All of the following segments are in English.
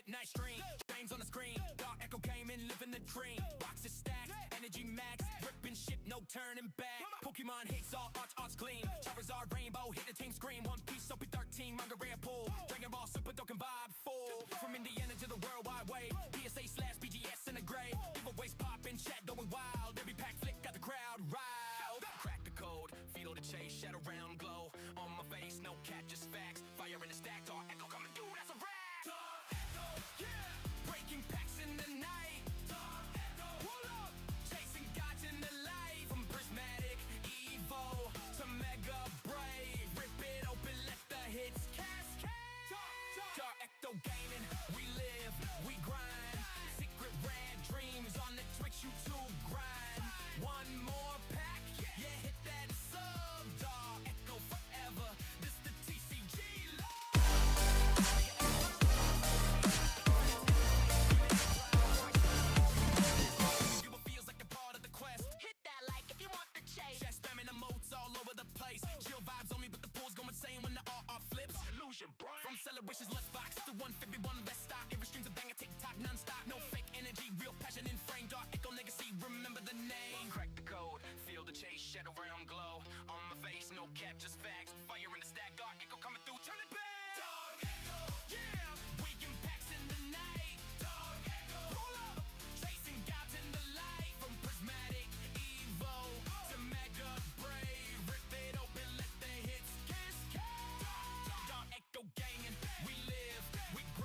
midnight stream. Names on the screen, DarkEckoGaming, living the dream. Boxes stacked, energy max, ripping shit, no turning back. Pokemon hits, all arts gleam. Charizard rainbow, hit the team scream. One Piece, Soapy, 13, manga rare pull. Dragon Ball, Super Dokkan vibe full. From Indiana to the worldwide wave. PSA/BGS in the grave. Giveaways popping, chat going wild. Every pack flick got the crowd riled. Crack the code, feel the chase, shadow round glow. On my face, no cat, just facts. Fire in the stack, DarkEcko coming through, that's a wrap. DarkEcko, yeah. Breaking packs in the night. DarkEcko, pull up. Chasing gods in the light. From prismatic, Evo to mega brave. Rip it open, let the hits cascade. DarkEckoGaming, we live, we grind. Secret rare dreams on the Twitch, YouTube grind. One more pack, yeah, hit that sub. DarkEcko forever, this the TCG love. You feels like a part of the quest. Hit that like if you want the chase. Chat spamming emotes all over the place. Chill vibes on me, but the pool's going insane when the RR flips. Illusion, brain. From celebrations, let's box to 151 best stock. Every stream's a banger, TikTok non-stop. No fake energy, real passion in frame. DarkEcko legacy, remember the name. Crack the code, feel the chase, shadow realm glow. On my face, no cap, just facts. Fire in the stack, DarkEcko coming through, turn it back. DarkEcko, yeah. Weekend packs in the night. DarkEcko, pull up. Chasing gods in the light. From prismatic, Evo to mega brave. Rip it open, let the hits cascade. DarkEckoGaming, we live, we grow.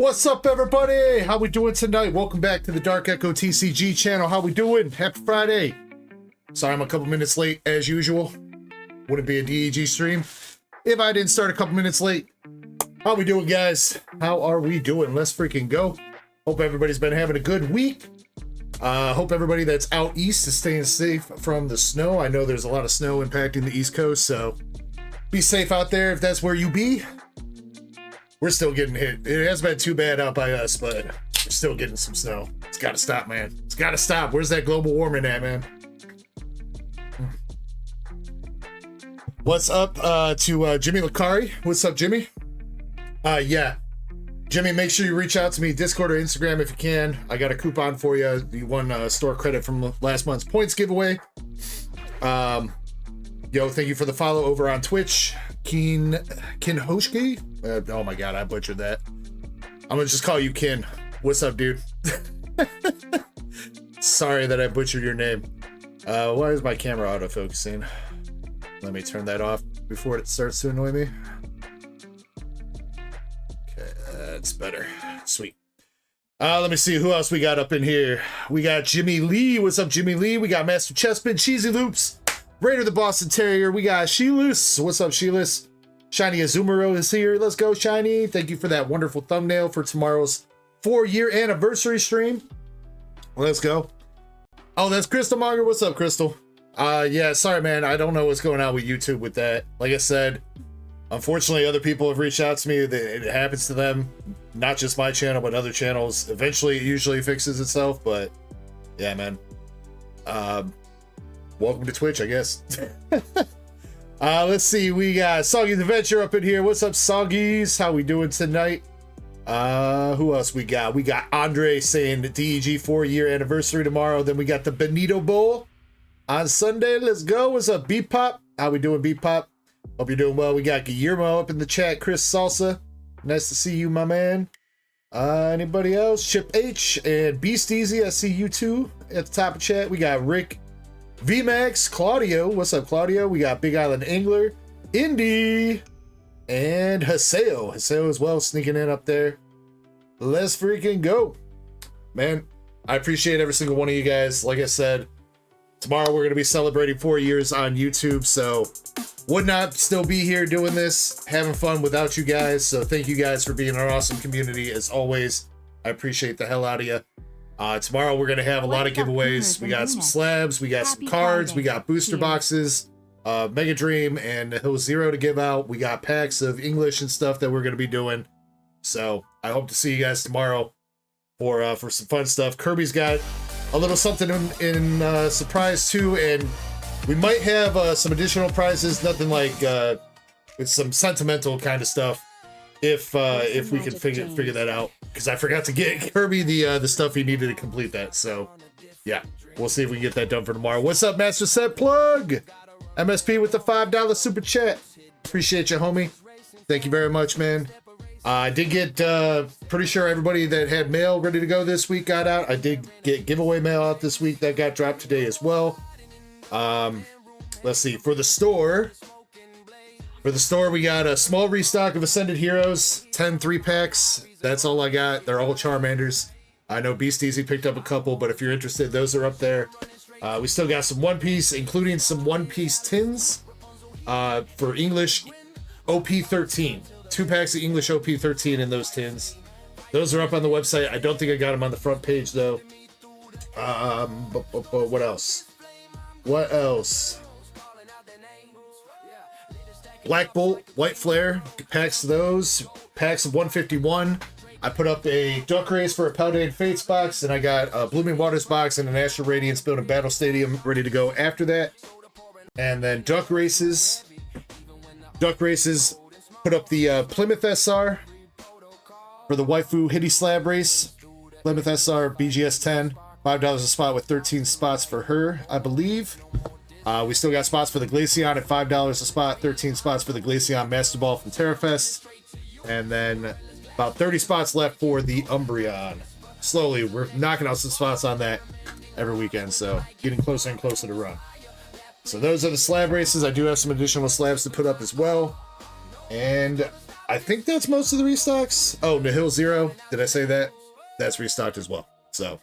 What's up, everybody? How we doing tonight? Welcome back to the Dark Echo TCG channel. How we doing? Happy Friday. Sorry I'm a couple minutes late, as usual. Wouldn't be a DEG stream if I didn't start a couple minutes late. How we doing, guys? How are we doing? Let's freaking go. Hope everybody's been having a good week. Hope everybody that's out east is staying safe from the snow. I know there's a lot of snow impacting the East Coast, so be safe out there if that's where you be. We're still getting hit. It hasn't been too bad out by us, but we're still getting some snow. It's got to stop, man. It's got to stop. Where's that global warming at, man? What's up to Jimmy Lakari? What's up, Jimmy? Yeah. Jimmy, make sure you reach out to me, Discord or Instagram if you can. I got a coupon for you. You won store credit from last month's points giveaway. Yo, thank you for the follow over on Twitch. Kinhoshki? Oh my god, I butchered that. I'm gonna just call you Kin. What's up, dude? Sorry that I butchered your name. Why is my camera autofocusing? Let me turn that off before it starts to annoy me. Okay, that's better. Sweet. Let me see who else we got up in here. We got Jimmy Lee. What's up, Jimmy Lee? We got Master Chespin, Cheesy Loops, Raider the Boston Terrier. We got Sheelus. What's up, Sheelus? Shiny Azumaro is here. Let's go, Shiny. Thank you for that wonderful thumbnail for tomorrow's 4-year anniversary stream. Let's go. Oh, that's Crystal Monger. What's up, Crystal? Yeah, sorry, man. I don't know what's going on with YouTube with that. Like I said, unfortunately, other people have reached out to me. It happens to them. Not just my channel, but other channels. Eventually, it usually fixes itself, but yeah, man. Welcome to Twitch, I guess. Let's see. We got Soggy's Adventure up in here. What's up, Soggies? How we doing tonight? Who else we got? We got Andre saying the DEG 4-year anniversary tomorrow. Then we got the Benito Bowl on Sunday. Let's go. What's up, Beep Pop? How we doing, Beep Pop? Hope you're doing well. We got Guillermo up in the chat. Chris Salsa. Nice to see you, my man. Anybody else? Chip H and Beast Easy. I see you too at the top of chat. We got Rick VMAX, Claudio. What's up, Claudio? We got Big Island Angler, Indy, and Haseo. Haseo as well, sneaking in up there. Let's freaking go. Man, I appreciate every single one of you guys. Like I said, tomorrow we're going to be celebrating 4 years on YouTube, so would not still be here doing this, having fun without you guys. So thank you guys for being our awesome community as always. I appreciate the hell out of you. Tomorrow we're going to have a lot of giveaways. We got some slabs, we got some cards, we got booster boxes, Mega Dream and Nihil Zero to give out. We got packs of English and stuff that we're going to be doing. So I hope to see you guys tomorrow for some fun stuff. Kirby's got a little something in surprise too, and we might have some additional prizes. Nothing like it's some sentimental kind of stuff. If we can figure that out, because I forgot to get Kirby the stuff he needed to complete that. So yeah, we'll see if we can get that done for tomorrow. What's up, Master Set Plug? MSP with the $5 super chat. Appreciate you, homie. Thank you very much, man. I did get pretty sure everybody that had mail ready to go this week got out. I did get giveaway mail out this week that got dropped today as well. Let's see, for the store, we got a small restock of Ascended Heroes, 10 3-packs. That's all I got. They're all Charmanders. I know Beast Easy picked up a couple, but if you're interested, those are up there. We still got some One Piece, including some One Piece tins for English OP13. 2 packs of English OP13 in those tins. Those are up on the website. I don't think I got them on the front page, though. But what else? What else? Black Bolt, White Flare, packs of those, packs of 151. I put up a Duck Race for a Paldean Fates box, and I got a Blooming Waters box and an Astral Radiance Building Battle Stadium ready to go after that. And then Duck Races, put up the Plymouth SR for the Waifu Hitty Slab Race. Plymouth SR BGS 10, $5 a spot with 13 spots for her, I believe. We still got spots for the Glaceon at $5 a spot, 13 spots for the Glaceon Master Ball from TerraFest, and then about 30 spots left for the Umbreon. Slowly, we're knocking out some spots on that every weekend, so getting closer and closer to run. So those are the slab races. I do have some additional slabs to put up as well. And I think that's most of the restocks. Oh, Nihil 0. Did I say that? That's restocked as well. So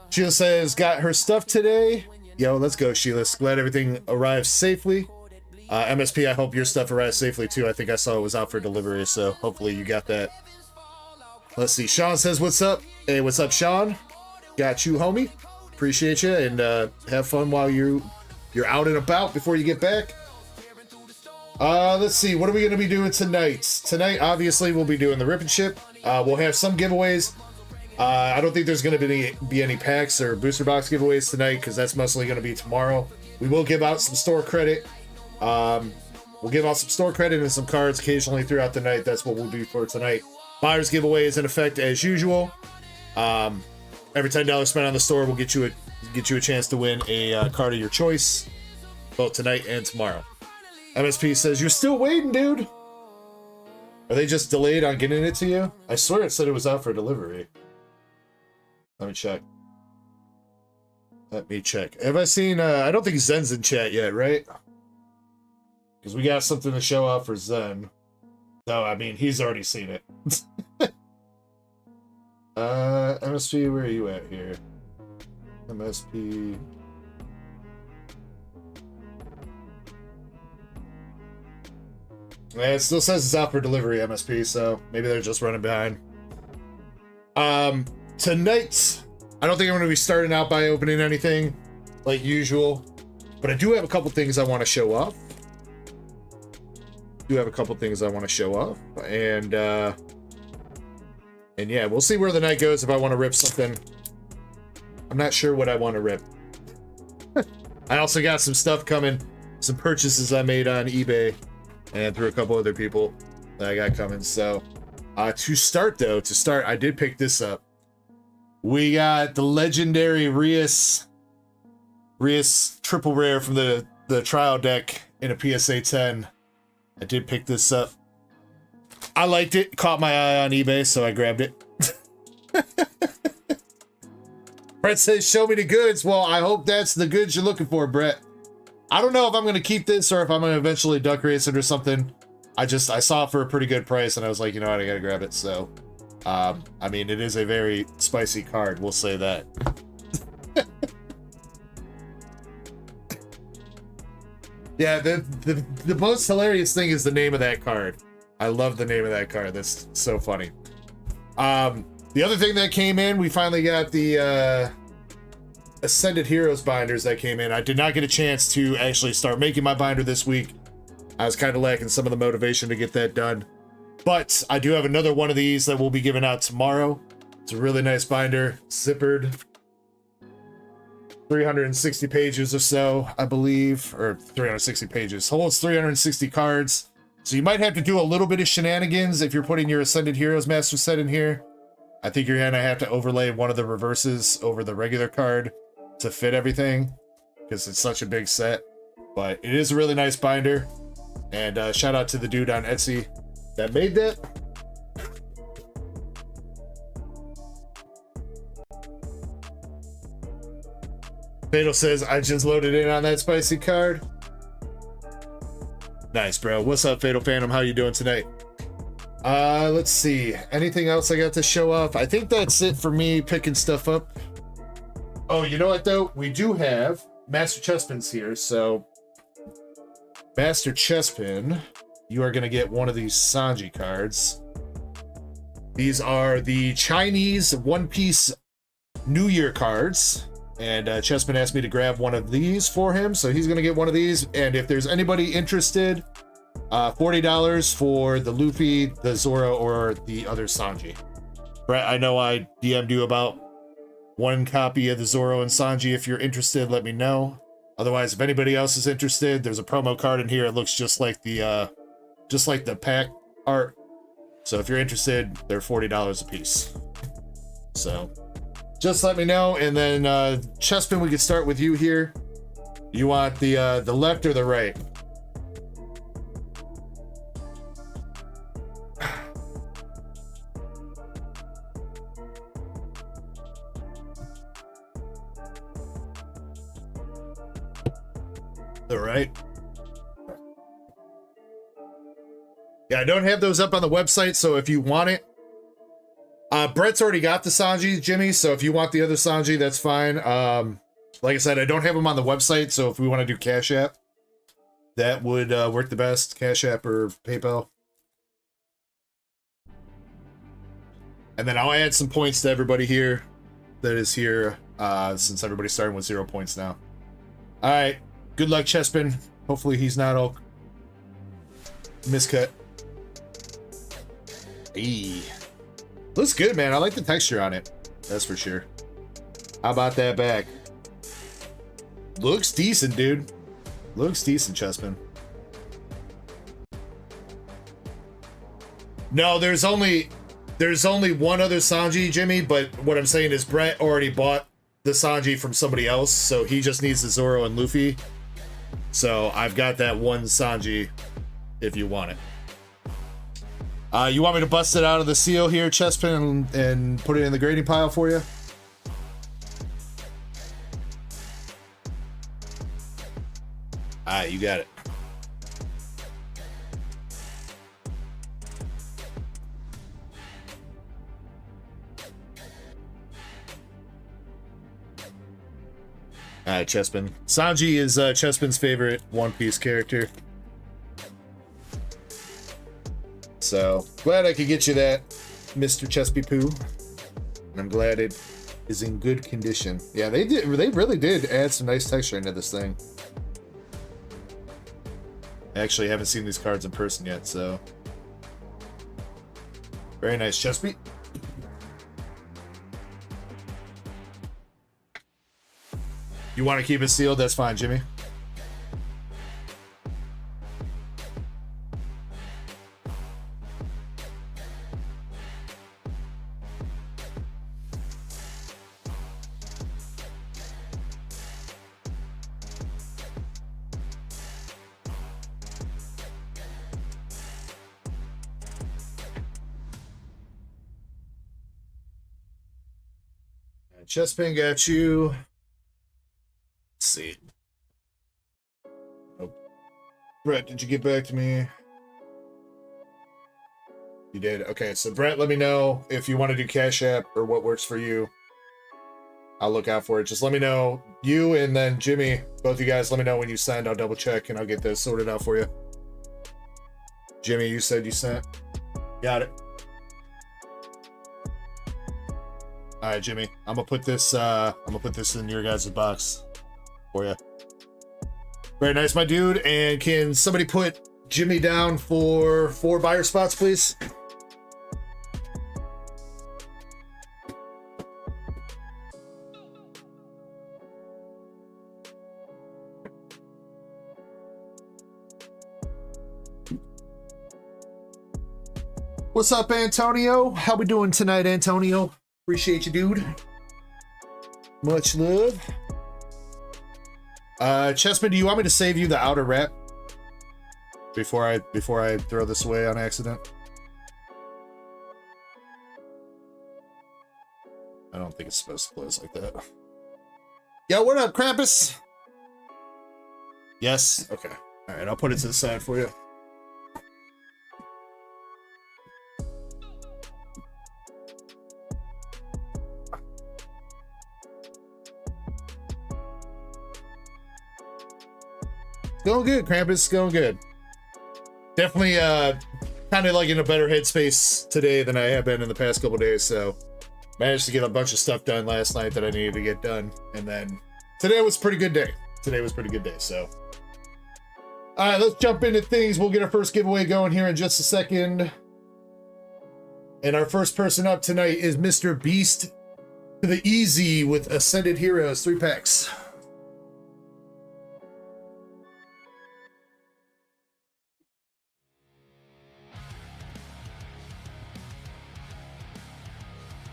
Sheila says, got her stuff today. Yo, let's go, Sheila. Glad everything arrived safely. MSP, I hope your stuff arrived safely too. I think I saw it was out for delivery, so hopefully you got that. Let's see. Sean says, what's up? Hey, what's up, Sean? Got you, homie. Appreciate you, and have fun while you're out and about before you get back. Let's see. What are we going to be doing tonight? Tonight, obviously, we'll be doing the Rip and Ship. We'll have some giveaways. I don't think there's going to be any packs or booster box giveaways tonight because that's mostly going to be tomorrow. We will give out some store credit. We'll give out some store credit and some cards occasionally throughout the night. That's what we'll do for tonight. Buyer's giveaway is in effect as usual. Every $10 spent on the store will get you a chance to win a card of your choice, both tonight and tomorrow. MSP says, you're still waiting, dude. Are they just delayed on getting it to you? I swear it said it was out for delivery. Let me check. Have I seen, I don't think Zen's in chat yet, right? Because we got something to show out for Zen. No, I mean, he's already seen it. MSP, where are you at here? MSP. Yeah, it still says it's out for delivery, MSP, so maybe they're just running behind. Tonight, I don't think I'm going to be starting out by opening anything like usual, but I do have a couple things I want to show off. And yeah, we'll see where the night goes if I want to rip something. I'm not sure what I want to rip. I also got some stuff coming, some purchases I made on eBay and through a couple other people that I got coming. So to start, I did pick this up. We got the legendary Rias triple rare from the trial deck in a PSA 10. I did pick this up. I liked it, caught my eye on eBay, so I grabbed it. Brett says, show me the goods. Well, I hope that's the goods you're looking for, Brett. I don't know if I'm going to keep this or if I'm going to eventually duck race it or something. I saw it for a pretty good price, and I was like, you know what, I got to grab it. So, I mean, it is a very spicy card, we'll say that. Yeah, the most hilarious thing is the name of that card. I love the name of that card. That's so funny. The other thing that came in, we finally got the Ascended Heroes binders that came in. I did not get a chance to actually start making my binder this week. I was kind of lacking some of the motivation to get that done. But I do have another one of these that we'll be giving out tomorrow. It's a really nice binder, zippered. 360 pages or so, I believe, or 360 pages. Holds 360 cards. So you might have to do a little bit of shenanigans if you're putting your Ascended Heroes Master set in here. I think you're gonna have to overlay one of the reverses over the regular card to fit everything, because it's such a big set. But it is a really nice binder. And shout out to the dude on Etsy that made that. Fatal says, I just loaded in on that spicy card. Nice, bro. What's up, Fatal Phantom? How you doing tonight? Let's see. Anything else I got to show off? I think that's it for me picking stuff up. Oh, you know what, though? We do have Master Chespins here, so Master Chespin, you are going to get one of these Sanji cards. These are the Chinese One Piece New Year cards. And Chespin asked me to grab one of these for him, so he's going to get one of these. And if there's anybody interested, $40 for the Luffy, the Zoro, or the other Sanji. Brett, I know I DM'd you about one copy of the Zoro and Sanji. If you're interested, let me know. Otherwise, if anybody else is interested, there's a promo card in here. It looks just like the pack art. So if you're interested, they're $40 a piece. So just let me know. And then Chespin, we could start with you here. You want the left or the right? The right. Yeah, I don't have those up on the website, so if you want it, Brett's already got the Sanji, Jimmy, so if you want the other Sanji, that's fine. Like I said, I don't have them on the website, so if we want to do Cash App, that would work the best. Cash App or PayPal. And then I'll add some points to everybody here that is here, since everybody's starting with 0 points now. All right, good luck, Chespin. Hopefully he's not all miscut. Hey. Looks good, man. I like the texture on it. That's for sure. How about that back? Looks decent, dude. Looks decent, Chespin. No, there's only one other Sanji, Jimmy, but what I'm saying is Brett already bought the Sanji from somebody else, so he just needs the Zoro and Luffy. So I've got that one Sanji if you want it. You want me to bust it out of the seal here, Chespin, and put it in the grading pile for you? Alright, you got it. Alright, Chespin. Sanji is Chespin's favorite One Piece character. So, glad I could get you that, Mr. Chespy Poo. And I'm glad it is in good condition. Yeah, they really did add some nice texture into this thing. I actually haven't seen these cards in person yet, so. Very nice, Chespy. You want to keep it sealed? That's fine, Jimmy. Chespin got you. Let's see. Oh. Brett, did you get back to me? You did. Okay, so Brett, let me know if you want to do Cash App or what works for you. I'll look out for it. Just let me know. You and then Jimmy, both you guys, let me know when you send. I'll double check and I'll get this sorted out for you. Jimmy, you said you sent. Got it. All right, Jimmy. I'm gonna put this in your guys' box for you. Very nice, my dude. And can somebody put Jimmy down for 4 buyer spots, please? What's up, Antonio? How we doing tonight, Antonio? Appreciate you, dude. Much love. Chespin, do you want me to save you the outer wrap before I throw this away on accident? I don't think it's supposed to close like that. Yo, what up, Krampus? Yes? Okay. All right, I'll put it to the side for you. Going good, Krampus. Going good. Definitely kind of like in a better headspace today than I have been in the past couple days, so managed to get a bunch of stuff done last night that I needed to get done, and then today was a pretty good day. So all right, let's jump into things. We'll get our first giveaway going here in just a second, and our first person up tonight is Mr. Beast to the Easy with Ascended Heroes 3 packs.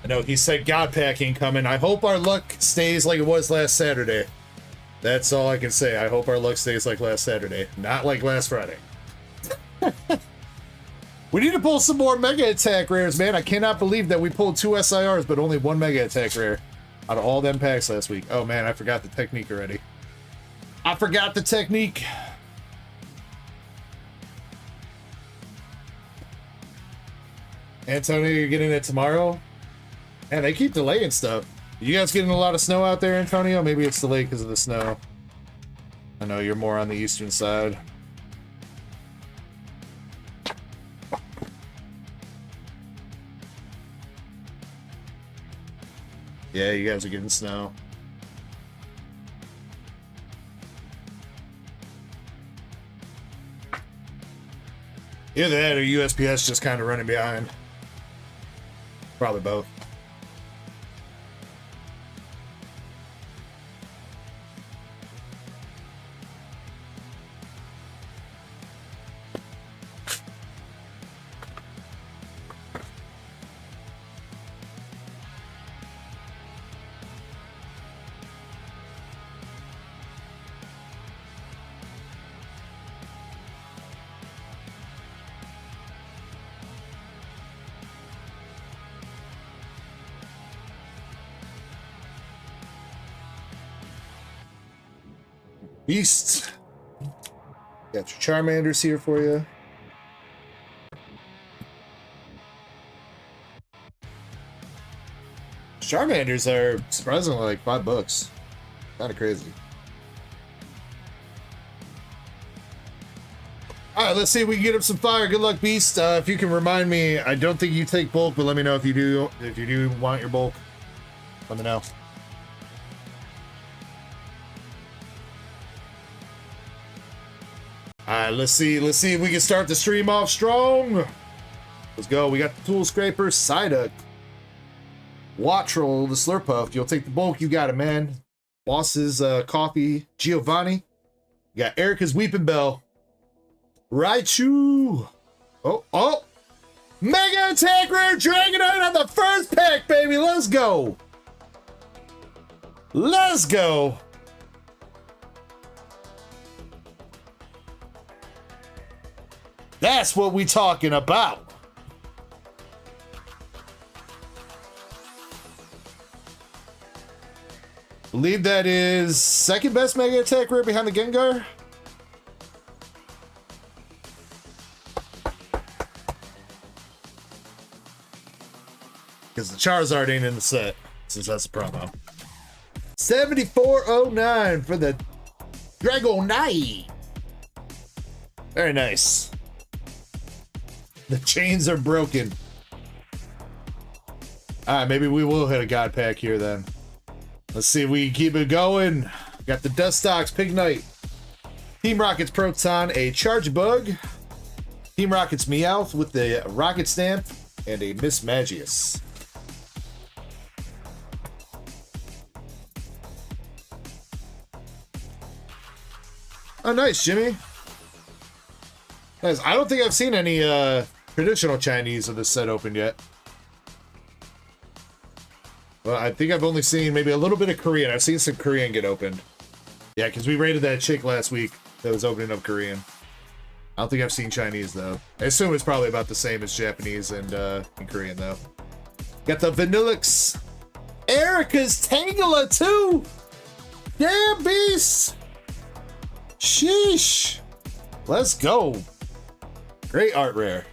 No, he said God packing coming. I hope our luck stays like it was last Saturday. That's all I can say. I hope our luck stays like last Saturday, not like last Friday. We need to pull some more Mega Attack rares, man. I cannot believe that we pulled 2 SIRs, but only 1 Mega Attack rare out of all them packs last week. Oh man, I forgot the technique already. I forgot the technique. Antonio, you're getting it tomorrow? And they keep delaying stuff. You guys getting a lot of snow out there, Antonio? Maybe it's delayed because of the snow. I know you're more on the eastern side. Yeah, you guys are getting snow. Either that or USPS just kind of running behind. Probably both. Beasts. Got your Charmanders here for you. Charmanders are surprisingly like $5. Kind of crazy. Alright, let's see if we can get him some fire. Good luck, Beast. If you can remind me, I don't think you take bulk, but let me know if you do. If you do want your bulk, let me know. Alright, let's see if we can start the stream off strong. Let's go. We got the Tool Scraper, Psyduck, Wattrel, the Slurpuff. You'll take the bulk, you got it, man. Boss's Coffee, Giovanni. You got Erica's Weeping Bell. Raichu. Oh. Mega Attack Rare Dragonite on the first pack, baby. Let's go. Let's go. That's what we talking about. Believe that is second best Mega Attack Rare behind the Gengar. Because the Charizard ain't in the set, since that's a promo. 7409 for the Dragonite. Very nice. The chains are broken. Alright, maybe we will hit a God Pack here then. Let's see if we can keep it going. Got the Dustox Pignite. Team Rocket's Proton, a Charge Bug. Team Rocket's Meowth with the Rocket Stamp and a Miss Magius. Oh, nice, Jimmy. Nice. I don't think I've seen any traditional Chinese of this set opened yet. Well, I think I've only seen maybe a little bit of Korean. I've seen some Korean get opened. Yeah, because we rated that chick last week that was opening up Korean. I don't think I've seen Chinese, though. I assume it's probably about the same as Japanese and Korean, though. Got the Vanillix. Erica's Tangela, too! Damn, beast! Sheesh! Let's go! Great art rare.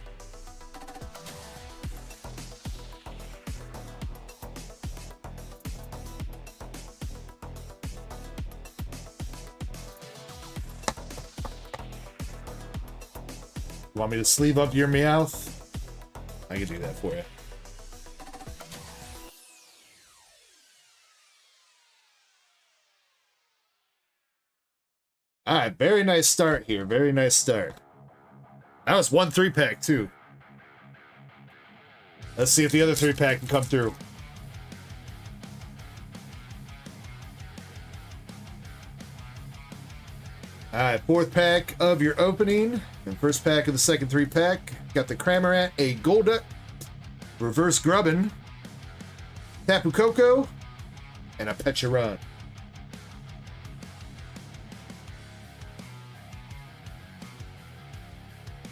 Want me to sleeve up your Meowth? I can do that for you. Alright, very nice start here. Very nice start. That was 1 3-pack, too. Let's see if the other 3-pack can come through. Alright, 4th pack of your opening. And 1st pack of the second 3-pack. Got the Cramorant, a Golduck, Reverse Grubbin, Tapu Koko, and a Pecharunt.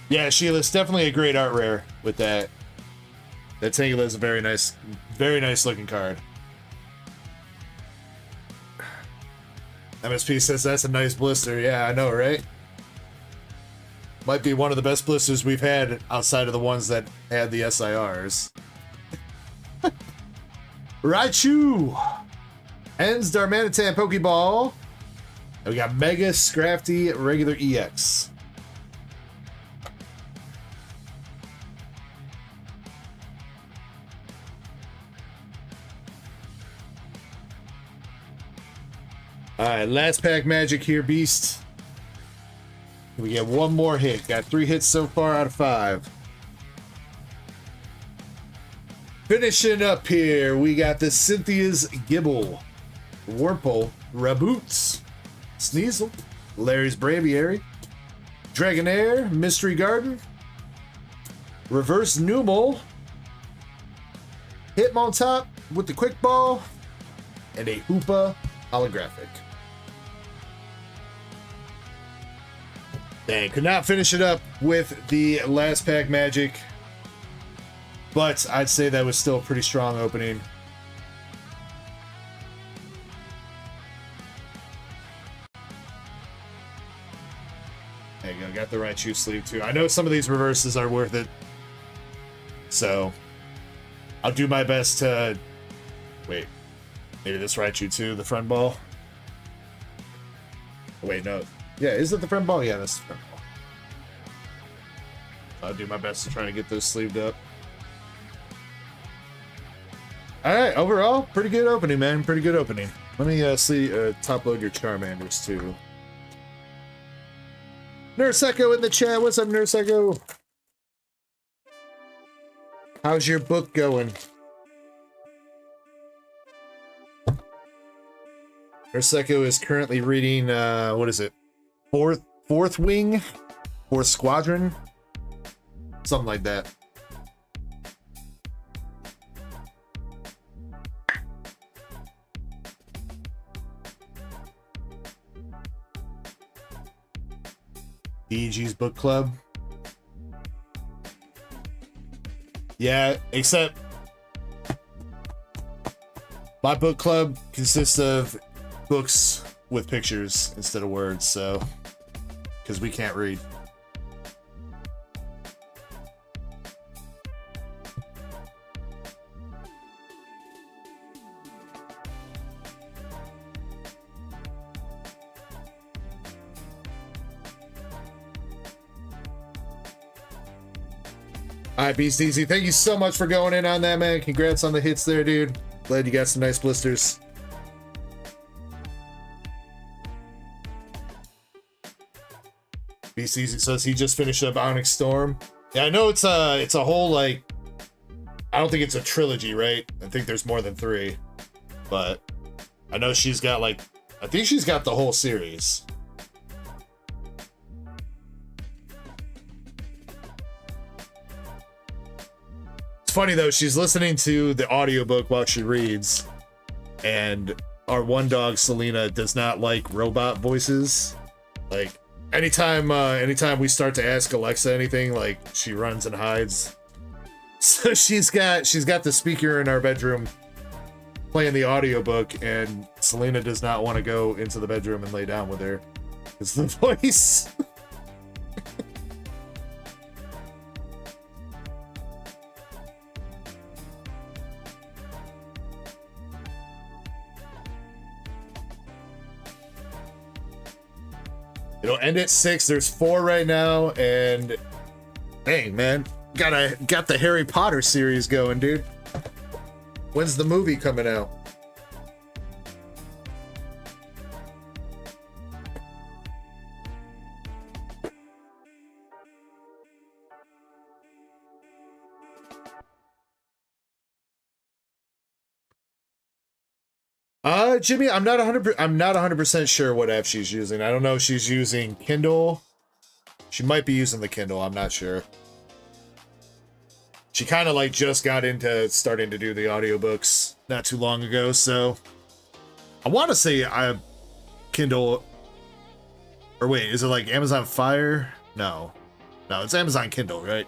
Yeah, Sheila, it's definitely a great art rare with that. That Tangela is a very nice looking card. MSP says that's a nice blister. Yeah, I know, right? Might be one of the best blisters we've had outside of the ones that had the SIRs. Raichu! Ends Darmanitan Pokeball. And we got Mega Scrafty Regular EX. Alright, last pack magic here, Beast. We get one more hit. Got 3 hits so far out of 5. Finishing up here, we got the Cynthia's Gibble, Wurmple, Raboots, Sneasel, Larry's Braviary, Dragonair, Mystery Garden, Reverse Numel, Hitmontop with the Quick Ball, and a Hoopa holographic. Dang, could not finish it up with the last pack magic, but I'd say that was still a pretty strong opening. There you go, got the Raichu sleeve too. I know some of these reverses are worth it, so I'll do my best to... Wait, maybe this Raichu too, the front ball? Wait, no. Yeah, is it the front ball? Yeah, that's the front ball. I'll do my best to try to get those sleeved up. Alright, overall, pretty good opening, man. Pretty good opening. Let me see, top load your Charmanders too. Nurse Echo in the chat. What's up, Nurse Echo? How's your book going? Nurse Echo is currently reading, what is it? Fourth Wing? Fourth Squadron? Something like that. DEG's book club. Yeah, except my book club consists of books with pictures instead of words, so because we can't read. All right, Beast Easy, thank you so much for going in on that, man. Congrats on the hits there, dude. Glad you got some nice blisters. Beast Easy says he just finished up Onyx Storm. Yeah, I know it's a whole, like, I don't think it's a trilogy, right? I think there's more than 3, but I know she's got, like, I think she's got the whole series. Funny though, she's listening to the audiobook while she reads, and our one dog Selena does not like robot voices. Like anytime we start to ask Alexa anything, like she runs and hides. So she's got the speaker in our bedroom playing the audiobook, and Selena does not want to go into the bedroom and lay down with her. It's the voice. It'll end at 6. There's 4 right now, and dang, man, got the Harry Potter series going, dude. When's the movie coming out? Jimmy, I'm not 100% sure what app she's using. I don't know if she's using Kindle. She might be using the Kindle, I'm not sure. She kind of like just got into starting to do the audiobooks not too long ago, so I want to say Kindle, or wait, is it like Amazon Fire? No, it's Amazon Kindle, right?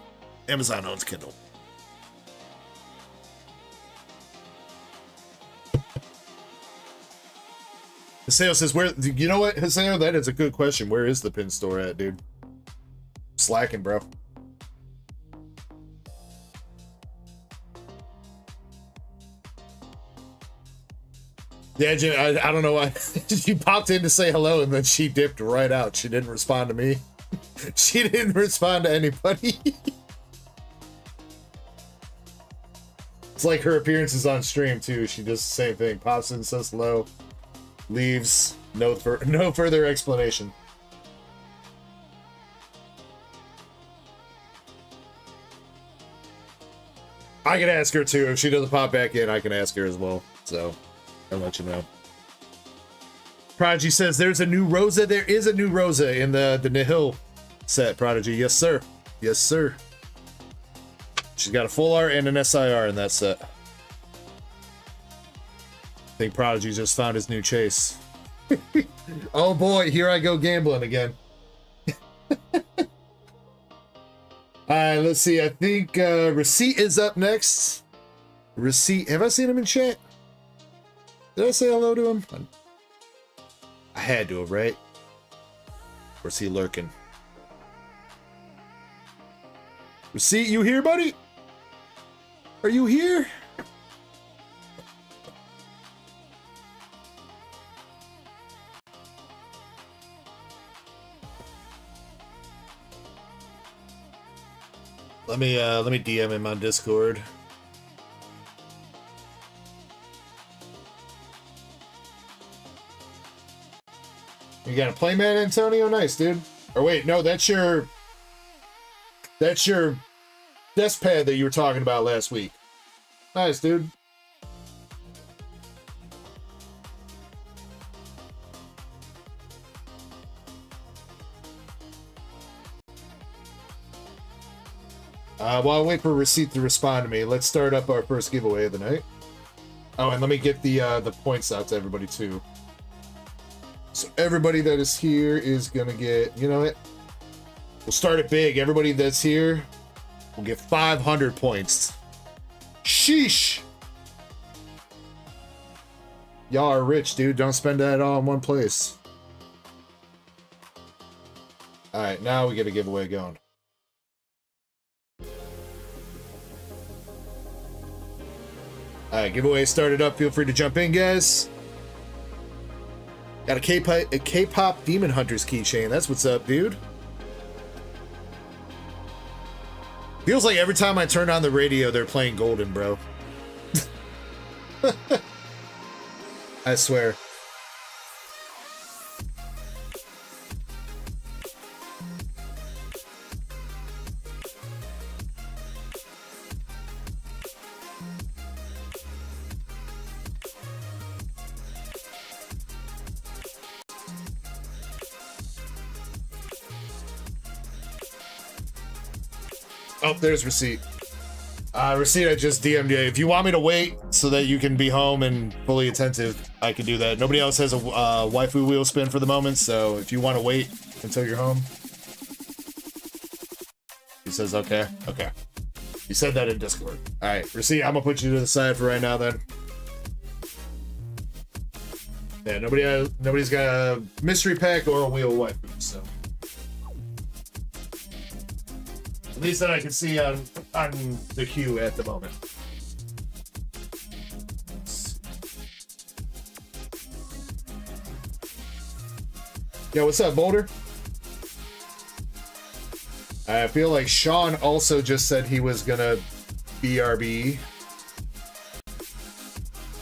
Amazon owns Kindle. Haseo says, where, you know what, Haseo, that is a good question. Where is the pin store at, dude? slacking, bro. Yeah, I don't know why. She popped in to say hello and then she dipped right out. She didn't respond to me. She didn't respond to anybody. It's like her appearances on stream too. She does the same thing. Pops in, says hello, leaves. No further explanation. I can ask her too. If she doesn't pop back in, I can ask her as well. So I'll let you know. Prodigy says there's a new Rosa. There is a new Rosa in the Nihil set, Prodigy. Yes, sir. Yes, sir. She's got a full art and an SIR in that set. I think Prodigy just found his new chase. Oh boy, here I go gambling again. Alright, let's see. I think Receipt is up next. Receipt. Have I seen him in chat? Did I say hello to him? I had to have, right? Or is he lurking? Receipt, you here, buddy? Are you here? Let me DM him on Discord. You got a playmat, Antonio? Nice, dude. Or wait, no, that's your desk pad that you were talking about last week. Nice, dude. While I wait for Receipt to respond to me, let's start up our first giveaway of the night. Oh, and let me get the points out to everybody too. So everybody that is here is gonna get, you know what? We'll start it big. Everybody that's here will get 500 points. Sheesh! Y'all are rich, dude. Don't spend that all in one place. Alright, now we get a giveaway going. Alright, giveaway started up. Feel free to jump in, guys. Got a K-pop Demon Hunters keychain. That's what's up, dude. Feels like every time I turn on the radio, they're playing Golden, bro. I swear. Oh, there's Receipt. Receipt, I just DM'd you. If you want me to wait so that you can be home and fully attentive, I can do that. Nobody else has a waifu wheel spin for the moment, so if you want to wait until you're home. He says, okay. Okay. You said that in Discord. Alright, Receipt, I'm gonna put you to the side for right now then. Yeah, nobody's got a mystery pack or a wheel waifu, so. At least that I can see on the queue at the moment. Yo, what's up, Boulder? I feel like Sean also just said he was gonna BRB.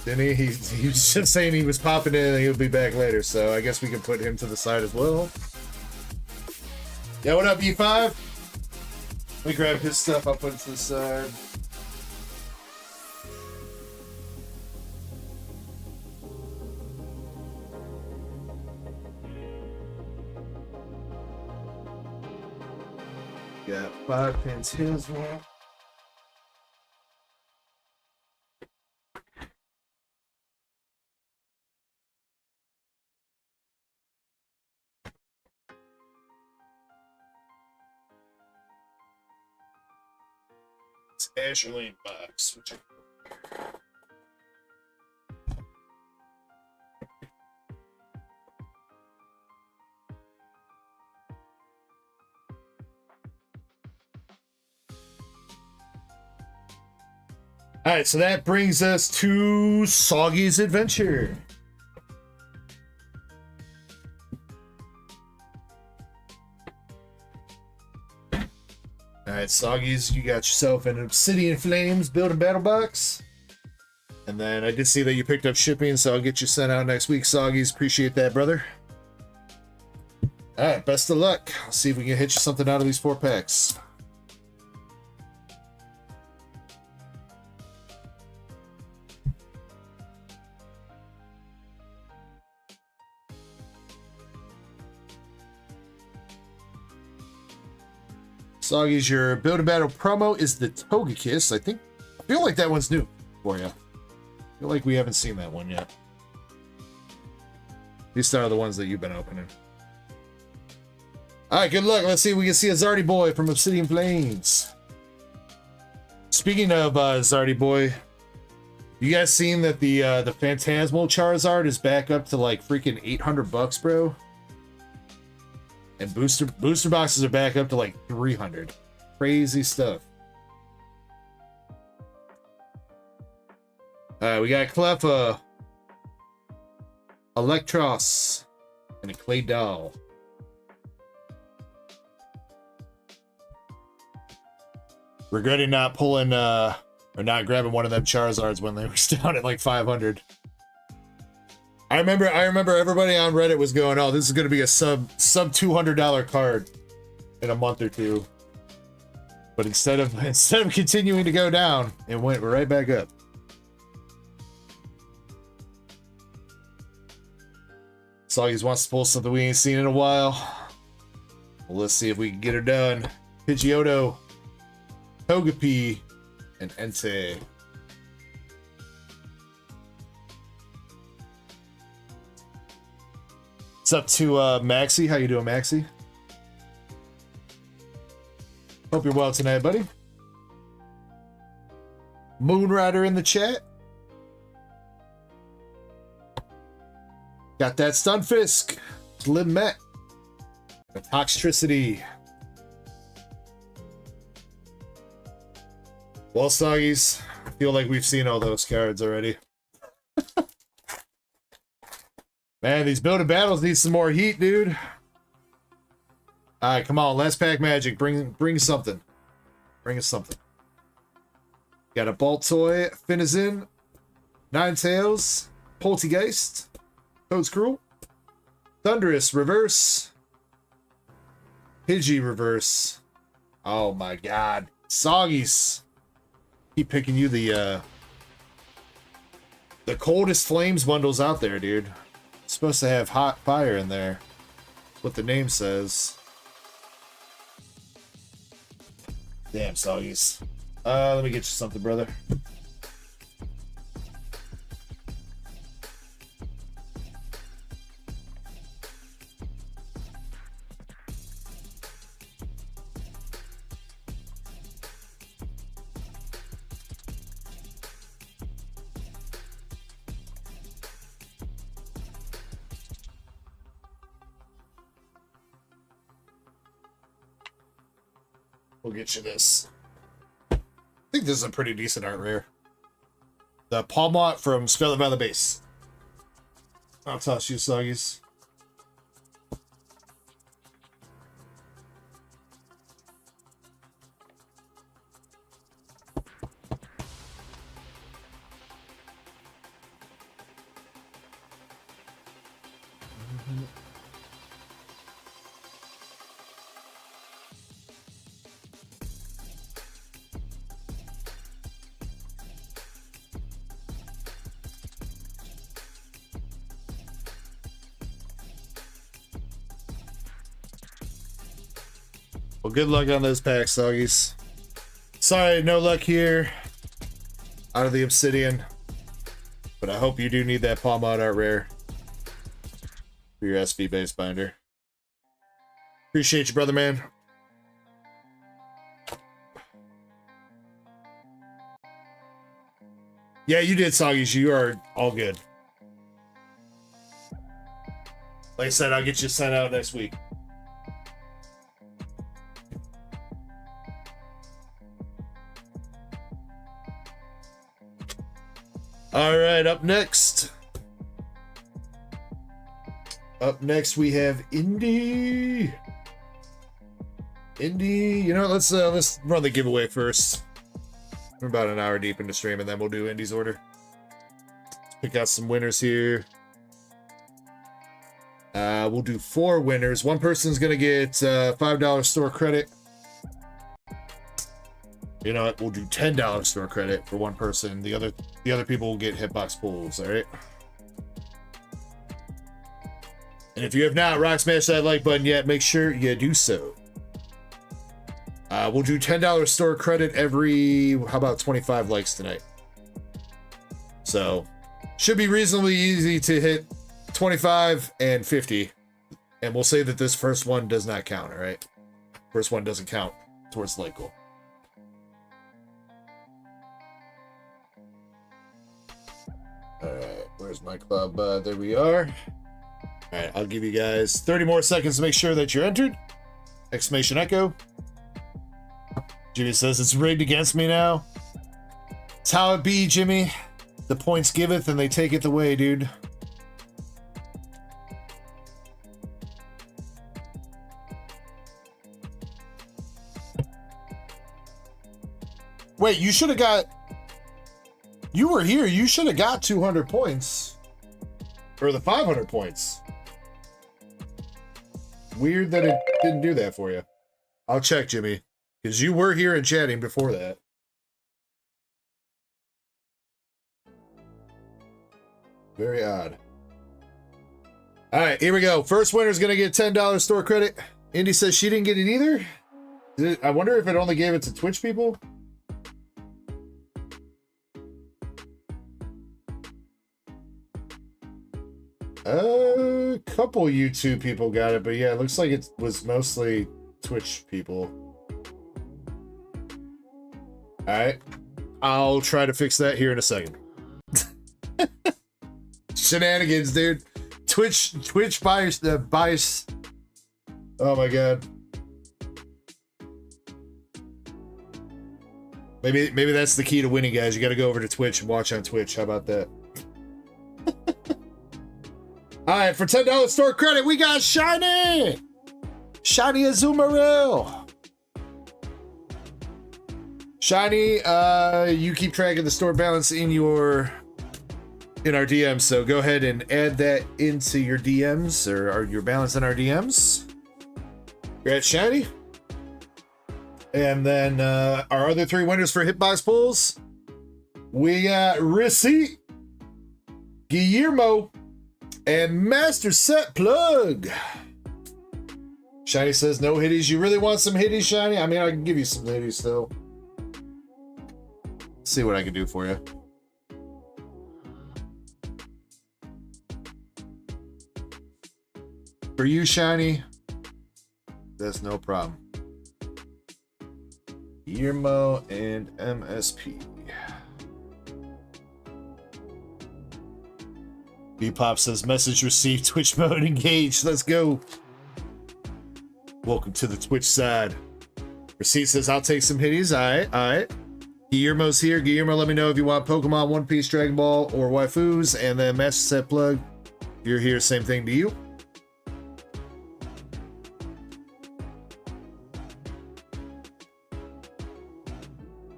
Didn't he? He was just saying he was popping in and he'll be back later, so I guess we can put him to the side as well. Yeah, what up, E5? Let me grab his stuff, I'll put it to the side. Got 5 pins here as well. Asherlane box. All right, so that brings us to Soggy's adventure. All right, Soggy's, you got yourself an Obsidian Flames build-a battle box. And then I did see that you picked up shipping, so I'll get you sent out next week, Soggy's. Appreciate that, brother. All right, best of luck. I'll see if we can hit you something out of these 4 packs. Soggy's, your build-a-battle promo is the Togekiss. I feel like that one's new for you. I feel like we haven't seen that one yet. These are the ones that you've been opening. All right, good luck. Let's see if we can see a Zardy Boy from Obsidian Flames. Speaking of Zardy Boy, you guys seen that the Phantasmal Charizard is back up to like freaking $800, bro? And booster boxes are back up to like 300. Crazy stuff. We got Cleffa, Electros, and a Clay Doll. Regretting not pulling or not grabbing one of them Charizards when they were down at like 500. I remember everybody on Reddit was going, "Oh, this is going to be a sub $200 card in a month or two." But instead of continuing to go down, it went right back up. Soggy's wants to pull something we ain't seen in a while. Well, let's see if we can get her done. Pidgeotto, Togepi, and Entei. What's up to Maxie? How you doing, Maxie? Hope you're well tonight, buddy. Moonrider in the chat. Got that Stunfisk. Slim Met. The Toxtricity. Well, Soggies, I feel like we've seen all those cards already. Man, these build-a battles need some more heat, dude. Alright, come on, last pack magic. Bring something. Bring us something. Got a Baltoy, Finizen, Ninetales, Poltegeist, Toedscruel, Thundurus Reverse, Pidgey Reverse. Oh my god. Soggies. Keep picking you the coldest flames bundles out there, dude. It's supposed to have hot fire in there. What the name says. Damn, Soggies. Let me get you something, brother. We'll get you this. I think this is a pretty decent art rare. The Palmot from Scarlet Valley Base. I'll toss you, Soggies. Well, good luck on those packs, Soggies. Sorry, no luck here. Out of the Obsidian. But I hope you do need that Palmot art rare for your SV base binder. Appreciate you, brother, man. Yeah, you did, Soggies. You are all good. Like I said, I'll get you sent out next week. All right, up next. Up next, we have Indy. Indy, you know, let's run the giveaway first. We're about an hour deep into stream, and then we'll do Indy's order. Let's pick out some winners here. We'll do 4 winners. One person's gonna get $5 store credit. You know what? We'll do $10 store credit for one person. The other people will get hitbox pulls. All right. And if you have not rock smash that like button yet, make sure you do so. We'll do $10 store credit every, how about 25 likes tonight? So, should be reasonably easy to hit 25 and 50. And we'll say that this first one does not count, all right? First one doesn't count towards the like goal. All right, where's my club? There we are. All right, I'll give you guys 30 more seconds to make sure that you're entered. Exclamation echo. Jimmy says it's rigged against me now. It's how it be, Jimmy. The points giveth and they taketh away, dude. Wait, you should have got... You were here. You should have got 200 points. Or the 500 points. Weird that it didn't do that for you. I'll check, Jimmy. Because you were here and chatting before that. Very odd. Alright, here we go. First winner's going to get $10 store credit. Indy says she didn't get it either. I wonder if it only gave it to Twitch people. A couple YouTube people got it, but yeah, it looks like it was mostly Twitch people. Alright. I'll try to fix that here in a second. Shenanigans, dude. Twitch bias. Oh my god. Maybe that's the key to winning, guys. You gotta go over to Twitch and watch on Twitch. How about that? Alright, for $10 store credit, we got Shiny! Shiny Azumarill! Shiny, you keep track of the store balance in our DMs, so go ahead and add that into your DMs, or your balance in our DMs. Congrats, Shiny. And then our other 3 winners for Hitbox Pulls, we got Receipt, Guillermo, and Master Set Plug. Shiny says no hitties. You really want some hitties, Shiny? I mean, I can give you some hitties still. See what I can do for you. For you, Shiny, that's no problem. Guillermo and MSP. B-Pop says message received, Twitch mode engaged. Let's go. Welcome to the Twitch side. Receipt says I'll take some hitties. Alright. Guillermo's here. Guillermo, let me know if you want Pokemon, One Piece, Dragon Ball, or Waifus. And then Master Set Plug, if you're here, same thing to you.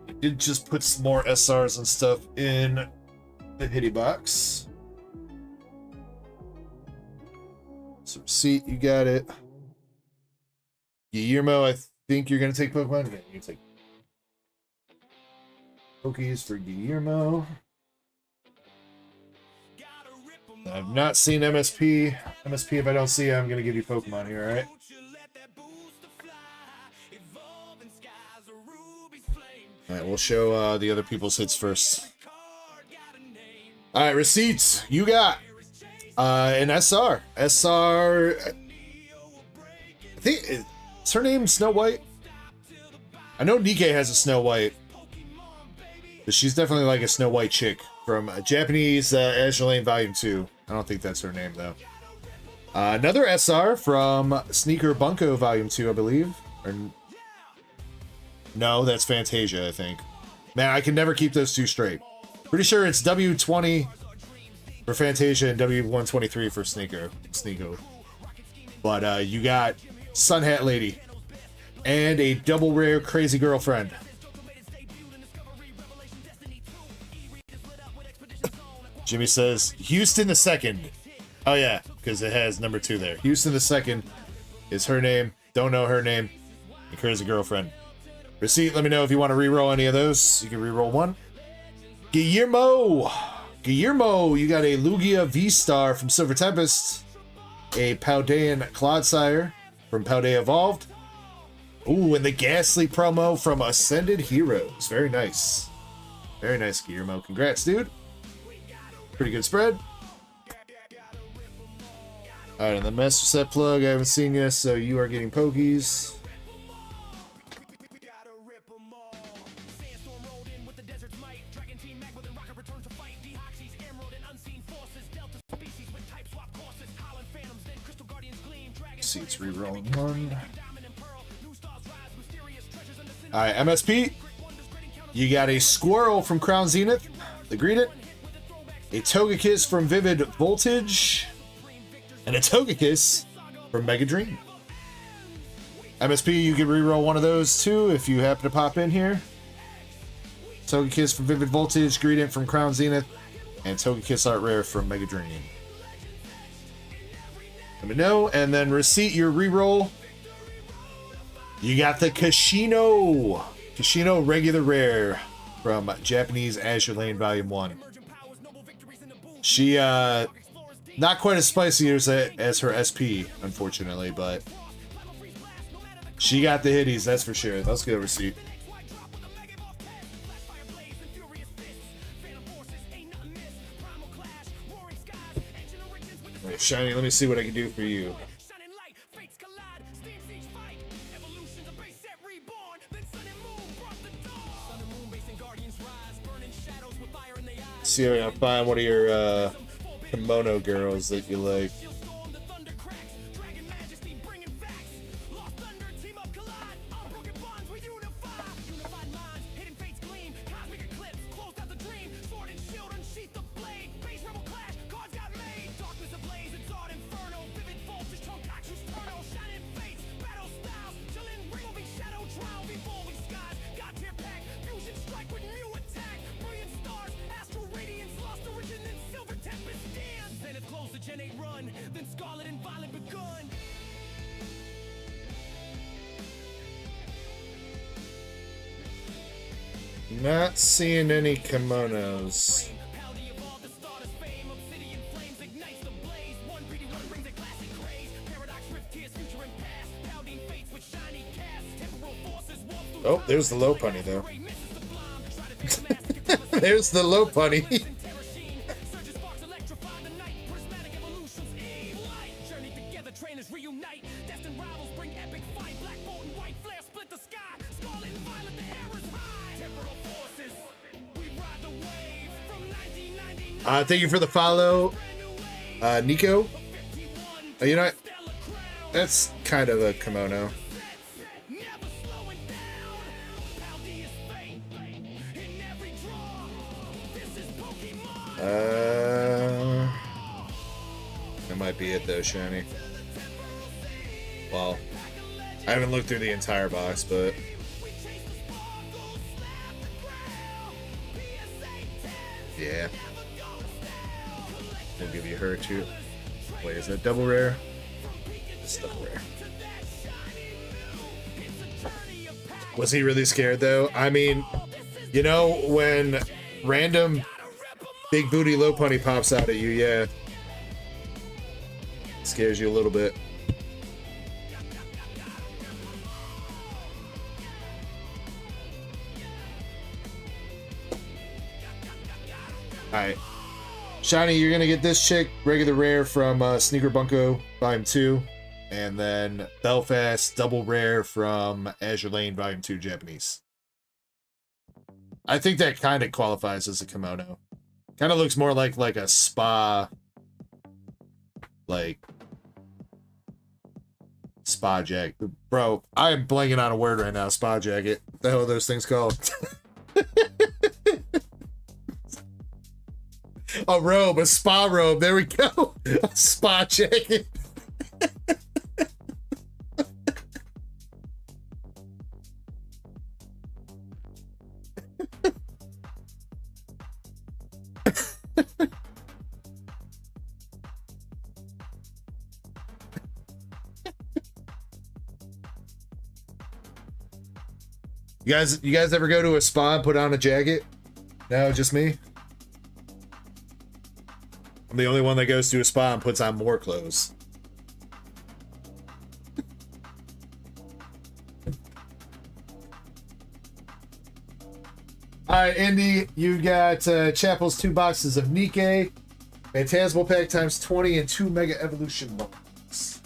I did just put some more SRs and stuff in the hitty box. So Receipt, you got it. Guillermo, I think you're going to take Pokemon. Yeah, you take Pokies for Guillermo. I've not seen MSP. MSP, if I don't see it, I'm going to give you Pokemon here, alright? Alright, we'll show the other people's hits first. Alright, Receipts, you got an SR. SR, I think, is her name Snow White? I know Nikke has a Snow White. But she's definitely like a Snow White chick from Japanese Azure Lane Volume 2. I don't think that's her name, though. Another SR from Sneaker Bunko Volume 2, I believe. Or... No, that's Fantasia, I think. Man, I can never keep those two straight. Pretty sure it's W20 for Fantasia and W123 for Sneeko. But you got Sun Hat Lady and a double rare Crazy Girlfriend. Jimmy says Houston the Second. Oh yeah, because it has number 2 there. Houston the Second is her name. Don't know her name. And Crazy Girlfriend. Receipt, let me know if you want to reroll any of those. You can reroll one. Guillermo, you got a Lugia V-Star from Silver Tempest. A Paldean Clodsire from Paldea Evolved. Ooh, and the Ghastly promo from Ascended Heroes. Very nice. Very nice, Guillermo. Congrats, dude. Pretty good spread. Alright, and the Master Set plug, I haven't seen yet, so you are getting Pokies. See, it's re-rolling one. Alright, MSP. You got a Squirrel from Crown Zenith. The Greet It. A Togekiss from Vivid Voltage. And a Togekiss from Mega Dream. MSP, you can reroll one of those too if you happen to pop in here. Togekiss from Vivid Voltage, Greet It from Crown Zenith, and Togekiss Art Rare from Mega Dream. Let me know, and then receipt your reroll. You got the Kashino regular rare from Japanese Azure Lane Volume 1. She not quite as spicy as her SP, unfortunately, but she got the hitties, that's for sure. Let's get a receipt. Right, Shiny, let me see what I can do for you. See if I can find one of your kimono girls that you like. Not seeing any kimonos. Oh, there's the low punny though. There's the low punny. Thank you for the follow, Nico. You know what? That's kind of a kimono. That might be it though, Shiny. Well, I haven't looked through the entire box, but yeah. We'll give you her too. Wait, is that double rare? It's double rare. Was he really scared though? I mean, you know, when random big booty low punny pops out at you, yeah. It scares you a little bit. Alright. Shiny, you're gonna get this chick, regular rare from Sneaker Bunko Volume 2, and then Belfast, double rare from Azure Lane Volume 2 Japanese. I think that kind of qualifies as a kimono. Kind of looks more like a spa, like spa jacket. Bro, I am blanking on a word right now. Spa jacket. What the hell are those things called? A robe, a spa robe. There we go. A spa jacket. You guys ever go to a spa and put on a jacket? No, just me? I'm the only one that goes to a spa and puts on more clothes. Alright, Indy, you got Chapel's 2 boxes of Nikke, Phantasmal Pack times 20, and 2 Mega Evolution books.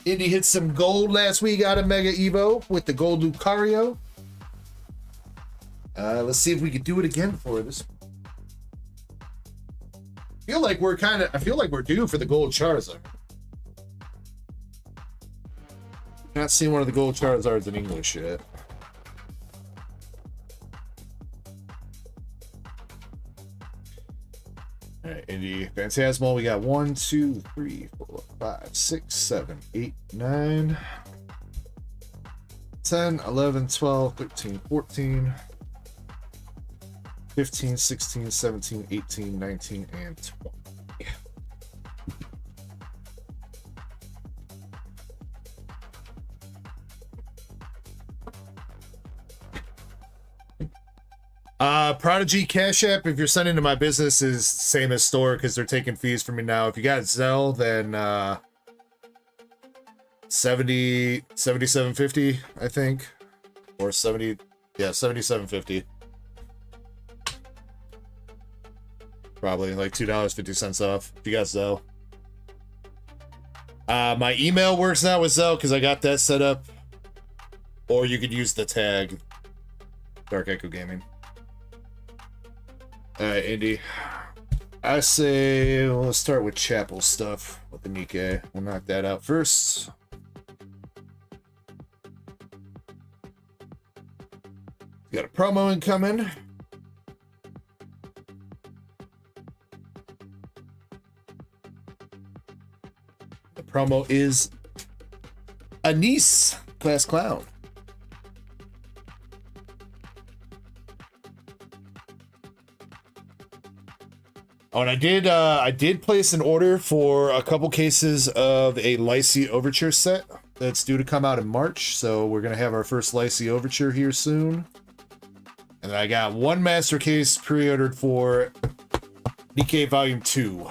Indy hit some gold last week out of Mega Evo with the gold Lucario. Let's see if we can do it again for this. I feel like we're due for the gold Charizard. Not seen one of the gold Charizards in English yet. All right, Indy Phantasmal. We got 1, 2, 3, 4, 5, 6, 7, 8, 9, 10, 11, 12, 13, 14, 15, 16, 17, 18, 19, and 20. Prodigy Cash App, if you're sending to my business, is same as store because they're taking fees from me now. If you got Zelle, then 77.50, I think, or 70, yeah, 77.50. Probably like $2.50 off if you got Zelle. My email works now with Zelle because I got that set up, or you could use the tag DarkEckoGaming. Alright, Indy. I say, well, let's start with Chapel stuff with the Nikke. We'll knock that out first. Got a promo incoming. The promo is Anise, Class Clown. Oh, and I did place an order for a couple cases of a Lycee Overture set that's due to come out in March. So we're gonna have our first Lycee Overture here soon. And then I got one master case pre-ordered for Nikke Volume 2.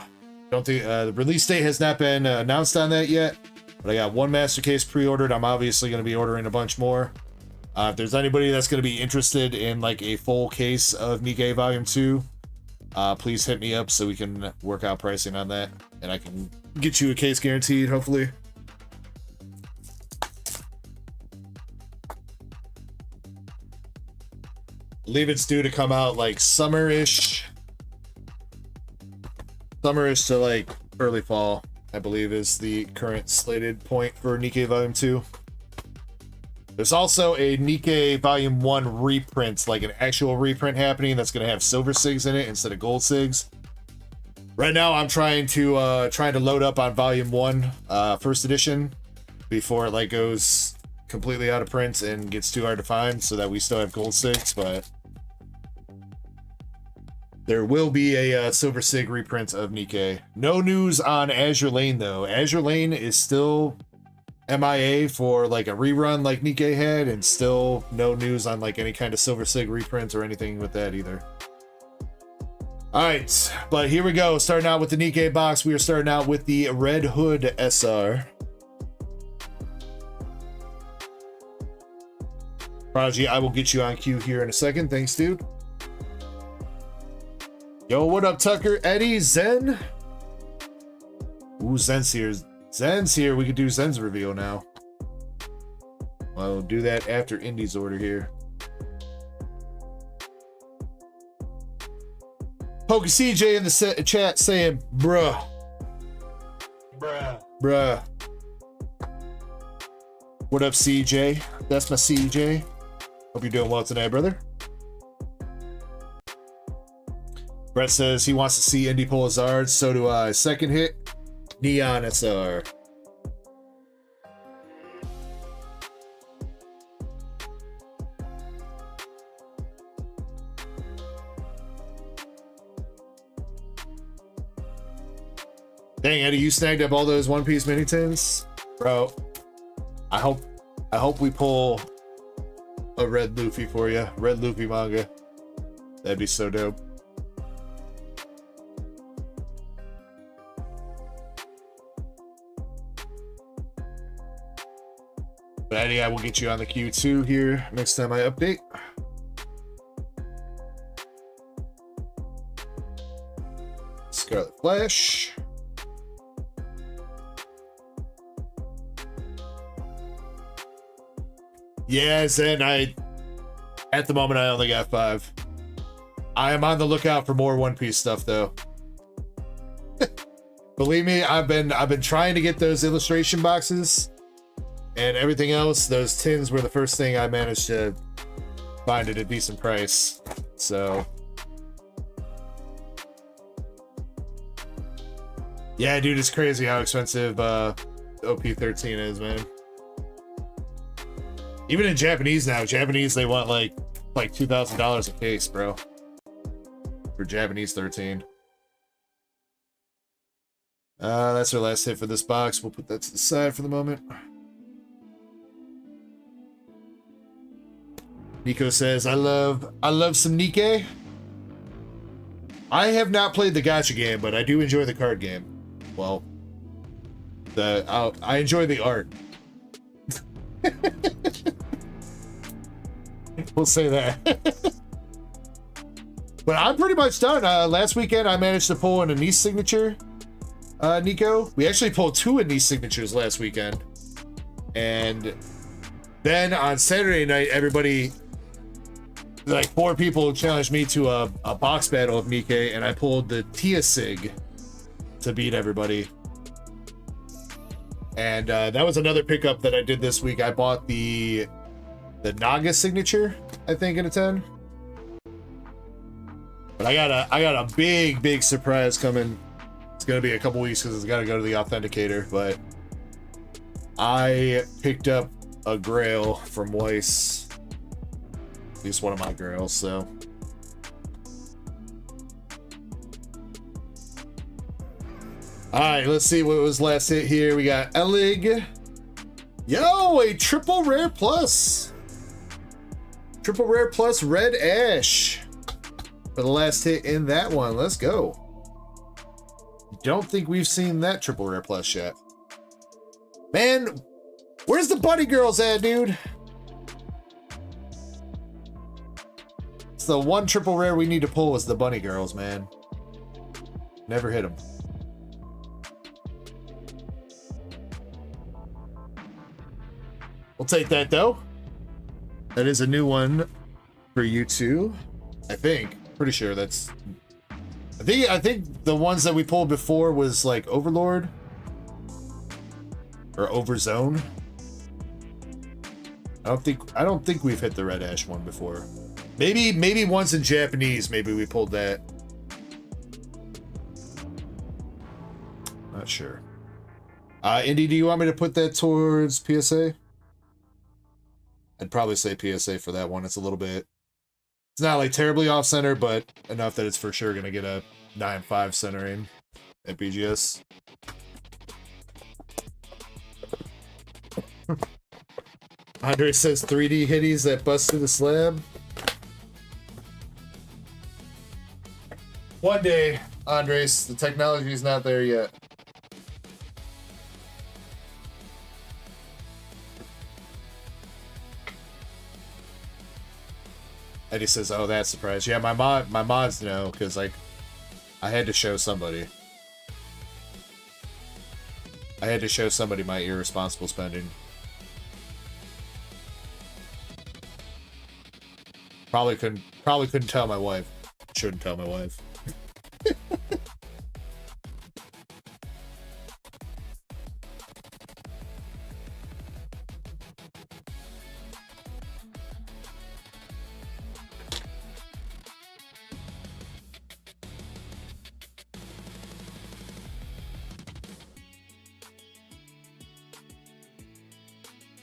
Don't think the release date has not been announced on that yet, but I got one master case pre-ordered. I'm obviously gonna be ordering a bunch more. If there's anybody that's gonna be interested in like a full case of Nikke Volume 2. Please hit me up so we can work out pricing on that, and I can get you a case guaranteed, hopefully. I believe it's due to come out like summer-ish to like early fall, I believe is the current slated point for Nikke Volume 2. There's also a Nikke Volume 1 reprint, like an actual reprint happening that's going to have silver SIGs in it instead of gold SIGs. Right now, I'm trying to load up on Volume 1 first edition before it like goes completely out of print and gets too hard to find so that we still have gold SIGs, but there will be a silver SIG reprint of Nikke. No news on Azure Lane, though. Azure Lane is still MIA for like a rerun like Nikke had, and still no news on like any kind of silver SIG reprints or anything with that either. Alright, but here we go. Starting out with the Nikke box, we are starting out with the Red Hood SR. Prodigy, I will get you on cue here in a second. Thanks, dude. Yo, what up, Tucker? Eddie, Zen? Ooh, Zen's here. Zen's here. We could do Zen's reveal now. I'll do that after Indy's order here. Pokey CJ in the chat saying, bruh. Bruh. Bruh. What up, CJ? That's my CJ. Hope you're doing well tonight, brother. Brett says he wants to see Indy pull Hazard. So do I. Second hit, Neon SR. Dang, Eddie, you snagged up all those One Piece mini tins? Bro, I hope we pull a red Luffy for you. Red Luffy manga. That'd be so dope. But Eddie, I will get you on the queue too here next time I update. Scarlet Flash. Yes, and at the moment I only got 5. I am on the lookout for more One Piece stuff though. Believe me, I've been trying to get those illustration boxes and everything else. Those tins were the first thing I managed to find at a decent price. So yeah, dude, it's crazy how expensive OP13 is, man. Even in Japanese now, they want like $2,000 a case, bro. For Japanese 13. That's our last hit for this box. We'll put that to the side for the moment. Nico says, I love some Nikke. I have not played the gacha game, but I do enjoy the card game. Well, I enjoy the art. We'll say that. But I'm pretty much done. Last weekend, I managed to pull an Anise signature, Nico. We actually pulled 2 Anise signatures last weekend. And then on Saturday night, everybody, like 4 people challenged me to a box battle of Nikke, and I pulled the Tia Sig to beat everybody. And that was another pickup that I did this week. I bought the Naga signature, I think, in a 10. But I got a big surprise coming. It's gonna be a couple weeks because it's gotta go to the authenticator. But I picked up a grail from Weiss, at least one of my grails. So all right, let's see what was last hit here. We got Elig. Yo, a triple rare plus. Triple rare plus red ash for the last hit in that one. Let's go. Don't think we've seen that triple rare plus yet. Man, where's the bunny girls at, dude? It's the one triple rare we need to pull is the bunny girls, man. Never hit them. We'll take that though. That is a new one for you too. I think. Pretty sure that's. I think the ones that we pulled before was like Overlord or Overzone. I don't think we've hit the red ash one before. Maybe once in Japanese. Maybe we pulled that. Not sure. Indy, do you want me to put that towards PSA? I'd probably say PSA for that one. It's a little bit... It's not like terribly off center, but enough that it's for sure going to get a 9.5 centering at BGS. Andre says 3D hitties that bust through the slab. One day, Andres, the technology is not there yet. Eddie says, "Oh, that's a surprise." Yeah, my mods know because like I had to show somebody. I had to show somebody my irresponsible spending. Probably couldn't tell my wife. Shouldn't tell my wife.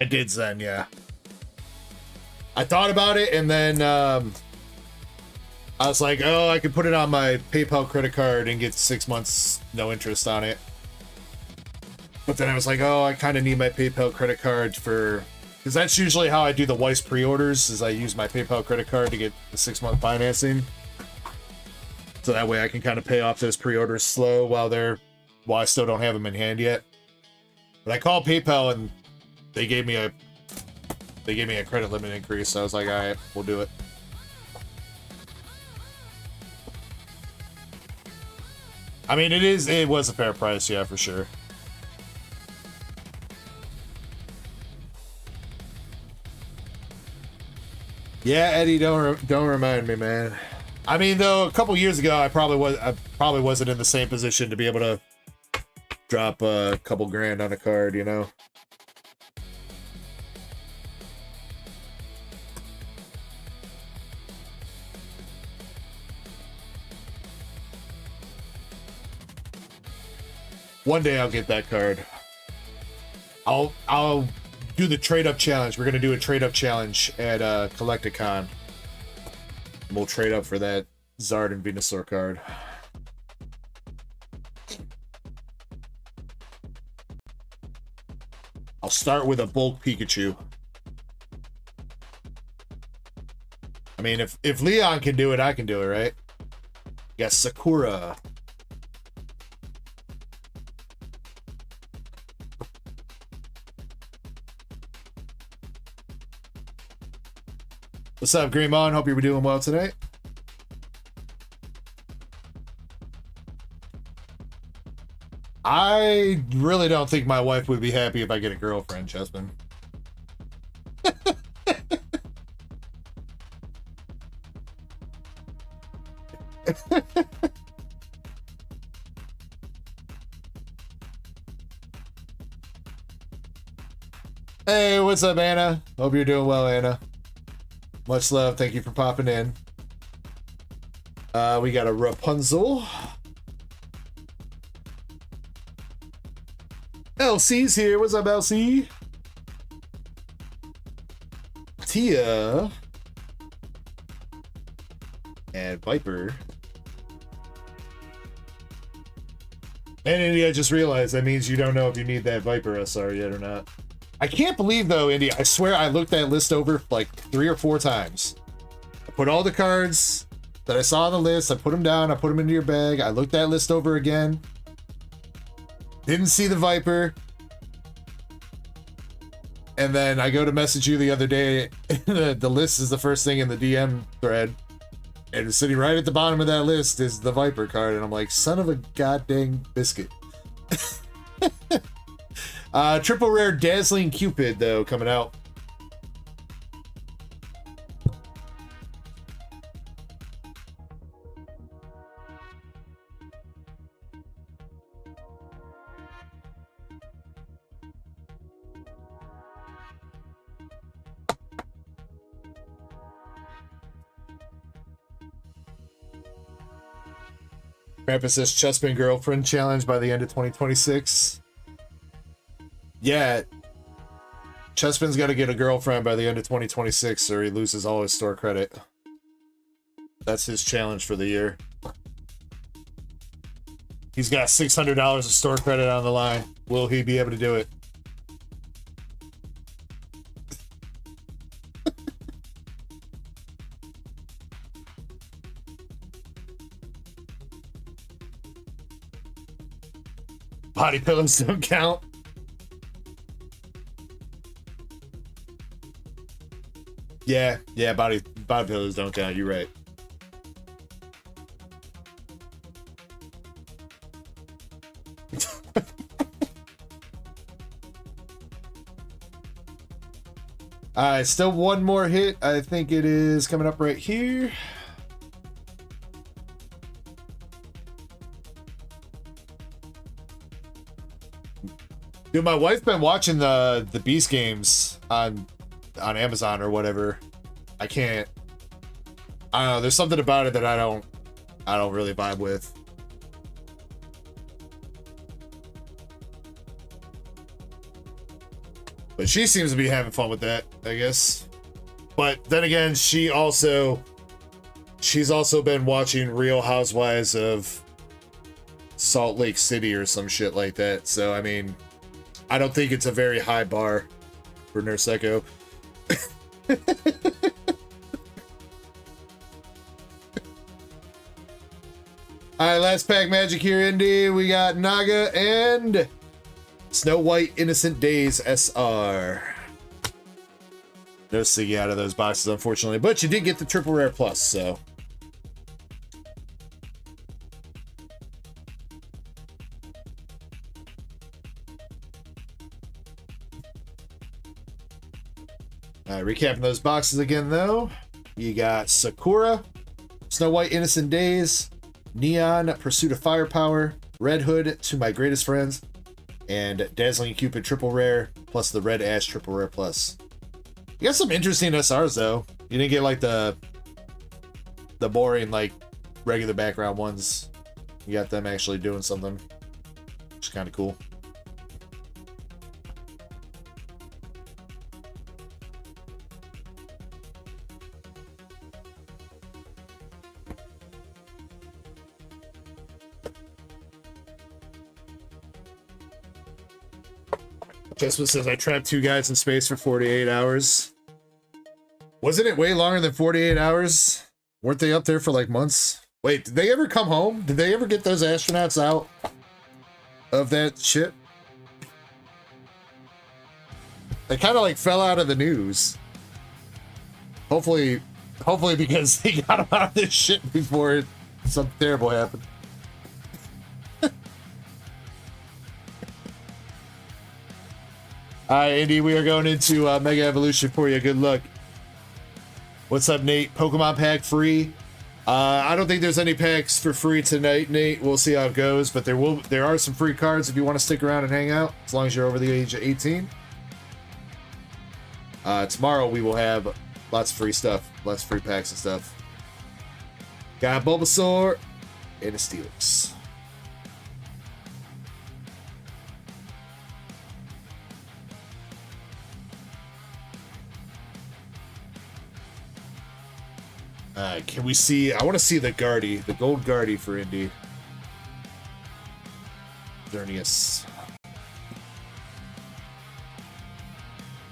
I did Zen, yeah. I thought about it, and then I was like, oh, I could put it on my PayPal credit card and get 6 months no interest on it. But then I was like, oh, I kind of need my PayPal credit card for... Because that's usually how I do the Weiss pre-orders, is I use my PayPal credit card to get the 6-month financing. So that way I can kind of pay off those pre-orders slow while I still don't have them in hand yet. But I called PayPal and they gave me a credit limit increase, so I was like, all right, we'll do it. I mean, it was a fair price, yeah, for sure. Yeah, Eddie, don't remind me, man. I mean, though, a couple years ago, I probably wasn't in the same position to be able to drop a couple grand on a card, you know. One day I'll get that card. I'll do the trade-up challenge. We're gonna do a trade-up challenge at Collect-A-Con. We'll trade up for that Zard and Venusaur card. I'll start with a bulk Pikachu. I mean, if Leon can do it, I can do it, right? Yes, Sakura. What's up, Greymon? Hope you were doing well tonight. I really don't think my wife would be happy if I get a girlfriend, Chespin. Hey, what's up, Anna? Hope you're doing well, Anna. Much love. Thank you for popping in. We got a Rapunzel. LC's here. What's up, LC? Tia. And Viper. And Indy, I just realized that means you don't know if you need that Viper SR yet or not. I can't believe, though, Indy, I swear I looked that list over like 3 or 4 times. I put all the cards that I saw on the list, I put them down, I put them into your bag, I looked that list over again. Didn't see the Viper. And then I go to message you the other day, the list is the first thing in the DM thread. And sitting right at the bottom of that list is the Viper card, and I'm like, son of a goddamn biscuit. Triple rare Dazzling Cupid, though, coming out. Krampus says Chespin girlfriend challenge by the end of 2026. Yeah, Chespin's got to get a girlfriend by the end of 2026 or he loses all his store credit. That's his challenge for the year. He's got $600 of store credit on the line. Will he be able to do it? Body pillows don't count. Yeah, body pillows don't count. You're right. All right, still one more hit. I think it is coming up right here. Dude, my wife's been watching the Beast games on Amazon or whatever. I don't know, there's something about it that I don't really vibe with. But she seems to be having fun with that, I guess. But then again, she's also been watching Real Housewives of Salt Lake City or some shit like that. So, I mean, I don't think it's a very high bar for Nurse Echo. Alright, last pack magic here, Indy. We got Naga and Snow White Innocent Days SR. No Siggy out of those boxes, unfortunately. But you did get the triple rare plus, so. Recapping those boxes again, though. You got Sakura, Snow White Innocent Days, Neon Pursuit of Firepower, Red Hood To My Greatest Friends, and Dazzling Cupid triple rare, plus the Red Ash triple rare plus. You got some interesting SRs, though. You didn't get like the boring, like, regular background ones. You got them actually doing something, which is kind of cool. Jasmine says, I trapped 2 guys in space for 48 hours. Wasn't it way longer than 48 hours? Weren't they up there for like months? Wait, did they ever come home? Did they ever get those astronauts out of that ship? They kind of like fell out of the news. Hopefully because they got them out of this shit before something terrible happened. Alright, Indy, we are going into Mega Evolution for you. Good luck. What's up, Nate? Pokemon pack free. I don't think there's any packs for free tonight, Nate. We'll see how it goes, but there are some free cards if you want to stick around and hang out, as long as you're over the age of 18. Tomorrow we will have lots of free stuff, lots of free packs and stuff. Got a Bulbasaur and a Steelix. Can we see? I want to see the Guardy, the gold Guardy for Indy. Xerneas.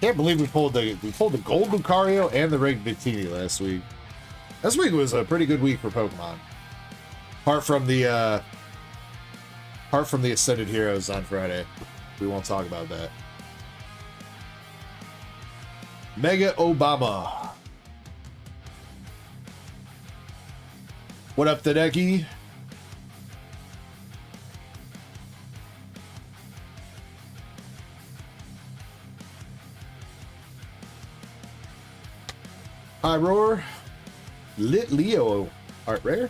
Can't believe we pulled the gold Lucario and the red Victini last week. This week was a pretty good week for Pokemon. Apart from the Ascended Heroes on Friday. We won't talk about that. Mega Obama. What up, Tadeki? Hi, Roar. Lit Leo art rare.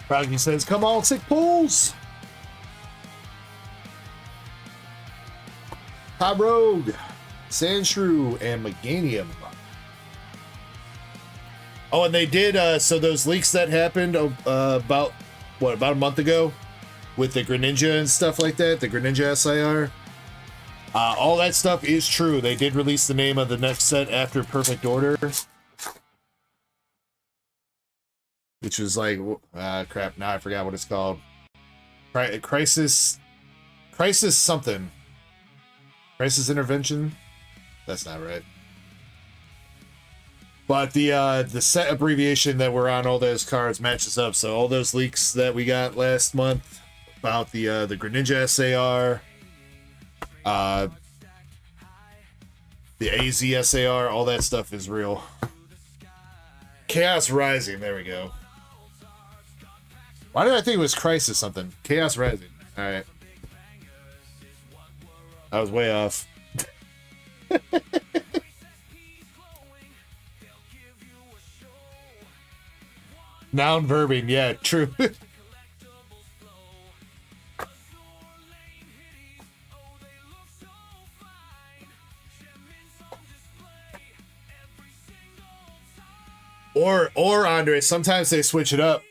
Froggy says, come on, sick pools. High Road, Sandshrew, and Meganium. Oh, and they did, so those leaks that happened about a month ago with the Greninja and stuff like that, the Greninja SIR. All that stuff is true. They did release the name of the next set after Perfect Order. Which was like, crap, now I forgot what it's called. Crisis something. Crisis Intervention? That's not right. But the set abbreviation that were on all those cards matches up. So all those leaks that we got last month about the Greninja SAR, the AZ SAR, all that stuff is real. Chaos Rising, there we go. Why did I think it was Crisis something? Chaos Rising. Alright. I was way off. Noun verbing, yeah, true. Or Andre, sometimes they switch it up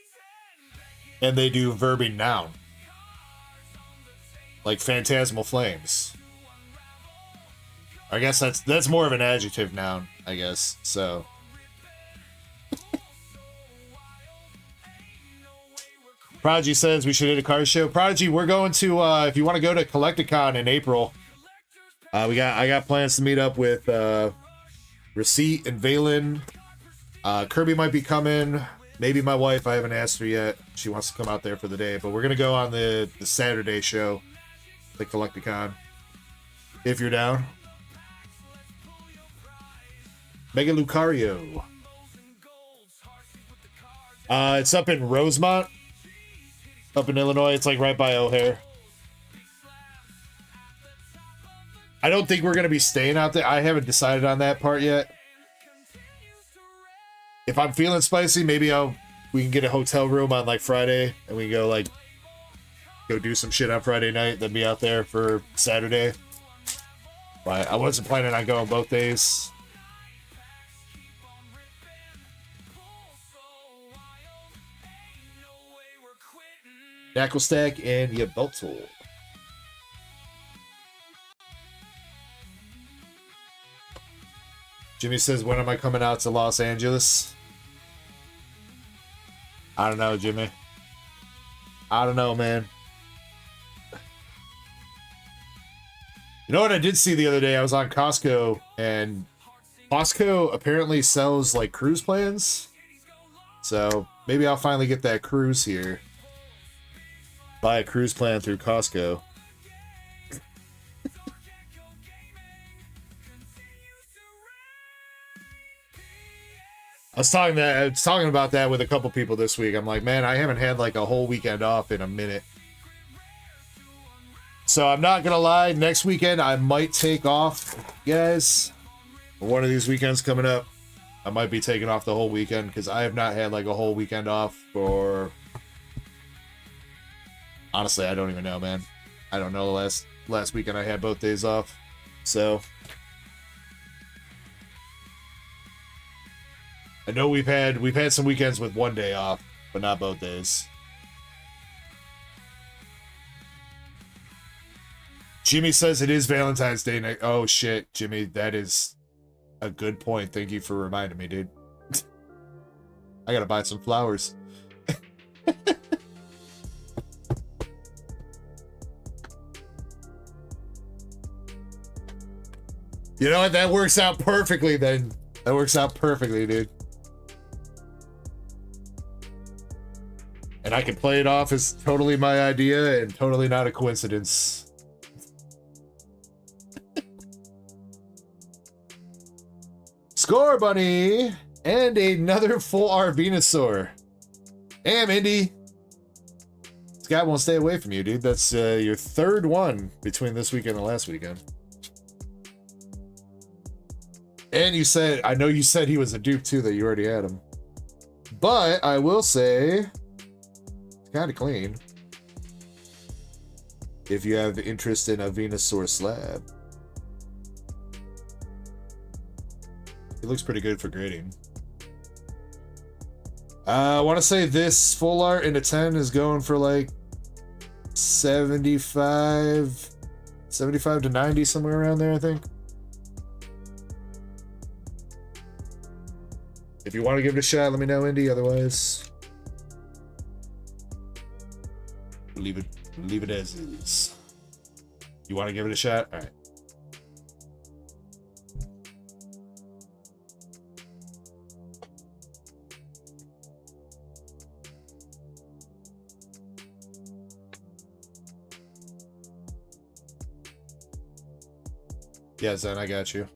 and they do verbing noun. Like phantasmal flames. I guess that's more of an adjective noun, I guess. So Prodigy says we should hit a card show. Prodigy, we're going to if you want to go to Collecticon in April. I got plans to meet up with Receipt and Valen. Kirby might be coming. Maybe my wife. I haven't asked her yet. She wants to come out there for the day. But we're gonna go on the Saturday show, the Collecticon. If you're down. Mega Lucario. It's up in Rosemont, up in Illinois. It's like right by O'Hare. I don't think we're gonna be staying out there. I haven't decided on that part yet. If I'm feeling spicy, maybe we can get a hotel room on like Friday and we go do some shit on Friday night, then be out there for Saturday. But I wasn't planning on going both days. Knuckle stack and your belt tool. Jimmy says, when am I coming out to Los Angeles? I don't know, Jimmy. I don't know, man. You know what I did see the other day? I was on Costco, and Costco apparently sells like cruise plans. So maybe I'll finally get that cruise here. Buy a cruise plan through Costco. I was talking about that with a couple people this week. I'm like, man, I haven't had like a whole weekend off in a minute. So I'm not gonna lie, next weekend I might take off, guys. One of these weekends coming up, I might be taking off the whole weekend because I have not had like a whole weekend off for. Honestly, I don't even know, man. I don't know the last weekend I had both days off. So I know we've had some weekends with one day off, but not both days. Jimmy says it is Valentine's Day night. Oh shit, Jimmy, that is a good point. Thank you for reminding me, dude. I gotta buy some flowers. You know what? That works out perfectly then. That works out perfectly, dude. And I can play it off as totally my idea and totally not a coincidence. Score, bunny! And another full R Venusaur. Damn, Indy. This guy won't stay away from you, dude. That's your third one between this weekend and last weekend. And you said, I know you said he was a dupe too, that you already had him. But I will say, it's kind of clean. If you have interest in a Venusaur slab. It looks pretty good for grading. I want to say this full art in a 10 is going for like 75 to 90, somewhere around there, I think. If you want to give it a shot, let me know, Indy. Otherwise, leave it as is. You want to give it a shot? All right. Yeah, Zen, I got you.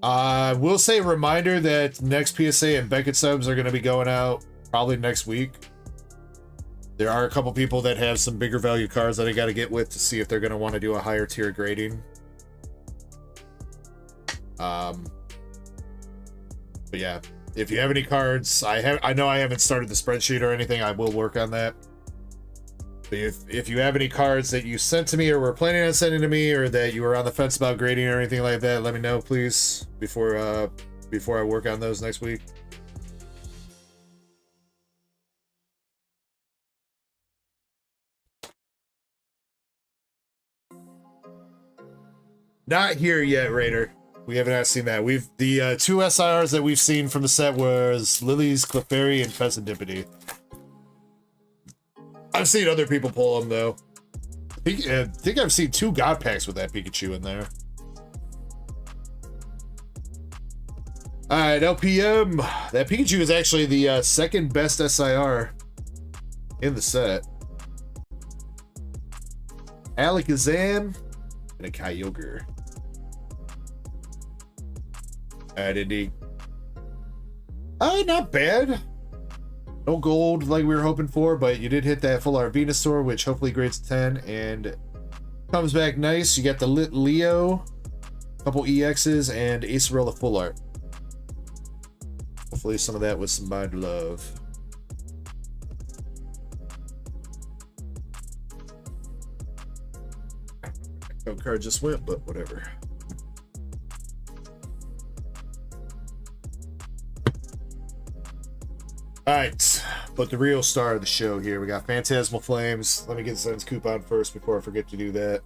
I will say, reminder that next PSA and Beckett subs are going to be going out probably next week. There are a couple people that have some bigger value cards that I got to get with to see if they're going to want to do a higher tier grading. But yeah, if you have any cards, I know I haven't started the spreadsheet or anything. I will work on that. But if you have any cards that you sent to me or were planning on sending to me, or that you were on the fence about grading or anything like that, let me know, please, before I work on those next week. Not here yet, Raider. We have not seen that. The two SIRs that we've seen from the set was Lily's Clefairy and Pheasantipity. I've seen other people pull them though. I think I've seen 2 God Packs with that Pikachu in there. Alright, LPM. That Pikachu is actually the second best SIR in the set. Alakazam and a Kyogre. Alright, Indy. Not bad. No gold like we were hoping for, but you did hit that full art Venusaur, which hopefully grades 10 and comes back nice. You got the Lit Leo, a couple EXs, and Acerola full art. Hopefully some of that was some mind love. No card just went, but whatever. Alright, but the real star of the show here, we got Phantasmal Flames. Let me get Zen's coupon first before I forget to do that.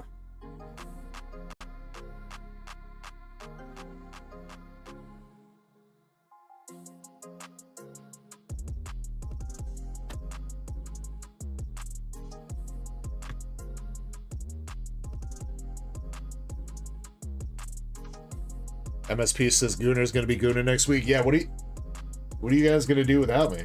MSP says Gooner's gonna be Gooner next week. Yeah, what are you guys gonna do without me?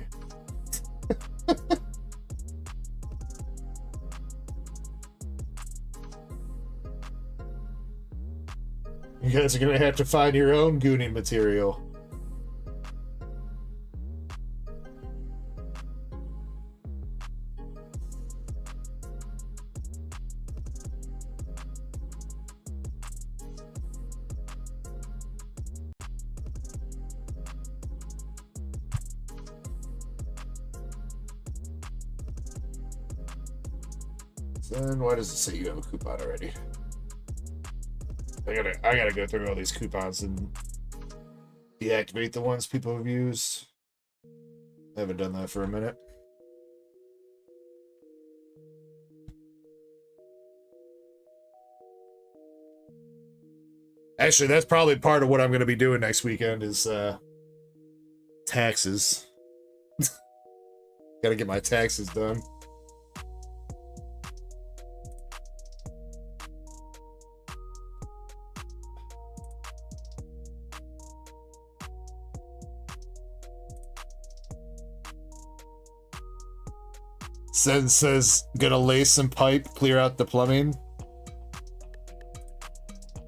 You guys are gonna have to find your own gooning material. Then why does it say you have a coupon already? I gotta go through all these coupons and deactivate the ones people have used. I haven't done that for a minute. Actually, that's probably part of what I'm going to be doing next weekend is taxes. Gotta get my taxes done. Zen says, gonna lace some pipe, clear out the plumbing.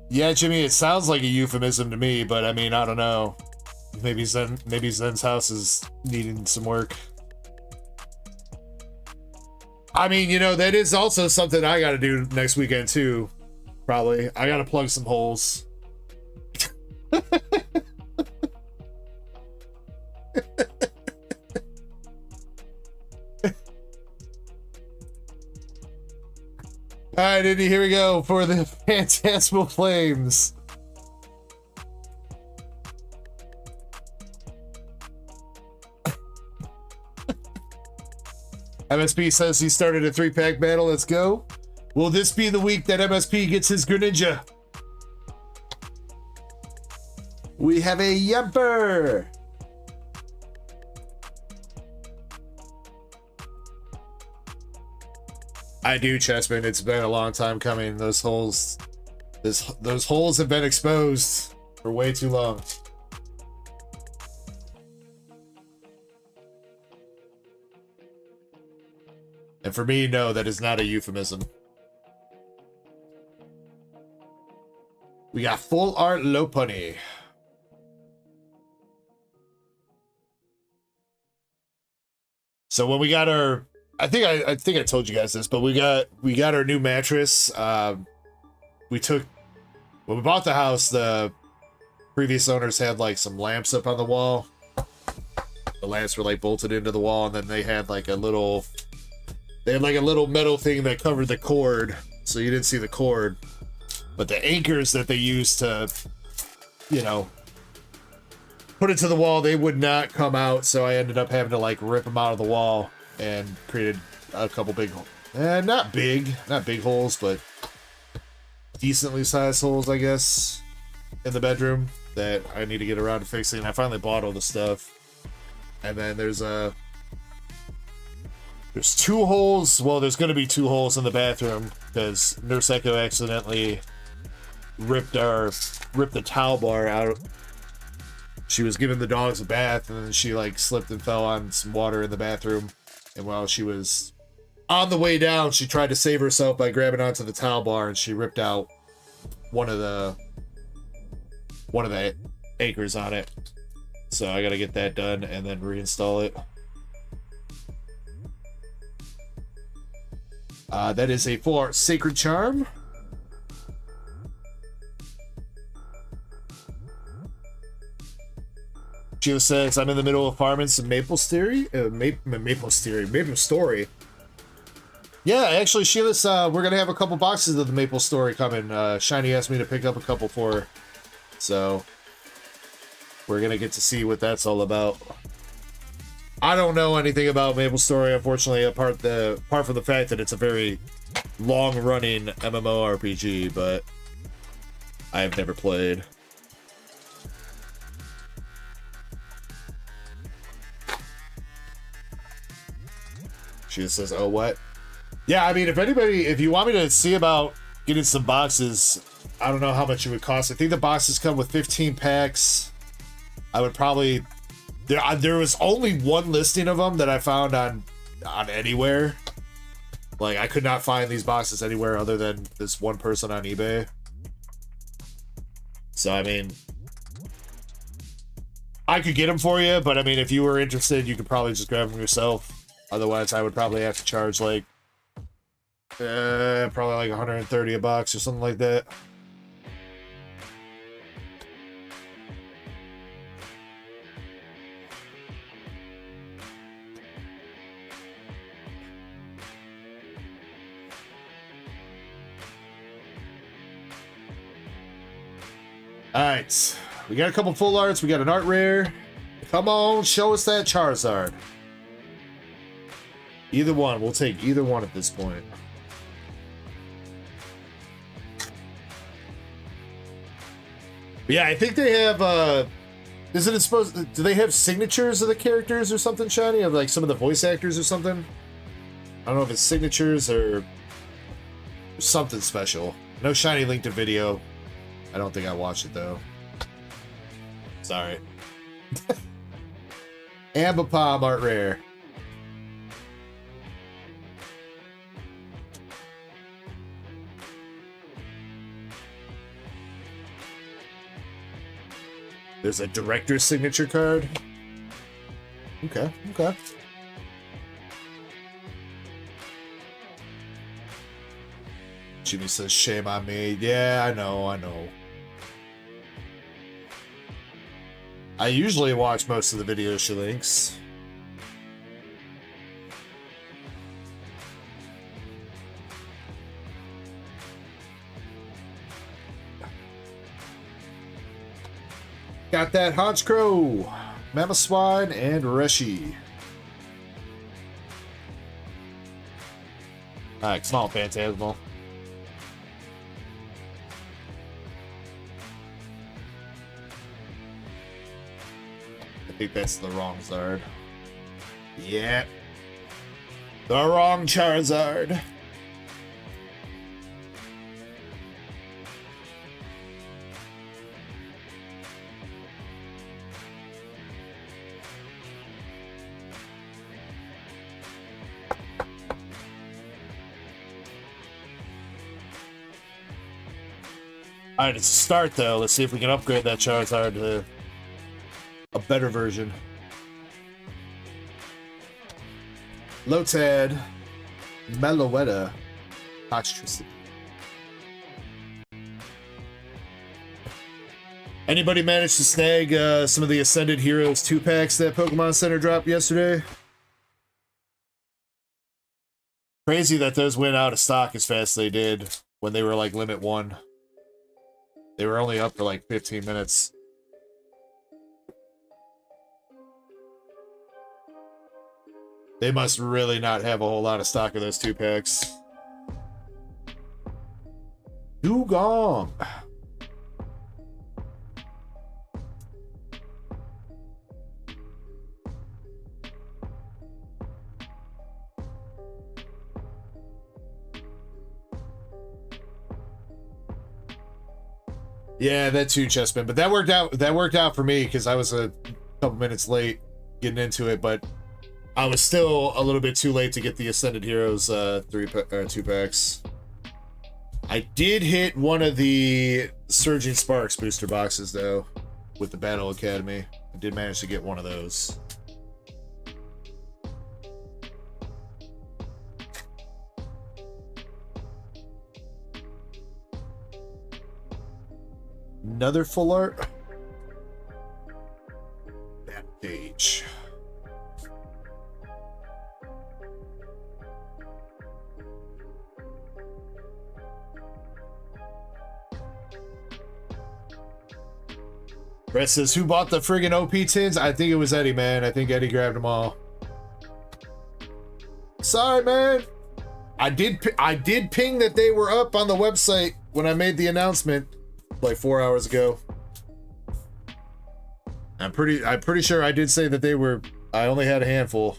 Yeah, Jimmy, it sounds like a euphemism to me, but I mean, I don't know. Maybe Zen's house is needing some work. I mean, you know, that is also something I gotta do next weekend too. Probably. I gotta plug some holes. Alright, Indy, here we go for the Phantasmal Flames. MSP says he started a 3-pack battle. Let's go. Will this be the week that MSP gets his Greninja? We have a Yumper. I do, Chessman. It's been a long time coming. Those holes have been exposed for way too long. And for me, no, that is not a euphemism. We got full art Lopunny. So when we got our, I think I told you guys this, but we got our new mattress. When we bought the house, the previous owners had like some lamps up on the wall. The lamps were like bolted into the wall, and then they had like They had like a little metal thing that covered the cord, so you didn't see the cord. But the anchors that they used to, you know, put it to the wall, they would not come out, so I ended up having to like rip them out of the wall and created a couple big, not big holes, but decently sized holes, I guess, in the bedroom that I need to get around to fixing. I finally bought all the stuff. And then there's 2 holes. Well, there's going to be 2 holes in the bathroom because Nurse Echo accidentally ripped the towel bar out. She was giving the dogs a bath, and then she like slipped and fell on some water in the bathroom. And while she was on the way down, she tried to save herself by grabbing onto the towel bar, and she ripped out one of the anchors on it. So I gotta get that done and then reinstall it. That is a full art sacred charm. Gio says, I'm in the middle of farming some maple story. Yeah, actually, Sheila's, we're gonna have a couple boxes of the Maple Story coming. Shiny asked me to pick up a couple for her. So we're gonna get to see what that's all about. I don't know anything about Maple Story, unfortunately, apart from the fact that it's a very long-running MMORPG, but I have never played. She just says, "Oh, what?" Yeah, I mean, if you want me to see about getting some boxes, I don't know how much it would cost. I think the boxes come with 15 packs. I would probably... There was only one listing of them that I found on anywhere. Like, I could not find these boxes anywhere other than this one person on eBay. So, I mean... I could get them for you, but I mean, if you were interested, you could probably just grab them yourself. Otherwise, I would probably have to charge, like... probably like 130 a box or something like that. Alright, we got a couple full arts, we got an art rare. Come on, show us that Charizard. Either one, we'll take either one at this point. But yeah, I think they have, isn't it supposed, do they have signatures of the characters or something, Shiny? Of like some of the voice actors or something? I don't know if it's signatures or something special. I know Shiny linked a video. I don't think I watched it though. Sorry. Ambipom art rare. There's a director's signature card. Okay, okay. Jimmy says, shame on me. Yeah, I know. I usually watch most of the videos she links. Got that Honchkrow, Mamoswine, and Reshi. Alright, small Phantasmal. I think that's the wrong Zard. Yeah. The wrong Charizard. Alright, it's a start though. Let's see if we can upgrade that Charizard to a better version. Lotad, Meloetta, Toxtricity. Anybody managed to snag some of the Ascended Heroes 2-packs that Pokemon Center dropped yesterday? Crazy that those went out of stock as fast as they did when they were like limit 1. They were only up for like 15 minutes. They must really not have a whole lot of stock of those 2-packs. Dugong. Yeah, that too, Chessman. But that worked out. That worked out for me because I was a couple minutes late getting into it, but I was still a little bit too late to get the Ascended Heroes 2-packs. I did hit one of the Surging Sparks booster boxes though, with the Battle Academy. I did manage to get one of those. Another full art. That page. Brett says, who bought the friggin' OP tins? I think it was Eddie, man. I think Eddie grabbed them all. Sorry, man. I did ping that they were up on the website when I made the announcement like 4 hours ago. I'm pretty sure I did say that they were. I only had a handful.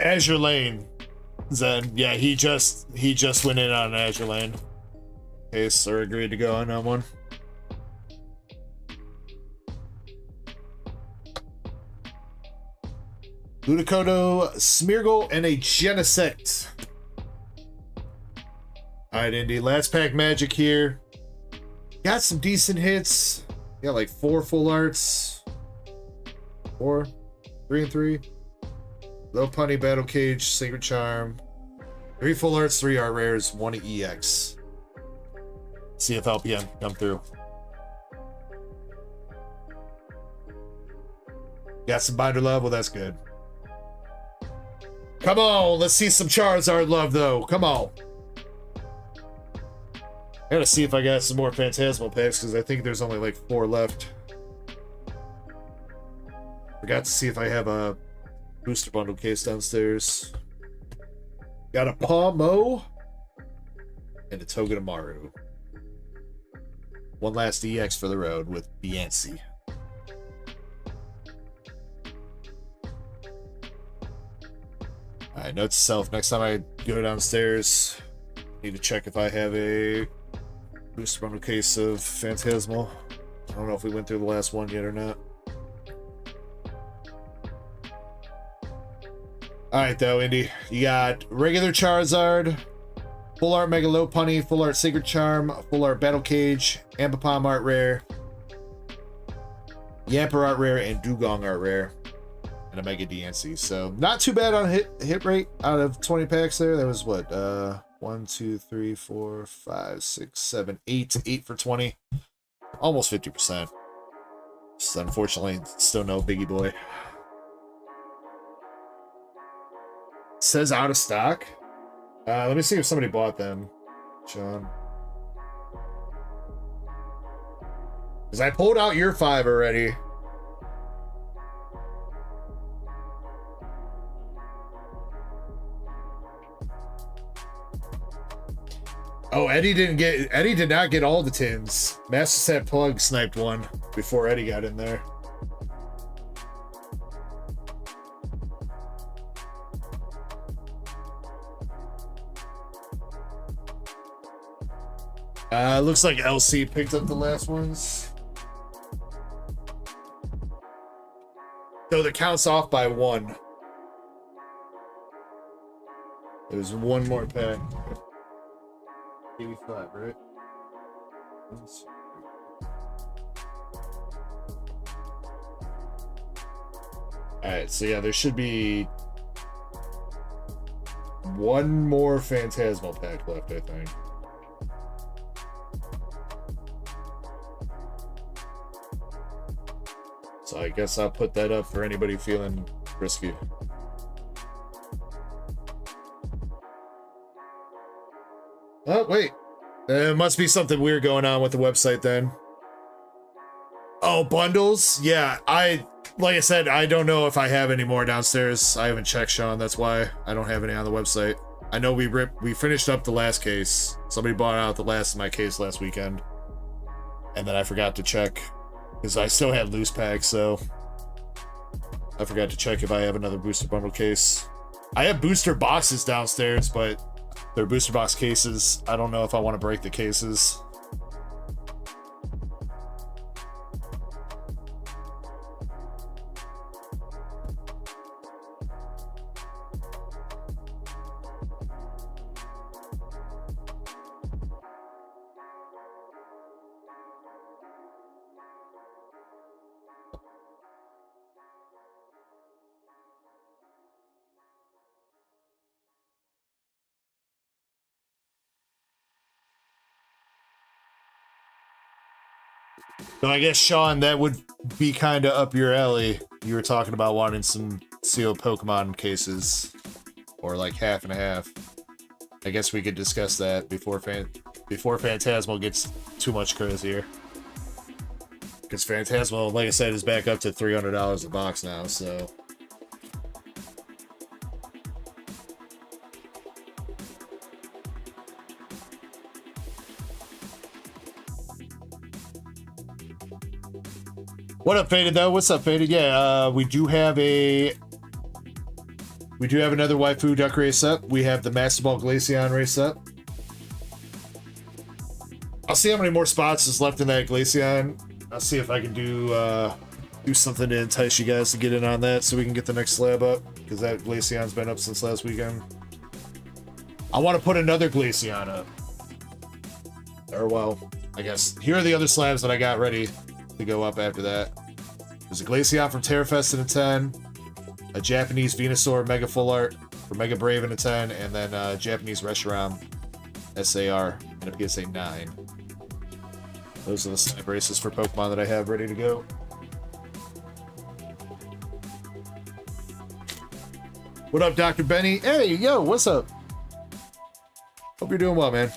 Azure Lane, Zen. Yeah, he just went in on Azure Lane. Okay, sir, agreed to go on that one. Ludicolo, Smeargle, and a Genesect. Alright, Indy. Last pack magic here. Got some decent hits. Got like 4 full arts. 4. 3 and 3. Low Punny, Battle Cage, Sacred Charm. 3 full arts, 3 art rares, 1 EX. See if LPM come through. Got some binder love? Well, that's good. Come on, let's see some Charizard love, though. Come on. I gotta see if I got some more Phantasmal packs, because I think there's only like 4 left. Forgot to see if I have a booster bundle case downstairs. Got a Pawmo and a Togedemaru. One last EX for the road with Biancy. Alright, note to self, next time I go downstairs, need to check if I have a booster bundle case of Phantasmal. I don't know if we went through the last one yet or not. Alright though, Indy. You got regular Charizard, full art Mega Lopunny, full art Sacred Charm, full art Battle Cage, Ambipom art rare, Yamper art rare, and Dugong art rare. And a Mega DNC. So not too bad on hit rate out of 20 packs there. That was what? 1, 2, 3, 4, 5, 6, 7, 8. 8 for 20. Almost 50%. Just unfortunately, still no Biggie Boy. Says out of stock. Let me see if somebody bought them, Sean. Because I pulled out your 5 already. Oh, Eddie did not get all the tins. Master Set Plug sniped one before Eddie got in there. Looks like LC picked up the last ones. So the count's off by 1. There's 1 more pack. 85, right? Alright, so yeah, there should be 1 more Phantasmal pack left, I think. I guess I'll put that up for anybody feeling risky. Oh, wait. There must be something weird going on with the website then. Oh, bundles? Yeah, like I said, I don't know if I have any more downstairs. I haven't checked, Sean. That's why I don't have any on the website. I know we finished up the last case. Somebody bought out the last of my case last weekend. And then I forgot to check because I still had loose packs, so I forgot to check if I have another booster bundle case. I have booster boxes downstairs, but they're booster box cases. I don't know if I want to break the cases. So I guess, Sean, that would be kind of up your alley. You were talking about wanting some sealed Pokemon cases, or like half and a half. I guess we could discuss that before Phantasmal gets too much crazier. Because Phantasmal, like I said, is back up to $300 a box now, so... What up, Faded, though? What's up, Faded? Yeah, we do have another Waifu Duck race up. We have the Master Ball Glaceon race up. I'll see how many more spots is left in that Glaceon. I'll see if I can do something to entice you guys to get in on that so we can get the next slab up, because that Glaceon's been up since last weekend. I want to put another Glaceon up. Or, well, I guess here are the other slabs that I got ready to go up after that. There's a Glaceon from Terrafest in a 10, a Japanese Venusaur Mega Full Art for Mega Brave in a 10, and then a Japanese Reshiram SAR in a PSA 9. Those are the snipe races for Pokemon that I have ready to go. What up, Dr. Benny? Hey, yo, what's up? Hope you're doing well, man.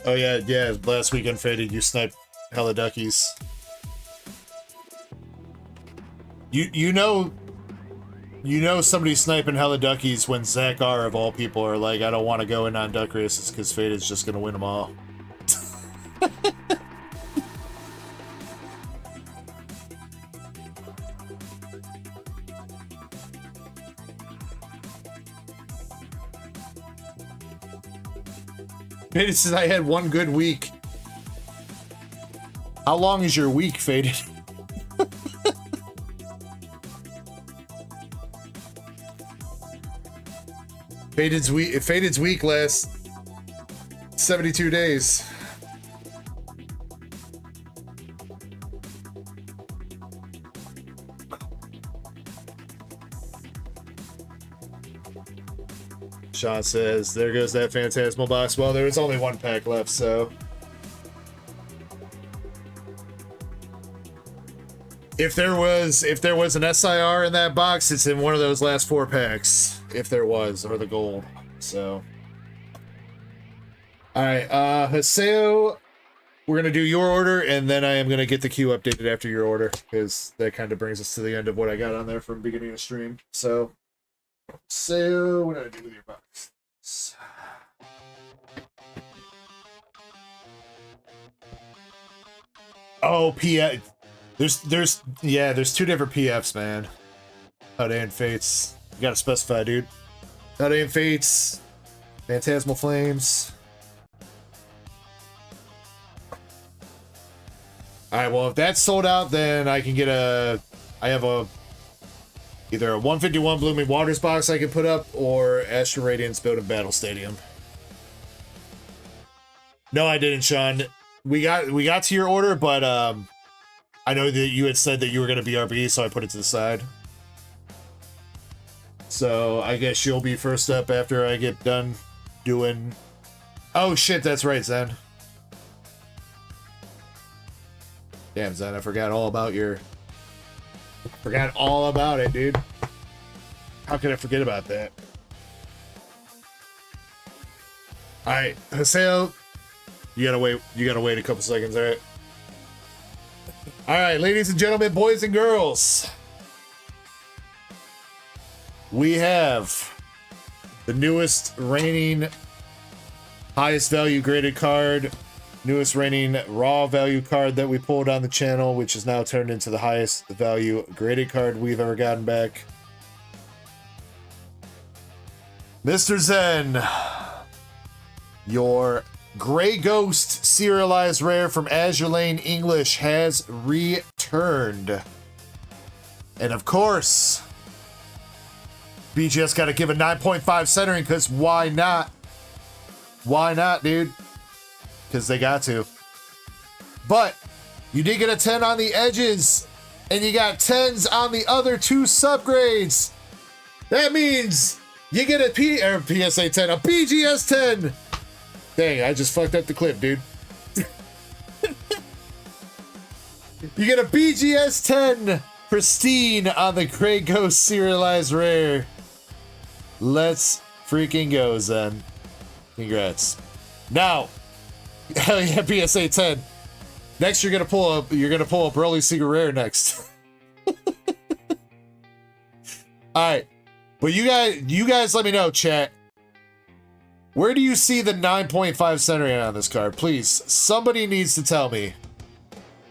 Oh yeah, last weekend, Faded, you sniped hella Duckies. You know somebody's sniping hella Duckies when Zach R, of all people, are like, I don't want to go in on duck races because Faded's just gonna win them all. Faded says, I had one good week. How long is your week, Faded? Faded's week lasts 72 days. Sean says, there goes that Phantasmal box. Well, there was only one pack left, so... If there was an SIR in that box, it's in one of those last 4 packs. If there was, or the gold. So... Alright, Haseo, we're gonna do your order, and then I am gonna get the queue updated after your order, because that kind of brings us to the end of what I got on there from beginning of stream. So... So, what did I do with your box? Oh, PF. There's 2 different PFs, man. Howday and Fates. You gotta specify, dude. Howday and Fates. Phantasmal Flames. All right, well, if that's sold out, then I can get I have either a 151 Blooming Waters box I can put up, or Astral Radiance Building Battle Stadium. No, I didn't, Sean. We got to your order, but I know that you had said that you were going to BRB, so I put it to the side. So I guess you'll be first up after I get done doing... Oh, shit, that's right, Zen. Damn, Zen, I forgot all about your... Forgot all about it, dude. How could I forget about that? Alright, Haseo, you gotta wait a couple seconds, alright? Alright, ladies and gentlemen, boys and girls. We have the newest reigning highest value graded card, newest reigning raw value card that we pulled on the channel, which is now turned into the highest value graded card we've ever gotten back. Mr. Zen, your Grey Ghost serialized rare from Azure Lane English has returned. And of course, BGS got to give a 9.5 centering, because why not? Why not, dude? Because they got to. But you did get a 10 on the edges, and you got 10s on the other two subgrades. That means you get a PSA 10, a BGS 10. Dang, I just fucked up the clip, dude. You get a BGS 10 pristine on the Grey Ghost serialized rare. Let's freaking go, Zen. Congrats. Now, hell yeah, PSA 10. Next, you're gonna pull a Broly Secret Rare next. All right, but you guys, let me know, chat. Where do you see the 9.5 centering on this card? Please, somebody needs to tell me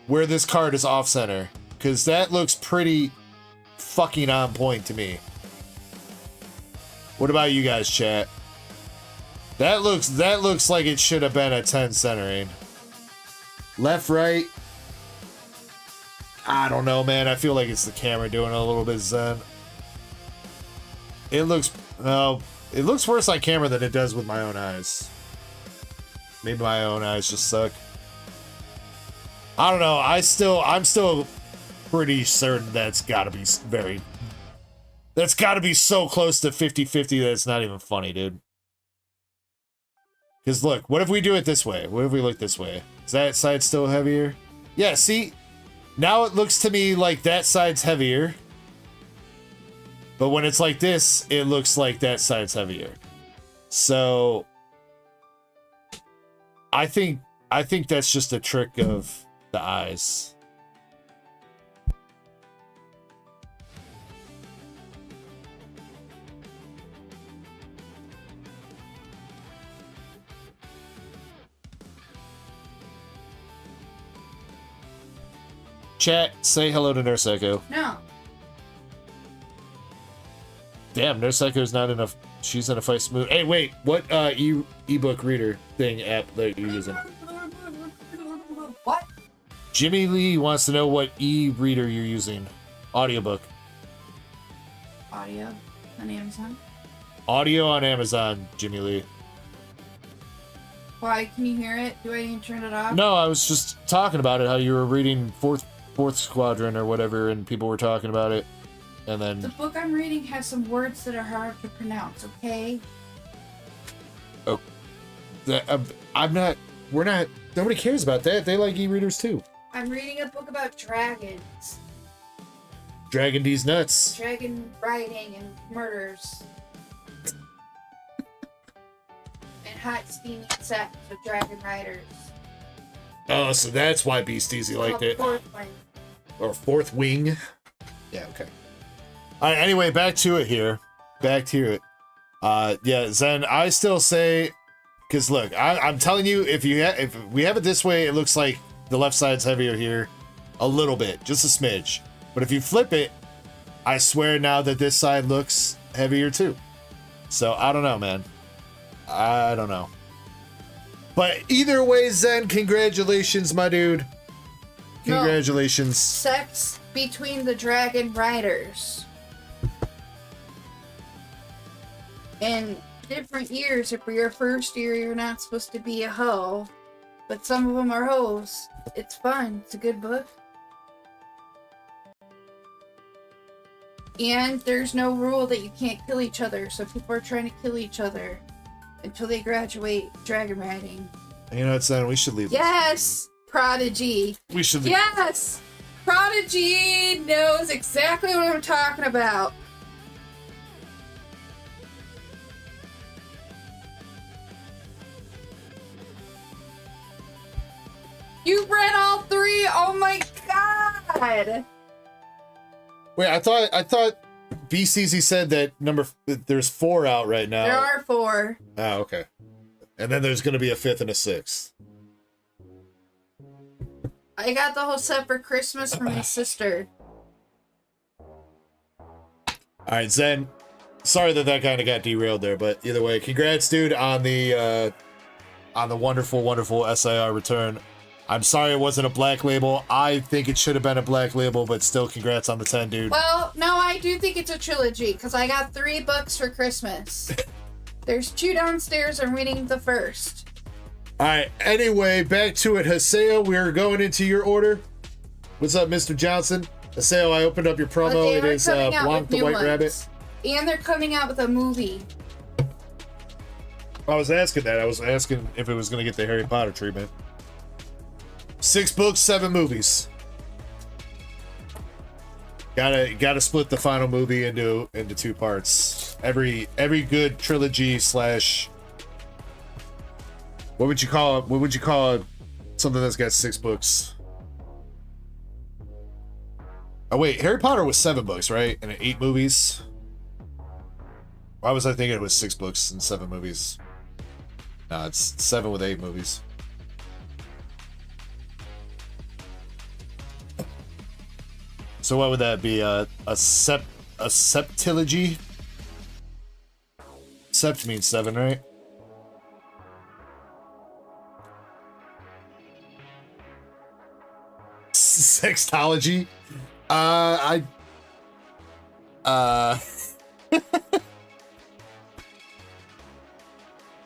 where this card is off center, because that looks pretty fucking on point to me. What about you guys, chat? That looks like it should have been a 10 centering. Left, right. I don't know, man. I feel like it's the camera doing it a little bit, Zen. It looks worse on camera than it does with my own eyes. Maybe my own eyes just suck. I don't know. I'm still pretty certain that's got to be so close to 50-50 that it's not even funny, dude. Because look, what if we do it this way? What if we look this way? Is that side still heavier? Yeah, see? Now it looks to me like that side's heavier. But when it's like this, it looks like that side's heavier. So I think that's just a trick of the eyes. Chat, say hello to Nurse Echo. No. Damn, Nurse Echo's not enough. She's in a fight smooth. Hey, wait, what ebook reader thing app that you're using? What? Jimmy Lee wants to know what e-reader you're using. Audiobook. Audio on Amazon. Audio on Amazon, Jimmy Lee. Why? Can you hear it? Do I need to turn it off? No, I was just talking about it, how you were reading Fourth Squadron or whatever, and people were talking about it. And then the book I'm reading has some words that are hard to pronounce, okay? Oh, nobody cares about that. They like e-readers too. I'm reading a book about dragons. Dragon D's nuts. Dragon riding and murders. And hot steamy sex with dragon riders. Oh, so that's why Beasties liked it. Fourth Wing. Or Fourth Wing. Yeah, okay. Alright, anyway, back to it here. Back to it. Yeah, Zen, I still say, because look, I'm telling you, if we have it this way, it looks like the left side's heavier here. A little bit, just a smidge. But if you flip it, I swear now that this side looks heavier too. So, I don't know, man. I don't know. But either way, Zen, congratulations, my dude. Congratulations. Sex between the dragon riders. In different years, if for your first year, you're not supposed to be a hoe. But some of them are hoes. It's fun. It's a good book. And there's no rule that you can't kill each other. So people are trying to kill each other until they graduate dragon riding. You know, it's then we should leave. Yes! Prodigy. We should leave. Yes! Prodigy knows exactly what I'm talking about. You read all three? Oh my god! Wait, I thought BCZ said that there's 4 out right now. There are 4. Oh, okay. And then there's going to be a 5th and a 6th. I got the whole set for Christmas from my sister. All right, Zen. Sorry that kind of got derailed there, but either way, congrats, dude, on the wonderful, wonderful SIR return. I'm sorry it wasn't a black label. I think it should have been a black label, but still, congrats on the 10, dude. Well, no, I do think it's a trilogy, because I got 3 books for Christmas. There's 2 downstairs. I'm reading the first. All right, anyway, back to it. Haseo, we're going into your order. What's up, Mr. Johnson? Haseo, I opened up your promo. It is Blanc the White Rabbit. And they're coming out with a movie. I was asking that. I was asking if it was going to get the Harry Potter treatment. 6 books, 7 movies. Gotta split the final movie into 2 parts. Every good trilogy slash. What would you call it? What would you call it? Something that's got 6 books. Oh wait, Harry Potter was 7 books, right? And 8 movies. Why was I thinking it was 6 books and 7 movies? No, it's 7 with 8 movies. So what would that be? A septilogy? Sept means 7, right? Sextology?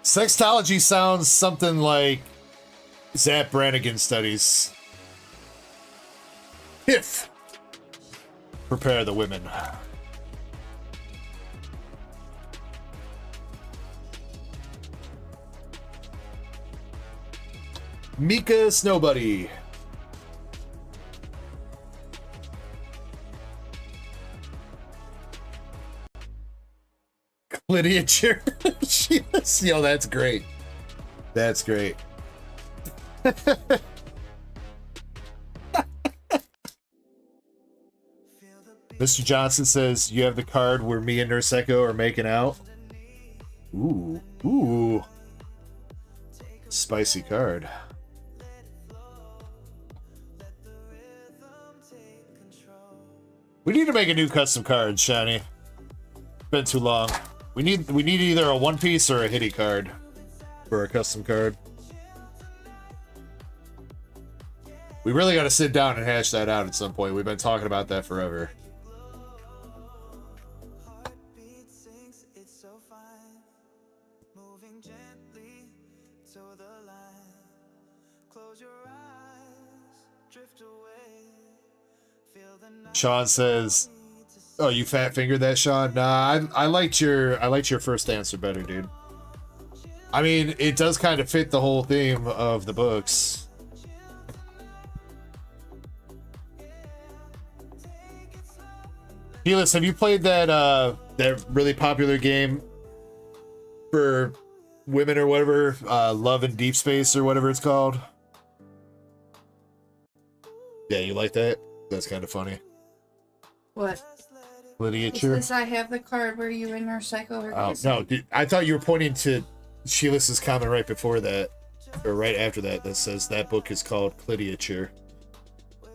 Sextology sounds something like Zap Brannigan studies. If prepare the women. Mika Snowbuddy. Lydia Cheer. Yo, that's great. That's great. Mr. Johnson says, you have the card where me and Nurse Echo are making out. Ooh. Ooh. Spicy card. We need to make a new custom card, Shiny. It's been too long. We need either a One Piece or a Hitty card for a custom card. We really got to sit down and hash that out at some point. We've been talking about that forever. Sean says, "Oh, you fat fingered that, Sean?" Nah, I liked your first answer better, dude. I mean, it does kind of fit the whole theme of the books. Helix, have you played that really popular game for women or whatever, Love in Deep Space or whatever it's called? Yeah, you like that? That's kind of funny. What? Literature. Is this I have the card where you and our psycho are kissing? No, dude, I thought you were pointing to Sheila's comment right before that, or right after that, that says that book is called Clitiature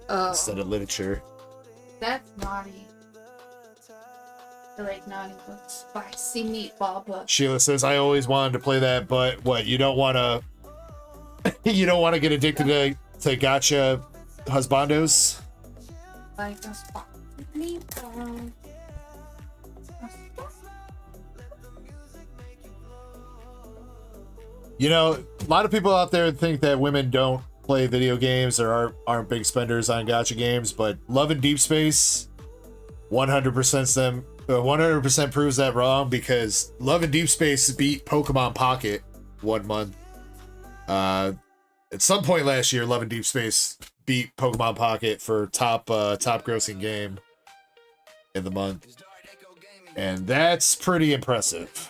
instead of literature. That's naughty. I like naughty books. Spicy meatball books. Sheila says, I always wanted to play that, but what, you don't want to you don't want to get addicted to gacha husbandos? Like a spot. You know, a lot of people out there think that women don't play video games or aren't big spenders on gacha games, but Love and Deep Space 100% proves that wrong, because Love and Deep Space beat Pokemon Pocket 1 month. At some point last year, Love and Deep Space beat Pokemon Pocket for top grossing game in the month, and that's pretty impressive.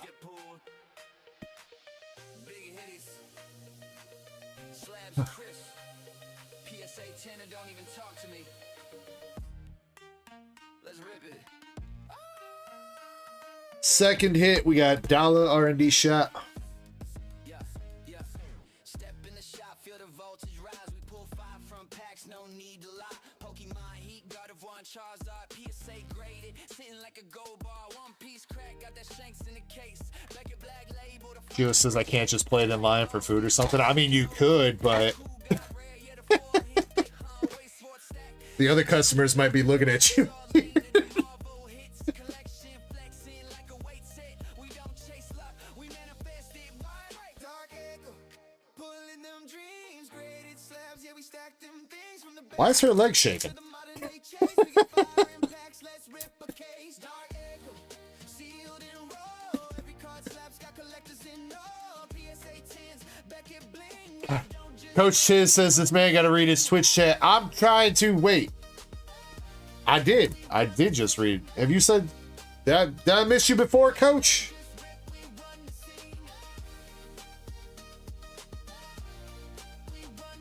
Second hit, we got Dollar R&D shot. Step in the shop, feel the voltage rise. We pull 5 from packs, no need to lie. Pokemon Heat, God of One, Charizard, PSA graded, sitting like a gold bar. One Piece crack, got that Shanks in the case. Like a black label. Gio says I can't just play it in line for food or something. I mean, you could, but the other customers might be looking at you. Why is her leg shaking? Coach Chiz says this man got to read his Twitch chat. I'm trying to wait. I did just read. Have you said did I miss you before, Coach?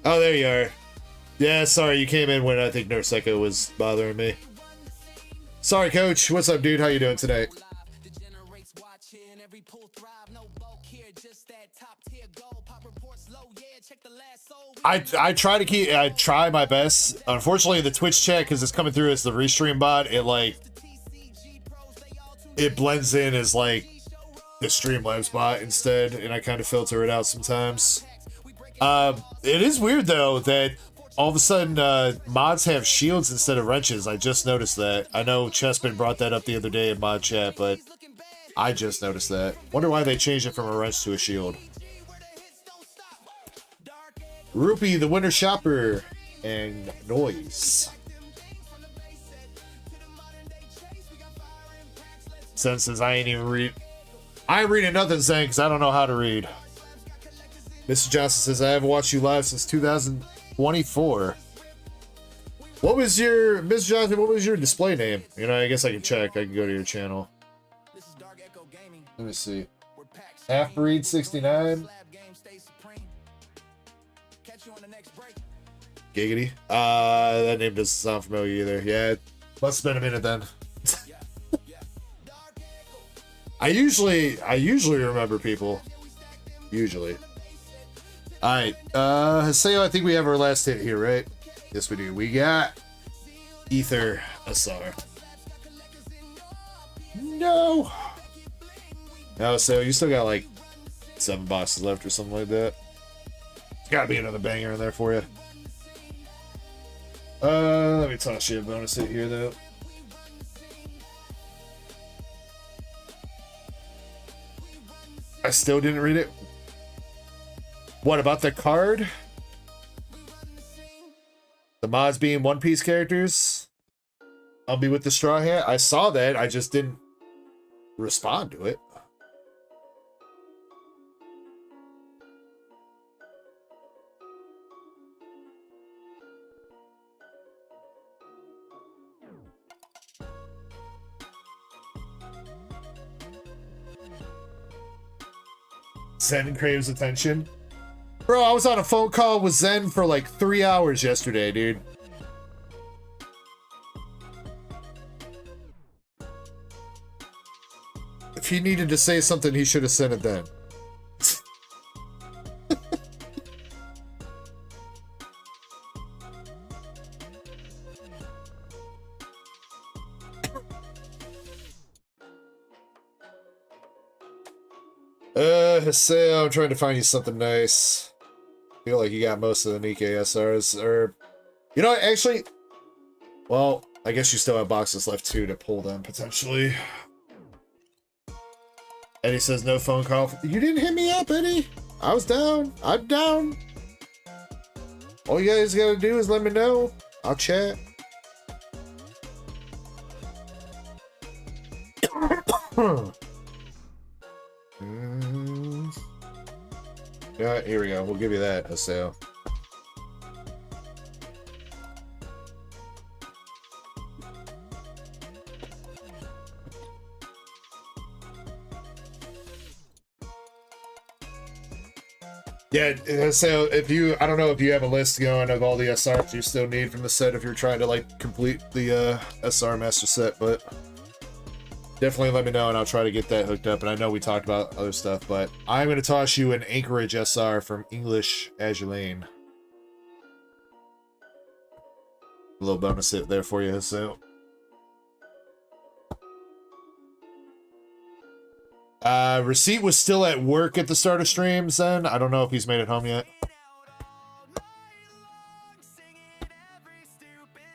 Oh, there you are. Yeah, sorry, you came in when I think Nurse Echo was bothering me. Sorry, Coach. What's up, dude? How you doing tonight? I try my best. Unfortunately, the Twitch chat, because it's coming through as the restream bot, it blends in as like the Streamlabs bot instead, and I kind of filter it out sometimes. It is weird though that all of a sudden mods have shields instead of wrenches. I just noticed that. I know Chessman brought that up the other day in mod chat, but I just noticed that. Wonder why they changed it from a wrench to a shield. Rupee, the Winter Shopper, and Noise. Zen says I ain't reading nothing, Zen, because I don't know how to read. Mr. Johnson says I haven't watched you live since 2024. What was your, Mr. Johnson, what was your display name? You know, I guess I can check. I can go to your channel. Let me see. Half-Breed 69. Giggity. That name doesn't sound familiar either. Yeah, it must have been a minute then. I usually remember people. Usually. Alright, Haseo, I think we have our last hit here, right? Yes, we do. We got Ether Asar. No! No, Haseo, you still got like 7 boxes left or something like that. There's gotta be another banger in there for you. Let me toss you a bonus hit here, though. I still didn't read it. What about the card? The mods being One Piece characters? I'll be with the straw hat. I saw that. I just didn't respond to it. Zen craves attention. Bro, I was on a phone call with Zen for like 3 hours yesterday, dude. If he needed to say something, he should have said it then. Haseo, I'm trying to find you something nice. Feel like you got most of the Nikke SRs, or You know, actually, well, I guess you still have boxes left too to pull them potentially. Eddie says no phone call. You didn't hit me up, Eddie. I was down. I'm down. All you guys gotta do is let me know. I'll chat. Yeah, here we go. We'll give you that, a sale. Yeah, so if you, I don't know if you have a list going of all the SRs you still need from the set if you're trying to like complete the SR master set, but definitely let me know and I'll try to get that hooked up. And I know we talked about other stuff, but I'm going to toss you an Anchorage SR from English Azure Lane. A little bonus hit there for you, so. Receipt was still at work at the start of streams then. I don't know if he's made it home yet.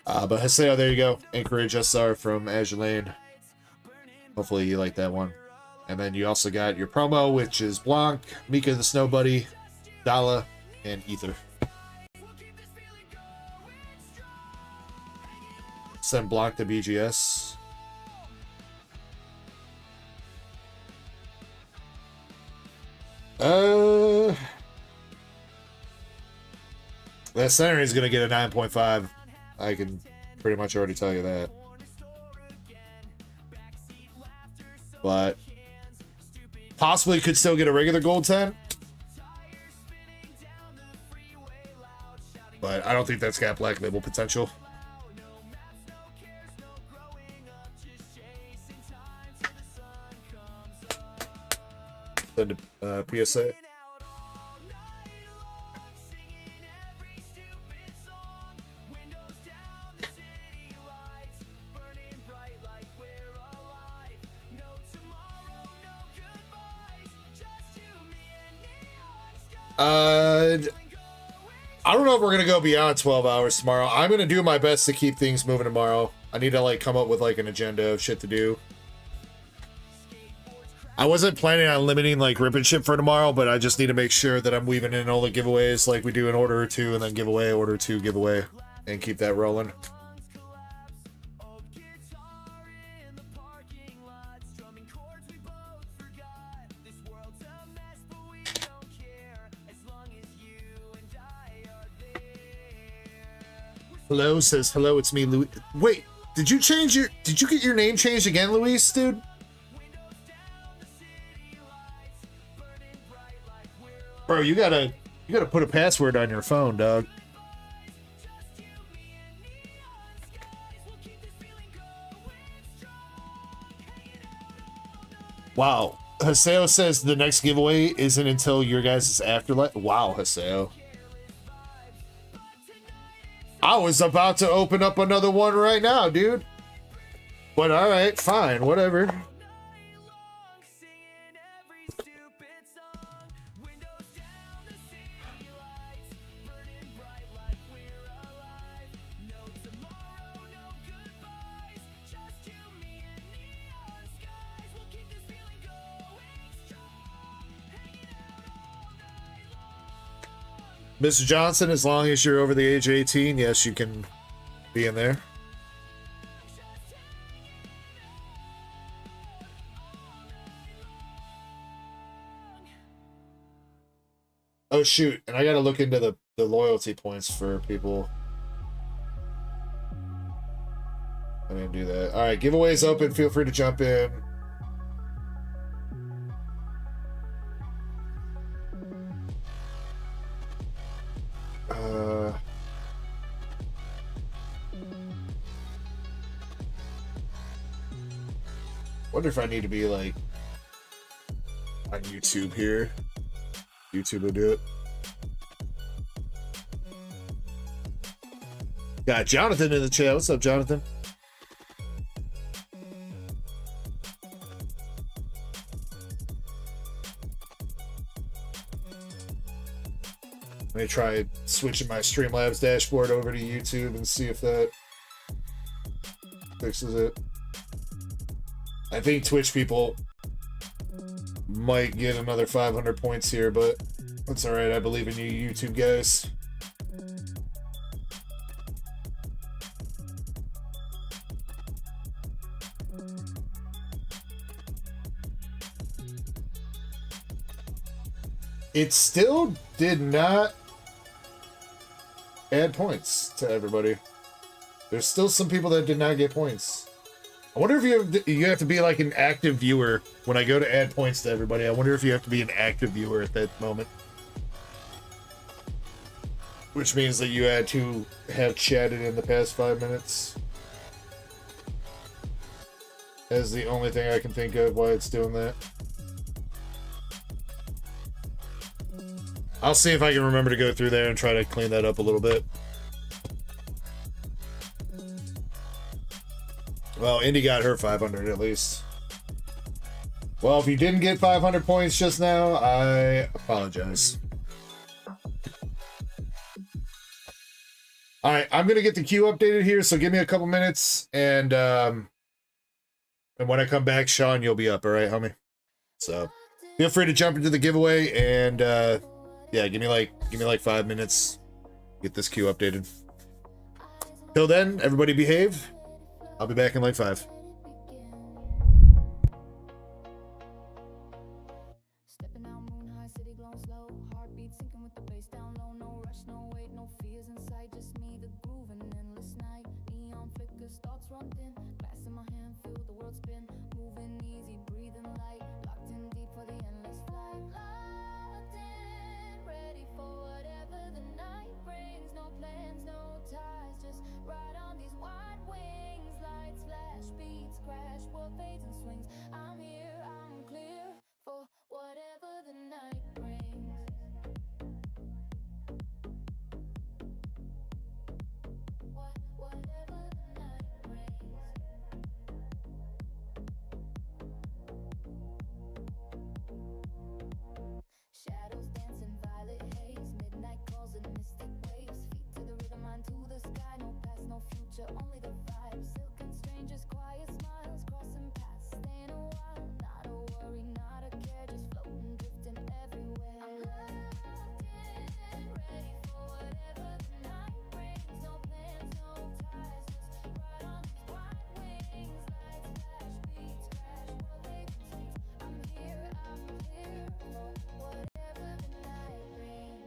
But Haseo, there you go. Anchorage SR from Azure Lane. Hopefully you like that one. And then you also got your promo, which is Blanc, Mika the Snow Buddy, Dala, and Ether. Send Blanc to BGS. That center is going to get a 9.5. I can pretty much already tell you that. But possibly could still get a regular gold 10. But I don't think that's got black label potential. Send to PSA. I don't know if we're gonna go beyond 12 hours tomorrow. I'm gonna do my best to keep things moving tomorrow. I need to like come up with like an agenda of shit to do. I wasn't planning on limiting like rip and ship for tomorrow, but I just need to make sure that I'm weaving in all the giveaways like we do in order 2 and then giveaway, order 2, giveaway, and keep that rolling. Hello says hello, it's me, Louis. Wait, did you get your name changed again, Luis, dude? Bro, you gotta put a password on your phone, dog. Wow. Haseo says the next giveaway isn't until your guys' afterlife. Wow, Haseo. I was about to open up another one right now, dude. But alright, fine, whatever. Mr. Johnson, as long as you're over the age of 18, yes, you can be in there. Oh, shoot. And I got to look into the loyalty points for people. I didn't do that. All right, giveaways open. Feel free to jump in. Wonder if I need to be like on YouTube here. YouTube will do it. Got Jonathan in the chat. What's up, Jonathan? Let me try switching my Streamlabs dashboard over to YouTube and see if that fixes it. I think Twitch people might get another 500 points here, but that's alright. I believe in you, YouTube guys. It still did not add points to everybody. There's still some people that did not get points. I wonder if you have to be like an active viewer when I go to add points to everybody. I wonder if you have to be an active viewer at that moment. Which means that you had to have chatted in the past 5 minutes. That's the only thing I can think of why it's doing that. I'll see if I can remember to go through there and try to clean that up a little bit. Well, Indy got her 500 at least. Well, if you didn't get 500 points just now, I apologize. Alright, I'm going to get the queue updated here, so give me a couple minutes, and when I come back, Sean, you'll be up, alright, homie? So, feel free to jump into the giveaway, and, yeah, give me like 5 minutes. Get this queue updated. Till then, everybody behave. I'll be back in like 5. Stepping out, moon high, city glowing slow. Heartbeat sinking with the bass down low. No rush, no wait, no fears in sight. Just me, the groove, an endless night. Neon flickers, thoughts run thin. Glass in my hand, feel the world spin. Moving easy, breathing light. Locked in deep for the endless flight. Locked in, ready for whatever the night brings. No plans, no ties, just ride on these wide wings. Lights flash, beats crash, world fades and swings. I'm here, I'm clear for whatever the night brings. Whatever the night brings. Shadows dancing, violet haze. Midnight calls and mystic waves. Feet to the rhythm, mind to the sky. No past, no future, only the vibe. Silken strangers, quiet smiles, crossing paths, staying a while. Not a worry, not a care, just floating, drifting everywhere. I'm locked in, ready for whatever the night brings. No plans, no ties, just ride on these wide wings. Lights flash, beats crash, world fades and swings. I'm here, I'm clear for whatever the night brings.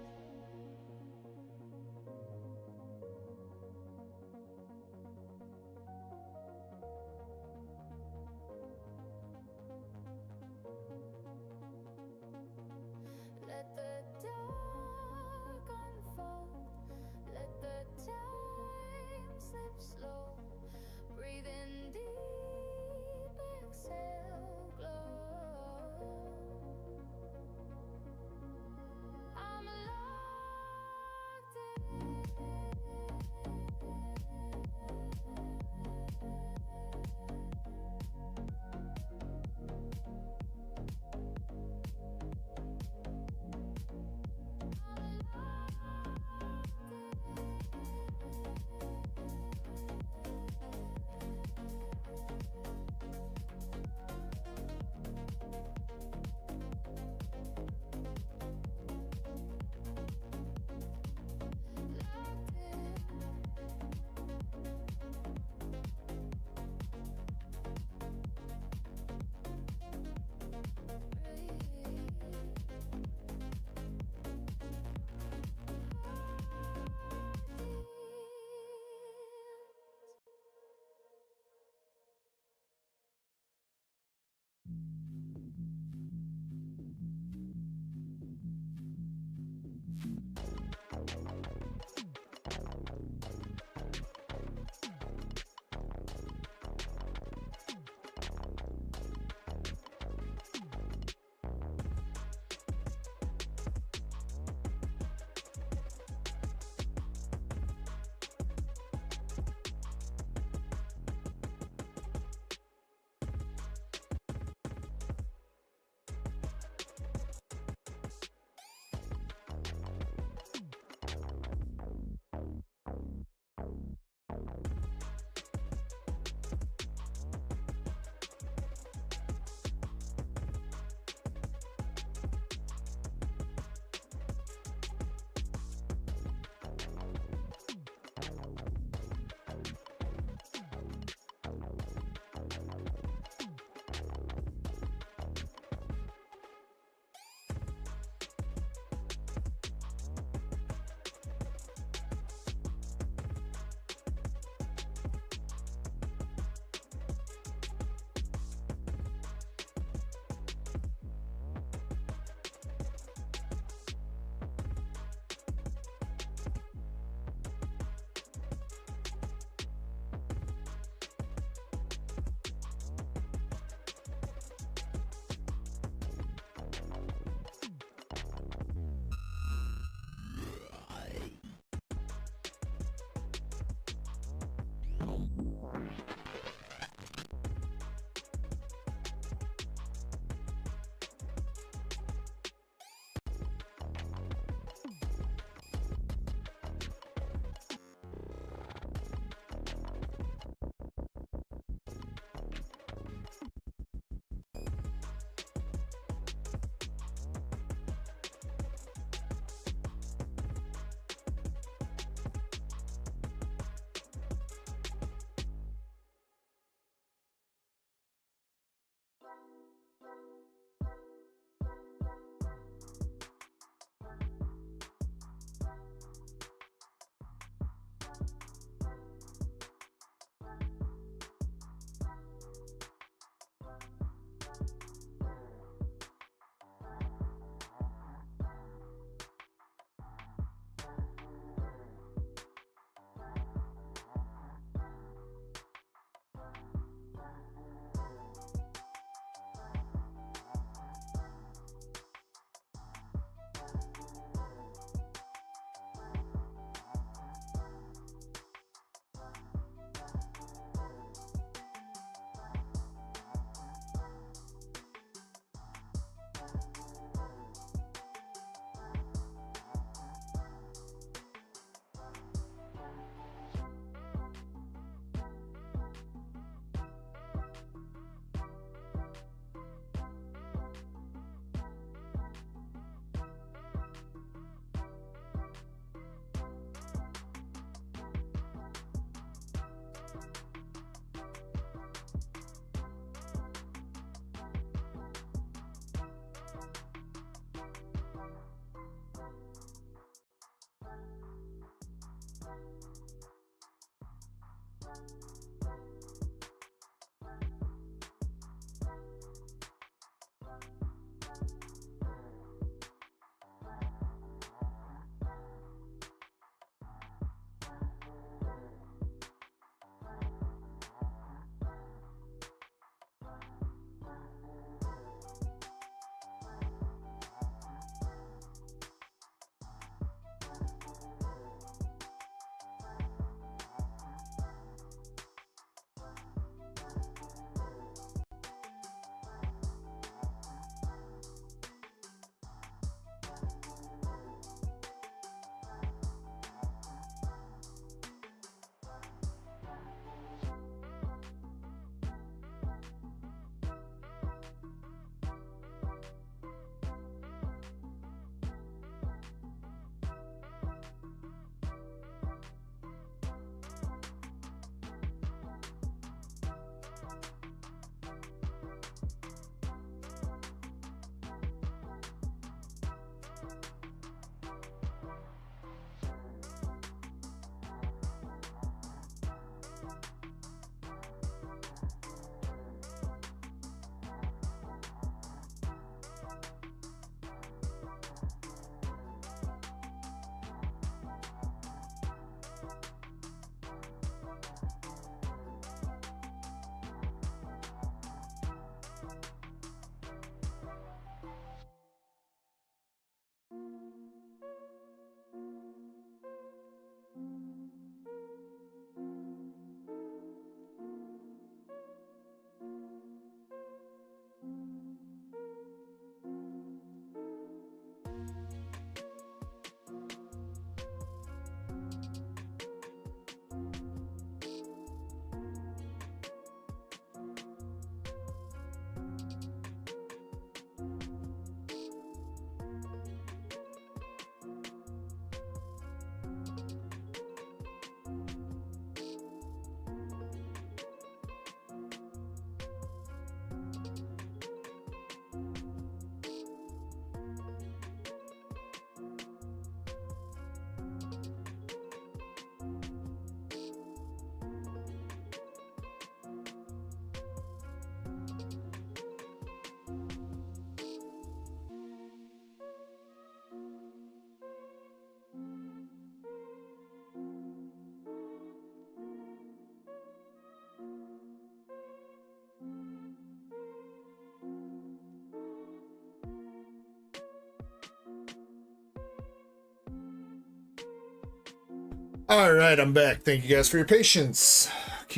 All right, I'm back. Thank you guys for your patience.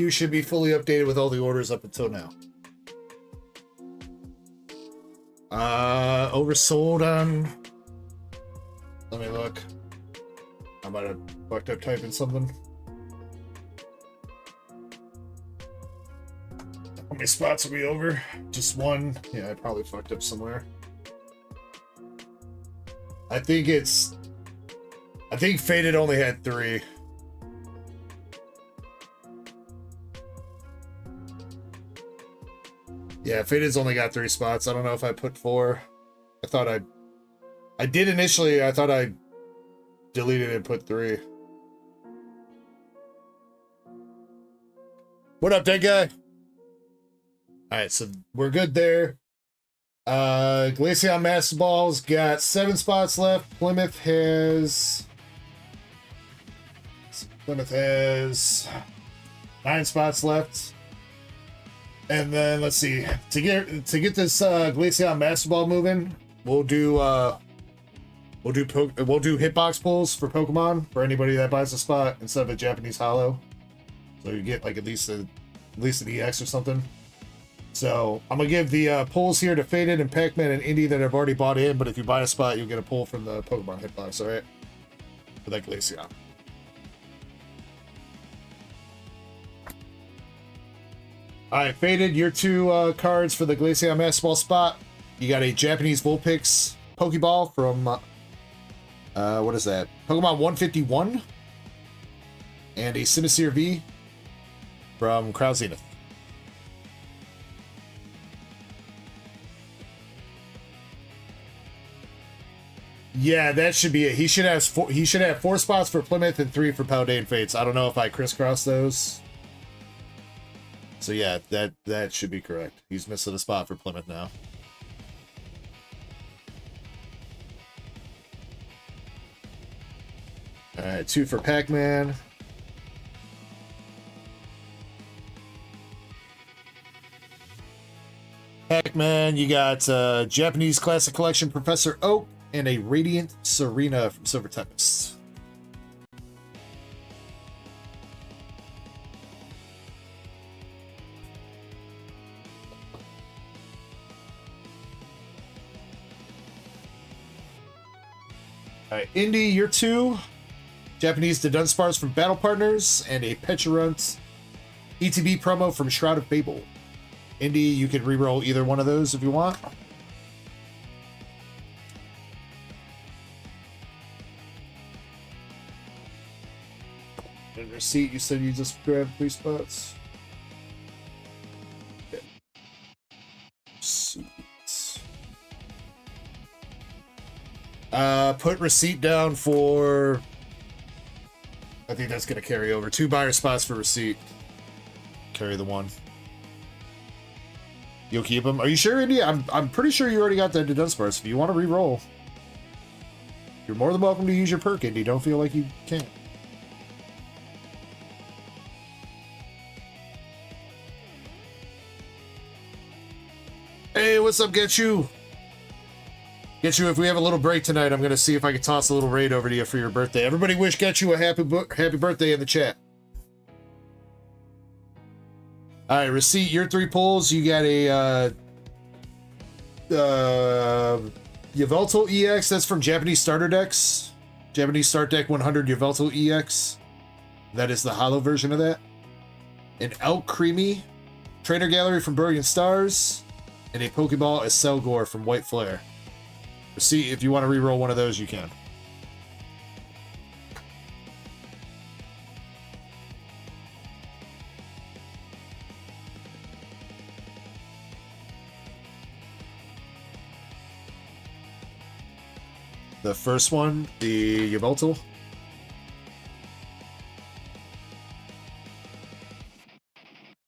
queue should be fully updated with all the orders up until now. Oversold on... Let me look. I might have fucked up typing something. How many spots are we over? Just one? Yeah, I probably fucked up somewhere. I think Faded only had 3. Yeah, Faded's only got 3 spots. I don't know if I put 4. I did initially. I thought I deleted and put 3. What up, dead guy? Alright, so we're good there. Glaceon Master Ball's got 7 spots left. Plymouth has 9 spots left. And then let's see. To get this Glaceon Master Ball moving, we'll do hitbox pulls for Pokemon for anybody that buys a spot instead of a Japanese holo. So you get like at least an EX or something. So I'm gonna give the pulls here to Faded and Pac-Man and Indy that have already bought in, but if you buy a spot, you'll get a pull from the Pokemon hitbox, alright? For that Glaceon. Alright, Faded, your 2 cards for the Glaceon Master Ball spot. You got a Japanese Vulpix Pokeball from what is that? Pokemon 151. And a Sinister V from Crown Zenith. Yeah, that should be it. He should have 4 spots for Plymouth and 3 for Paldean Fates. I don't know if I crisscrossed those. So yeah, that should be correct. He's missing a spot for Plymouth now. Alright, 2 for Pac-Man. Pac-Man, you got Japanese Classic Collection Professor Oak and a Radiant Serena from Silver Tempest. Alright, Indy, you're 2. Japanese Dunsparce from Battle Partners and a Pecharunt ETB promo from Shroud of Babel. Indy, you can reroll either one of those if you want. And receipt, you said you just grabbed 3 spots. Okay. Receipts. Put receipt down for... I think that's going to carry over. 2 buyer spots for receipt. Carry the 1. You'll keep them. Are you sure, Indy? I'm pretty sure you already got that Dunsparce. If you want to re-roll, you're more than welcome to use your perk, Indy. Don't feel like you can't. Hey, what's up, Get You? Get You, if we have a little break tonight, I'm going to see if I can toss a little raid over to you for your birthday. Everybody wish Get You a happy birthday in the chat. Alright, receipt, your 3 pulls. You got a Yveltal EX. That's from Japanese Starter Decks. Japanese Start Deck 100 Yveltal EX. That is the holo version of that. An Elk Creamy Trainer Gallery from Brilliant Stars. And a Pokeball Acelgor from White Flare. See, if you want to reroll one of those, you can. The first one, the Yveltal.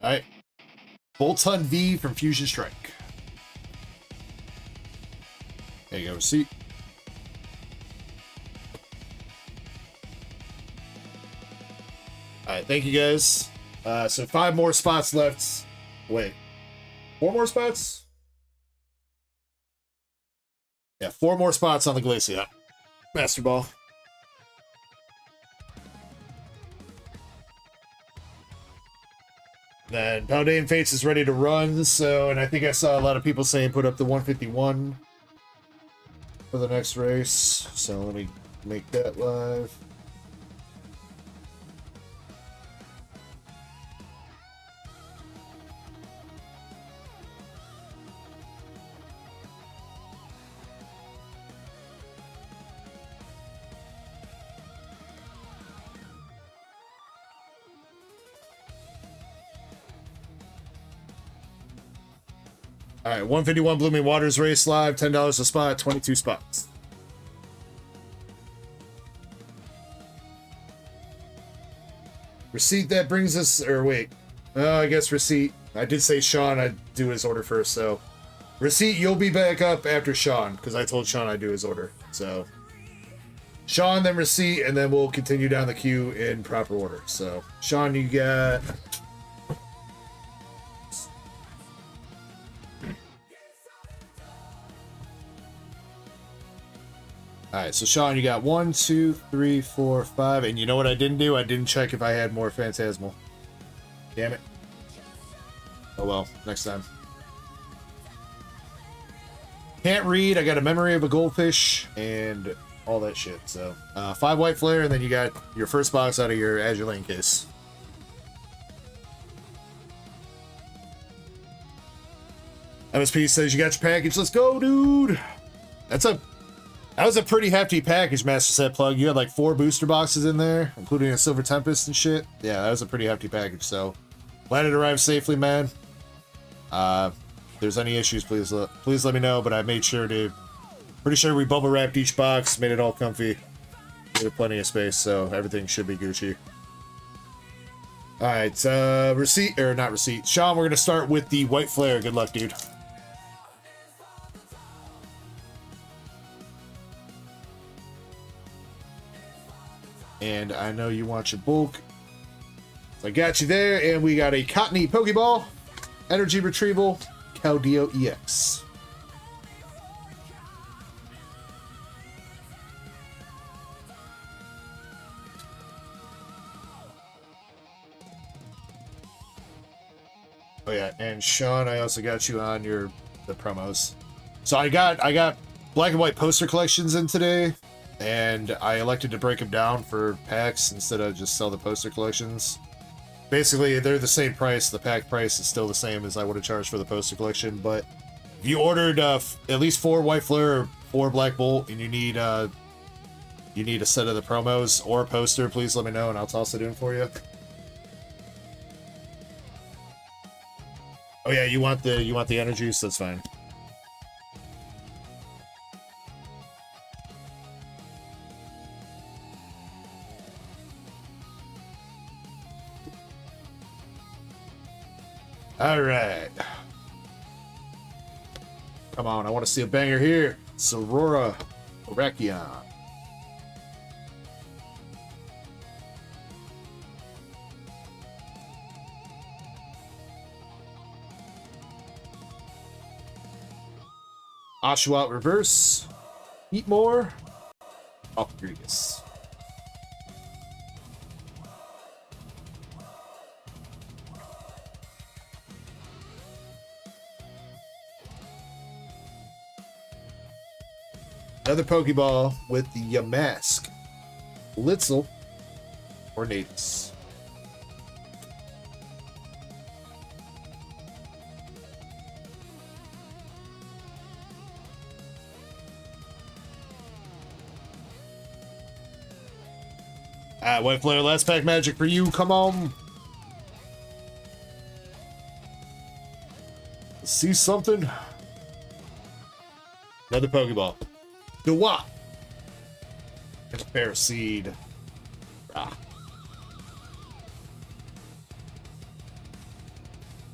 Alright. Bolton V from Fusion Strike. There you go, receipt. Alright, thank you guys. So 5 more spots left. Wait. 4 more spots? Yeah, 4 more spots on the Glaceon Master Ball. Then Paldean Fates is ready to run, so, and I think I saw a lot of people saying put up the 151 for the next race. So let me make that live. All right, 151 Blooming Waters race live, $10 a spot, 22 spots. Receipt, that brings us, or wait, I guess receipt. I did say Sean, I'd do his order first, so. Receipt, you'll be back up after Sean, because I told Sean I'd do his order, so. Sean, then receipt, and then we'll continue down the queue in proper order. So, Sean, you got... Alright, so Sean, you got 1, 2, 3, 4, 5, and you know what I didn't do? I didn't check if I had more Phantasmal. Damn it. Oh well, next time. Can't read, I got a memory of a goldfish, and all that shit, so. 5 white flare, and then you got your first box out of your Azure Lane case. MSP says you got your package, let's go, dude! That was a pretty hefty package, Master Set Plug. You had like 4 booster boxes in there, including a Silver Tempest and shit. Yeah, that was a pretty hefty package, so glad it arrived safely, man. If there's any issues, please let me know, but I made sure to... Pretty sure we bubble wrapped each box, made it all comfy. Gave it plenty of space, so everything should be Gucci. Alright, receipt, or not receipt. Sean, we're gonna start with the white flare. Good luck, dude. And I know you want your bulk. So I got you there, and we got a Cottony Pokeball, Energy Retrieval, Caldeo EX. Oh yeah, and Sean, I also got you on the promos. So I got black and white poster collections in today. And I elected to break them down for packs instead of just sell the poster collections. Basically, they're the same price. The pack price is still the same as I would have charged for the poster collection. But if you ordered at least 4 white flare or 4 black bolt, and you need a set of the promos or a poster, please let me know and I'll toss it in for you. Oh yeah, you want the energies? That's fine. Alright. Come on, I want to see a banger here. It's Aurora Orakion. Oshawott Reverse. Eat More. Rodriguez. Another Pokeball with the Yamask, Litzel, or Natus. White Flare, last pack magic for you. Come on. See something? Another Pokeball. Dewap. Paraseed.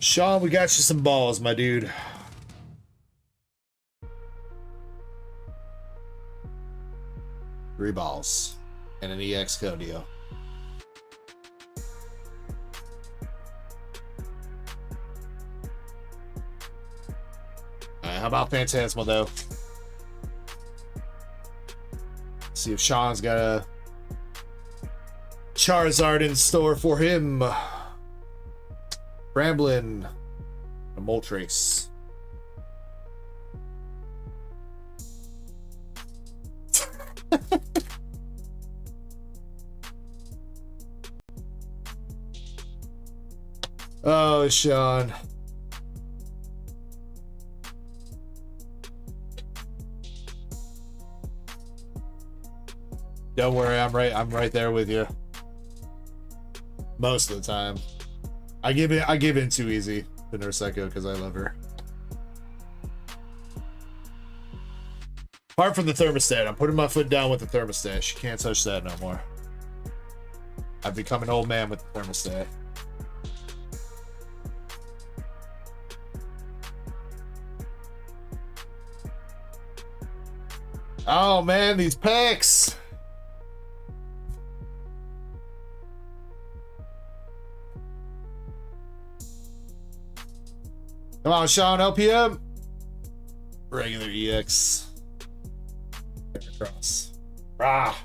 Sean, we got you some balls, my dude. Three balls. And an EX Codeo. How about Phantasmal, though? See if Sean's got a Charizard in store for him. Bramblin, a Moltres. Oh, Sean. Don't worry, I'm right there with you. Most of the time. I give in too easy to Nurse Echo because I love her. Apart from the thermostat, I'm putting my foot down with the thermostat. She can't touch that no more. I've become an old man with the thermostat. Oh man, these packs. Come on, Sean, LPM. Regular EX. Across. Ah.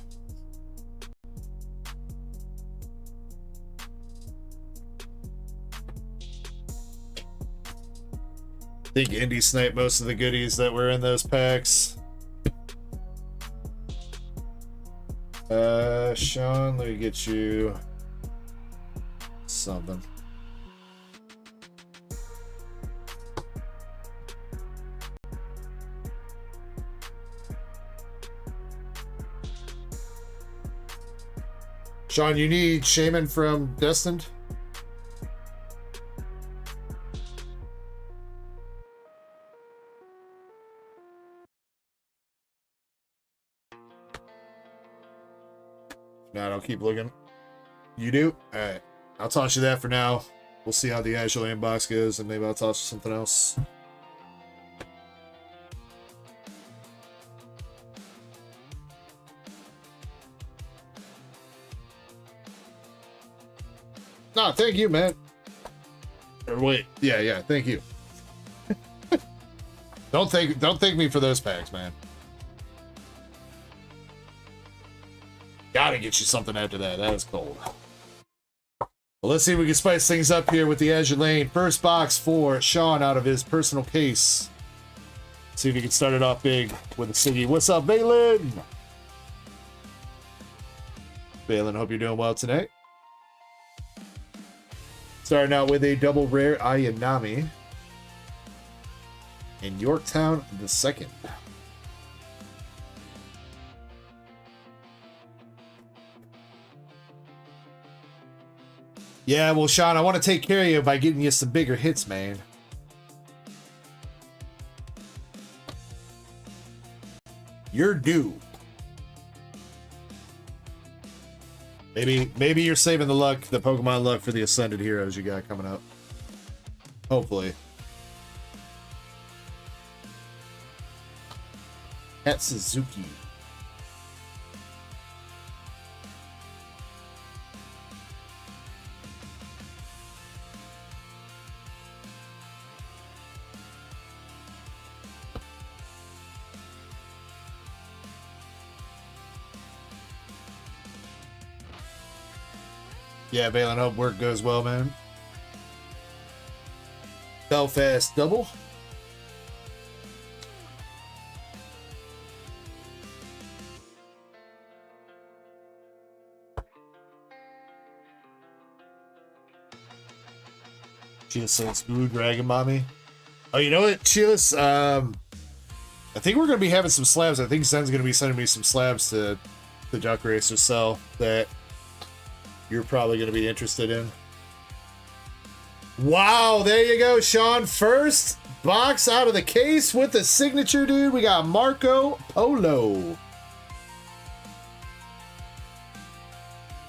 I think Indy sniped most of the goodies that were in those packs. Sean, let me get you something. Sean, you need Shaman from Destined? No, I'll keep looking. You do? Alright. I'll toss you that for now. We'll see how the Azure Lane box goes, and maybe I'll toss you something else. No, thank you, man. Or wait, yeah, thank you. Don't thank me for those packs, man. Gotta get you something after that. That was cold. Well, let's see if we can spice things up here with the Azure Lane. First box for Sean out of his personal case. See if he can start it off big with a Siggy. What's up, Valen? Valen, hope you're doing well tonight. Starting out with a double rare Ayanami. In Yorktown the second. Yeah, well, Sean, I want to take care of you by getting you some bigger hits, man. You're due. Maybe you're saving the luck, the Pokemon luck for the Ascended Heroes you got coming up. Hopefully. Cat Suzuki. Yeah, Valen, hope work goes well, man. Belfast double. Chia says Blue Dragon Mommy. Oh, you know what, Chia's, I think we're gonna be having some slabs. I think Zen's gonna be sending me some slabs to the Duck Racer cell that you're probably going to be interested in. Wow, there you go, Sean. First box out of the case with the signature, dude. We got Marco Polo.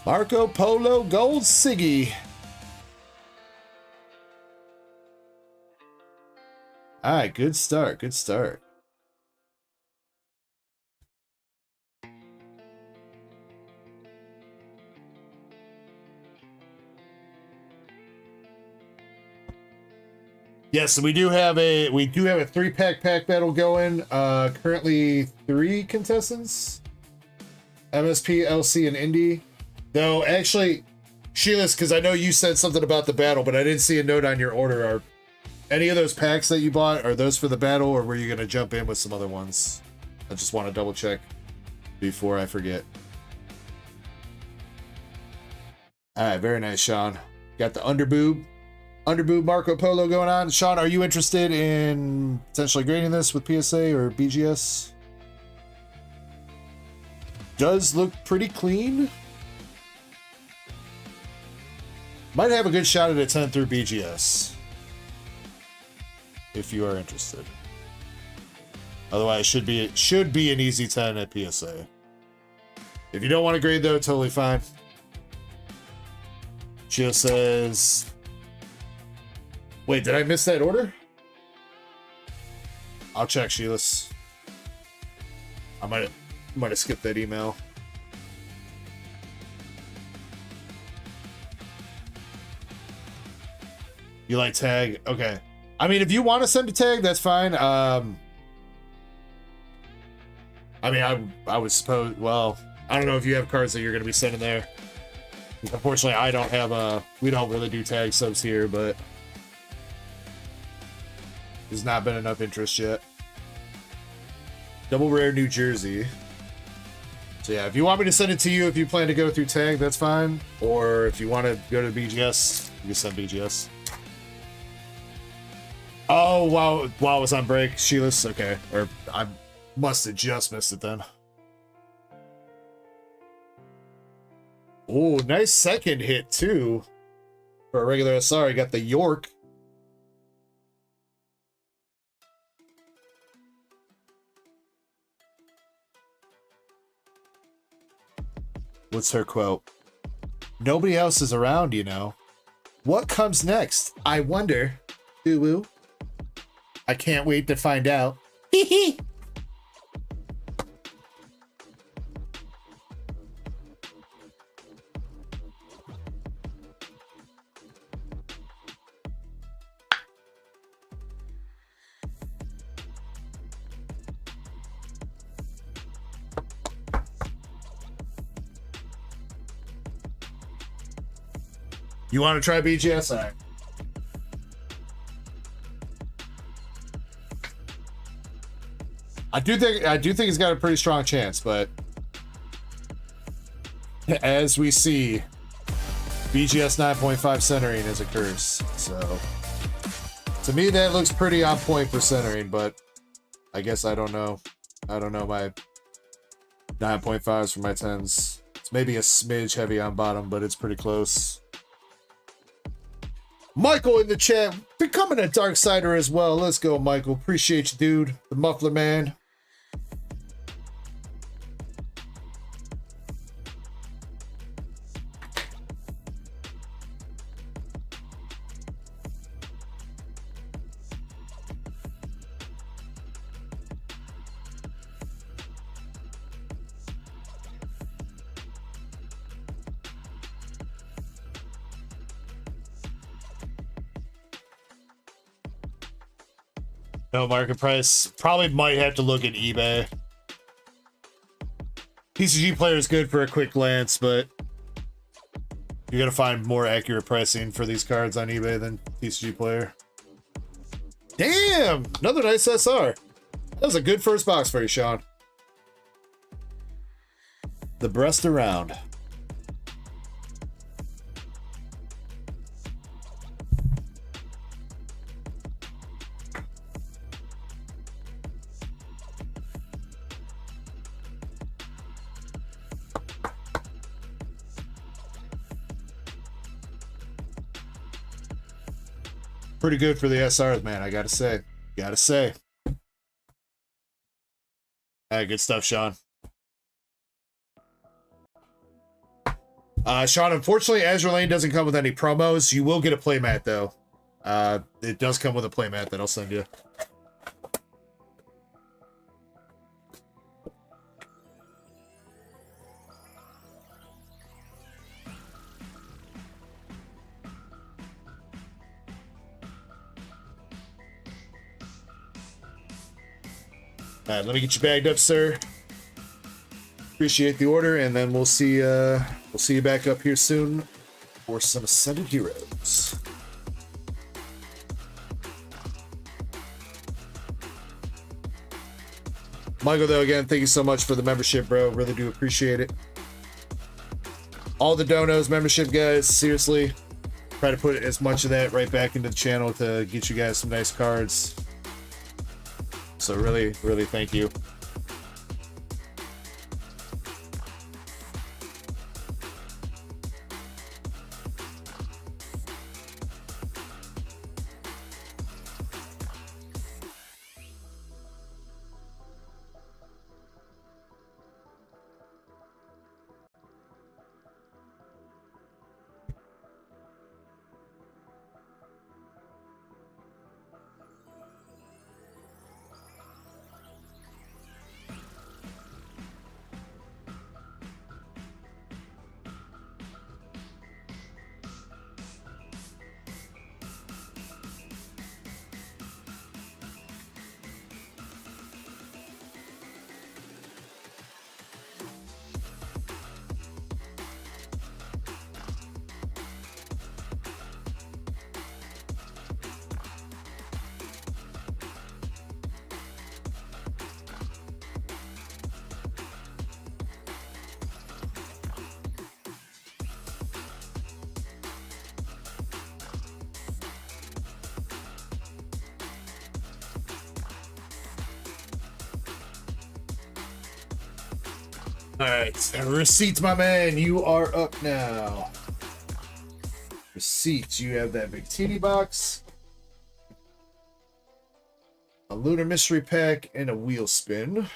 Marco Polo Gold Siggy. All right, good start. Good start. Yes, so we do have a 3-pack pack battle going. Currently 3 contestants. MSP, LC, and Indy. Though actually, Sheila's, because I know you said something about the battle, but I didn't see a note on your order. Are any of those packs that you bought, are those for the battle, or were you going to jump in with some other ones? I just want to double check before I forget. All right, very nice, Sean. Got the underboob Marco Polo going on. Sean, are you interested in potentially grading this with PSA or BGS? Does look pretty clean. Might have a good shot at a 10 through BGS. If you are interested. Otherwise, it should be an easy 10 at PSA. If you don't want to grade though, totally fine. Sheila says, wait, did I miss that order? I'll check, Sheila's. I might have skipped that email. You like tag? Okay. I mean, if you want to send a tag, that's fine. I mean, I would suppose, well, I don't know if you have cards that you're going to be sending there. Unfortunately, I don't have we don't really do tag subs here, but there's not been enough interest yet. Double rare New Jersey. So yeah, if you want me to send it to you, if you plan to go through tag, that's fine. Or if you want to go to BGS, you can send BGS. Oh, wow, while I was on break, Sheila's, okay. Or I must have just missed it then. Oh, nice second hit too. For a regular SR, you got the York. What's her quote? Nobody else is around, you know. What comes next? I wonder. Woo-woo. I can't wait to find out. Hee hee. You want to try BGS? All right. I do think he's got a pretty strong chance, but as we see, BGS 9.5 centering is a curse. So to me, that looks pretty on point for centering, but I guess I don't know. I don't know my 9.5s for my 10s. It's maybe a smidge heavy on bottom, but it's pretty close. Michael in the chat, becoming a dark sider as well. Let's go, Michael. Appreciate you, dude. The muffler man. No market price. Probably might have to look at eBay. PCG player is good for a quick glance, but you're gonna find more accurate pricing for these cards on eBay than PCG player. Damn! Another nice SR. That was a good first box for you, Sean. The breast around. Pretty good for the SRs, man. I gotta say. Gotta say. All right, good stuff, Sean. Sean, unfortunately, Azure Lane doesn't come with any promos. You will get a playmat, though. It does come with a playmat that I'll send you. All right, let me get you bagged up, sir. Appreciate the order, and then we'll see you back up here soon for some Ascended Heroes. Michael, though, again, thank you so much for the membership, bro. Really do appreciate it. All the donos membership, guys, seriously. Try to put as much of that right back into the channel to get you guys some nice cards. So really, really thank you. All right, receipts, my man. You are up now. Receipts. You have that Victini box, a Lunar Mystery Pack, and a wheel spin.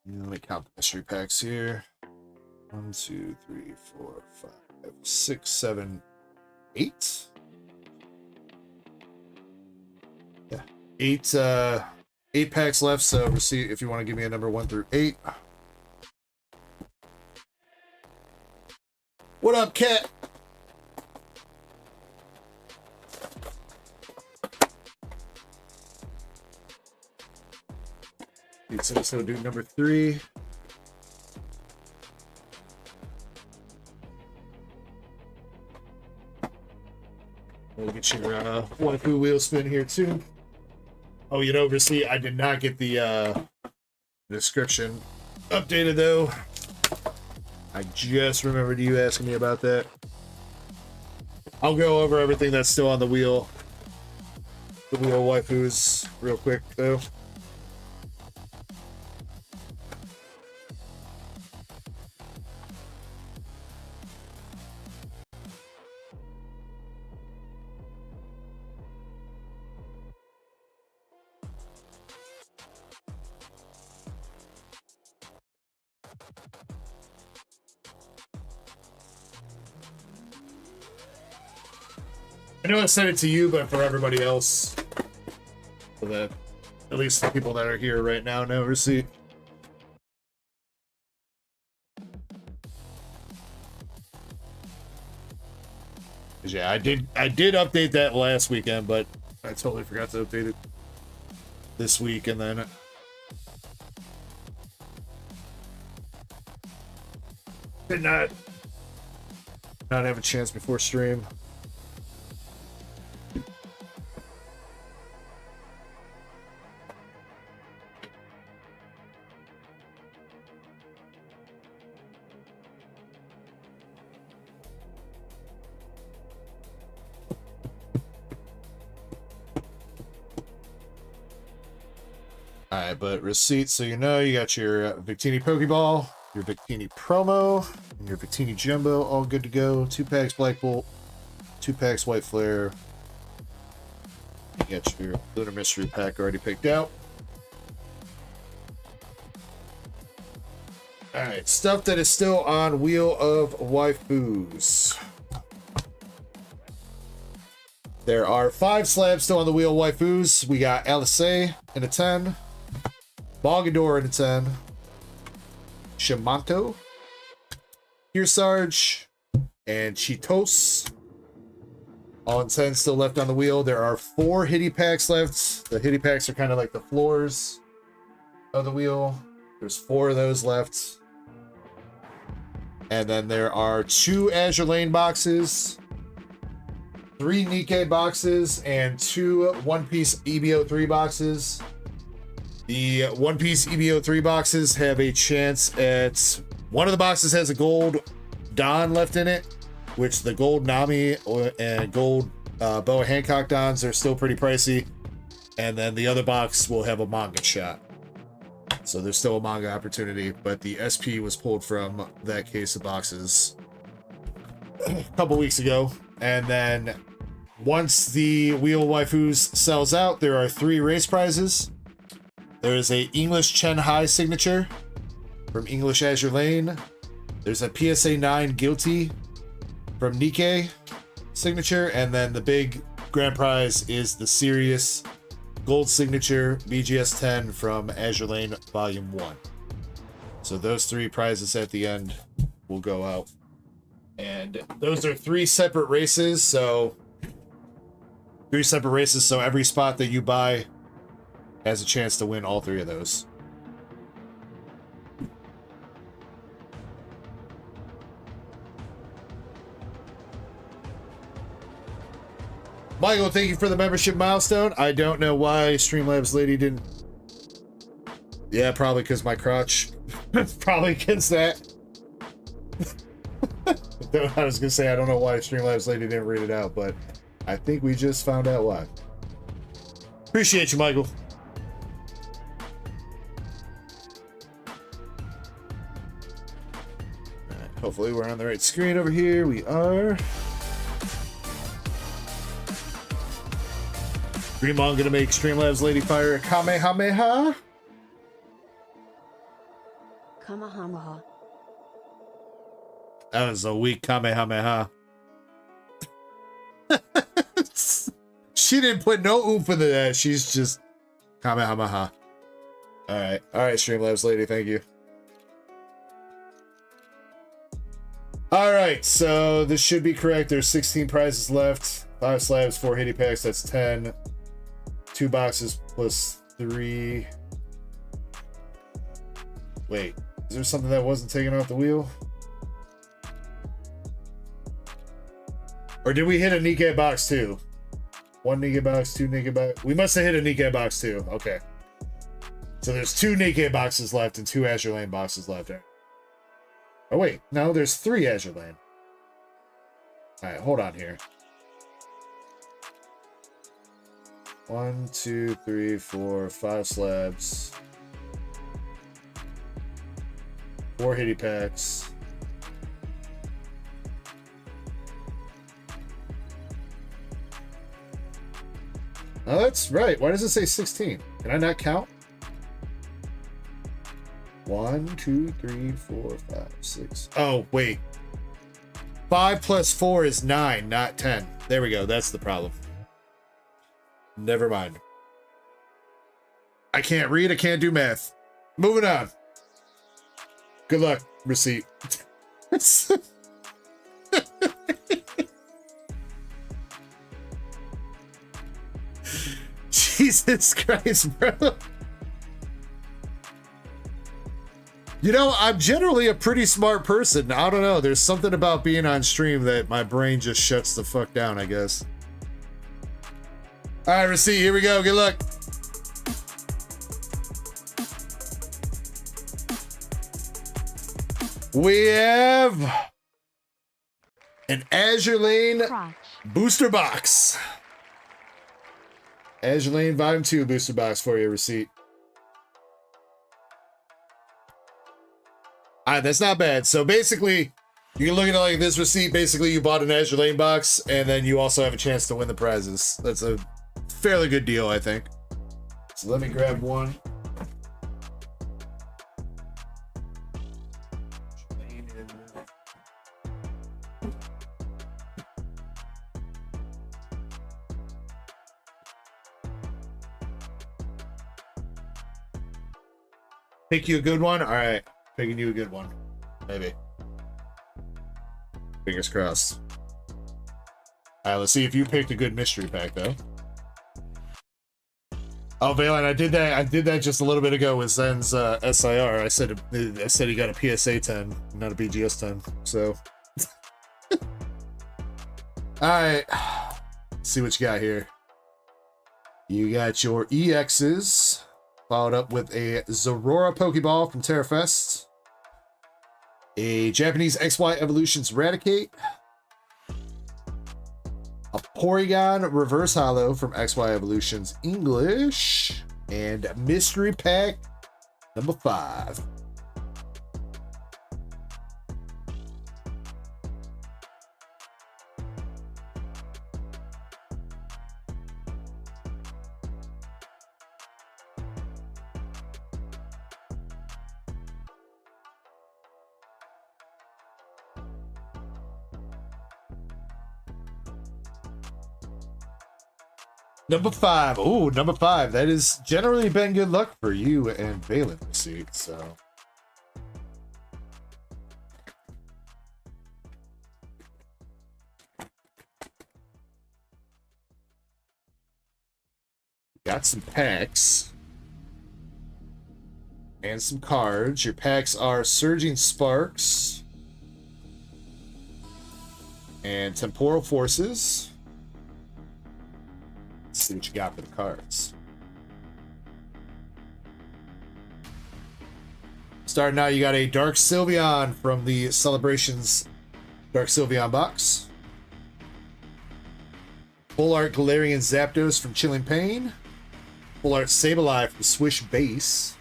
Let me count the mystery packs here. 1, 2, 3, 4, 5, 6, 7, 8. Yeah, 8 packs left, so receipt if you want to give me a number 1 through 8. What up, Cat? So do number 3. We'll get your waifu wheel spin here too. Oh, you know, receipt. I did not get the description updated though. I just remembered you asking me about that. I'll go over everything that's still on the wheel. The wheel waifus real quick though. I know I sent it to you, but for everybody else, so that at least the people that are here right now know receipt. Yeah, I did update that last weekend, but I totally forgot to update it this week, and then did not have a chance before stream. Alright, but receipts, so you know you got your Victini Pokeball, your Victini Promo, and your Victini Jumbo, all good to go. 2 packs Black Bolt, 2 packs White Flare. You got your Lunar Mystery Pack already picked out. Alright, stuff that is still on Wheel of Waifus. There are 5 slabs still on the Wheel of Waifus. We got Alice in a 10. Bogador in a 10. Shimanto. Kearsarge. And Cheetos. All in 10 still left on the wheel. There are 4 hitty packs left. The hitty packs are kind of like the floors of the wheel. There's 4 of those left. And then there are 2 Azure Lane boxes, 3 Nikke boxes, and 2 One Piece EBO3 boxes. The One Piece EBO3 boxes have a chance at... One of the boxes has a gold Don left in it, which the gold Nami and gold Boa Hancock Dons are still pretty pricey. And then the other box will have a manga shot. So there's still a manga opportunity, but the SP was pulled from that case of boxes a couple weeks ago. And then once the Wheel Waifus sells out, there are 3 race prizes. There is a English Chen Hai signature from English Azure Lane. There's a PSA 9 Guilty from Nikke signature. And then the big grand prize is the Sirius Gold signature BGS 10 from Azure Lane Volume 1. So those 3 prizes at the end will go out. And those are 3 separate races, so 3 separate races, so every spot that you buy has a chance to win all 3 of those. Michael, thank you for the membership milestone. I don't know why Streamlabs lady didn't... Yeah, probably because my crotch. Probably against that. I was going to say, I don't know why Streamlabs lady didn't read it out, but I think we just found out why. Appreciate you, Michael. Right, hopefully we're on the right screen over here. We are. Greenmon gonna make Streamlabs Lady fire a Kamehameha. Kamehameha. That was a weak Kamehameha. She didn't put no oomph into that. She's just Kamehameha. Alright, Streamlabs Lady, thank you. Alright, so this should be correct. There's 16 prizes left. 5 slabs, 4 hitty packs, that's 10. 2 boxes plus 3. Wait, is there something that wasn't taken off the wheel? Or did we hit a Nikke box too? 1 Nikke box, 2 Nikke box. We must have hit a Nikke box too. Okay. So there's 2 Nikke boxes left and 2 Azure Lane boxes left. Oh wait, no, there's 3 Azure Lane. Alright, hold on here. 1, 2, 3, 4, 5 slabs. 4 hitty packs. Oh, that's right. Why does it say 16? Can I not count? 1, 2, 3, 4, 5, 6. Oh, wait. 5 plus 4 is 9, not 10. There we go. That's the problem. Never mind. I can't read. I can't do math. Moving on. Good luck, receipt. Jesus Christ, bro. You know, I'm generally a pretty smart person. I don't know. There's something about being on stream that my brain just shuts the fuck down, I guess. All right, receipt. Here we go. Good luck. We have an Azure Lane booster box. Azure Lane Volume 2 booster box for your receipt. All right, that's not bad. So basically, you can look at it like this receipt. Basically, you bought an Azure Lane box, and then you also have a chance to win the prizes. That's a fairly good deal, I think. So let me grab one. Pick you a good one? All right. Picking you a good one. Maybe. Fingers crossed. All right, let's see if you picked a good mystery pack, though. Oh, Valen, I did that just a little bit ago with Zen's SIR. I said he got a PSA 10, not a BGS 10. So, all right, let's see what you got here. You got your EXs, followed up with a Zorora Pokeball from Terrafest, a Japanese XY Evolutions Raticate, a Porygon Reverse Holo from XY Evolutions English, and Mystery Pack number 5. Number 5. Oh, number 5. That has generally been good luck for you and Valen receipt, so. Got some packs. And some cards. Your packs are Surging Sparks. And Temporal Forces. Let's see what you got for the cards. Starting out, you got a Dark Sylveon from the Celebrations Dark Sylveon box. Full Art Galarian Zapdos from Chilling Pain. Full Art Sableye from Swish Base.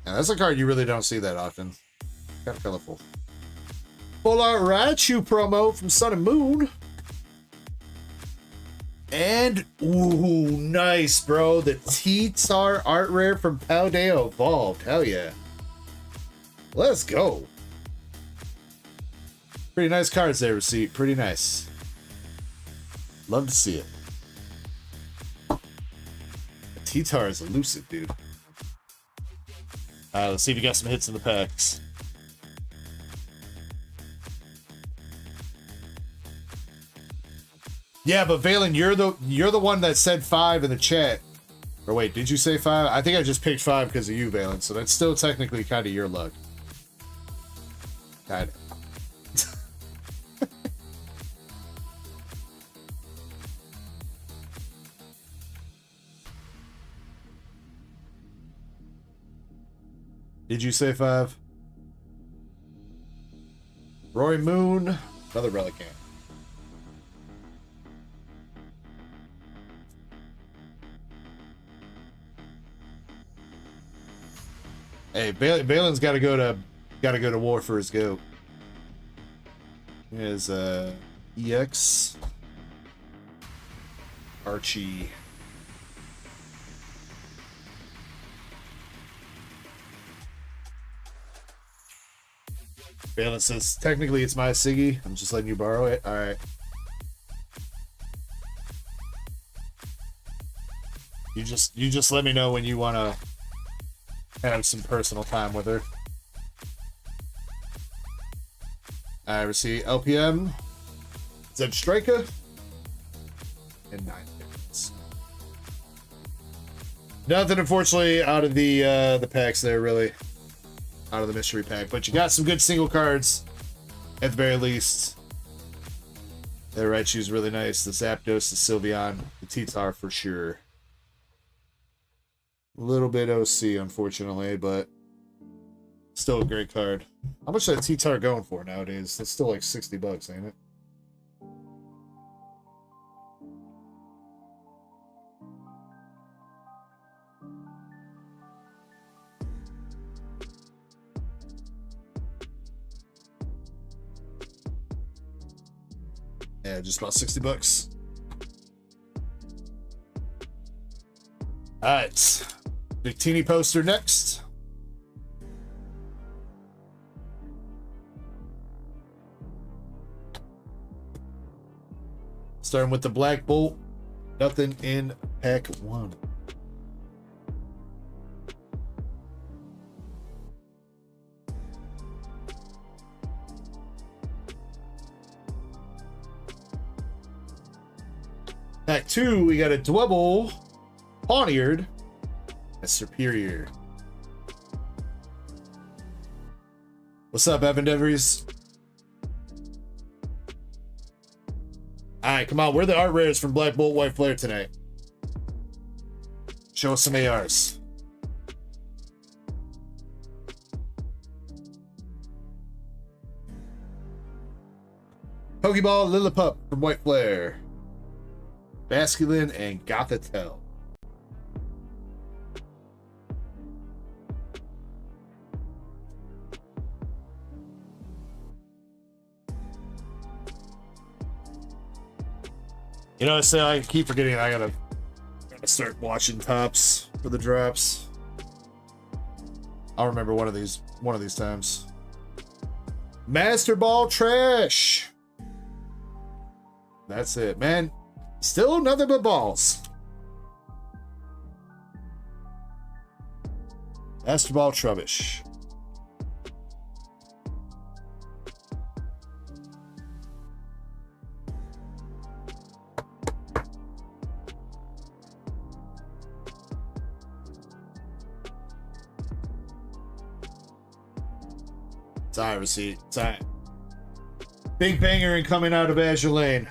Now, that's a card you really don't see that often. Kind of colorful. Full Art Raichu promo from Sun and Moon. And, ooh, nice, bro. The T-Tar Art Rare from Paldea Evolved. Hell yeah. Let's go. Pretty nice cards there, Receipt. Pretty nice. Love to see it. The T-Tar is elusive, dude. Alright, let's see if you got some hits in the packs. Yeah, but Valen, you're the one that said 5 in the chat. Or wait, did you say 5? I think I just picked 5 because of you, Valen. So that's still technically kind of your luck. Kind of. Did you say 5? Roy Moon, another Relicanth. Hey, Valen's got to go to war for his goat. Here's EX Archie. Valen says technically it's my Siggy. I'm just letting you borrow it. All right. You just let me know when you want to have some personal time with her. I receive LPM, Zed Striker, and 9 tickets. Nothing, unfortunately, out of the packs there, really. Out of the mystery pack. But you got some good single cards, at the very least. That Raichu's really nice. The Zapdos, the Sylveon, the T-Tar for sure. A little bit OC, unfortunately, but still a great card. How much is that T-Tar going for nowadays? That's still like $60, ain't it? Yeah, just about $60. All right. Victini poster next. Starting with the Black Bolt. Nothing in pack 1. Pack 2, we got a Dwebble Pawniard as Superior. What's up, Evan Devries? Alright, come on. Where are the art rares from Black Bolt White Flare tonight? Show us some ARs. Pokeball Lillipup from White Flare. Basculin and Gothitelle. You know, I keep forgetting I gotta start watching tops for the drops. I'll remember one of these times. Master Ball Trash. That's it, man. Still nothing but balls. Master Ball Trubbish. Time receipt. Time. Big banger and coming out of Azure Lane.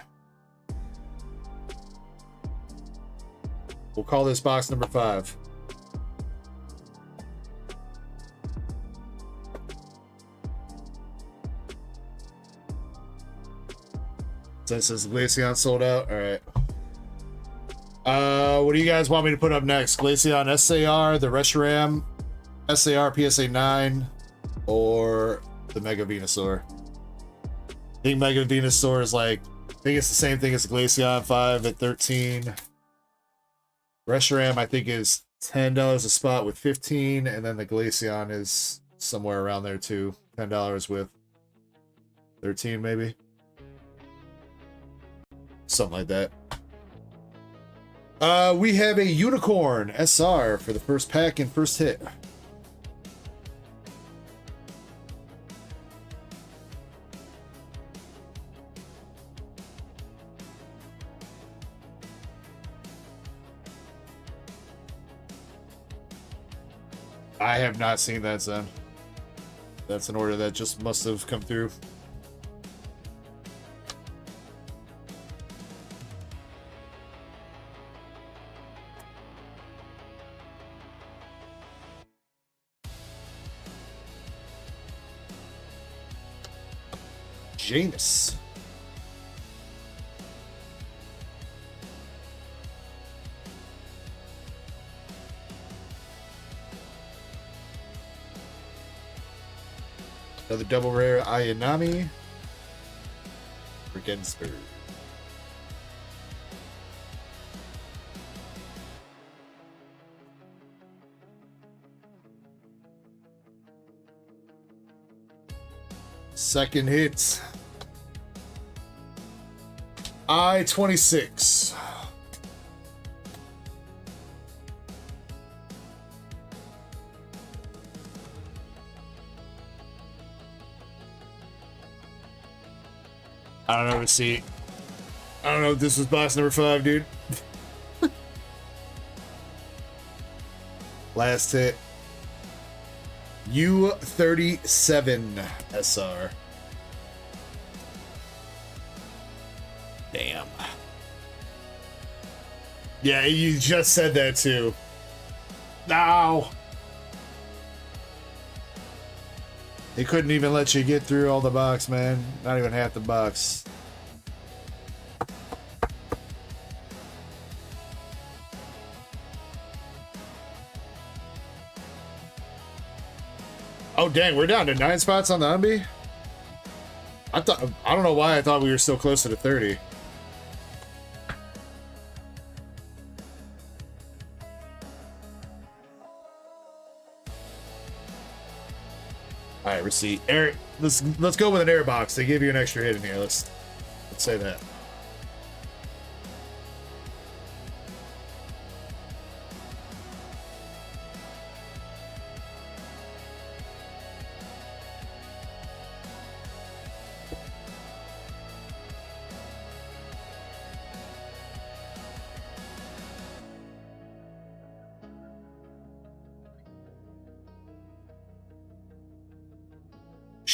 We'll call this box number 5. Since this Glaceon sold out, all right. What do you guys want me to put up next? Glaceon SAR, the Reshiram, SAR PSA 9, or the Mega Venusaur? I think Mega Venusaur is like, I think it's the same thing as the Glaceon 5 at 13. Reshiram, I think, is $10 a spot with 15, and then the Glaceon is somewhere around there too. $10 with 13, maybe. Something like that. We have a Unicorn SR for the first pack and first hit. I have not seen that, son. That's an order that just must have come through. Jameis. Another double rare Ayanami for Gensburg. Second hit. I-26. I don't know, receipt. I don't know if this was box number 5, dude. Last hit. U-37 SR. Damn. Yeah, you just said that too. No. They couldn't even let you get through all the box, man. Not even half the box. Oh dang, we're down to 9 spots on the Umbi? I don't know why I thought we were still closer to 30. All right, receipt. Air. Let's go with an air box. They give you an extra hit in here. Let's say that.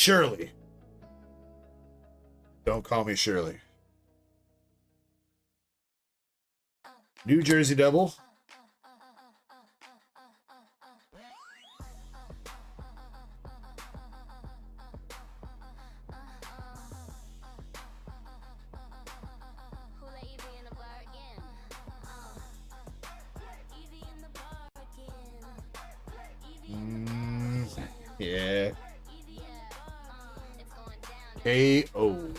Shirley. Don't call me Shirley. New Jersey Devil. Yeah. KO.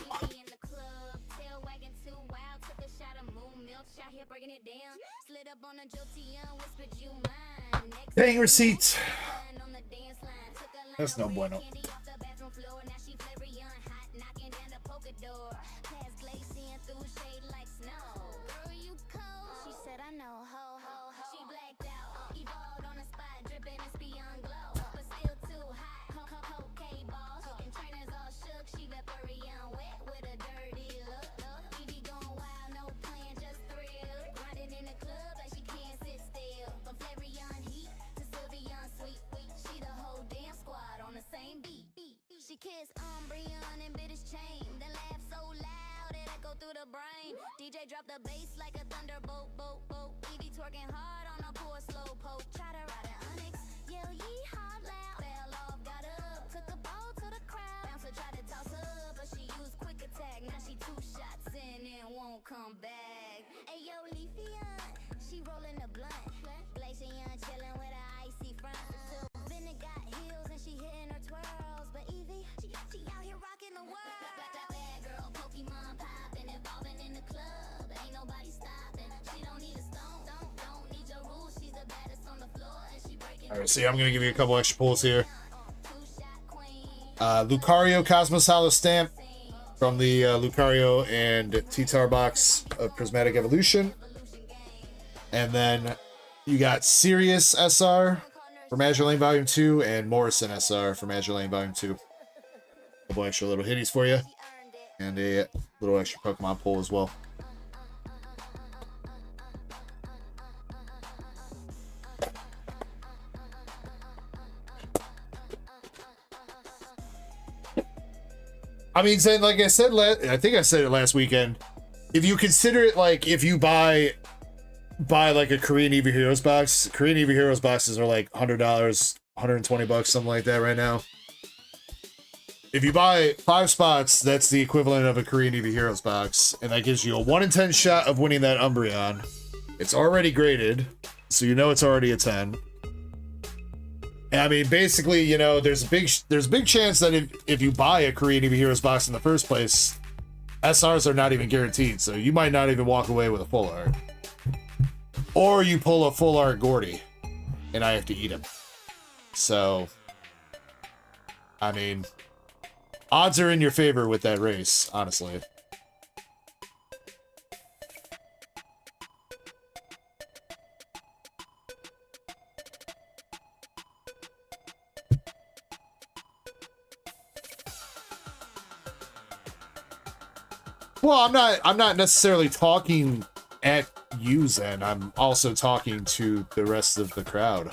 Paying receipt. That's no bueno. Kiss Umbreon and bit his chain, then laugh so loud it echo through the brain. DJ drop the bass like a thunderbolt, boat. Evie twerking hard on a poor slow poke. Try to ride an Onyx, yell yeehaw loud. Fell off, got up, took a ball to the crowd. Bouncer tried to toss up, but she used quick attack. Now she 2 shots in and won't come back. Ayo, Leafeon, she rolling a blunt. Glacian chilling with an icy front. Sylvain got heels and she hitting her twirls, but Evie, she out here rocking the world. Bad girl, Pokemon popping, evolving in the club. Ain't nobody stopping. She don't need a stone, don't need your rules. She's the baddest on the floor, and she breaking. All right, see, I'm gonna give you a couple extra pulls here. Lucario Cosmos Hollow Stamp from the Lucario and T-Tar box of Prismatic Evolution, and then you got Sirius SR from Azure Lane Volume 2 and Morrison SR from Azure Lane Volume 2. A couple extra little hitties for you. And a little extra Pokemon pull as well. I mean, like I said, I think I said it last weekend. If you consider it like if you buy like a Korean Eevee Heroes box, Korean Eevee Heroes boxes are like $100, $120, something like that right now. If you buy 5 spots, that's the equivalent of a Korean Eevee Heroes box, and that gives you a 1 in 10 shot of winning that Umbreon. It's already graded, so you know it's already a 10. And I mean, basically, you know, there's a big chance that if you buy a Korean Eevee Heroes box in the first place, SRs are not even guaranteed, so you might not even walk away with a full art. Or you pull a full art Gordy, and I have to eat him. So, I mean, odds are in your favor with that race, honestly. Well, I'm not necessarily talking at you, Zen. I'm also talking to the rest of the crowd.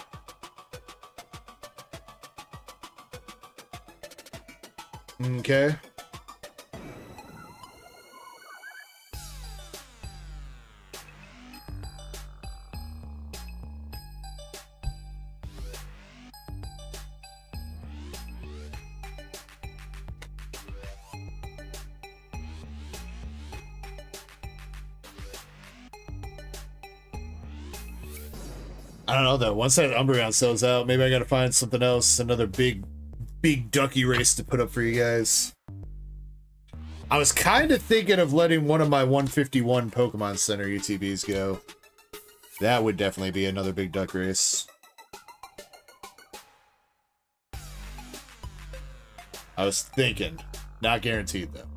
Okay. I don't know though. Once that Umbreon sells out, maybe I gotta find something else, another big ducky race to put up for you guys. I was kind of thinking of letting one of my 151 Pokemon Center UTBs go. That would definitely be another big duck race. I was thinking. Not guaranteed though.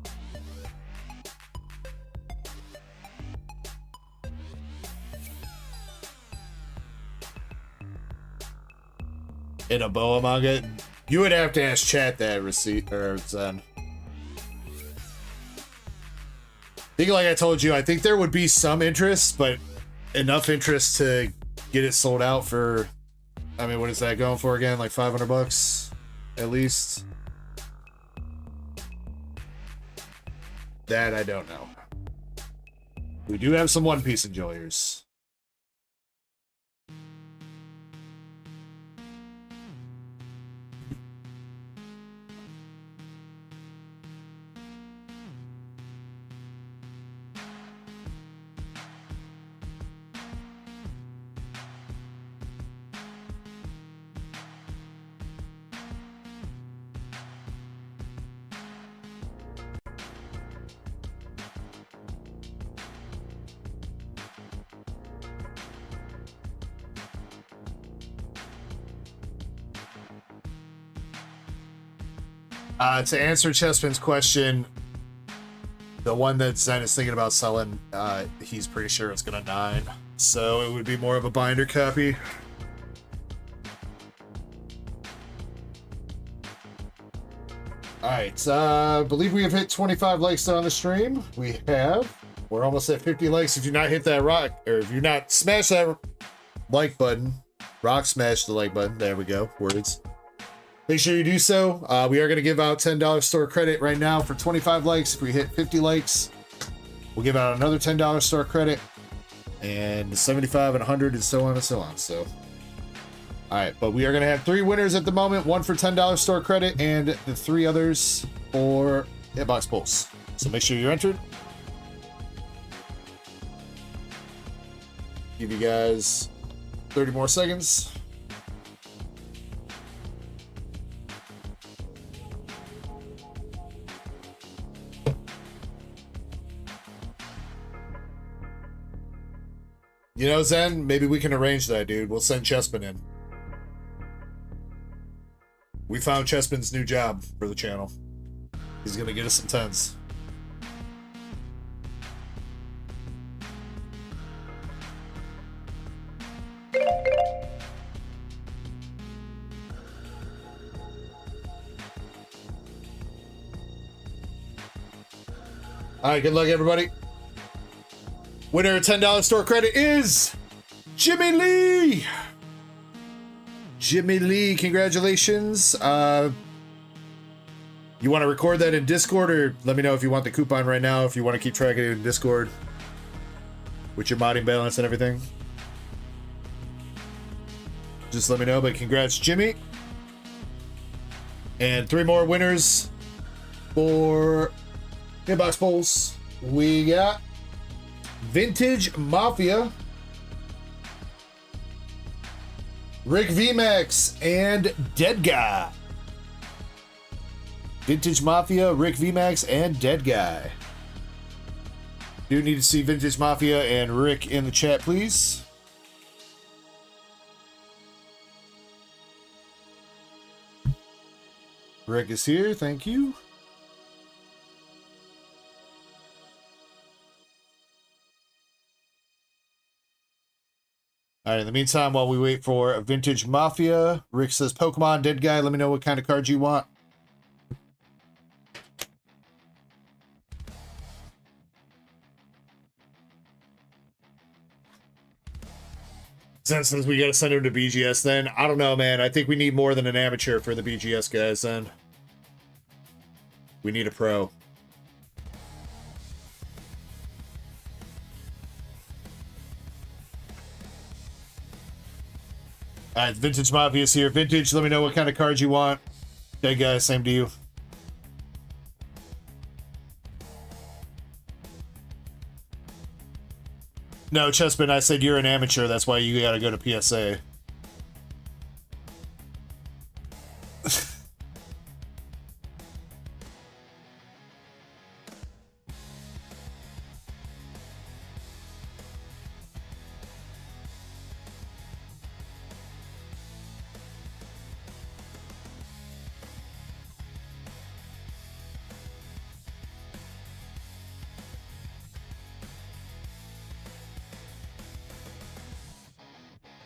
In a boa manga, you would have to ask chat that receipt or Zen. I think, like I told you, I think there would be some interest, but enough interest to get it sold out for. I mean, what is that going for again? Like $500 at least. That I don't know. We do have some One Piece enjoyers. To answer Chespin's question, the one that Zen is thinking about selling, he's pretty sure it's gonna 9. So it would be more of a binder copy. Alright, I believe we have hit 25 likes on the stream. We have. We're almost at 50 likes. If you not hit that rock, or if you not smash that like button, rock smash the like button. There we go. Words. Make sure you do so. We are going to give out $10 store credit right now for 25 likes. If we hit 50 likes, we'll give out another $10 store credit, and 75 and 100 and so on and so on. So, all right, but we are going to have 3 winners at the moment, 1 for $10 store credit and the 3 others for Hitbox Pulse. So make sure you're entered. Give you guys 30 more seconds. You know, Zen, maybe we can arrange that, dude. We'll send Chespin in. We found Chespin's new job for the channel. He's gonna get us some 10s. All right, good luck, everybody. Winner of $10 store credit is Jimmy Lee. Jimmy Lee, congratulations. You want to record that in Discord, or let me know if you want the coupon right now, if you want to keep track of it in Discord with your modding balance and everything. Just let me know, but congrats, Jimmy. And 3 more winners for Inbox Polls. We got Vintage Mafia, Rick VMAX, and Dead Guy. Vintage Mafia, Rick VMAX, and Dead Guy. Do need to see Vintage Mafia and Rick in the chat, please. Rick is here, thank you. All right, in the meantime, while we wait for a Vintage Mafia, Rick says, Pokemon, Dead Guy, let me know what kind of cards you want. Since we got to send him to BGS then. I don't know, man. I think we need more than an amateur for the BGS guys then. We need a pro. All right, Vintage Mafia is here. Vintage, let me know what kind of cards you want. Dead Guy, same to you. No, Chespin, I said you're an amateur. That's why you gotta go to PSA.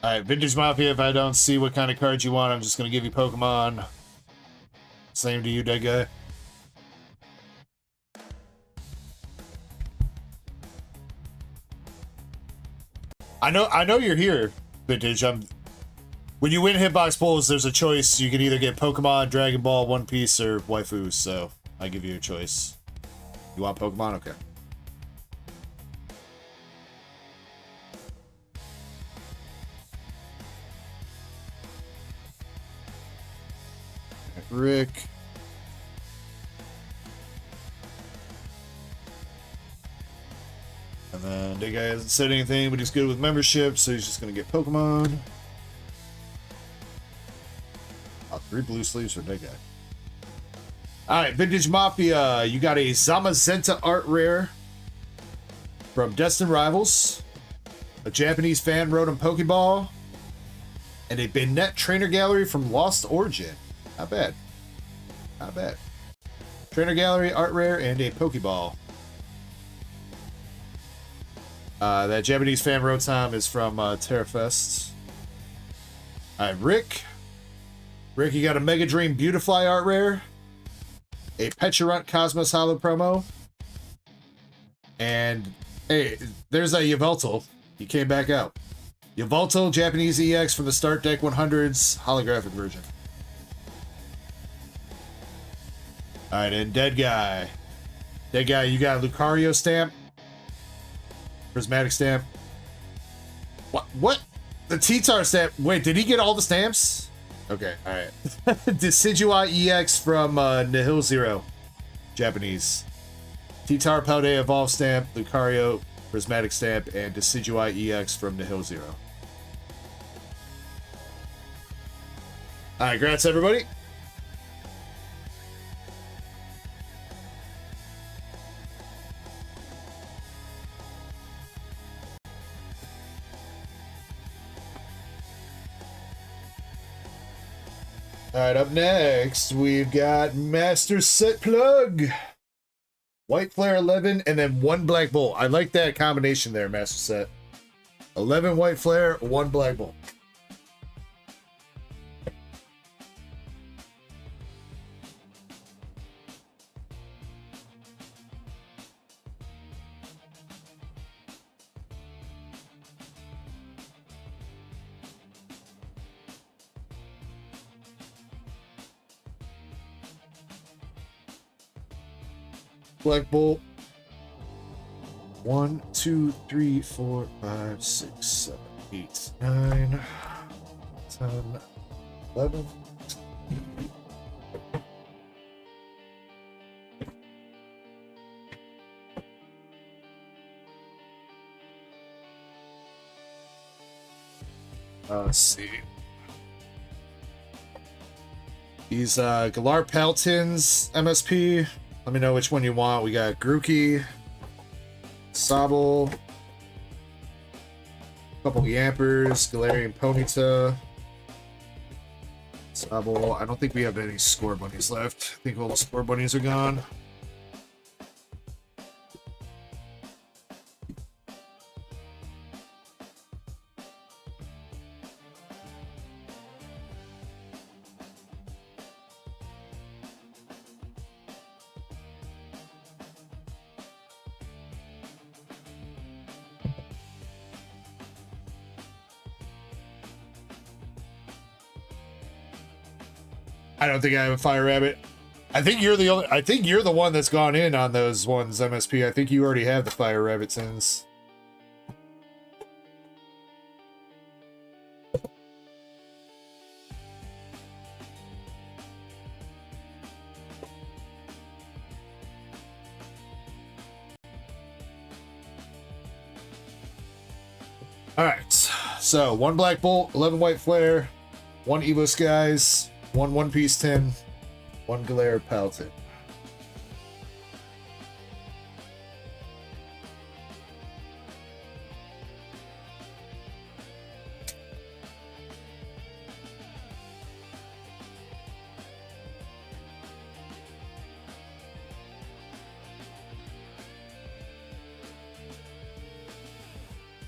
Alright, Vintage Mafia, if I don't see what kind of cards you want, I'm just going to give you Pokemon. Same to you, Dead Guy. I know you're here, Vintage. When you win Hitbox Polls, there's a choice. You can either get Pokemon, Dragon Ball, One Piece, or Waifus, so I give you a choice. You want Pokemon? Okay. Rick. And then that guy hasn't said anything, but he's good with membership, so he's just gonna get Pokemon. Oh, 3 blue sleeves for that guy. Alright, Vintage Mafia, you got a Zamazenta art rare from Destined Rivals. A Japanese fan wrote him Pokeball. And a Binet Trainer Gallery from Lost Origin. Not bad. Not bad. Trainer Gallery, art rare, and a Pokeball. That Japanese fan wrote time is from Terrafest. Alright, Rick. Rick, you got a Mega Dream Beautifly art rare. A Pecharunt Cosmos Hollow promo. And, hey, there's a Yveltal. He came back out. Yveltal, Japanese EX from the Start Deck 100s, holographic version. Alright, and Dead Guy. Dead Guy, you got a Lucario stamp. Prismatic stamp. What? The T-Tar stamp. Wait, did he get all the stamps? Okay, alright. Decidueye EX from Nihil Zero. Japanese. T-Tar Paldea Evolve stamp, Lucario Prismatic stamp, and Decidueye EX from Nihil Zero. Alright, congrats everybody. Alright, up next, we've got Master Set Plug. White Flare 11, and then 1 Black Bolt. I like that combination there, Master Set. 11 White Flare, 1 Black Bolt. Black Bolt. 1, 2, 3, 4, 5, 6, 7, 8, 9, 10, 11. Let's see. These Galar Peltons MSP. Let me know which one you want. We got Grookey, Sobble, a couple Yampers, Galarian Ponyta, Sobble. I don't think we have any Score Bunnies left. I think all the Score Bunnies are gone. I don't think I have a Fire Rabbit. I think you're the one that's gone in on those ones, MSP. I think you already have the Fire Rabbit tins. Alright, so 1 Black Bolt, 11 White Flare, 1 Evo Skies, 1 One Piece tin, 1 Galarian Palton.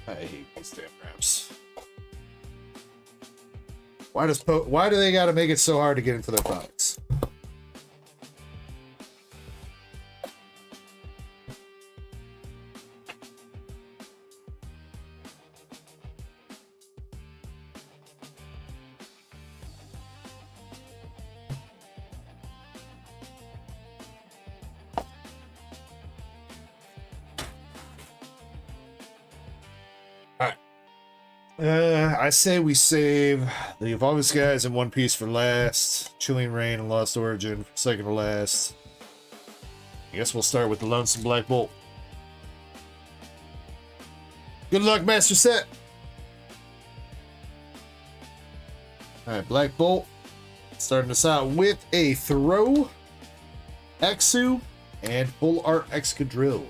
I hate these damn wraps. Why do they gotta make it so hard to get into their products? I say we save the Waifus guys in One Piece for last. Chilling Reign and Lost Origin for second to last. I guess we'll start with the Lonesome Black Bolt. Good luck, Master Set. Alright, Black Bolt. Starting us out with a throw, Exu, and full art Excadrill.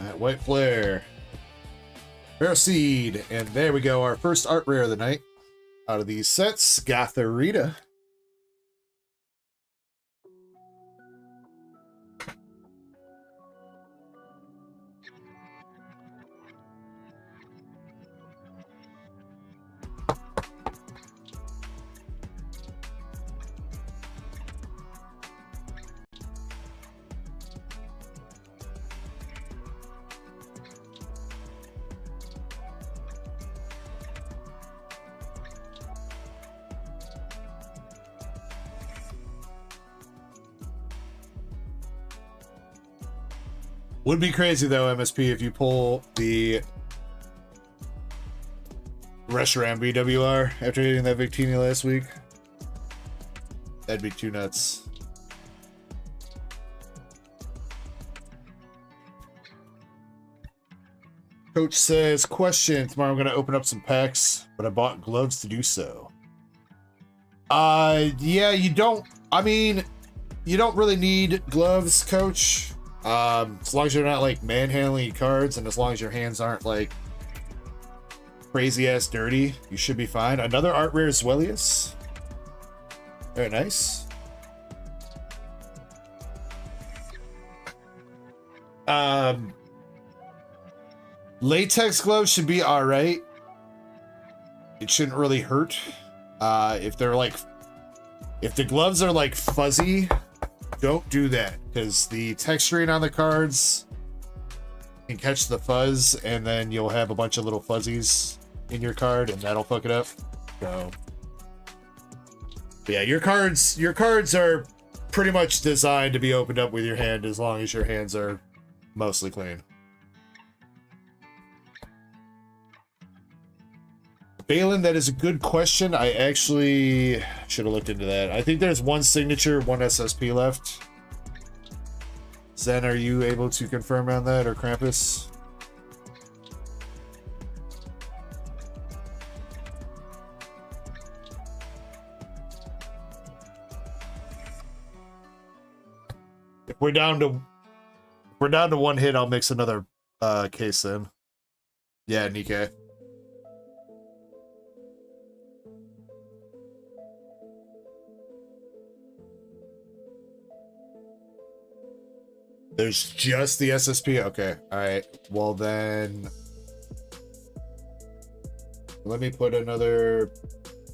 Alright, White Flare. Paraseed, and there we go, our first art rare of the night. Out of these sets, Gotharita. Would be crazy though, MSP, if you pull the Reshiram BWR after hitting that Victini last week. That'd be too nuts. Coach says, question, tomorrow I'm going to open up some packs, but I bought gloves to do so. Yeah, you don't, I mean, you don't really need gloves, Coach. As long as you're not like manhandling cards and as long as your hands aren't like crazy ass dirty, you should be fine. Another art rare Zwellius. Very nice. Latex gloves should be all right. It shouldn't really hurt. If the gloves are like fuzzy, don't do that, because the texturing on the cards can catch the fuzz, and then you'll have a bunch of little fuzzies in your card, and that'll fuck it up. So, yeah, your cards are pretty much designed to be opened up with your hand as long as your hands are mostly clean. Balin, that is a good question. I actually should have looked into that. I think there's one signature, one SSP left. Zen, are you able to confirm on that, or Krampus? If we're down to one hit, I'll mix another case then. Yeah, Nikke. There's just the SSP? Okay, alright. Well then, let me put another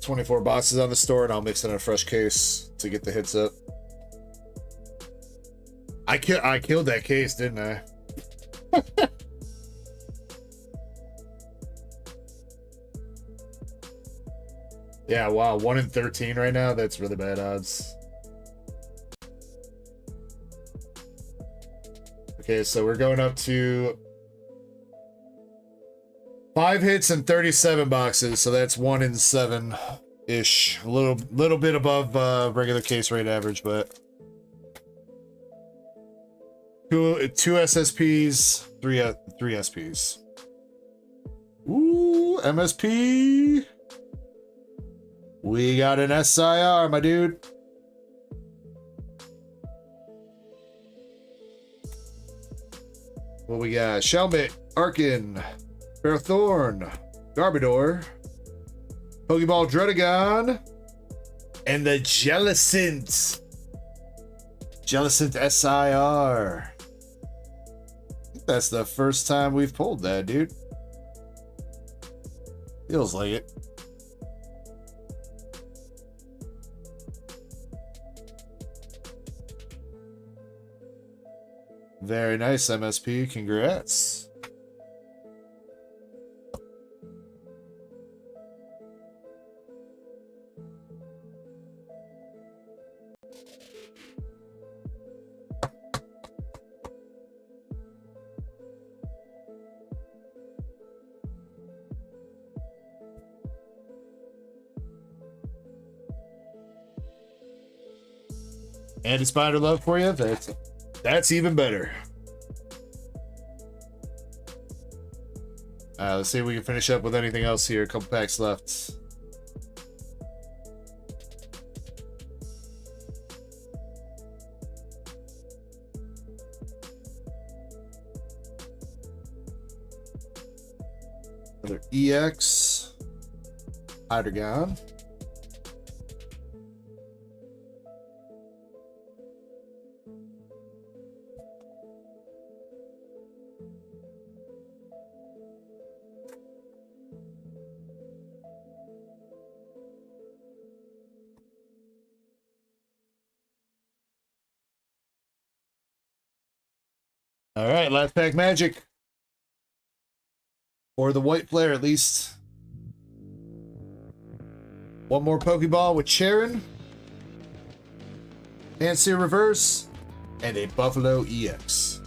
24 boxes on the store and I'll mix in a fresh case to get the hits up. I killed that case, didn't I? Yeah, wow, 1 in 13 right now? That's really bad odds. Okay, so we're going up to 5 hits and 37 boxes, so that's 1 in 7-ish. A little bit above regular case rate average, but two SSPs, three SPs. Ooh, MSP. We got an SIR, my dude. What we got? Shelmet, Arkin, Fairthorn, Garbodor, Pokeball Dredagon, and the Jellicent. Jellicent SIR. I think that's the first time we've pulled that, dude. Feels like it. Very nice, MSP. Congrats. And a spider love for you. That's even better. Let's see if we can finish up with anything else here. A couple packs left. Another EX. Hydreigon. All right, last pack magic. For the white player, at least. One more Pokeball with Charon. Pansear Reverse. And a Buffalo EX.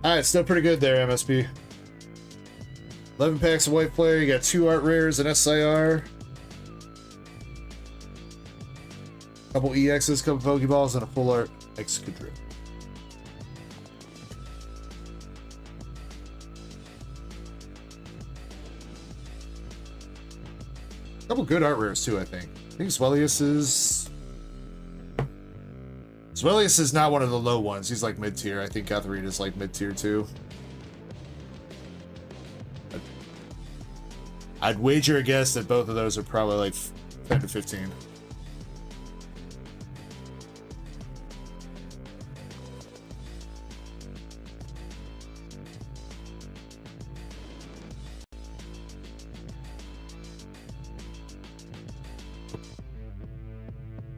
Alright, still pretty good there, MSP. 11 packs of white player. You got 2 art rares and SIR. Couple EXs, couple Pokeballs, and a full art Excadrill. Couple good art rares too, I think. I think Swellius is not one of the low ones. He's like mid tier. I think Gothorita is like mid tier too. I'd wager a guess that both of those are probably like 10 to 15.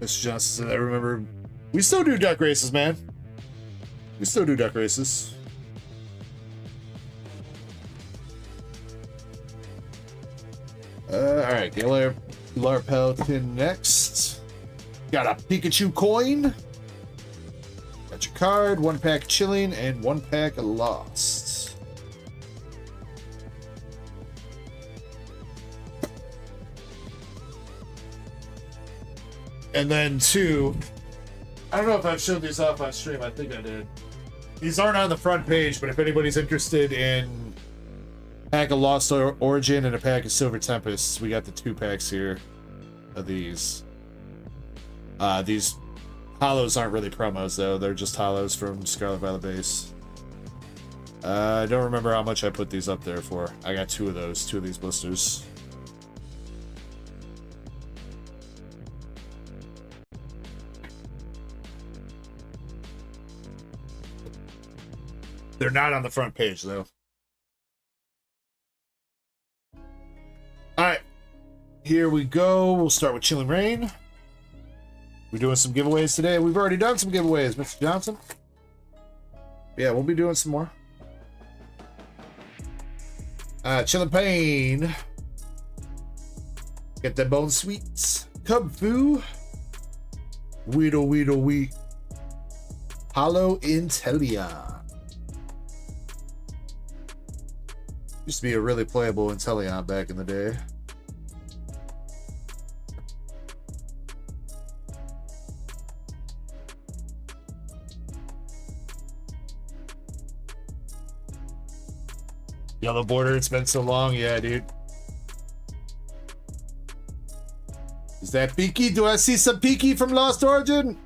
Mr. Johnson said, I remember we still do duck races, man. We still do duck races. Alright, Larpelton next. Got a Pikachu coin. Got your card, 1 pack Chilling, and 1 pack Lost. And then 2, I don't know if I've showed these off on stream. I think I did. These aren't on the front page, but if anybody's interested in a pack of Lost Origin and a pack of Silver Tempests, we got the 2 packs here of these. These hollows aren't really promos, though. They're just hollows from Scarlet Violet base. I don't remember how much I put these up there for. I got 2 of those, 2 of these blisters. They're not on the front page, though. Alright. Here we go. We'll start with Chilling Rain. We're doing some giveaways today. We've already done some giveaways, Mr. Johnson. Yeah, we'll be doing some more. Chilling Pain. Get that Bone Sweets. Cub Fu. Weedle Weedle Wheat. Hollow Intellia. Used to be a really playable Inteleon back in the day. Yellow border, it's been so long. Yeah, dude. Is that Piki? Do I see some Piki from Lost Origin?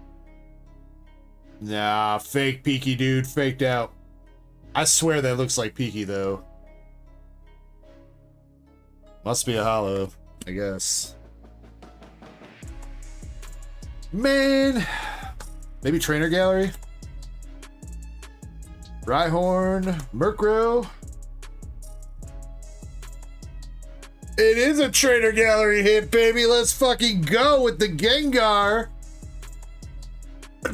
Nah, fake Piki, dude. Faked out. I swear that looks like Piki, though. Must be a hollow, I guess. Man! Maybe Trainer Gallery? Rhyhorn, Murkrow. It is a Trainer Gallery hit, baby. Let's fucking go with the Gengar.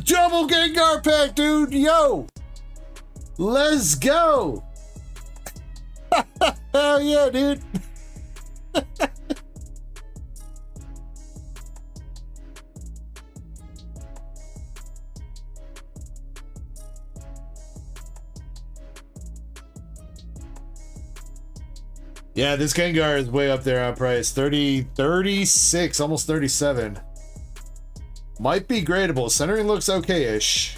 Double Gengar pack, dude. Yo. Let's go. Hell yeah, dude. Yeah, this Gengar is way up there on price. 36, almost 37. Might be gradable. Centering looks okay-ish.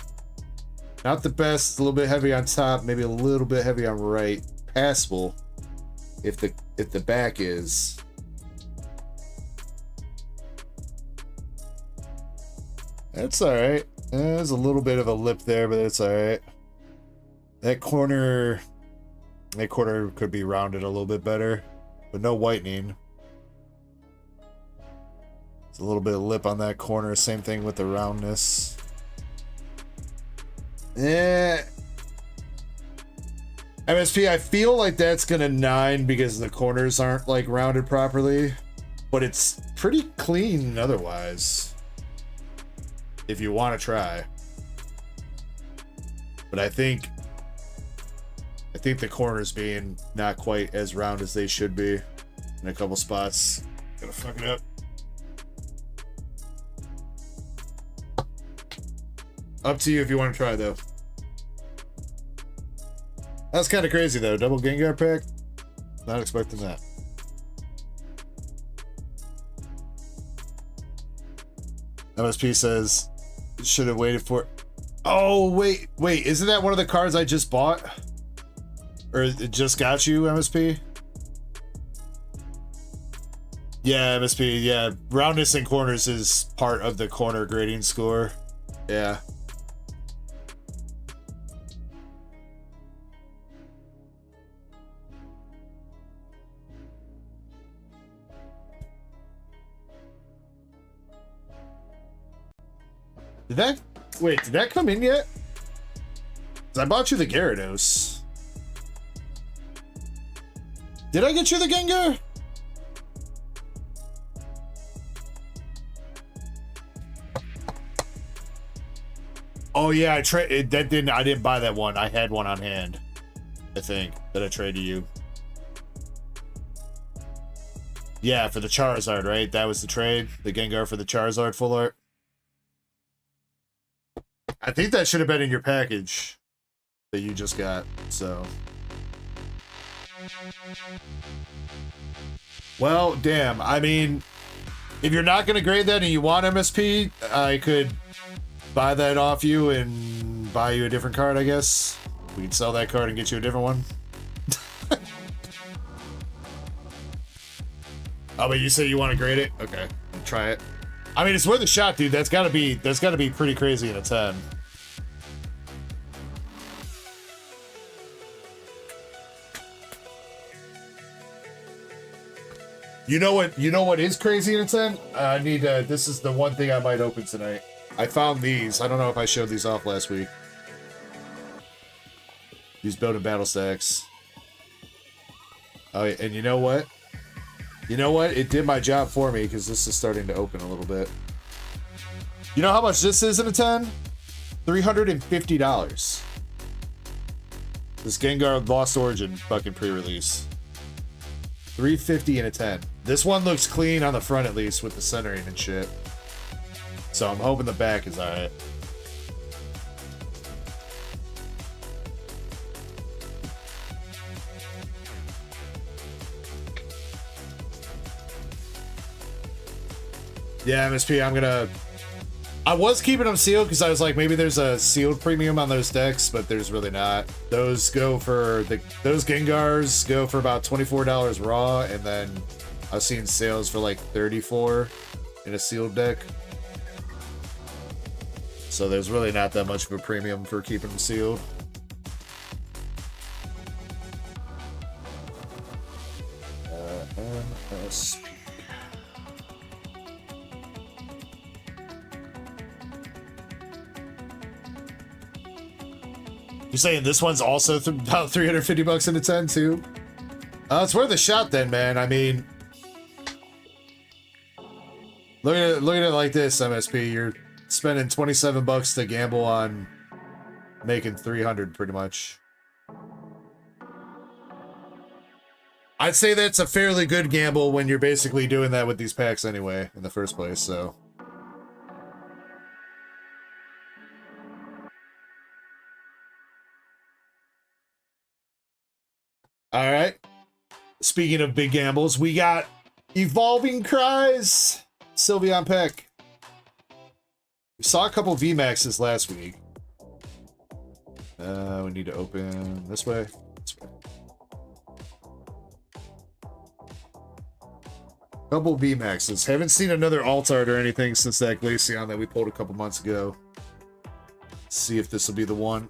Not the best. A little bit heavy on top. Maybe a little bit heavy on right. Passable. If the back is. That's alright. There's a little bit of a lip there, but it's alright. That corner could be rounded a little bit better, but no whitening. There's a little bit of lip on that corner. Same thing with the roundness. MSP, I feel like that's gonna 9 because the corners aren't like rounded properly, but it's pretty clean otherwise. If you want to try, but I think the corners being not quite as round as they should be in a couple spots. Gonna fuck it up. Up to you if you want to try though. That's kind of crazy though. Double Gengar pack. Not expecting that. MSP says should have waited for. Oh wait, isn't that one of the cards I just bought? Or it just got you, MSP? Yeah, MSP, yeah. Roundness and corners is part of the corner grading score. Yeah. Did that come in yet? 'Cause I bought you the Gyarados. Did I get you the Gengar? Oh yeah, I didn't buy that one. I had one on hand, I think, that I traded you. Yeah, for the Charizard, right? That was the trade. The Gengar for the Charizard full art. I think that should have been in your package that you just got, so. Well, damn. I mean, if you're not going to grade that and you want MSP, I could buy that off you and buy you a different card, I guess. We could sell that card and get you a different one. Oh, but you say you want to grade it? Okay, try it. I mean, it's worth a shot, dude. That's gotta be pretty crazy in a 10. You know what is crazy in a 10? I need this is the one thing I might open tonight. I found these. I don't know if I showed these off last week. These building battle stacks. Oh, and you know what? You know what? It did my job for me because this is starting to open a little bit. You know how much this is in a 10? $350. This Gengar Lost Origin fucking pre-release. $350 in a 10. This one looks clean on the front at least with the centering and shit. So I'm hoping the back is alright. Yeah, MSP, I was keeping them sealed because I was like, maybe there's a sealed premium on those decks, but there's really not. Those Gengars go for about $24 raw, and then I've seen sales for like $34 in a sealed deck. So there's really not that much of a premium for keeping them sealed. MSP. You're saying this one's also about $350 in a 10 too? It's worth a shot then, man. I mean, look at it like this, MSP. You're spending $27 to gamble on making 300 pretty much. I'd say that's a fairly good gamble when you're basically doing that with these packs anyway in the first place, so. All right. speaking of big gambles, we got Evolving Cries, Sylveon Peck. We saw a couple VMAXs last week. We need to open this way. This way. Couple VMAXs. Haven't seen another alt art or anything since that Glaceon that we pulled a couple months ago. Let's see if this will be the one.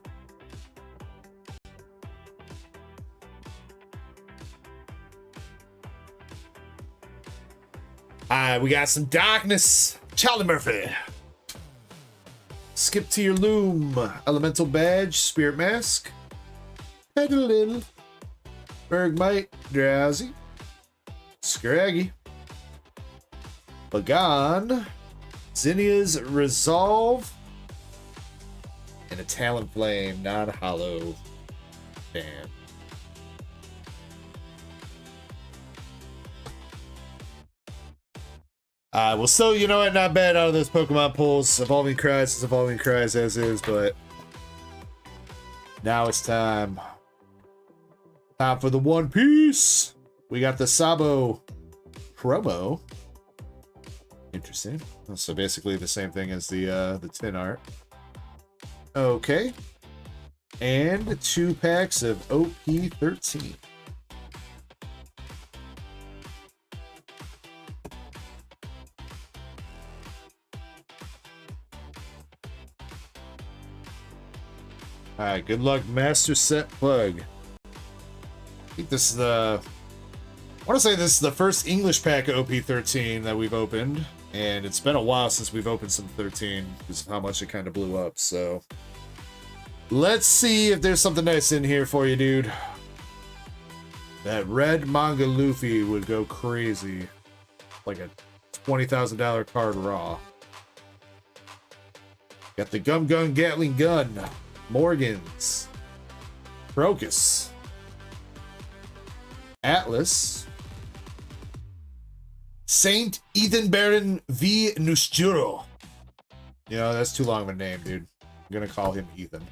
Alright, we got some Darkness. Charlie Murphy. Skip to your loom. Elemental Badge. Spirit Mask. Petalil. Bergmite. Drowsy. Scraggy. Bagon. Zinnia's Resolve. And a Talonflame, non-hollow. Damn. Well, so, you know what? Not bad out of those Pokemon pulls. Evolving Cries is Evolving Cries as is, but now it's time. Time for the One Piece. We got the Sabo promo. Interesting. So basically the same thing as the tin art. Okay. And 2 packs of OP13. Alright, good luck, Master Set Plug. I think this is the... I want to say this is the first English pack of OP13 that we've opened. And it's been a while since we've opened some 13 because of how much it kind of blew up, so... Let's see if there's something nice in here for you, dude. That red manga Luffy would go crazy. Like a $20,000 card raw. Got the Gum Gun Gatling Gun. Morgans. Crocus. Atlas. Saint Ethan Baron V. Nushjuro. You know, that's too long of a name, dude. I'm gonna call him Ethan.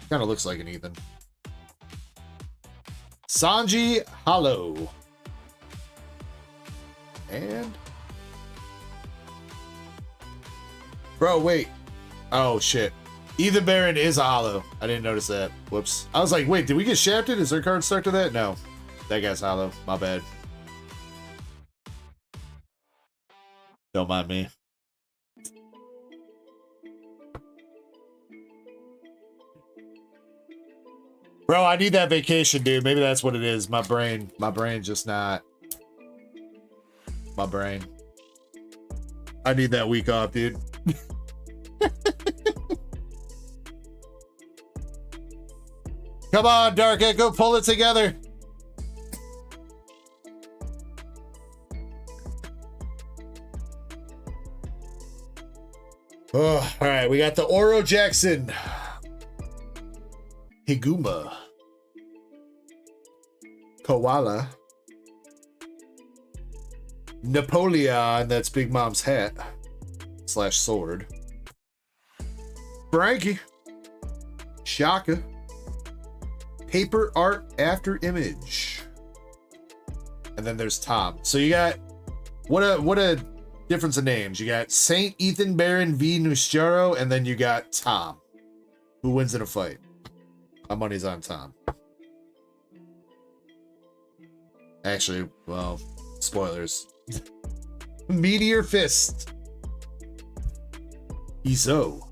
Kind of looks like an Ethan. Sanji Hollow. And... Bro, wait. Oh, shit. Ethan Baron is a hollow. I didn't notice that. Whoops. I was like, wait, did we get shafted? Is there card stuck to that? No. That guy's hollow. My bad. Don't mind me. Bro, I need that vacation, dude. Maybe that's what it is. My brain just not... My brain. I need that week off, dude. Come on, Dark Echo, pull it together. Oh, all right, we got the Oro Jackson. Higuma. Koala. Napoleon, that's Big Mom's hat. / sword. Frankie. Shaka. Paper art after image. And then there's Tom. So you got what a difference of names. You got Saint Ethan Baron V. Nushjuro, and then you got Tom. Who wins in a fight? My money's on Tom. Actually, well, spoilers. Meteor Fist. Izo.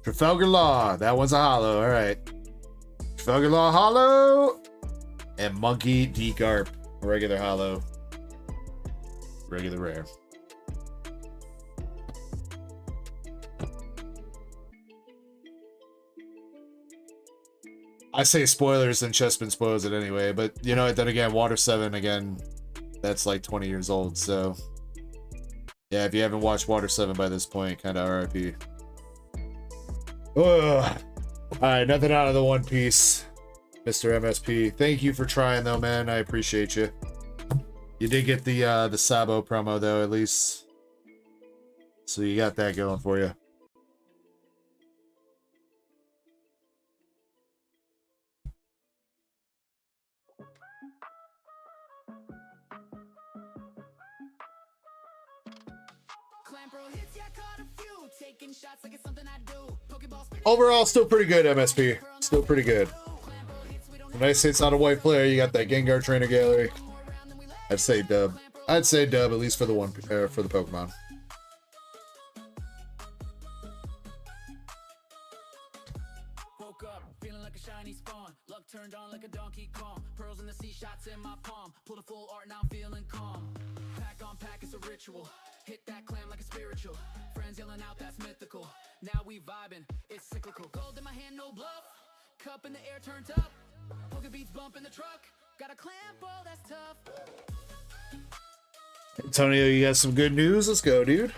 Trafalgar Law. That one's a hollow. All right. Trafalgar Law hollow. And Monkey D. Garp. Regular hollow. Regular rare. I say spoilers and Chespin spoils it anyway, but you know, then again, Water 7 again, that's like 20 years old, so yeah, if you haven't watched Water 7 by this point, kind of RIP. Ugh. Alright, nothing out of the One Piece, Mr. MSP. Thank you for trying though, man. I appreciate you. You did get the Sabo promo though, at least. So you got that going for you. Overall, still pretty good, MSP. Still pretty good. Nice hits on a white player. You got that Gengar trainer gallery. I'd say dub. I'd say dub, at least for the one for the Pokemon. Woke up feeling like a shiny spawn. Luck turned on like a Donkey Kong. Pearls in the sea, shots in my palm. Pulled a full art, now I'm feeling calm. Pack on pack, it's a ritual. Hit that clam like a spiritual. Friends yelling out, that's mythical. Now we vibing, it's cyclical. Gold in my hand, no bluff. Cup in the air, turned up. Poker beats bump in the truck. Got a clamp, oh, that's tough. Antonio, you got some good news? Let's go, dude.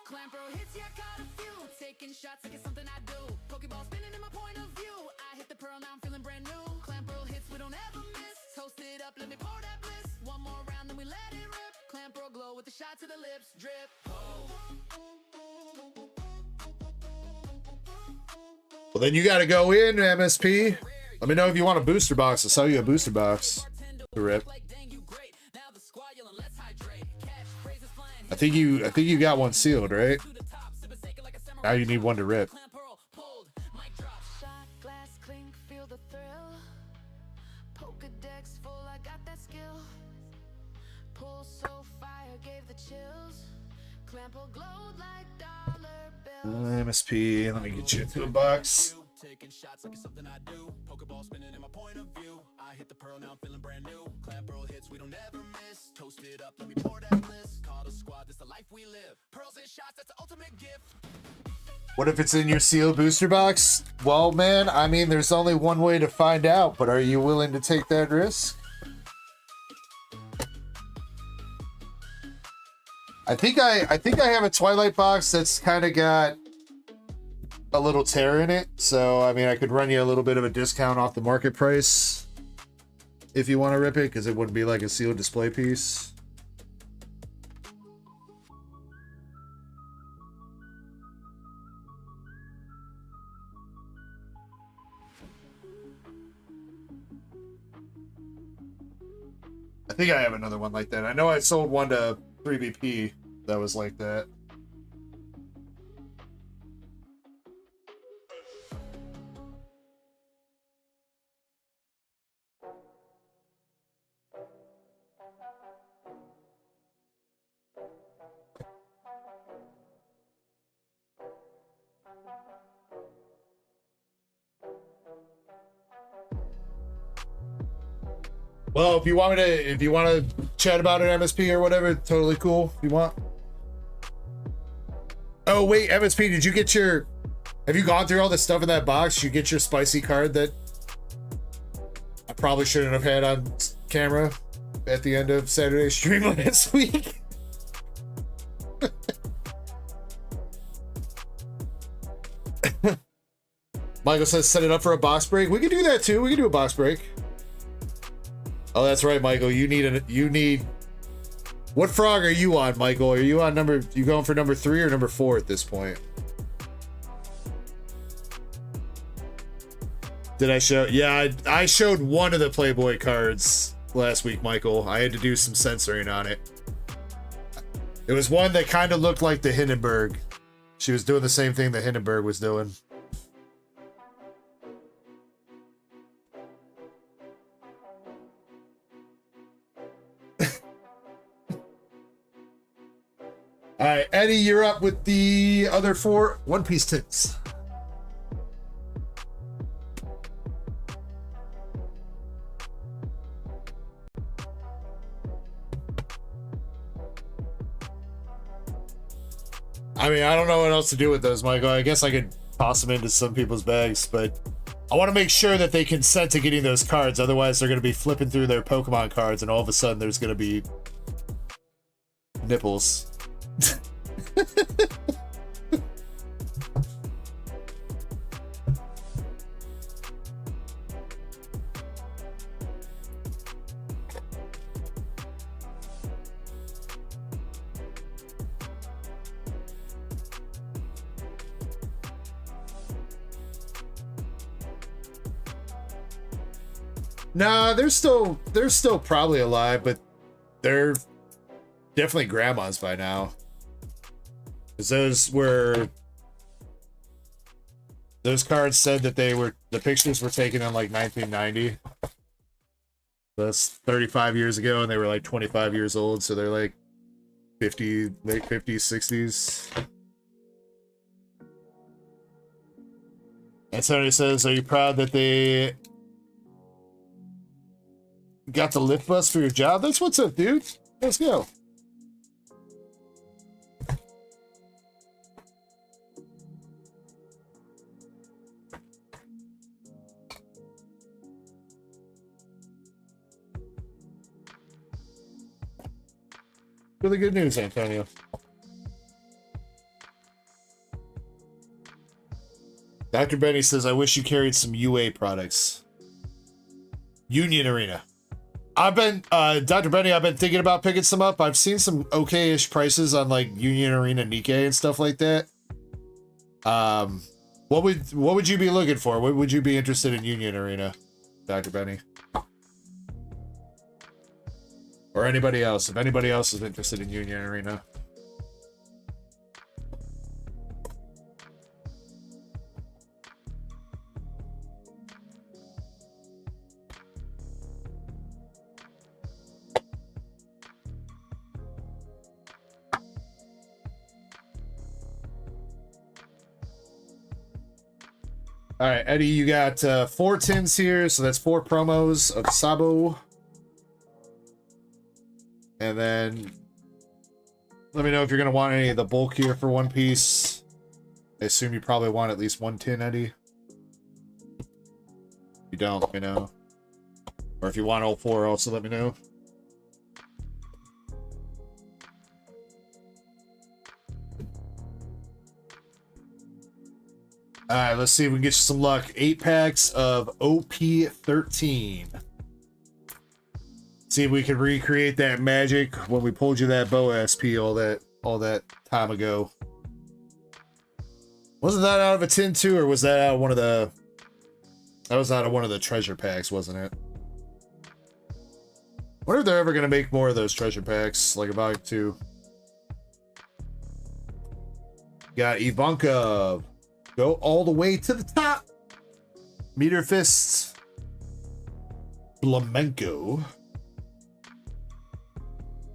Clamp bro hits, yeah, got a few. Taking shots like it's something I do. Pokeball spinning in my point of view. I hit the pearl, now I'm feeling brand new. Clamp bro hits, we don't ever miss. Toast it up, let me pour that bliss. One more round, then we let it rip. Clamp bro glow with the shot to the lips. Drip. Well, then you got to go in, MSP. Let me know if you want a booster box. I'll sell you a booster box to rip. I think you got one sealed, right? Now you need one to rip. MSP, let me get you into a box. Taking shots like it's something I do. Pokeball spinning in my point of view. I hit the pearl, now I'm feeling brand new. Clamp pearl hits, we don't ever miss. Toast it up, let me pour that bliss. Call the squad, this the life we live. Pearls and shots, that's the ultimate gift. What if it's in your sealed booster box? Well, man, I mean, there's only one way to find out, but are you willing to take that risk? I think I have a Twilight box that's kind of got a little tear in it, so I mean, I could run you a little bit of a discount off the market price if you want to rip it, because it wouldn't be like a sealed display piece. I think I have another one like that. I know I sold one to 3BP that was like that. Well, if you want to chat about it, MSP or whatever, totally cool. If you want. Oh wait, MSP, did you get your? Have you gone through all the stuff in that box? Did you get your spicy card that I probably shouldn't have had on camera at the end of Saturday's stream last week? Michael says set it up for a box break. We can do that too. We can do a box break. Oh, that's right, Michael. You need. What frog are you on, Michael? Are you on number? You going for number 3 or number 4 at this point? Did I show? Yeah, I showed one of the Playboy cards last week, Michael. I had to do some censoring on it. It was one that kind of looked like the Hindenburg. She was doing the same thing the Hindenburg was doing. All right, Eddie, you're up with the other 4 One Piece tips. I mean, I don't know what else to do with those, Michael. I guess I could toss them into some people's bags, but I want to make sure that they consent to getting those cards. Otherwise, they're going to be flipping through their Pokemon cards, and all of a sudden, there's going to be nipples. Nah, they're still probably alive, but they're definitely grandma's by now. Because those cards said that the pictures were taken in like 1990. That's 35 years ago, and they were like 25 years old, so they're like 50, late 50s, 60s. And somebody says, are you proud that they got the lift bus for your job? That's what's up, dude. Let's go. Really good news, Antonio. Dr. Benny says, I wish you carried some UA products. Union Arena. I've been, Dr. Benny, I've been thinking about picking some up. I've seen some okay-ish prices on like Union Arena Nikke and stuff like that. What would you be looking for? What would you be interested in Union Arena, Dr. Benny? Or anybody else, if anybody else is interested in Union Arena. All right, Eddie, you got 4 tins here, so that's 4 promos of Sabo. And then let me know if you're going to want any of the bulk here for one piece. I assume you probably want at least 1 tin, Eddie. If you don't, let me know. Or if you want all 4, also let me know. All right, let's see if we can get you some luck. 8 packs of OP13. See if we can recreate that magic when we pulled you that bow SP all that time ago. Wasn't that out of a tin too, or was that out of one of the? That was out of one of the treasure packs, wasn't it? I wonder if they're ever gonna make more of those treasure packs, like a volume 2. Got Ivanka. Go all the way to the top. Meter Fists. Flamenco.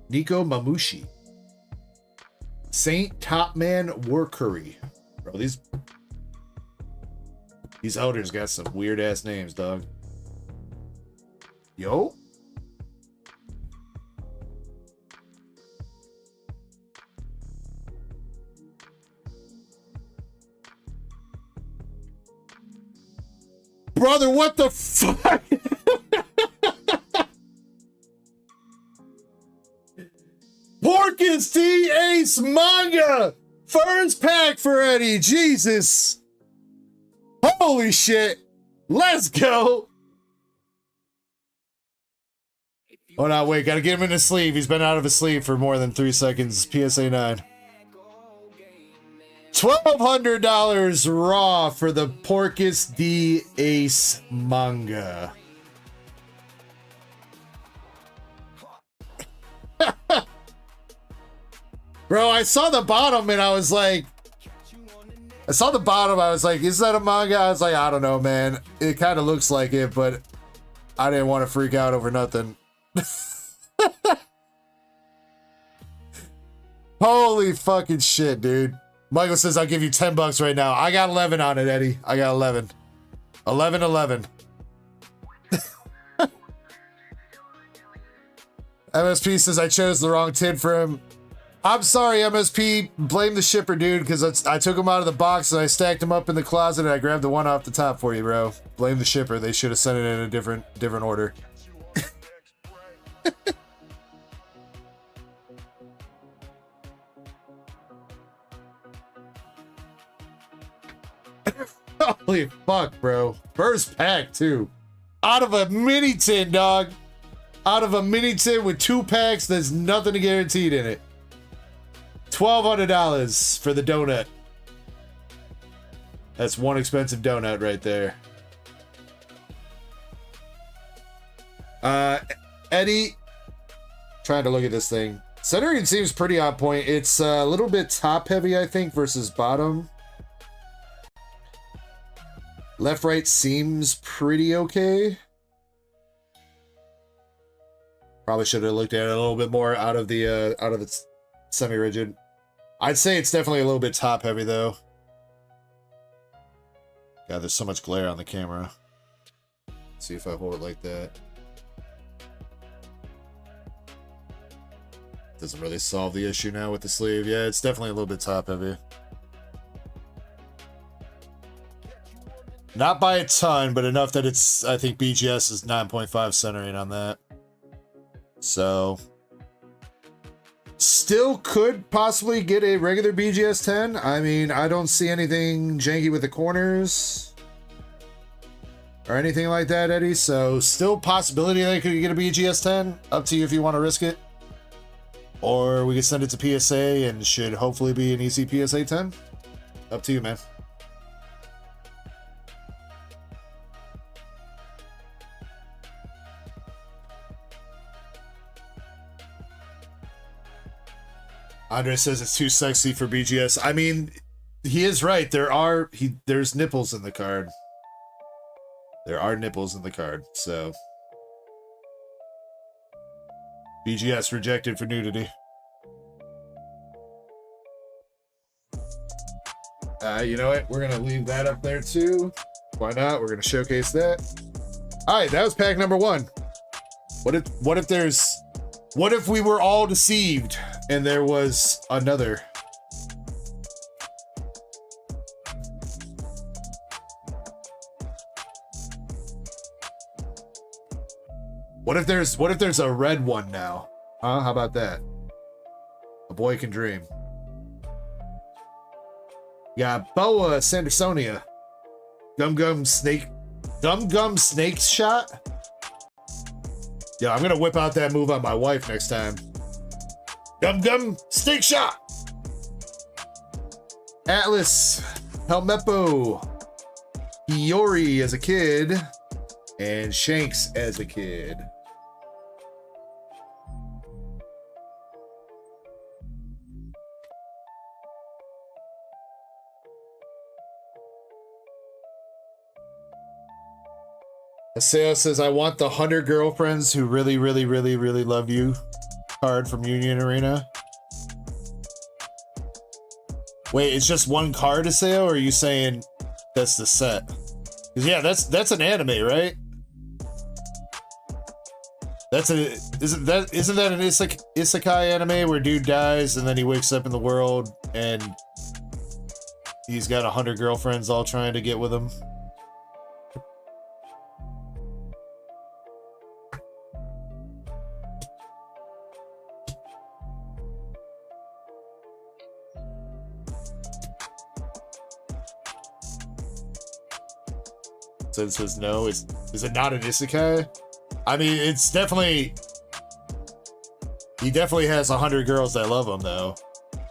Nico Mamushi. Saint Topman Workery. Bro, these elders got some weird ass names, dog. Yo. Brother, what the fuck? Porkins T Ace Manga! Ferns pack for Eddie, Jesus! Holy shit! Let's go! Oh no, wait, gotta get him in his sleeve. He's been out of his sleeve for more than 3 seconds. PSA 9. $1,200 raw for the Porkins D Ace Manga. Bro, I saw the bottom and I was like, is that a manga? I was like, I don't know, man. It kind of looks like it, but I didn't want to freak out over nothing. Holy fucking shit, dude. Michael says, I'll give you $10 right now. I got 11 on it, Eddie. I got 11. 11. MSP says I chose the wrong tin for him. I'm sorry, MSP. Blame the shipper, dude, because I took them out of the box and I stacked them up in the closet and I grabbed the one off the top for you, bro. Blame the shipper. They should have sent it in a different order. Holy fuck, bro. First pack, too. Out of a mini tin, dog. Out of a mini tin with 2 packs, there's nothing guaranteed in it. $1,200 for the donut. That's one expensive donut right there. Eddie, trying to look at this thing. Centering seems pretty on point. It's a little bit top heavy, I think, versus bottom. Left right seems pretty okay. Probably should have looked at it a little bit more out of the semi-rigid. I'd say it's definitely a little bit top heavy though. God, there's so much glare on the camera. Let's see if I hold it like that. Doesn't really solve the issue now with the sleeve. Yeah, it's definitely a little bit top heavy. Not by a ton, but enough that it's, I think BGS is 9.5 centering on that. So, still could possibly get a regular BGS 10. I mean, I don't see anything janky with the corners or anything like that, Eddie. So, still possibility that I could get a BGS 10. Up to you if you want to risk it. Or we could send it to PSA and should hopefully be an easy PSA 10. Up to you, man. Andre says it's too sexy for BGS. I mean, he is right. There's nipples in the card. There are nipples in the card, so BGS rejected for nudity. You know what? We're gonna leave that up there too. Why not? We're gonna showcase that. All right, that was pack number 1. What if we were all deceived and there was another? What if there's a red one now? Huh? How about that? A boy can dream. Yeah, Boa Sandersonia. Gum Snake Shot. Yeah, I'm gonna whip out that move on my wife next time. Gum Snake Shot. Atlas Helmeppo. Iori as a kid. And Shanks as a kid. Aseo says, I want the 100 girlfriends who really, really, really, really love you card from Union Arena. Wait, it's just one card, Aseo, or are you saying that's the set? Because yeah, that's an anime, right? Isn't that an isekai anime where dude dies and then he wakes up in the world and he's got 100 girlfriends all trying to get with him? So it says no. Is it not an isekai? I mean, it's definitely... He definitely has 100 girls that love him, though.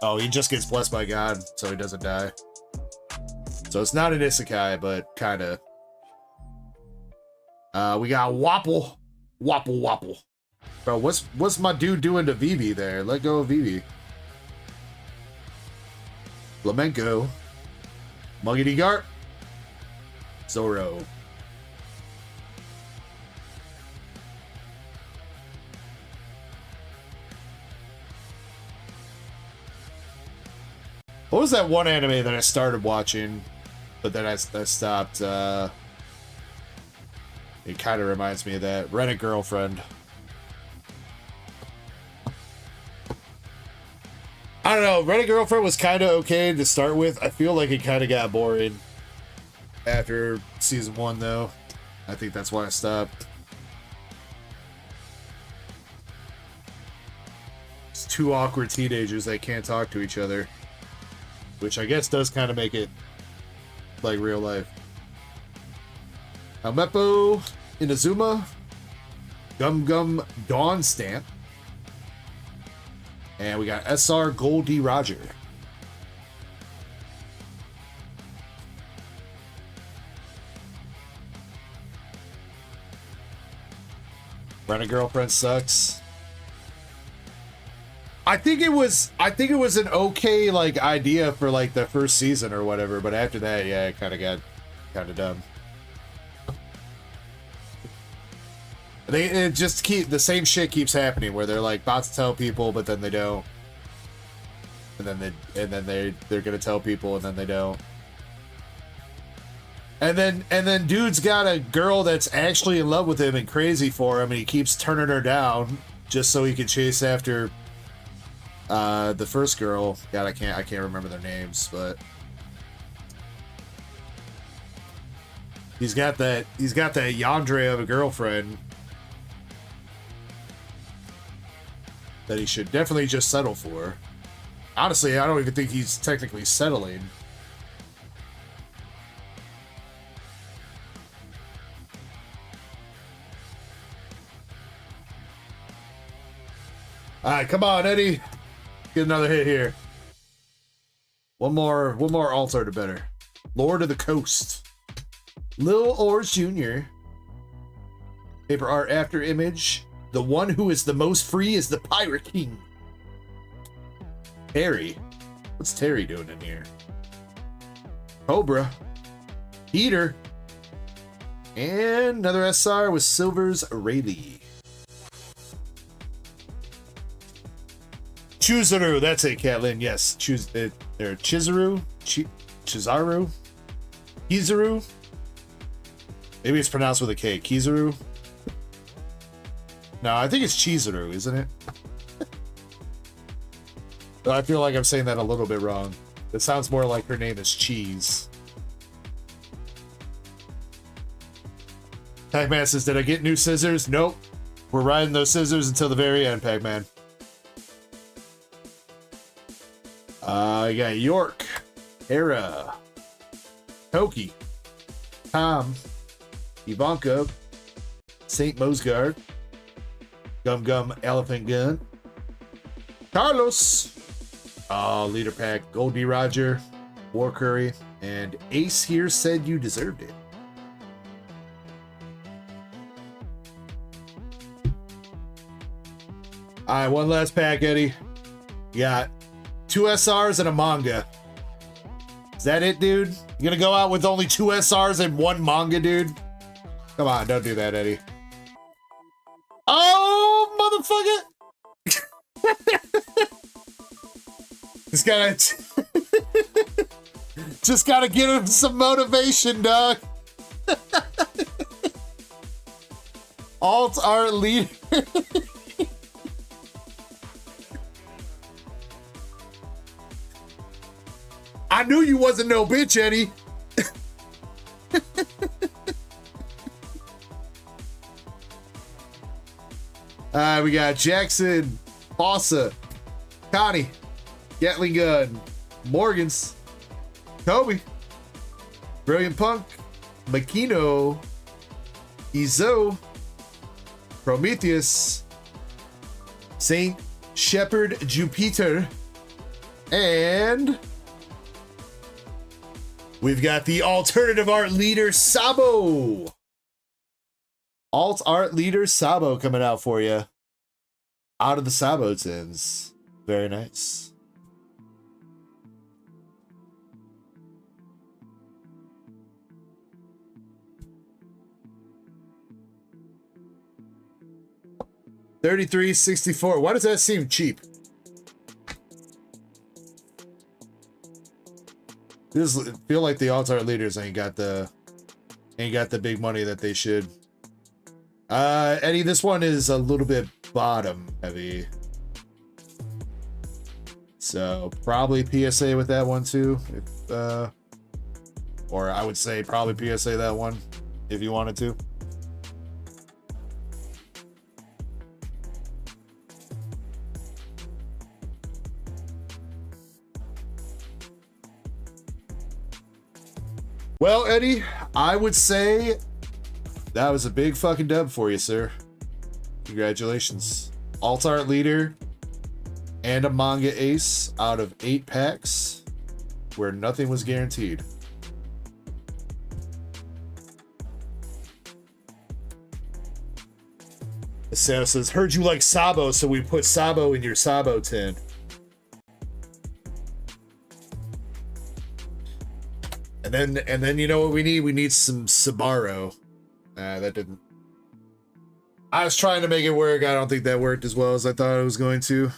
Oh, he just gets blessed by God, so he doesn't die. So it's not an isekai, but kinda. We got Wapple. Wapple. Bro, what's my dude doing to Vivi there? Let go of Vivi. Flamenco. Muggity Garp. Zoro. What was that one anime that I started watching, but then I stopped? It kind of reminds me of that. Rent a Girlfriend. I don't know. Rent a Girlfriend was kind of okay to start with. I feel like it kind of got boring after season 1, though. I think that's why I stopped. It's 2 awkward teenagers that can't talk to each other. Which I guess does kind of make it like real life. Helmeppo Inazuma. Gum Dawn Stamp. And we got SR Goldie Roger. Rent a Girlfriend sucks. I think it was an okay like idea for like the first season or whatever, but after that, yeah, it kind of got kind of dumb. It just the same shit keeps happening where they're like about to tell people, but then they don't, and then they're gonna tell people, and then they don't, and then dude's got a girl that's actually in love with him and crazy for him, and he keeps turning her down just so he can chase after the first girl. God, I can't remember their names, but he's got that yandere of a girlfriend that he should definitely just settle for. Honestly, I don't even think he's technically settling. All right, come on, Eddie. Get another hit here. One more altar to better. Lord of the Coast. Lil Ors Jr. Paper art after image. The one who is the most free is the Pirate King. Terry. What's Terry doing in here? Cobra. Peter. And another SR with Silver's Rayleigh. Chuzuru, that's it, Catlin. Yes, Chizaru, Chizaru, Kizaru. Maybe it's pronounced with a K. Kizaru. No, I think it's Chizaru, isn't it? I feel like I'm saying that a little bit wrong. It sounds more like her name is Cheese. Pac-Man says, did I get new scissors? Nope. We're riding those scissors until the very end, Pac-Man. You got York, Hera, Toki, Tom, Ivanka, Saint Mosgard, Gum Gum Elephant Gun, Carlos, Leader Pack, Goldie Roger, War Curry, and Ace here said you deserved it. Alright, one last pack, Eddie. You got 2 SRs and a manga. Is that it, dude? You gonna go out with only 2 SRs and 1 manga, dude? Come on, don't do that, Eddie. Oh, motherfucker! Just gotta give him some motivation, dog. Alt art leader. I knew you wasn't no bitch, Eddie. We got Jackson, Fossa, Connie, Gatling Gun, Morgans, Kobe, Brilliant Punk, Makino, Izo, Prometheus, Saint Shepherd Jupiter, and we've got the alternative art leader, Sabo. Alt art leader, Sabo, coming out for you. Out of the Sabo tins. Very nice. $33.64. Why does that seem cheap? Just feel like the alt art leaders ain't got the big money that they should. Eddie, this one is a little bit bottom heavy, so probably PSA with that one too. If or I would say probably PSA that one if you wanted to. Well, Eddie, I would say that was a big fucking dub for you, sir. Congratulations. Alt art leader and a manga ace out of 8 packs where nothing was guaranteed. Sarah says, heard you like Sabo, so we put Sabo in your Sabo tin. And then you know what we need? We need some Sabaro. That didn't. I was trying to make it work. I don't think that worked as well as I thought it was going to.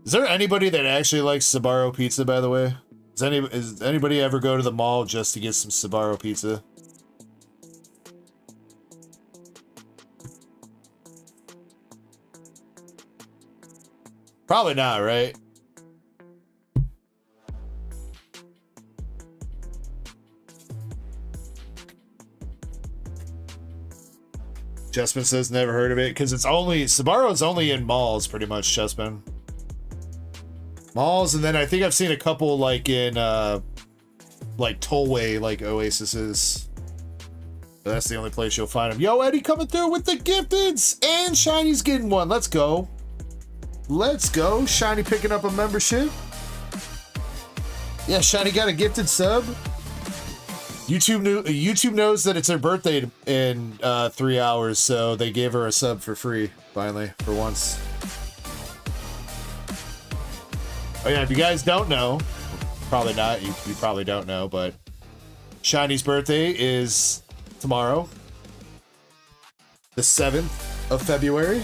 Is there anybody that actually likes Sabaro pizza, by the way? Does anybody ever go to the mall just to get some Sabaro pizza? Probably not, right? Chessman says never heard of it because it's only Sabaro's only in malls, pretty much. Chessman malls, and then I think I've seen a couple like in like tollway like oases. But that's the only place you'll find them. Yo, Eddie coming through with the gifteds, and Shiny's getting one. Let's go. Let's go. Shiny picking up a membership. Yeah, Shiny got a gifted sub. YouTube knows that it's her birthday in 3 hours, so they gave her a sub for free, finally, for once. Oh yeah, if you guys don't know, probably not, you probably don't know, but Shiny's birthday is tomorrow, the 7th of February.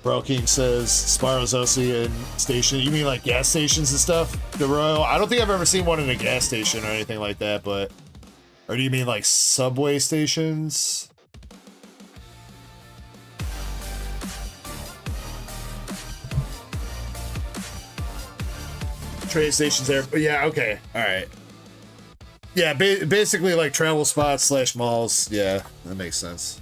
Bro King says Sparrow's Ocean station. You mean like gas stations and stuff? The Royal. I don't think I've ever seen one in a gas station or anything like that, but. Or do you mean like subway stations? Train stations there. But yeah, okay. Alright. Yeah, basically like travel spots / malls. Yeah, that makes sense.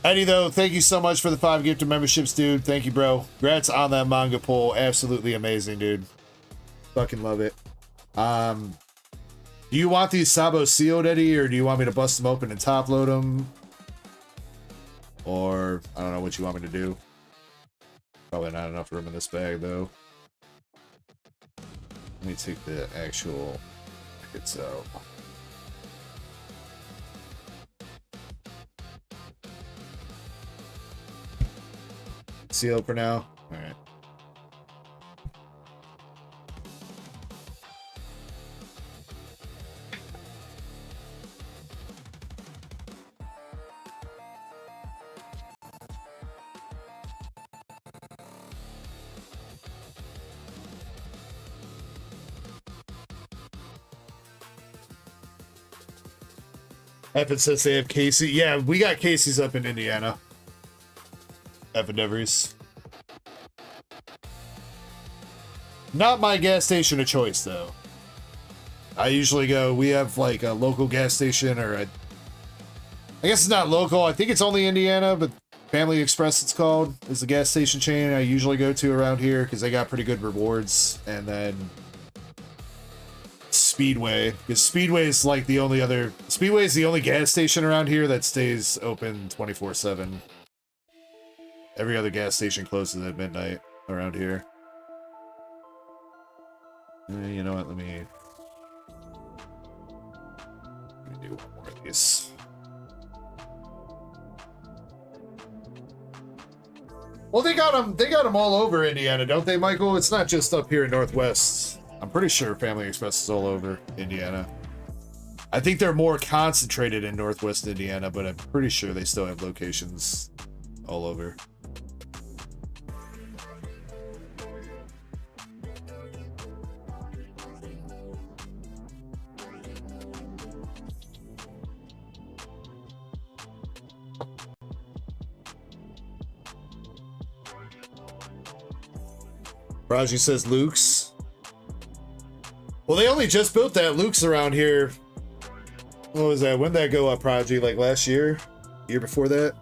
Eddie, though, thank you so much for the 5 gifted memberships, dude. Thank you, bro. Congrats on that manga poll. Absolutely amazing, dude. Fucking love it. Do you want these Sabo sealed, Eddie, or do you want me to bust them open and top load them? Or, I don't know what you want me to do. Probably not enough room in this bag, though. Let me take the actual packets out. Sealed for now. All right. Evan says they have Casey. Yeah, we got Casey's up in Indiana. Evan Devries. Not my gas station of choice, though. I usually go, we have like a local gas station, or I guess it's not local. I think it's only Indiana, but Family Express it's called, is the gas station chain I usually go to around here because they got pretty good rewards. And then Speedway, because Speedway is like the only other, Speedway is the only gas station around here that stays open 24/7. Every other gas station closes at midnight around here. You know what? Let me do one more of these. Well, they got them. They got them all over Indiana, don't they, Michael? It's not just up here in Northwest. I'm pretty sure Family Express is all over Indiana. I think they're more concentrated in Northwest Indiana, but I'm pretty sure they still have locations all over. Raji says Luke's. Well, they only just built that Luke's around here. What was that? When did that go up, Prodigy? Like last year? Year before that?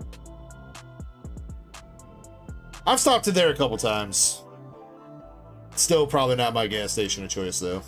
I've stopped in there a couple times. Still probably not my gas station of choice, though.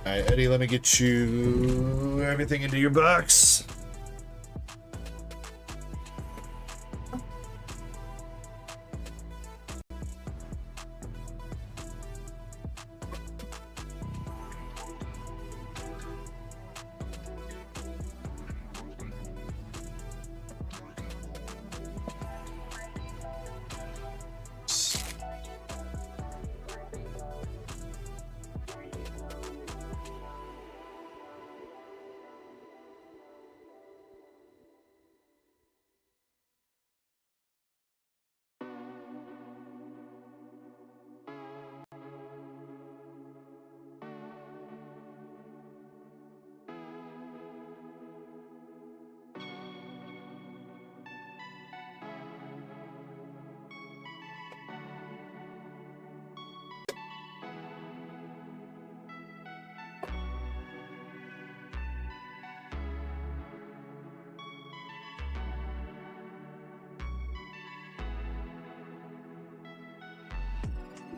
All right, Eddie, let me get you everything into your box.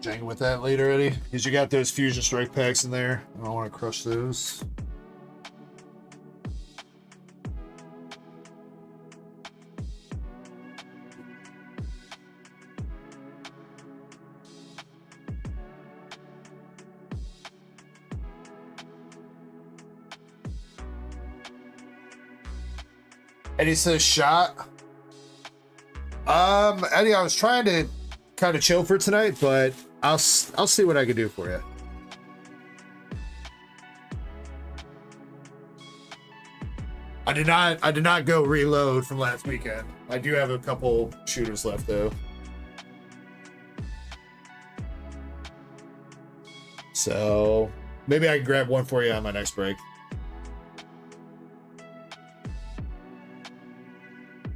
Hang with that later, Eddie, because you got those fusion strike packs in there. I don't want to crush those. Eddie says shot. Eddie, I was trying to kind of chill for tonight, but I'll see what I can do for you. I did not go reload from last weekend. I do have a couple shooters left though. So maybe I can grab one for you on my next break.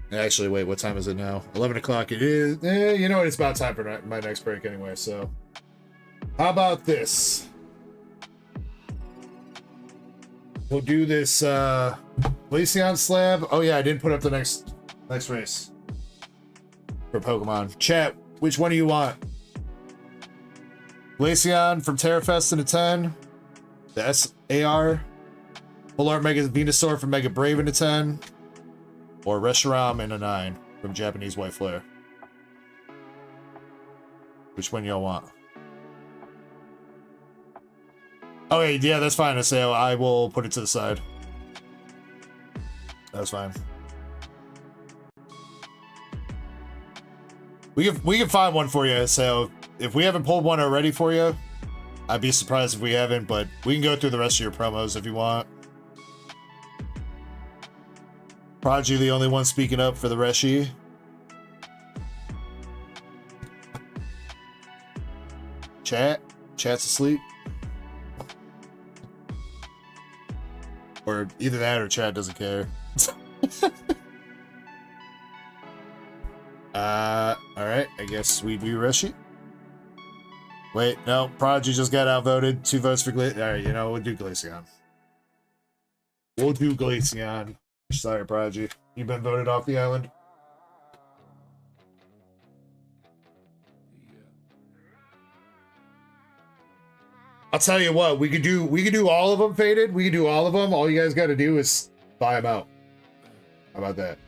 Actually, wait, what time is it now? 11 o'clock it is. You know what? It's about time for my next break anyway, so. How about this? We'll do this, Glaceon slab. Oh yeah, I didn't put up the next race. For Pokemon. Chat, which one do you want? Glaceon from Terrafest in a 10. The SAR. Full Art Mega Venusaur from Mega Brave in a 10. Or Reshiram in a 9 from Japanese White Flare. Which one y'all want? Oh, yeah, that's fine. I will put it to the side. That's fine. We can find one for you. So if we haven't pulled one already for you, I'd be surprised if we haven't. But we can go through the rest of your promos if you want. Prodigy, the only one speaking up for the Reshi. Chat's asleep. Or either that or chat doesn't care. Alright, I guess we do Reshi. Wait, no, Prodigy just got outvoted. 2 votes for Glaceon. Alright, you know, we'll do Glaceon. We'll do Glaceon. Sorry, Prodigy. You've been voted off the island. I'll tell you what, we could do all of them, Faded. We could do all of them. All you guys got to do is buy them out. How about that?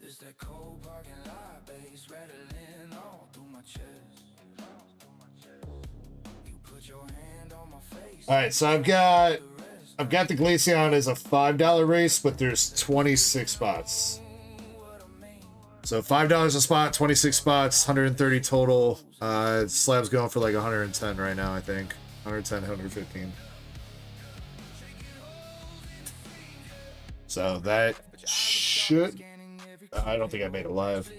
This that cold parking lot bass rattling all through my chest. You put your hand on my face. All right, so I've got the Glaceon as a $5 race, but there's 26 spots. So $5 a spot, 26 spots, 130 total. Slab's going for like 110 right now, I think. 110, 115. So that should... I don't think I made it live.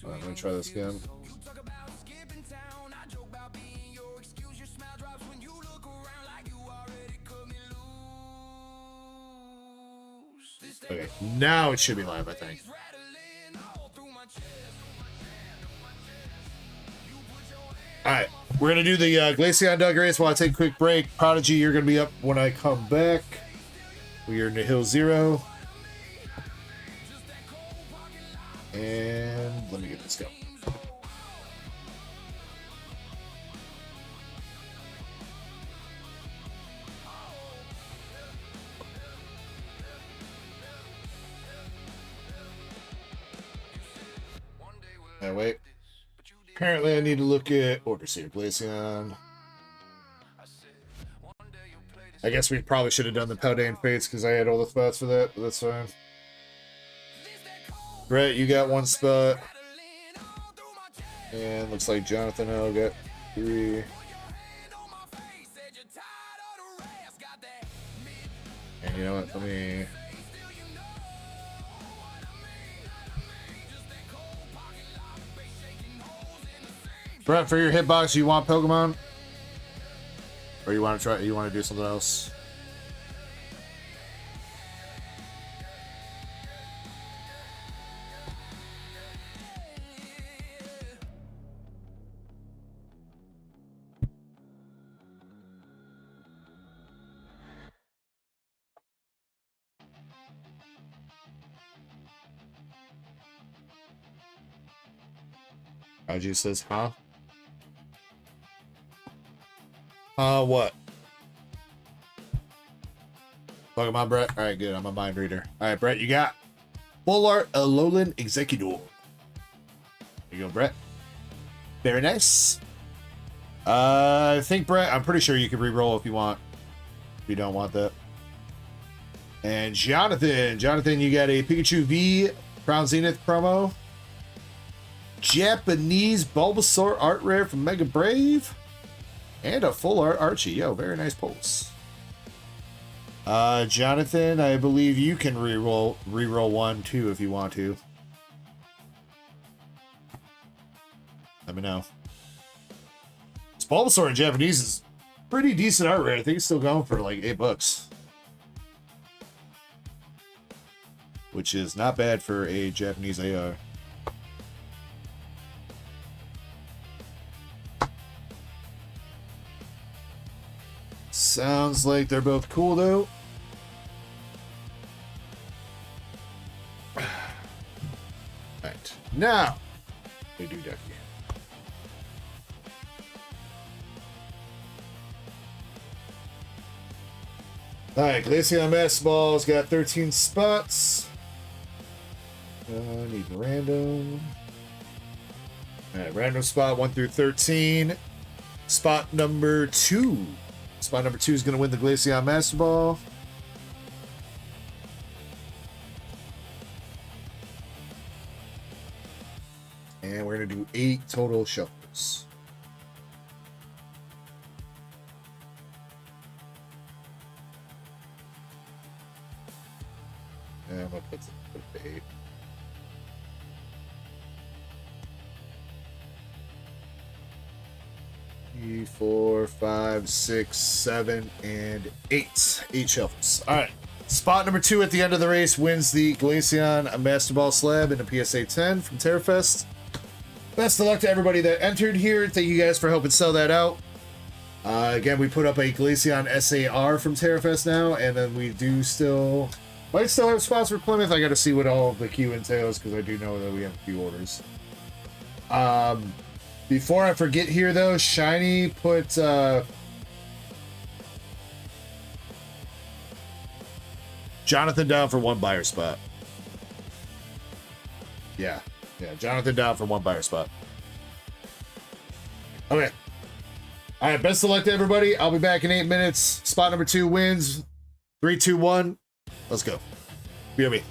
Let me try this again. Okay, now it should be live, I think. Alright, We're going to do the Glaceon Dug race while I take a quick break. Prodigy, you're going to be up when I come back. We are Nihil 0. And let me get this going. Now wait. Apparently I need to look at orders here. Glaceon. I guess we probably should have done the Paldean Fates because I had all the spots for that, but that's fine. Brett, you got 1 spot. And looks like Jonathan L got 3. And you know what? Let me... Brett, for your hitbox, you want Pokemon? Or you want to try? You want to do something else? IG says, huh? What? Pokemon, Brett? Alright, good. I'm a mind reader. Alright, Brett, you got Full Art Alolan Executor. There you go, Brett. Very nice. I think, Brett, I'm pretty sure you can re-roll if you want. If you don't want that. And Jonathan. Jonathan, you got a Pikachu V Crown Zenith promo. Japanese Bulbasaur art rare from Mega Brave. And a full art Archie. Yo, very nice pulse. Jonathan, I believe you can re-roll 1 too if you want to. Let me know. This Bulbasaur in Japanese is pretty decent art rare. I think it's still going for like $8. Which is not bad for a Japanese AR. Sounds like they're both cool, though. Alright, now we do Ducky. Alright, Glaceon Basketball's got 13 spots. Need random. Alright, random spot 1 through 13. Spot number 2. Spot number 2 is going to win the Glaceon Master Ball. And we're going to do 8 total shuffles. And I'm going to put the 8. Three, 4, 5, 6, 7, and 8. 8 shuffles. All right. Spot number 2 at the end of the race wins the Glaceon Master Ball Slab in a PSA 10 from Terrafest. Best of luck to everybody that entered here. Thank you guys for helping sell that out. Again, we put up a Glaceon SAR from Terrafest now, and then we do might still have spots for Plymouth. I got to see what all of the queue entails because I do know that we have a few orders. Before I forget here, though, Shiny put Jonathan down for 1 buyer spot. Yeah, Jonathan down for 1 buyer spot. Okay. All right, best of luck to everybody. I'll be back in 8 minutes. Spot number 2 wins. 3, 2, 1. Let's go. BRB.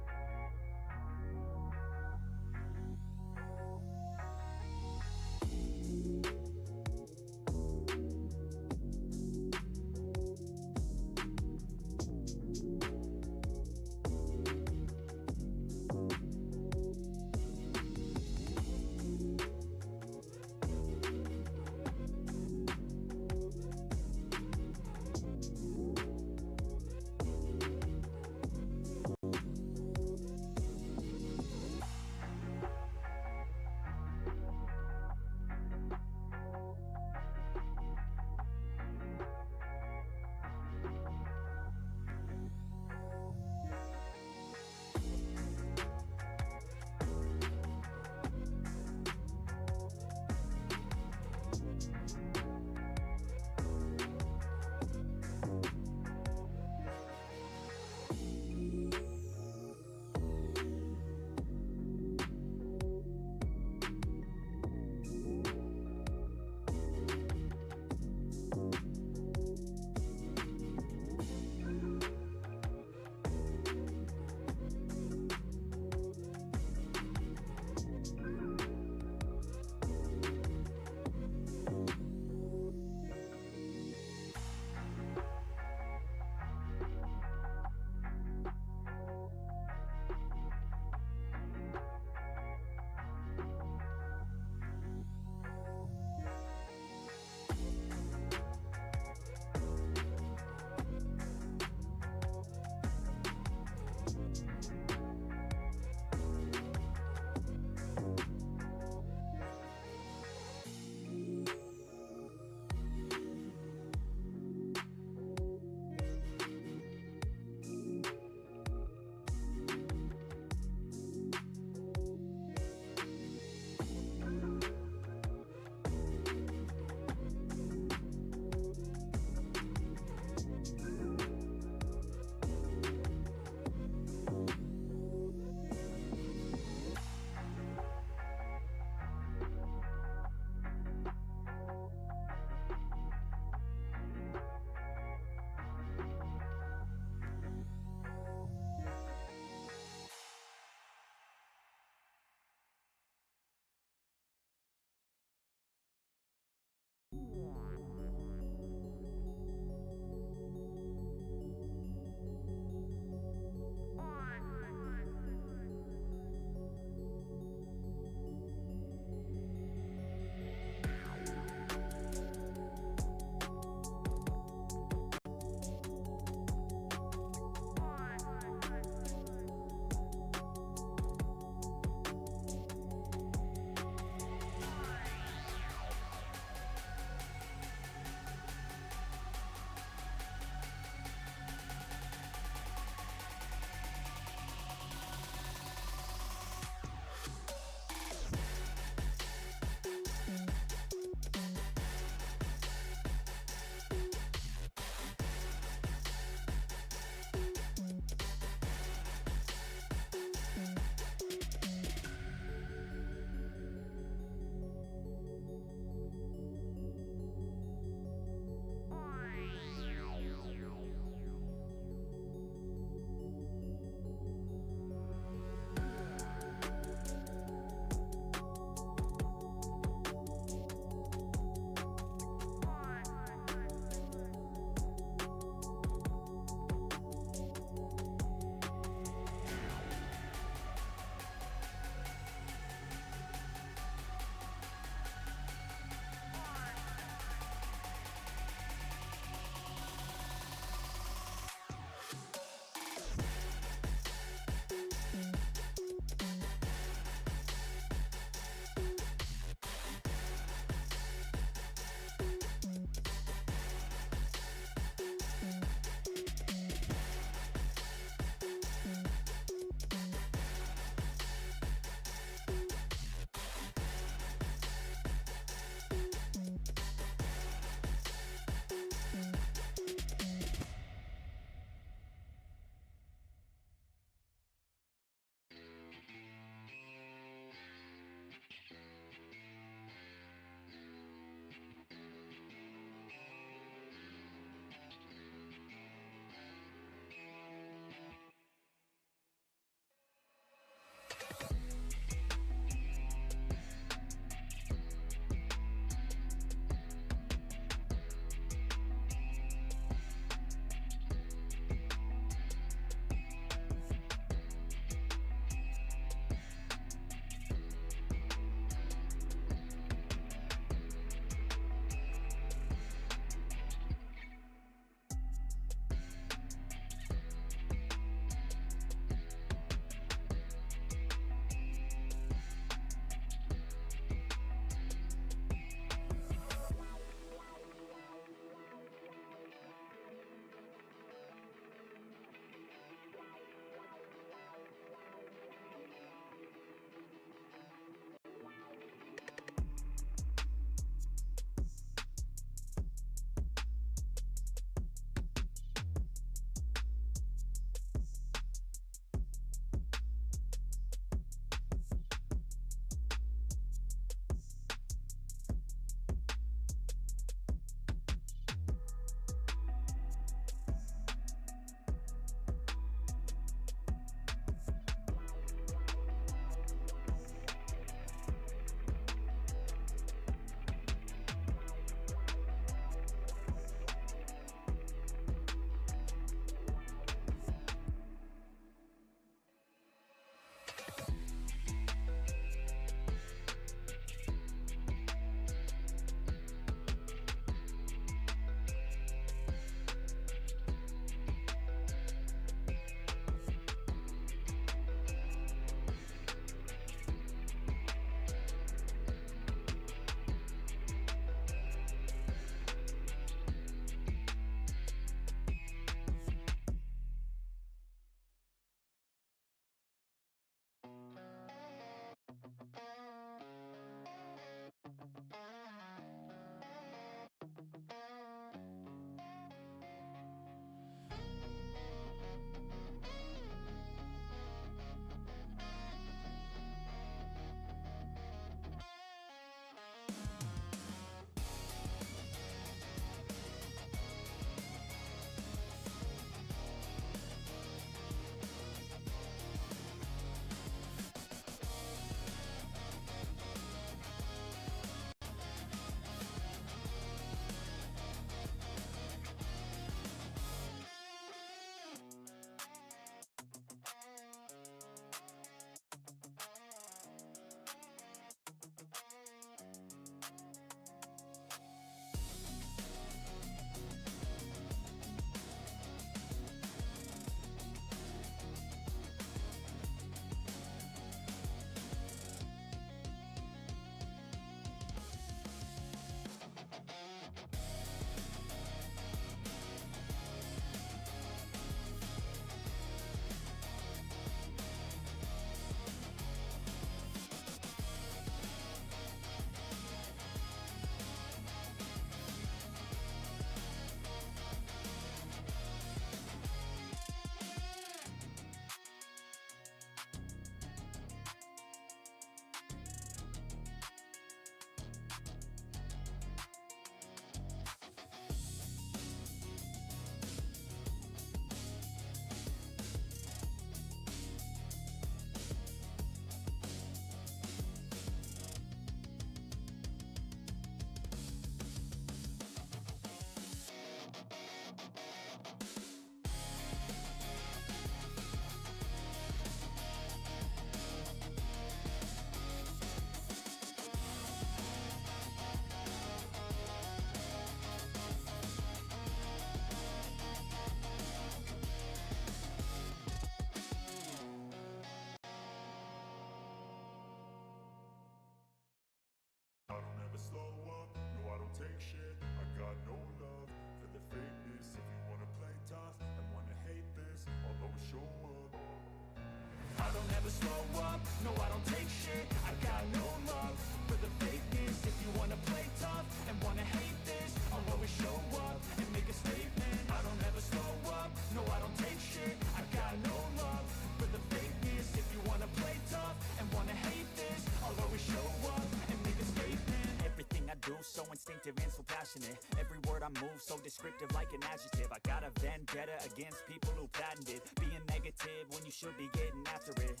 up and make a statement. Everything I do so instinctive and so passionate. Every word I move so descriptive like an adjective. I got a vendetta against people who patented being negative when you should be getting after it.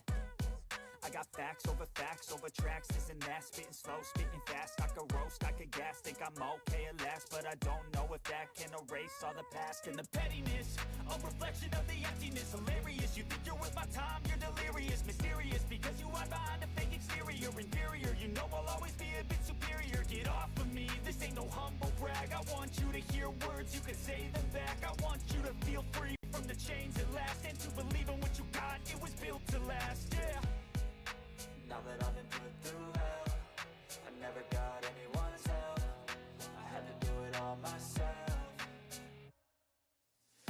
I got facts over tracks, this and that, spitting slow, spitting fast. I could roast, I could gas, think I'm okay at last, but I don't know if that can erase all the past and the pettiness. A reflection of the emptiness, hilarious. You think you're worth my time, you're delirious, mysterious, because you hide behind a fake exterior, inferior. You know I'll always be a bit superior. Get off of me, this ain't no humble brag. I want you to hear words, you can say them back. I want you to feel free from the chains at last, and to believe in what you got, it was built to last, yeah. Now that I've been put through hell, I never got anyone's help. I had to do it all myself.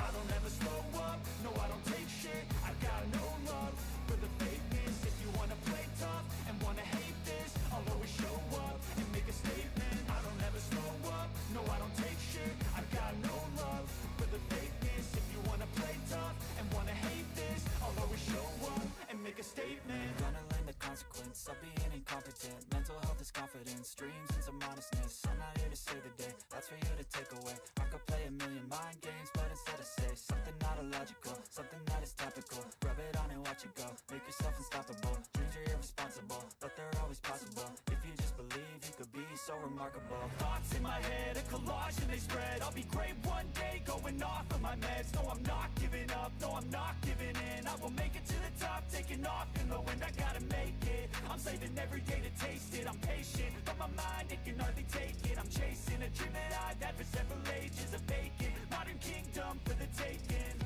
I don't ever slow up, no I don't take shit. I got no love for the fakeness. If you wanna play tough and wanna hate this, I'll always show up and make a statement. I don't ever slow up, no I don't take shit. I got no love for the fakeness. If you wanna play tough and wanna hate this, I'll always show up and make a statement. Gonna learn the consequence of being incompetent. Mental health is confidence, dreams and some honestness. I'm not here to save the day, that's for you to take away. I could play a million mind games, but instead I say something not illogical, something that is topical. Rub it on and watch it go, make yourself unstoppable. Dreams are irresponsible, but they're always possible. If you just believe, you could be so remarkable. Thoughts in my head, a collage and they spread. I'll be great one day, going off of my meds. No, I'm not giving up, no, I'm not giving in. I will make it to the top, taking off in the wind. I gotta make it, I'm saving every day to taste it. I'm patient, but my mind, it can hardly take it. I'm chasing a dream that I've had for several ages. A vacant, modern kingdom for the taking.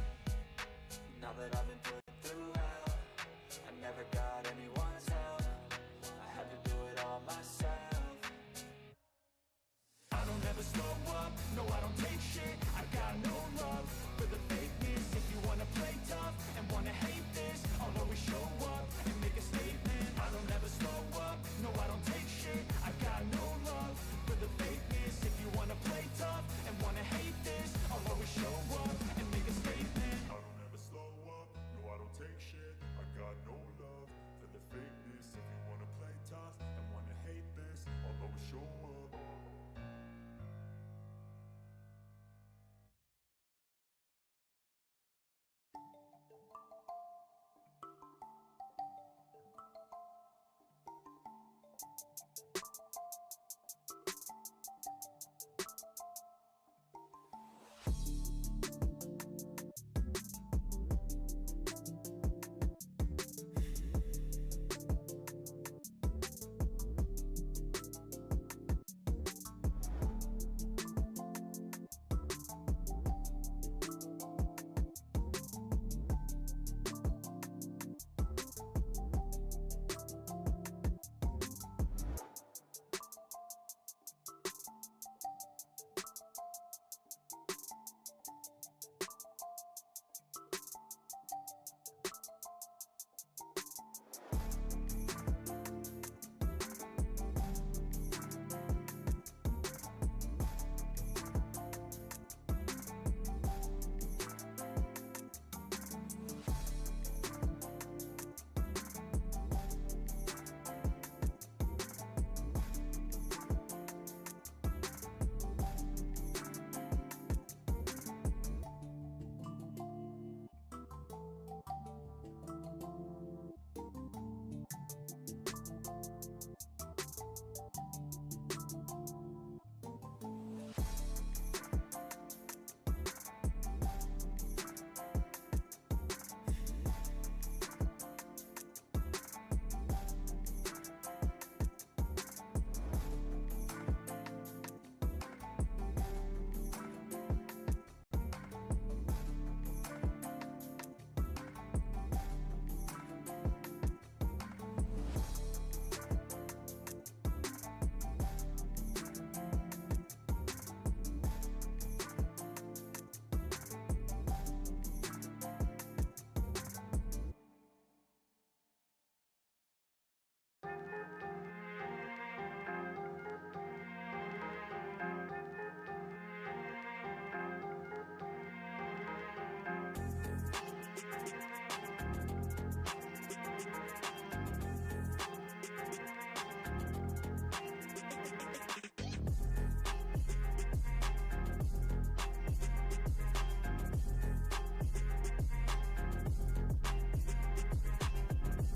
Now that I've been put through hell, I never got anyone's help. I had to do it all myself. I don't ever slow up, no I don't take shit. I got no love for the fakeness. If you wanna play tough and wanna hate this, I'll always show up and make a statement. I don't ever slow up, no I don't take shit. I got no love for the fakeness. If you wanna play tough and wanna hate this, I'll always show up and make a statement. I don't ever slow up, no I don't take shit. I got no love for the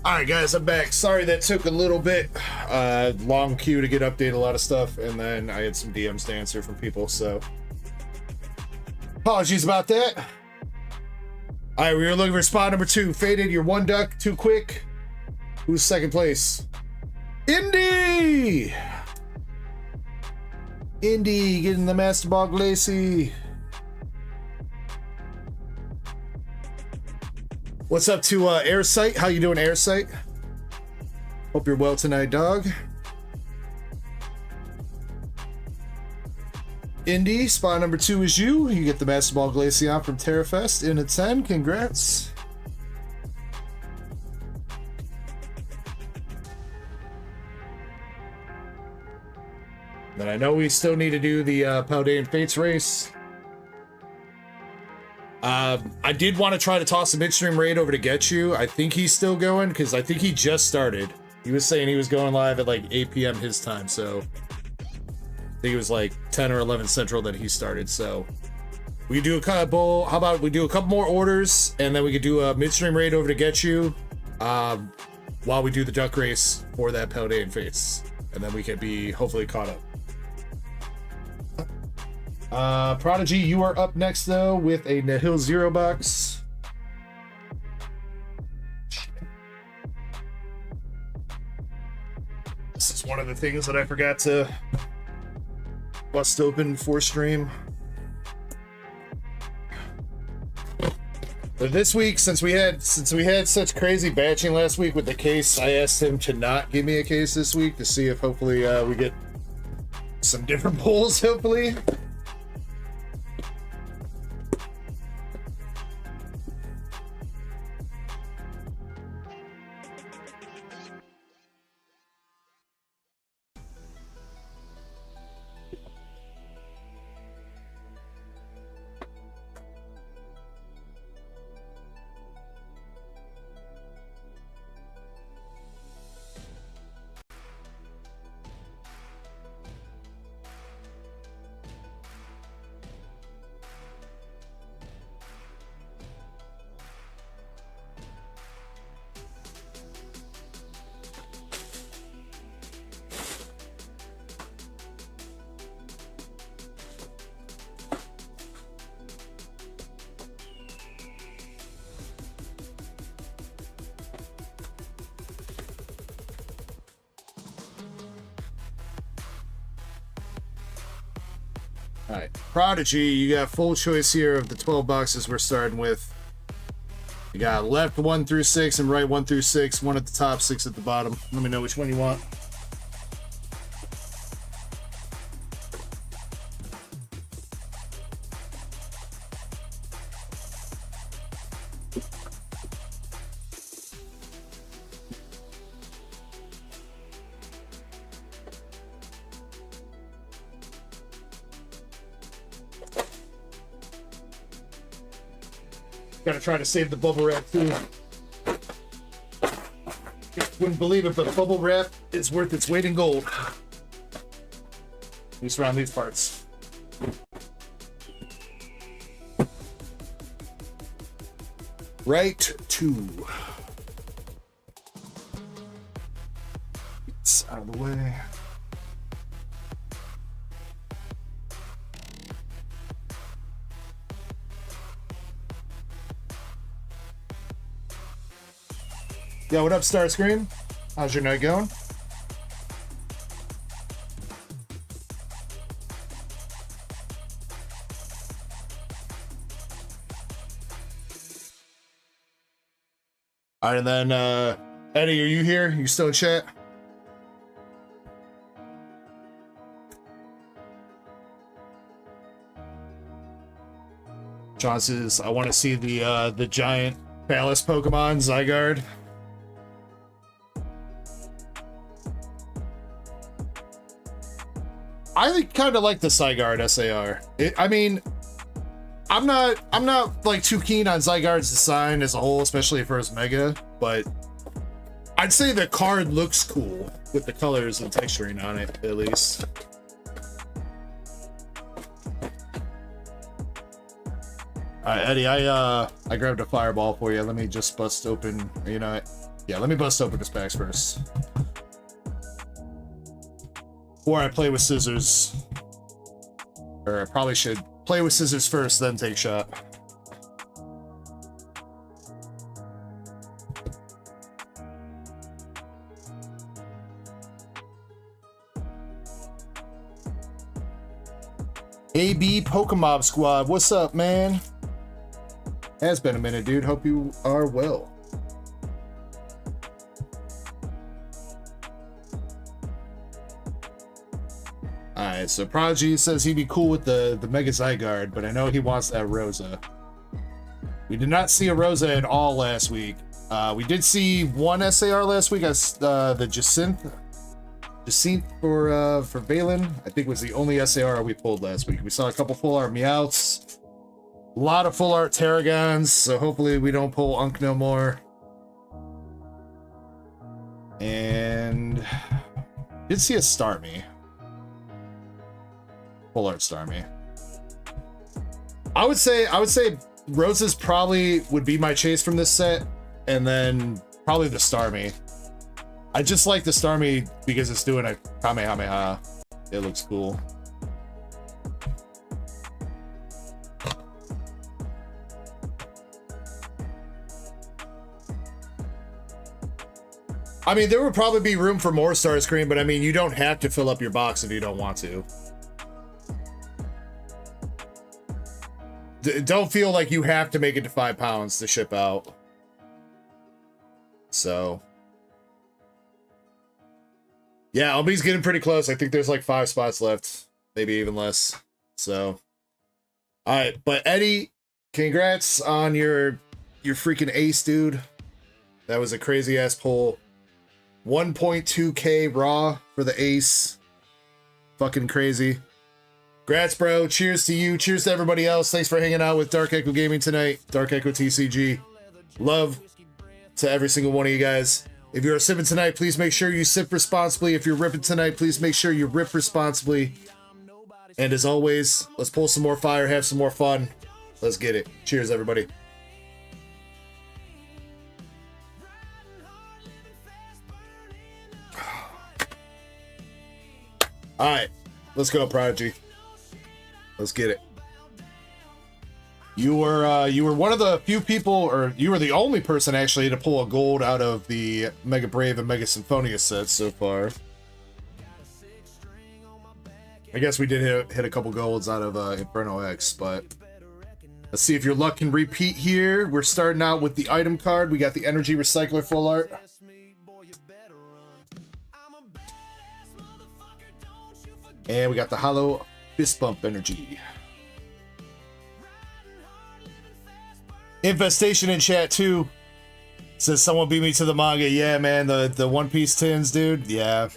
All right, guys, I'm back. Sorry that took a little bit. Long queue to get updated a lot of stuff, and then I had some DMs to answer from people, so apologies about that. All right, we were looking for spot number 2. Faded, you're 1 duck, too quick. Who's second place? Indy! Indy getting the Master Ball Glacy. What's up to Airsight? How you doing, Airsight? Hope you're well tonight, dog. Indy, spot number 2 is you. You get the Master Ball Glaceon from TerraFest in a 10. Congrats. Then I know we still need to do the Paldean Fates race. I did want to try to toss a midstream raid over to Get You. I think he's still going because I think he just started. He was saying he was going live at like 8 p.m. his time, so I think it was like 10 or 11 Central that he started. So we could do a couple. How about we do a couple more orders and then we could do a midstream raid over to Get You while we do the duck race for that Paldean Fates, and then we can be hopefully caught up. Prodigy, you are up next though with a Nihil 0 box. This is one of the things that I forgot to bust open for stream. But this week, since we had such crazy batching last week with the case, I asked him to not give me a case this week to see if hopefully we get some different pulls, hopefully. Alright, Prodigy, you got full choice here of the 12 boxes we're starting with. You got left 1 through 6 and right 1 through 6, 1 at the top, 6 at the bottom. Let me know which one you want. Gotta try to save the bubble wrap too. Wouldn't believe it, but bubble wrap is worth its weight in gold. At least around these parts. Right 2. It's out of the way. Yo, what up, Starscream? How's your night going? All right, and then Eddie, are you here? You still in chat? John says, I want to see the giant Phallus Pokemon Zygarde. I kind of like the Zygarde SAR. I mean, I'm not like too keen on Zygarde's design as a whole, especially for his Mega, but I'd say the card looks cool with the colors and texturing on it, at least. All right, Eddie, I grabbed a fireball for you. Let me just bust open, you know, Yeah, let me bust open this packs first. Or I play with scissors. Or I probably should play with scissors first, then take shot. AB Pokemon Squad, what's up, man? Has been a minute, dude. Hope you are well. Alright, so Prodigy says he'd be cool with the Mega Zygarde, but I know he wants that Rosa. We did not see a Rosa at all last week. We did see one SAR last week, as the Jacinth for Valen, I think was the only SAR we pulled last week. We saw a couple full art Meowths, a lot of full art Tarragons, so hopefully we don't pull Unk no more. And did see a Starmie. Full art Starmie. I would say Roses probably would be my chase from this set, and then probably the Starmie. I just like the Starmie because it's doing a Kamehameha. It looks cool. I mean, there would probably be room for more Starscream, but I mean, you don't have to fill up your box if you don't want to. Don't feel like you have to make it to 5 pounds to ship out. So, yeah, LB's getting pretty close. I think there's like 5 spots left, maybe even less. So, all right, but Eddie, congrats on your freaking ace, dude. That was a crazy ass pull. 1.2K raw for the ace. Fucking crazy. Congrats, bro. Cheers to you. Cheers to everybody else. Thanks for hanging out with Dark Echo Gaming tonight. Dark Echo TCG. Love to every single one of you guys. If you're sipping tonight, please make sure you sip responsibly. If you're ripping tonight, please make sure you rip responsibly. And as always, let's pull some more fire, have some more fun. Let's get it. Cheers, everybody. All right, let's go, Prodigy. Let's get it. You were one of the few people, or you were the only person actually to pull a gold out of the Mega Brave and Mega Symphonia sets so far. I guess we did hit a couple golds out of Inferno X, but let's see if your luck can repeat here. We're starting out with the item card. We got the Energy Recycler full art. And we got the Hollow Fist Bump Energy. Infestation in chat too. Says someone beat me to the manga. Yeah, man, the One Piece tins, dude. Yeah.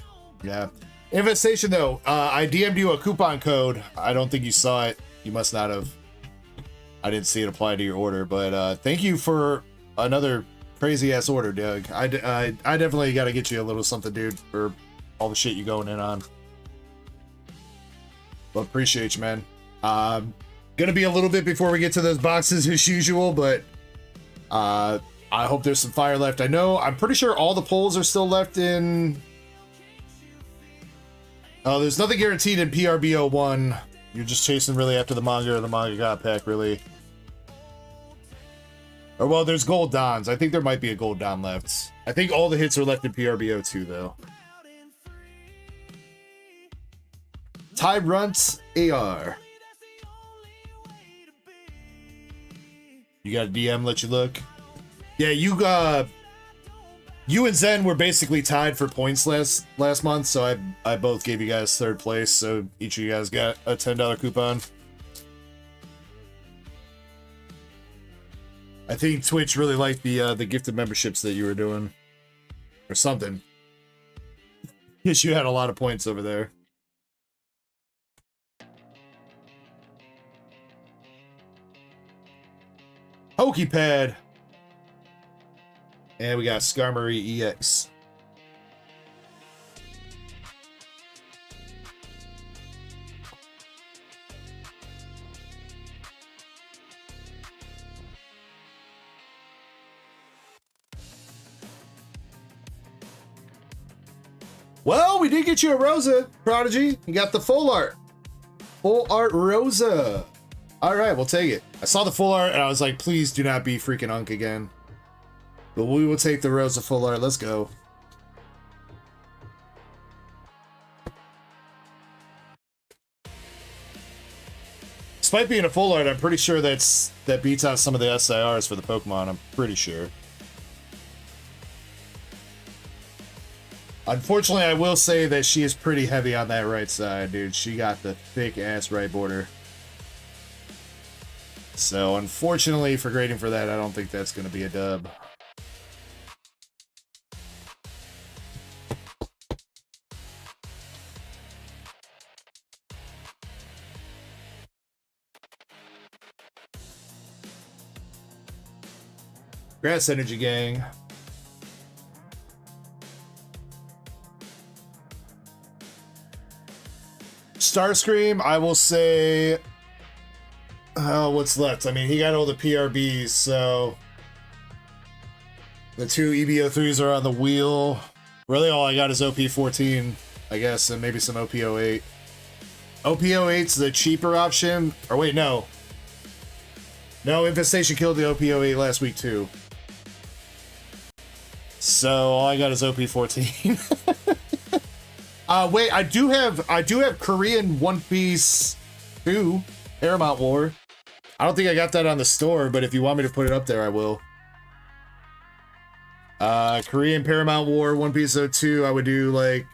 Infestation though, I DM'd you a coupon code. I don't think you saw it. You must not have. I didn't see it apply to your order, but thank you for another crazy ass order, Doug. I definitely got to get you a little something, dude, for all the shit you going in on. But appreciate you, man. Gonna be a little bit before we get to those boxes as usual, but I hope there's some fire left. I'm pretty sure all the polls are still left in. Oh, there's nothing guaranteed in PRBO1. You're just chasing really after the manga or the manga got pack, really. Or well, there's gold Dons. I think there might be a gold Don left. I think all the hits are left in PRBO2 though. Tyrant AR. You got a DM let you look? Yeah, you and Zen were basically tied for points last month, so I both gave you guys 3rd place, so each of you guys got a $10 coupon. I think Twitch really liked the gifted memberships that you were doing. Or something. Yes, you had a lot of points over there. Pokepad. And we got Skarmory EX. Well, we did get you a Rosa, Prodigy. You got the full art. Full art Rosa. All right, we'll take it. I saw the full art and I was like, please do not be freaking Unk again. But we will take the Rosa full art. Let's go. Despite being a full art, I'm pretty sure that beats out some of the SIRs for the Pokemon. I'm pretty sure. Unfortunately, I will say that she is pretty heavy on that right side, dude. She got the thick-ass right border. So, unfortunately, for grading for that, I don't think that's going to be a dub. Grass Energy Gang. Starscream, I will say... what's left? I mean, he got all the PRBs, so... The 2 EBO3s are on the wheel. Really, all I got is OP14, I guess, and maybe some OP08. OP08's the cheaper option. Or wait, no. No, Infestation killed the OP08 last week, too. So, all I got is OP14. Wait, I do have Korean One Piece 2, Paramount War. I don't think I got that on the store, but if you want me to put it up there, I will. Korean Paramount War, One Piece 02, I would do like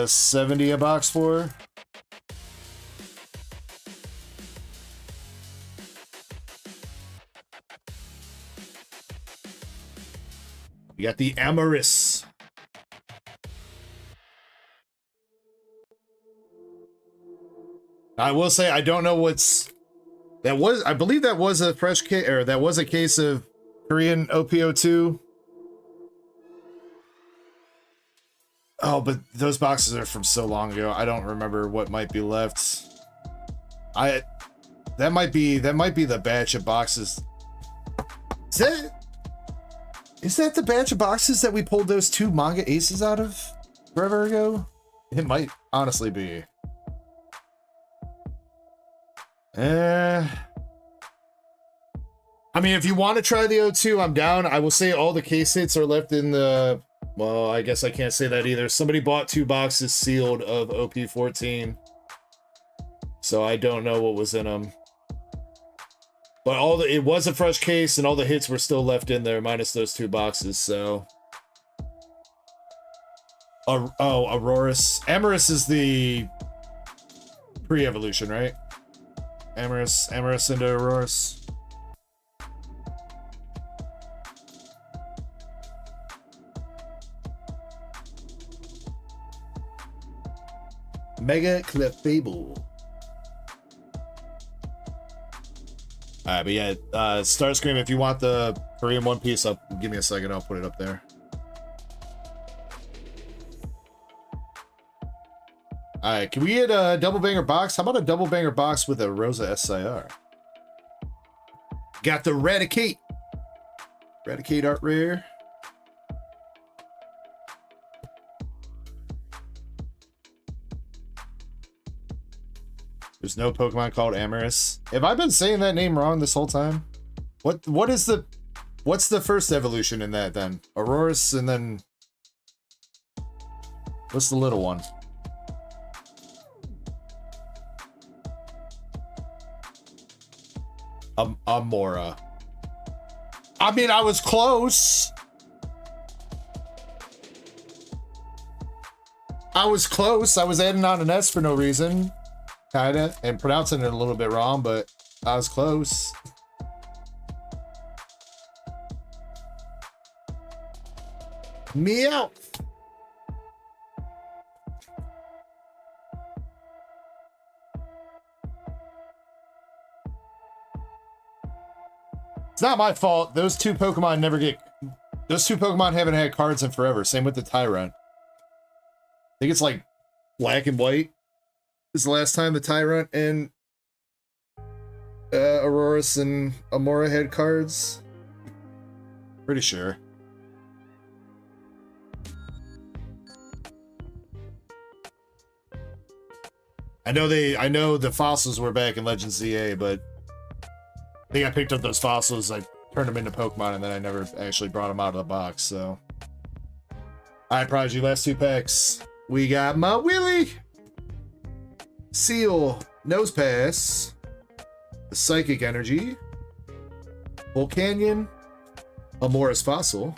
70 a box for. You got the Amorous. I will say I don't know what's that was. I believe that was a fresh case, or that was a case of Korean OPO2. Oh, but those boxes are from so long ago. I don't remember what might be left. That might be the batch of boxes. Is that the batch of boxes that we pulled those 2 manga aces out of forever ago? It might honestly be. I mean, if you want to try the O2, I'm down. I will say all the case hits are left in the... Well, I guess I can't say that either. Somebody bought 2 boxes sealed of OP14. So I don't know what was in them. But it was a fresh case, and all the hits were still left in there, minus those 2 boxes, so... Oh, Aurorus. Amorous is the pre-evolution, right? Amorous into Aurorus. Mega Clefable. Alright, but yeah, Starscream, if you want the Korean One Piece, give me a second, I'll put it up there. Alright, can we get a double banger box? How about a double banger box with a Rosa SIR? Got the Raticate. Raticate art rare. There's no Pokemon called Amorous. Have I been saying that name wrong this whole time? What's the first evolution in that then? Aurorus, and then what's the little one? Amora. I mean, I was close. I was adding on an S for no reason. Kinda, and pronouncing it a little bit wrong, but I was close. Meow. It's not my fault. Those two Pokemon haven't had cards in forever. Same with the Tyrant. I think it's like black and white is the last time the Tyrant and Aurorus and Amora had cards. Pretty sure. I know the fossils were back in Legends ZA, but I think I picked up those fossils. I turned them into Pokemon, and then I never actually brought them out of the box. So, all right, Prodigy, last 2 packs. We got my Willy, Seal, Nose Pass, the Psychic Energy, Volcanion, Amoris Fossil.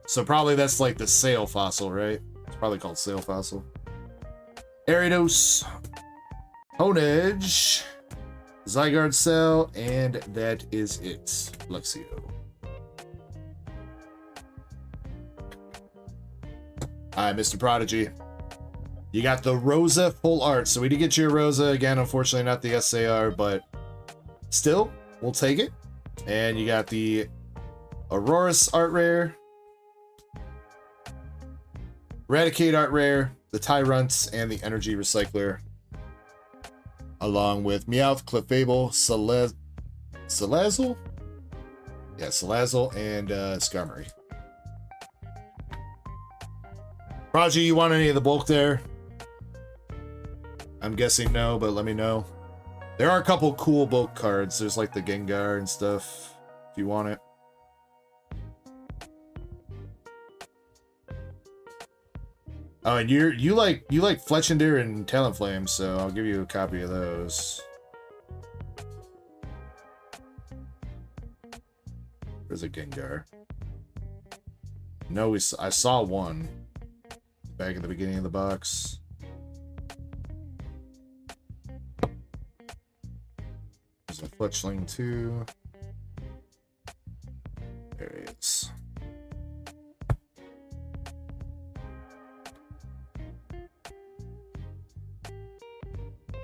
So probably that's like the Sail Fossil, right? It's probably called Sail Fossil. Ariados, Honedge, Zygarde Cell, and that is it. Luxio. Alright, Mr. Prodigy. You got the Rosa full art. So we did get you a Rosa. Again, unfortunately not the SAR, but still, we'll take it. And you got the Auroras art rare, Eradicate art rare, the Tyrants, and the Energy Recycler, along with Meowth, Clefable, Salazzle? Yeah, Salazzle, and Skarmory. Prodigy, you want any of the bulk there? I'm guessing no, but let me know. There are a couple cool bulk cards. There's like the Gengar and stuff, if you want it. Oh, and you like Fletchinder and Talonflame, so I'll give you a copy of those. There's a Gengar. No, I saw one back at the beginning of the box. There's a Fletchling too. There he is.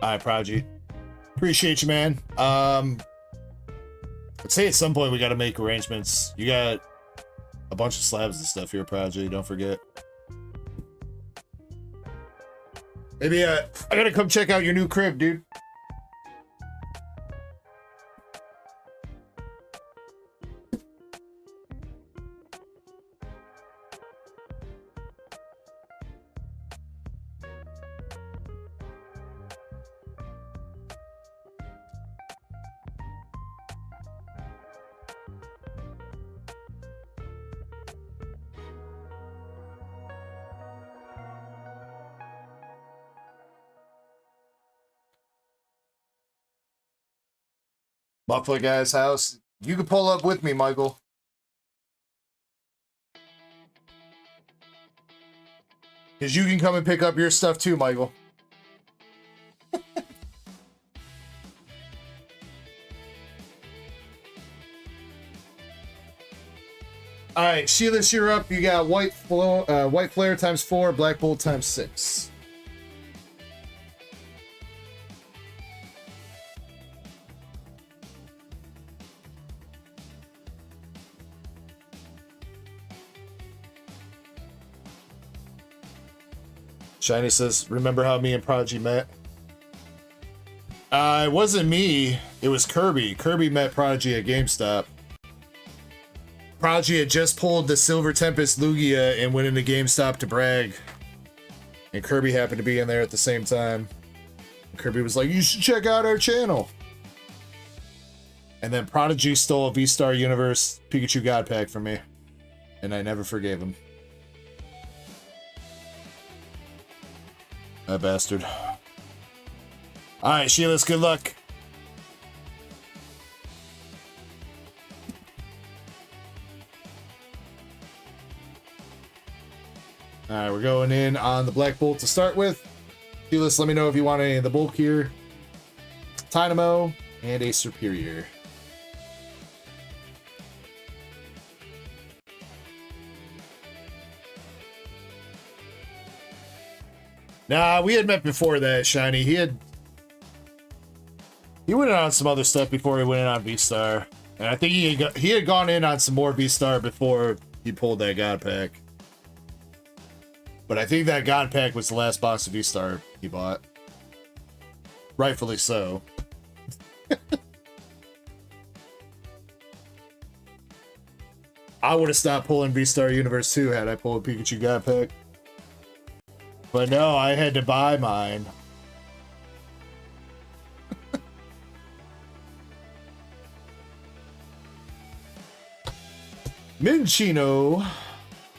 Alright, Prodigy. Appreciate you, man. I'd say at some point we gotta make arrangements. You got a bunch of slabs and stuff here, Prodigy, don't forget. Maybe I gotta come check out your new crib, dude. Buffalo guy's house. You can pull up with me, Michael. Because you can come and pick up your stuff too, Michael. Alright, Sheila, you're up. You got White Flare ×4, Black Bolt ×6. Shiny says, remember how me and Prodigy met? It wasn't me. It was Kirby. Kirby met Prodigy at GameStop. Prodigy had just pulled the Silver Tempest Lugia and went into GameStop to brag. And Kirby happened to be in there at the same time. And Kirby was like, you should check out our channel. And then Prodigy stole a V-Star Universe Pikachu God Pack from me. And I never forgave him. That bastard. Alright, Sheila's, good luck. Alright, we're going in on the Black Bolt to start with. Sheila's, let me know if you want any of the bulk here. Dynamo and a Superior. Nah, we had met before that, Shiny. He went in on some other stuff before he went in on V-Star. And I think he had gone in on some more V-Star before he pulled that God Pack. But I think that God Pack was the last box of V-Star he bought. Rightfully so. I would have stopped pulling V-Star Universe 2 had I pulled Pikachu God Pack. But no, I had to buy mine. Minchino,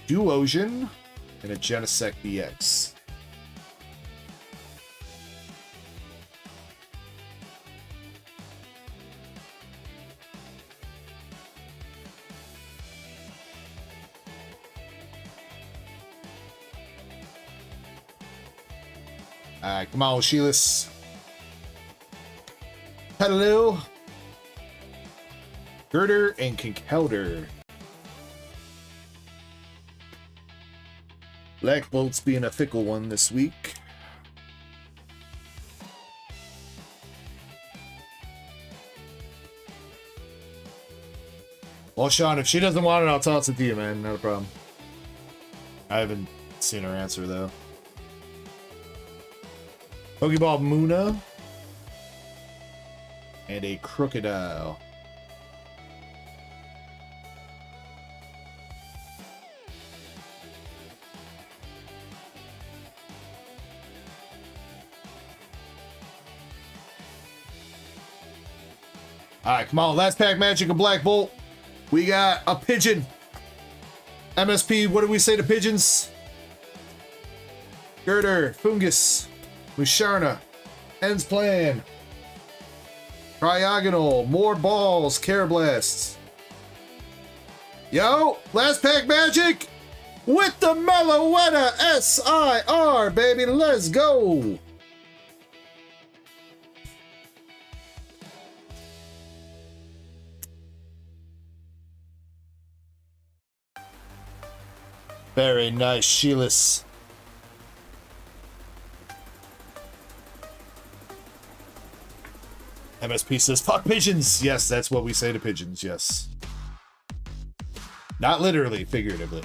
Duosion, and a Genesect DX. Alright, come on, Sheilas. Hello. Girder and Kinkelder. Black Bolt's being a fickle one this week. Well, Sean, if she doesn't want it, I'll toss it to you, man. Not a problem. I haven't seen her answer, though. Pokeball Muna. And a Crocodile. Alright, come on. Last pack magic of Black Bolt. We got a pigeon. MSP, what do we say to pigeons? Girder, Fungus, Musharna, Ends Plan, Triagonal, More Balls, Carablasts. Yo, last pack magic with the Meloetta SIR, baby. Let's go. Very nice, Sheilas. MSP says, fuck pigeons. Yes, that's what we say to pigeons, yes. Not literally, figuratively.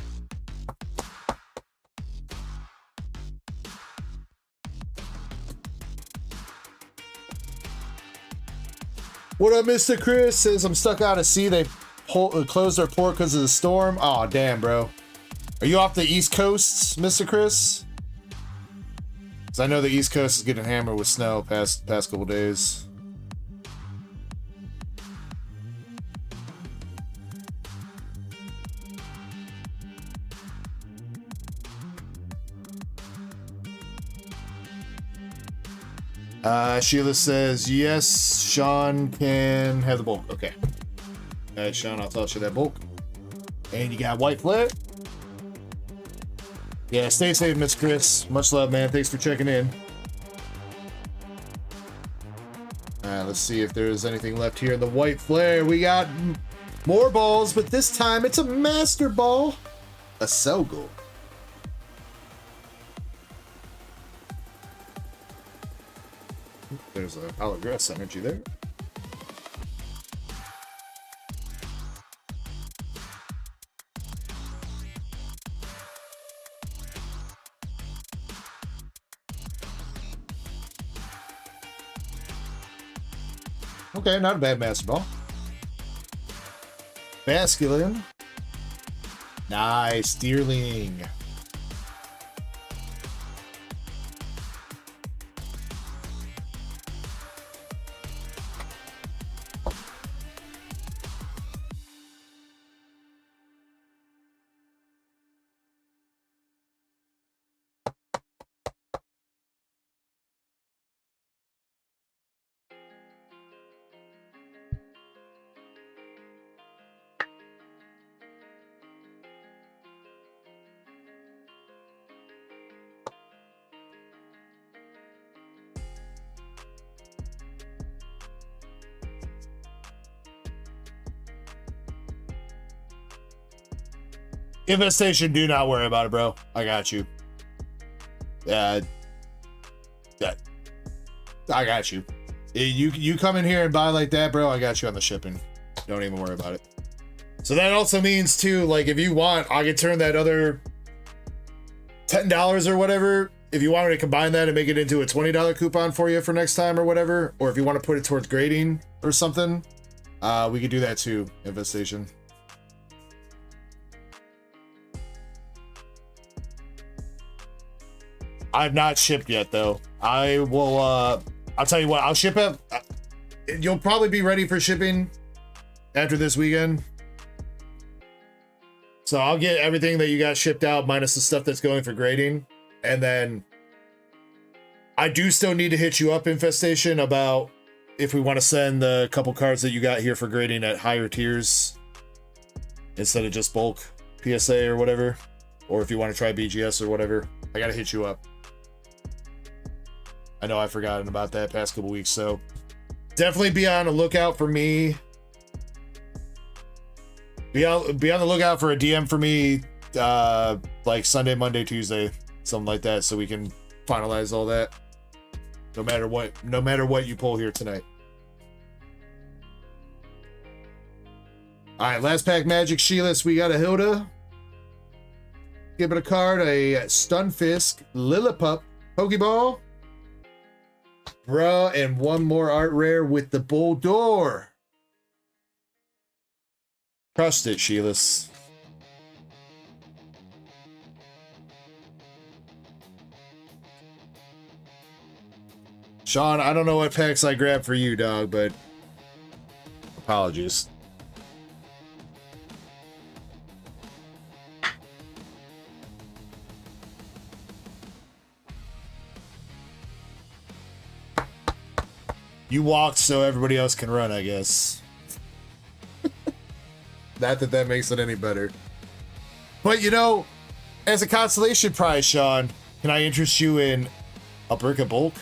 What up, Mr. Chris? Says, I'm stuck out at sea. They closed their port because of the storm. Oh, damn, bro. Are you off the East Coast, Mr. Chris? Because I know the East Coast is getting hammered with snow past couple days. Sheila says, yes, Sean can have the bulk. Okay. Alright, Sean, I'll toss you that bulk. And you got White Flare. Yeah, stay safe, Miss Chris. Much love, man. Thanks for checking in. Alright, let's see if there's anything left here in the White Flare. We got more balls, but this time it's a Master Ball. A Selgo. There's a Holograss energy there. Okay, not a bad Master Ball. Basculin. Nice, Deerling. Infestation, do not worry about it, bro. I got you. I got you. You come in here and buy like that, bro, I got you on the shipping. Don't even worry about it. So that also means, too, like, if you want, I could turn that other $10 or whatever, if you want me to combine that and make it into a $20 coupon for you for next time or whatever, or if you want to put it towards grading or something, we could do that, too, Infestation. I've not shipped yet, though. I will, I'll tell you what, I'll ship it. You'll probably be ready for shipping after this weekend. So I'll get everything that you got shipped out minus the stuff that's going for grading. And then I do still need to hit you up, Infestation, about if we want to send the couple cards that you got here for grading at higher tiers instead of just bulk PSA or whatever. Or if you want to try BGS or whatever. I got to hit you up. I know I've forgotten about that past couple weeks, so definitely be on the lookout for me. Be on the lookout for a DM for me, like Sunday, Monday, Tuesday, something like that, so we can finalize all that. No matter what you pull here tonight. All right, last pack Magic Sheilas. We got a Hilda. Give it a card, a Stunfisk, Lillipup, Pokeball. Bruh, and one more art rare with the Bulldor. Crushed it, Sheilas. Sean, I don't know what packs I grabbed for you, dog, but apologies. You walked so everybody else can run, I guess. Not that that makes it any better. But, you know, as a consolation prize, Sean, can I interest you in a brick of bulk?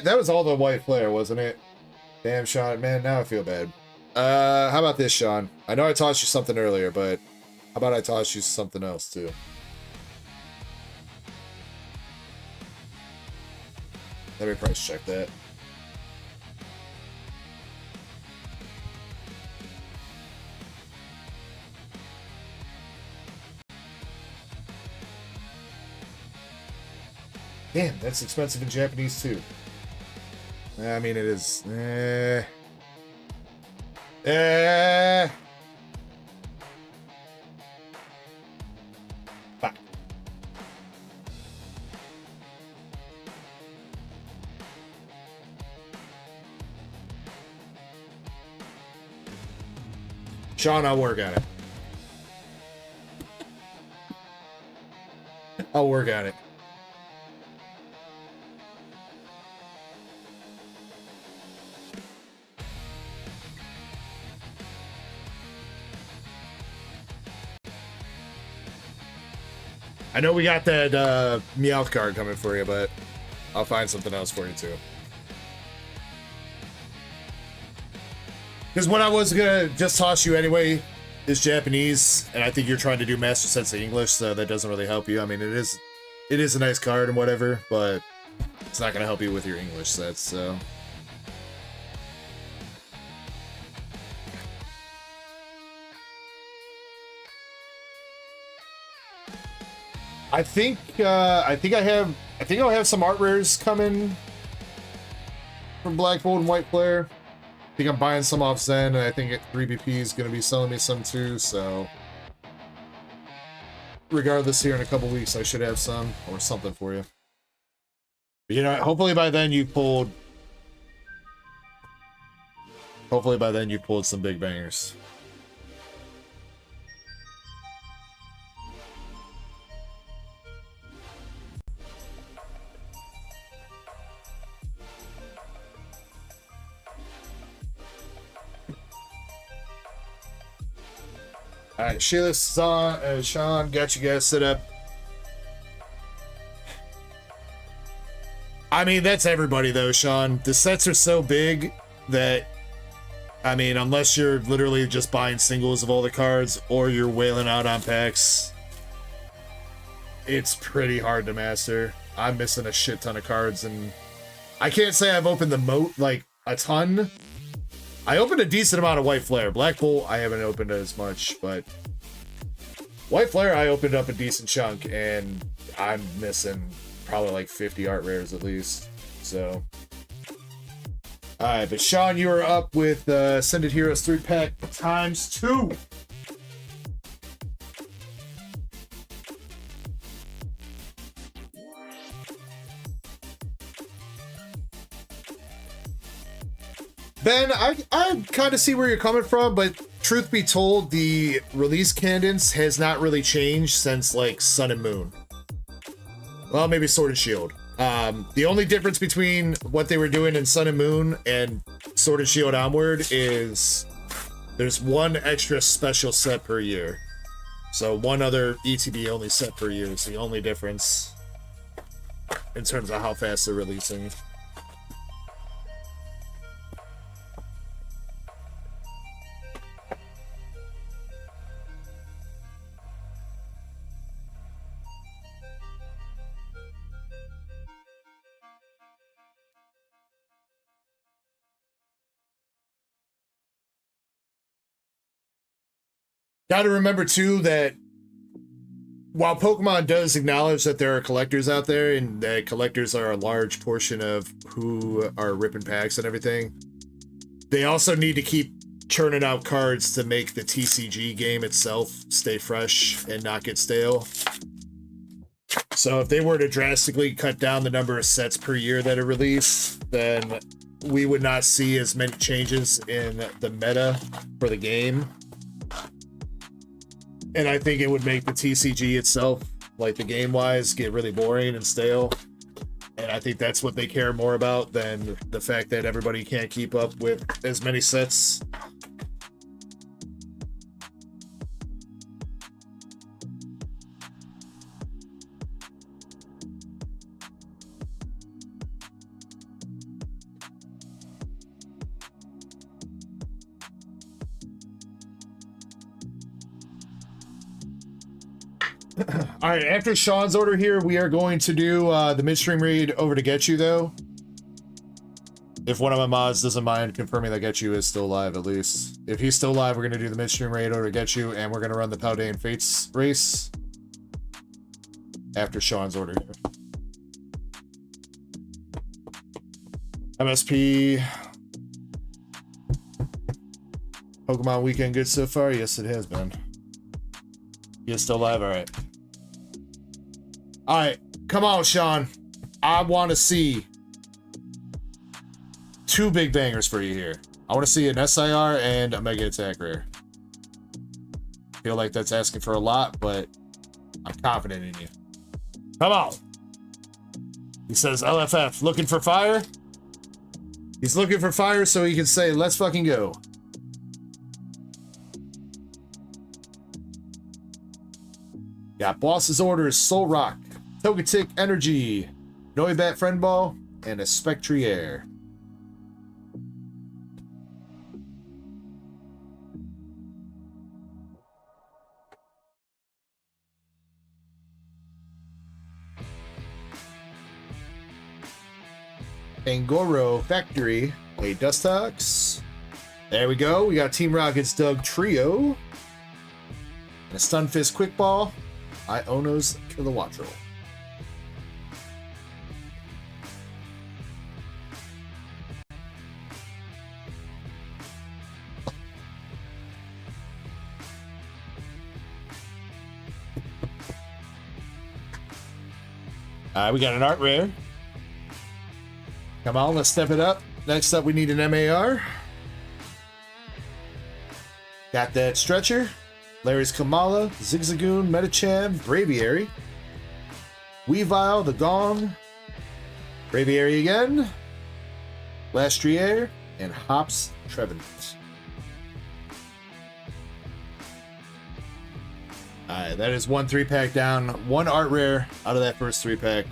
That was all the white flare, wasn't it? Damn, Sean, man, now I feel bad. How about this, Sean? I know I tossed you something earlier, but how about I toss you something else too? Let me price check that. Damn, that's expensive in Japanese too. I mean, it is. Bah. Sean, I'll work on it. I'll work on it. I know we got that Meowth card coming for you, but I'll find something else for you too. Because what I was gonna just toss you anyway is Japanese, and I think you're trying to do Master Sense of English, so that doesn't really help you. I mean, it is a nice card and whatever, but it's not gonna help you with your English sets, so. I think I'll have some art rares coming from Black Bolt and White Flare. I think I'm buying some off Zen, and I think 3BP is going to be selling me some too, so regardless, here in a couple weeks I should have some or something for you. But, you know, hopefully by then you've pulled some big bangers. All right, Sheila, Sean, got you guys set up. I mean, that's everybody though, Sean. The sets are so big that, I mean, unless you're literally just buying singles of all the cards or you're wailing out on packs, it's pretty hard to master. I'm missing a shit ton of cards, and I can't say I've opened the like a ton. I opened a decent amount of White Flare. Black Bolt, I haven't opened as much, but White Flare, I opened up a decent chunk, and I'm missing probably like 50 art rares at least. So, all right, but Sean, you are up with Ascended Heroes 3-pack times 2. Ben, I kind of see where you're coming from, but truth be told, the release cadence has not really changed since like Sun and Moon. Well, maybe Sword and Shield. The only difference between what they were doing in Sun and Moon and Sword and Shield onward is there's one extra special set per year. So one other ETB only set per year is the only difference in terms of how fast they're releasing. Got to remember, too, that while Pokemon does acknowledge that there are collectors out there and that collectors are a large portion of who are ripping packs and everything, they also need to keep churning out cards to make the TCG game itself stay fresh and not get stale. So if they were to drastically cut down the number of sets per year that are released, then we would not see as many changes in the meta for the game. And I think it would make the TCG itself, like the game-wise, get really boring and stale. And I think that's what they care more about than the fact that everybody can't keep up with as many sets. All right, after Sean's order here, we are going to do the midstream raid over to Get You, though. If one of my mods doesn't mind confirming that Get You is still alive, at least. If he's still alive, we're going to do the midstream raid over to Get You, and we're going to run the Paldean Fates race after Sean's order here. MSP. Pokemon weekend good so far? Yes, it has been. You're still alive? All right. All right. Come on, Sean. I want to see 2 big bangers for you here. I want to see an SIR and a Mega Attack Rare. Feel like that's asking for a lot, but I'm confident in you. Come on. He says LFF, looking for fire? He's looking for fire so he can say, let's fucking go. Got Boss's Orders, Soul Rock, Togetic Energy, Noibat Friend Ball, and a Spectrier. Angoro Factory, a Dustox. There we go. We got Team Rocket's Doug Trio. And a Stunfisk Quick Ball. Iono's Kilowattrel. We got an art rare. Come on, let's step it up. Next up, we need an MAR. Got that Stretcher. Larry's Kamala, Zigzagoon, Metacham, Braviary, Weavile, the Gong, Braviary again, Lastrier, and Hops Trevenant. Alright, that is 1 3-pack down, 1 art rare out of that first 3-pack.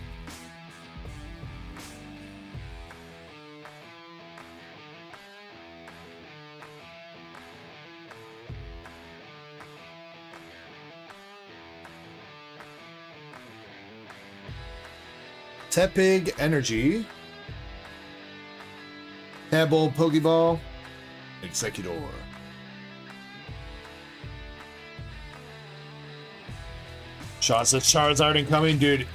Tepig Energy, Tabble Pokeball, Executor. Sean says Charizard incoming, dude.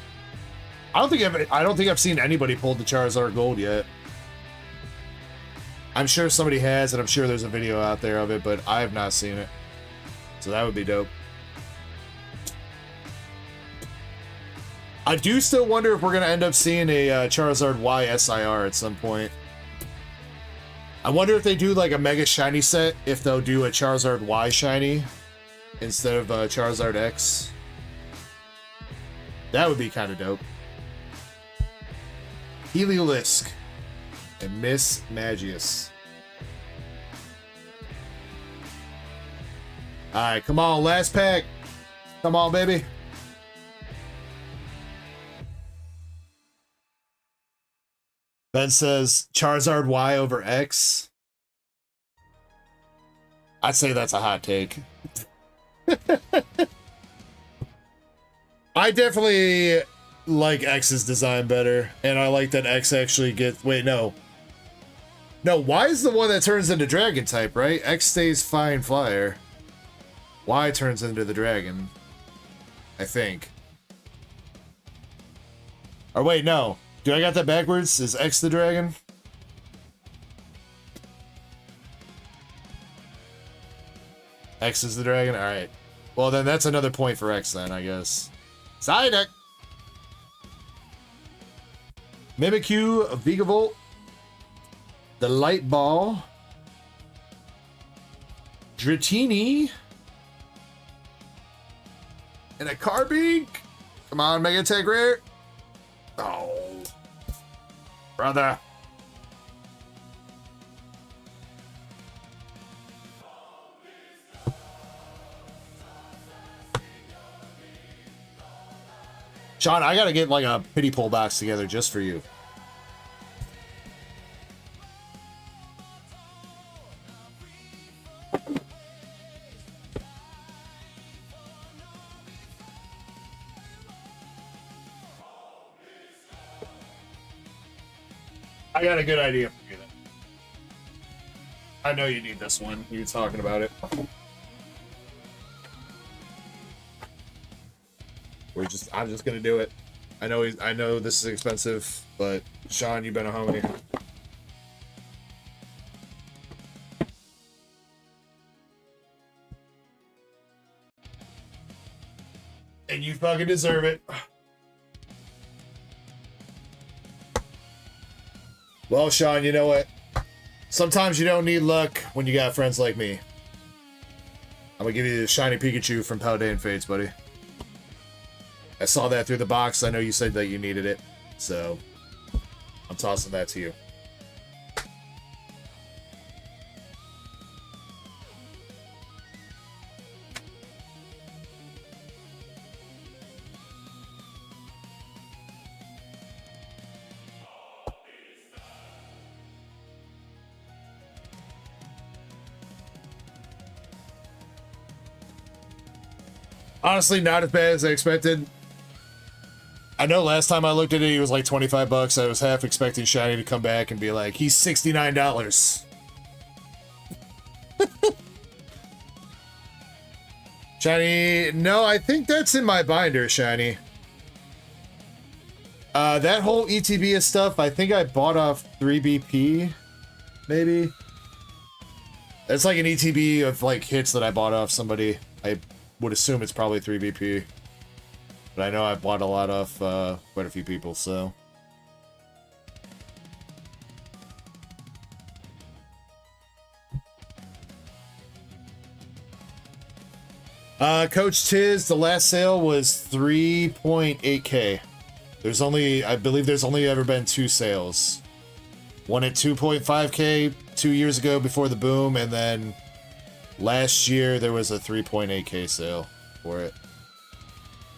I don't think I've seen anybody pull the Charizard Gold yet. I'm sure somebody has, and I'm sure there's a video out there of it, but I have not seen it. So that would be dope. I do still wonder if we're going to end up seeing a Charizard Y SIR at some point. I wonder if they do like a Mega Shiny set, if they'll do a Charizard Y Shiny instead of Charizard X. That would be kind of dope. Heliolisk and Miss Magius. Alright, come on, last pack. Come on, baby. Ben says Charizard Y over X. I'd say that's a hot take. I definitely like X's design better, and I like that X actually gets... Wait, no. No, Y is the one that turns into Dragon type, right? X stays Fine Flyer. Y turns into the Dragon. I think. Or wait, no. Do I got that backwards? Is X the Dragon? X is the Dragon? Alright. Well, then that's another point for X then, I guess. Psyduck! Mimikyu, Vigavolt, the Light Ball, Dratini, and a Carbink. Come on, Mega Tech Rare. Oh, brother. Sean, I gotta get like a pity pull box together just for you. I got a good idea for you then. I know you need this one. You were talking about it. I'm just gonna do it. I know this is expensive, but Sean, you've been a homie. And you fucking deserve it. Well, Sean, you know what? Sometimes you don't need luck when you got friends like me. I'm gonna give you the shiny Pikachu from Paladin Fates, buddy. I saw that through the box. I know you said that you needed it, so I'm tossing that to you. Honestly, not as bad as I expected. I know last time I looked at it, he was like 25 bucks. I was half expecting Shiny to come back and be like, he's $69. Shiny, no, I think that's in my binder, Shiny. That whole ETB stuff, I think I bought off 3BP, maybe. It's like an ETB of like hits that I bought off somebody. I would assume it's probably 3BP. But I know I bought a lot off quite a few people, so. Coach Tiz, the last sale was 3.8K. There's only, I believe there's only ever been 2 sales. One at 2.5K 2 years ago before the boom, and then last year there was a 3.8K sale for it.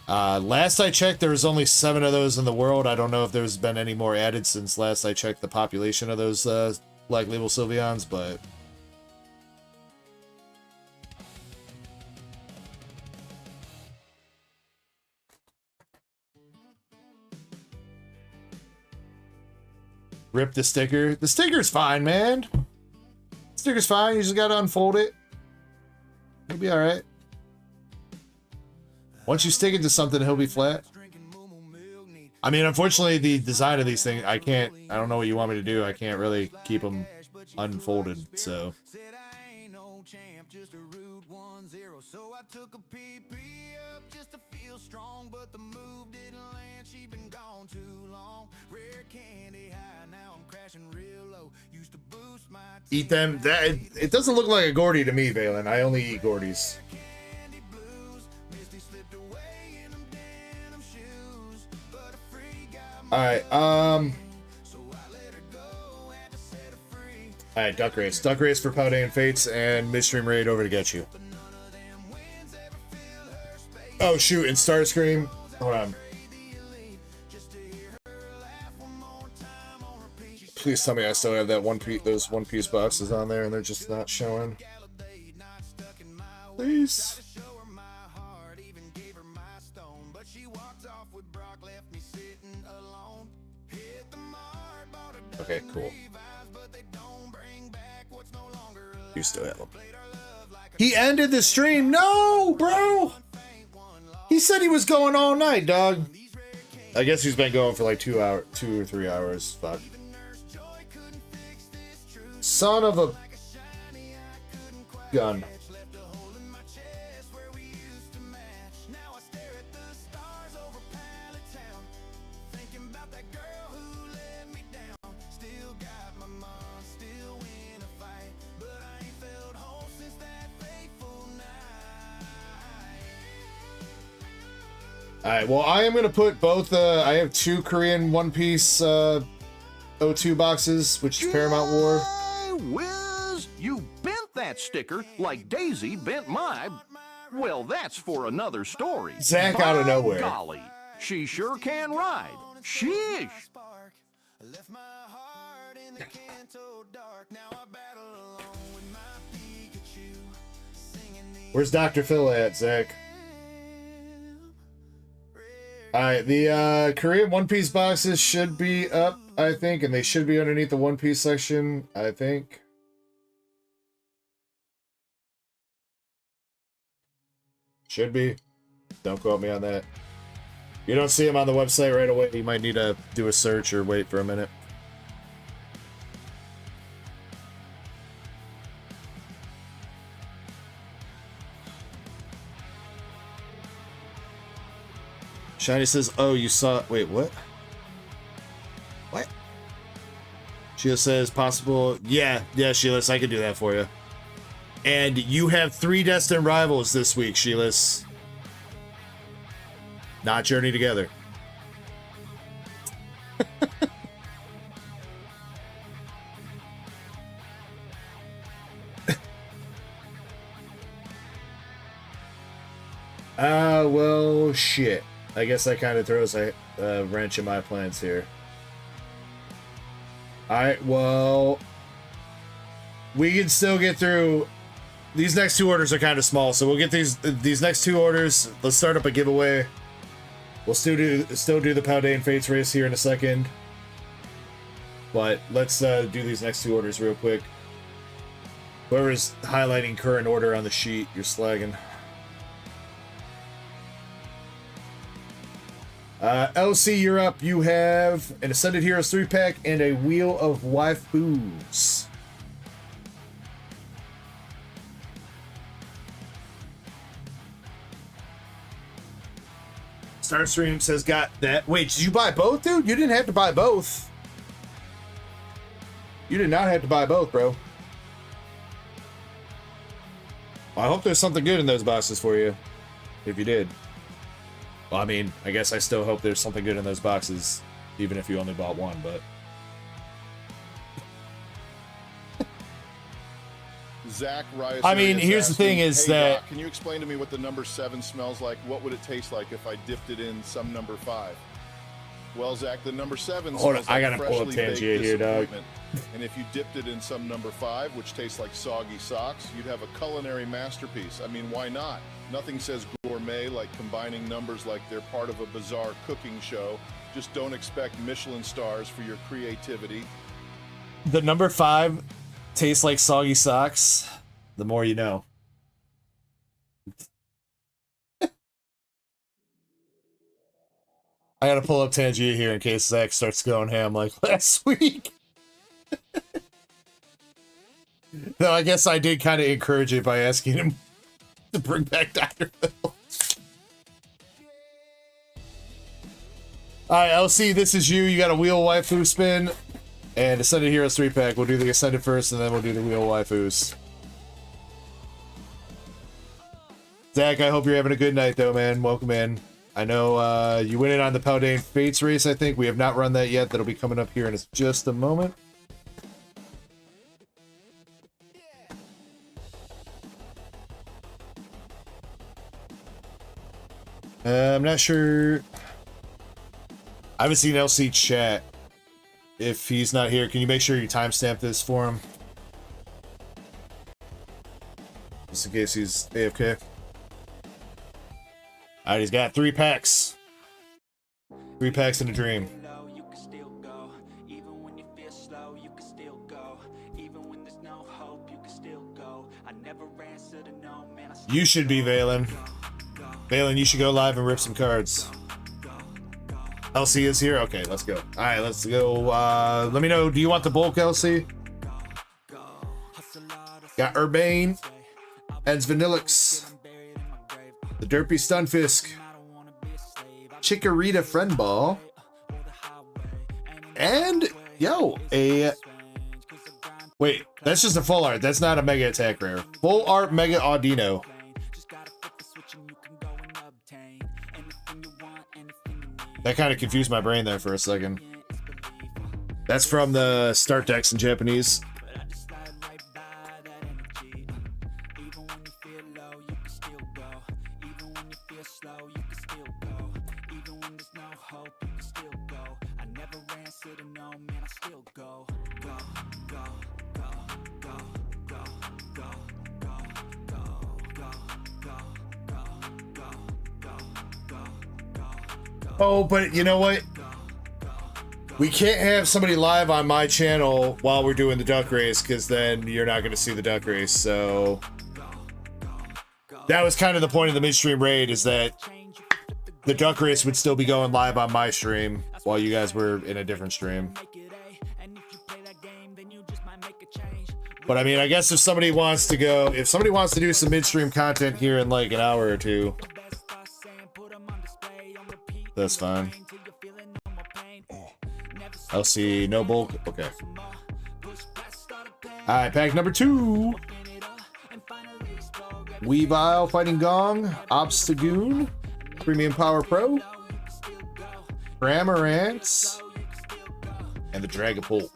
Last I checked, there was only 7 of those in the world. I don't know if there's been any more added since last I checked the population of those Black Label Sylveons, but rip the sticker. The sticker's fine, man. The sticker's fine. You just gotta unfold it. You'll be alright. Once you stick it to something, he'll be flat. I mean, unfortunately, the design of these things, I don't know what you want me to do. I can't really keep them unfolded, so. So I took a PP up just to feel strong, but the move didn't land. She been gone too long. Rare candy high, now I'm crashing real low. Used to boost my Eat them. It doesn't look like a Gordy to me, Valen. I only eat Gordies. candy blues. Misty slipped away in them denim shoes, but a free guy. Alright, So I let her go, had to set her free. alright, Duck Race. Duck Race for Paldean Fates and Midstream Raid over to get you. Oh shoot, and Starscream. Hold on. Please tell me I still have that those One Piece boxes on there and they're just not showing. Please. Okay, cool. You still have them. He ended the stream. No, bro. He said he was going all night, dog. I guess he's been going for like 2 or 3 hours. Fuck. Son of a gun. Alright, well, I am going to put both, I have 2 Korean One Piece, O2 boxes, which is Paramount War. Whiz, you bent that sticker like Daisy bent my... Well, that's for another story. Zach out of By nowhere. Golly, she sure can ride. Sheesh. Left my heart in the Kanto dark. Now I battle alone with my Pikachu, singing the Where's Dr. Phil at, Zach? Alright, the Korean One Piece boxes should be up, I think, and they should be underneath the One Piece section, I think. Should be. Don't quote me on that. If you don't see them on the website right away, you might need to do a search or wait for a minute. Shiny says, oh, you saw... Wait, what? What? Sheila says, possible... Yeah, Sheila, I can do that for you. And you have 3 Destined Rivals this week, Sheila. Not Journey Together. Well, shit. I guess that kind of throws a wrench in my plans here. Alright, well... We can still get through... These next 2 orders are kind of small, so we'll get these next 2 orders. Let's start up a giveaway. We'll still do the Paldean Fates race here in a second. But let's do these next 2 orders real quick. Whoever's highlighting current order on the sheet, you're slagging. LC, you're up. You have an Ascended Heroes 3-pack and a Wheel of Waifus. Starstream says, got that. Wait, did you buy both, dude? You didn't have to buy both. You did not have to buy both, bro. Well, I hope there's something good in those boxes for you. If you did. Well, I mean, I guess I still hope there's something good in those boxes, even if you only bought one, but... Zach Rice. I mean, here's the thing is that... Doc, can you explain to me what the number 7 smells like? What would it taste like if I dipped it in some number 5? Well, Zach, the number 7 Hold on, smells I like gotta pull up freshly baked Tangier here, dog. disappointment. And if you dipped it in some number 5, which tastes like soggy socks, you'd have a culinary masterpiece. I mean, why not? Nothing says gourmet like combining numbers like they're part of a bizarre cooking show. Just don't expect Michelin stars for your creativity. The number 5 tastes like soggy socks. The more you know. I gotta pull up Tangia here in case Zach starts going ham like last week. Though I guess I did kind of encourage it by asking him to bring back Dr. Phil. Alright, LC, this is you. You got a wheel waifu spin and Ascended Heroes 3-pack. We'll do the Ascended first and then we'll do the wheel waifus. Zach, I hope you're having a good night though, man. Welcome in. I know you went in on the Paladin Fates race, I think. We have not run that yet. That'll be coming up here in just a moment. I'm not sure. I haven't seen LC chat. If he's not here, can you make sure you timestamp this for him? Just in case he's AFK. Alright, he's got 3 packs. 3 packs in a dream. You should be Valen. Valen, you should go live and rip some cards. LC is here? Okay, let's go. Alright, let's go. Let me know, do you want the bulk, LC? Got Urbane, Eds Vanillix, the Derpy Stunfisk, Chikorita Friend Ball, and, yo, a... Wait, that's just a full art. That's not a Mega Attack Rare. Full art Mega Audino. That kind of confused my brain there for a second. That's from the start decks in Japanese. Oh, but you know what? We can't have somebody live on my channel while we're doing the duck race, because then you're not going to see the duck race, so... That was kind of the point of the midstream raid, is that the duck race would still be going live on my stream while you guys were in a different stream. But I mean, I guess if somebody wants to go... If somebody wants to do some midstream content here in like an hour or two... That's fine. LC, no bulk. Okay. Alright, pack number 2. Weavile, Fighting Gong, Obstagoon, Premium Power Pro, Cramorant, and the Dragapult.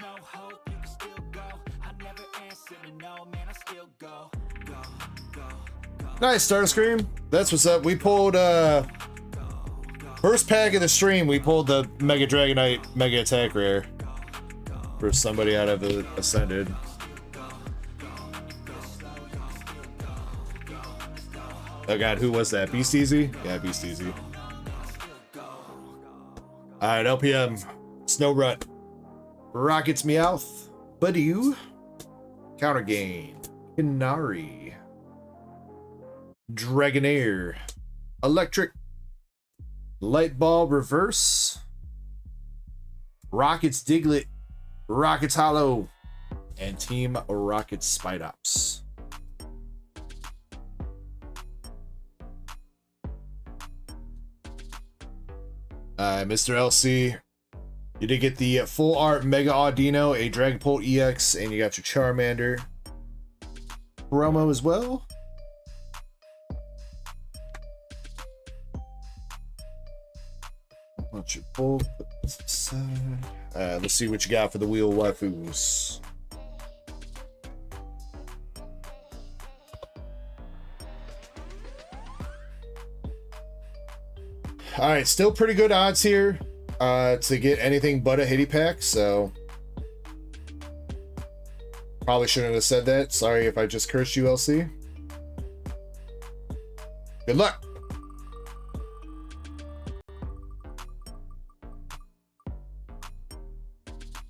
Nice, Star Scream. That's what's up. We pulled, first pack of the stream, we pulled the Mega Dragonite Mega Attack Rare for somebody out of the Ascended. Oh god, who was that? Beast Easy? Yeah, Beast Easy. Alright, LPM. Snow Rut. Rockets Meowth. Badoo. Counter Gain. Inari. Dragonair. Electric. Light Ball Reverse, Rockets Diglett, Rockets Hollow, and Team Rockets Spidops. Mr. LC, you did get the full art Mega Audino, a Dragapult EX, and you got your Charmander promo as well. Your bulk. Let's see what you got for the wheel waifus. All right, still pretty good odds here to get anything but a hitty pack. So probably shouldn't have said that. Sorry if I just cursed you, LC. Good luck.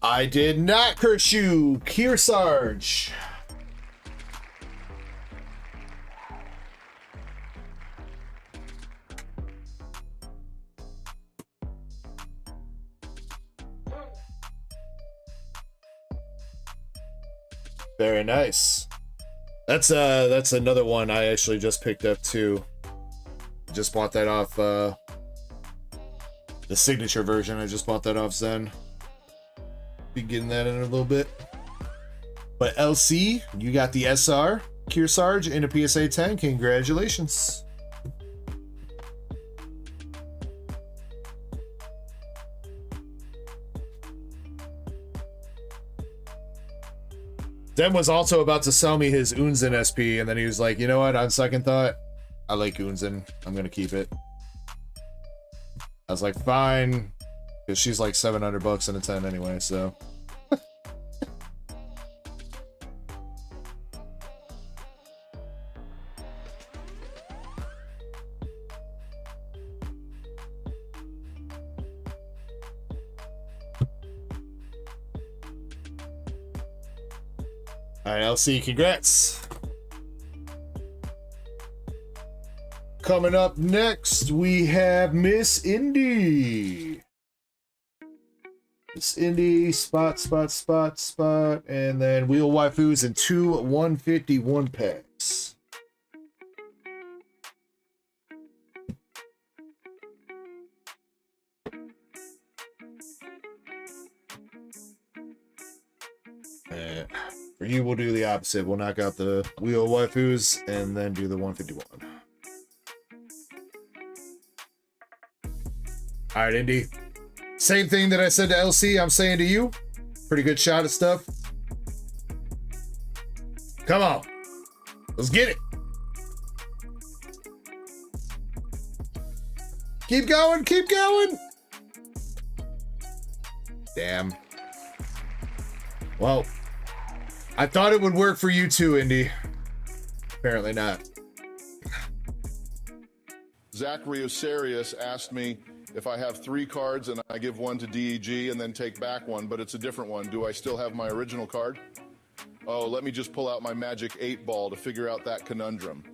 I did not curse you, Kearsarge. Very nice. That's another one I actually just picked up too. Just bought that off the signature version. I just bought that off Zen. Be getting that in a little bit. But LC, you got the SR Kearsarge in a PSA 10. Congratulations. Dem was also about to sell me his Unzen SP, and then he was like, you know what, on second thought, I like Unzen. I'm going to keep it. I was like, fine. Because she's like $700 in a 10 anyway, so. All right, LC, congrats. Coming up next, we have Miss Indy. Miss Indy, spot, and then Wheel Waifus in 2 151 packs. For you, we'll do the opposite. We'll knock out the Wheel Waifus and then do the 151. All right, Indy. Same thing that I said to LC, I'm saying to you. Pretty good shot at stuff. Come on. Let's get it. Keep going, keep going. Damn. Well, I thought it would work for you too, Indy. Apparently not. Zachary Osarius asked me if I have 3 cards and I give one to DEG and then take back one, but it's a different one. Do I still have my original card? Oh, let me just pull out my magic 8-ball to figure out that conundrum.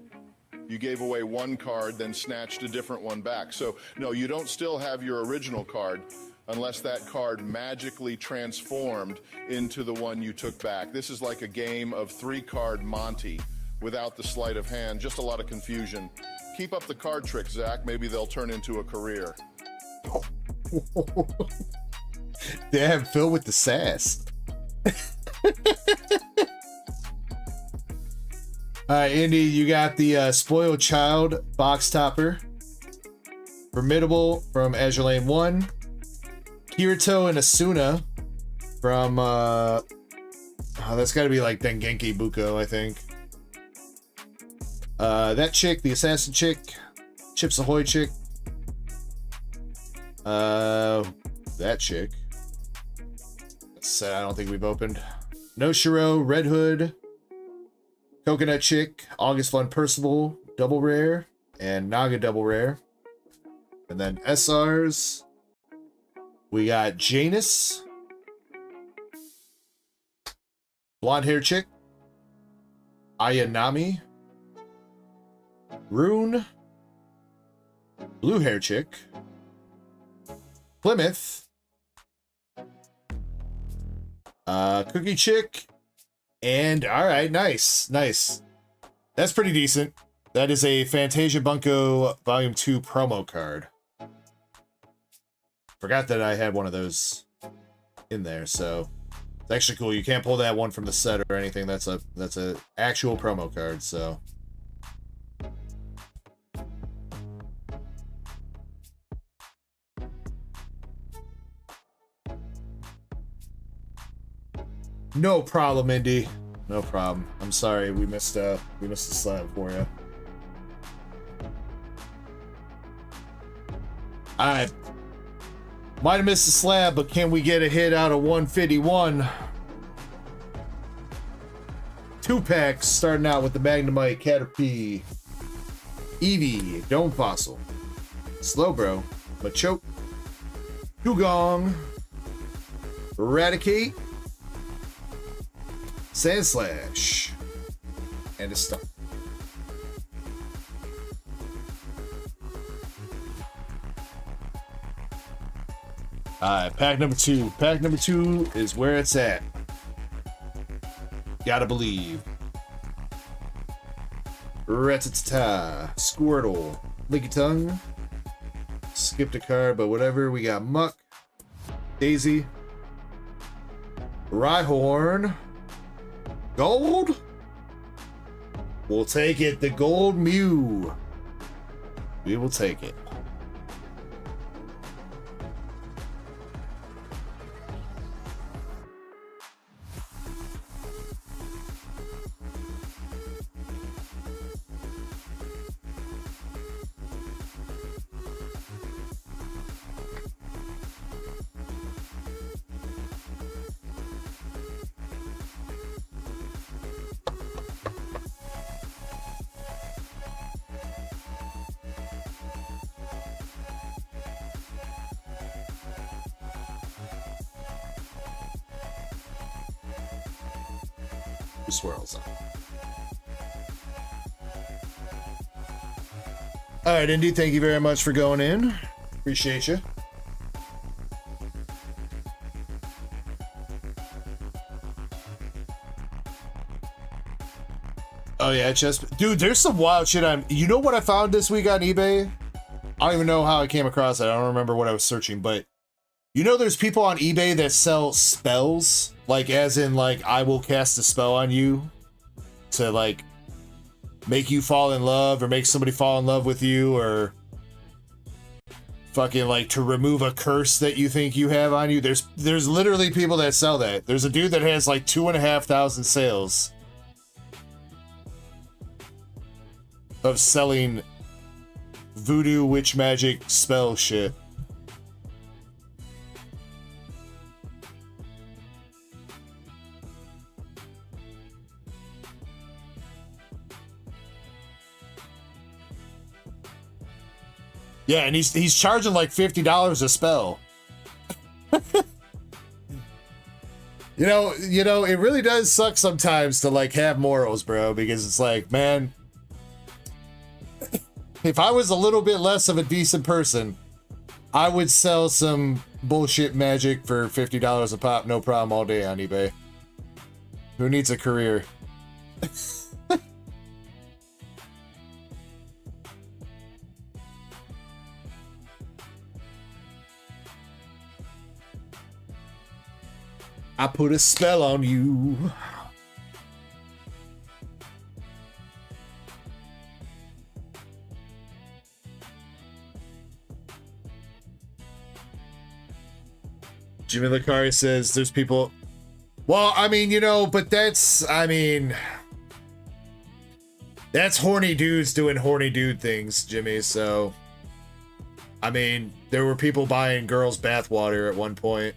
You gave away one card, then snatched a different one back. So, no, you don't still have your original card unless that card magically transformed into the one you took back. This is like a game of 3-card Monty without the sleight of hand. Just a lot of confusion. Keep up the card tricks, Zach. Maybe they'll turn into a career. Damn, Phil with the sass. Alright, Indy, you got the Spoiled Child box topper. Formidable from Azure Lane 1. Kirito and Asuna from that's gotta be like Dengenki Buko, I think. That chick, the assassin chick, Chips Ahoy chick. That chick. I don't think we've opened. No Shiro, Red Hood, Coconut Chick, August Fun Percival, double rare, and Naga double rare. And then SRs. We got Janus, blonde hair chick, Ayanami, Rune, blue hair chick, Plymouth, Cookie Chick, and all right, nice. That's pretty decent. That is a Fantasia Bunko Volume 2 promo card. Forgot that I had one of those in there, so it's actually cool. You can't pull that one from the set or anything. That's a actual promo card, so. No problem, Indy. No problem. I'm sorry we missed the slab for you. Alright. Might have missed the slab, but can we get a hit out of 151? 2 packs, starting out with the Magnemite, Caterpie, Eevee, Dome Fossil, Slowbro, Machoke, Dugong, Eradicate, Sandslash, and a Stump. Alright, pack number 2. Pack number 2 is where it's at. Gotta believe. Rattata. Squirtle. Licky Tongue. Skipped a card, but whatever. We got Muck. Daisy. Rhyhorn. Gold? We'll take it. The Gold Mew. We will take it. Swirls up. All right, Indy, thank you very much for going in. Appreciate you. Oh yeah, dude, there's some wild shit on. You know what I found this week on eBay? I don't even know how I came across it. I don't remember what I was searching, but you know, there's people on eBay that sell spells, like as in like I will cast a spell on you to like make you fall in love or make somebody fall in love with you or fucking like to remove a curse that you think you have on you. There's literally people that sell that. There's a dude that has like 2,500 sales of selling voodoo witch magic spell shit. Yeah, and he's charging like $50 a spell. You know, it really does suck sometimes to like have morals, bro, because it's like, man, if I was a little bit less of a decent person, I would sell some bullshit magic for $50 a pop, no problem, all day on eBay. Who needs a career? I put a spell on you. Jimmy Licari says there's people. Well, I mean, you know, but that's horny dudes doing horny dude things, Jimmy. So, I mean, there were people buying girls' bathwater at one point.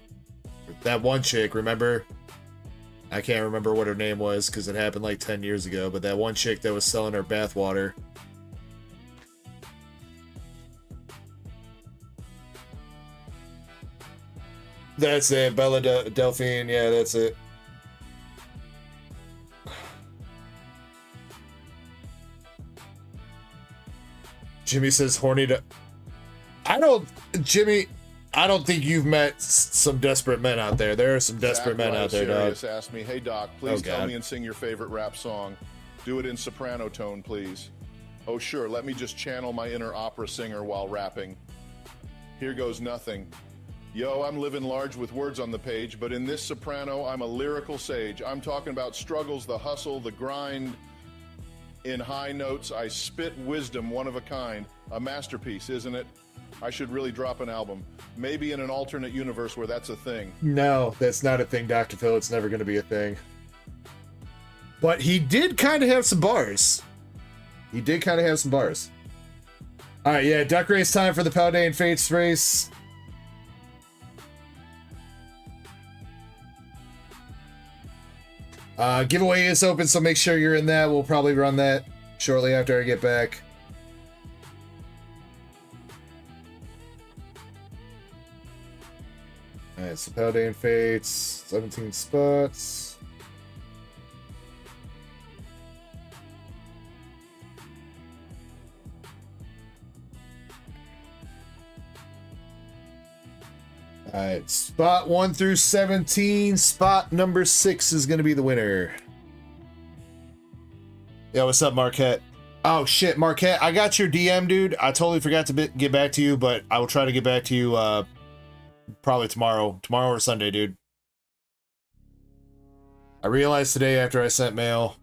That one chick, remember? I can't remember what her name was because it happened like 10 years ago, but that one chick that was selling her bathwater. That's it, Bella Delphine, yeah, that's it. Jimmy says horny to... Jimmy, I don't think you've met some desperate men out there. There are some desperate men out there, dog. Asked me, hey Doc, please tell me and sing your favorite rap song. Do it in soprano tone, please. Oh sure, let me just channel my inner opera singer while rapping. Here goes nothing. Yo, I'm living large with words on the page, but in this soprano, I'm a lyrical sage. I'm talking about struggles, the hustle, the grind. In high notes, I spit wisdom, one of a kind. A masterpiece, isn't it? I should really drop an album. Maybe in an alternate universe where that's a thing. No, that's not a thing, Dr. Phil. It's never going to be a thing. But he did kind of have some bars. All right, yeah, Duck Race time for the Paladin Fates race. Giveaway is open, so make sure you're in that. We'll probably run that shortly after I get back. Alright, so Paladin Fates, 17 spots. Alright, spot 1 through 17. Spot number 6 is going to be the winner. Yeah, what's up, Marquette? Oh shit, Marquette, I got your DM, dude. I totally forgot to get back to you, but I will try to get back to you probably tomorrow or Sunday, dude. I realized today after I sent mail,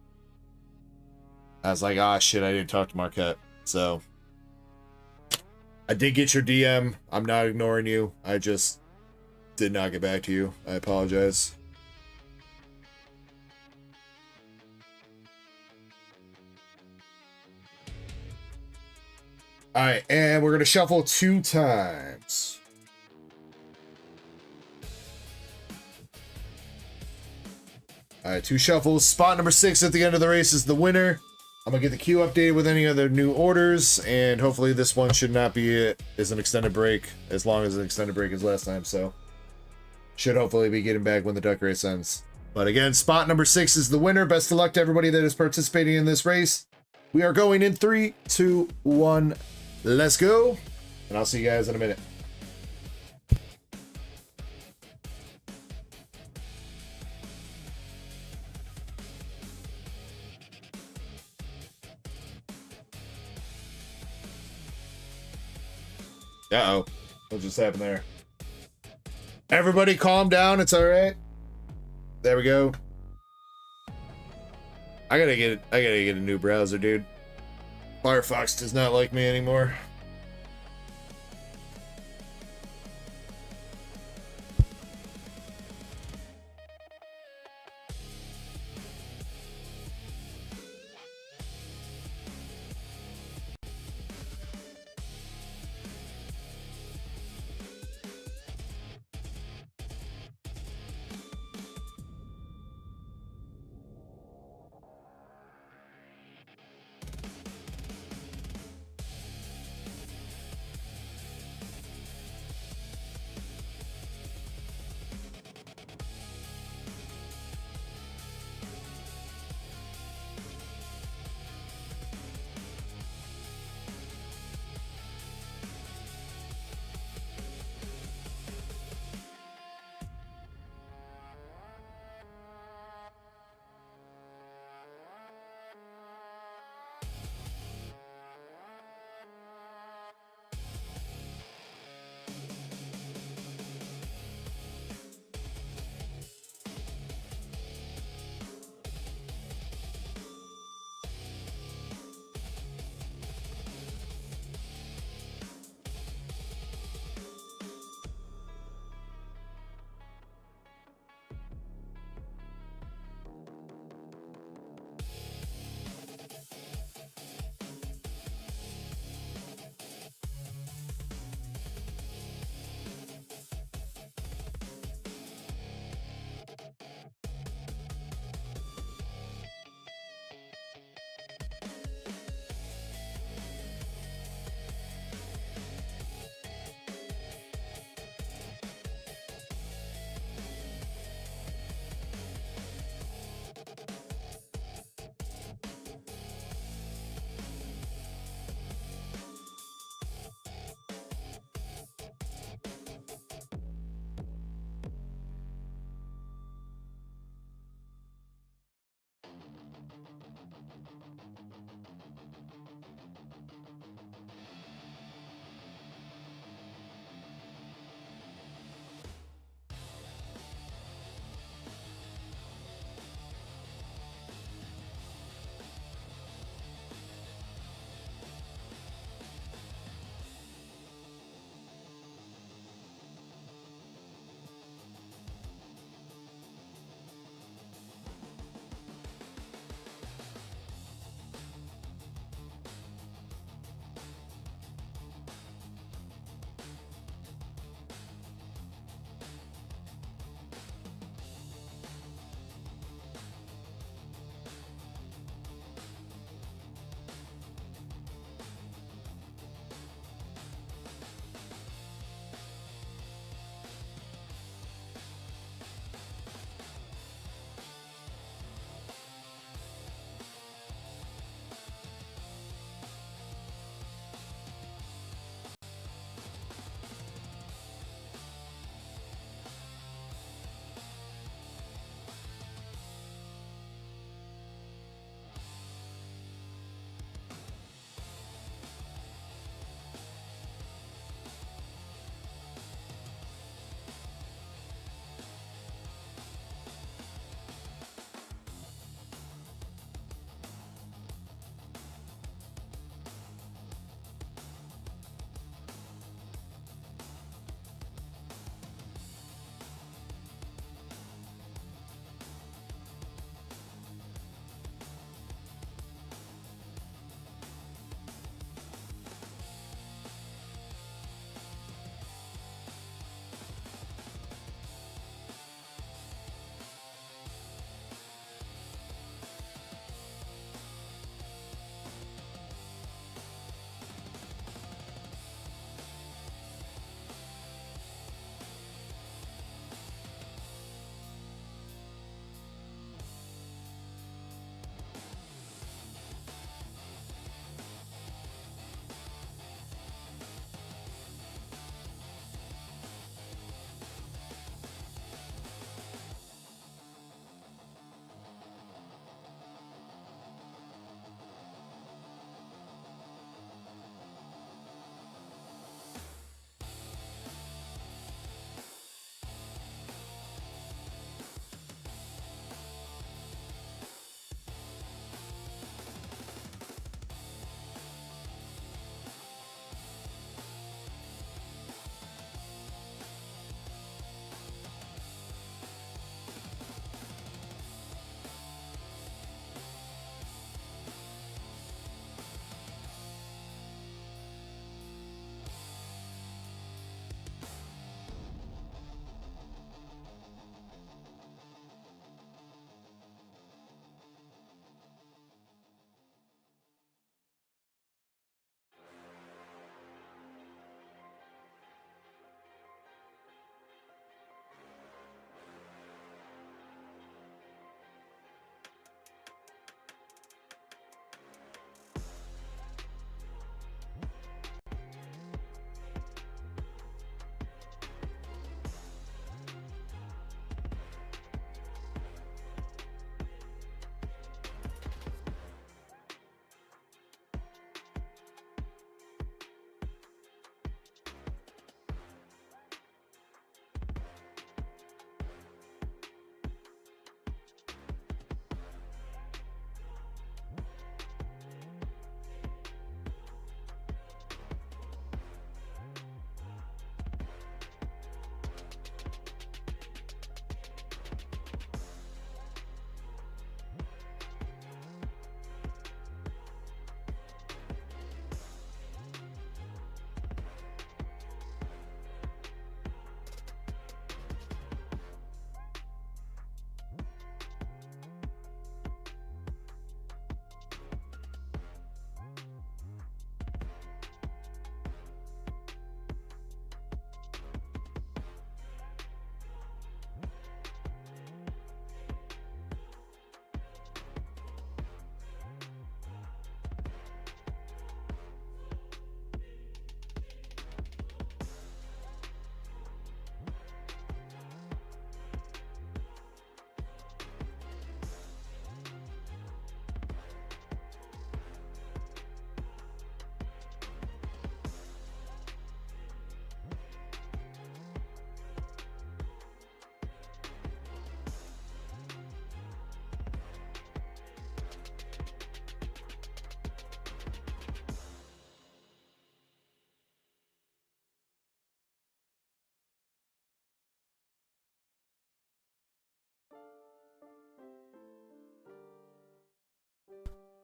I was like, ah, shit, I didn't talk to Marquette. So I did get your DM. I'm not ignoring you. I just did not get back to you. I apologize. All right, and we're going to shuffle 2 times. All right, 2 shuffles. Spot number 6 at the end of the race is the winner. I'm going to get the queue updated with any other new orders, and hopefully this one should not be as an extended break, as long as an extended break as last time, so should hopefully be getting back when the duck race ends. But again, spot number 6 is the winner. Best of luck to everybody that is participating in this race. We are going in 3, 2, 1. Let's go, and I'll see you guys in a minute. Uh-oh. What just happened there? Everybody calm down. It's all right. There we go. I gotta get a new browser, dude. Firefox does not like me anymore.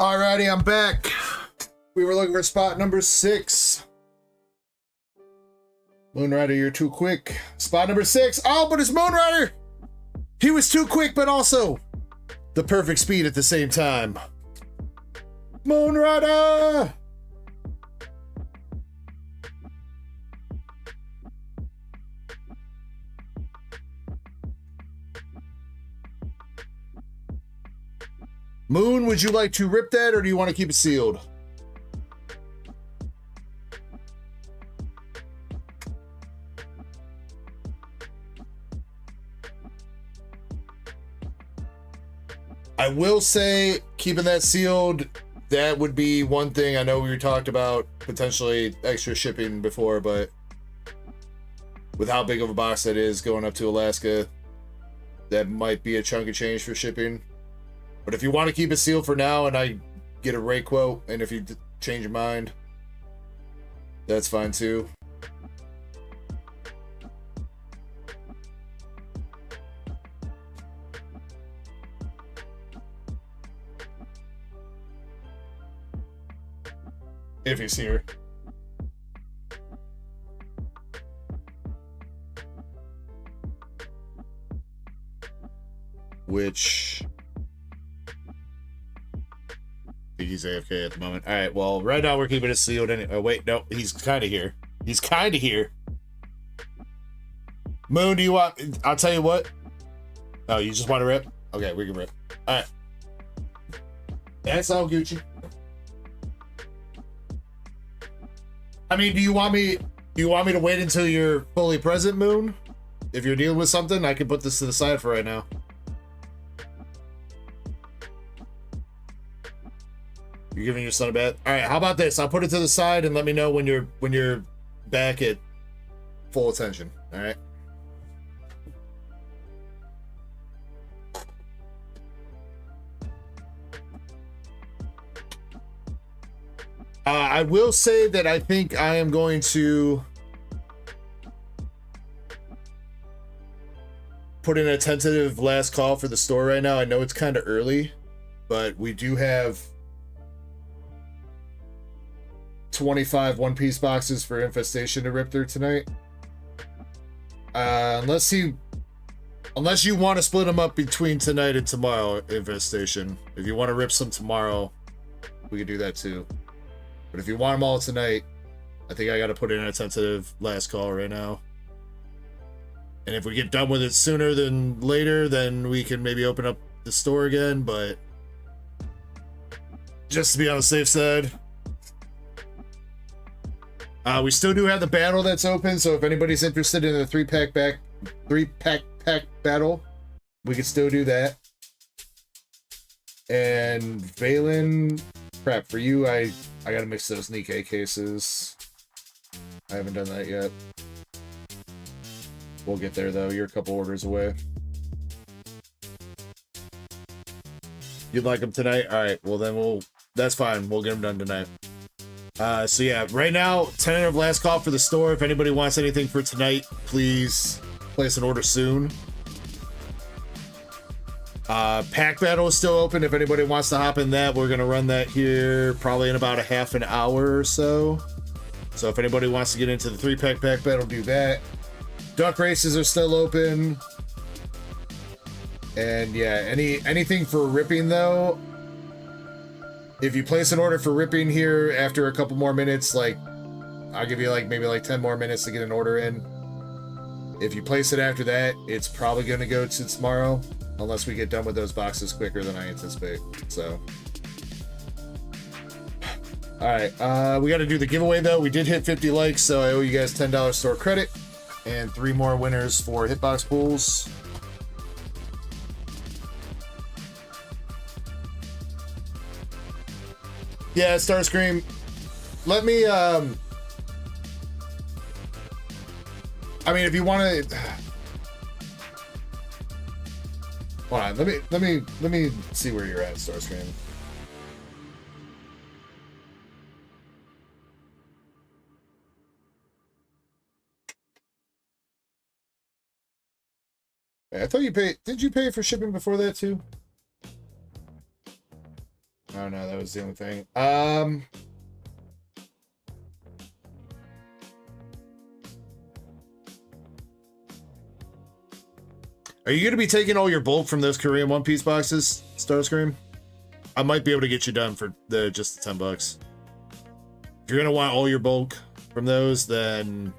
Alrighty, I'm back. We were looking for spot number 6. Moonrider, you're too quick. Spot number 6. Oh, but it's Moonrider. He was too quick, but also the perfect speed at the same time. Moonrider! Moon, would you like to rip that, or do you want to keep it sealed? I will say, keeping that sealed, that would be one thing. I know we talked about potentially extra shipping before, but with how big of a box that is going up to Alaska, that might be a chunk of change for shipping. But if you want to keep it sealed for now and I get a rate quote, and if you change your mind, that's fine too. If he's here. Which... I think he's AFK at the moment. All right, well, right now we're keeping it sealed. Oh, wait, no, he's kind of here. He's kind of here. Moon, do you want... I'll tell you what. Oh, you just want to rip? Okay, we can rip. All right. That's all Gucci. I mean, do you want me to wait until you're fully present, Moon? If you're dealing with something, I can put this to the side for right now. You're giving your son a bath? All right, how about this? I'll put it to the side and let me know when you're back at full attention. All right. I will say that I think I am going to put in a tentative last call for the store right now. I know it's kind of early, but we do have 25 one-piece boxes for Infestation to rip through tonight. Unless you want to split them up between tonight and tomorrow, Infestation. If you want to rip some tomorrow, we can do that too. But if you want them all tonight, I think I got to put in a tentative last call right now. And if we get done with it sooner than later, then we can maybe open up the store again. But just to be on the safe side, we still do have the battle that's open. So if anybody's interested in the three-pack battle, we can still do that. And Valen, crap, for you, I gotta mix those Nikke cases. I haven't done that yet. We'll get there though. You're a couple orders away. You'd like them tonight? All right. Well then that's fine. We'll get them done tonight. So yeah, right now, tentative last call for the store. If anybody wants anything for tonight, please place an order soon. Pack battle is still open. If anybody wants to hop in that, we're gonna run that here probably in about a half an hour or so. So if anybody wants to get into the 3-pack pack battle, do that. Duck races are still open. And yeah, anything for ripping though, if you place an order for ripping here after a couple more minutes, like I'll give you maybe 10 more minutes to get an order in. If you place it after that, it's probably gonna go to tomorrow. Unless we get done with those boxes quicker than I anticipate. So, all right, we got to do the giveaway though. We did hit 50 likes, so I owe you guys $10 store credit and 3 more winners for hitbox pools. Yeah, Starscream. Let me. I mean, if you want to. Hold on, let me see where you're at, Starscream. I thought you paid. Did you pay for shipping before that too? I don't Oh no, that was the only thing. Are you going to be taking all your bulk from those Korean One Piece boxes, Starscream? I might be able to get you done for just the $10. If you're going to want all your bulk from those, then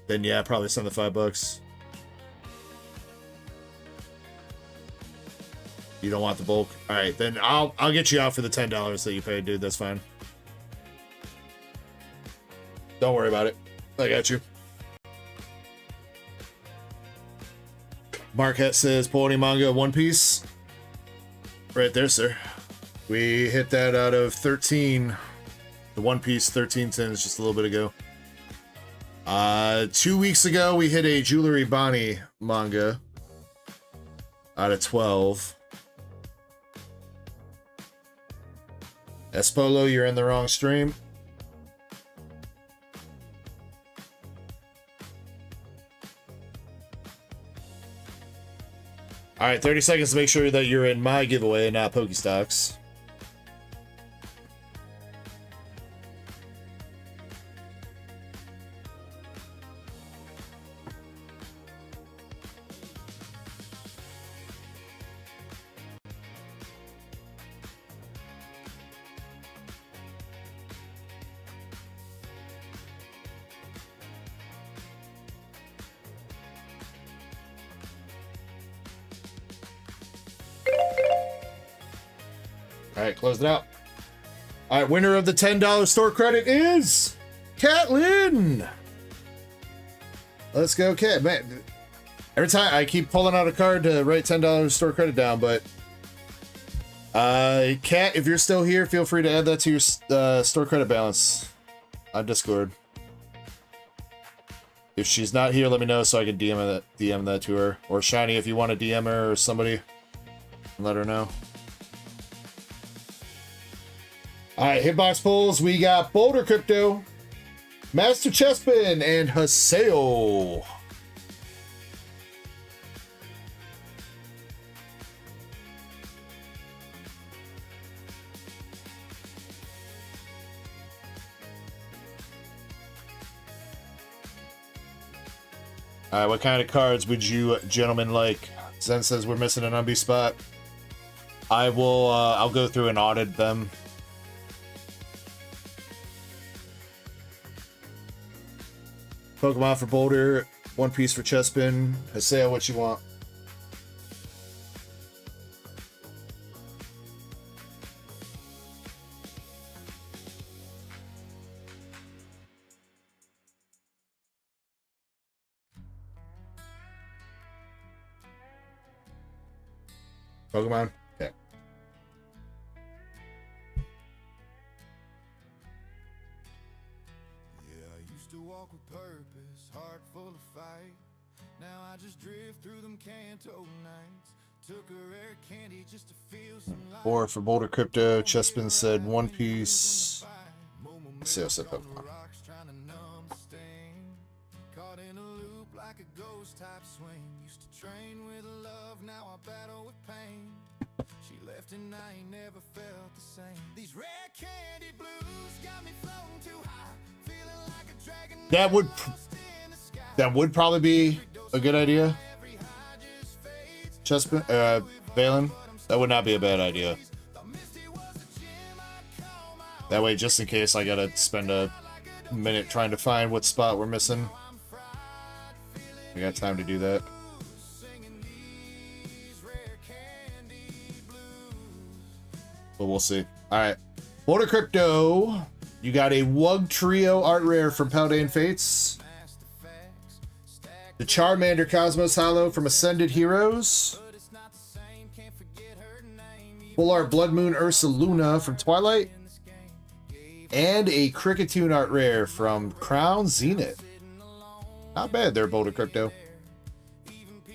yeah, probably send the $5. You don't want the bulk? All right, then I'll get you out for the $10 that you paid, dude. That's fine. Don't worry about it. I got you. Marquette says, pull any manga One Piece. Right there, sir. We hit that out of 13. The One Piece 13 tins just a little bit ago. 2 weeks ago, we hit a Jewelry Bonnie manga out of 12. Espolo, you're in the wrong stream. All right, 30 seconds to make sure that you're in my giveaway and not Pokestocks. All right, close it out. All right, winner of the $10 store credit is Catlin. Let's go, Cat. Man, every time I keep pulling out a card to write $10 store credit down, but Cat, if you're still here, feel free to add that to your store credit balance on Discord. If she's not here, let me know so I can DM that to her. Or Shiny, if you want to DM her or somebody, let her know. All right, hitbox pulls. We got Boulder Crypto, Master Chespin, and Haseo. All right, what kind of cards would you gentlemen like? Zen says we're missing an unbe spot. I'll go through and audit them. Pokemon for Boulder, One Piece for Chespin. Haseo, what you want? Pokemon? Okay. Yeah, I used to walk with purpose, heart full of fight. Now I just drift through them Kanto nights. Took a rare candy just to feel some light. Or for Boulder Crypto, Chespin said One Piece. Haseo said Pokemon. Caught in a loop like a ghost type swing. Used to train with love, now I battle with pain. She left and I ain't never felt the same. These rare candy blues got me floating too high, feeling like a dragon. That would probably be a good idea. Chespin, Valen, that would not be a bad idea. That way, just in case I gotta spend a minute trying to find what spot we're missing, I got time to do that. But we'll see. Alright. Boulder Crypto. You got a Wug Trio art rare from Paladin Fates. The Charmander Cosmos Hollow from Ascended Heroes. Full art Blood Moon Ursa Luna from Twilight. And a Cricketune art rare from Crown Zenith. Not bad there, Boulder Crypto.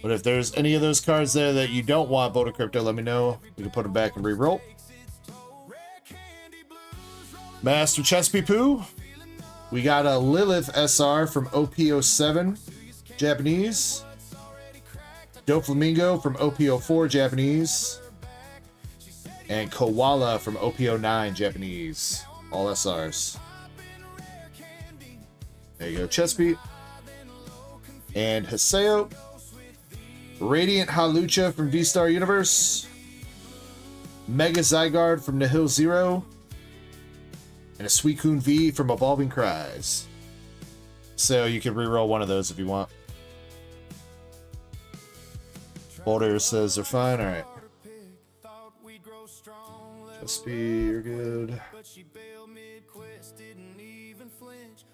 But if there's any of those cards there that you don't want, Boulder Crypto, let me know. We can put them back and re-roll. Master Chespy Poo. We got a Lilith SR from OP07, Japanese. Doflamingo from OP04, Japanese. And Koala from OP09 Japanese. All SRs. There you go, Chespeat. And Haseo. Radiant Halucha from V-Star Universe. Mega Zygarde from Nihil Zero. And a Suicune V from Evolving Cries. So you can reroll one of those if you want. Boulder says they're fine. Alright. Chespeat, you're good.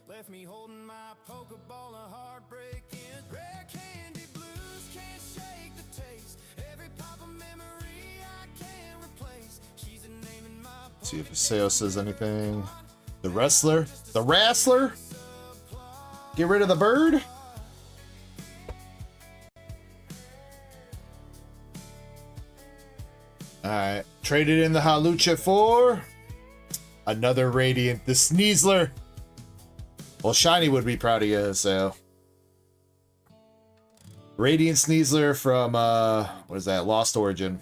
Left me holding my Pokeball of heartbreak in rare candy blues, can't shake the taste. Every pop of memory I can't replace. She's a name in my. See if Haseo says anything. The wrestler? The wrestler? Get rid of the bird? Alright. Traded in the Halucha for another Radiant, the Sneasler. Well, Shiny would be proud of you, so. Radiant Sneasler from, what is that? Lost Origin.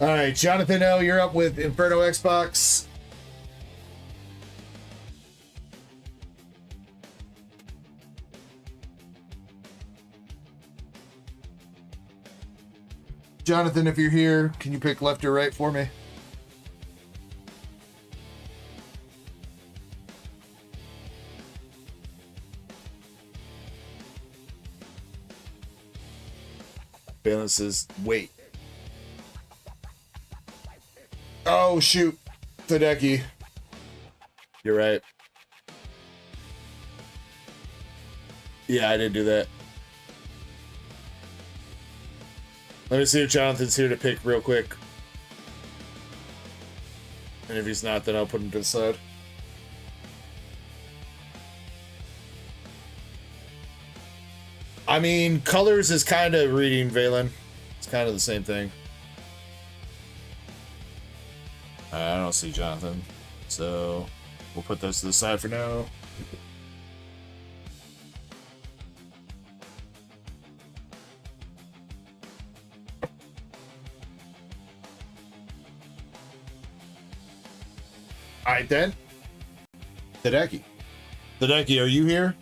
All right, Jonathan L., you're up with Inferno Xbox. Jonathan, if you're here, can you pick left or right for me? Balin says, wait. Oh, shoot. Hideki. You're right. Yeah, I didn't do that. Let me see if Jonathan's here to pick real quick. And if he's not, then I'll put him to the side. I mean, colors is kind of reading Valen. It's kind of the same thing. I don't see Jonathan. So we'll put those to the side for now. Alright then. Hideki. Hideki, are you here?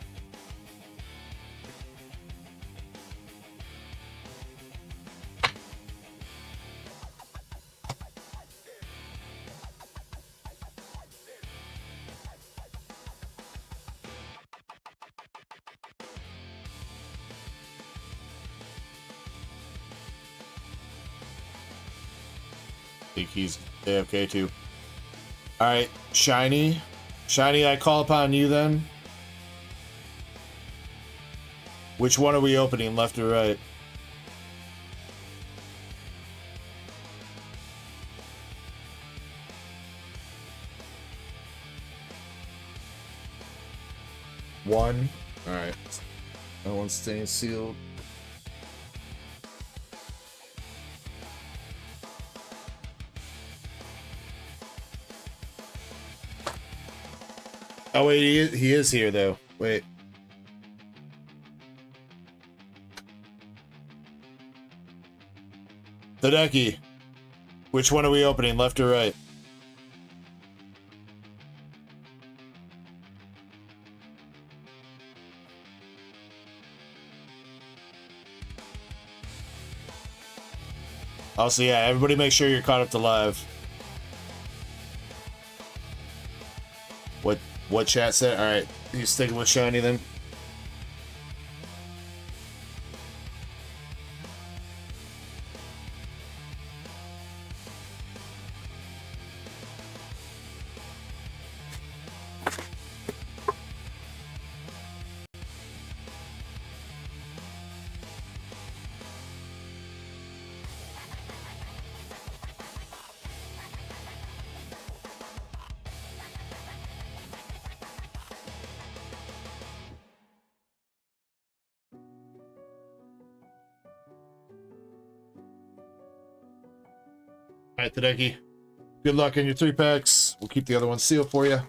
I think he's AFK too. Alright, Shiny. Shiny, I call upon you then. Which one are we opening, left or right? One. Alright. That one's staying sealed. Oh wait, he is here though. Wait. Hideki. Which one are we opening, left or right? Also, yeah, everybody make sure you're caught up to live. What chat said? Alright, you sticking with Shiny then? All right, Hideki. Good luck in your 3-packs. We'll keep the other one sealed for you.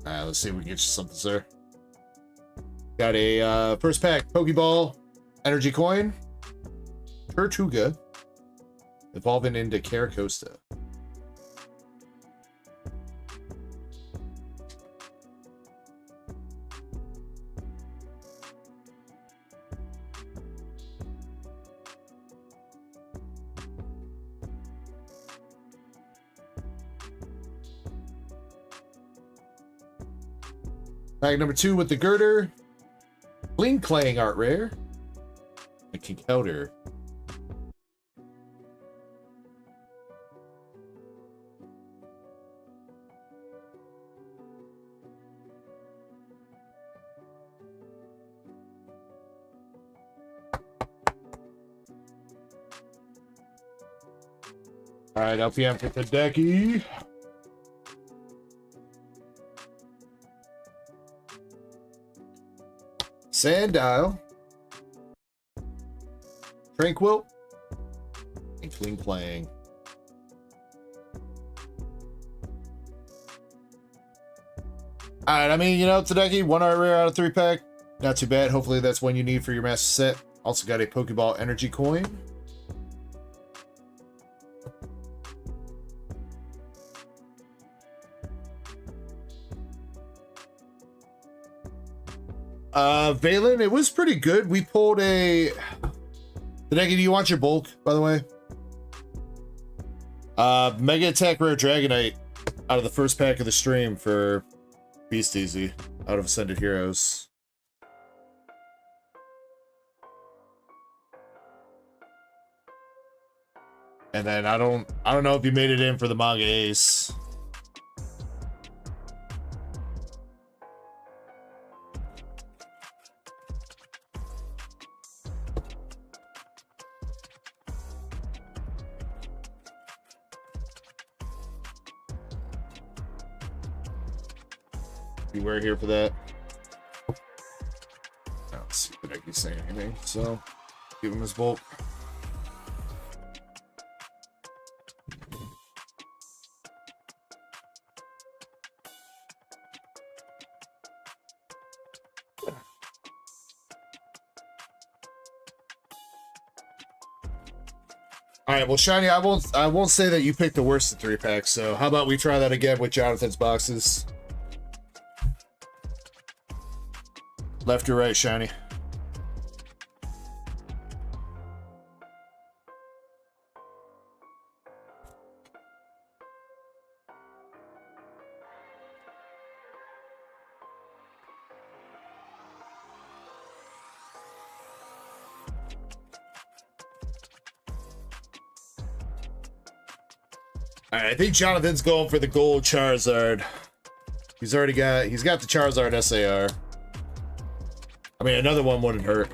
All right, let's see if we can get you something, sir. Got a first pack Pokeball Energy Coin. Tortuga. Evolving into Caracosta. Pack number 2 with the Girder. Bling Clang art rare. A Kinkouter. All right, LPM for the Ducky. Sandile, Tranquil, and Clean Playing. Alright, I mean, you know, Tadeki, 1 art rare out of 3-pack. Not too bad. Hopefully that's one you need for your master set. Also got a Pokeball Energy Coin. Valen, it was pretty good. We pulled a... Hideki, do you want your bulk, by the way? Mega Attack Rare Dragonite out of the first pack of the stream for Beast Easy out of Ascended Heroes. And then I don't know if you made it in for the Manga Ace. Beware here for that. Let's see if I can say anything. So, give him his bulk. All right, well, Shiny, I won't say that you picked the worst of 3-packs. So, how about we try that again with Jonathan's boxes? Left or right, Shiny? All right, I think Jonathan's going for the gold Charizard. He's got the Charizard SAR. I mean, another one wouldn't hurt.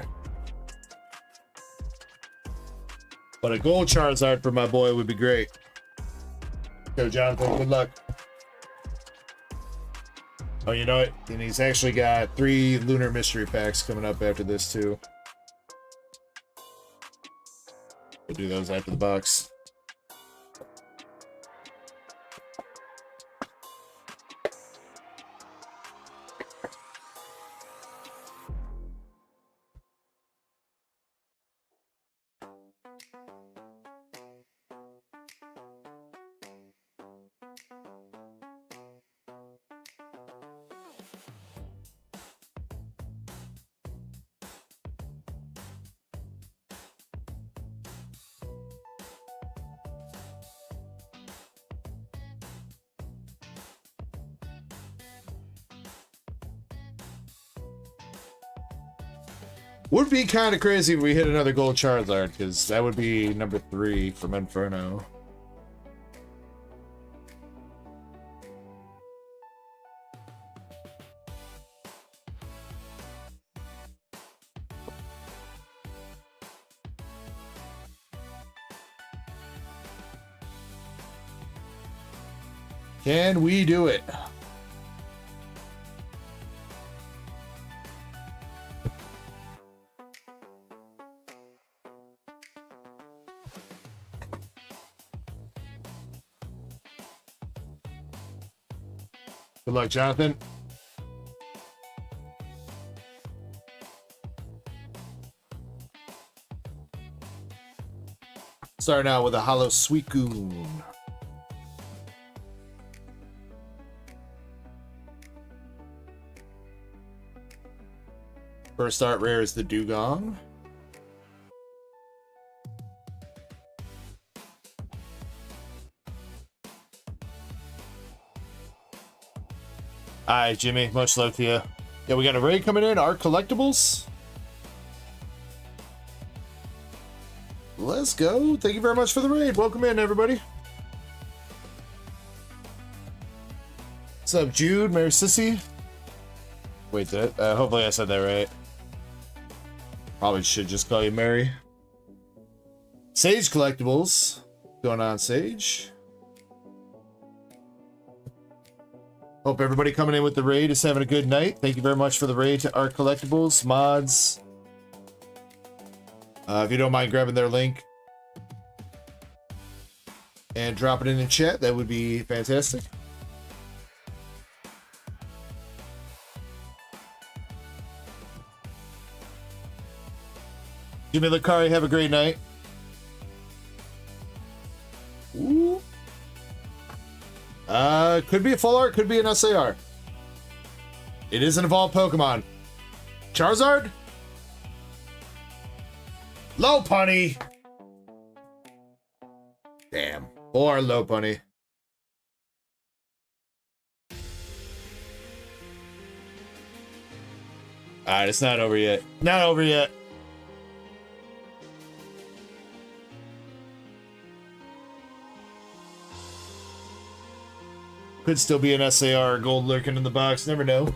But a gold Charizard for my boy would be great. So, Jonathan, good luck. Oh, you know what? And he's actually got 3 Lunar Mystery Packs coming up after this, too. We'll do those after the box. Would be kind of crazy if we hit another gold Charizard, because that would be number 3 from Inferno. Can we do it? Good luck, Jonathan. Starting out with a hollow Suicune. First art rare is the Dugong. Alright, Jimmy, much love to you. Yeah, we got a raid coming in, Art Collectibles. Let's go. Thank you very much for the raid. Welcome in, everybody. What's up, Jude? Mary Sissy? Wait, hopefully I said that right. Probably should just call you Mary. Sage Collectibles. What's going on, Sage? Hope everybody coming in with the raid is having a good night. Thank you very much for the raid to Art Collectibles, mods. If you don't mind grabbing their link and drop it in the chat, that would be fantastic. Jimmy Lucari, have a great night. Ooh. Could be a full art, could be an SAR. It is an evolved Pokemon. Charizard? Lopunny! Damn. Or Lopunny. Alright, it's not over yet. Not over yet. Could still be an SAR or gold lurking in the box. Never know.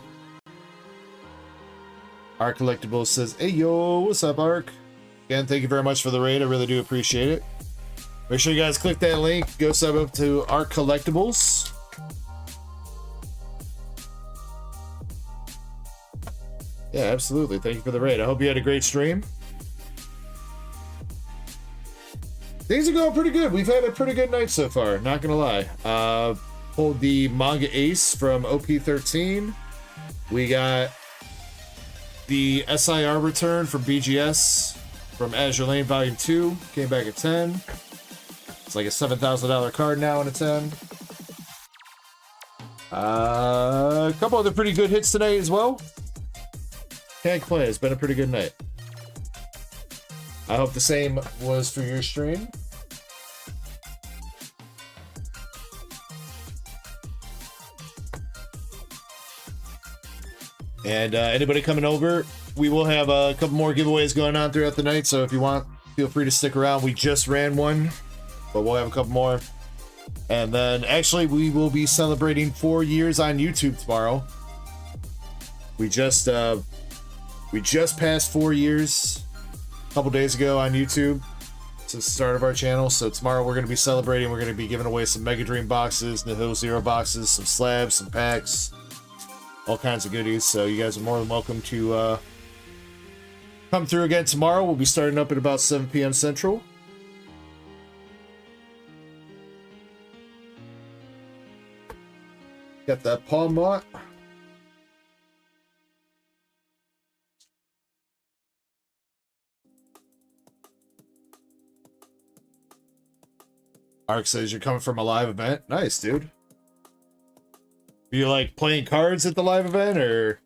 Arc Collectibles says, hey yo, what's up, Arc? Again, thank you very much for the raid. I really do appreciate it. Make sure you guys click that link. Go sub up to Arc Collectibles. Yeah, absolutely. Thank you for the raid. I hope you had a great stream. Things are going pretty good. We've had a pretty good night so far, not gonna lie. Pulled the Manga Ace from OP13. We got the SIR return from BGS from Azure Lane Volume 2. Came back at 10. It's like a $7,000 card now in a 10. A couple other pretty good hits tonight as well. Can't complain. It's been a pretty good night. I hope the same was for your stream. And anybody coming over, we will have a couple more giveaways going on throughout the night. So if you want, feel free to stick around. We just ran one, but we'll have a couple more. And then actually we will be celebrating 4 years on YouTube tomorrow. We just passed 4 years a couple days ago on YouTube. It's the start of our channel. So tomorrow we're going to be celebrating. We're going to be giving away some Mega Dream boxes, Nihil Zero boxes, some slabs, some packs, all kinds of goodies. So you guys are more than welcome to come through again tomorrow. We'll be starting up at about 7 p.m. Central. Got that palm lot. Ark says you're coming from a live event. Nice, dude. Are you like playing cards at the live event, or?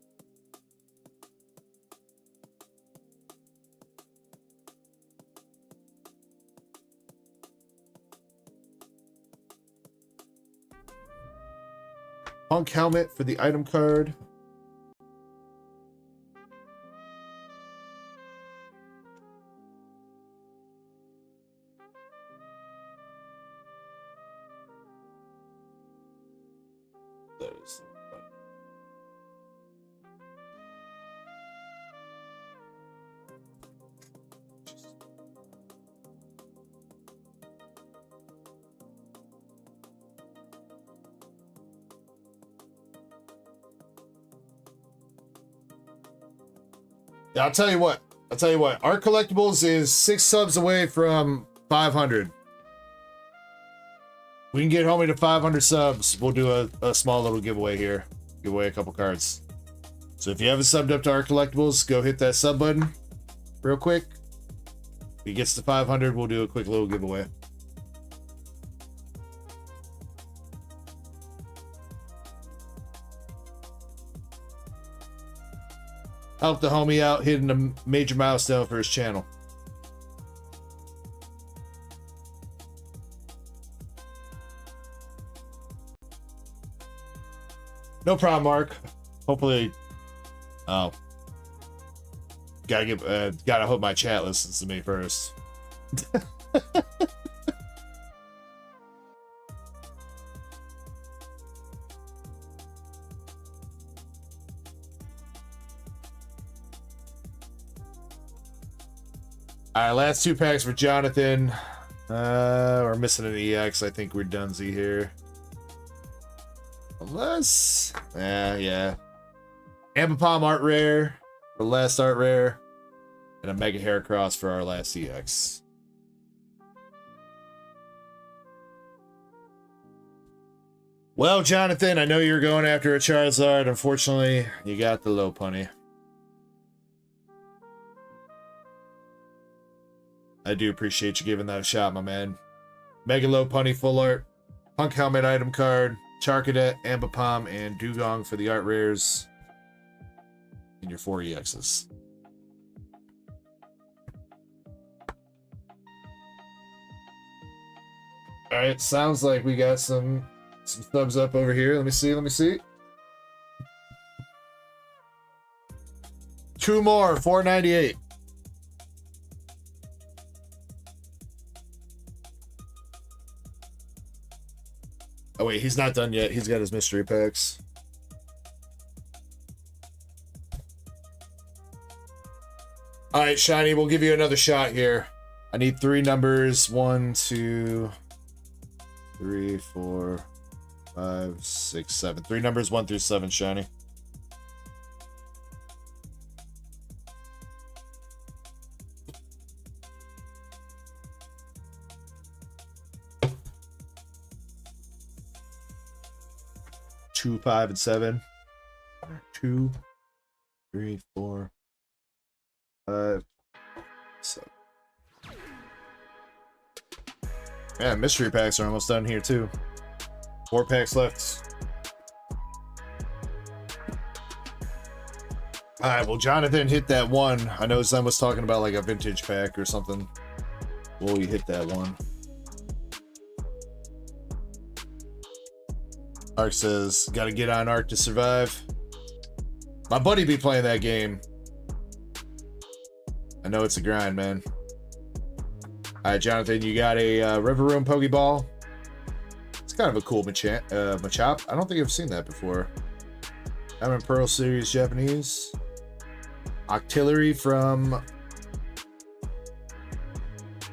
Punk helmet for the item card. Those. Yeah, I'll tell you what. Our collectibles is 6 subs away from 500. We can get homie to 500 subs. We'll do a small little giveaway here. give away a couple cards. So if you haven't subbed up to our collectibles, go hit that sub button real quick. If he gets to 500, we'll do a quick little giveaway. Help the homie out hitting a major milestone for his channel. No problem, Mark. Hopefully, oh, gotta hope my chat listens to me first. All right, last 2 packs for Jonathan. We're missing an EX. I think we're donezy here. Unless, yeah. Ambipom art rare, the last art rare, and a Mega Heracross for our last EX. Well, Jonathan, I know you're going after a Charizard. Unfortunately, you got the low punny. I do appreciate you giving that a shot, my man. Mega low punny full art, Punk Helmet item card, Charcadet, Ambipom, and Dugong for the art rares. And your 4 EXs. Alright, sounds like we got some thumbs up over here. Let me see. 2 more, 498. Oh wait, he's not done yet. He's got his mystery packs. Alright, Shiny, we'll give you another shot here. I need 3 numbers. 1, 2, 3, 4, 5, 6, 7. 3 numbers 1 through 7, Shiny. Two, 5, and 7. 2, 3, 4, 5, 7. Yeah, mystery packs are almost done here too. 4 packs left. Alright, well, Jonathan hit that one. I know Zen was talking about like a vintage pack or something. Well, you hit that one. Ark says, gotta get on Ark to survive. My buddy be playing that game. I know it's a grind, man. Alright, Jonathan, you got a River Room Pokeball. It's kind of a cool Machop. I don't think I've seen that before. Diamond Pearl Series Japanese. Octillery from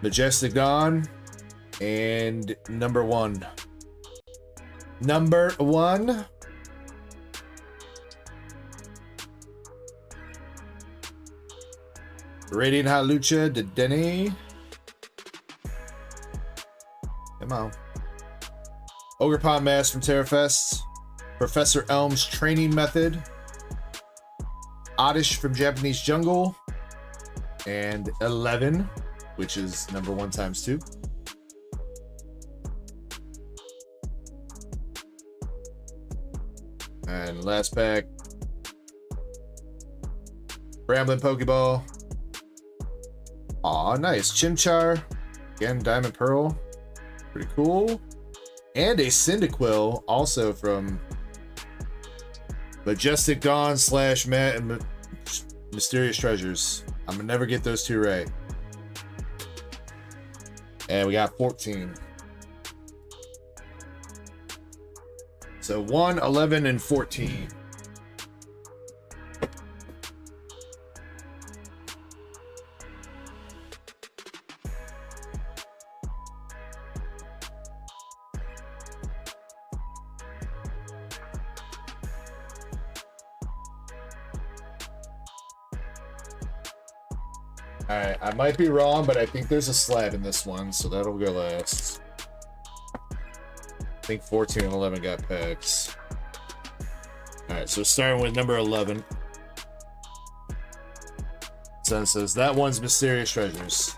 Majestic Dawn. And number 1. Number 1. Radiant Hawlucha de Denny. Come on. Ogerpon Mask from Terrafest. Professor Elm's Training Method. Oddish from Japanese Jungle. And 11, which is number 1 times 2. And last pack. Bramblin Pokeball. Aw, nice. Chimchar. Again, Diamond Pearl. Pretty cool. And a Cyndaquil, also from Majestic Dawn / Mysterious Treasures. I'm gonna never get those 2 right. And we got 14. So 1, 11, and 14. Alright, I might be wrong, but I think there's a slab in this one, so that'll go last. I think 14 and 11 got packs. Alright, so starting with number 11. Says that one's Mysterious Treasures.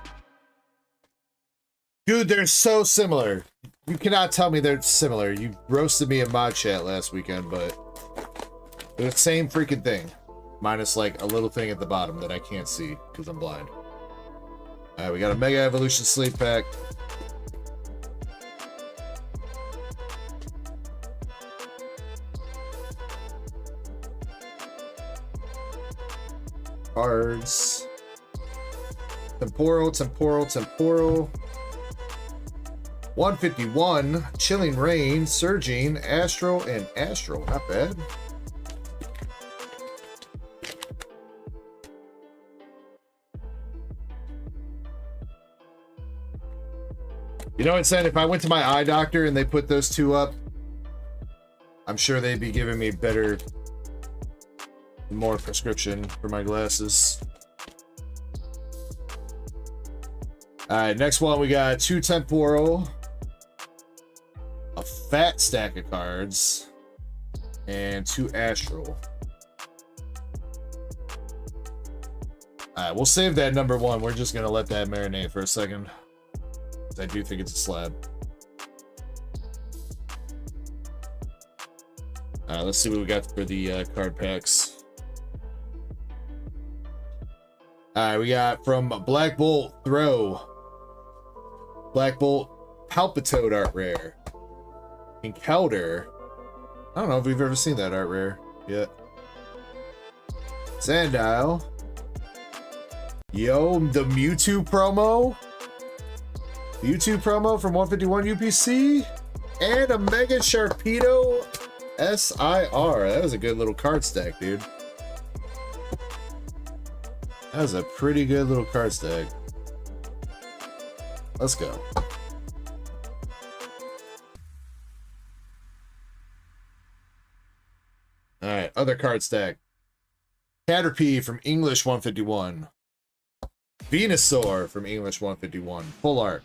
Dude, they're so similar. You cannot tell me they're similar. You roasted me in mod chat last weekend, but they're the same freaking thing. Minus like a little thing at the bottom that I can't see because I'm blind. Alright, we got a Mega Evolution Sleep Pack. Cards. Temporal, temporal, temporal. 151. Chilling Rain, Surging, Astral, and Astral. Not bad. You know what I'm saying? If I went to my eye doctor and they put those two up, I'm sure they'd be giving me better, more prescription for my glasses. Alright, next one we got 2 temporal, a fat stack of cards, and 2 astral. Alright, we'll save that number 1. We're just gonna let that marinate for a second. I do think it's a slab. Let's see what we got for the card packs. Alright, we got from Black Bolt Throw, Black Bolt Palpitoad art rare, Encounter. I don't know if we've ever seen that art rare yet. Sandile. Yo, the Mewtwo promo. Mewtwo promo from 151 UPC. And a Mega Sharpedo SIR. That was a good little card stack, dude. That was a pretty good little card stack. Let's go. Alright, other card stack. Caterpie from English 151. Venusaur from English 151. Full art.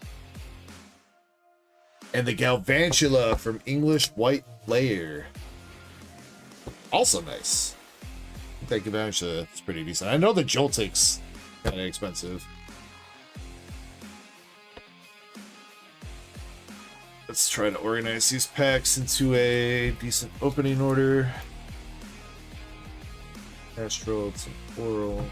And the Galvantula from English White Layer. Also nice. I think Galvantula is pretty decent. I know the Joltik's kind of expensive. Let's try to organize these packs into a decent opening order. Astral, Temporal.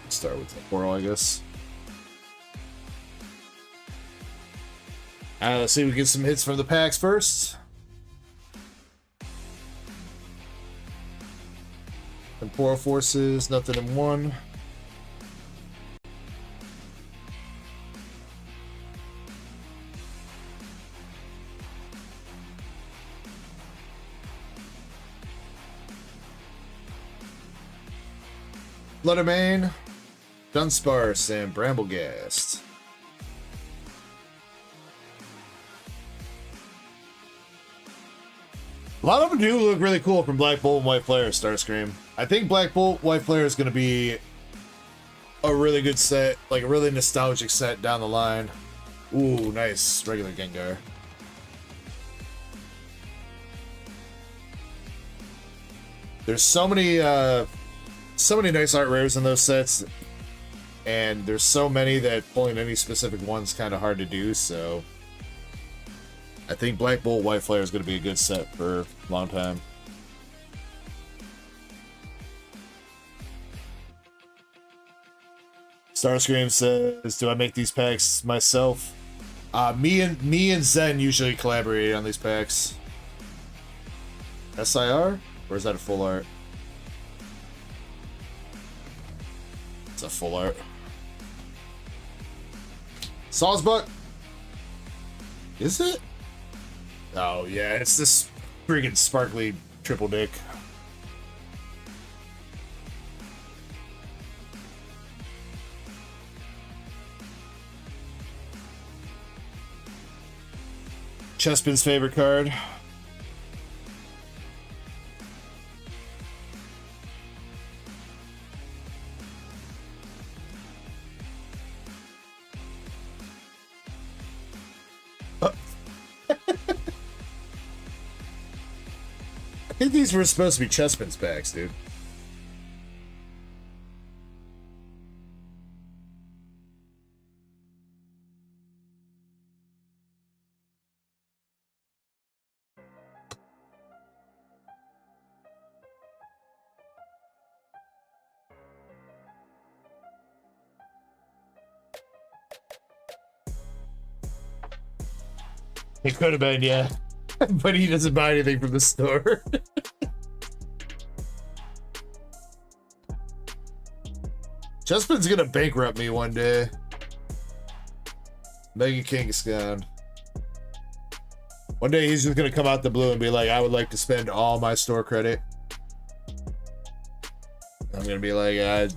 Start with Temporal, I guess. Let's see if we get some hits from the packs first. Temporal Forces, nothing in one. Fluttermane, Dunsparce, and Bramblegast. A lot of them do look really cool from Black Bolt and White Flare, Starscream. I think Black Bolt, White Flare is going to be a really good set, like a really nostalgic set down the line. Ooh, nice. Regular Gengar. There's so many nice art rares in those sets, and there's so many that pulling any specific one's kind of hard to do, so I think Black Bolt White Flare is going to be a good set for a long time. Starscream says, do I make these packs myself? Me and Zen usually collaborate on these packs. SIR? Or is that a full art? It's a full art. Sawsbuck? Is it? Oh yeah, it's this friggin' sparkly triple dick. Chespin's favorite card. think these were supposed to be Chespin's packs, dude. It could have been, yeah. But he doesn't buy anything from the store. Chespin's gonna bankrupt me one day. Mega King is gone. One day he's just gonna come out the blue and be like, I would like to spend all my store credit. I'm gonna be like, I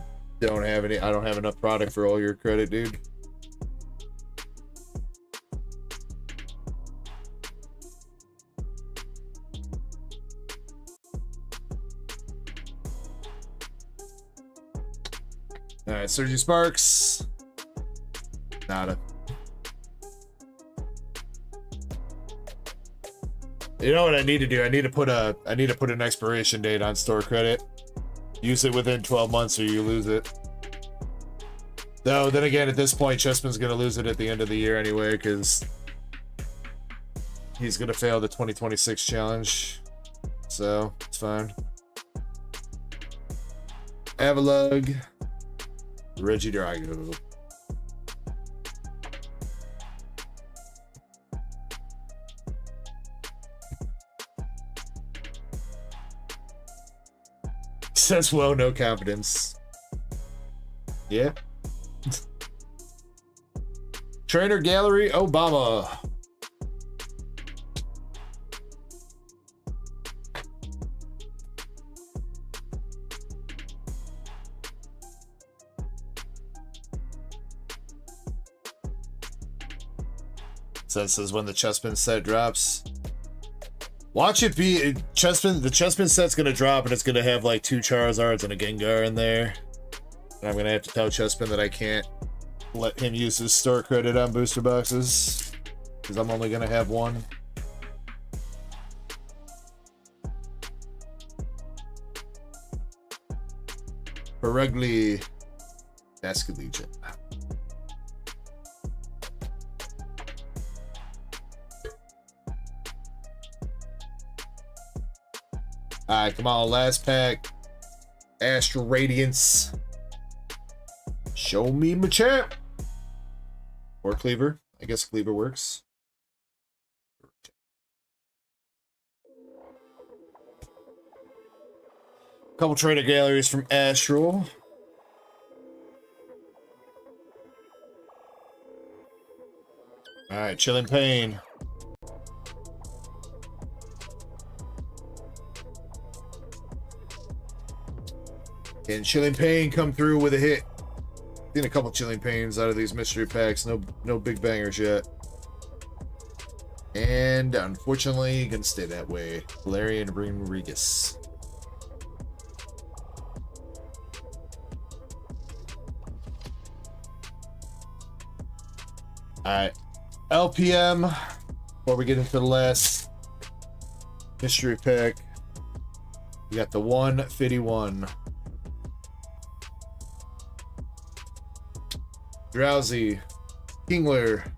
don't have enough product for all your credit, dude. Alright, Surgy Sparks. Nada. You know what I need to do? I need to put an expiration date on store credit. Use it within 12 months or you lose it. Though, then again, at this point, Chespin's gonna lose it at the end of the year anyway, because he's gonna fail the 2026 challenge. So, it's fine. Avalug. Reggie Drago. Says, well, no confidence. Yeah. Trainer Gallery Obama. Says when the Chespin set drops. Watch it be Chespin. The Chespin set's gonna drop and it's gonna have like 2 Charizards and a Gengar in there. And I'm gonna have to tell Chespin that I can't let him use his store credit on booster boxes because I'm only gonna have 1. Perugly Basket Legion. Alright, come on, last pack. Astral Radiance. Show me my champ. Or Cleaver. I guess Cleaver works. Couple trainer galleries from Astral. Alright, Chilling Pain. Can Chilling Pain come through with a hit? Seen a couple Chilling Pains out of these mystery packs. No big bangers yet. And unfortunately, gonna stay that way. Valerian Rodriguez. Alright. LPM. Before we get into the last mystery pack, we got the 151. Drowsy, Kingler,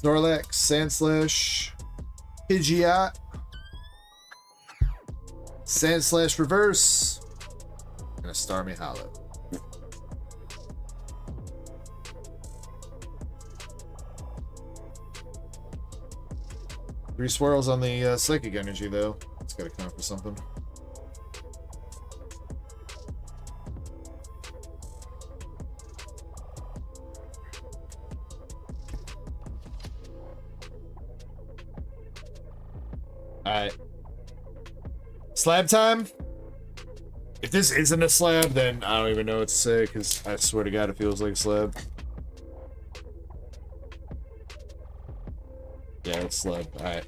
Snorlax, Sandslash, Pidgeot, Sandslash Reverse, and a Starmie Hollow. Three swirls on the Psychic Energy, though. It's gotta count for something. Alright. Slab time? If this isn't a slab, then I don't even know what to say, because I swear to God it feels like a slab. Yeah, it's slab. Alright.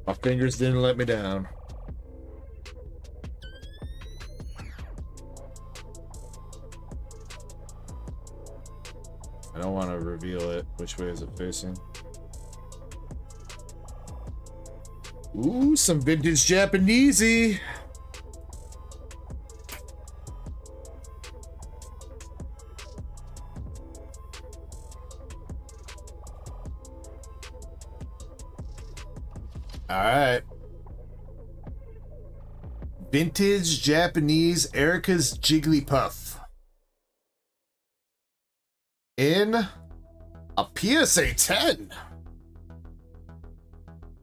My fingers didn't let me down. I don't want to reveal it. Which way is it facing? Ooh, some vintage Japanesey. All right. Vintage Japanese Erica's Jigglypuff. In a PSA 10.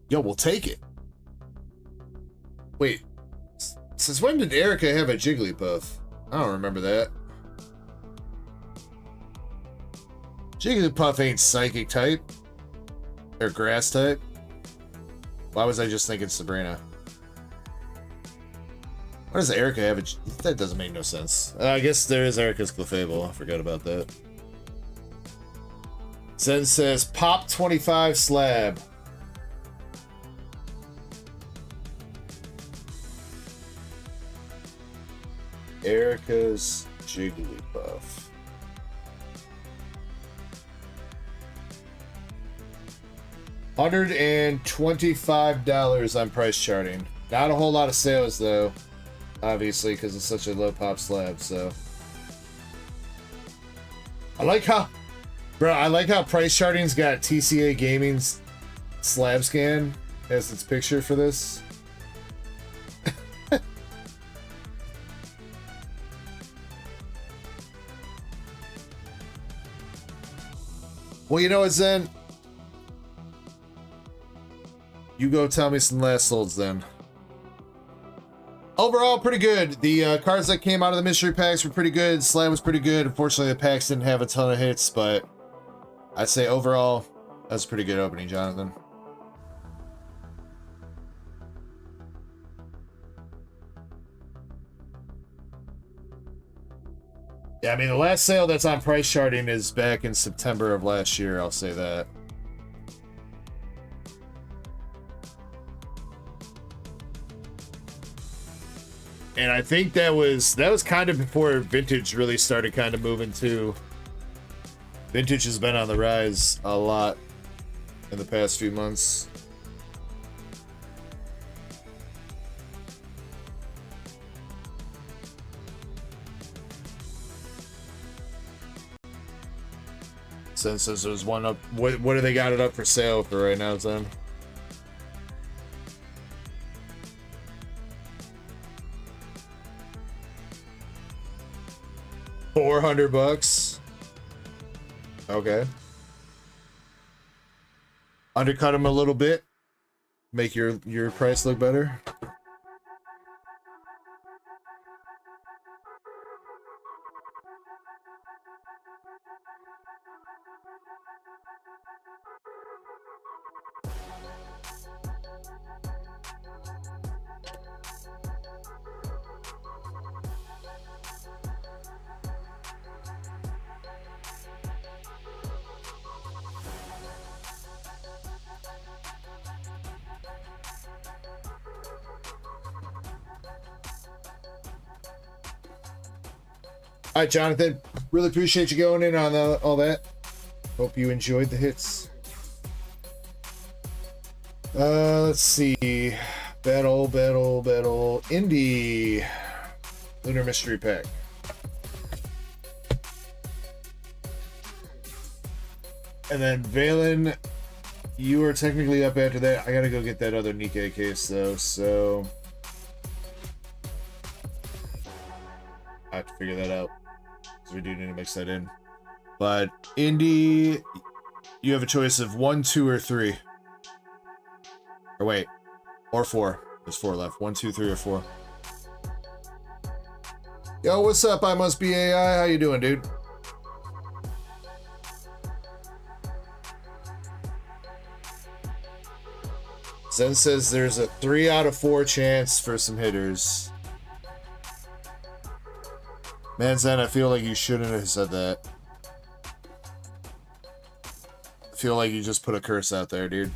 Yo, we'll take it. Wait, since when did Erica have a Jigglypuff? I don't remember that. Jigglypuff ain't psychic type. Or grass type. Why was I just thinking Sabrina? Why does Erica have a... That doesn't make no sense. I guess there is Erica's Clefable. I forgot about that. Zen says, Pop 25 slab. Erica's Jigglypuff. $125 on price charting. Not a whole lot of sales though, obviously, because it's such a low pop slab. So I like how price charting's got TCA Gaming's slab scan as its picture for this. Well, you know what, Zen? You go tell me some last holds then. Overall, pretty good. The cards that came out of the mystery packs were pretty good. Slab was pretty good. Unfortunately, the packs didn't have a ton of hits, but I'd say overall, that's a pretty good opening, Jonathan. Yeah, I mean, the last sale that's on price charting is back in September of last year, I'll say that. And I think that was kind of before Vintage really started kind of moving too. Vintage has been on the rise a lot in the past few months. Since there's one up, what do they got it up for sale for right now, Zen? $400. Okay. Undercut them a little bit. Make your price look better. All right, Jonathan. Really appreciate you going in on all that. Hope you enjoyed the hits. Let's see. Battle. Indie. Lunar Mystery Pack. And then Valen, you are technically up after that. I gotta go get that other Nikke case though, so I have to figure that out. We do need to mix that in. But Indy, you have a choice of 1, 2, or 3. Or wait, or 4. There's 4 left. 1, 2, 3, or 4. Yo, what's up? I must be AI. How you doing, dude? Zen says there's a 3 out of 4 chance for some hitters. Man, Zen, I feel like you shouldn't have said that. I feel like you just put a curse out there, dude.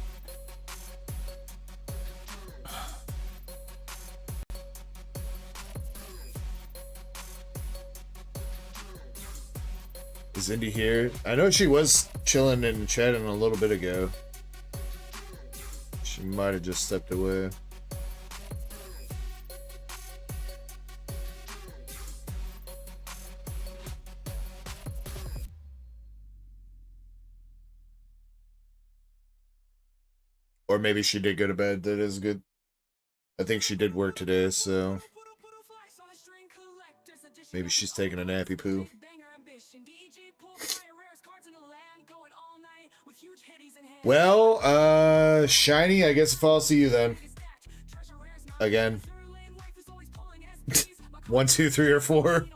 Is Indy here? I know she was chilling and chatting a little bit ago. She might have just stepped away. Or maybe she did go to bed. That is good. I think she did work today, so maybe she's taking a nappy poo. Well, Shiny, I guess if I'll see you then. Again. 1, 2, 3, or 4.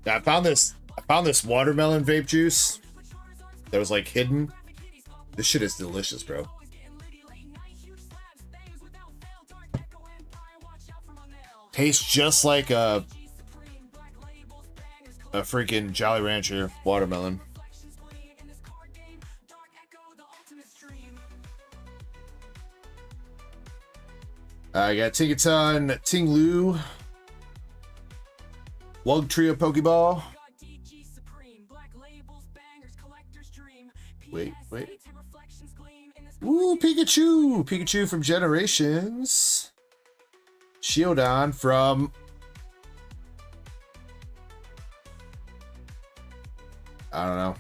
I found this watermelon vape juice that was like hidden. This shit is delicious, bro. Tastes just like a freaking Jolly Rancher watermelon. I got Tinkaton, Ting Lu, Wug Trio Pokeball. Wait. Ooh, Pikachu! Pikachu from Generations. Shieldon from... I don't know.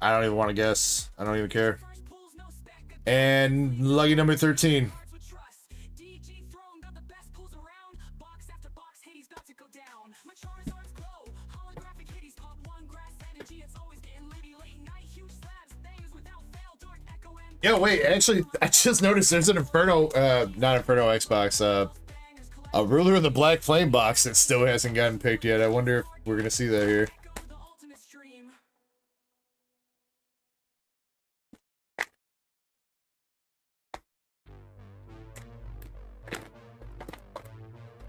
I don't even want to guess. I don't even care. And lucky number 13. Yo, wait, actually, I just noticed there's an Inferno, not Inferno Xbox, a Ruler of the Black Flame box that still hasn't gotten picked yet. I wonder if we're gonna see that here.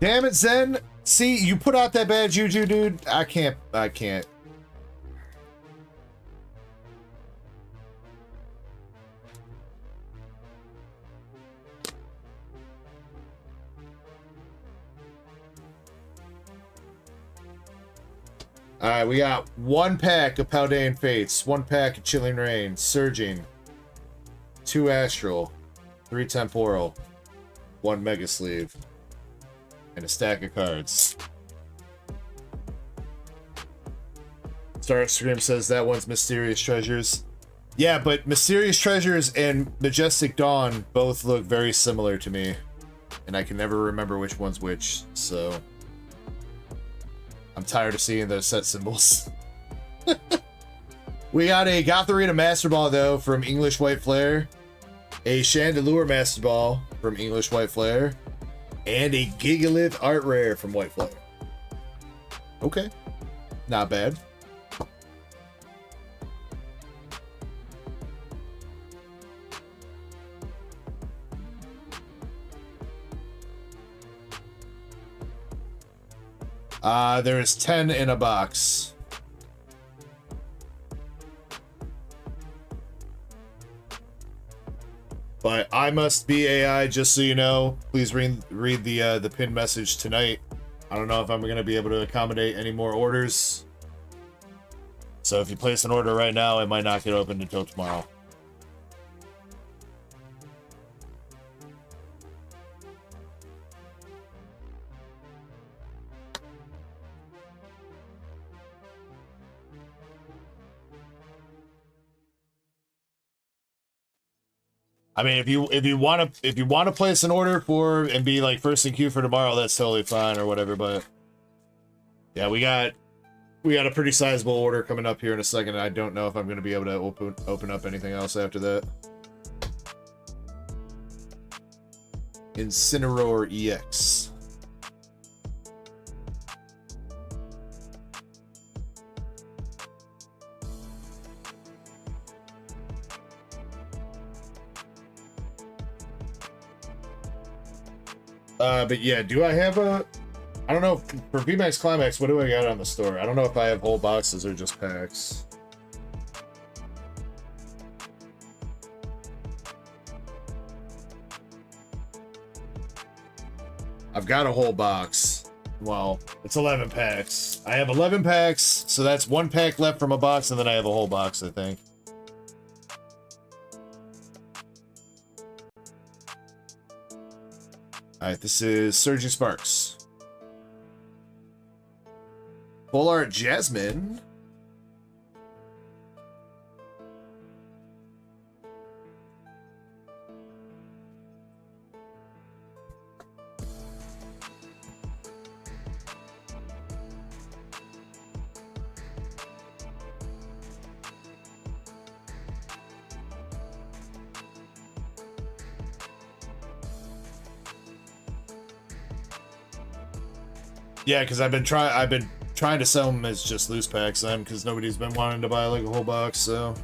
Damn it, Zen! See, you put out that bad juju, dude. I can't. Alright, we got 1 pack of Paldean Fates, 1 pack of Chilling Rain, Surging, 2 Astral, 3 Temporal, 1 Mega Sleeve, and a stack of cards. Starscream says that one's Mysterious Treasures. Yeah, but Mysterious Treasures and Majestic Dawn both look very similar to me. And I can never remember which one's which, so... I'm tired of seeing those set symbols. We got a Gotharina Master Ball, though, from English White Flare. A Chandelure Master Ball from English White Flare. And a Gigalith Art Rare from White Flare. Okay. Not bad. There's 10 in a box. But I must be AI, just so you know. Please read the pinned message tonight. I don't know if I'm going to be able to accommodate any more orders. So if you place an order right now, it might not get opened until tomorrow. I mean, if you want to place an order for and be like first in queue for tomorrow, that's totally fine or whatever. But yeah, we got a pretty sizable order coming up here in a second. I don't know if I'm going to be able to open up anything else after that. Incineroar EX. But yeah, do I have a... I don't know, for VMAX Climax, what do I got on the store? I don't know if I have whole boxes or just packs. I've got a whole box. Well, it's 11 packs. I have 11 packs, so that's 1 pack left from a box, and then I have a whole box, I think. Alright, this is Surging Sparks. Full Art Jasmine. Yeah, because I've been trying to sell them as just loose packs then, because nobody's been wanting to buy like a whole box, so.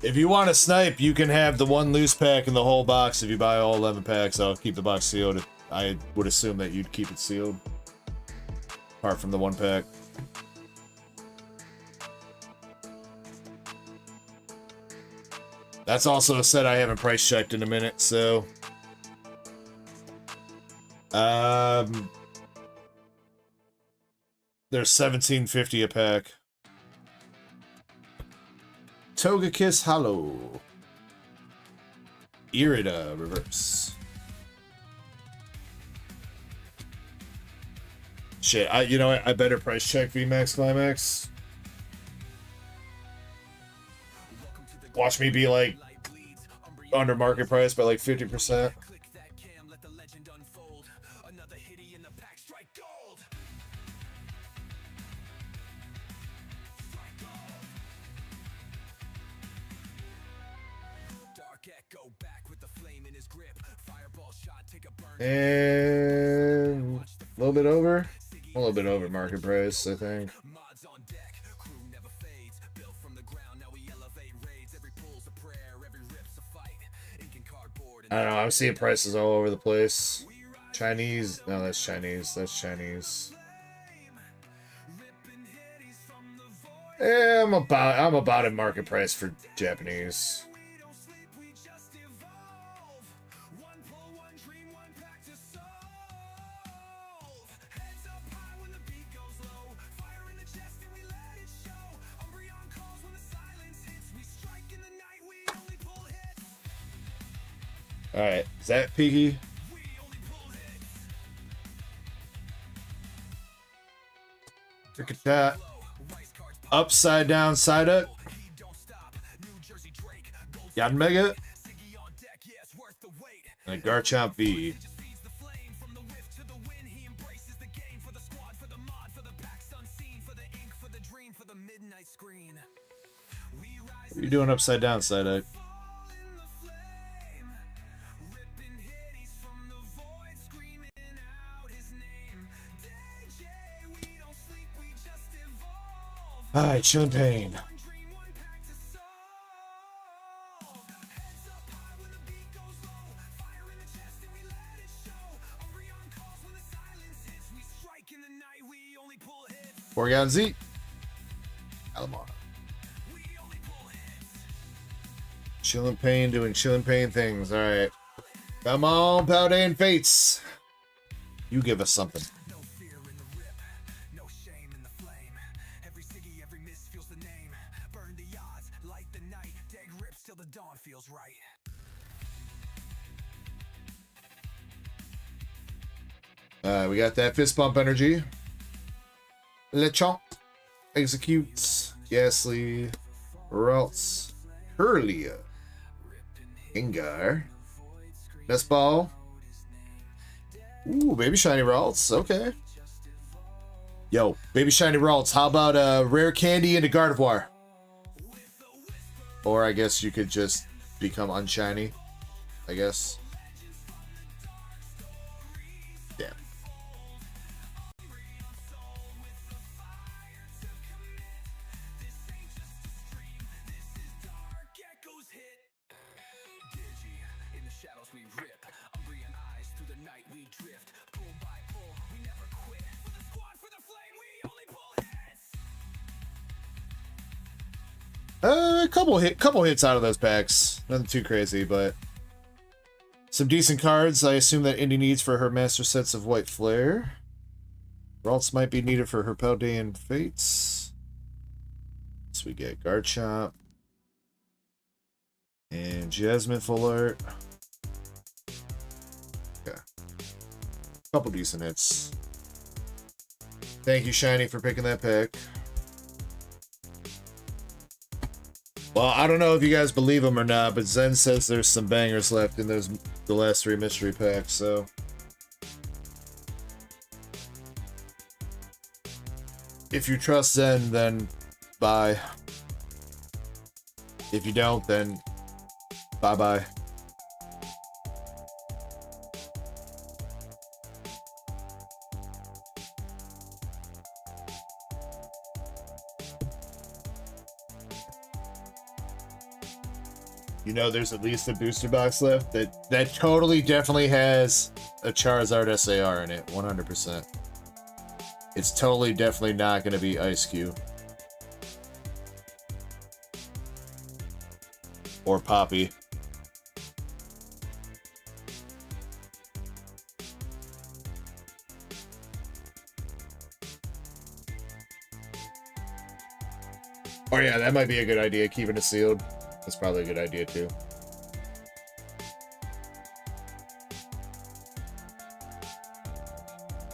If you want to snipe, you can have the 1 loose pack in the whole box. If you buy all 11 packs, I'll keep the box sealed. I would assume that you'd keep it sealed. Apart from the 1 pack. That's also a set I haven't price checked in a minute, so. There's $17.50 a pack. Togekiss Hollow. Irida Reverse. Shit, you know what? I better price check VMAX Climax. Watch me be like under market price by like 50%. And a little bit over. A little bit over market price, I think. I don't know, I'm seeing prices all over the place. Chinese, no, that's Chinese, that's Chinese. I'm about at market price for Japanese. Alright, is that Piggy? Look at that. Upside down side up. Yanmega. And a Garchomp V. What are you doing upside down side up? Alright, chillin' pain. Porygon Z. Alamar. Chillin' pain doing chillin' pain things. Alright. Come on, Paldean Fates. You give us something. We got that fist bump energy. Lechonk. Executes. Ghastly. Ralts. Hurlia. Gengar. Best ball. Ooh, baby shiny Ralts. Okay. Yo, baby shiny Ralts. How about rare candy and a Gardevoir? Or I guess you could just become unshiny. I guess. Damn. Couple hits out of those packs. Nothing too crazy, but some decent cards. I assume that Indy needs for her master sets of White Flare. Ralts might be needed for her Paldean Fates. So we get Garchomp and Jasmine full art. Yeah, couple decent hits. Thank you, Shiny, for picking that pick. Well, I don't know if you guys believe him or not, but Zen says there's some bangers left in those the last 3 mystery packs, so if you trust Zen, then bye. If you don't, then bye-bye. You know, there's at least a booster box left that totally definitely has a Charizard SAR in it, 100%. It's totally definitely not going to be Ice Cube. Or Poppy. Oh yeah, that might be a good idea, keeping it sealed. That's probably a good idea too.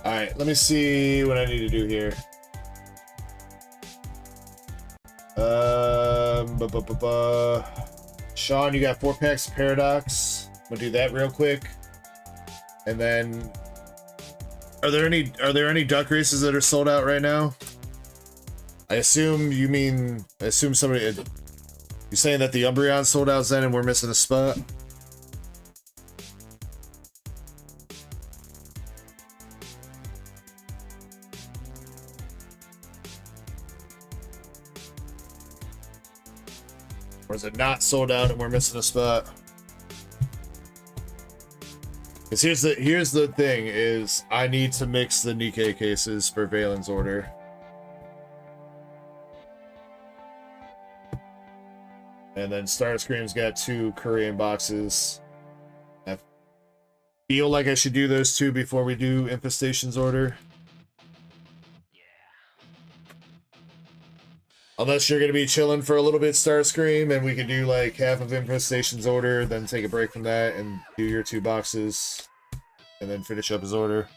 Alright, let me see what I need to do here. Sean, you got 4 packs of Paradox. I'm gonna do that real quick. And then are there any duck races that are sold out right now? I assume somebody, you're saying that the Umbreon sold out, Zen, and we're missing a spot? Or is it not sold out and we're missing a spot? Because here's the thing is I need to mix the Nikke cases for Valen's order. And then Starscream's got 2 Korean boxes. I feel like I should do those 2 before we do Infestation's order. Unless you're going to be chilling for a little bit, Starscream, and we can do like half of Infestation's order, then take a break from that and do your 2 boxes, and then finish up his order.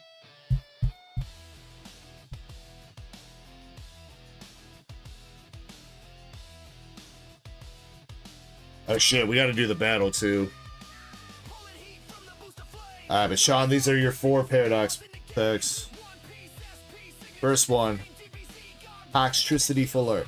Oh shit, we gotta do the battle too. Alright, but Sean, these are your 4 Paradox packs. First one, Toxtricity Full Art.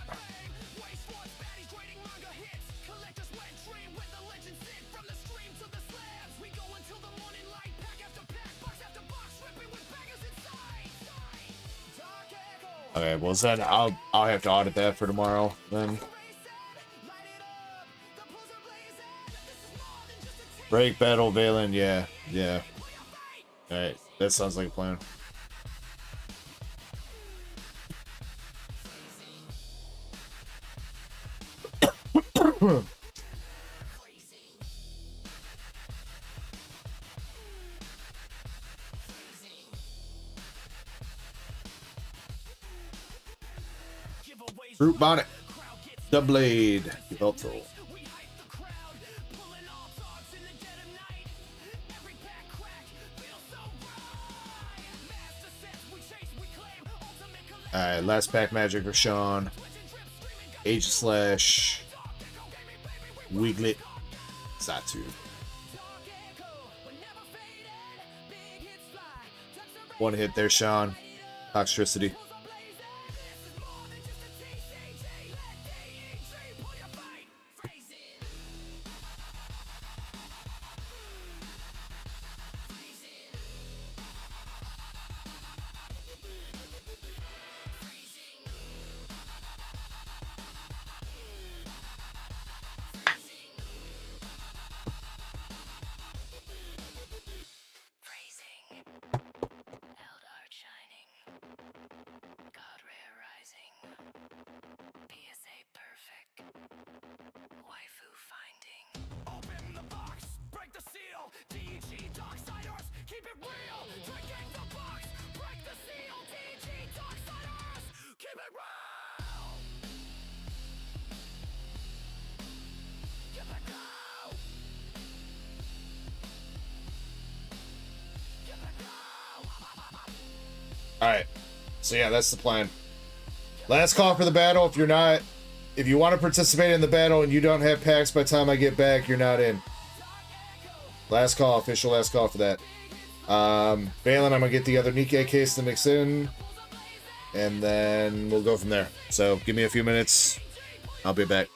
Okay, well then I'll have to audit that for tomorrow then. Break, battle, Valen, yeah. Alright, that sounds like a plan. Fruit Bonnet, Doublade, Yveltal. Alright, last pack magic for Sean. Aegislash, Wiglet, Satu. One hit there, Sean. Toxtricity. keep it real. Drinking the box, break the seal. TG, Darksiders, keep it real. Keep it real. Keep it real. All right. So yeah, that's the plan. Last call for the battle. If you want to participate in the battle and you don't have packs by the time I get back, you're not in. Last call, official last call for that. Balin, I'm gonna get the other Nikke case to mix in, and then we'll go from there. So give me a few minutes. I'll be back.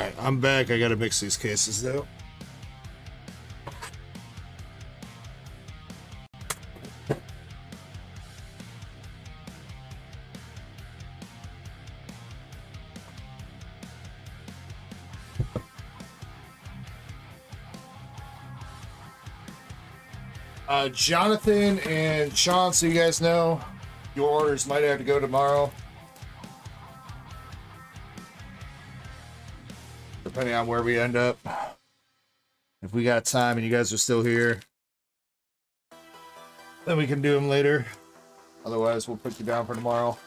right, I'm back. I gotta mix these cases though. Jonathan and Sean, so you guys know, your orders might have to go tomorrow. Depending on where we end up. If we got time and you guys are still here, then we can do them later. Otherwise, we'll put you down for tomorrow.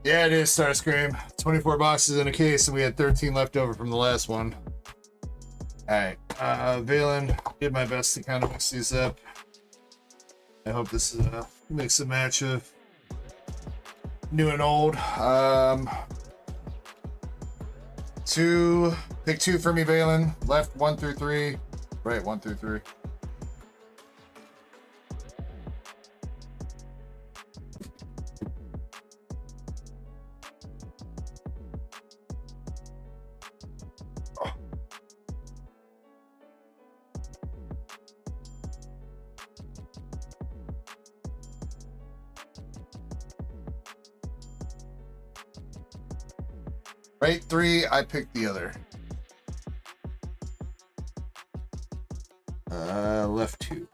Yeah, it is Starscream. 24 boxes in a case, and we had 13 left over from the last one. Alright, Valen, did my best to kind of mix these up. I hope this is a mix and match of new and old. Pick two for me, Valen. Left 1 through 3, right 1 through 3. Right 3, I picked the other. Left 2.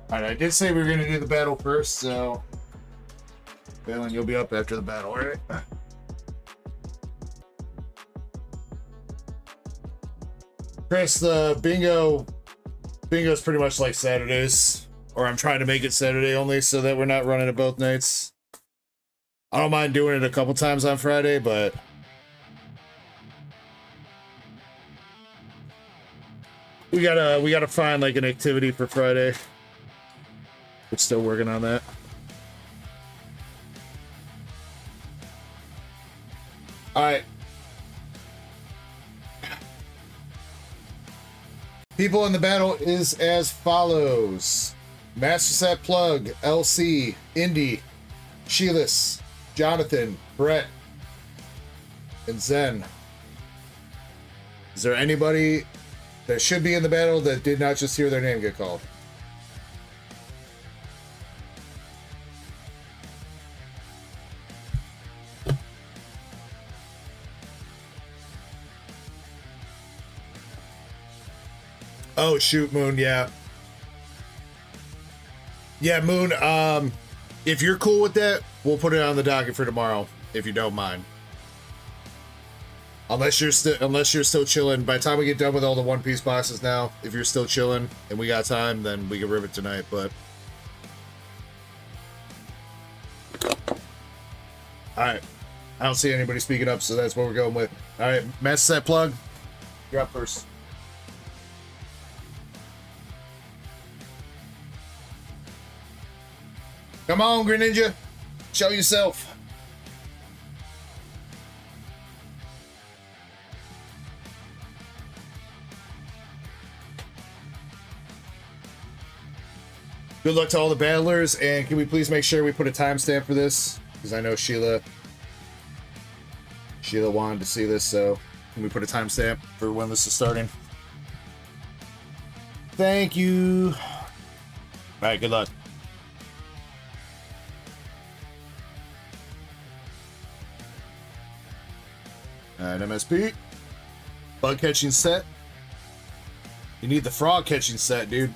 Alright, I did say we were going to do the battle first, so Valen, you'll be up after the battle, alright? Chris, the bingo's pretty much like Saturdays, or I'm trying to make it Saturday only so that we're not running it both nights. I don't mind doing it a couple times on Friday, but we gotta find like an activity for Friday. We're still working on that. All right. People in the battle is as follows: Master Set Plug, LC, Indy, Sheilas, Jonathan, Brett, and Zen. Is there anybody that should be in the battle that did not just hear their name get called? Oh shoot, Moon, yeah. Yeah, Moon, if you're cool with that, we'll put it on the docket for tomorrow, if you don't mind. Unless you're still chilling. By the time we get done with all the One Piece boxes now, if you're still chilling and we got time, then we can rip it tonight, but alright. I don't see anybody speaking up, so that's what we're going with. Alright, Master Set Plug, you're up first. Come on, Greninja. Show yourself. Good luck to all the battlers, and can we please make sure we put a timestamp for this? Because I know Sheila wanted to see this, so can we put a timestamp for when this is starting? Thank you. All right, good luck. Alright, MSP. Bug catching set. You need the frog catching set, dude.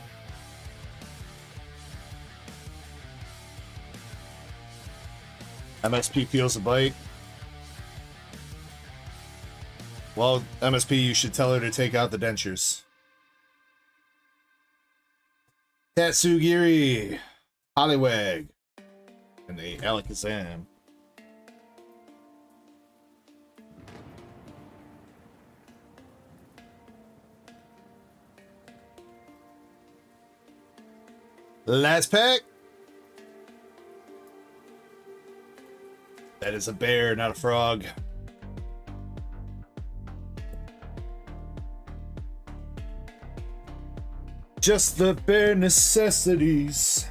MSP feels a bite. Well, MSP, you should tell her to take out the dentures. Tatsugiri. Poliwag. And the Alakazam. Last pack. That is a bear, not a frog. Just the bare necessities.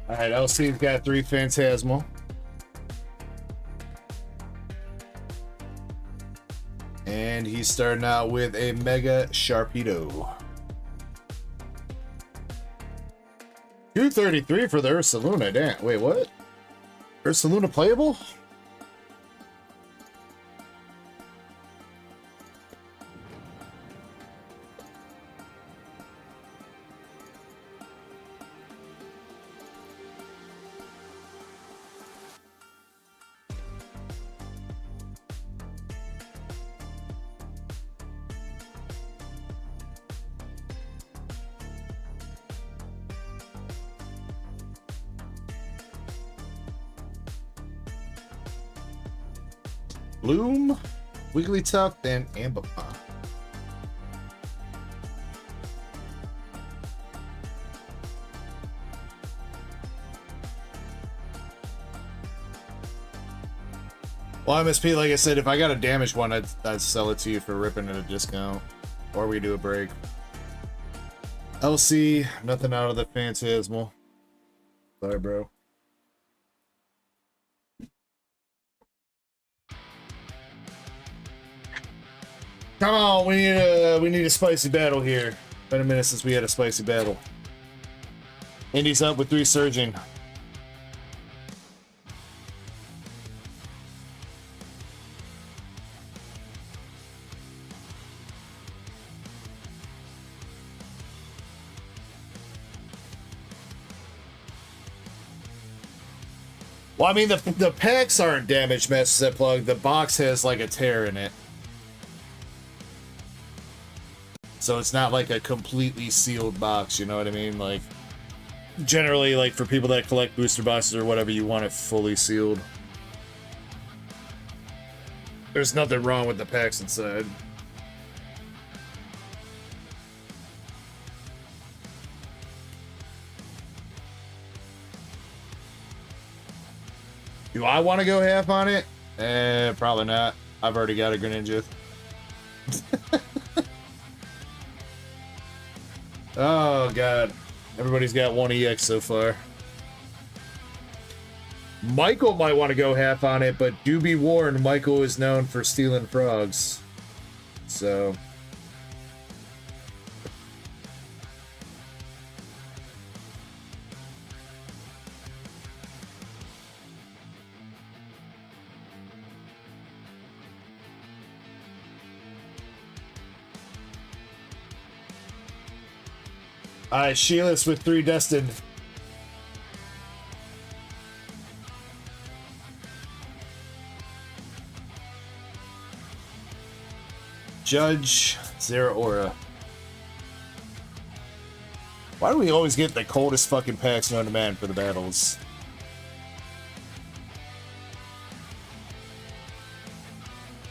Alright, LC's got 3 Phantasmal. And he's starting out with a Mega Sharpedo. 233 for the Ursaluna. Damn, wait, what? Ursaluna playable? Bloom, Wigglytuff, and Ambipom. Well, MSP, like I said, if I got a damaged one, I'd sell it to you for ripping at a discount. Or we do a break. LC, nothing out of the Phantasmal. Sorry, bro. Come on, we need a spicy battle here. Been a minute since we had a spicy battle. Indy's up with 3 Surging. Well, I mean, the packs aren't damaged, Master Zepplug. The box has, like, a tear in it. So it's not, like, a completely sealed box, you know what I mean? Like, generally, like, for people that collect booster boxes or whatever, you want it fully sealed. There's nothing wrong with the packs inside. Do I want to go half on it? Probably not. I've already got a Greninja. Oh, God. Everybody's got one EX so far. Michael might want to go half on it, but do be warned, Michael is known for stealing frogs. So... Alright, Sheila's with 3 destined. Judge, Zera Aura. Why do we always get the coldest fucking packs known to man for the battles?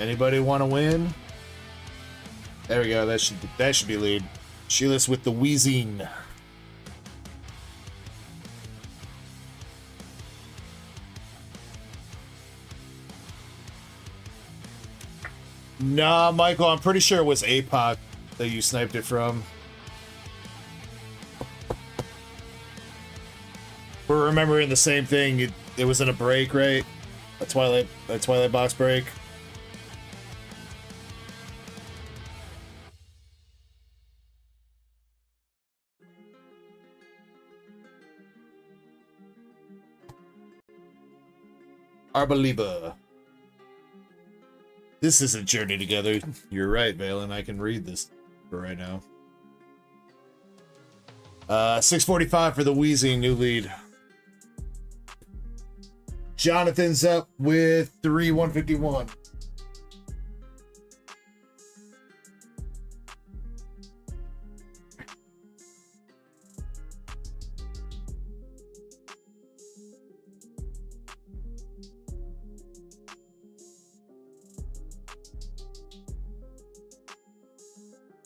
Anybody want to win? There we go. That should be lead. Sheila's with the wheezing. Nah, Michael, I'm pretty sure it was APOC that you sniped it from. We're remembering the same thing. It was in a break, right? A Twilight box break. Arbaliba. This is a journey together. You're right, Valen. I can read this for right now. 645 for the wheezing, new lead. Jonathan's up with 151.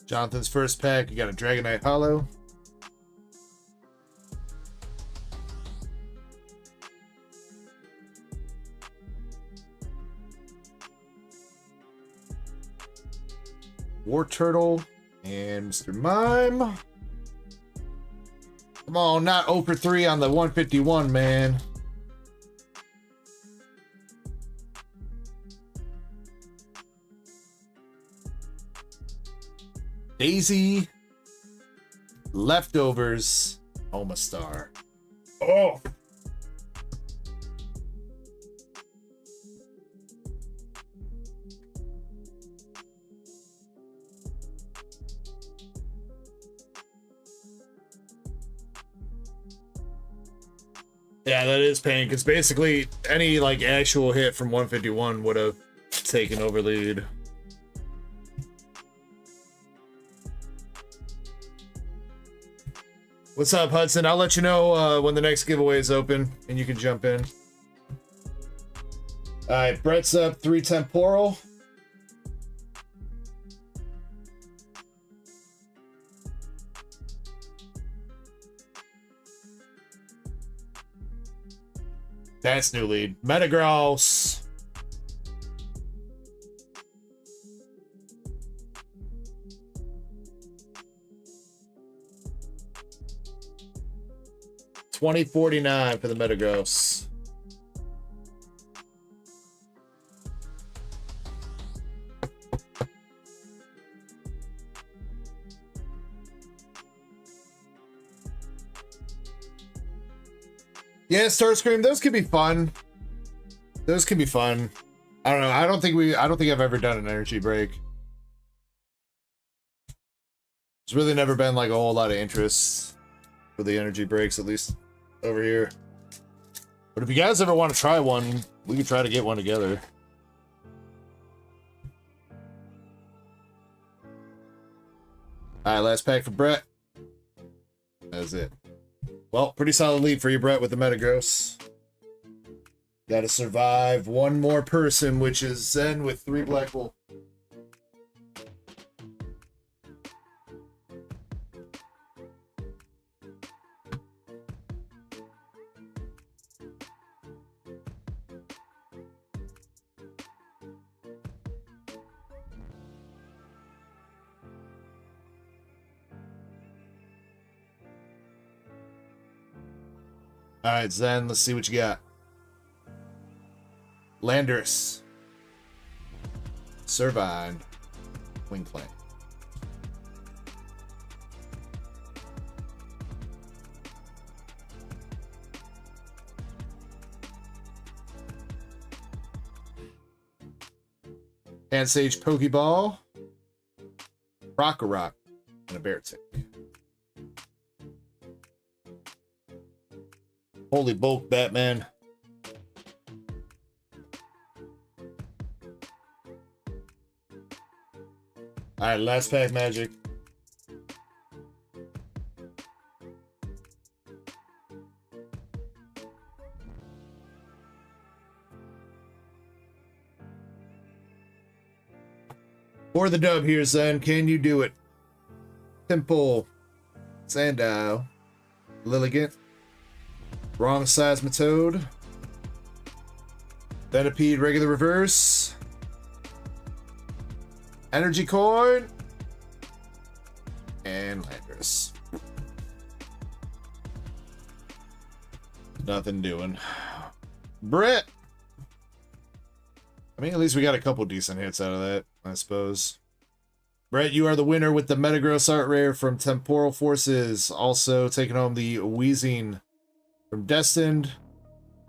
Jonathan's first pack, you got a Dragonite Hollow. War Turtle and Mr. Mime. Come on, not 0 for 3 on the 151, man. Daisy, Leftovers, Omastar. Oh! Yeah, that is pain, because basically any, like, actual hit from 151 would have taken over lead. What's up, Hudson? I'll let you know when the next giveaway is open, and you can jump in. Alright, Brett's up 3 Temporal. That's new lead. Metagross. $20.49 for the Metagross. Yeah, Starscream, those could be fun. Those could be fun. I don't know. I don't think I've ever done an energy break. There's really never been like a whole lot of interest for the energy breaks, at least over here. But if you guys ever want to try one, we could try to get one together. All right, last pack for Brett. That's it. Well, pretty solid lead for you, Brett, with the Metagross. Got to survive one more person, which is Zen with 3 Black Wolf. All right, Zen, let's see what you got. Landorus. Servine. Wingplant. Pansage Pokeball. Rock-a-Rock. And a Beartick. Holy bulk, Batman. Alright, last pack, Magic. For the dub here, Zen, can you do it? Temple. Sandile. Lilligant. Wrong Seismitoad. Venipede regular reverse. Energy Coin. And Landorus. Nothing doing. Brett. I mean, at least we got a couple decent hits out of that, I suppose. Brett, you are the winner with the Metagross Art Rare from Temporal Forces. Also taking home the Wheezing from Destined,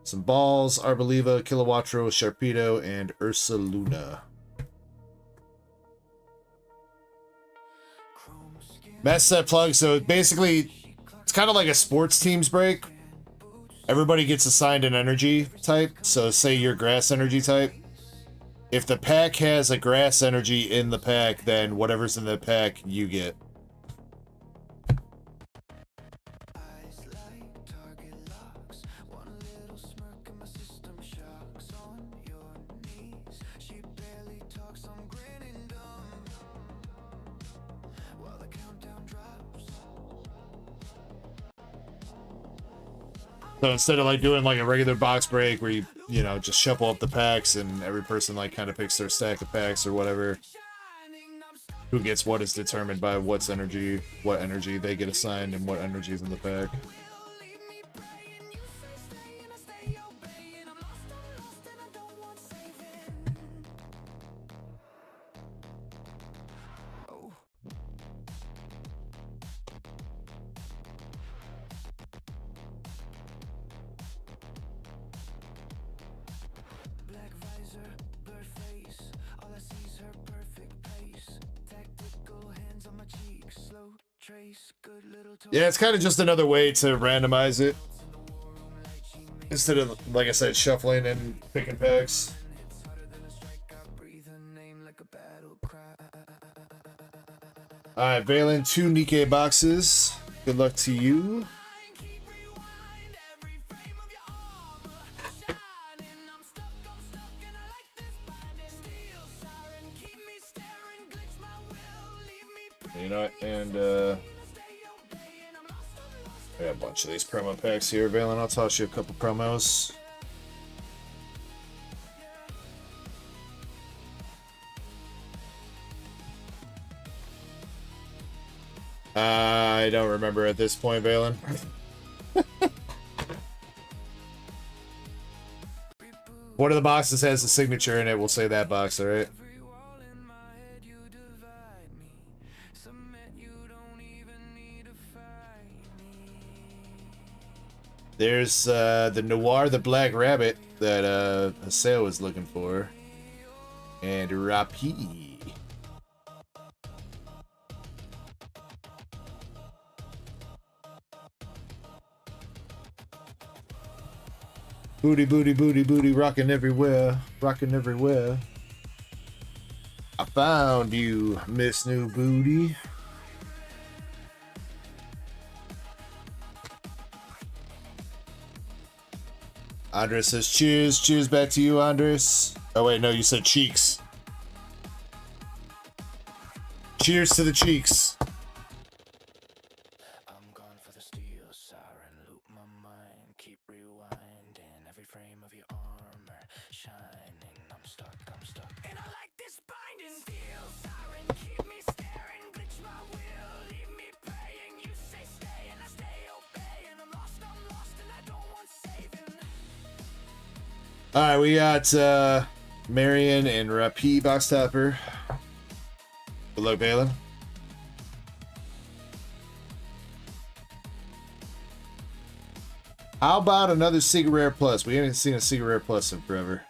some balls, Arboliva, Kilowattrel, Sharpedo, and Ursaluna. Mass set plug, so basically, it's kind of like a sports teams break. Everybody gets assigned an energy type, so say you're grass energy type. If the pack has a grass energy in the pack, then whatever's in the pack, you get. So instead of like doing like a regular box break where you know, just shuffle up the packs and every person like kind of picks their stack of packs or whatever, who gets what is determined by what energy they get assigned and what energy is in the pack. Yeah, it's kind of just another way to randomize it. Instead of, like I said, shuffling and picking packs. Alright, Valen, 2 Nikke boxes. Good luck to you. You know, and I got a bunch of these promo packs here, Valen. I'll toss you a couple promos. I don't remember at this point, Valen. One of the boxes has a signature in it. We'll say that box, all right? There's the Noir, the Black Rabbit that Haseo was looking for. And Rapi. Booty, booty, booty, booty, rocking everywhere, rocking everywhere. I found you, Miss New Booty. Andres says cheers. Cheers back to you, Andres. Oh, wait, no, you said cheeks. Cheers to the cheeks. I'm gone for the steel siren, loop my mind, keep rewinding, every frame of your armor shining. I'm stuck. And I like this binding, steel siren, keep me staring, glitch my will, leave me praying. You say stay and I stay obeying. I'm lost and I don't want saving. Alright, we got Marion and Rapi box topper. Good luck, Valen. How about another Secret Rare Plus? We haven't seen a Secret Rare Plus in forever.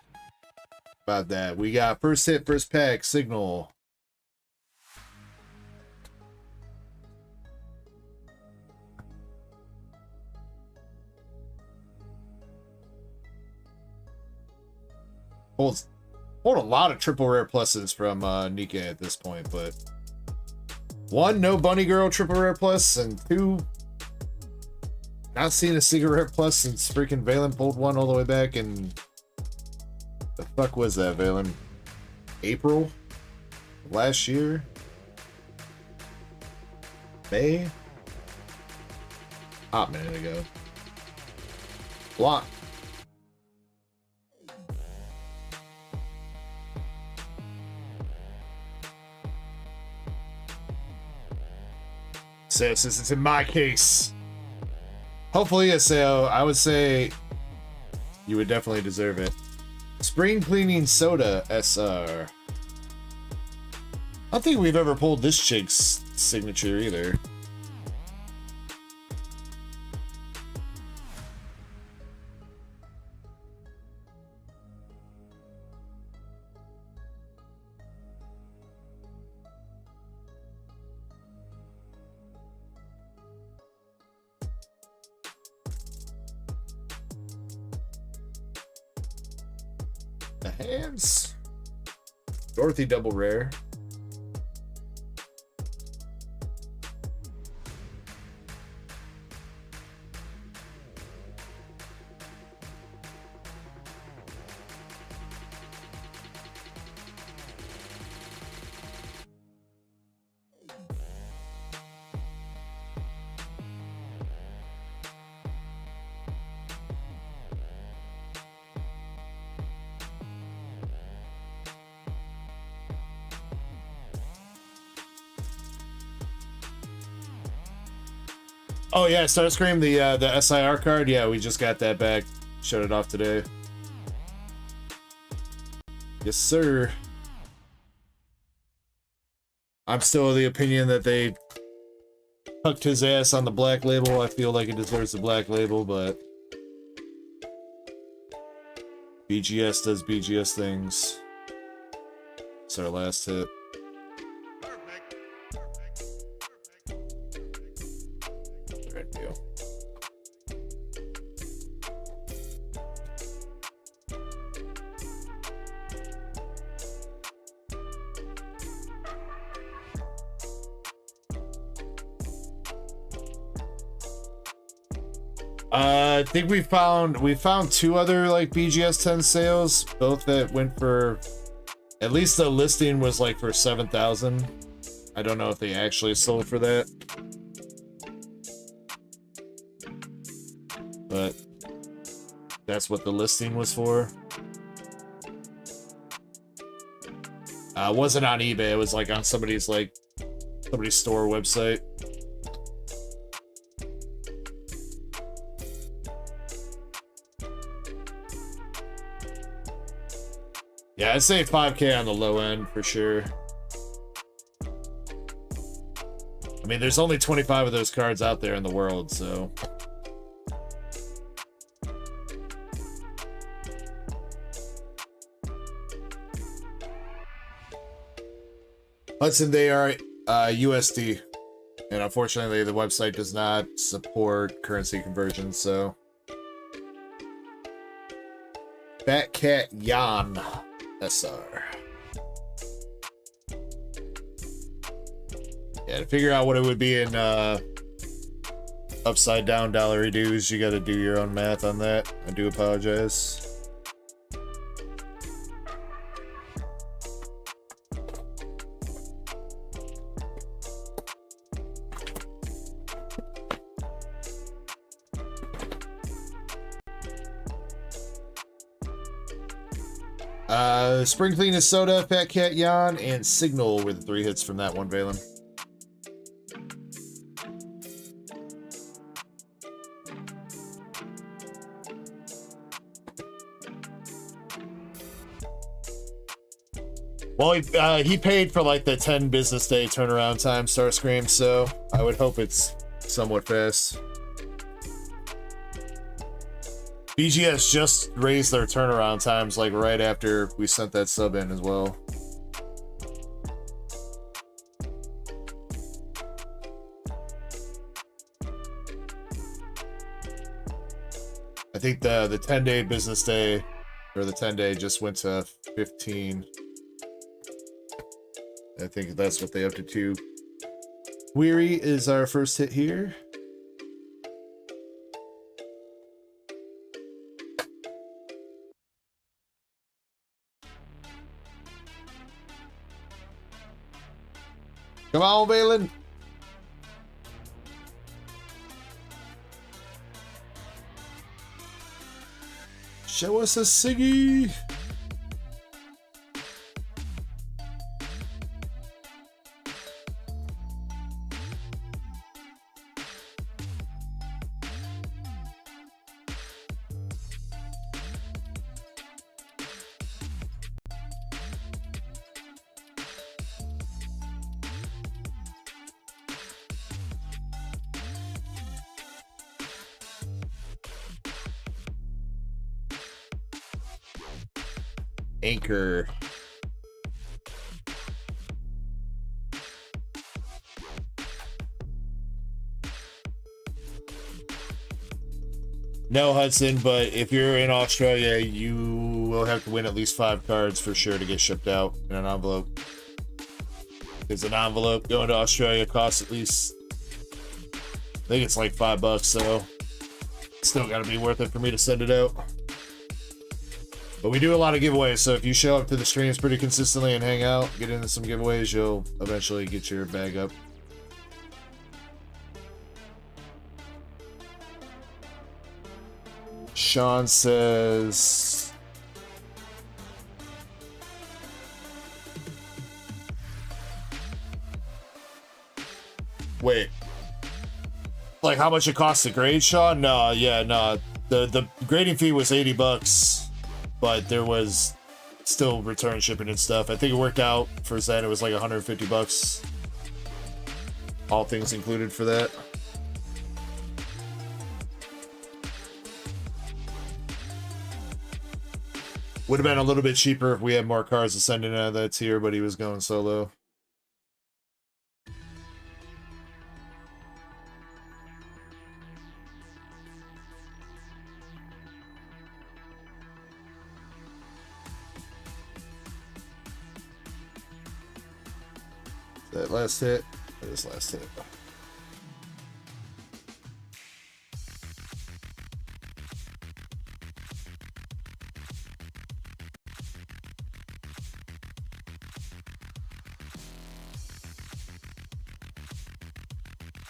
About that. We got first hit, first pack, Signal. Hold a lot of triple rare pluses from Nikke at this point, but 1, no Bunny Girl triple rare plus, and 2, not seeing a Secret Rare plus since freaking Valen pulled one all the way back in, the fuck was that, Valen? April? Last year? May? Hot minute ago. Block. So since it's in my case, hopefully, Aseo, I would say you would definitely deserve it. Spring Cleaning Soda SR. I don't think we've ever pulled this chick's signature either. The hands. Dorothy double rare. Oh yeah, Starscream, the SIR card. Yeah, we just got that back. Showed it off today. Yes, sir. I'm still of the opinion that they hucked his ass on the black label. I feel like it deserves the black label, but BGS does BGS things. It's our last hit. I think we found 2 other like BGS 10 sales, both that went for, at least the listing was like for 7,000. I don't know if they actually sold for that, but that's what the listing was for. It wasn't on eBay. It was like on somebody's store website. Yeah, I'd say 5K on the low end for sure. I mean, there's only 25 of those cards out there in the world, so. Hudson, they are USD. And unfortunately, the website does not support currency conversions, so. Fat Cat Jan SR. Yeah, to figure out what it would be in upside down dollary dues, you gotta do your own math on that. I do apologize. Spring Clean is Soda, Fat Cat Jan, and Signal were the 3 hits from that one, Valen. Well, he paid for like the 10 business day turnaround time, Starscream, so I would hope it's somewhat fast. BGS just raised their turnaround times like right after we sent that sub in as well. I think the 10-day business day, or the 10-day just went to 15. I think that's what they upped it to. Weary is our first hit here. Come on, Valen. Show us a Siggy. Anchor. No, Hudson, but if you're in Australia, you will have to win at least 5 cards for sure to get shipped out in an envelope. Because an envelope going to Australia costs at least, I think it's like $5, so still got to be worth it for me to send it out. But we do a lot of giveaways, so if you show up to the streams pretty consistently and hang out, get into some giveaways, you'll eventually get your bag up. Sean says... Wait. Like how much it costs to grade, Sean? No, yeah, no. The grading fee was $80. But there was still return shipping and stuff. I think it worked out for Zen. It was like $150. All things included for that. Would have been a little bit cheaper if we had more cards to send in out of that tier, but he was going solo. That last hit, that is last hit.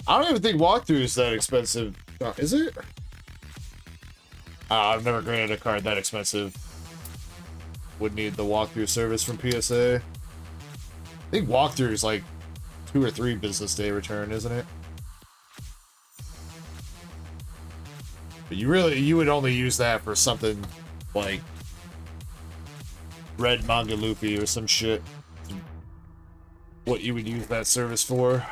I don't even think walkthrough is that expensive. Is it? I've never graded a card that expensive. Would need the walkthrough service from PSA. I think walkthrough is like 2 or 3 business day return, isn't it? But you would only use that for something like Red Manga Luffy or some shit. What you would use that service for.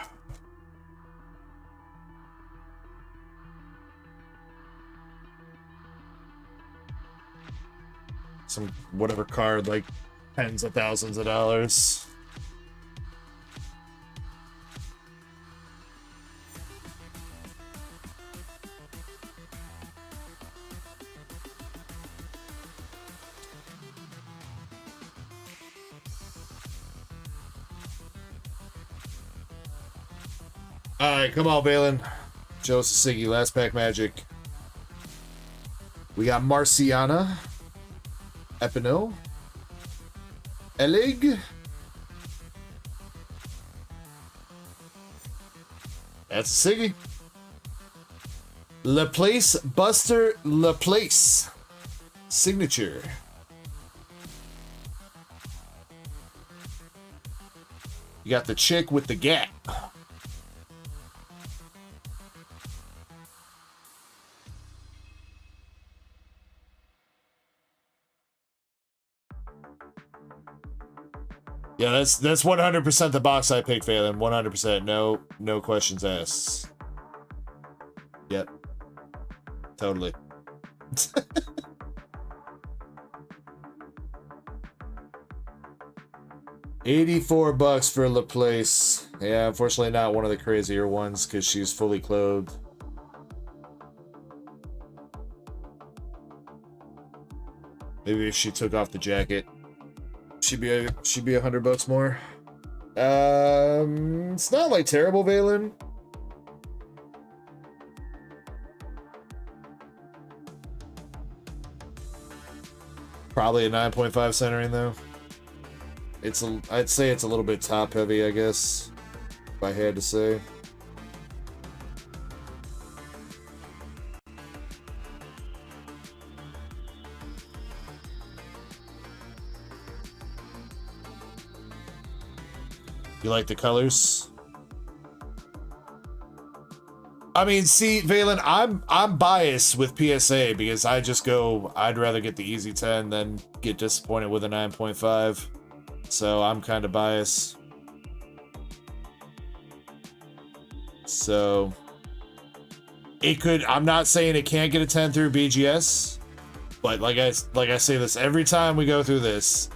Some whatever card, like tens of thousands of dollars. Alright, come on, Valen. Show us a Siggy. Last pack magic. We got Marciana. Epino. Elig. That's a Siggy. Laplace Buster Laplace. Signature. You got the chick with the gap. Yeah, that's 100% the box I picked, Phelan. 100%. No questions asked. Yep. Totally. $84 for Laplace. Yeah, unfortunately not one of the crazier ones because she's fully clothed. Maybe if she took off the jacket, she'd be $100 more. It's not like terrible, Valen. Probably a 9.5 centering though. I'd say it's a little bit top heavy, I guess, if I had to say. You like the colors? I mean, see, Valen, I'm biased with PSA because I just go, I'd rather get the easy 10 than get disappointed with a 9.5. So I'm kind of biased. So it could, I'm not saying it can't get a 10 through BGS, but like I say this every time we go through this,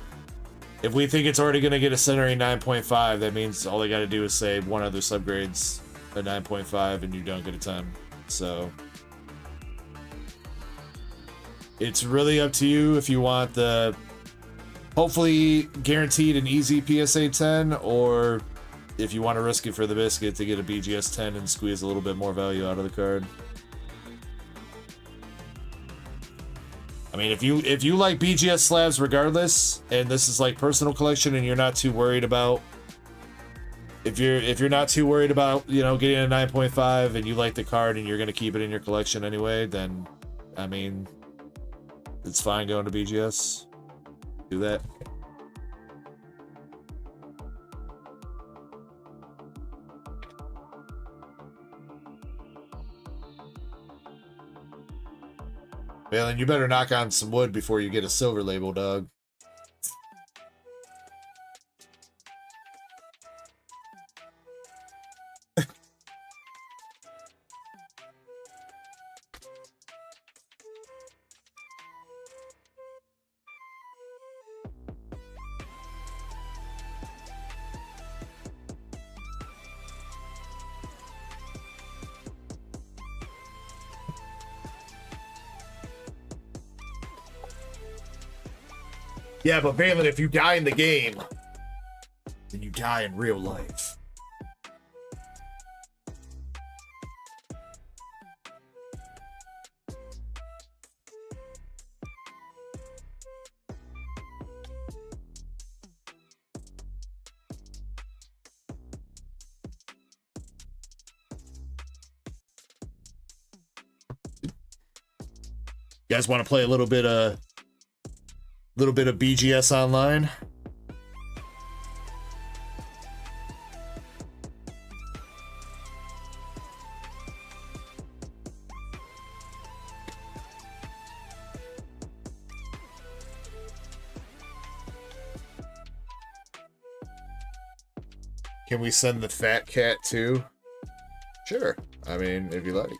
if we think it's already going to get a centering 9.5, that means all they got to do is say one other subgrades a 9.5 and you don't get a 10. So it's really up to you if you want the hopefully guaranteed and easy PSA 10, or if you want to risk it for the biscuit to get a BGS 10 and squeeze a little bit more value out of the card. I mean, if you like BGS slabs regardless, and this is like personal collection, and you're not too worried about, if you're not too worried about, you know, getting a 9.5 and you like the card and you're gonna keep it in your collection anyway, then I mean, it's fine going to BGS. Do that. Valen, you better knock on some wood before you get a silver label, dog. Yeah, but Valen, if you die in the game, then you die in real life. You guys want to play a little bit of BGS online? Can we send the fat cat too? Sure. I mean, if you like.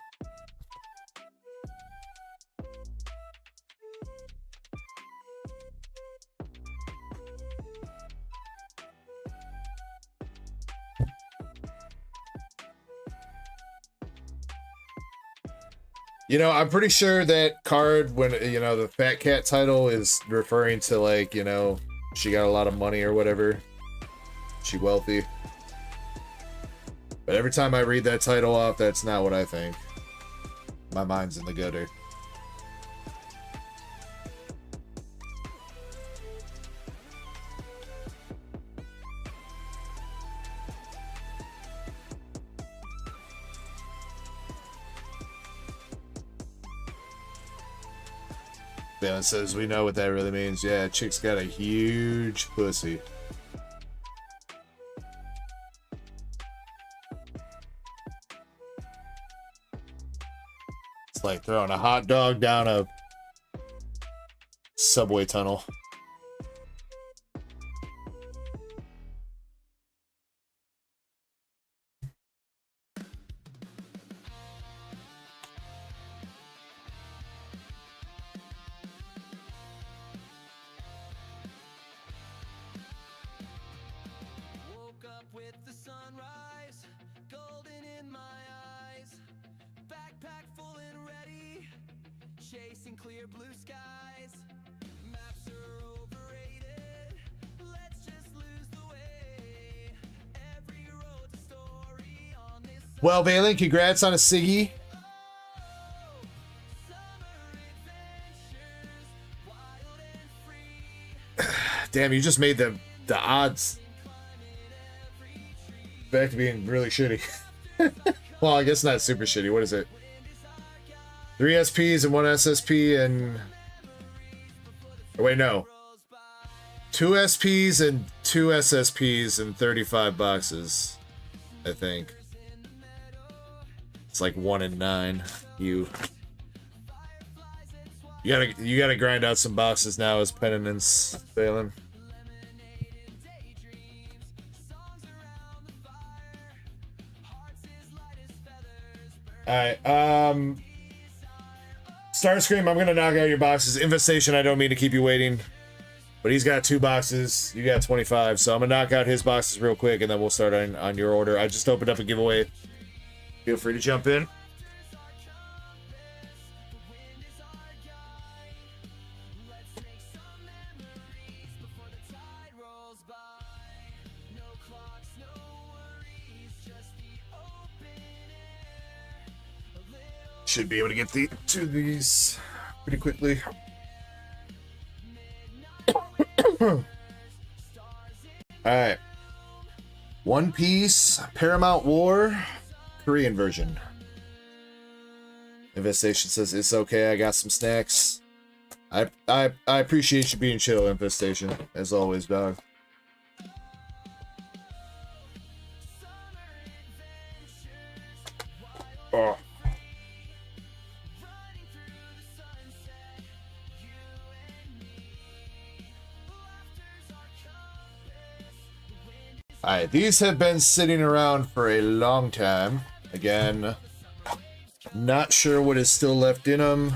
You know, I'm pretty sure that card, when, you know, the fat cat title is referring to, like, you know, she got a lot of money or whatever. She wealthy. But every time I read that title off, that's not what I think. My mind's in the gutter. Balin says we know what that really means. Yeah, chick's got a huge pussy. It's like throwing a hot dog down a subway tunnel. Well, Valen, congrats on a Siggy. Damn, you just made the odds back to being really shitty. Well, I guess not super shitty. What is it? 3 SPs and 1 SSP and... Oh, wait, no. 2 SPs and 2 SSPs and 35 boxes, I think. It's like 1 in 9. You gotta grind out some boxes now as penitence, Valen. Alright, Starscream, I'm gonna knock out your boxes. Infestation, I don't mean to keep you waiting. But he's got 2 boxes, you got 25, so I'm gonna knock out his boxes real quick and then we'll start on your order. I just opened up a giveaway. Feel free to jump in. Should be able to get to these pretty quickly. Alright. One Piece, Paramount War, Korean version. Infestation says it's okay, I got some snacks. I appreciate you being chill, Infestation, as always, dog. Oh. Alright, these have been sitting around for a long time. Again, not sure what is still left in them.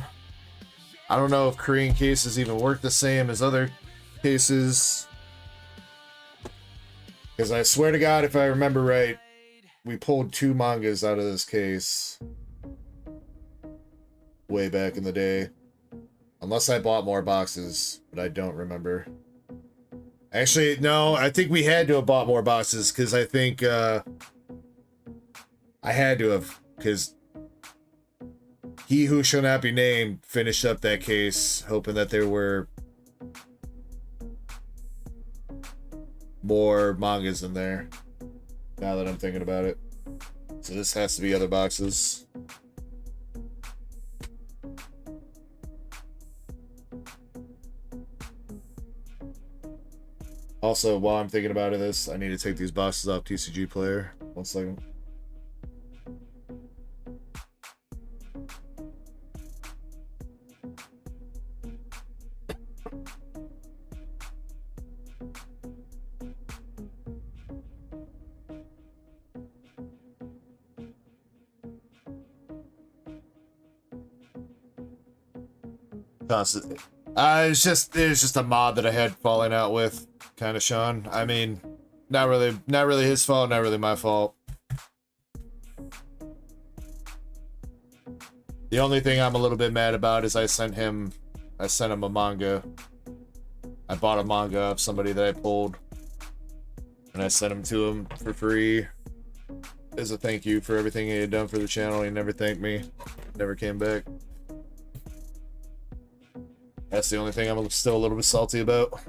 I don't know if Korean cases even work the same as other cases. Because I swear to God, if I remember right, we pulled 2 mangas out of this case. Way back in the day. Unless I bought more boxes, but I don't remember. Actually, no, I think we had to have bought more boxes, because I think, I had to have, because He Who Shall Not Be Named finished up that case, hoping that there were more mangas in there, now that I'm thinking about it. So this has to be other boxes. Also, while I'm thinking about this, I need to take these boxes off TCG Player. 1 second. Constantly. It's just a mod that I had falling out with, kind of, Sean. I mean, not really his fault, not really my fault. The only thing I'm a little bit mad about is I sent him a manga. I bought a manga of somebody that I pulled, and I sent him to him for free. as a thank you for everything he had done for the channel. He never thanked me. Never came back. That's the only thing I'm still a little bit salty about.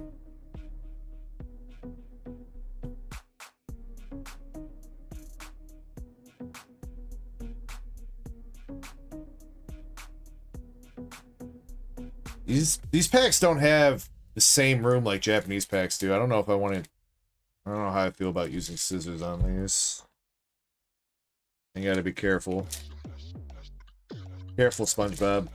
These packs don't have the same room like Japanese packs do. I don't know if I want to... I don't know how I feel about using scissors on these. You gotta be careful. Careful, SpongeBob.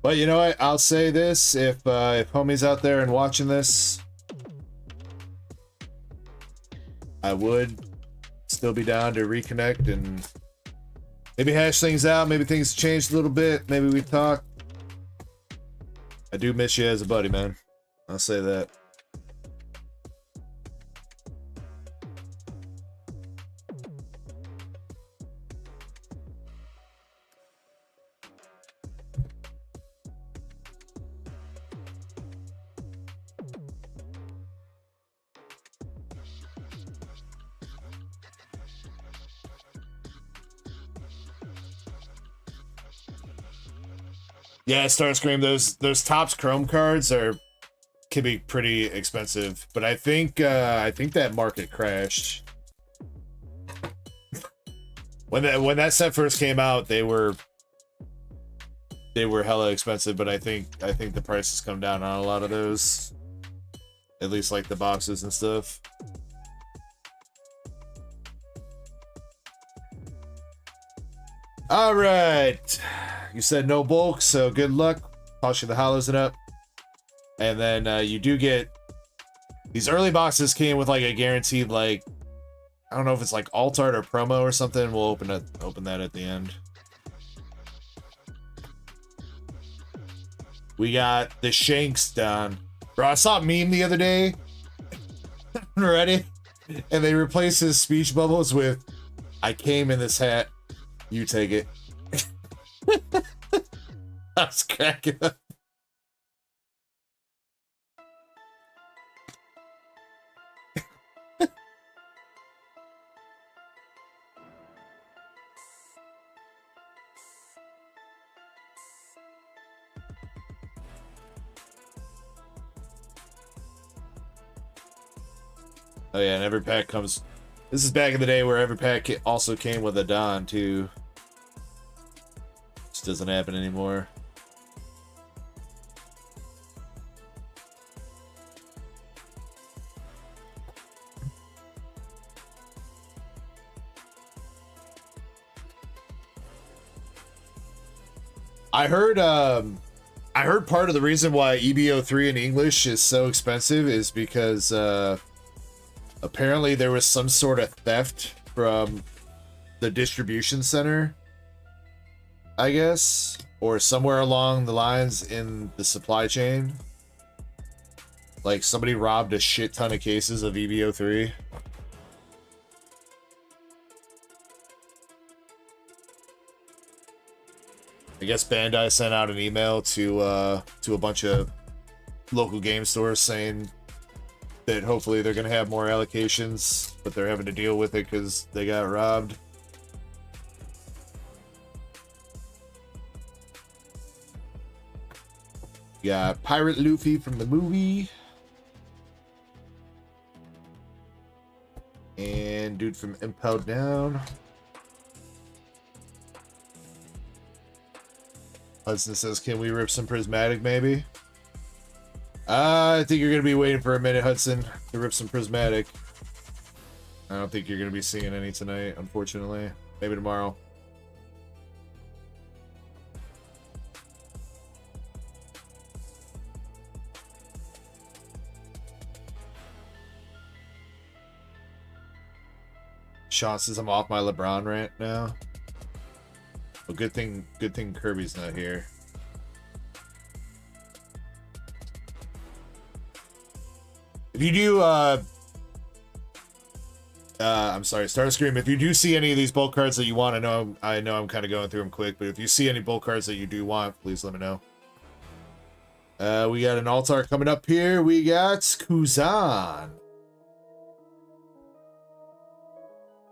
But you know what? I'll say this: if homie's out there and watching this, I would still be down to reconnect and maybe hash things out. Maybe things changed a little bit. Maybe we talk. I do miss you as a buddy, man. I'll say that. Yeah, Starscream, those Topps Chrome cards can be pretty expensive, but I think that market crashed. When that set first came out, they were hella expensive, but I think the price has come down on a lot of those. At least like the boxes and stuff. All right. You said no bulk, so good luck. Toss you the hollows it up. And then you do get... These early boxes came with like a guaranteed, like... I don't know if it's like alt art or promo or something. We'll open that at the end. We got the Shanks done. Bro, I saw a meme the other day. Ready? And they replaced his speech bubbles with, "I came in this hat. You take it." I was cracking up. Oh yeah, and every pack comes... This is back in the day where every pack also came with a Don, too. This doesn't happen anymore. I heard part of the reason why EBO3 in English is so expensive is because apparently there was some sort of theft from the distribution center, I guess, or somewhere along the lines in the supply chain. Like somebody robbed a shit ton of cases of EBO3. I guess Bandai sent out an email to a bunch of local game stores saying that hopefully they're going to have more allocations, but they're having to deal with it because they got robbed. Got Pirate Luffy from the movie. And dude from Impel Down. Hudson says, can we rip some Prismatic maybe? I think you're going to be waiting for a minute, Hudson, to rip some Prismatic. I don't think you're going to be seeing any tonight, unfortunately. Maybe tomorrow. Sean says I'm off my LeBron rant now. Well, good thing Kirby's not here. If you do I'm sorry, Starscream. If you do see any of these bulk cards that you want, I know I'm kind of going through them quick, but if you see any bulk cards that you do want, please let me know. We got an altar coming up here. We got Kuzan,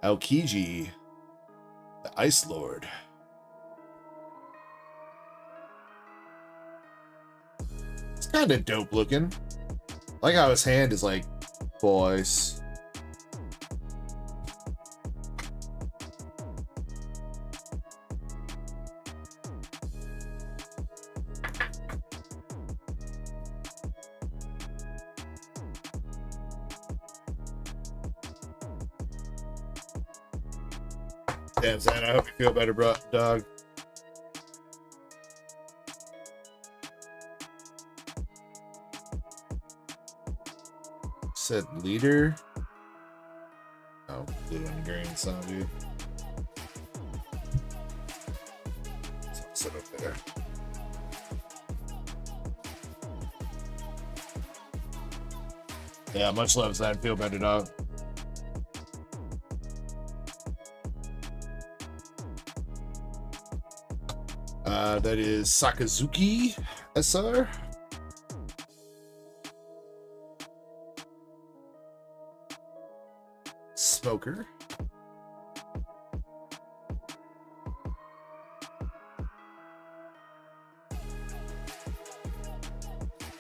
Aokiji, the Ice Lord. It's kind of dope looking. I like how his hand is like full ice. Damn, Zan, I hope you feel better, bro, dog. Said leader. Oh, blue and green sound, dude. Sit up there. Yeah, much love, Zan. Feel better, dog. That is Sakazuki SR. Smoker.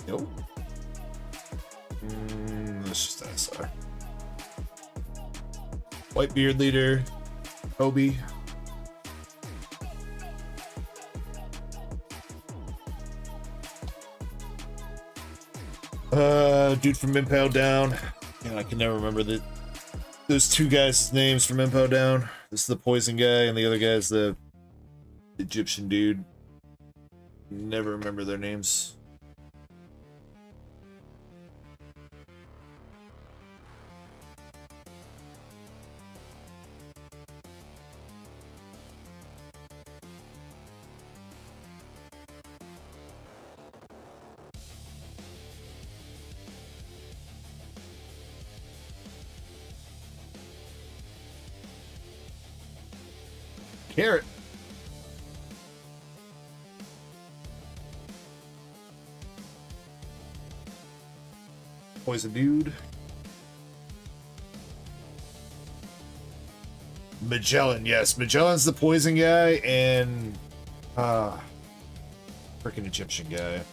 Nope. That's just SR. Whitebeard leader. Obi. Dude from Impel Down. Yeah, I can never remember those two guys' names from Impel Down. This is the poison guy, and the other guy's the Egyptian dude. Never remember their names. Carrot. Poison dude. Magellan, yes. Magellan's the poison guy, and freaking Egyptian guy. I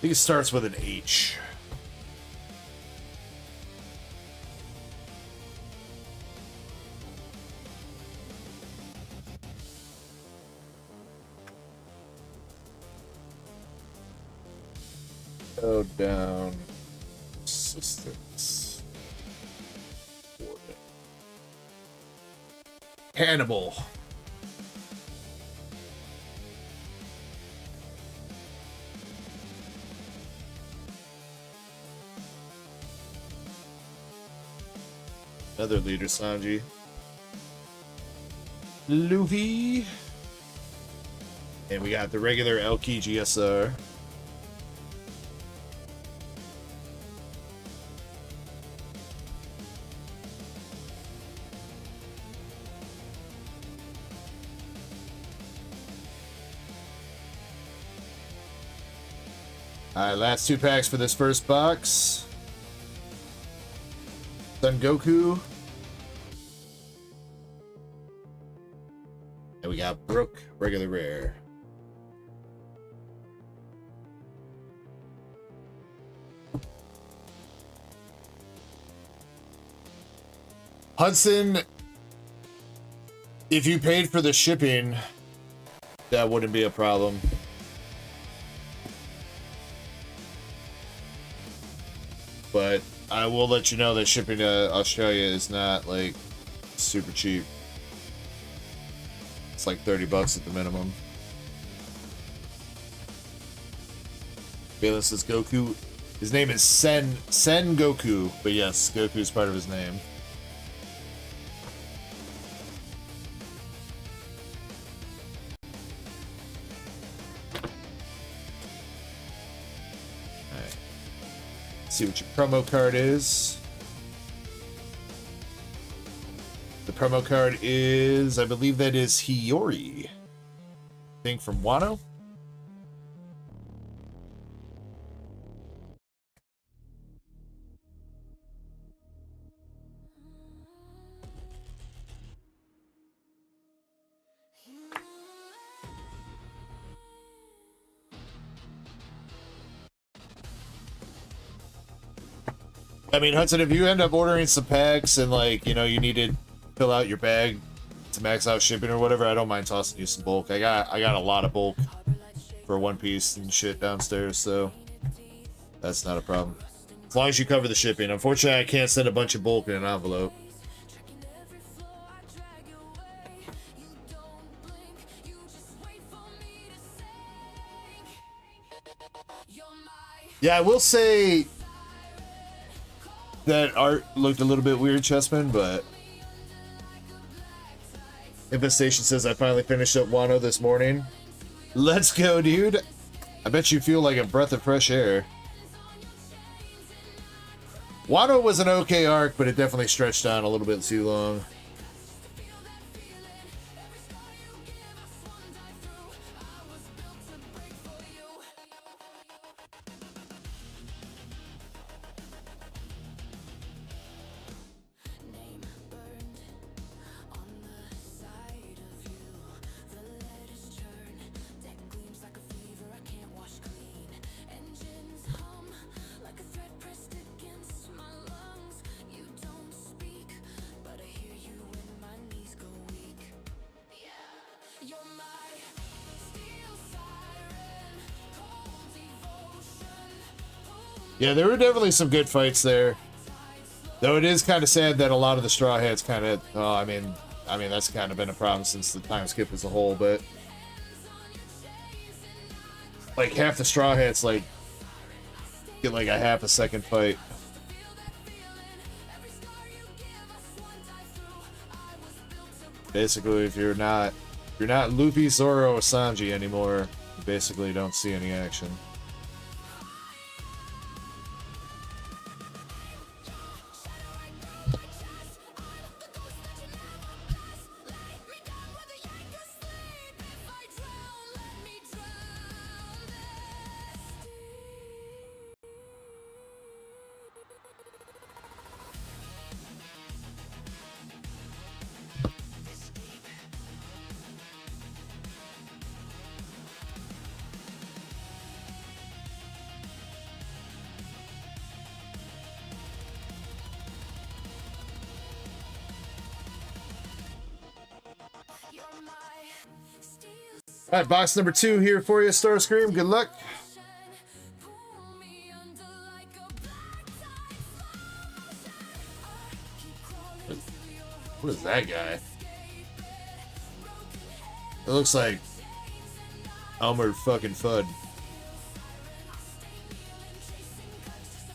think it starts with an H. Go down. Assistance. Hannibal. Another leader, Sanji. Luffy. And we got the regular Elki GSR. Alright, last two packs for this first box. Son Goku. And we got Brook, regular rare. Hudson, if you paid for the shipping, that wouldn't be a problem. But I will let you know that shipping to Australia is not like super cheap. It's like $30 at the minimum. Baylor says Goku. His name is Sen Goku, but yes, Goku is part of his name. See what your promo card is. The promo card is, I believe that is Hiyori. Thing from Wano. I mean, Hudson, if you end up ordering some packs and, like, you know, you need to fill out your bag to max out shipping or whatever, I don't mind tossing you some bulk. I got a lot of bulk for One Piece and shit downstairs, so that's not a problem. As long as you cover the shipping. Unfortunately, I can't send a bunch of bulk in an envelope. Yeah, I will say that art looked a little bit weird, Chessman, but Infestation says I finally finished up Wano this morning. Let's go, dude. I bet you feel like a breath of fresh air. Wano was an okay arc, but it definitely stretched on a little bit too long. Yeah, there were definitely some good fights there. Though it is kind of sad that a lot of the Straw Hats kind of... Oh, I mean, that's kind of been a problem since the time skip as a whole, but... Like, half the Straw Hats, like, get like a half a second fight. Basically, if you're not Luffy, Zoro, or Sanji anymore, you basically don't see any action. All right, box number 2 here for you, Starscream. Good luck. What is that guy? It looks like Elmer fucking Fudd.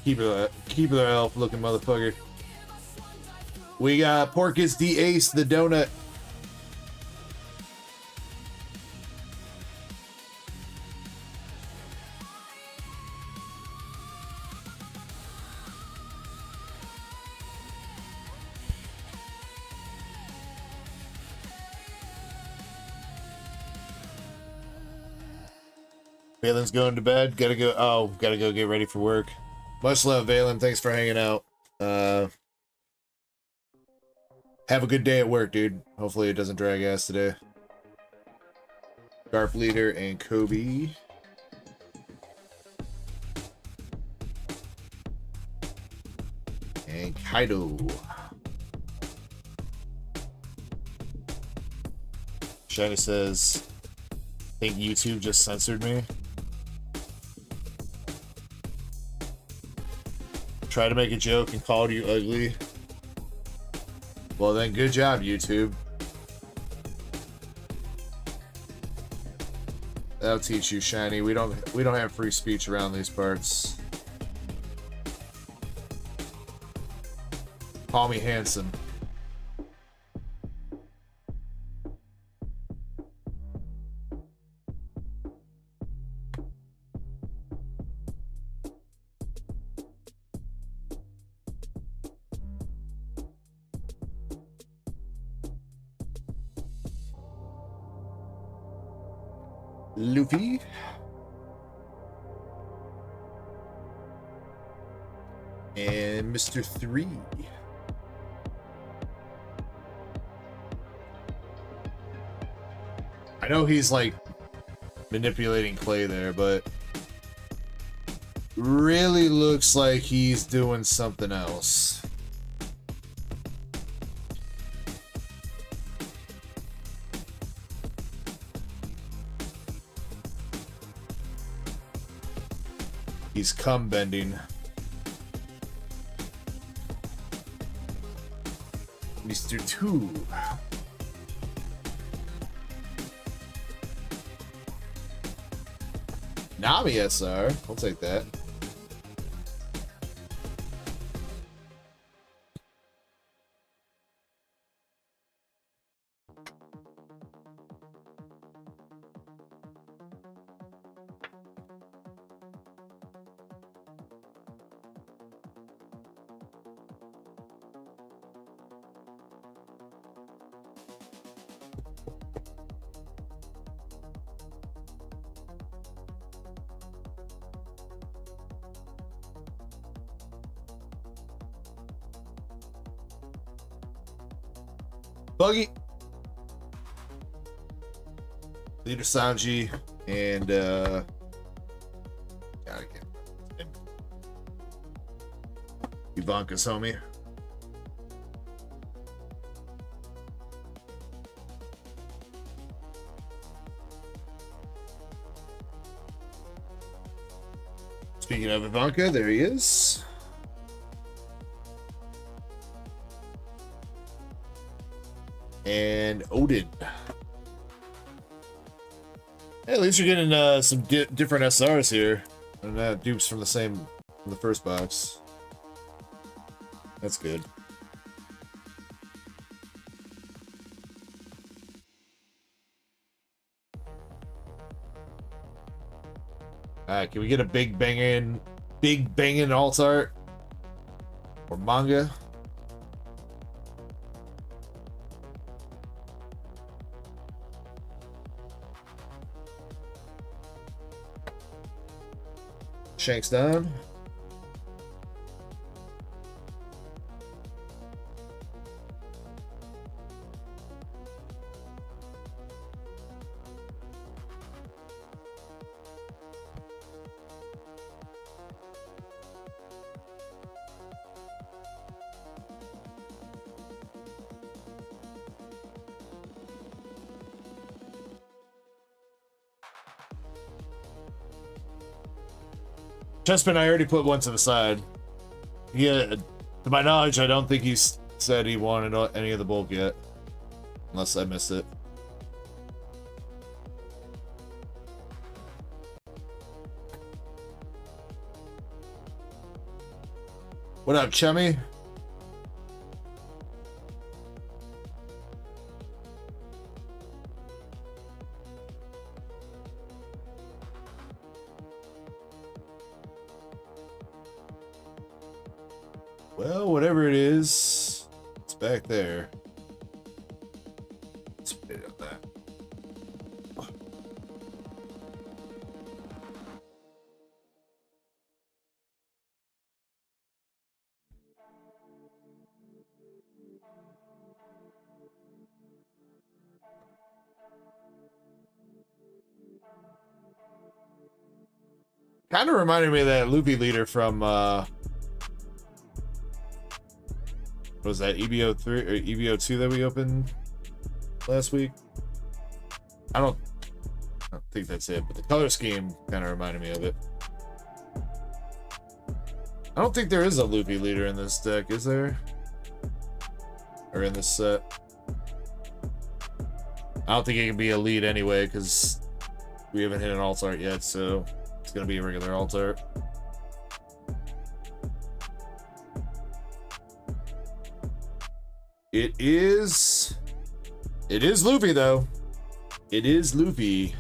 Keeper elf looking motherfucker. We got Porkus the Ace, the donut. Valen's going to bed. Gotta go get ready for work. Much love, Valen. Thanks for hanging out. Have a good day at work, dude. Hopefully it doesn't drag ass today. Garp Leader and Kobe. And Kaido. Shiny says, I think YouTube just censored me. Try to make a joke and called you ugly. Well then, good job, YouTube. That'll teach you, Shiny. We don't have free speech around these parts. Call me handsome. Luffy. And Mr. 3. I know he's like manipulating clay there, but really looks like he's doing something else. He's cum bending. Mr. 2. Nami SR. I'll take that. Buggy, Leader Sanji, and gotta get Ivanka's homie. Speaking of Ivanka, there he is. And Odin. Hey, at least you're getting some different SRs here, and not dupes from the first box. That's good. Alright, can we get a big banging alt art or manga? Shanks down. Chessman, I already put one to the side. Yeah, to my knowledge, I don't think he said he wanted any of the bulk yet. Unless I missed it. What up, Chummy? Well, whatever it is, it's back there. Let's put it on that. Kind of reminded me of that Luffy leader from what was that, EBO 3 or EBO 2 that we opened last week? I don't think that's it, but the color scheme kind of reminded me of it. I don't think there is a Luffy leader in this deck, is there? Or in this set? I don't think it can be a lead anyway, because we haven't hit an alt art yet, so it's gonna be a regular alt art. It is Luffy though. It is Luffy.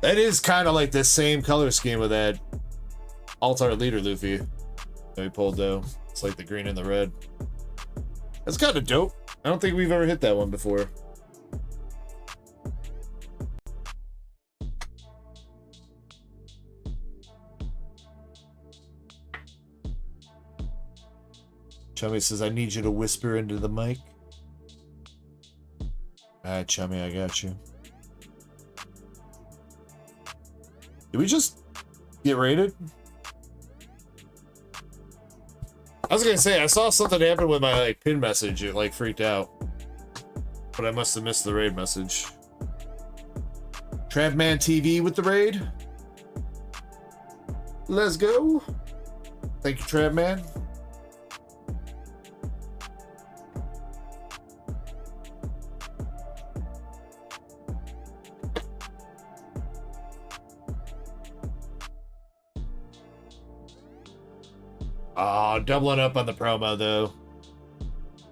That is kind of like the same color scheme of that alt art leader Luffy that we pulled though. It's like the green and the red. That's kind of dope. I don't think we've ever hit that one before. Chummy says, I need you to whisper into the mic. Alright, Chummy, I got you. Did we just get raided? I was gonna say, I saw something happen with my like pin message. It like freaked out. But I must have missed the raid message. Travman TV with the raid. Let's go. Thank you, Travman. Oh, doubling up on the promo, though.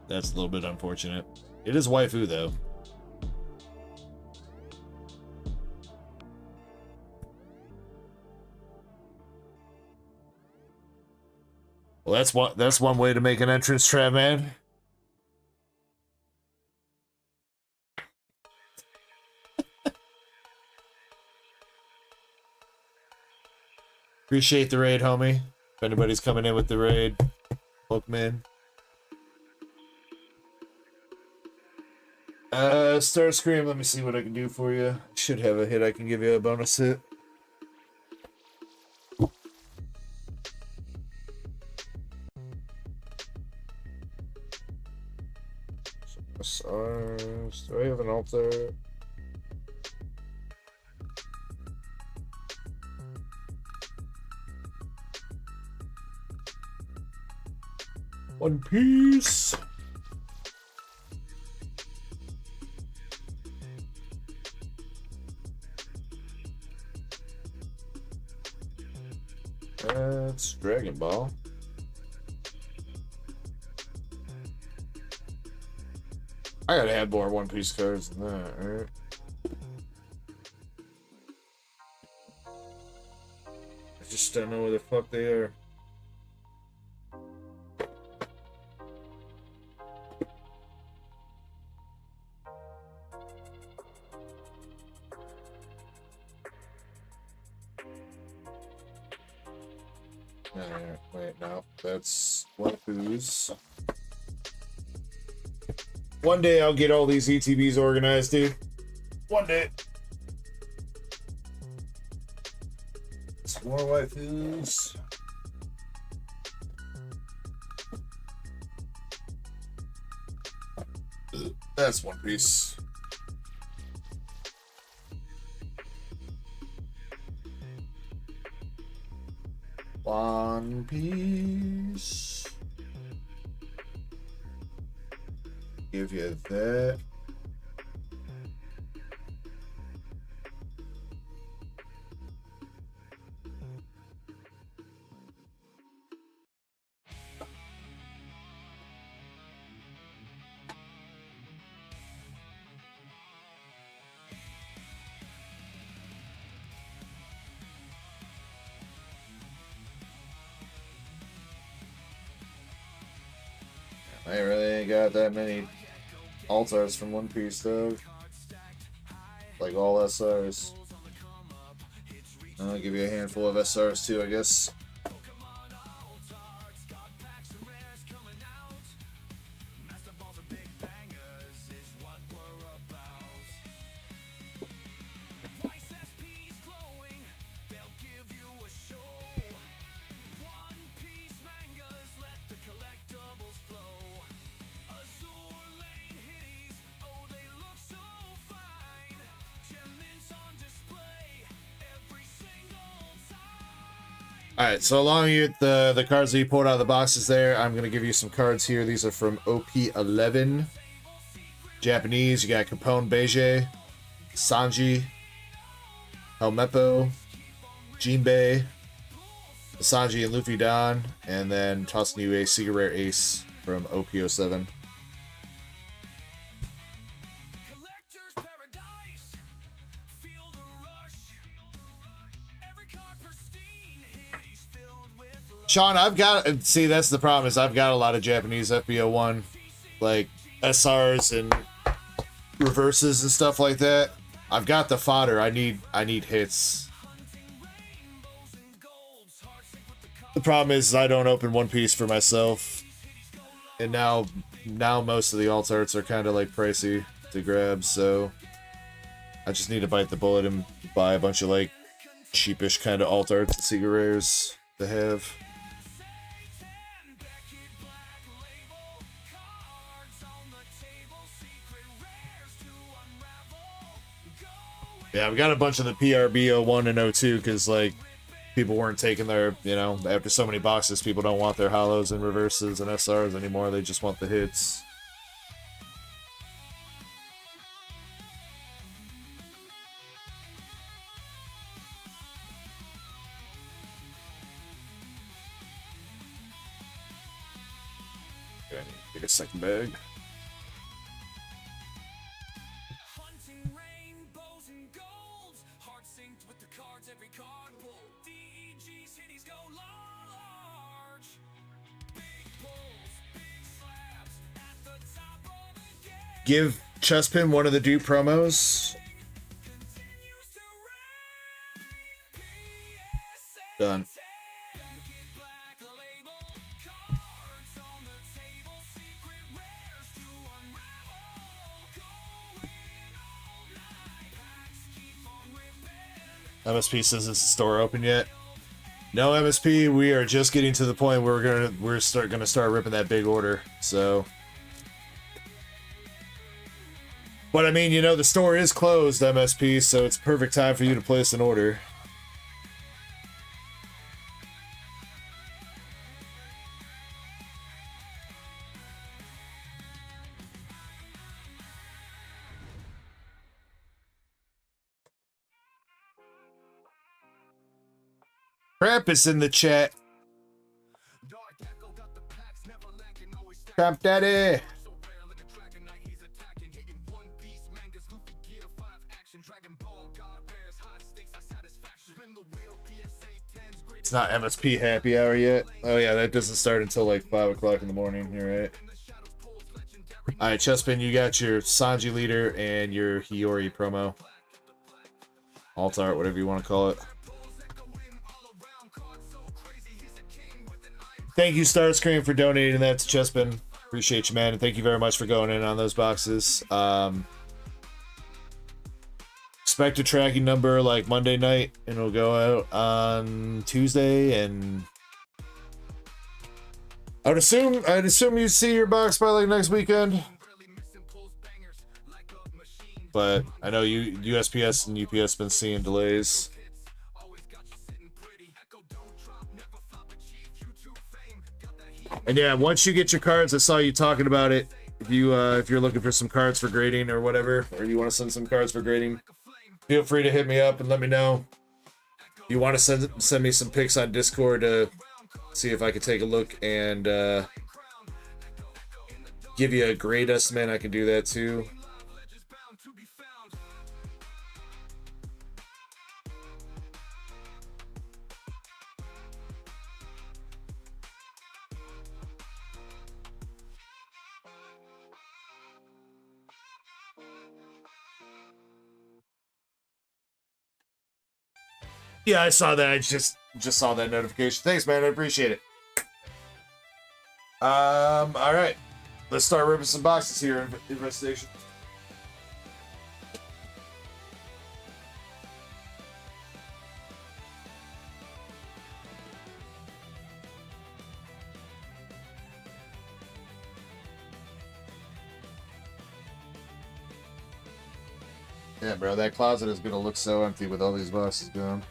That's a little bit unfortunate. It is waifu, though. Well, that's one way to make an entrance, Travman. Appreciate the raid, homie. If anybody's coming in with the raid, welcome in. Starscream, let me see what I can do for you. Should have a hit I can give you a bonus hit. Do I have an altar? One Piece. That's Dragon Ball. I gotta have more One Piece cards than that, right? I just don't know where the fuck they are. Wait, no, that's Waifus. One day I'll get all these ETBs organized, dude. One day. Some more Waifus. That's One Piece. One Piece. Give you that. I really ain't got that many altars from One Piece, though. Like all SRs. I'll give you a handful of SRs too, I guess. Alright, so along with the cards that you pulled out of the boxes there, I'm going to give you some cards here. These are from OP11. Japanese, you got Capone Beige, Sanji, Helmeppo, Jinbei, Sanji and Luffy Don, and then tossing you a Secret Rare Ace from OP07. Sean, I've got, see, that's the problem, is I've got a lot of Japanese FBO1, like SRs and reverses and stuff like that. I've got the fodder. I need hits. The problem is I don't open One Piece for myself. and now most of the alt arts are kind of like pricey to grab, so I just need to bite the bullet and buy a bunch of like cheapish kind of alt arts and secret rares to have. Yeah, we got a bunch of the PRB 01 and 02 because like people weren't taking their, you know, after so many boxes, people don't want their hollows and reverses and SRs anymore. They just want the hits. Okay, I need to get a second bag. Give Chespin one of the dupe promos. Done. MSP says, is the store open yet? No, MSP. We are just getting to the point where we're gonna start ripping that big order. So. But I mean, you know, the store is closed, MSP, so it's perfect time for you to place an order. Krampus in the chat. Crap Daddy. It's not MSP happy hour yet. Oh yeah, that doesn't start until like 5 o'clock in the morning. You're right. Alright, Chespin, you got your Sanji leader and your Hiyori promo. Alt art, whatever you want to call it. Thank you, Starscream, for donating that to Chespin. Appreciate you, man, and thank you very much for going in on those boxes. Expect a tracking number like Monday night, and it'll go out on Tuesday. And I'd assume you see your box by like next weekend. But I know USPS and UPS been seeing delays. And yeah, once you get your cards, I saw you talking about it. If you're looking for some cards for grading or whatever, or you want to send some cards for grading, feel free to hit me up and let me know. If you want to send me some pics on Discord to see if I can take a look and give you a grade estimate, I can do that too. Yeah, I saw that. I just saw that notification. Thanks, man. I appreciate it. All right. Let's start ripping some boxes here in Investigation. Yeah, bro, that closet is gonna look so empty with all these boxes gone.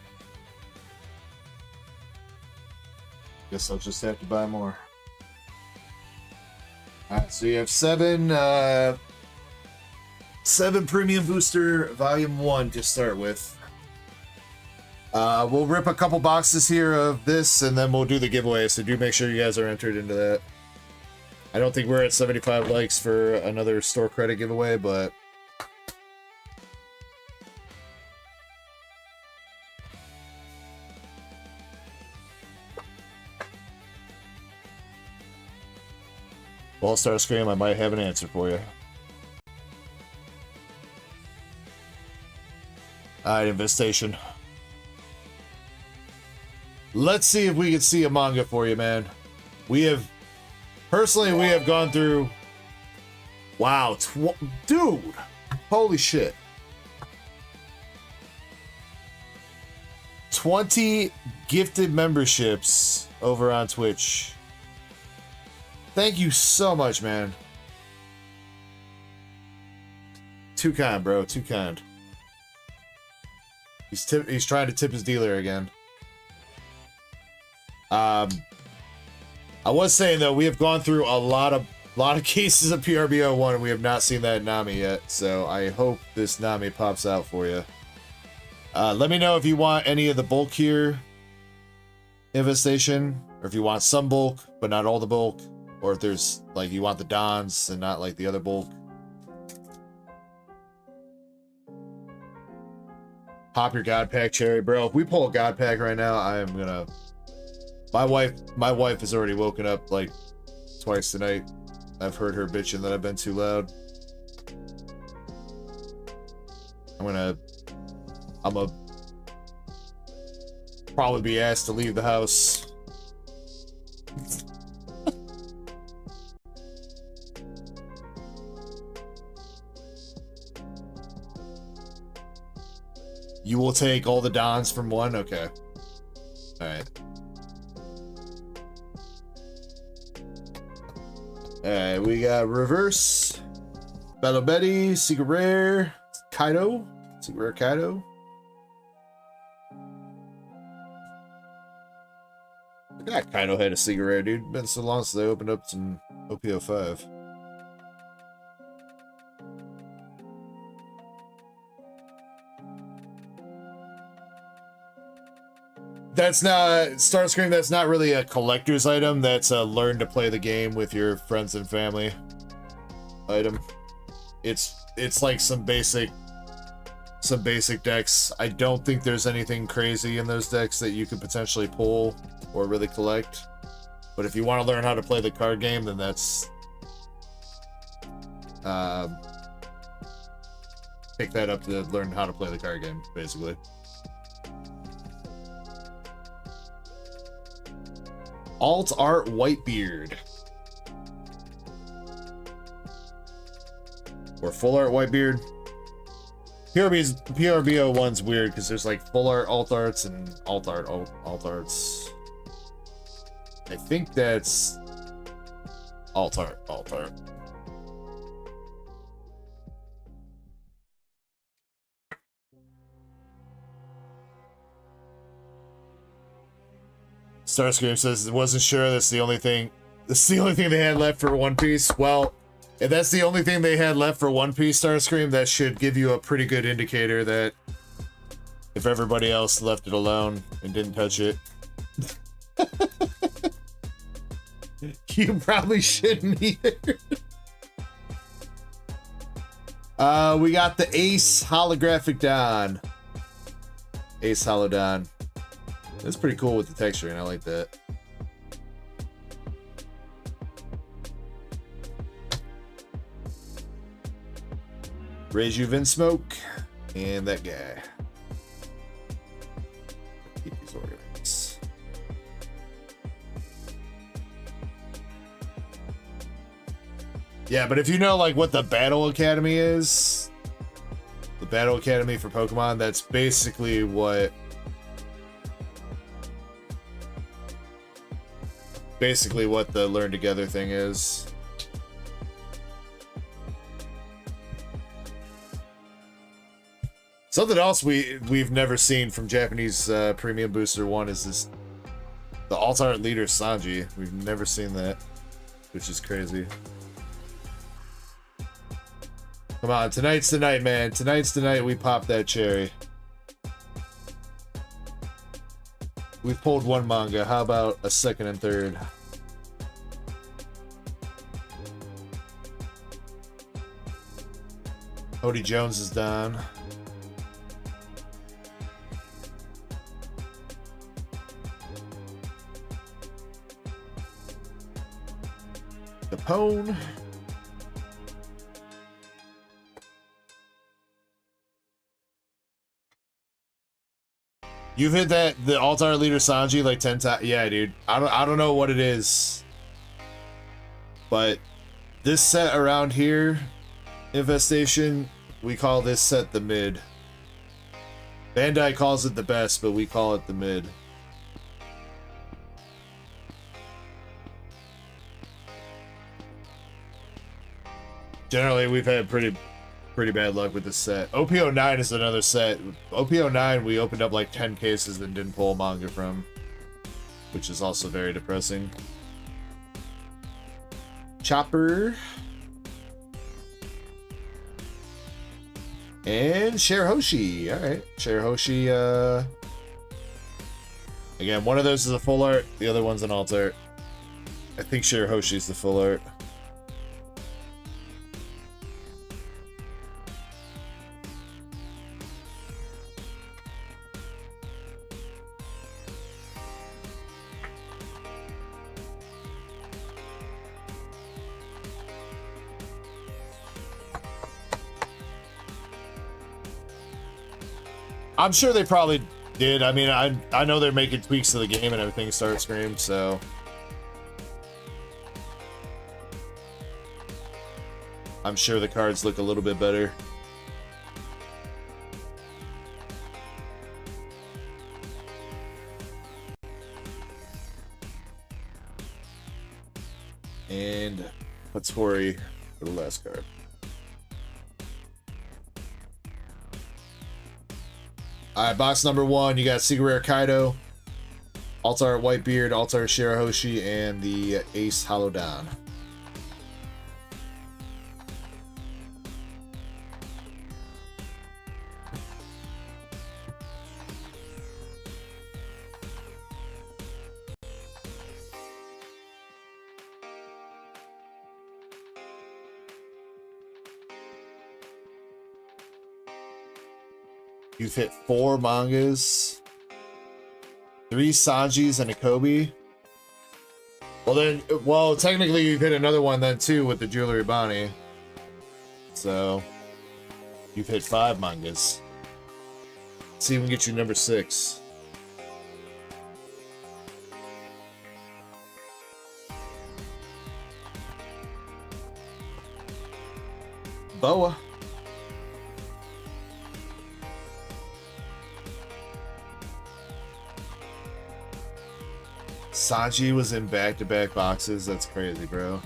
Guess I'll just have to buy more. Alright, so you have seven Premium Booster Volume 1 to start with. We'll rip a couple boxes here of this, and then we'll do the giveaway, so do make sure you guys are entered into that. I don't think we're at 75 likes for another store credit giveaway, but... All-Star Scream, I might have an answer for you. Alright, Infestation. Let's see if we can see a manga for you, man. We have Personally, we have gone through. Wow, dude, holy shit. 20 gifted memberships over on Twitch. Thank you so much, man. Too kind, bro. Too kind. He's trying to tip his dealer again. I was saying though, we have gone through a lot of cases of PRBO1 and we have not seen that Nami yet, so I hope this Nami pops out for you. Let me know if you want any of the bulkier infestation, or if you want some bulk but not all the bulk, or if there's like you want the Dons and not like the other bulk. Pop your God Pack, Cherry, bro. If we pull a God Pack right now, I am gonna. My wife has already woken up like twice tonight. I've heard her bitching that I've been too loud. I'm gonna probably be asked to leave the house. You will take all the Dons from one? Okay. Alright. Alright, we got Reverse, Battle Betty, Secret Rare, Kaido, Secret Rare Kaido. I forgot Kaido had a Secret Rare, dude. Been so long since they opened up some OPO5. That's not Starscream. That's not really a collector's item. That's a learn to play the game with your friends and family item. It's like some basic decks. I don't think there's anything crazy in those decks that you could potentially pull or really collect. But if you want to learn how to play the card game, then that's pick that up to learn how to play the card game, basically. Alt Art Whitebeard. Or Full Art Whitebeard. PRBO1's weird because there's like Full Art Alt Arts and Alt Arts. I think that's Alt Art. Starscream says it wasn't sure that's the only thing they had left for One Piece. Well, if that's the only thing they had left for One Piece, Starscream, that should give you a pretty good indicator that if everybody else left it alone and didn't touch it, you probably shouldn't either. We got the Ace Holographic Don. Ace Holodon. That's pretty cool with the texture, and I like that. Rejuven Smoke, and that guy. Keep these organized. Yeah, but if you know like what the Battle Academy is, the Battle Academy for Pokemon, that's basically what the Learn Together thing is. Something else we've never seen from Japanese Premium Booster 1 is the Alt Art Leader Sanji. We've never seen that, which is crazy. Come on, tonight's the night, man. Tonight's the night we pop that cherry. We've pulled one manga. How about a second and third? Odie Jones is done. Capone. You've hit the Alt Art Leader Sanji like 10 times. Yeah, dude. I don't know what it is. But this set around here, Infestation, we call this set the mid. Bandai calls it the best, but we call it the mid. Generally, we've had pretty bad luck with this set. OP09 is another set. OP09, we opened up like 10 cases and didn't pull a manga from, which is also very depressing. Chopper. And Shirahoshi. Alright. Shirahoshi, again, one of those is a full art, the other one's an alt art. I think Shirahoshi's the full art. I'm sure they probably did. I mean, I know they're making tweaks to the game and everything, Starscream, so... I'm sure the cards look a little bit better. And let's Hori for the last card. Alright, box number 1, you got Secret Rare Kaido, Alt-Art Whitebeard, Alt-Art Shirahoshi, and the Ace Holodan. You've hit 4 mangas, 3 Sanjis, and a Kobe. Well, technically you've hit another one then too with the Jewelry Bonnie. So, you've hit 5 mangas. Let's see if we can get you number 6. Boa. Sanji was in back-to-back boxes. That's crazy, bro.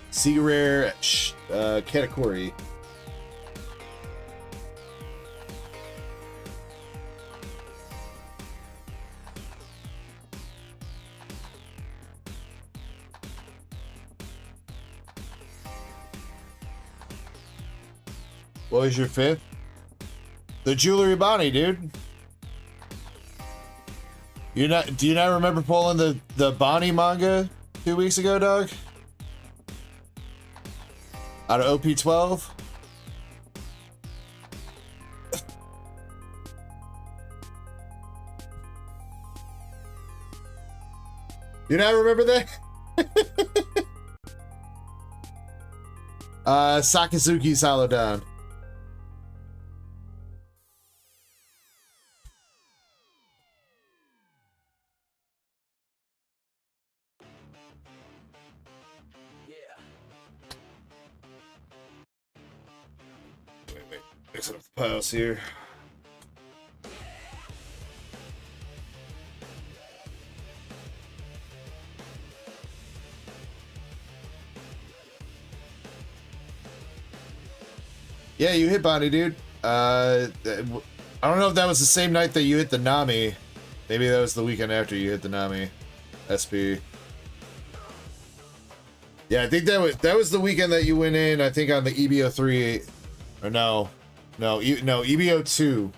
Secret Rare Katakuri. What was your 5th? The Jewelry Bonnie, dude. Do you not remember pulling the Bonnie manga 2 weeks ago, dog? Out of OP12? You not remember that? Sakazuki's Holodan. Mixing up the piles here. Yeah, you hit Bonnie, dude. I don't know if that was the same night that you hit the Nami. Maybe that was the weekend after you hit the Nami SP. Yeah, I think that was the weekend that you went in. I think on the EBO 3, or no, EBO 2.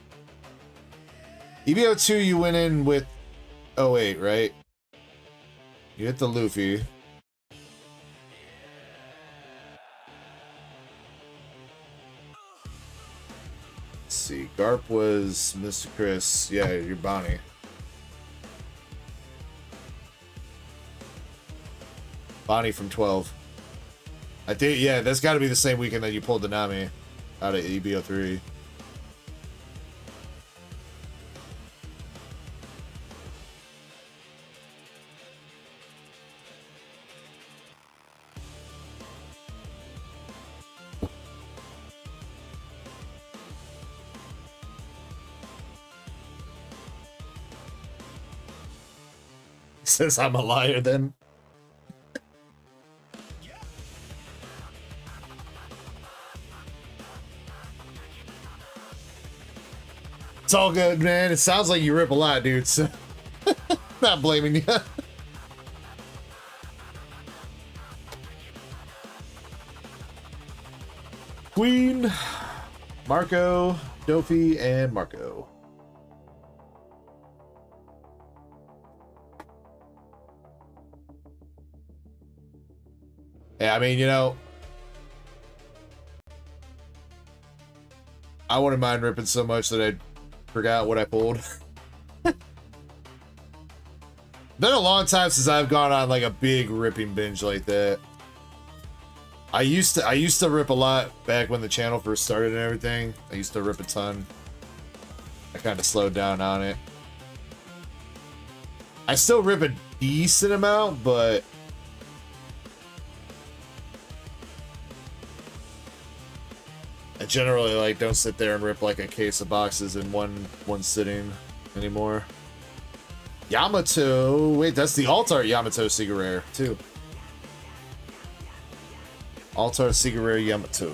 EBO 2, you went in with 08, right? You hit the Luffy. Let's see, Garp was Mr. Chris. Yeah, you're Bonnie. Bonnie from 12. I think, yeah, that's got to be the same weekend that you pulled the Nami out of EBO 3. Says I'm a liar then. It's all good, man. It sounds like you rip a lot, dude. So not blaming you. Queen, Marco, Dofi, and Marco. Yeah, I mean, you know, I wouldn't mind ripping so much that I forgot what I pulled. Been a long time since I've gone on like a big ripping binge like that. I used to rip a lot back when the channel first started and everything. I used to rip a ton. I kind of slowed down on it. I still rip a decent amount, but I generally like don't sit there and rip like a case of boxes in one sitting anymore. Yamato, wait, that's the Altar Yamato Secret Rare too. Altar Secret Rare Yamato.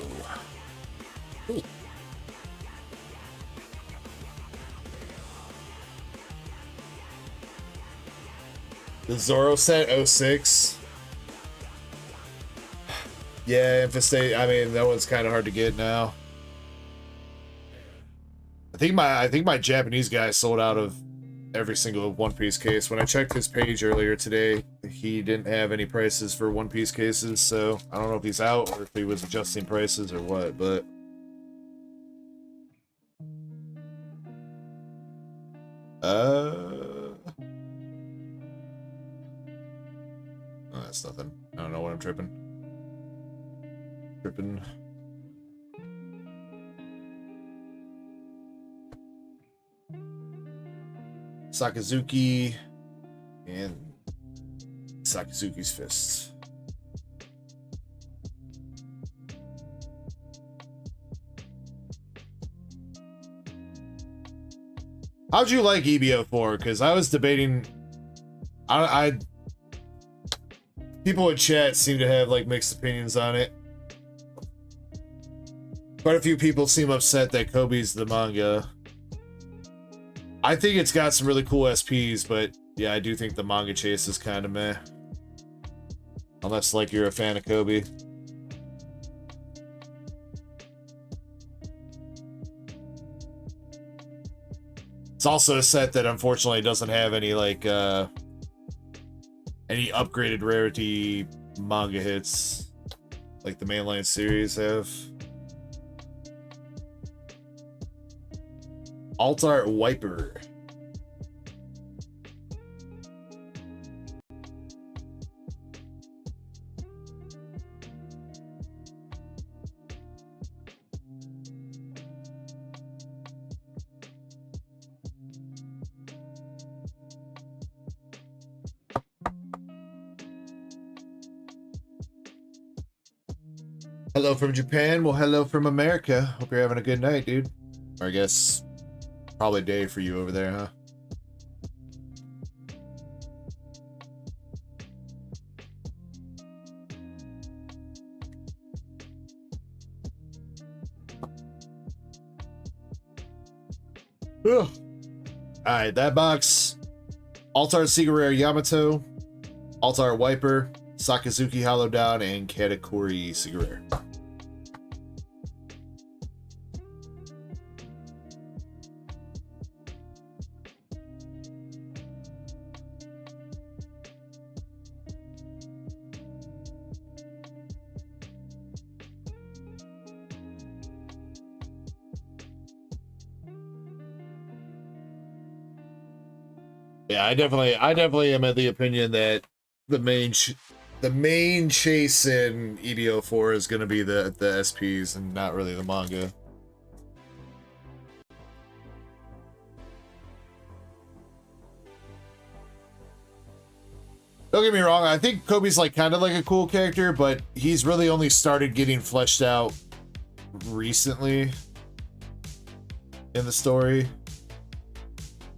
Ooh. The Zoro set 06. Yeah, Infestate. I mean, that one's kind of hard to get now. I think my Japanese guy sold out of every single One Piece case. When I checked his page earlier today, he didn't have any prices for One Piece cases, so I don't know if he's out or if he was adjusting prices or what, but oh, that's nothing. I don't know what I'm tripping. Sakazuki and Sakazuki's fists. How'd you like EBO4? Because I was debating. People in chat seem to have like mixed opinions on it. Quite a few people seem upset that Kobe's the manga. I think it's got some really cool SPs, but yeah, I do think the manga chase is kind of meh. Unless, like, you're a fan of Kobe. It's also a set that unfortunately doesn't have any, like, any upgraded rarity manga hits like the mainline series have. Altar Wiper. Hello from Japan. Well, hello from America. Hope you're having a good night, dude. Or I guess probably day for you over there, huh? Alright, that box. Altar Secret Rare Yamato, Altar Wiper, Sakazuki Hollow Down, and Katakuri Secret Rare. Yeah, I definitely am of the opinion that the main chase in EDO4 is going to be the SPs and not really the manga. Don't get me wrong, I think Kobe's like kind of like a cool character, but he's really only started getting fleshed out recently in the story.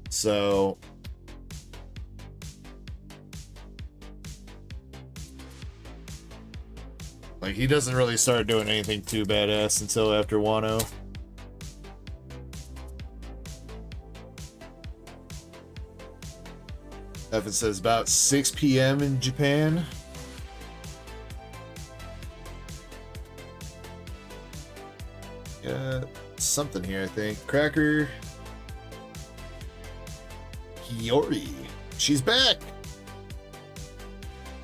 So Like, he doesn't really start doing anything too badass until after Wano. Evan says about 6 p.m. in Japan. Yeah, something here, I think. Cracker. Hiyori. She's back!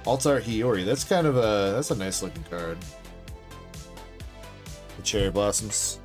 Altar Hiyori. That's kind of a... That's a nice looking card. The cherry blossoms.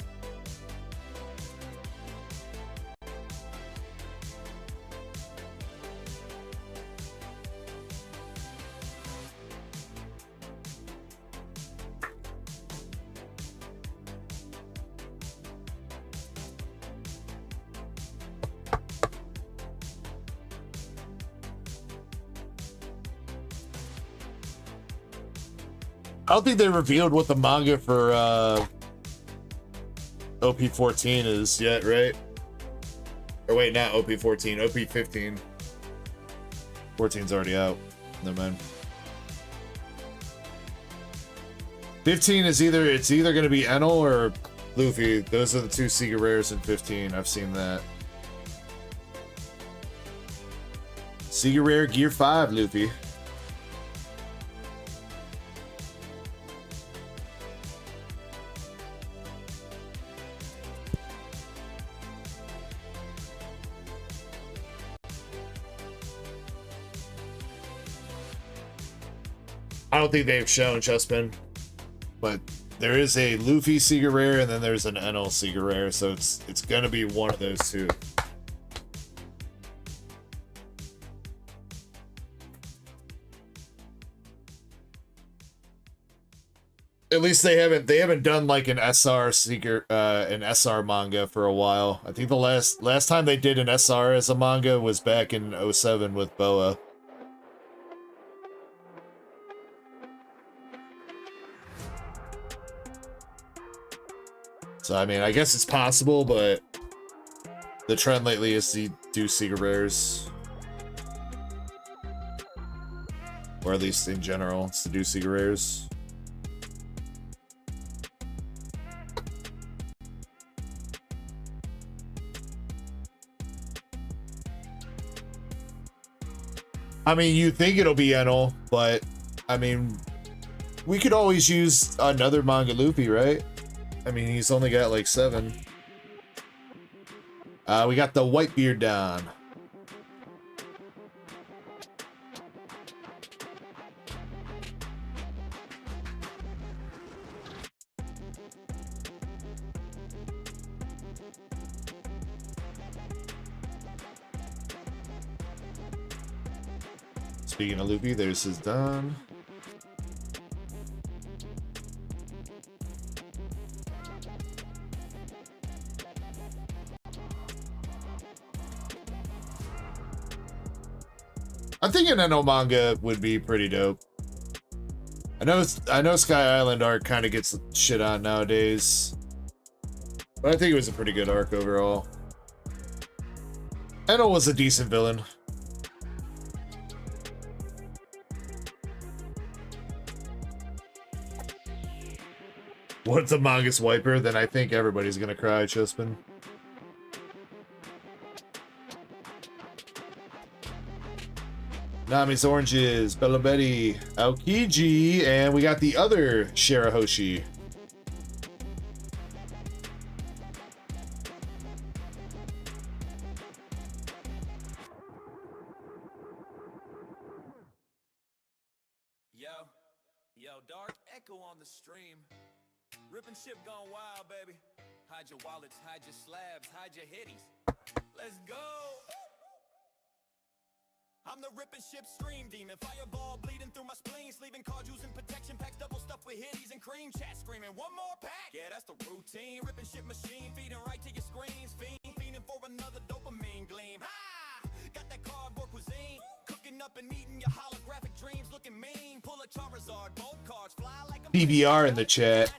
I don't think they revealed what the manga for OP14 is yet, right? Or wait, not OP14, OP15. 14's already out. Never mind. 15 is either going to be Enel or Luffy. Those are the two secret rares in 15. I've seen that. Secret rare Gear 5, Luffy. I don't think they've shown Chespin, but there is a Luffy secret rare and then there's an Enel secret rare, so it's gonna be one of those two. At least they haven't done like an SR secret an SR manga for a while. I think the last time they did an SR as a manga was back in 07 with Boa. So, I mean, I guess it's possible, but the trend lately is to do secret rares. Or at least in general, it's to do secret rares. I mean, you think it'll be Enel, but, I mean, we could always use another manga Luffy, right? I mean, he's only got like 7. We got the Whitebeard down. Speaking of Luffy, there's his Don. I think an Enel manga would be pretty dope. I know Sky Island arc kind of gets shit on nowadays, but I think it was a pretty good arc overall. Enel was a decent villain. What if the manga's wiper? Then I think everybody's gonna cry, Chespin. Nami's Oranges, Bella Betty, Aokiji, and we got the other Shirahoshi. Yo, Dark Echo on the stream. Ripping ship gone wild, baby. Hide your wallets, hide your slabs, hide your hitties. Let's go! I'm the ripping ship stream demon. Fireball bleeding through my spleen. Sleeving cards using protection packs. Double stuffed with hitties and cream. Chat screaming, one more pack. Yeah, that's the routine. Ripping ship machine. Feeding right to your screens. Fiending for another dopamine gleam. Ha! Got that cardboard cuisine. Cooking up and eating your holographic dreams. Looking mean. Pull a Charizard. Both cards fly like a PBR in the chat.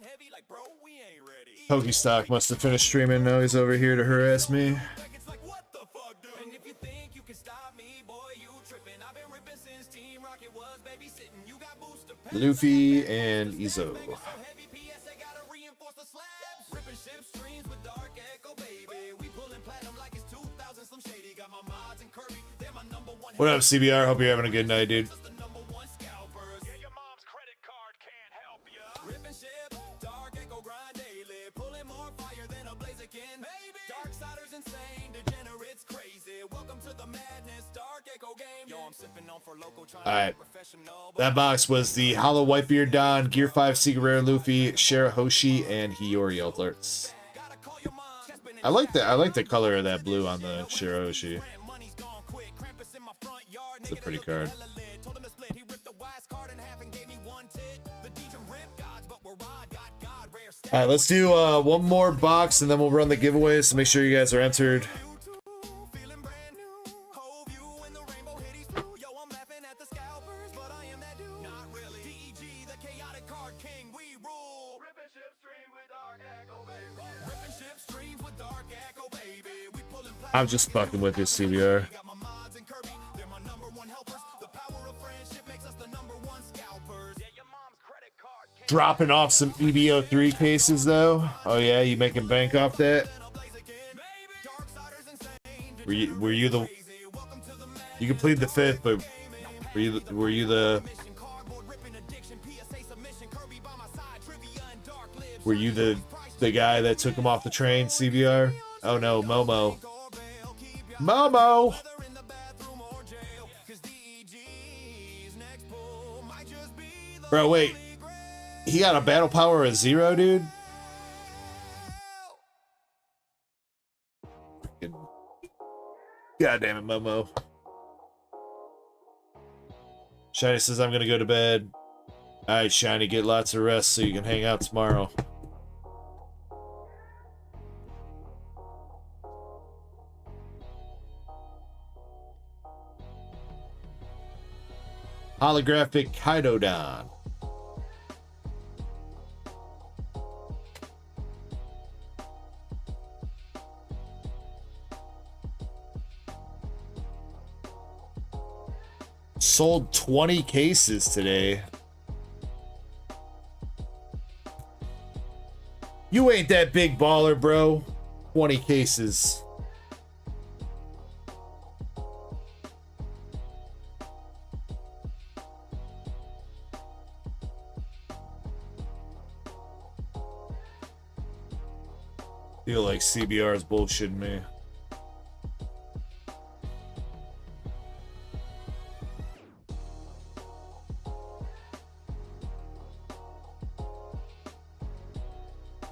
Pokestock must have finished streaming. Now he's over here to harass me. Luffy and Izo. What up, CBR? Hope you're having a good night, dude. Alright. That box was the Hollow Whitebeard Don, Gear 5 Secret Rare Luffy, Shirahoshi, and Hiyori alerts. I like the color of that blue on the Shirahoshi. It's a pretty card. Alright, let's do one more box and then we'll run the giveaways, so make sure you guys are entered. I'm just fucking with this CBR. Dropping off some EBO3 cases though. Oh yeah, you making bank off that? Were you the? You completed the 5th, but were you the? Were you the guy that took him off the train, CBR? Oh no, Momo. Momo! Bro, wait. He got a battle power of 0, dude? God damn it, Momo. Shiny says I'm gonna go to bed. Alright, Shiny, get lots of rest so you can hang out tomorrow. Holographic Kaidodon. Sold 20 cases today. You ain't that big baller, bro. 20 cases. Feel like CBR is bullshitting me.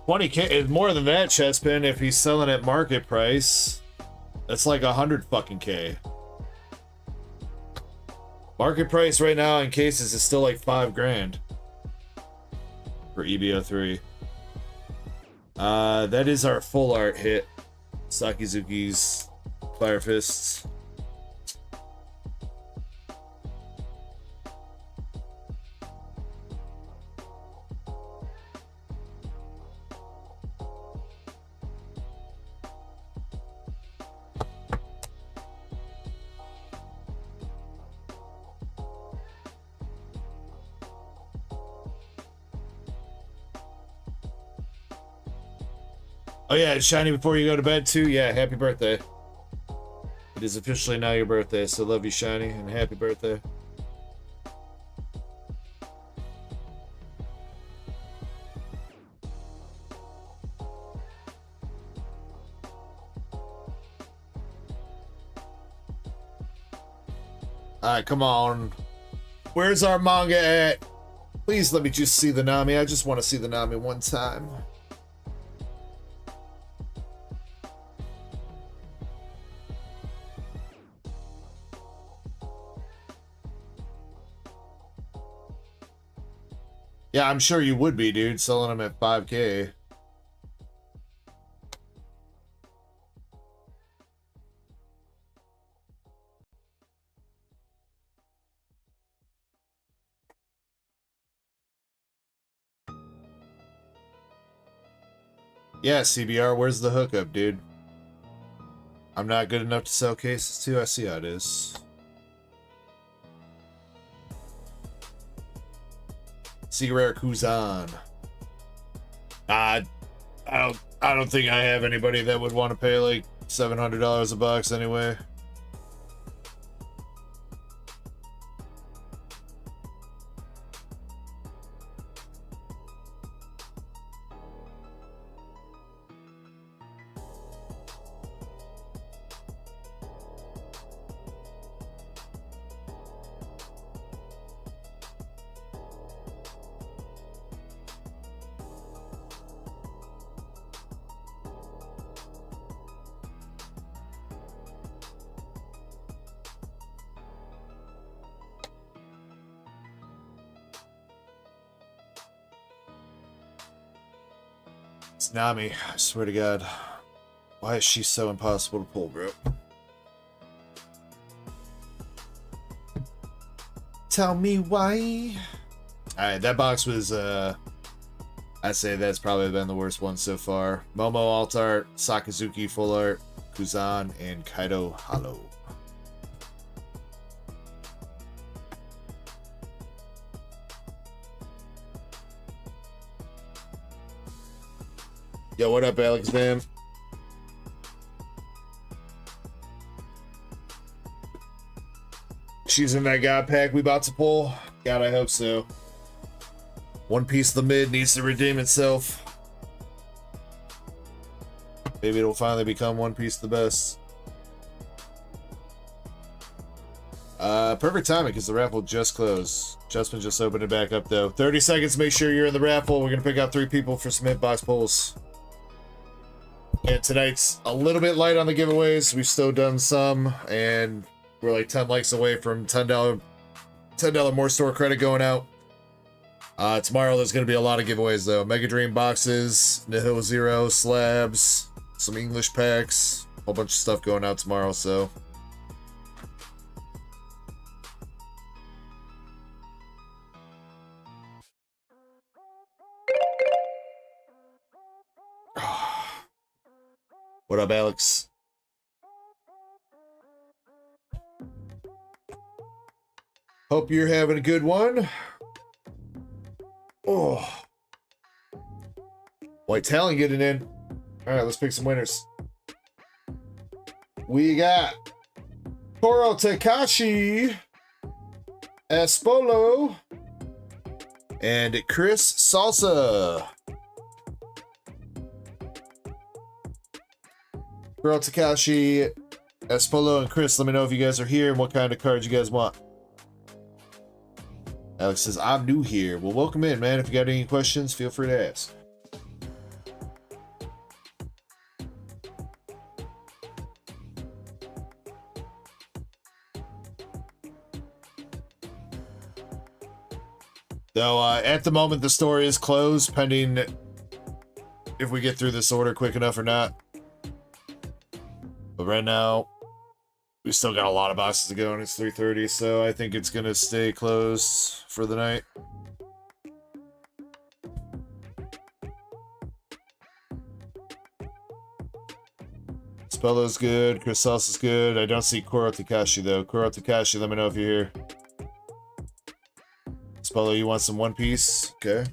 $20K is more than that, Chespin. If he's selling at market price, that's like 100 fucking K. Market price right now in cases is still like 5 grand for EBO3. That is our full art hit. Sakizuki's Fire Fists. Oh yeah, Shiny, before you go to bed too, yeah, happy birthday. It is officially now your birthday, so love you, Shiny, and happy birthday. Alright, come on. Where's our manga at? Please let me just see the Nami. I just want to see the Nami one time. Yeah, I'm sure you would be, dude, selling them at 5K. Yeah, CBR, where's the hookup, dude? I'm not good enough to sell cases too. I see how it is. Secret Rare Kuzan. I don't think I have anybody that would want to pay like $700 a box anyway. It's Nami, I swear to God. Why is she so impossible to pull, bro? Tell me why. Alright, that box was, I'd say that's probably been the worst one so far. Momo alt art, Sakazuki full art, Kuzan, and Kaido hollow. Yo, what up, Alex, man? She's in that God pack we about to pull? God, I hope so. One Piece of the mid needs to redeem itself. Maybe it'll finally become One Piece the best. Perfect timing because the raffle just closed. Justin just opened it back up though. 30 seconds, make sure you're in the raffle. We're gonna pick out 3 people for some hitbox pulls. And tonight's a little bit light on the giveaways. We've still done some, and we're like 10 likes away from $10 more store credit going out. Tomorrow there's going to be a lot of giveaways though. Mega Dream boxes, Nihil Zero, slabs, some English packs, a whole bunch of stuff going out tomorrow, so. What up, Alex? Hope you're having a good one. Oh. White Talon getting in. All right, let's pick some winners. We got Toro Takashi, Espolo, and Chris Salsa. Girl Takashi, Espolo, and Chris, let me know if you guys are here and what kind of cards you guys want. Alex says, I'm new here. Well, welcome in, man. If you got any questions, feel free to ask. Though, at the moment, the store is closed, pending if we get through this order quick enough or not. But right now, we still got a lot of boxes to go, and it's 3:30, so I think it's going to stay closed for the night. Spello's good, Chris Salsa's good. I don't see Koro Takashi, though. Koro Takashi, let me know if you're here. Spello, you want some One Piece? Okay.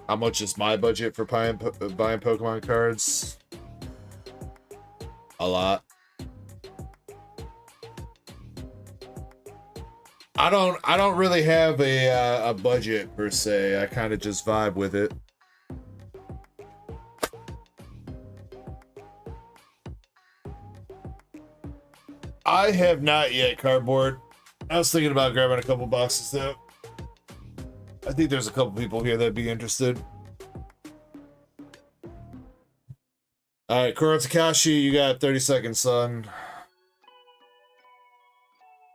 How much is my budget for buying Pokemon cards? A lot. I don't really have a budget per se. I kind of just vibe with it. I have not yet, Cardboard. I was thinking about grabbing a couple boxes though. I think there's a couple people here that'd be interested. Alright, Kuro Takashi, you got 30 seconds, son.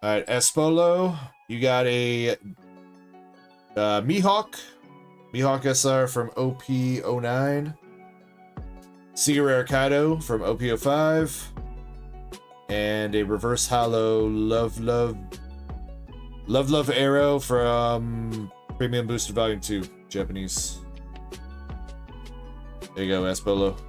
Alright, Espolo, you got a Mihawk SR from OP09. Secret Rare Kaido from OP05. And a reverse hollow Love Love Arrow from Premium Booster Volume 2, Japanese. There you go, Aspolo.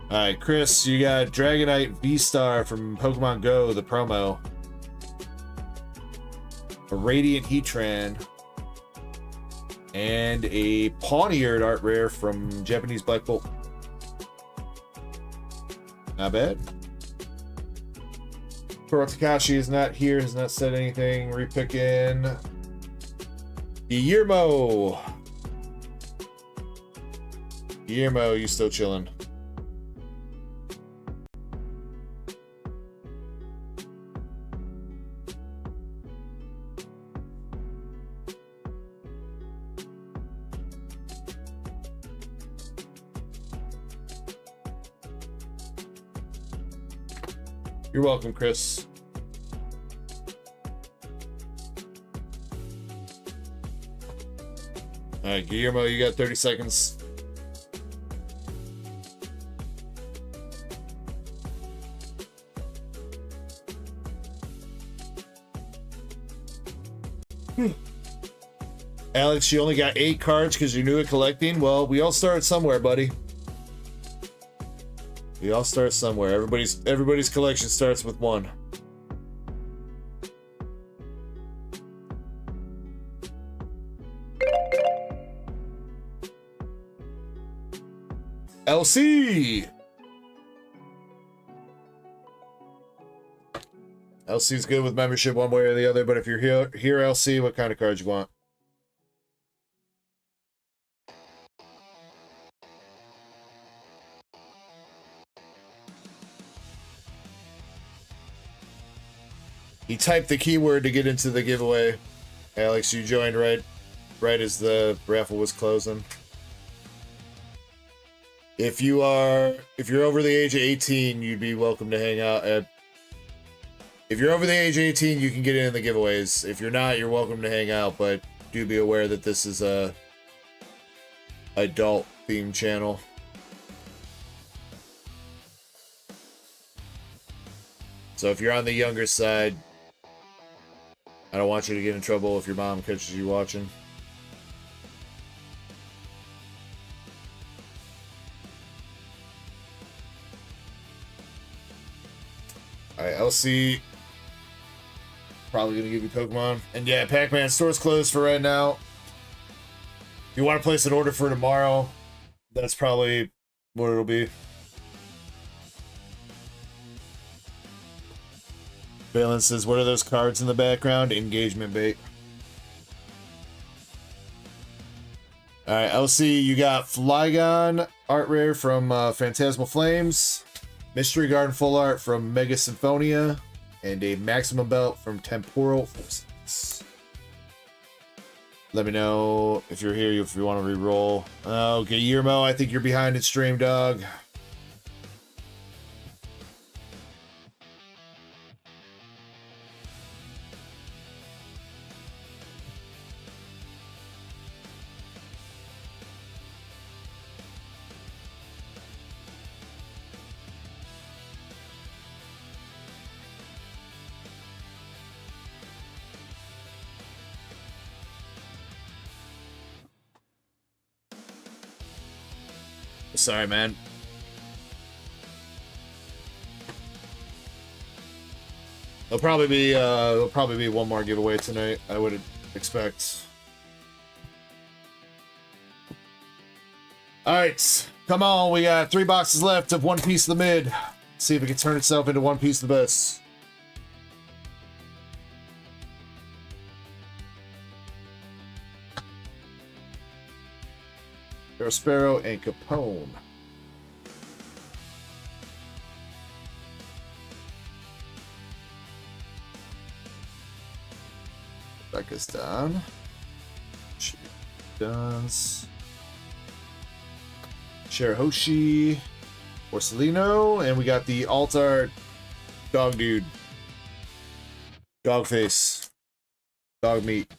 Alright, Chris, you got Dragonite V-Star from Pokemon Go, the promo. A Radiant Heatran. And a Pawniard art rare from Japanese Black Bolt. Not bad. Kuro Takashi is not here, has not said anything. Repicking. Guillermo. Guillermo, you still chilling? You're welcome, Chris. All right, Guillermo, you got 30 seconds. Alex, you only got 8 cards because you're new at collecting. Well, we all start somewhere, buddy. We all start somewhere. Everybody's collection starts with 1. LC! LC's good with membership one way or the other, but if you're here LC, what kind of cards you want? He typed the keyword to get into the giveaway. Alex, you joined right as the raffle was closing. If you're over the age of 18, you'd be welcome to hang out at. If you're over the age of 18, you can get in the giveaways. If you're not, you're welcome to hang out, but do be aware that this is a adult themed channel. So if you're on the younger side, I don't want you to get in trouble if your mom catches you watching. Alright, LC. Probably gonna give you Pokemon. And yeah, Pac-Man store's closed for right now. If you want to place an order for tomorrow, that's probably what it'll be. Balin says, what are those cards in the background? Engagement bait. Alright, LC, you got Flygon art rare from Phantasmal Flames, Mystery Garden full art from Mega Symphonia, and a Maximum Belt from Temporal Forces. Let me know if you're here, if you want to re-roll. Oh, Guillermo, I think you're behind in stream, dog. Sorry, man. There'll probably be one more giveaway tonight, I would expect. Alright, come on, we got 3 boxes left of One Piece of the Mid. See if it can turn itself into One Piece of the Best. Sparrow and Capone. Becca's done. She does. Shirahoshi. Porcelino. And we got the alt-art dog dude. Dog face. Dog meat.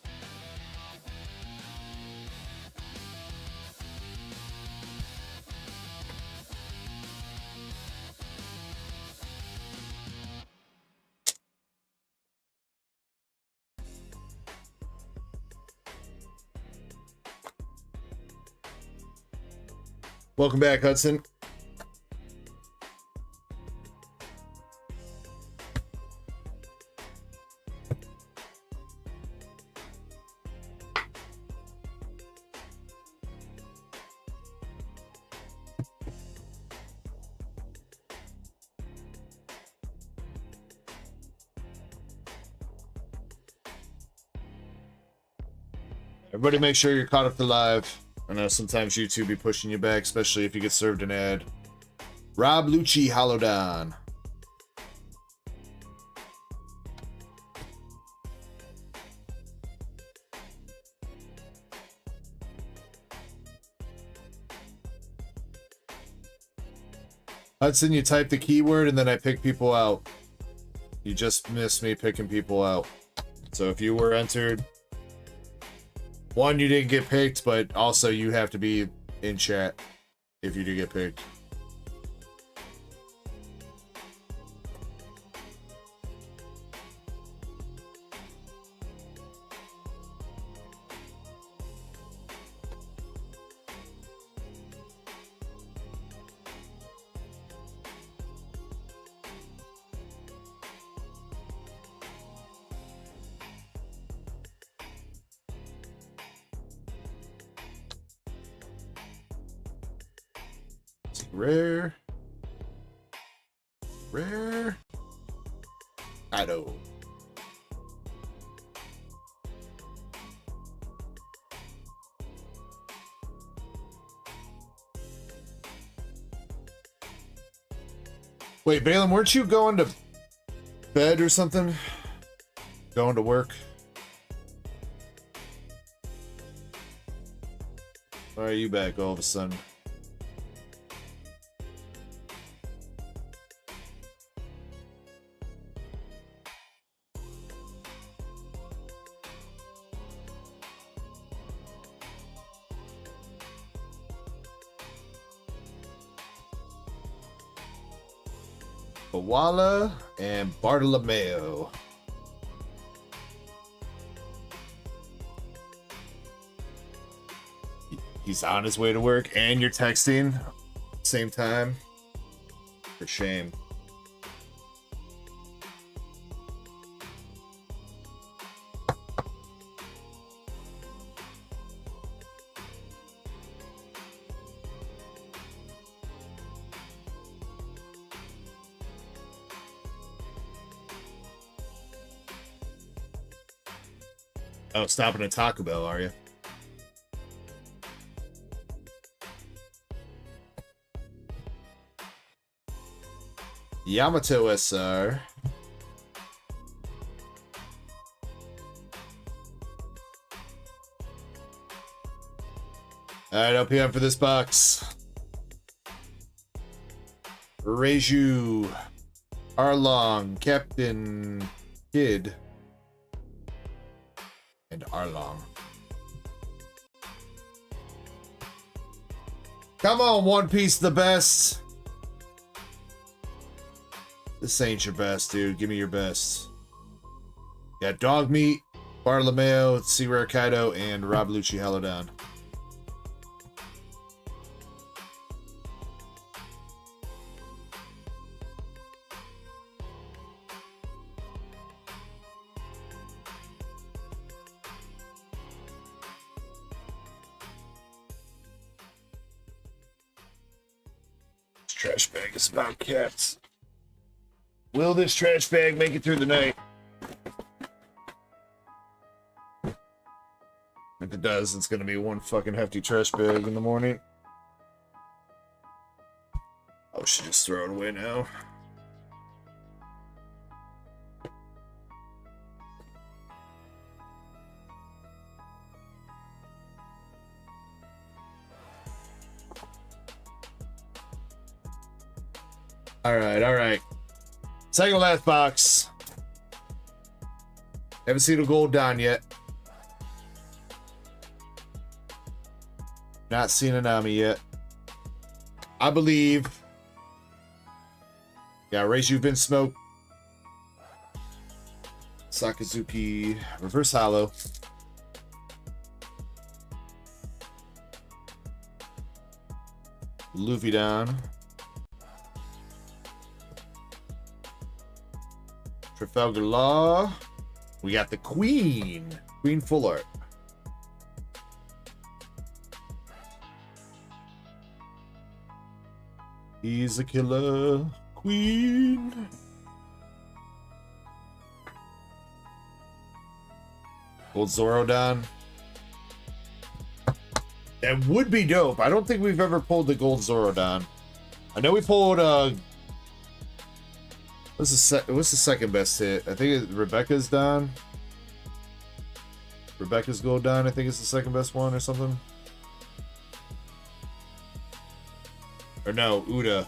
Welcome back, Hudson. Everybody make sure you're caught up to live. I know sometimes YouTube be pushing you back, especially if you get served an ad. Rob Lucci Hallodan. Hudson, you type the keyword and then I pick people out. You just missed me picking people out. So if you were entered, one, you didn't get picked, but also you have to be in chat if you do get picked. Rare. Rare. I know. Wait, Balaam, weren't you going to bed or something? Going to work? Why are you back all of a sudden? Bawala and Bartolomeo. He's on his way to work and you're texting same time. For shame. Oh, stopping at Taco Bell, are you? Yamato SR. Alright, LPM for this box. Reju. Arlong. Captain Kid. And Arlong. Come on, One Piece the best. This ain't your best, dude. Give me your best. Yeah, Dog Meat, Bartolomeo, Sea Rare Kaido, and Rob Lucci Hallodan. Trash bag is about cats. Will this trash bag make it through the night? If it does, it's gonna be one fucking hefty trash bag in the morning. I should just throw it away now. Alright. Second last box. Haven't seen a gold Don yet. Not seen a Nami yet. I believe. Yeah, Reiju Vinsmoke. Sakazuki. Reverse Hollow. Luffy down. Trafalgar Law. We got the Queen. Queen Full Art. He's a killer. Queen. Gold Zorodon. That would be dope. I don't think we've ever pulled the Gold Zorodon. I know we pulled what's the second best hit? I think Rebecca's Don. Rebecca's Gold Don, I think is the second best one or something. Or no, Uda.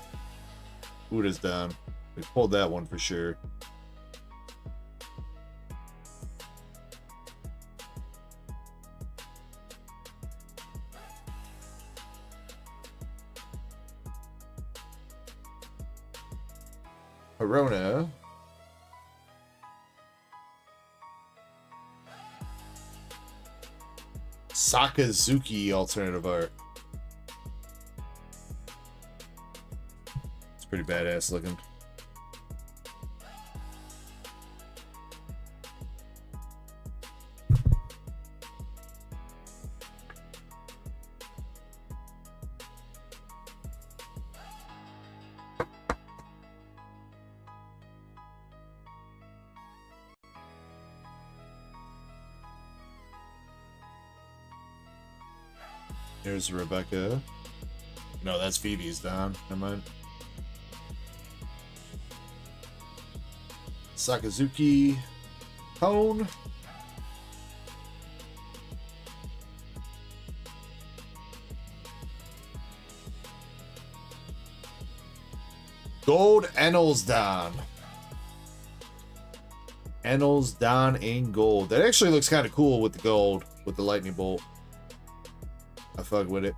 Uda's down. We pulled that one for sure. Corona. Sakazuki alternative art. It's pretty badass looking. Here's Rebecca. No, that's Phoebe's down. Never mind. Sakazuki. Cone. Gold Enels down. Enels down in gold. That actually looks kind of cool with the gold, with the lightning bolt. I fuck with it.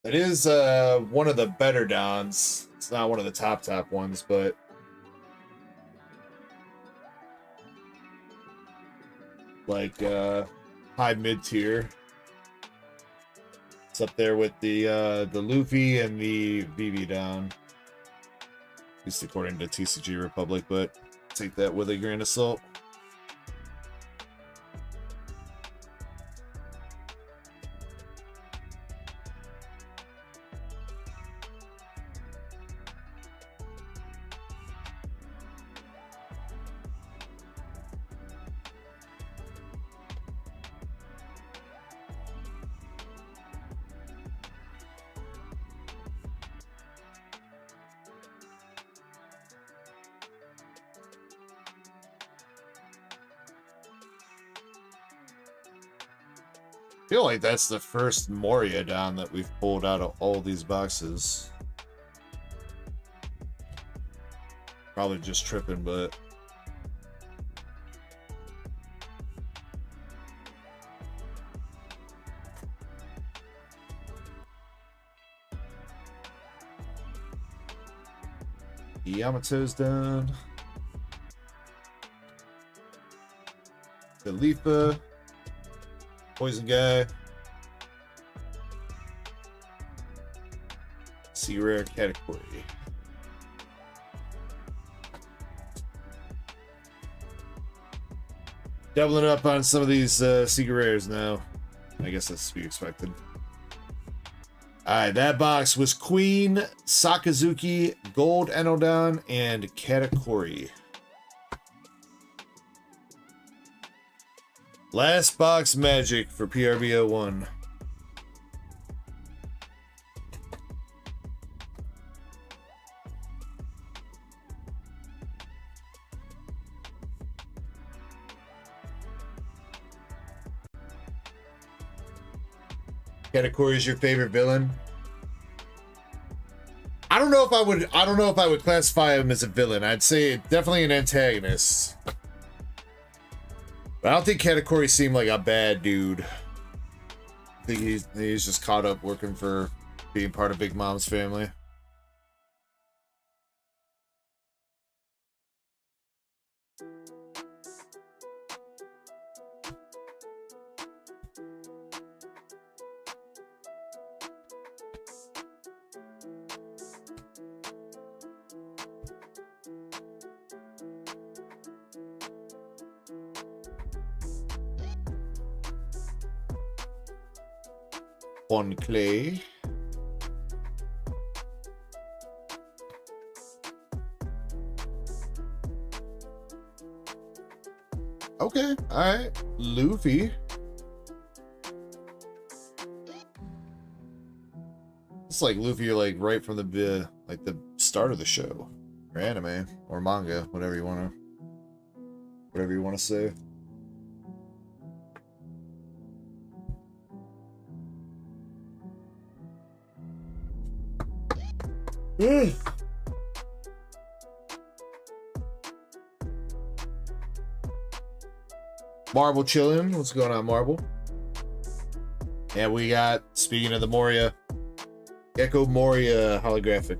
It is one of the better Dons. It's not one of the top ones, but like high mid tier. It's up there with the Luffy and the VV Don. At least according to TCG Republic, but take that with a grain of salt. I feel like that's the first Moria Don that we've pulled out of all these boxes. Probably just tripping, but Yamato's done. Khalifa. Poison Guy. See rare category. Doubling up on some of these secret rares now. I guess that's to be expected. Alright, that box was Queen, Sakazuki, Gold Enodon, and Katakuri. Last box magic for PRBO1. Katakuri is your favorite villain? I don't know if I would classify him as a villain. I'd say definitely an antagonist. But I don't think Katakuri seemed like a bad dude. I think he's just caught up working for being part of Big Mom's family. On clay. Okay, all right. Luffy. It's like Luffy, like right from the start of the show, or anime, or manga, whatever you wanna say. Marble chilling. What's going on, Marble? Yeah, we got, speaking of the Moria, Gecko Moria holographic.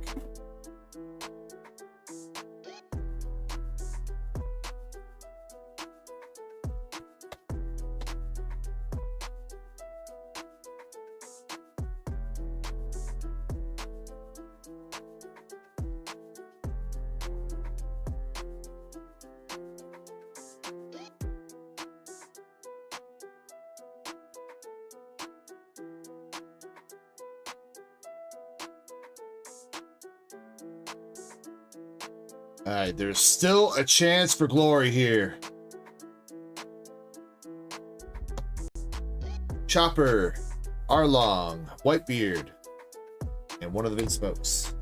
Alright, there's still a chance for glory here. Chopper, Arlong, Whitebeard, and one of the big smokes.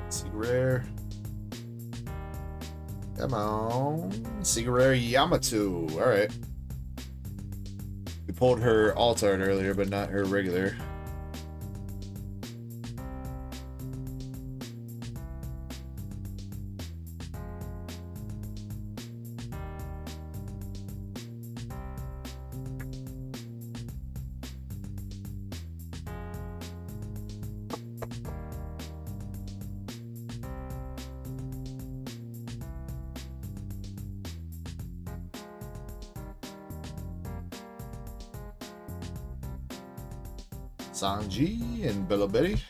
Secret rare. Come on. Secret rare Yamato. Alright. We pulled her alt art earlier, but not her regular. Sanji and Bellobelly.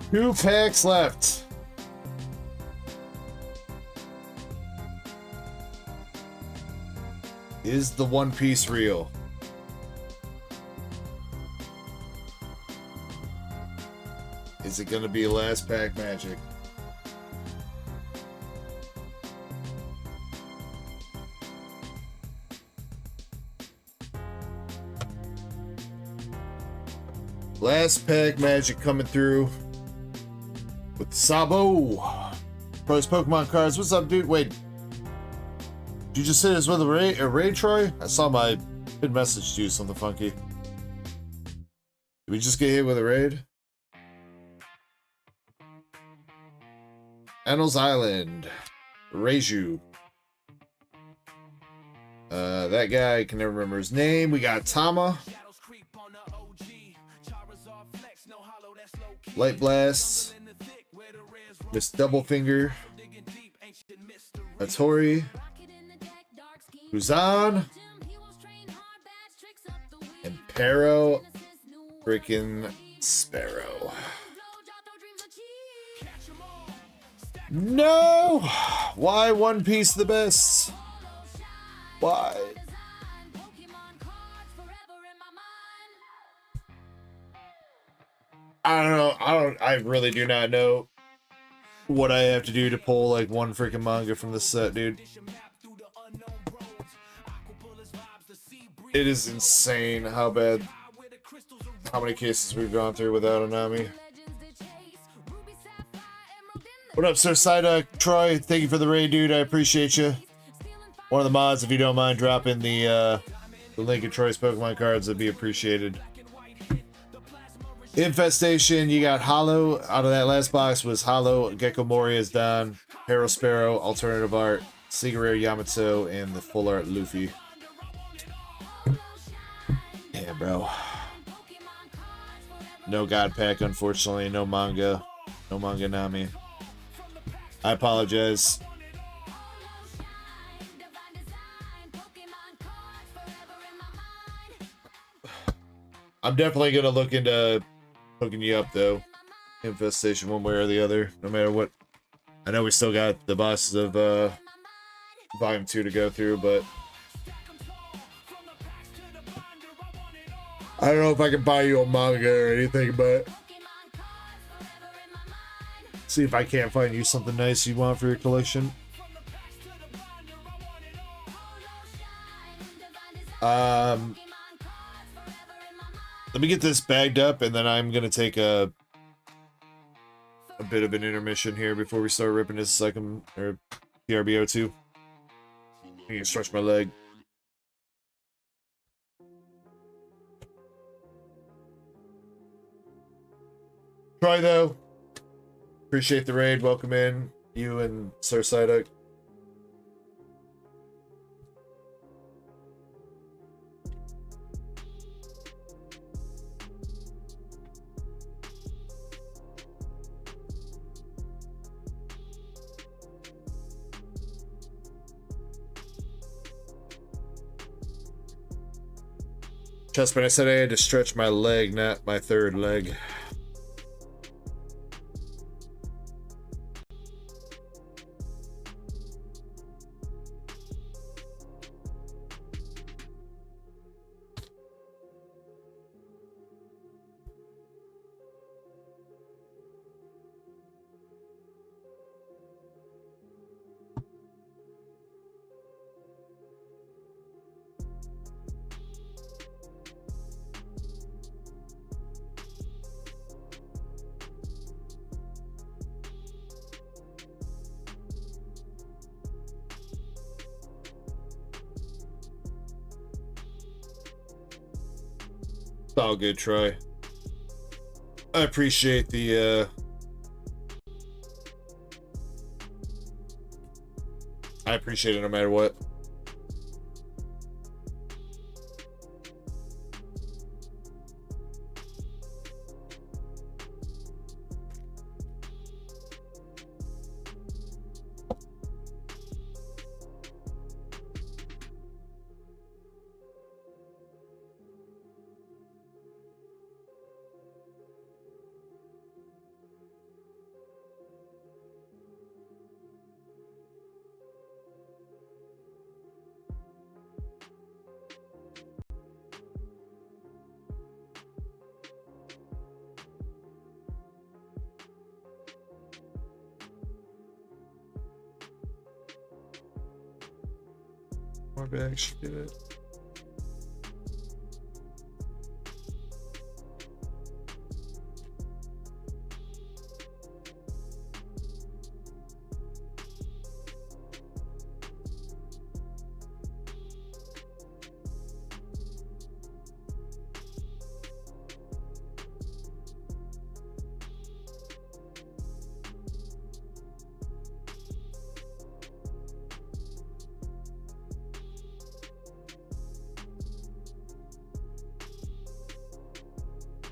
Two packs left. Is the One Piece real? Is it going to be last pack magic? Last pack magic coming through. With Sabo. Pros Pokemon cards. What's up, dude? Wait. Did you just say this with a raid, Troy? I saw my hid message to you, something funky. Did we just get hit with a raid? Annals Island. Reiju. That guy, I can never remember his name. We got Tama. Light Blasts. Miss Double Finger. Hattori. Uzan. And Pero. Freaking Sparrow. No! Why One Piece the best? Why? I don't know. I really do not know what I have to do to pull like one freaking manga from this set, dude. It is insane how many cases we've gone through without Anami. What up, Sir Psyduck? Troy, thank you for the raid, dude. I appreciate you. One of the mods, if you don't mind dropping the link in Troy's Pokemon cards, that'd be appreciated. Infestation, you got Hollow. Out of that last box was Hollow, Gecko Mori is done, Hero Sparrow, Alternative Art, Secret Rare Yamato, and the Full Art Luffy. Yeah, bro. No God Pack, unfortunately. No manga. No manga Nami. I apologize. I'm definitely going to look into hooking you up, though. Infestation one way or the other, no matter what. I know we still got the bosses of Volume 2 to go through, but I don't know if I can buy you a manga or anything, but see if I can't find you something nice you want for your collection. Let me get this bagged up, and then I'm gonna take a bit of an intermission here before we start ripping this second or PRBO2. I need to stretch my leg. Try though. Appreciate the raid. Welcome in, you and Sir Psyduck. Trust me, I said I had to stretch my leg, not my third leg. All good, Troy. I appreciate the I appreciate it no matter what. More bags should get it.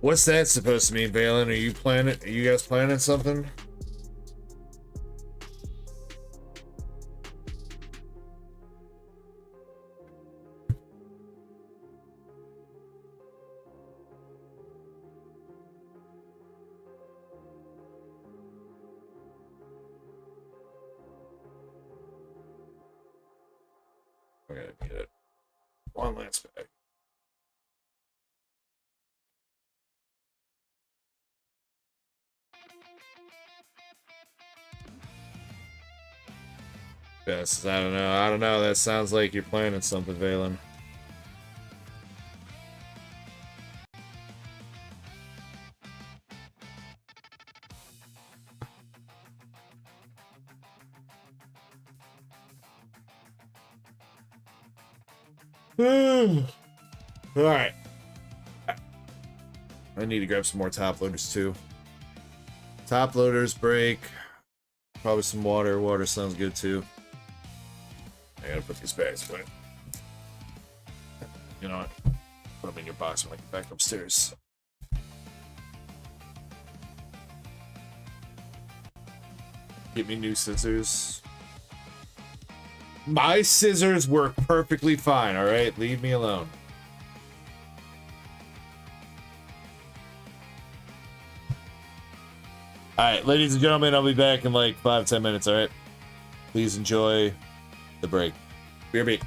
What's that supposed to mean, Valen? Are you guys planning something? We're gonna get it. One lance bag. Yes, I don't know. I don't know. That sounds like you're planning something, Valen. All right. I need to grab some more top loaders too. Top loaders, break. Probably some water. Water sounds good too. I gotta put these bags away. You know what? Put them in your box when I get back upstairs. Get me new scissors. My scissors work perfectly fine, alright? Leave me alone. Alright, ladies and gentlemen, I'll be back in like 5-10 minutes, alright? Please enjoy the break. BRB.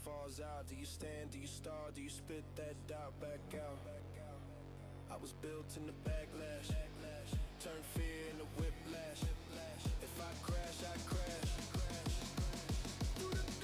falls out? Do you stand, do you stall, do you spit that doubt back out? I was built in the backlash, turn fear into whiplash. If I crash, I crash. Through the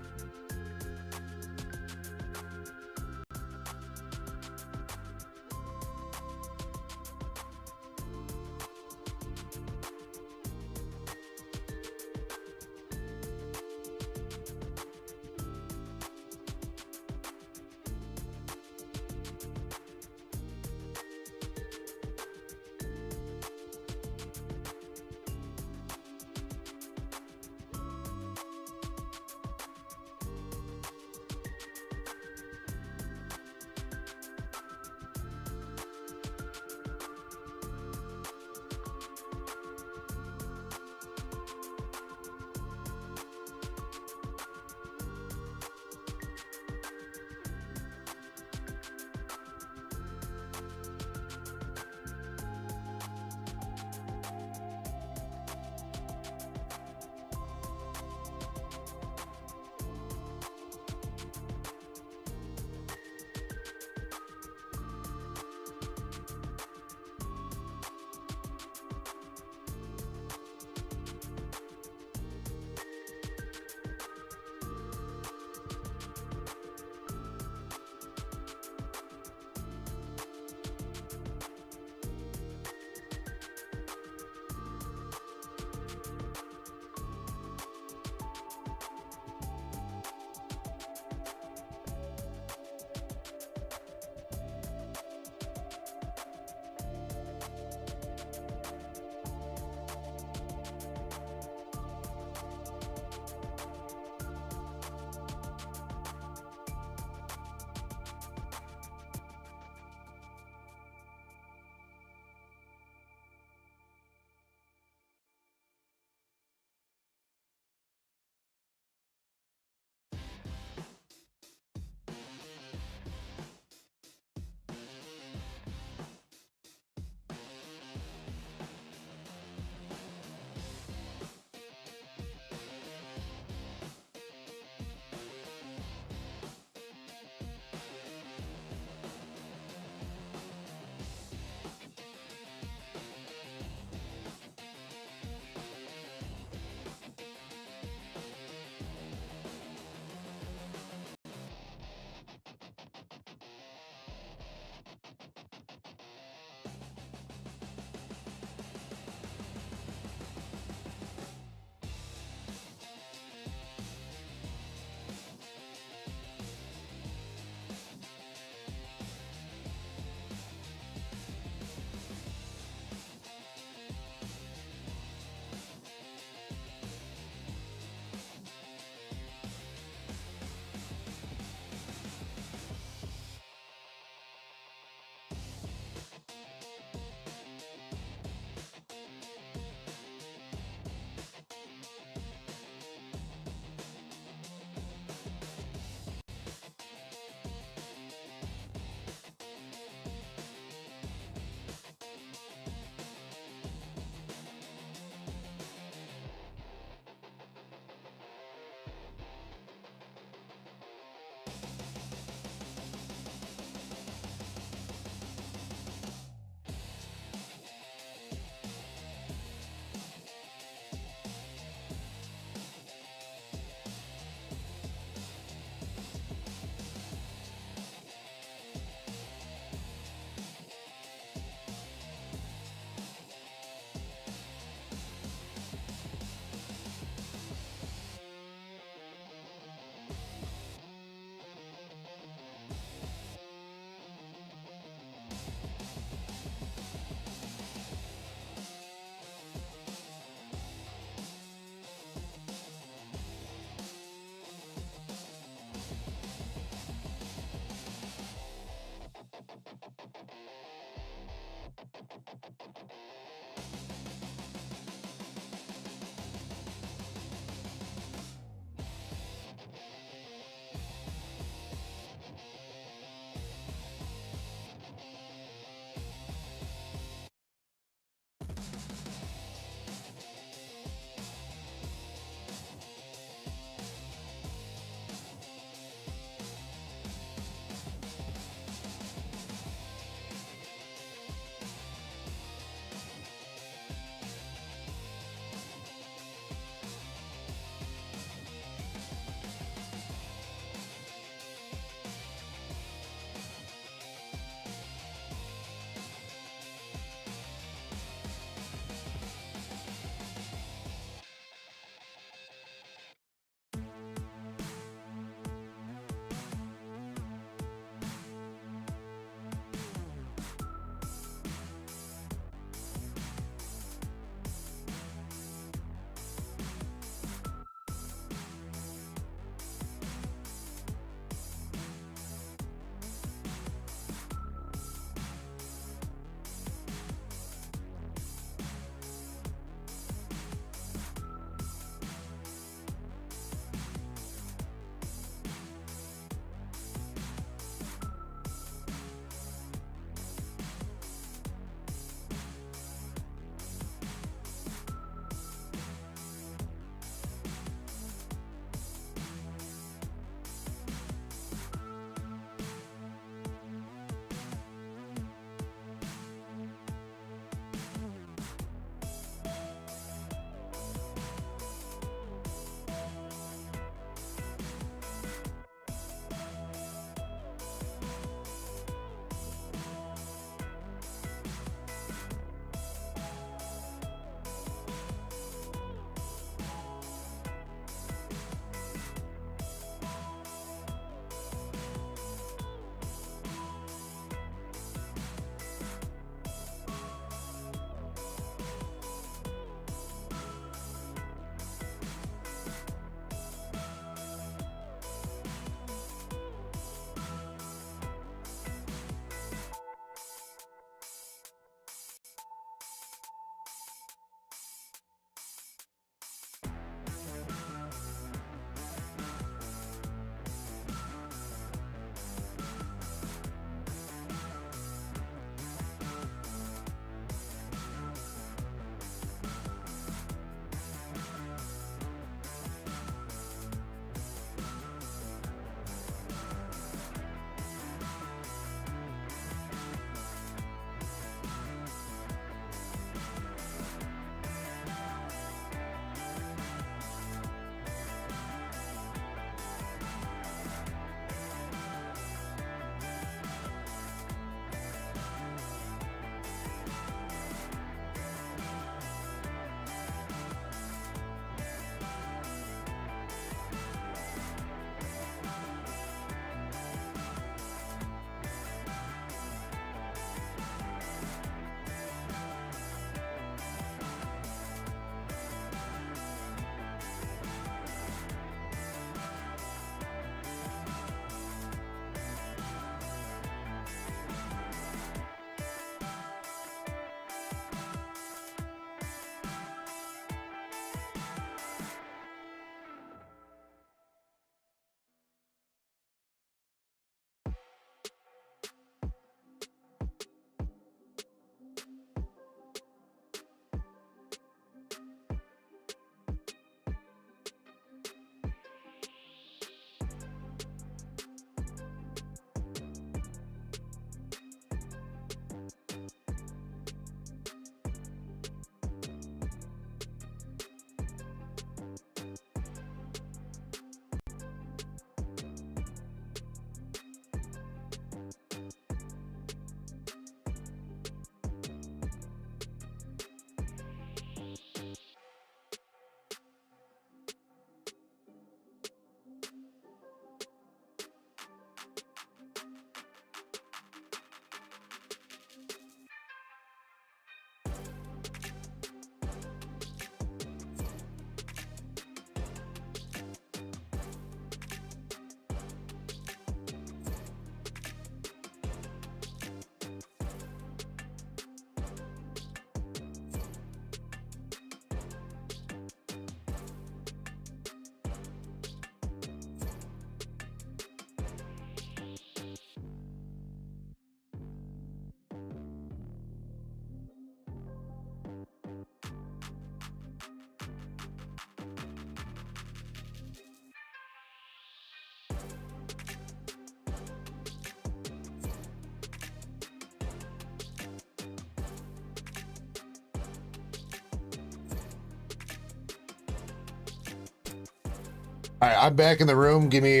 All right, I'm back in the room. Give me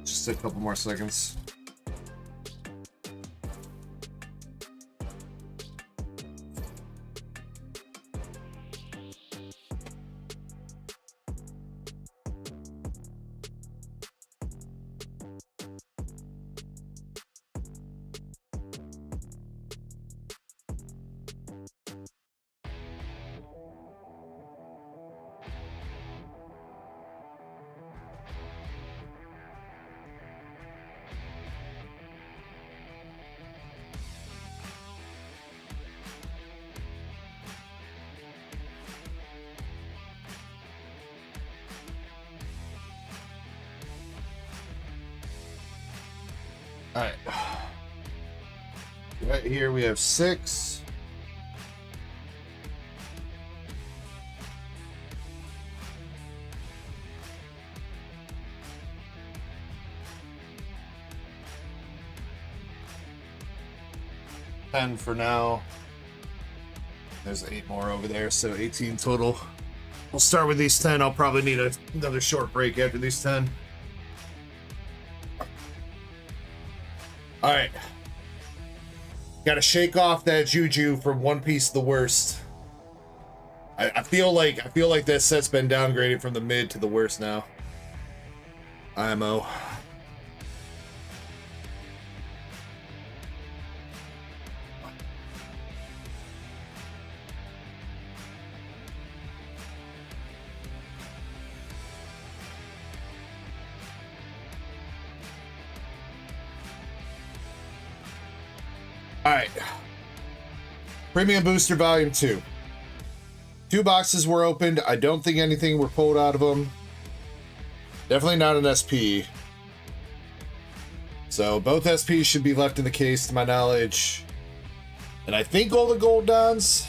just a couple more seconds. All right. Right here we have 6. $10 for now. There's 8 more over there, so 18 total. We'll start with these 10. I'll probably need another short break after these 10. All right. Got to shake off that juju from One Piece the worst. I feel like that set's been downgraded from the mid to the worst now. IMO. All right. Premium Booster Volume 2. 2 boxes were opened. I don't think anything were pulled out of them. Definitely not an SP. So both SPs should be left in the case to my knowledge. And I think all the gold dons.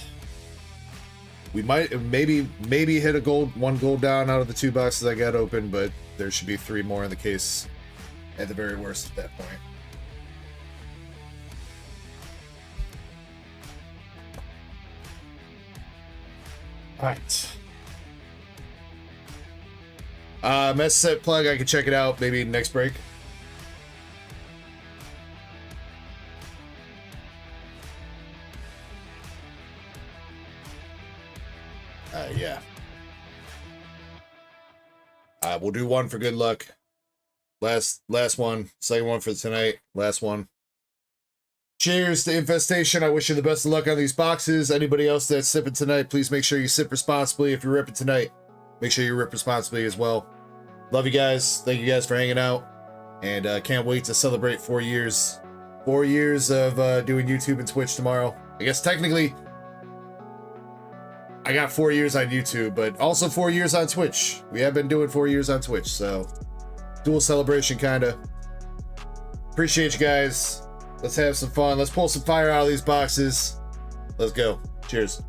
We might maybe hit one gold down out of the 2 boxes I got open, but there should be 3 more in the case at the very worst at that point. All right. Mess set plug, I can check it out maybe next break. Yeah. We'll do one for good luck. Last one. Second one for tonight. Last one. Cheers to Infestation. I wish you the best of luck on these boxes. Anybody else that's sipping tonight, please make sure you sip responsibly. If you're ripping tonight, make sure you rip responsibly as well. Love you guys. Thank you guys for hanging out. And can't wait to celebrate 4 years. 4 years of doing YouTube and Twitch tomorrow. I guess technically, I got 4 years on YouTube, but also 4 years on Twitch. We have been doing 4 years on Twitch, so dual celebration, kind of. Appreciate you guys. Let's have some fun. Let's pull some fire out of these boxes. Let's go. Cheers.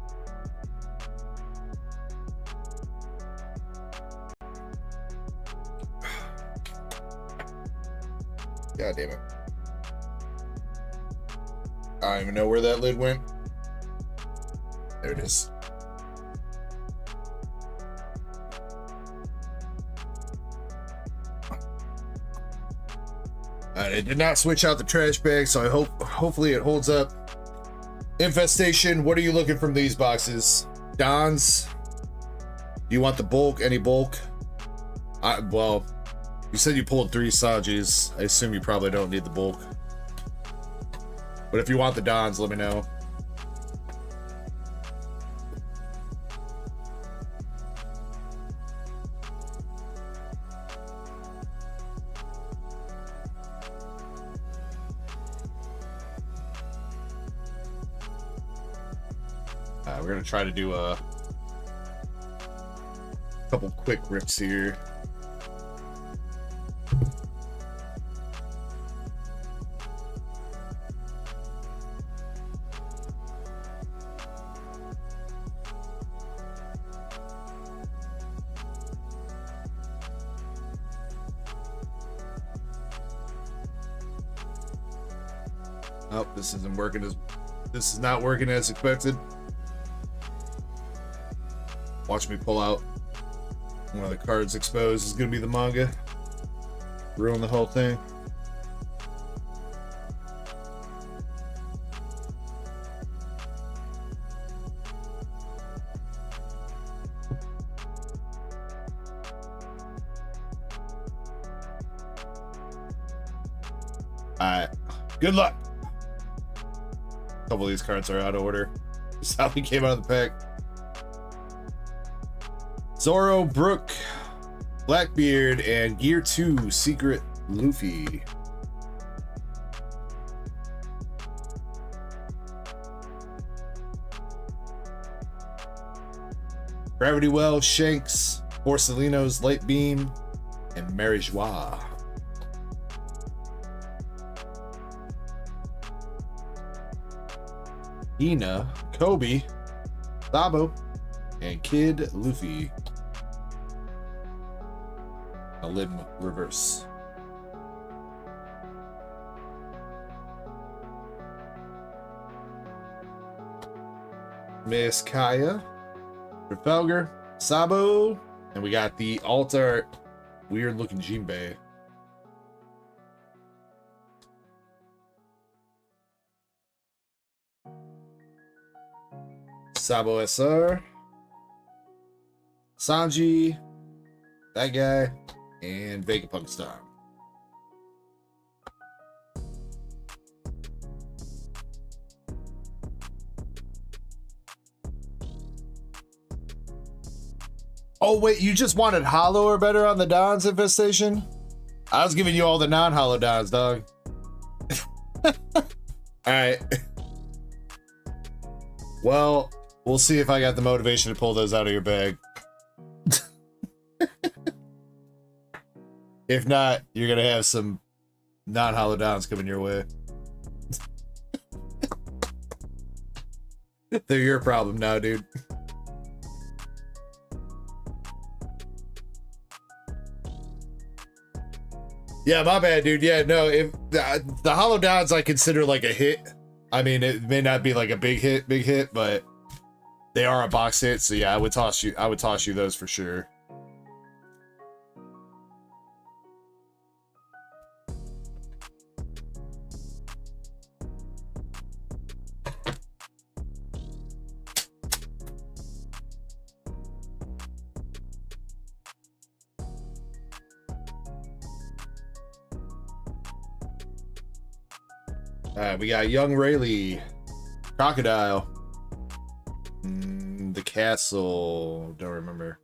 God damn it. I don't even know where that lid went. There it is. It did not switch out the trash bag, so hopefully it holds up. Infestation, what are you looking from these boxes? Dons? Do you want the bulk? Any bulk? Well, you said you pulled 3 Sajis. I assume you probably don't need the bulk. But if you want the Dons, let me know. We're gonna try to do a couple quick rips here. Oh, this isn't working as this is not working as expected. Watch me pull out. One of the cards exposed is gonna be the manga. Ruin the whole thing. Alright. Good luck. A couple of these cards are out of order. This is how he came out of the pack. Zoro, Brook, Blackbeard, and Gear 2 Secret Luffy. Gravity Well, Shanks, Borsellino's Light Beam, and Mary Joie. Ina, Kobe, Sabo, and Kid Luffy. A limb reverse. Miss Kaya, Trafalgar, Sabo, and we got the alt art weird looking Jinbei. Sabo SR, Sanji, that guy, and Vegapunk Star. Oh wait, you just wanted hollow or better on the Dons infestation? I was giving you all the non-hollow Dons, dog. Alright. Well, we'll see if I got the motivation to pull those out of your bag. If not, you're gonna have some non-hollow Dons coming your way. They're your problem now, dude. Yeah, my bad, dude. Yeah, no, if the hollow Dons I consider like a hit. I mean, it may not be like a big hit, but they are a box hit. So yeah, I would toss you those for sure. Alright, we got Young Rayleigh, Crocodile, the Castle, don't remember,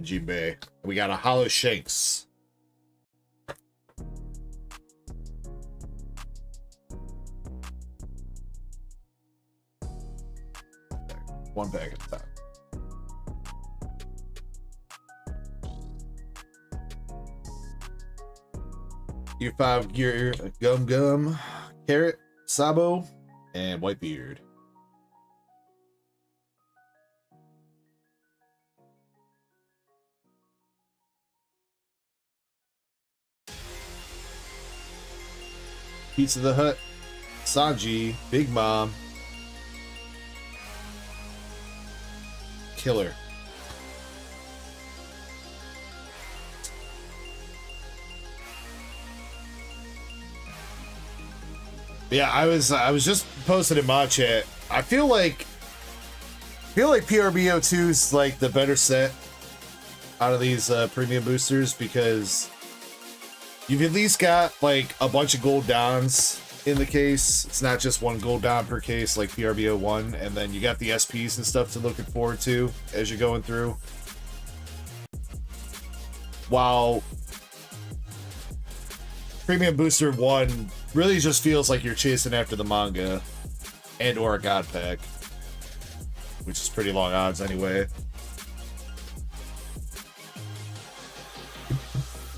Jinbei. We got a Hollow Shanks. One bag at a time. Gear 5, Gear Gum, Carrot, Sabo, and Whitebeard. Pizza the Hut, Sanji, Big Mom, Killer. Yeah, I was just posting in my chat. I feel like PRBO2 is like the better set out of these premium boosters because you've at least got like a bunch of gold dons in the case. It's not just one gold don per case like PRBO1, and then you got the SPs and stuff to looking forward to as you're going through. While Premium Booster 1 really just feels like you're chasing after the manga and or a god pack, which is pretty long odds anyway.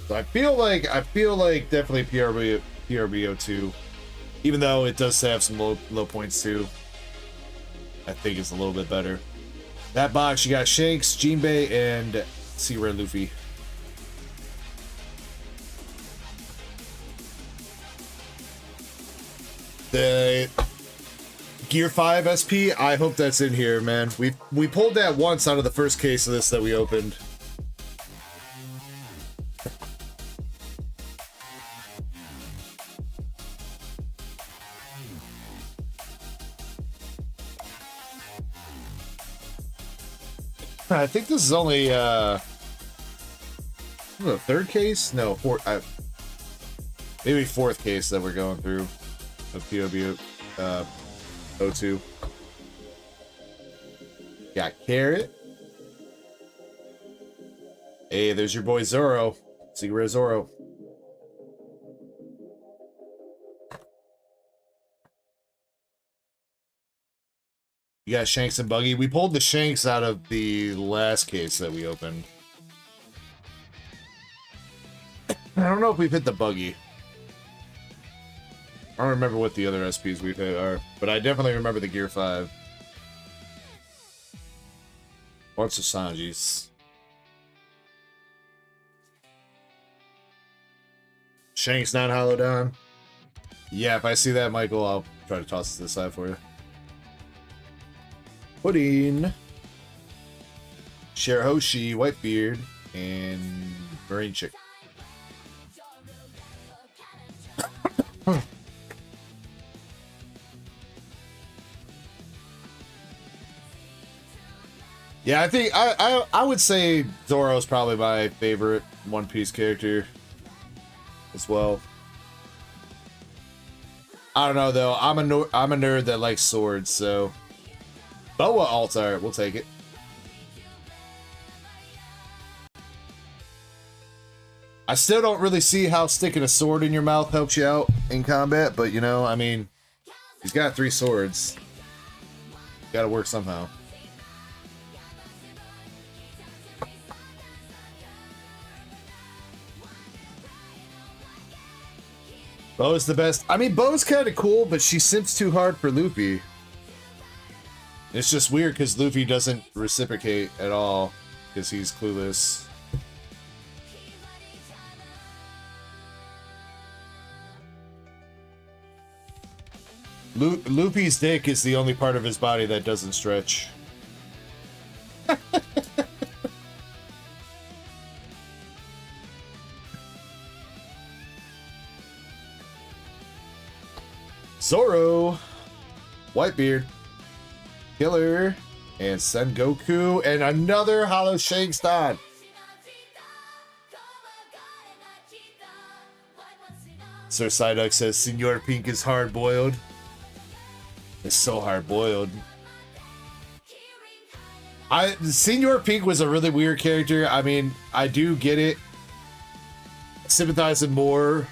So I feel like definitely PRBO2, even though it does have some low points too. I think it's a little bit better. That box, you got Shanks, Jinbei, and Sea Red Luffy. The Gear 5 SP, I hope that's in here, man. We pulled that once out of the first case of this that we opened. I think this is only the third case? No, maybe fourth case that we're going through of POB O2. Got Carrot. Hey, there's your boy Zoro. Secret Zoro. You got Shanks and Buggy. We pulled the Shanks out of the last case that we opened. I don't know if we've hit the Buggy. I don't remember what the other SPs we've hit are, but I definitely remember the Gear 5. Bunch of Sanjis. Shanks not hollowed down. Yeah, if I see that, Michael, I'll try to toss it to the side for you. Pudding. Shirahoshi, Whitebeard, and Marine Chick. Yeah, I think I would say Zoro's probably my favorite One Piece character as well. I don't know though. I'm a nerd that likes swords, so Boa Altar, we'll take it. I still don't really see how sticking a sword in your mouth helps you out in combat, but you know, I mean, he's got 3 swords. Gotta work somehow. Bo's the best. I mean, Bo's kind of cool, but she simps too hard for Luffy. It's just weird because Luffy doesn't reciprocate at all because he's clueless. Luffy's dick is the only part of his body that doesn't stretch. Zoro, Whitebeard, Killer, and Sengoku, and another Hollow Shanks Don. Sir Psyduck says Senor Pink is hard-boiled. It's so hard-boiled. Senor Pink was a really weird character. I mean, I do get it. Sympathizing more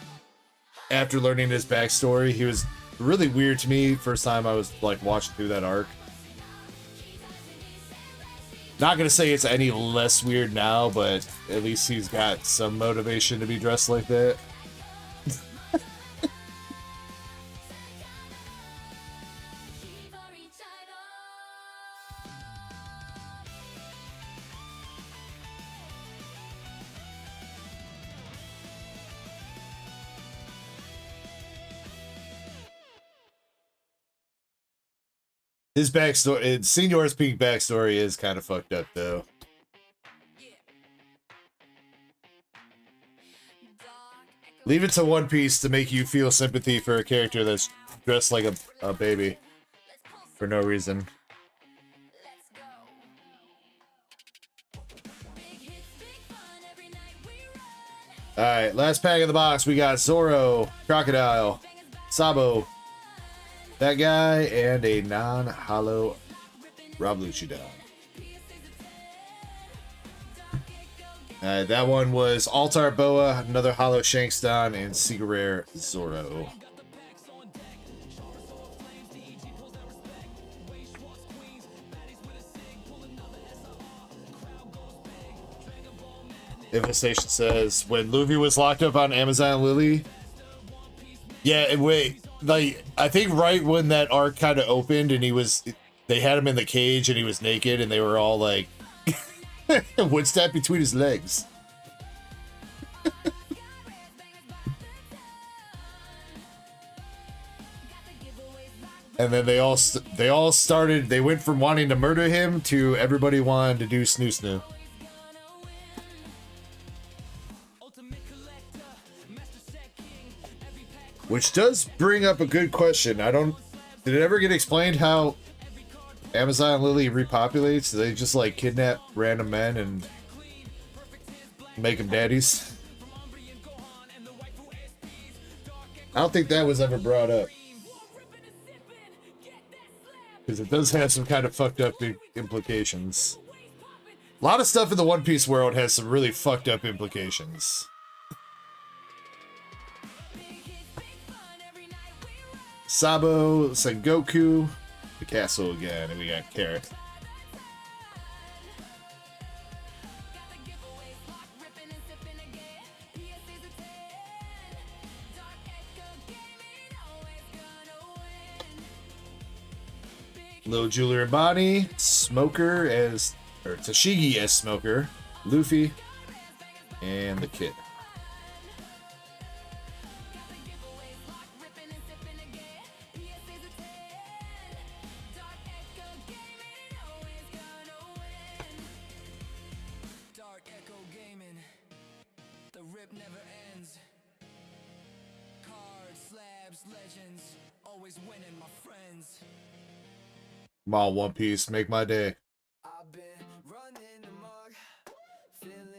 after learning his backstory. He was really weird to me first time I was like watching through that arc. Not gonna say it's any less weird now, but at least he's got some motivation to be dressed like that. His backstory, Senor's Pink backstory is kind of fucked up, though. Leave it to One Piece to make you feel sympathy for a character that's dressed like a baby for no reason. Alright, last pack of the box. We got Zoro, Crocodile, Sabo, that guy, and a non-hollow Rob Lucci. That one was Altar Boa, another hollow Shanks Don, and Secret Rare Zoro. Infestation says, when Luffy was locked up on Amazon Lily. Yeah, wait. Like, I think right when that arc kind of opened and they had him in the cage and he was naked and they were all like, what's that between his legs? And then they all started, they went from wanting to murder him to everybody wanting to do snoo snoo. Which does bring up a good question. Did it ever get explained how Amazon Lily repopulates? Do they just like kidnap random men and make them daddies? I don't think that was ever brought up. Because it does have some kind of fucked up implications. A lot of stuff in the One Piece world has some really fucked up implications. Sabo, Sengoku, the castle again, and we got Carrot. Little Jeweler and Bonnie, Smoker as, or Tashigi as Smoker, Luffy, and the Kid. DarkEckoGaming, the rip never ends. Cards, slabs, legends, always winning, my friends. Come on, One Piece, make my day.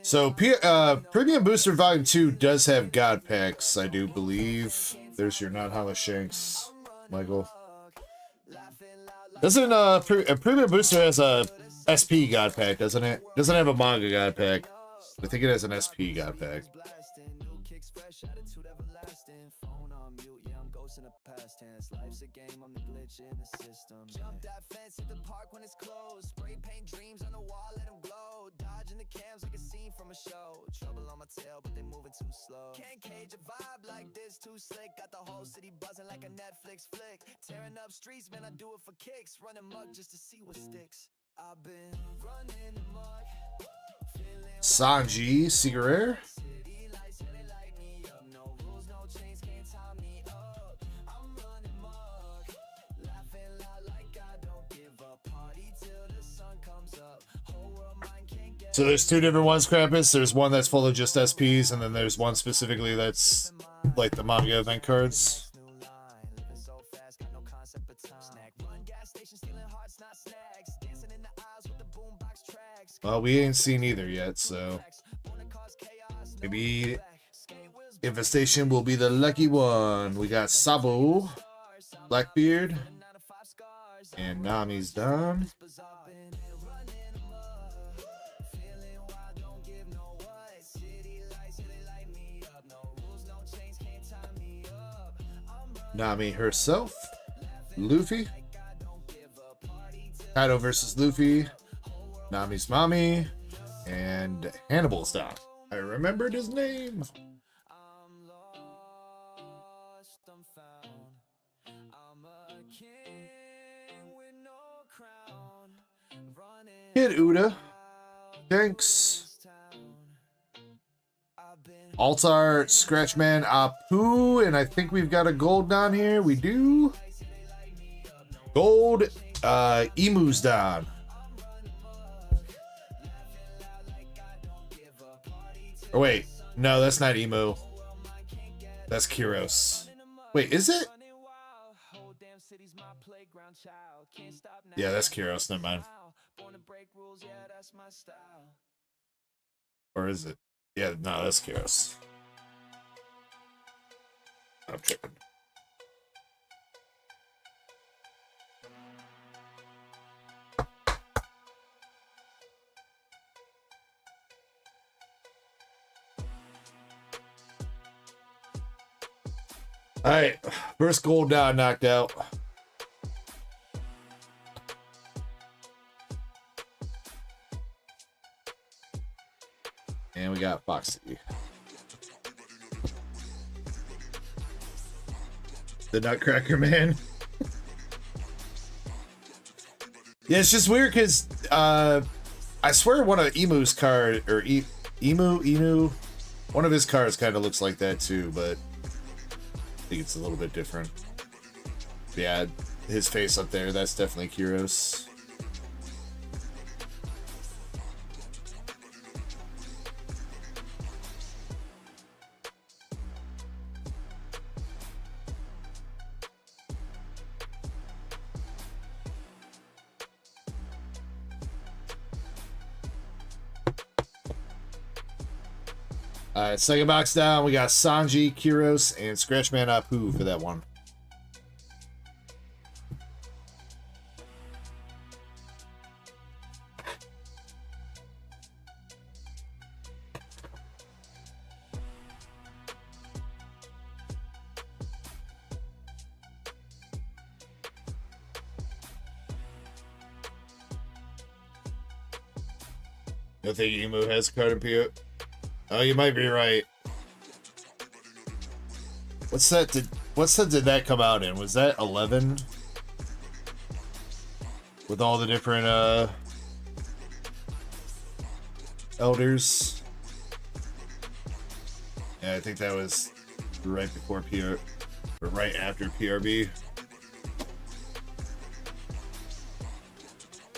So, Premium Booster Volume 2 does have God Packs, I do believe. There's your Not Hollow Shanks, Michael. Doesn't, Premium Booster has a SP God Pack, doesn't it? Doesn't have a Manga God Pack. I think it has an SP God Pack. Life's a game, I'm the glitch in the system. Jump that fence at the park when it's closed. Spray paint dreams on the wall, let them glow. Dodging the cams like a scene from a show. Trouble on my tail, but they moving too slow. Can't cage a vibe like this, too slick. Got the whole city buzzing like a Netflix flick. Tearing up streets, man, I do it for kicks. Running muck just to see what sticks. I've been running amok. Sanji, Secret Rare. So there's two different ones, Krampus. There's one that's full of just SPs, and then there's one specifically that's like the manga event cards. Well, we ain't seen either yet, so maybe Infestation will be the lucky one. We got Sabo, Blackbeard, and Nami's done. Nami herself, Luffy, Kaido versus Luffy, Nami's mommy, and Hannibal's down. I remembered his name. Kid Uda, thanks. Altar, Scratchman, Apu, and I think we've got a gold down here. We do. Gold, Emu's down. Oh, wait. No, that's not Emu. That's Kyros. Wait, is it? Yeah, that's Kyros. Never mind. Or is it? Yeah, no, that's Kyros. I'm tripping. Alright, first gold down, knocked out. And we got Foxy. The Nutcracker Man. Yeah, it's just weird because I swear one of Emu's card, or Emu, one of his cards kind of looks like that too, but I think it's a little bit different. Yeah, his face up there, that's definitely Kyros. Alright, second box down, we got Sanji, Kyros, and Scratchman Apu for that one. I think Emu has a card appeal. Oh, you might be right. What set did that come out in? Was that 11? With all the different elders? Yeah, I think that was right before PR or right after PRB.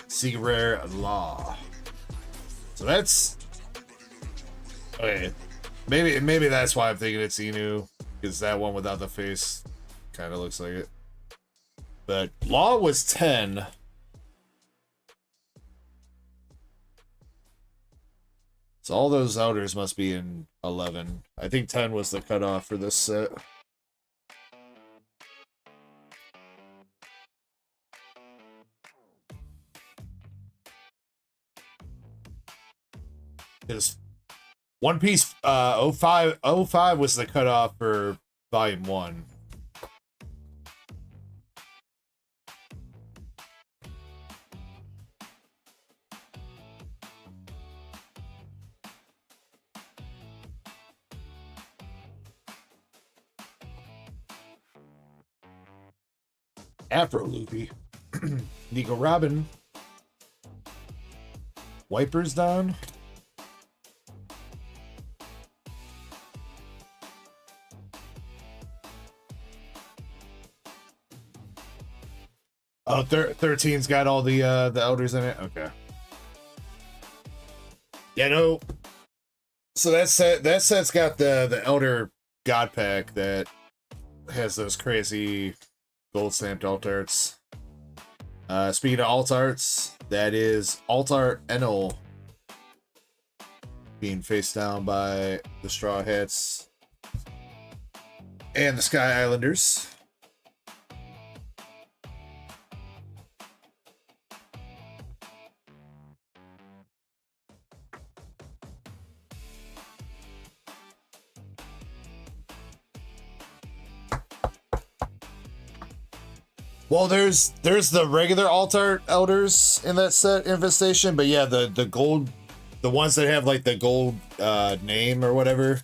Secret Rare Law. So that's okay. Maybe that's why I'm thinking it's Inu, because that one without the face kind of looks like it. But Law was 10. So all those elders must be in 11. I think 10 was the cutoff for this set. Because One Piece 05 was the cutoff for Volume 1. Afro Luffy. Nico Robin. Wipers down. Oh, 13's got all the elders in it. Okay. Yeah, no. So that set's got the elder god pack that has those crazy gold stamped alt arts. Speaking of alt arts, that is alt art Enel being faced down by the Straw Hats and the Sky Islanders. Well, there's the regular altar elders in that set, Infestation, but yeah, the gold, the ones that have like the gold name or whatever,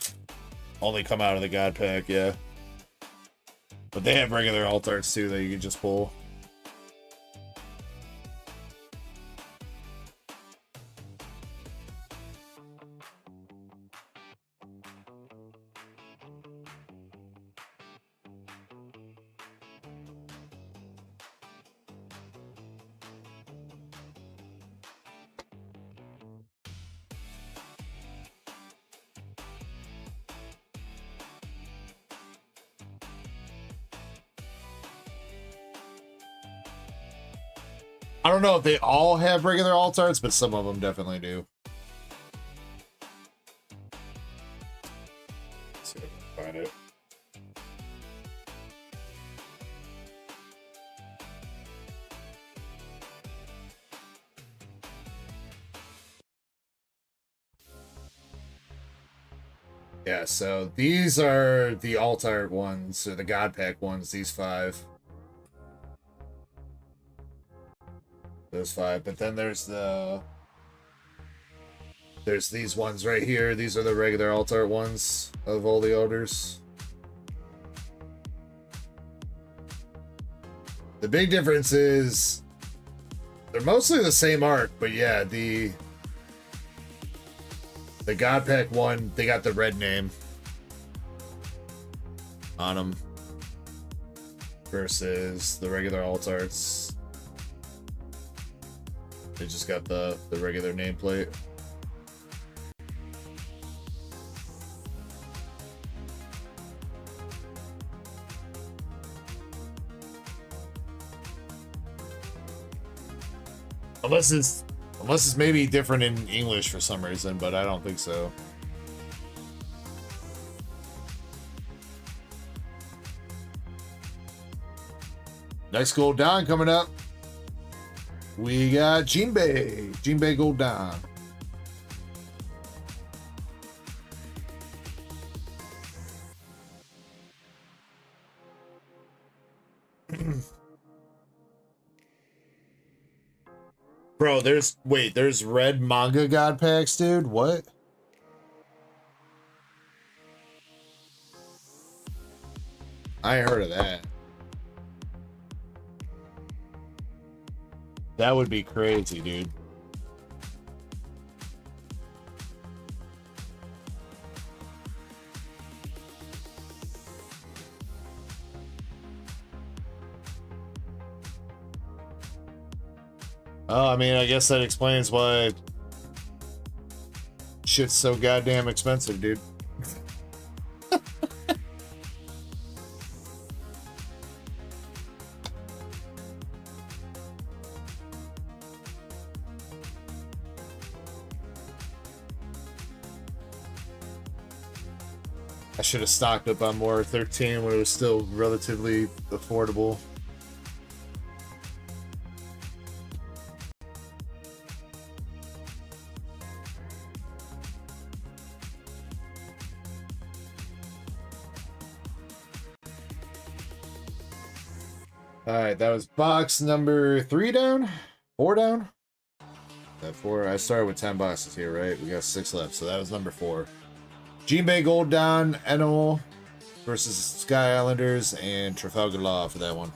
only come out of the god pack, yeah. But they have regular altars too that you can just pull. I don't know if they all have regular alt arts, but some of them definitely do. Let's see if I can find it. Yeah, so these are the alt art ones, or the god pack ones, these 5. Those 5, but then there's these ones right here. These are the regular alt art ones of all the elders. The big difference is they're mostly the same art, but yeah, the god pack one, they got the red name on them versus the regular alt arts. They just got the regular nameplate. Unless it's maybe different in English for some reason, but I don't think so. Next gold down coming up. We got Jinbei. Jinbei gold down. Bro, there's red manga god packs, dude. What? I ain't heard of that. That would be crazy, dude. Oh, I mean, I guess that explains why shit's so goddamn expensive, dude. I should have stocked up on more 13 when it was still relatively affordable. Alright, that was box number 3 down? 4 down? That 4. I started with 10 boxes here, right? We got 6 left, so that was number 4. Jinbei gold down, Eno versus Sky Islanders, and Trafalgar Law for that one.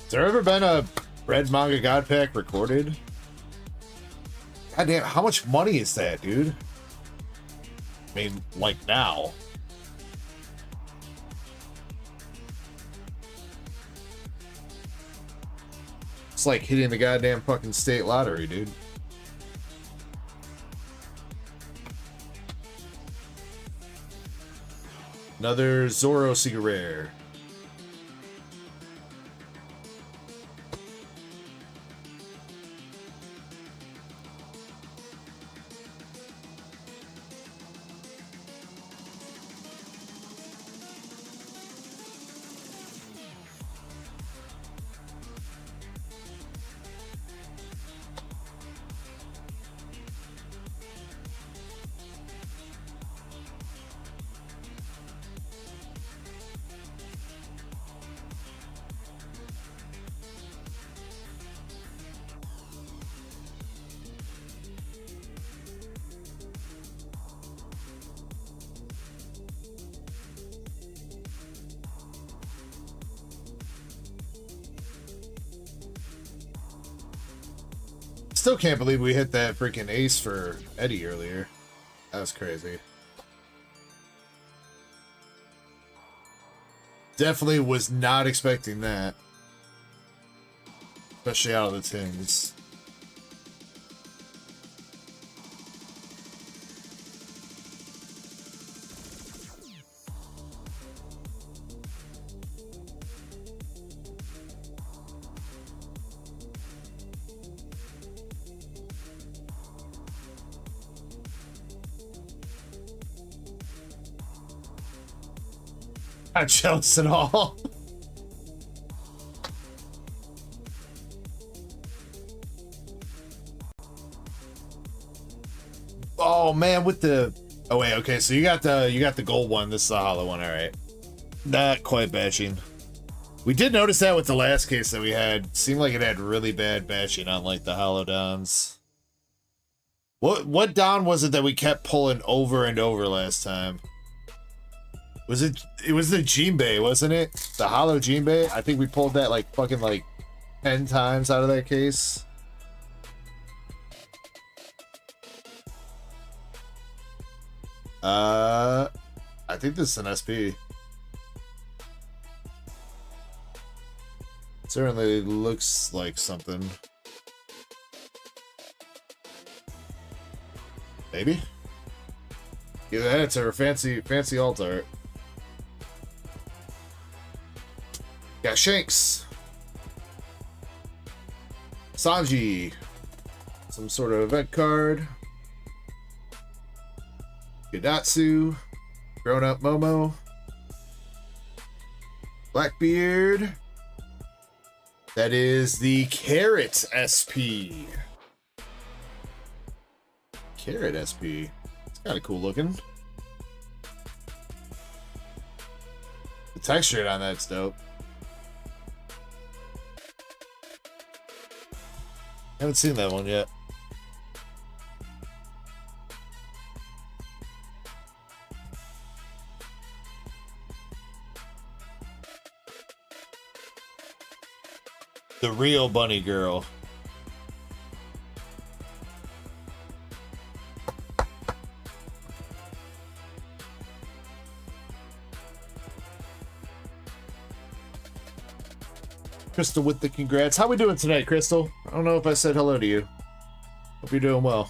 Has there ever been a red manga god pack recorded? God damn, how much money is that, dude? I mean, like now. It's like hitting the goddamn fucking state lottery, dude. Another Zoro Secret Rare. Still can't believe we hit that freaking ace for Eddie earlier. That was crazy. Definitely was not expecting that. Especially out of the tins. Not jealous at all. Oh man, with the wait, okay, so you got the gold one. This is the hollow one, all right. Not quite batching. We did notice that with the last case that we had. Seemed like it had really bad batching on like the hollow downs. What down was it that we kept pulling over and over last time? It was the Jinbei, wasn't it? The hollow Jinbei? I think we pulled that like fucking like 10 times out of that case. I think this is an SP. Certainly looks like something. Maybe? Give that to her. Fancy alt art. Got Shanks. Sanji. Some sort of event card. Gidatsu. Grown Up Momo. Blackbeard. That is the Carrot SP. Carrot SP. It's kind of cool looking. The texture on that's dope. Haven't seen that one yet. The real bunny girl. Crystal with the congrats. How we doing tonight, Crystal? I don't know if I said hello to you. Hope you're doing well.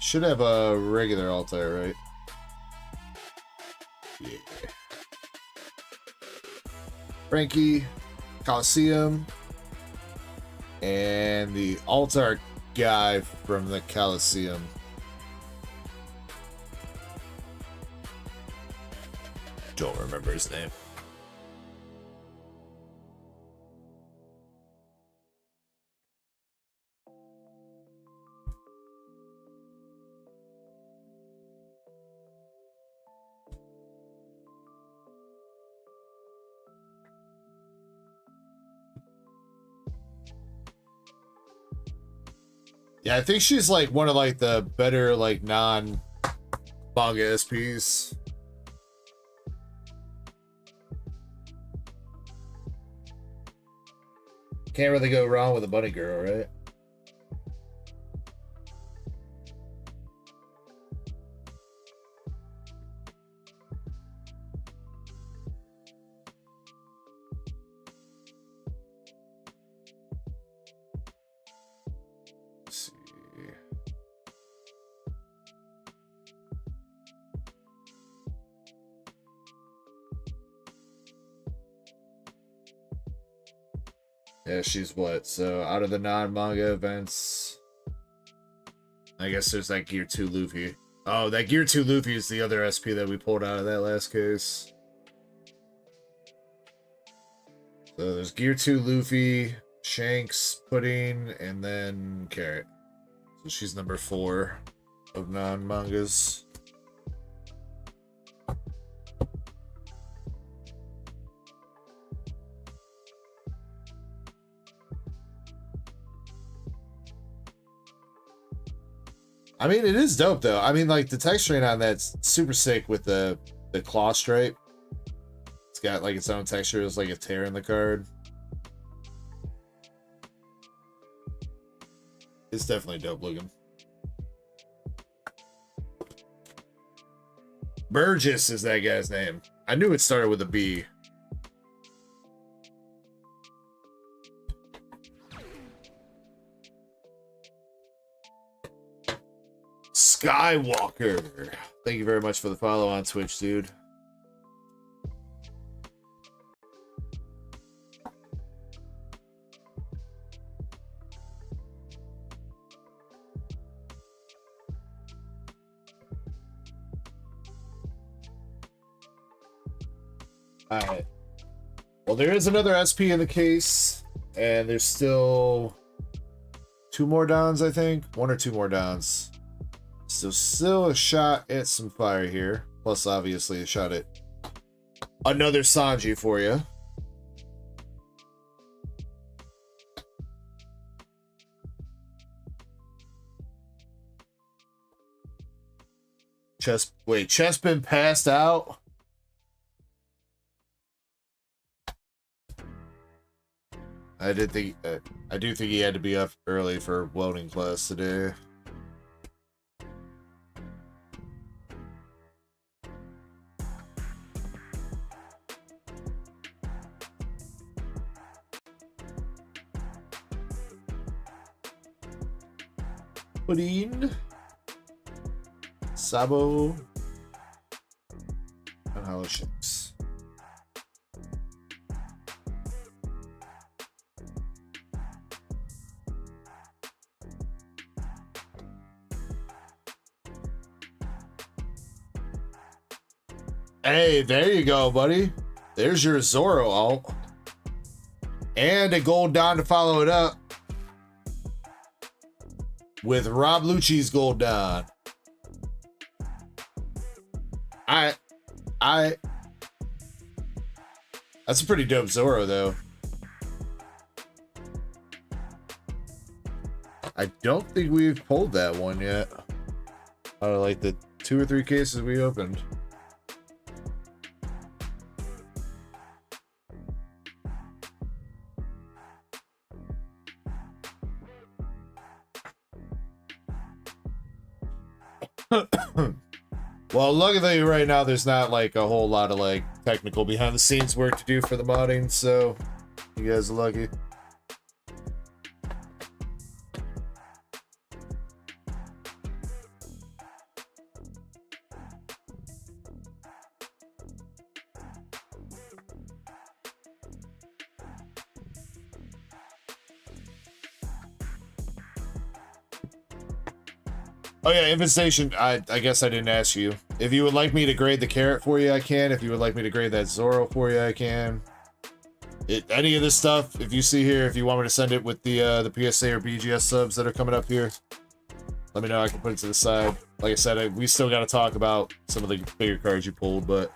Should have a regular altar, right? Yeah. Frankie, Coliseum, and the altar guy from the Coliseum. Don't remember his name. Yeah, I think she's like one of like the better like non-manga SPs. Can't really go wrong with a bunny girl, right? Yeah, she's what? So out of the non-manga events, I guess there's that Gear 2 Luffy. Oh, that Gear 2 Luffy is the other SP that we pulled out of that last case. So there's Gear 2 Luffy, Shanks, Pudding, and then Carrot. So she's number 4 of non-mangas. I mean, it is dope though. I mean, like the texturing on that's super sick with the claw stripe. It's got like its own texture. It's like a tear in the card. It's definitely dope looking. Burgess is that guy's name. I knew it started with a B. Skywalker. Thank you very much for the follow on Twitch, dude. Alright. Well, there is another SP in the case, and there's still 2 more downs, I think. 1 or 2 more downs. So still a shot at some fire here. Plus, obviously, a shot at another Sanji for you. Wait, Chess been passed out? I do think he had to be up early for welding class today. Pudding, Sabo, and Hollow Ships. Hey, there you go, buddy. There's your Zoro alt. And a gold Don to follow it up with Rob Lucci's gold Don. That's a pretty dope Zoro, though. I don't think we've pulled that one yet. Out of like the 2 or 3 cases we opened. Well, luckily right now there's not like a whole lot of like technical behind the scenes work to do for the modding, so you guys are lucky. Oh yeah, infestation. I guess I didn't ask you. If you would like me to grade the carrot for you, I can. If you would like me to grade that Zoro for you, I can. Any of this stuff, if you see here, if you want me to send it with the PSA or BGS subs that are coming up here, let me know. I can put it to the side. Like I said, we still got to talk about some of the bigger cards you pulled, but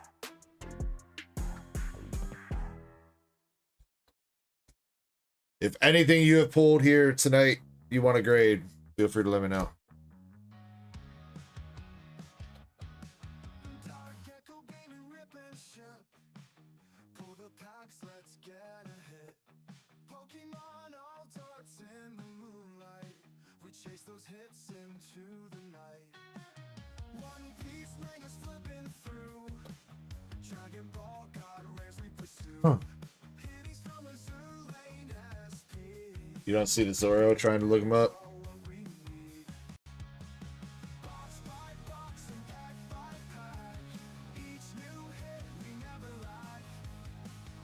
if anything you have pulled here tonight you want to grade, feel free to let me know. DarkEckoGaming ripping ship. Pull the packs, let's get a hit. Pokemon all darts in the moonlight. We chase those hits into the night. One Piece mangas flipping through. Dragon Ball got rares we pursue. Huh. Hitties from a zoo lane SP. You don't see the Zoro trying to look him up?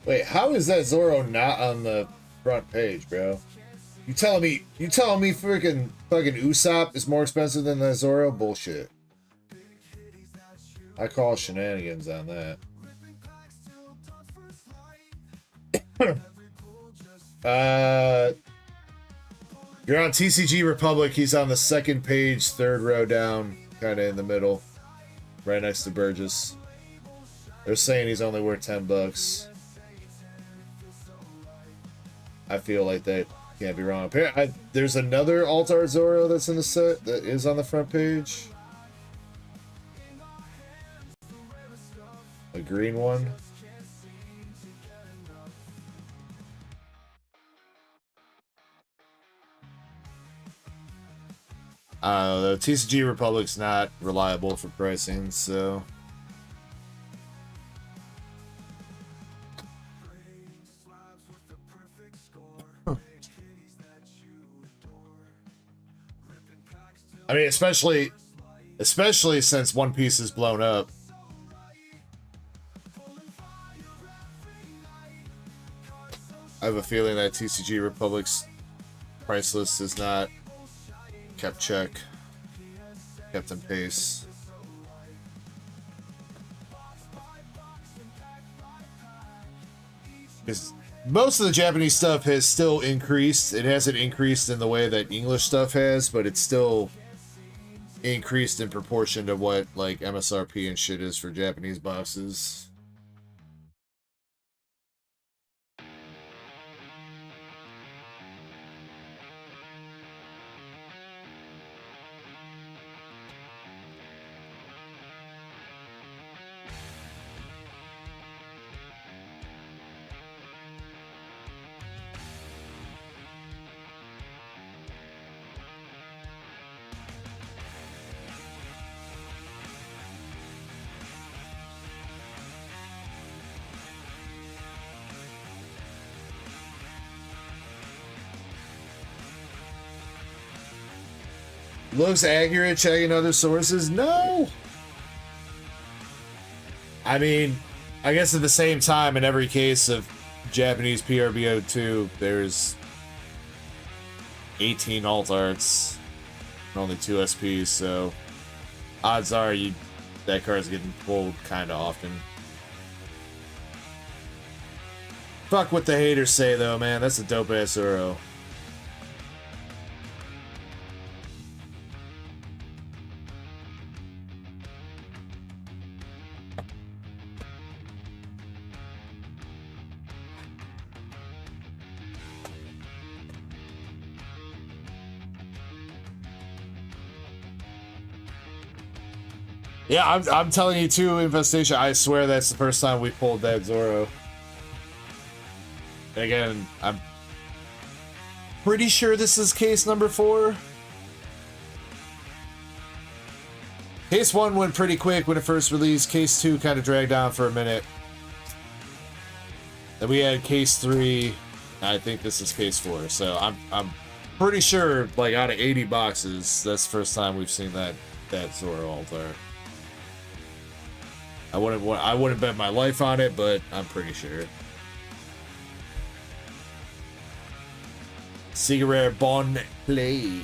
Wait, how is that Zoro not on the front page, bro? You telling me freaking fucking Usopp is more expensive than that Zoro? Bullshit. I call shenanigans on that. You're on TCG Republic. He's on the second page, 3rd row down, kind of in the middle, right next to Burgess. They're saying he's only worth $10. I feel like that can't be wrong. There's another Alt-Art Zoro that's in the set that is on the front page. A green one. The TCG Republic's not reliable for pricing, so. I mean, especially since One Piece is blown up. I have a feeling that TCG Republic's price list is not kept in pace. Because most of the Japanese stuff has still increased. It hasn't increased in the way that English stuff has, but it's still increased in proportion to what like MSRP and shit is for Japanese boxes. Looks accurate, checking other sources? No! I mean, I guess at the same time, in every case of Japanese PRBO2, there's 18 alt arts and only 2 SPs, so odds are that card's getting pulled kind of often. Fuck what the haters say, though, man. That's a dope-ass Zoro. Yeah, I'm telling you too, Infestation. I swear that's the first time we pulled that Zoro. Again, I'm pretty sure this is case number 4. Case 1 went pretty quick when it first released. Case 2 kind of dragged on for a minute. Then we had case 3. I think this is case 4. So I'm pretty sure, like, out of 80 boxes, that's the first time we've seen that Zoro altar. I wouldn't bet my life on it, but I'm pretty sure. Cigarette Bon Play.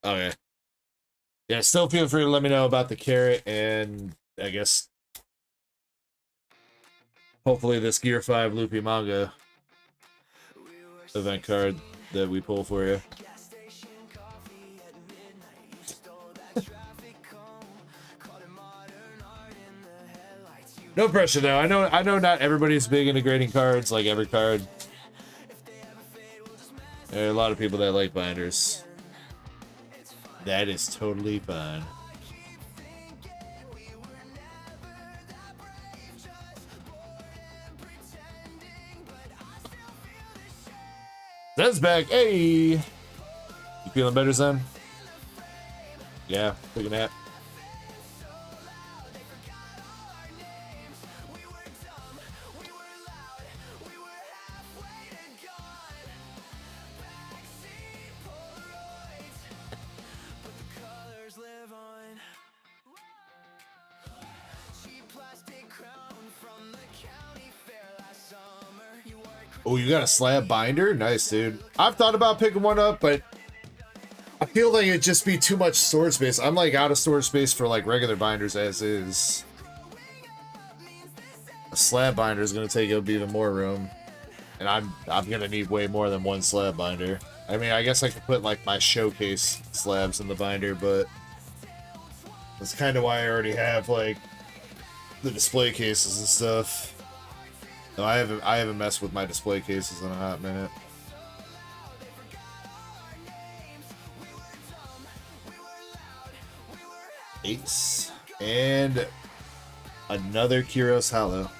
Okay. Yeah, still feel free to let me know about the carrot, and I guess hopefully this Gear 5 Loopy manga event card that we pull for you. No pressure though. I know not everybody's big into grading cards like every card. There are a lot of people that like binders. That is totally fine. Zen's back. Hey! You feeling better, Zen? Yeah, take a nap. Oh, you got a slab binder? Nice, dude. I've thought about picking one up, but I feel like it'd just be too much storage space. I'm like out of storage space for like regular binders as is. A slab binder is gonna take up even more room, and I'm gonna need way more than one slab binder. I mean, I guess I could put like my showcase slabs in the binder, but that's kind of why I already have like the display cases and stuff. No, I haven't messed with my display cases in a hot minute. Ace. And another Kyros Hollow.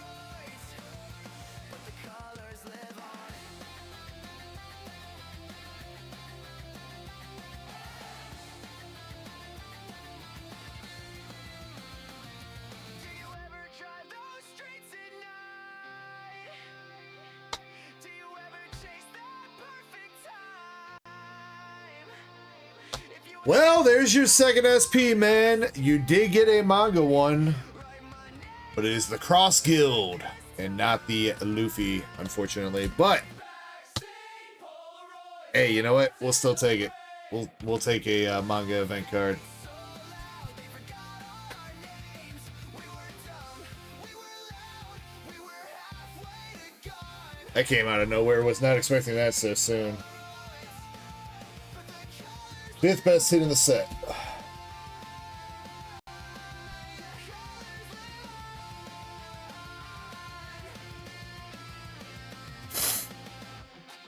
Well, there's your second SP, man. You did get a manga one, but it is the Cross Guild and not the Luffy, unfortunately. But hey, you know what? We'll still take it. We'll take a manga event card. That came out of nowhere. Was not expecting that so soon. 5th best hit in the set.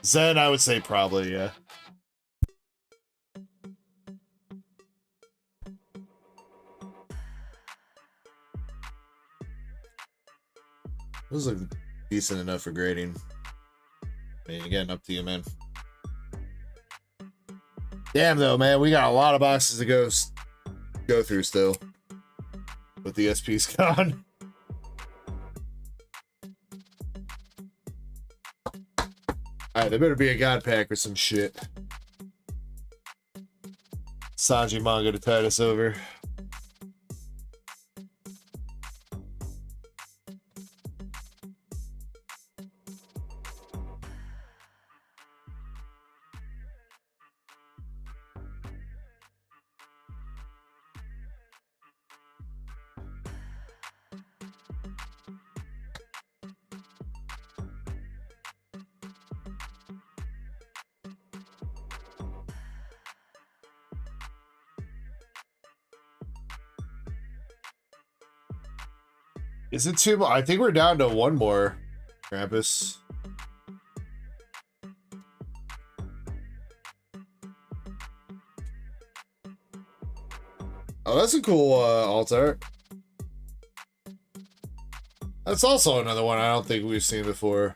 Zen, I would say probably, yeah. Those look decent enough for grading. I mean, again, up to you, man. Damn, though, man, we got a lot of boxes to go through still. with the SP's gone. Alright, there better be a god pack or some shit. Sanji manga to tide us over. Is it two more? I think we're down to one more, Krampus. Oh, that's a cool alt art. That's also another one I don't think we've seen before.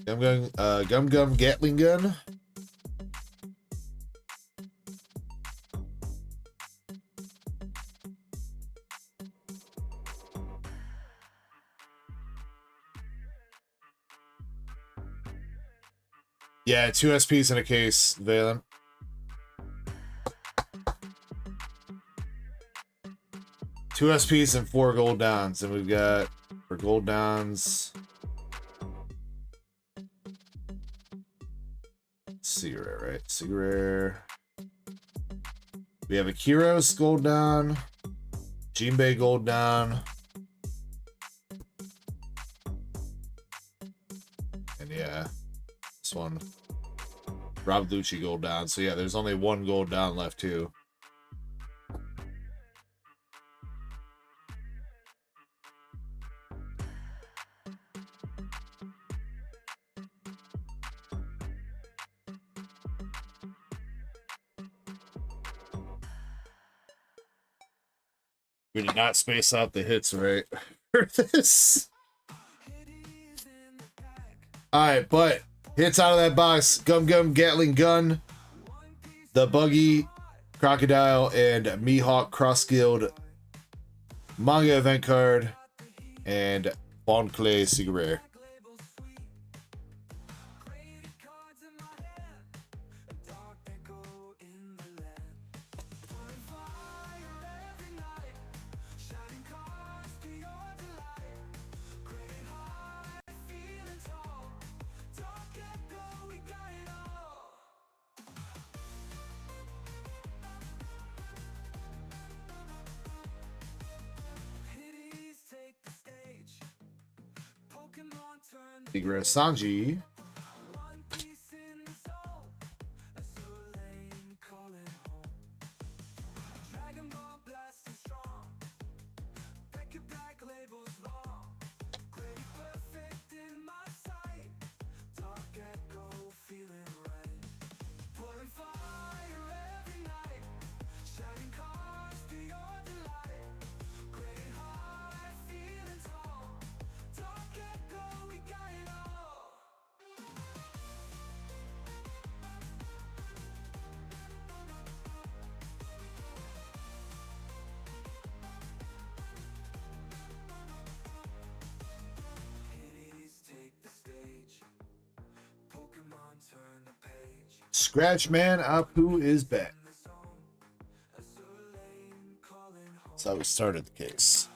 Gum Gum Gatling Gun. Yeah, 2 SPs in a case, Valen. Two SPs and 4 gold downs, and we've got for gold downs. Cigarette, right? Cigarette. We have a Kiros gold down, Jinbei gold down, and yeah, this one, Rob Lucci gold down. So yeah, there's only 1 gold down left too. We did not space out the hits right for this. Alright, but hits out of that box: Gum Gum Gatling Gun, the Buggy, Crocodile, and Mihawk Cross Guild manga event card, and Bon Clay Cigarette. Cigarette Sanji. Scratchman Apu is back. That's how we started the case.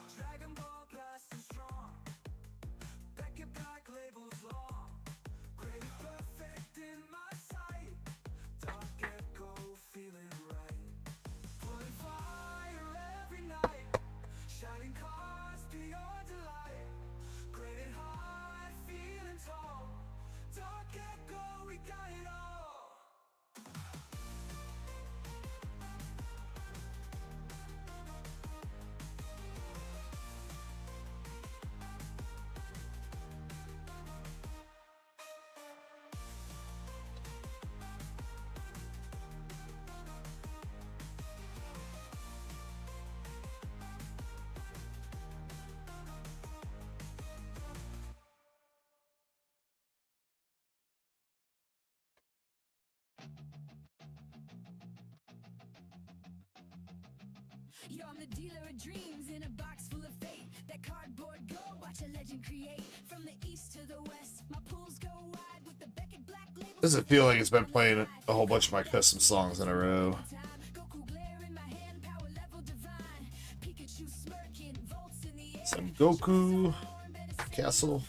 Yo, I'm the dealer of dreams in a box full of fate. That cardboard gold, watch a legend create. From the east to the west, my pools go wide with the Beckett black label. Doesn't feel like it's been playing a whole bunch of my custom songs in a row. Goku glare in my hand, power level divine. Pikachu smirking, volts in the air. Some Goku, Castle,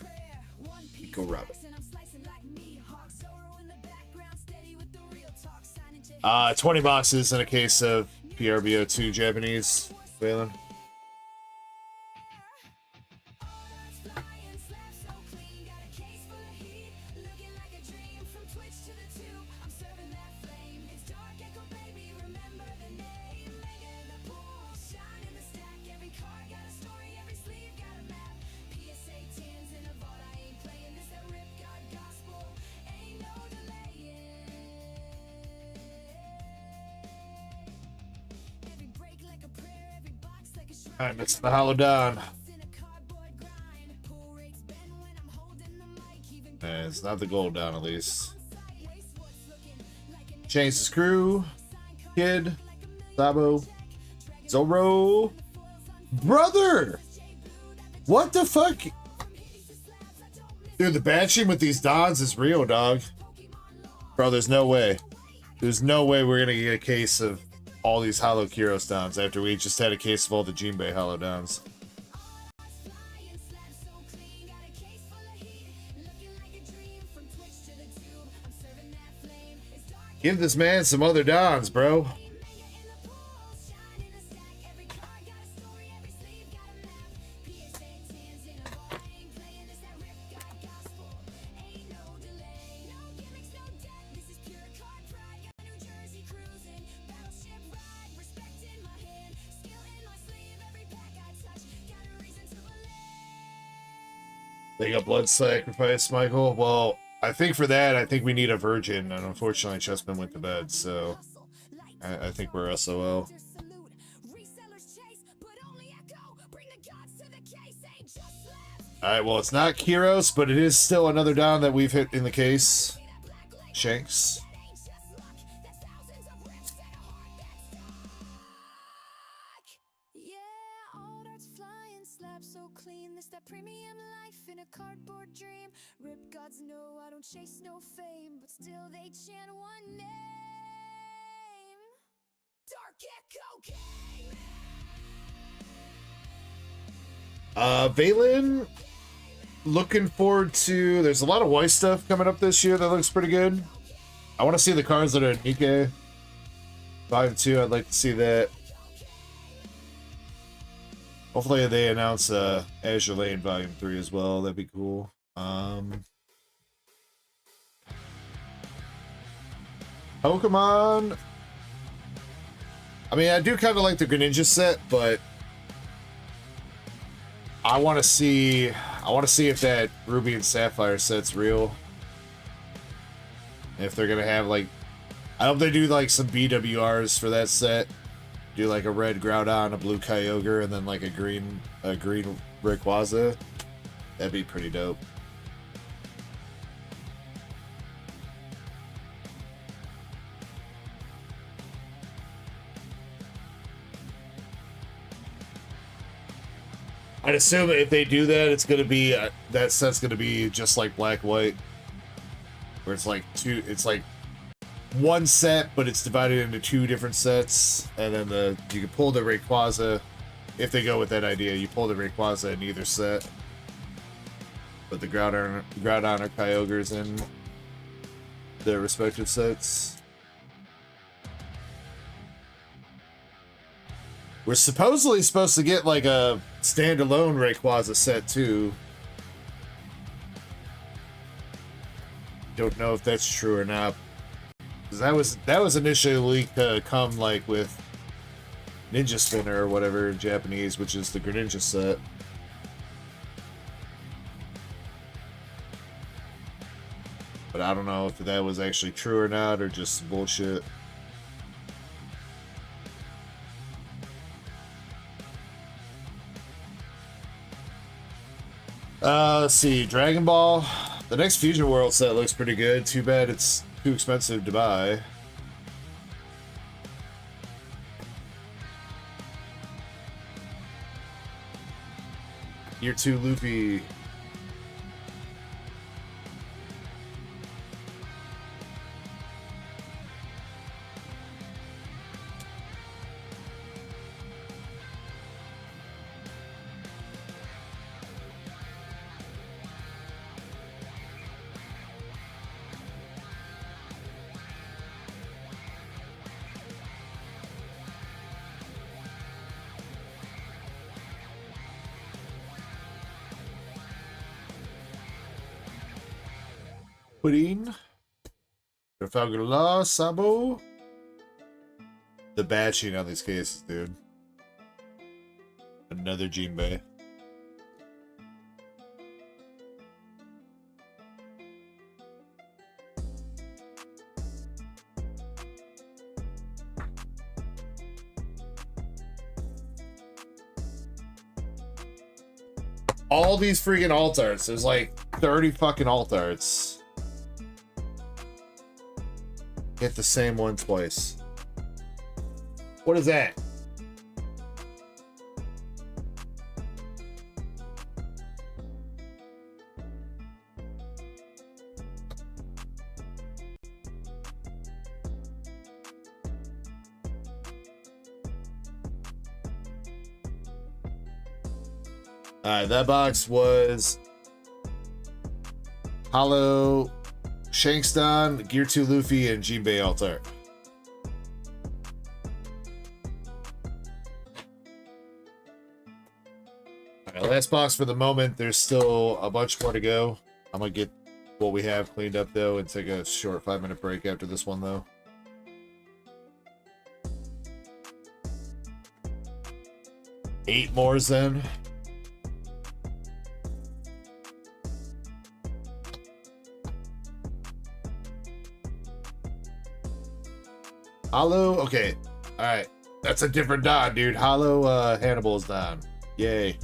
One piece Pico Rabbit. and I'm slicing like meat. Hawk Zoro in the background, steady with the real talk. Signing to 20 boxes in a case of PRBO2 Japanese. Waylon. flying, slap so clean. Got a case full of heat, looking like a dream. From Twitch to the tube, I'm serving that flame. It's Dark Echo, baby, remember the name. Mega in the pool, shine in the stack. Every card got a story, every sleeve got a map. PSA 10s in a vault, I ain't playing this. That rip God gospel, ain't no delaying. Every break like a prayer, every box like a shrine. Alright, it's the Hollow Dawn. In a cardboard grind, pull rates bend when I'm holding the mic. Even It's not the gold down at least. sideways, what's looking like a Change the Screw, Kid, Sabo, Zoro, Brother! What the fuck? Dude, the batching with these Dons is real, dog. Bro, there's no way. There's no way we're gonna get a case of all these Hollow Kyros Dons after we just had a case of all the Jinbei Hollow Dons. flying, slap so clean. Got a case full of heat, looking like a dream. From Twitch to the tube, I'm serving that flame. It's dark Give this man some other Dons, bro. mega in the pool, shine in the stack. Every card got a story, every sleeve got a map. PSA 10s in a vault, I ain't playing this. That rip God gospel, ain't no delay. No gimmicks, no debt. This is pure card pride. Got New Jersey cruising, battleship ride, respect in my hand, skill in my sleeve. Every pack I touch, got a reason to believe. They got blood sacrifice, Michael. Well, I think for that, I think we need a virgin, and unfortunately, Chessman went to bed, so I think we're SOL. Salute, resellers chase, but only echo. Bring the gods to the case, ain't just labs. All right, well, it's not Kyros, but it is still another Don that we've hit in the case. Shanks. Ain't just luck, that's thousands of rips and a heart that's stuck. Yeah, all darts flying, slab so clean. This that premium life in a cardboard dream. Rip gods know I don't chase no fame, but still they chant one name. Dark Echo Gaming. Valen, looking forward to... There's a lot of white stuff coming up this year that looks pretty good. I want to see the cards that are in Nikke. Volume 2, I'd like to see that. Hopefully they announce Azure Lane Volume 3 as well. That'd be cool. Pokemon. I mean, I do kind of like the Greninja set, but I want to see if that Ruby and Sapphire set's real. If they're gonna have like, I hope they do like some BWRs for that set. Do like a red Groudon, a blue Kyogre, and then like a green Rayquaza. That'd be pretty dope. I'd assume that if they do that, it's gonna be that set's gonna be just like Black White, where it's like two. It's like one set, but it's divided into two different sets, and then you can pull the Rayquaza. If they go with that idea, you pull the Rayquaza in either set, but the Groudon or Kyogre's in their respective sets. We're supposedly supposed to get like a standalone Rayquaza set too. Don't know if that's true or not. 'Cause that was initially leaked to come like with Ninja Spinner or whatever in Japanese, which is the Greninja set. But I don't know if that was actually true or not, or just bullshit. Let's see, Dragon Ball. The next Fusion World set looks pretty good. Too bad it's too expensive to buy. Year 2 Loopy. Pudding. Trafalgar Law, Sabo. The batching on these cases, dude. Another Jinbei. All these freaking alt arts. There's like 30 fucking alt arts. Hit the same one twice. What is that? Alright, that box was Hollow, Shankston, Gear 2 Luffy, and Jinbei Altar. Alright, last box for the moment. There's still a bunch more to go. I'm gonna get what we have cleaned up though and take a short 5-minute break after this one though. Eight more then. Hollow, okay. Alright. That's a different Don, dude. Hollow Hannibal's Don. Yay.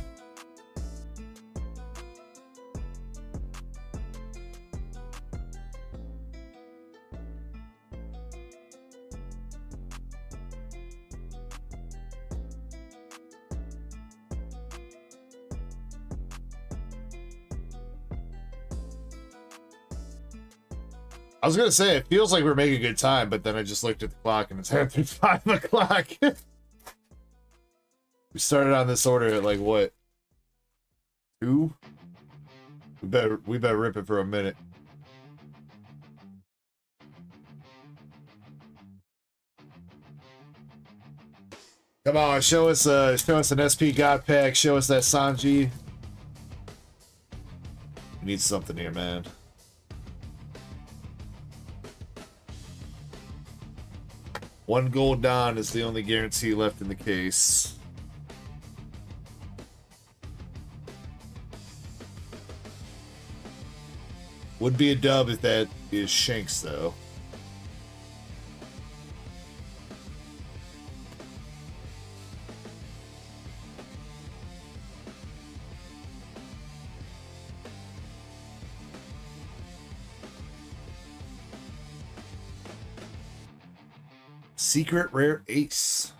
I was gonna say, it feels like we're making good time, but then I just looked at the clock and it's after 5 o'clock. We started on this order at like what? 2? We better rip it for a minute. Come on, show us an SP God pack, show us that Sanji. We need something here, man. One gold Don is the only guarantee left in the case. Would be a dub if that is Shanks, though. Secret rare ace.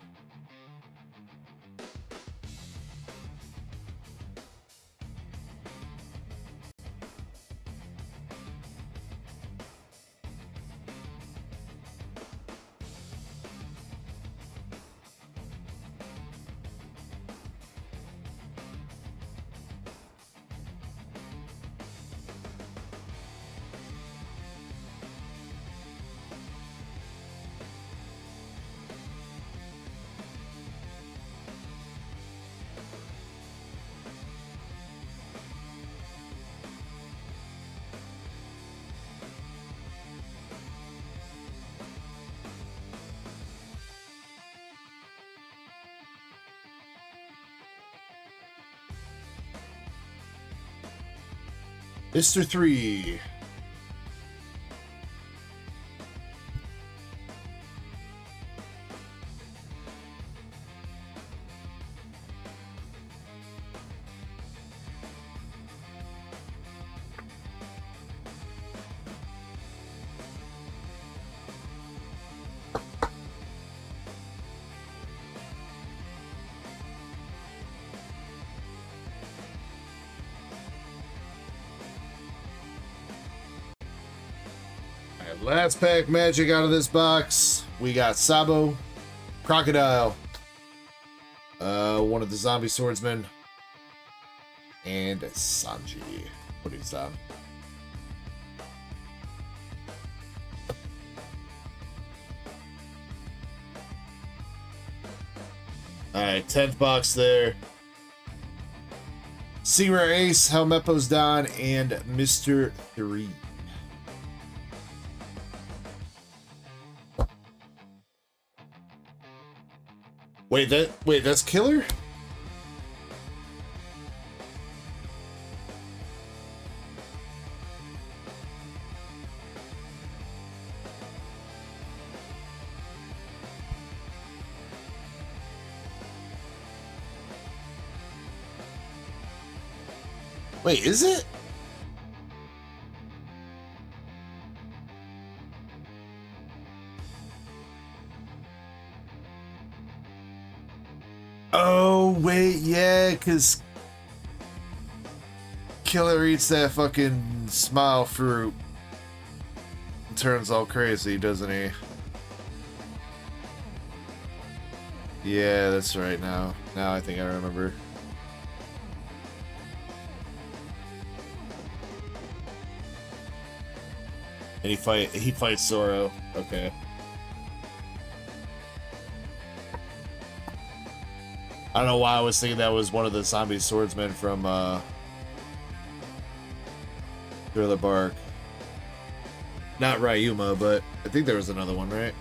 Mr. 3. Last pack magic out of this box. We got Sabo, Crocodile, one of the zombie swordsmen, and Sanji. What is that? Alright, 10th box there. Sea Rare Ace, Helmeppo's Don, and Mr. 3. Wait, that's Killer? Wait, is it? Oh, wait, yeah, because Killer eats that fucking smile fruit and turns all crazy, doesn't he? Yeah, that's right now. Now I think I remember. And he fights Zoro. Okay. I don't know why I was thinking that was one of the zombie swordsmen from Thriller Bark. Not Ryuma, but I think there was another one, right?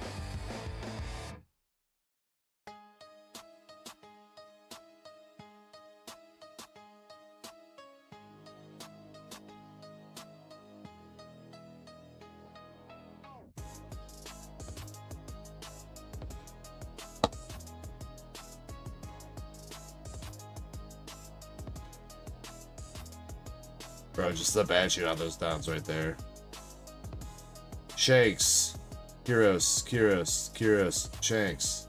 Bro, just the bad shit on those downs right there. Shanks. Kyros. Shanks.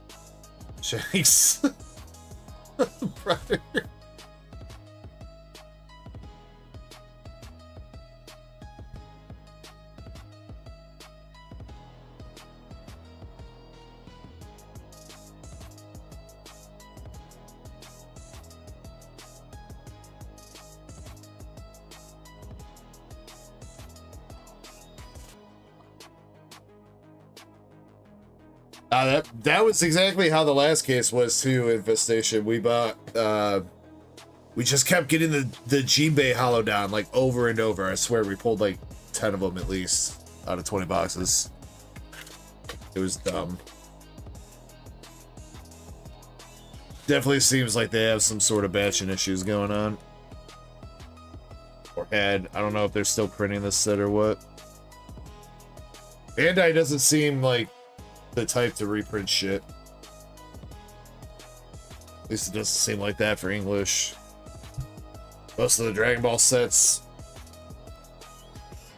Shanks. Brother. That was exactly how the last case was too. Infestation. We bought. We just kept getting the Jinbei hollow down like over and over. I swear we pulled like 10 of them at least out of 20 boxes. It was dumb. Definitely seems like they have some sort of batching issues going on. Or had. I don't know if they're still printing this set or what. Bandai doesn't seem like the type to reprint shit. At least it doesn't seem like that for English. Most of the Dragon Ball sets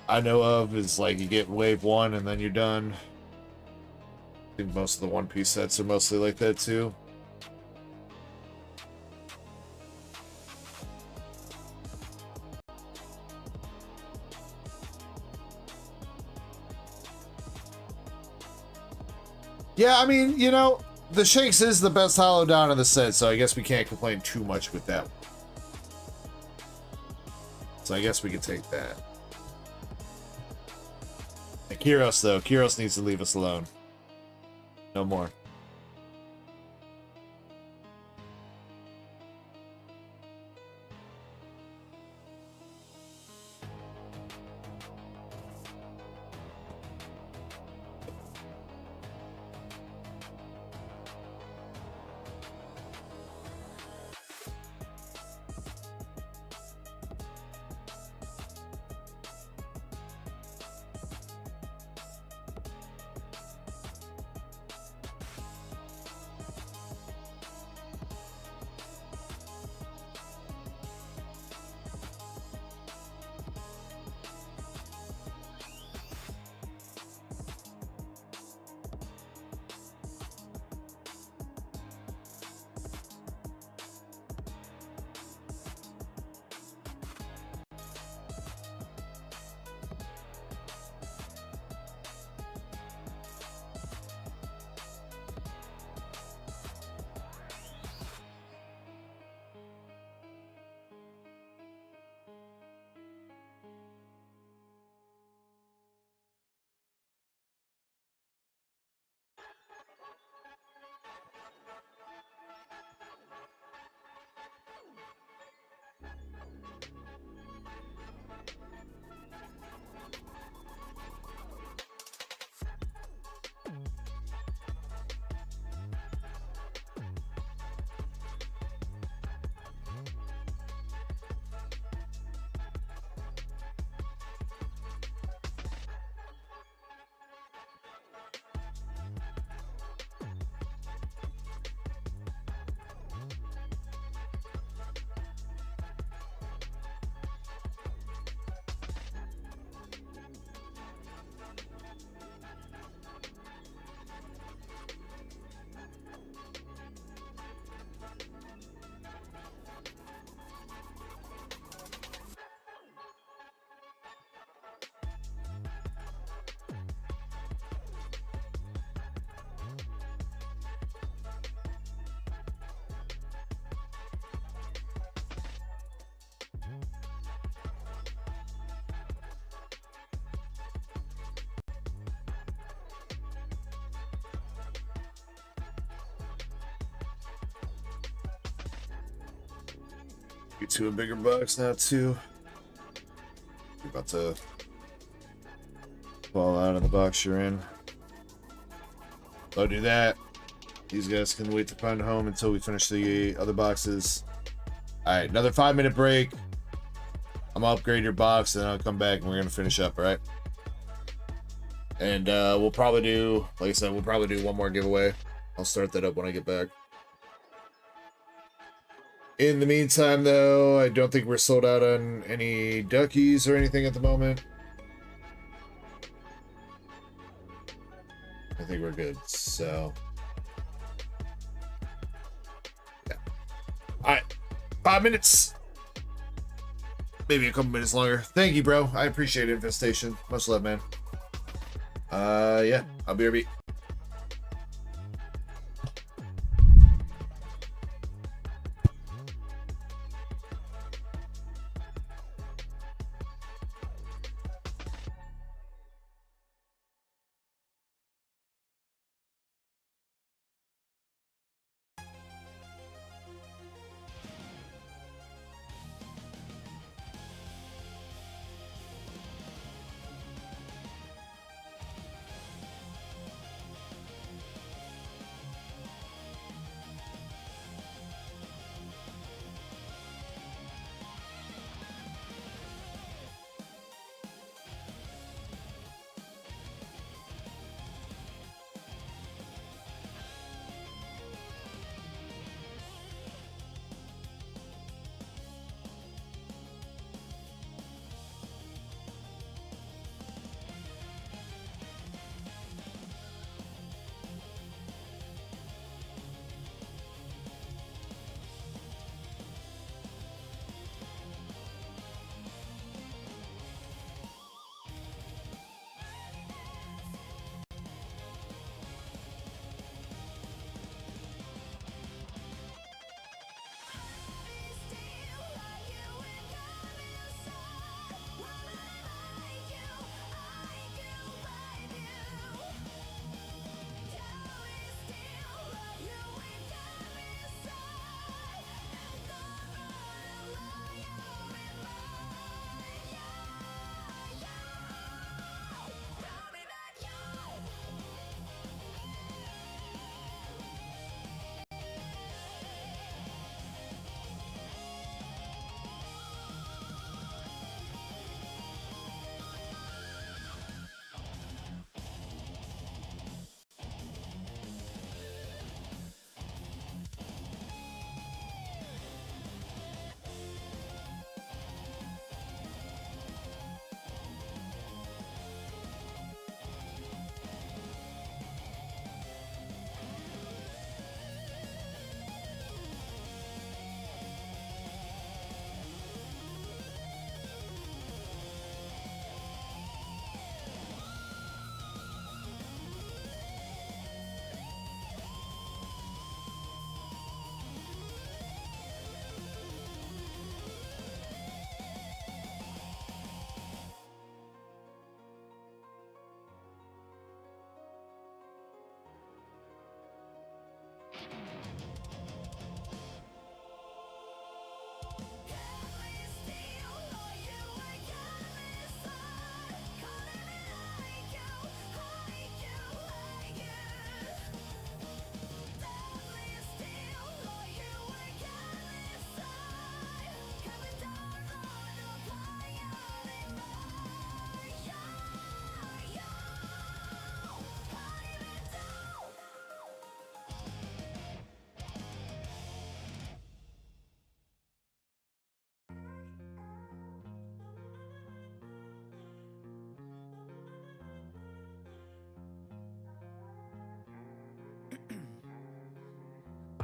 I know of is like you get wave 1 and then you're done. I think most of the One Piece sets are mostly like that too. Yeah, I mean, you know, the Shanks is the best hollow down in the set, so I guess we can't complain too much with that. So I guess we can take that. And Kyros, though. Kyros needs to leave us alone. No more. Get to a bigger box now too. You're about to fall out of the box you're in. I'll do that. These guys can wait to find a home until we finish the other boxes. Alright, another 5-minute break. I'm gonna upgrade your box and then I'll come back and we're gonna finish up, alright? And we'll probably do, like I said, we'll probably do one more giveaway. I'll start that up when I get back. In the meantime, though, I don't think we're sold out on any Duckies or anything at the moment. I think we're good, so... yeah. Alright, 5 minutes. Maybe a couple minutes longer. Thank you, bro. I appreciate it, Infestation. Much love, man. Yeah, I'll be RB.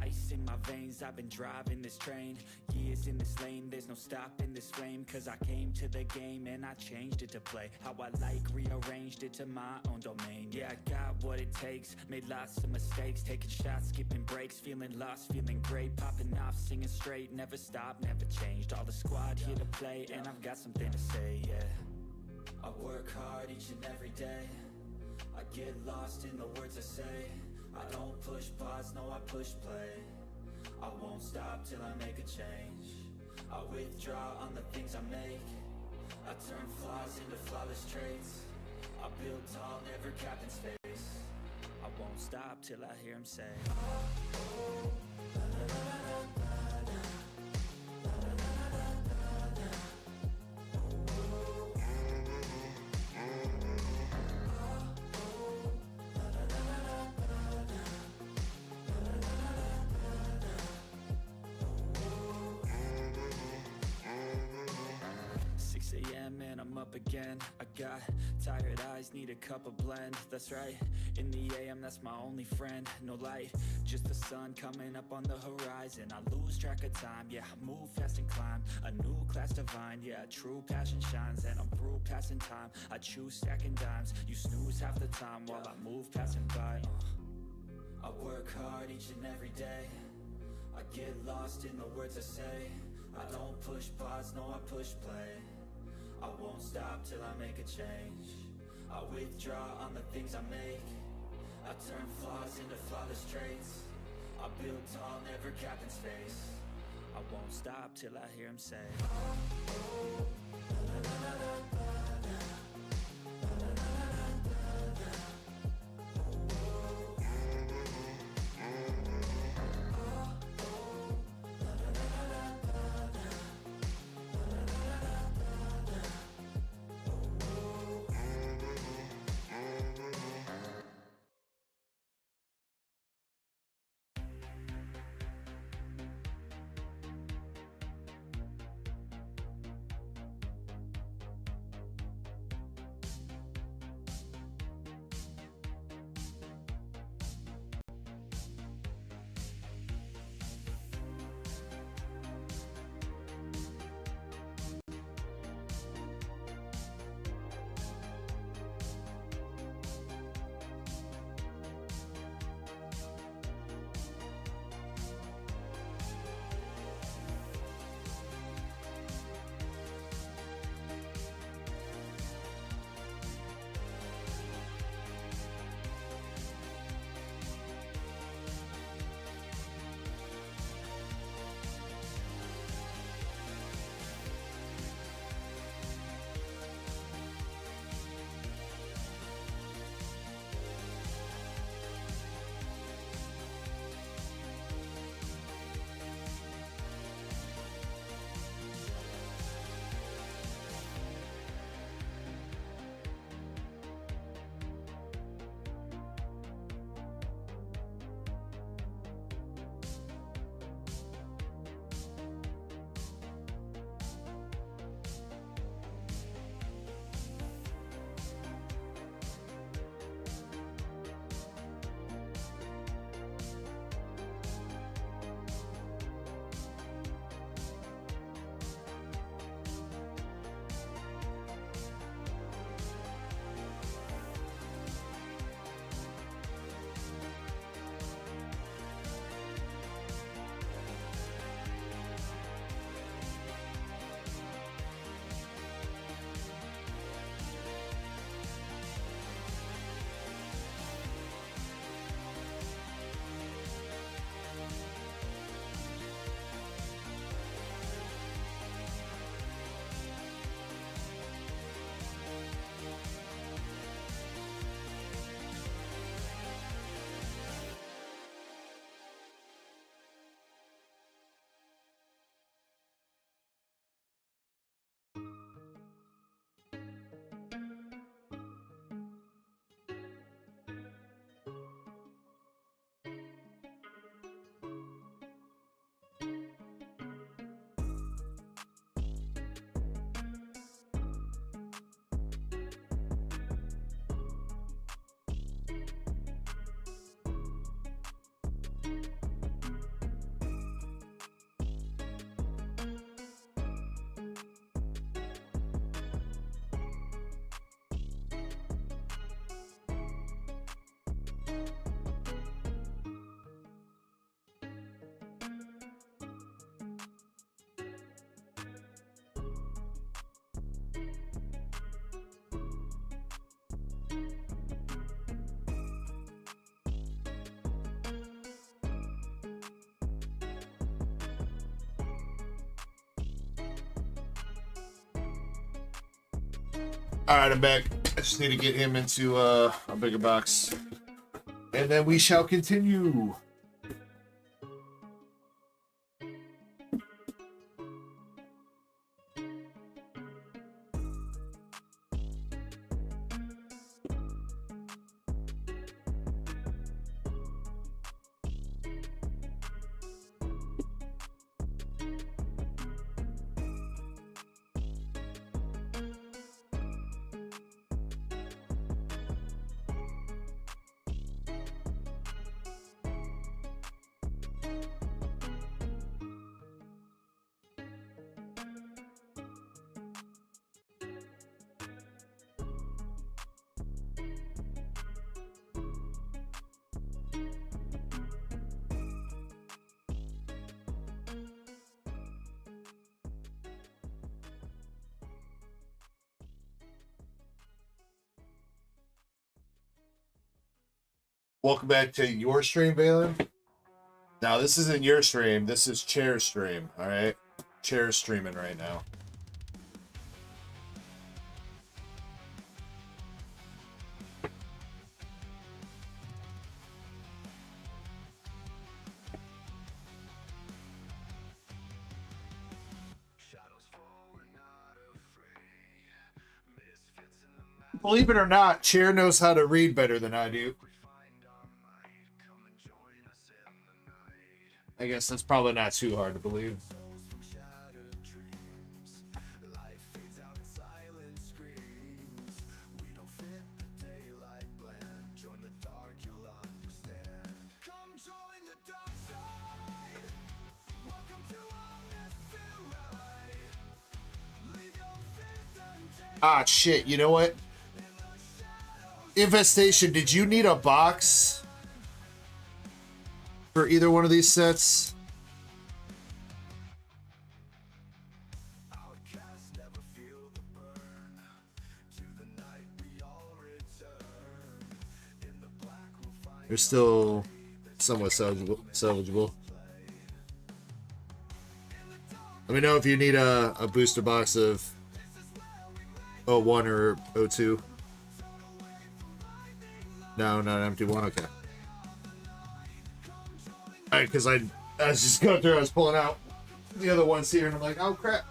Ice in my veins, I've been driving this train. Years in this lane, there's no stopping this flame. Cause I came to the game and I changed it to play how I like, rearranged it to my own domain. Yeah, I got what it takes, made lots of mistakes, taking shots, skipping breaks, feeling lost, feeling great, popping off, singing straight, never stopped, never changed. All the squad here to play, and I've got something to say, yeah. I work hard each and every day, I get lost in the words I say. I don't push pause, no I push play. I won't stop till I make a change. I withdraw on the things I make. I turn flaws into flawless traits. I build tall, never capped in space. I won't stop till I hear him say, and I'm up again. I got tired eyes, need a cup of blend. That's right, in the AM, that's my only friend. No light, just the sun coming up on the horizon. I lose track of time, yeah, I move fast and climb a new class divine, yeah, true passion shines. And I'm through passing time, I choose stacking dimes. You snooze half the time while I move passing by. I work hard each and every day. I get lost in the words I say. I don't push pause, no, I push play. I won't stop till I make a change. I withdraw on the things I make. I turn flaws into flawless traits. I build tall, never capped in space. I won't stop till I hear him say, All right, I'm back. I just need to get him into a bigger box. And then we shall continue. Welcome back to your stream, Valen. Now, this isn't your stream. This is Chair stream, all right? Chair streaming right now. Believe it or not, Chair knows how to read better than I do. I guess that's probably not too hard to believe. Ah, shit, you know what? Infestation, did you need a box for either one of these sets? They're still somewhat salvageable. Let me know if you need a booster box of 01 or 02. No, not an empty one. Okay. Alright, because I was just going through, I was pulling out the other ones here, and I'm like, oh crap.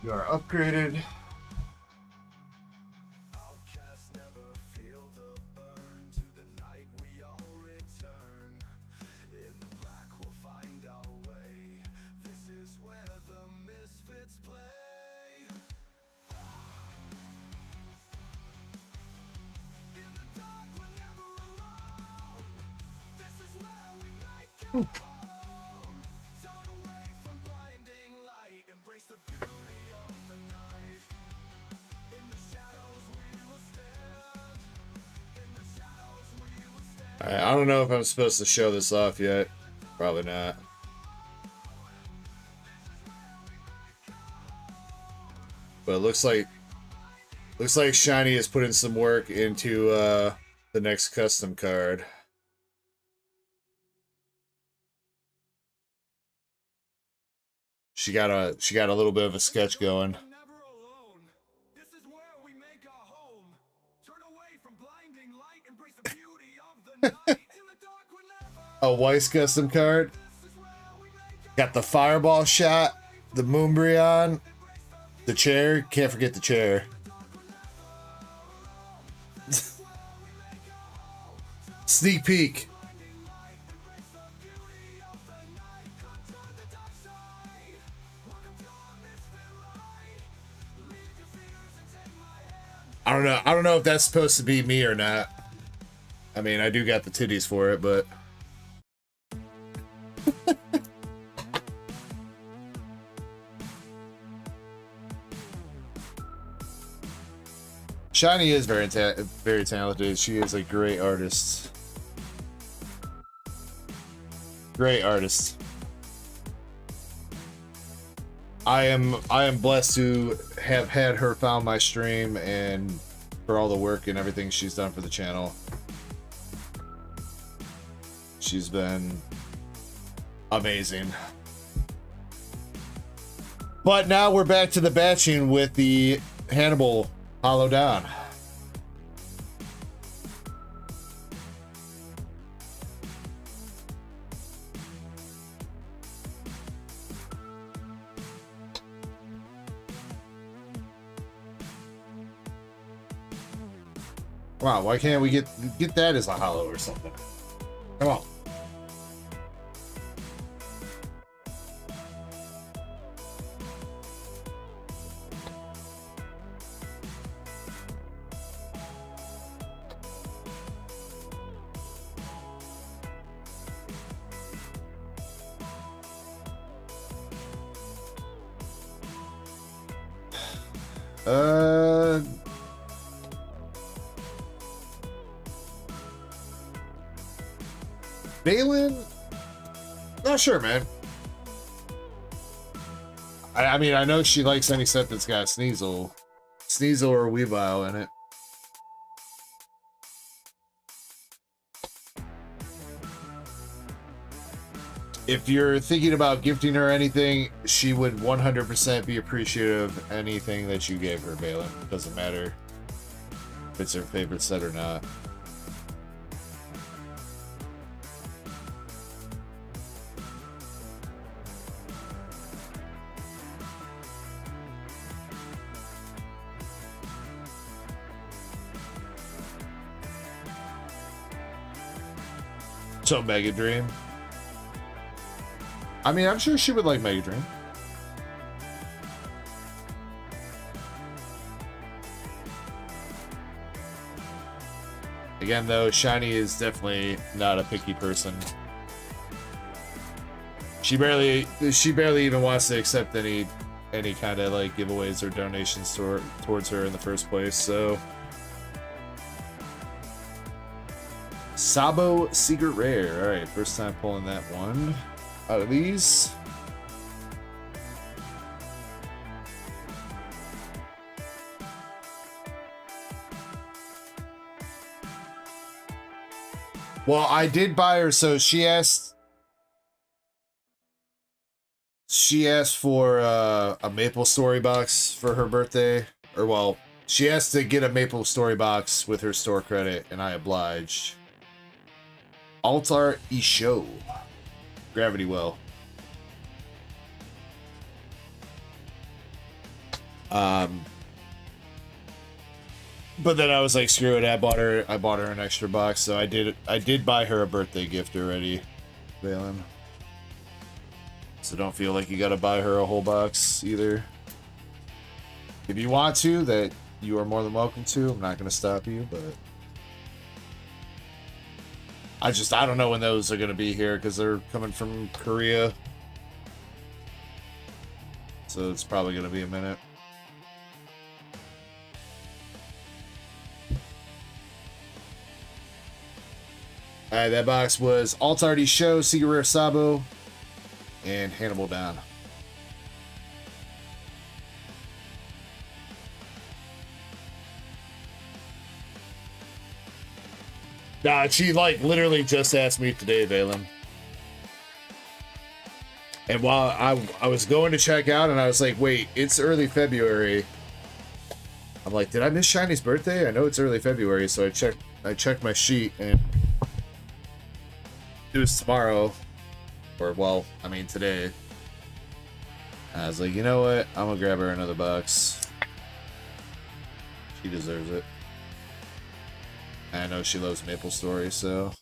You are upgraded. I don't know if I'm supposed to show this off yet. Probably not. But it looks like Shiny is putting some work into the next custom card. She got a little bit of a sketch going. A Weiss custom card. Got the fireball shot, the Moonbryon, the chair. Can't forget the chair. Sneak peek. I don't know. I don't know if that's supposed to be me or not. I mean, I do got the titties for it, but Shiny is very talented. She is a great artist. Great artist. I am blessed to have had her found my stream and for all the work and everything she's done for the channel. She's been amazing. But now we're back to the batching with the Hannibal Hollow Down. Wow, why can't we get that as a hollow or something? Come on. Balin? Not sure, man. I mean, I know she likes any set that's got Sneasel or Weavile in it. If you're thinking about gifting her anything, she would 100% be appreciative of anything that you gave her, Balin. Doesn't matter if it's her favorite set or not. So Mega Dream. I mean, I'm sure she would like Mega Dream. Again, though, Shiny is definitely not a picky person. She barely even wants to accept any kind of like giveaways or donations towards her in the first place. So. Sabo Secret Rare. Alright, first time pulling that one out of these. Well, I did buy her, so she asked for a Maple Story box for her birthday. Or, well, she asked to get a Maple Story box with her store credit, and I obliged. Altar Isho. Gravity Well. But then I was like, screw it. I bought her an extra box, so I did buy her a birthday gift already, Valen. So don't feel like you gotta buy her a whole box either. If you want to, that you are more than welcome to. I'm not gonna stop you, but I don't know when those are going to be here because they're coming from Korea. So it's probably going to be a minute. Alright, that box was Altar Show, Secret Rare Sabo, and Hannibal Down. Nah, she like literally just asked me today, Valen. And while I was going to check out and I was like, wait, it's early February. I'm like, did I miss Shiny's birthday? I know it's early February, so I checked my sheet and it was tomorrow. Or well, I mean today. I was like, you know what? I'm gonna grab her another box. She deserves it. I know she loves Maple Story, so.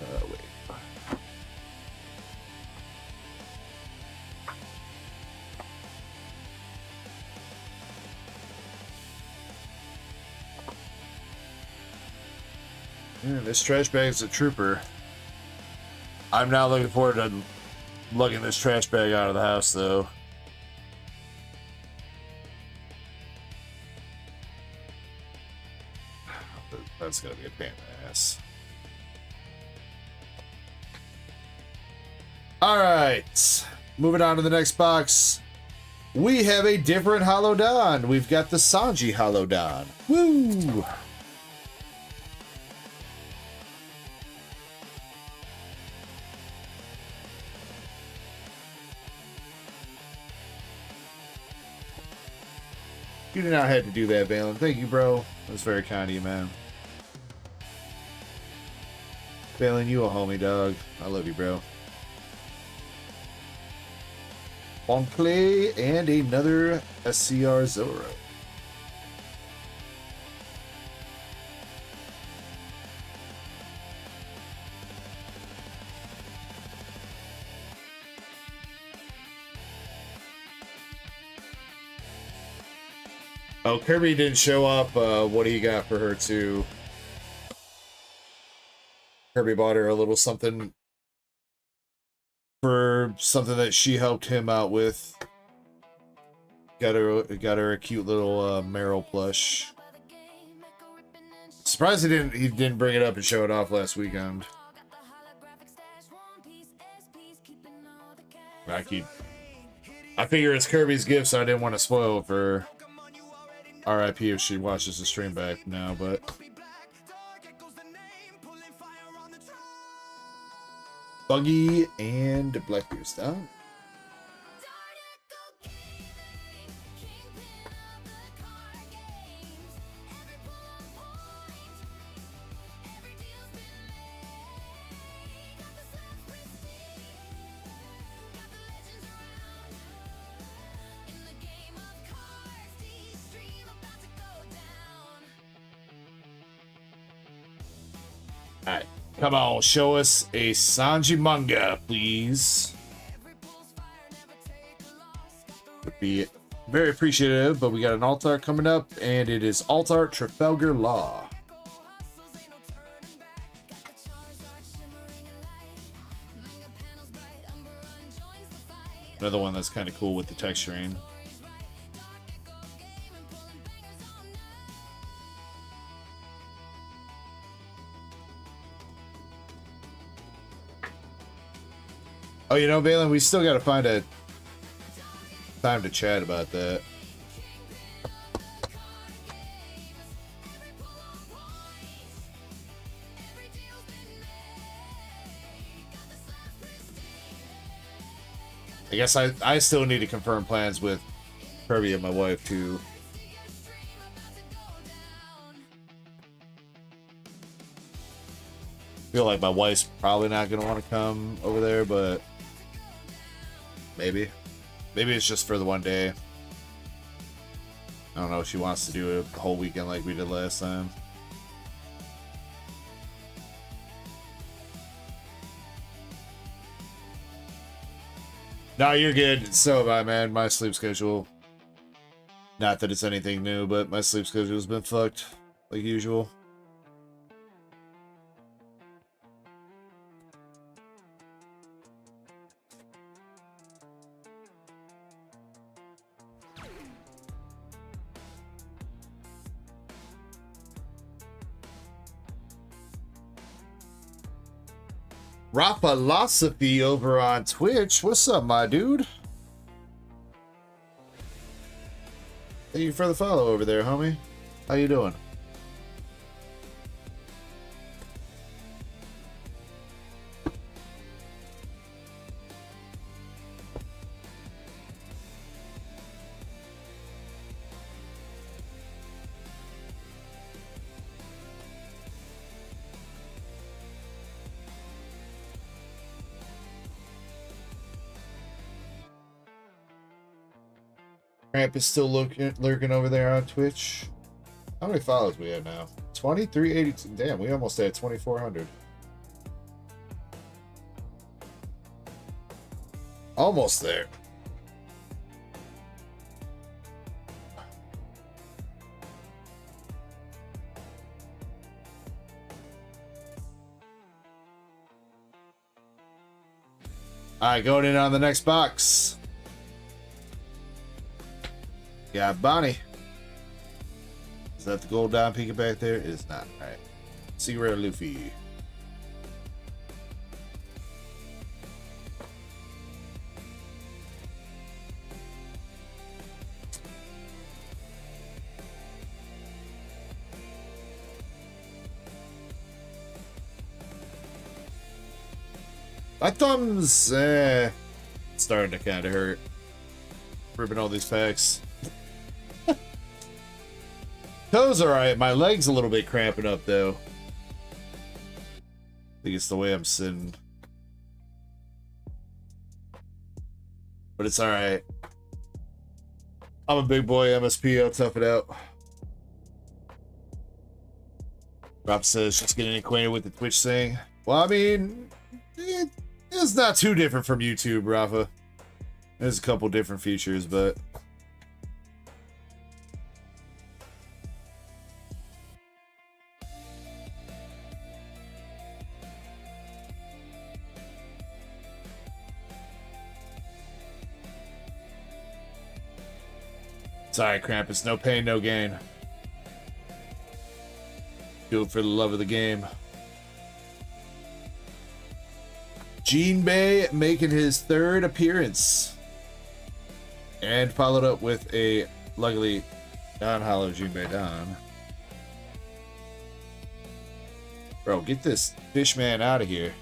Wait. Yeah, this trash bag is a trooper. I'm not looking forward to lugging this trash bag out of the house, though. That's gonna be a pain in the ass. Alright. Moving on to the next box. We have a different Holodon. We've got the Sanji Holodon. Woo! You did not have to do that, Valen. Thank you, bro. That's very kind of you, man. Valen, you a homie, dog. I love you, bro. Bonclay and another SCR Zoro. Oh, Kirby didn't show up. What do you got for her, too? Kirby bought her a little something for something that she helped him out with. Got her a cute little Meryl plush. Surprised he didn't bring it up and show it off last weekend. I figure it's Kirby's gift, so I didn't want to spoil it for RIP if she watches the stream back now, but Buggy and Blackbeard's down. Alright, come on, show us a Sanji manga, please. Would be very appreciative, but we got an alt art coming up, and it is alt art Trafalgar Law. Another one that's kind of cool with the texturing. Oh, you know, Valen, we still got to find a time to chat about that. I guess I still need to confirm plans with Kirby and my wife, too. I feel like my wife's probably not going to want to come over there, but maybe. Maybe it's just for the one day. I don't know if she wants to do a whole weekend like we did last time. No, you're good. So have I, man. My sleep schedule. Not that it's anything new, but my sleep schedule's been fucked like usual. Rapalosophy over on Twitch. What's up, my dude? Thank you for the follow over there, homie. How you doing? Cramp is still lurking over there on Twitch. How many follows we have now? 2382. Damn, we almost had 2400. Almost there. Alright, going in on the next box. Got Bonnie. Is that the gold dime peeking back there? It is not. Alright. See rare Luffy. My thumb's starting to kind of hurt. Ripping all these packs. Toes alright. My leg's a little bit cramping up though. I think it's the way I'm sitting. But it's alright. I'm a big boy, MSP. I'll tough it out. Rob says just getting acquainted with the Twitch thing. Well, I mean, it's not too different from YouTube, Rafa. There's a couple different features, but sorry, Krampus. No pain, no gain. Do it for the love of the game. Gene Bay making his third appearance. And followed up with a luckily non-hollow Gene Bay Don. Bro, get this fish man out of here.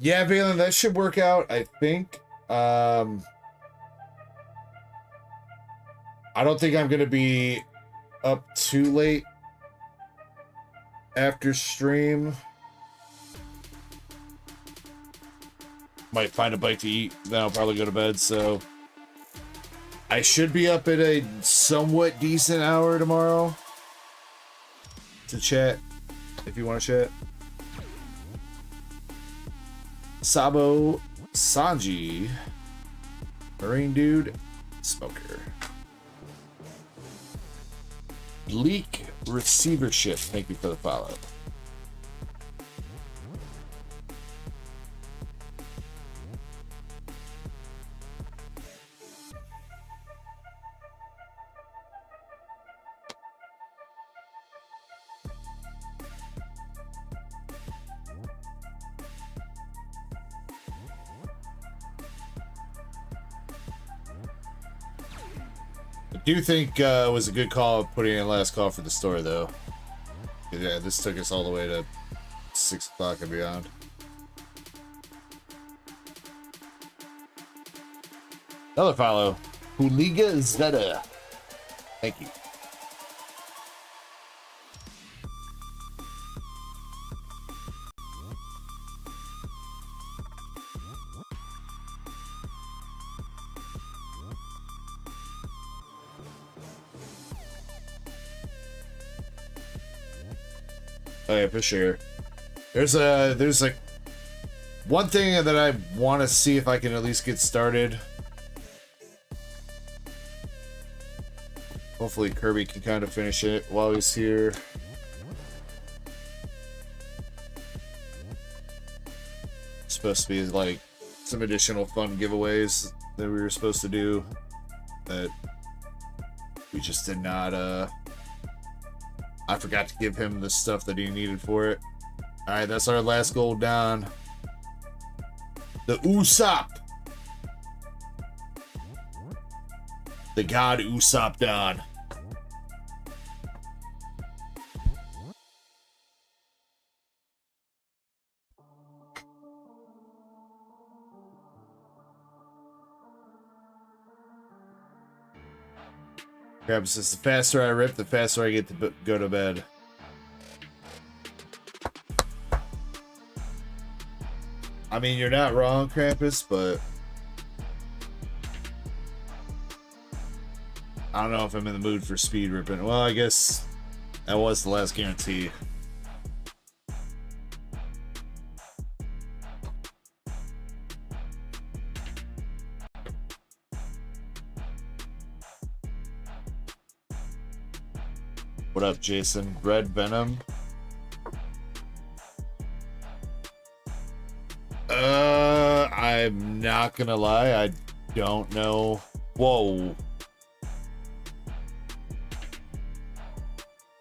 Yeah, Valen, that should work out, I think. I don't think I'm going to be up too late after stream. Might find a bite to eat, then I'll probably go to bed, so I should be up at a somewhat decent hour tomorrow to chat, if you want to chat. Sabo Sanji, Marine Dude, Smoker. Leak Receivership, thank you for the follow. I do think it was a good call putting in last call for the store, though. Yeah, this took us all the way to 6 o'clock and beyond. Another follow. Huliga Zeta. Thank you. Oh yeah, for sure. There's like one thing that I want to see if I can at least get started. Hopefully Kirby can kind of finish it while he's here. It's supposed to be like some additional fun giveaways that we were supposed to do that we just did not. I forgot to give him the stuff that he needed for it. Alright, that's our last gold down. The Usopp. The god Usopp Don. Krampus says, the faster I rip, the faster I get to go to bed. I mean, you're not wrong, Krampus, but I don't know if I'm in the mood for speed ripping. Well, I guess That was the last guarantee. What up, Jason? Red Venom. I'm not gonna lie, I don't know. Whoa.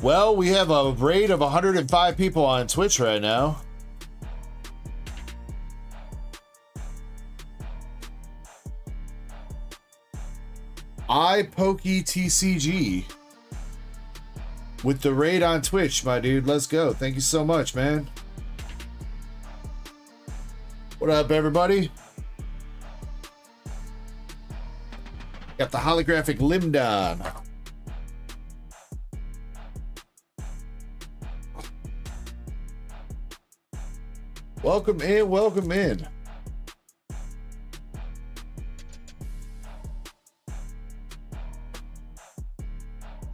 Well, we have a rate of 105 people on Twitch right now. iPokeTCG with the raid on Twitch, my dude. Let's go. Thank you so much, man. What up, everybody? Got the holographic Limdon. Welcome in, welcome in.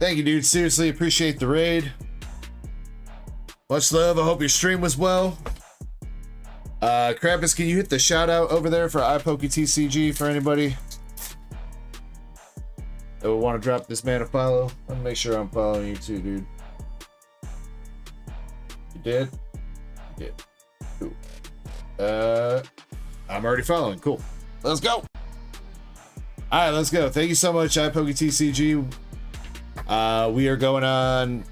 Thank you, dude. Seriously, appreciate the raid. Much love. I hope your stream was well. Krampus, can you hit the shout out over there for iPokeTCG for anybody that would want to drop this man a follow? Let me make sure I'm following you too, dude. You did? You did. Cool. I'm already following. Cool. Let's go. All right, let's go. Thank you so much, iPokeTCG. We are going on.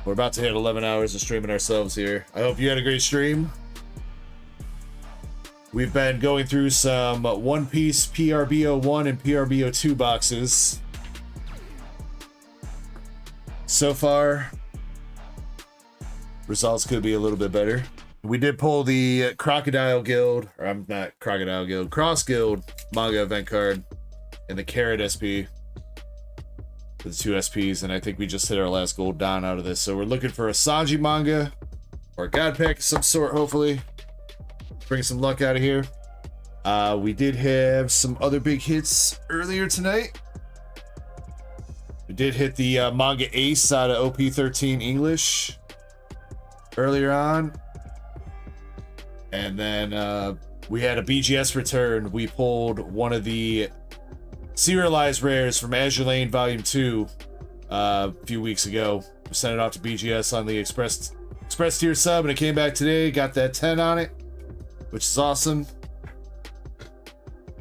We're about to hit 11 hours of streaming ourselves here. I hope you had a great stream. We've been going through some One Piece PRBO1 and PRBO2 boxes. So far, results could be a little bit better. We did pull the Crocodile Guild, or I'm not Crocodile Guild, Cross Guild manga event card and the Carrot SP. The 2 SPs, and I think we just hit our last gold down out of this. So we're looking for a Sanji manga or a God Pack of some sort, hopefully. Bring some luck out of here. We did have some other big hits earlier tonight. We did hit the manga Ace out of OP13 English earlier on. And then we had a BGS return. We pulled one of the serialized rares from Azure Lane Volume 2 a few weeks ago. We sent it off to BGS on the Express tier sub, and it came back today. Got that 10 on it, which is awesome.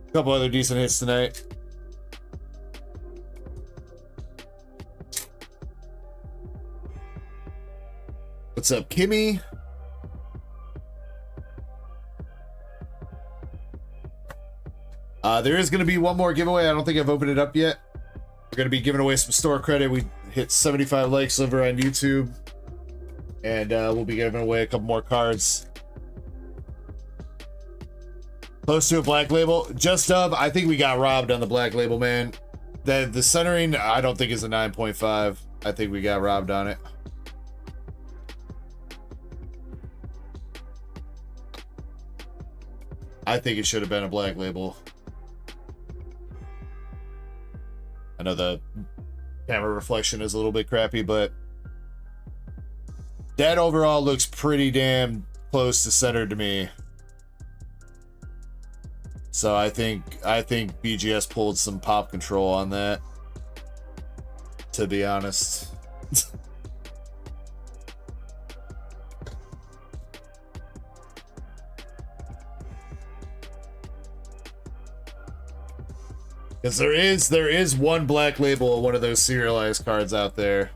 A couple other decent hits tonight. What's up, Kimmy? There is going to be one more giveaway. I don't think I've opened it up yet. We're going to be giving away some store credit. We hit 75 likes over on YouTube. And we'll be giving away a couple more cards. Close to a black label. Just Dub, I think we got robbed on the black label, man. The centering, I don't think is a 9.5. I think we got robbed on it. I think it should have been a black label. I know the camera reflection is a little bit crappy, but that overall looks pretty damn close to center to me. So I think BGS pulled some pop control on that, to be honest. Because there is one black label of one of those serialized cards out there.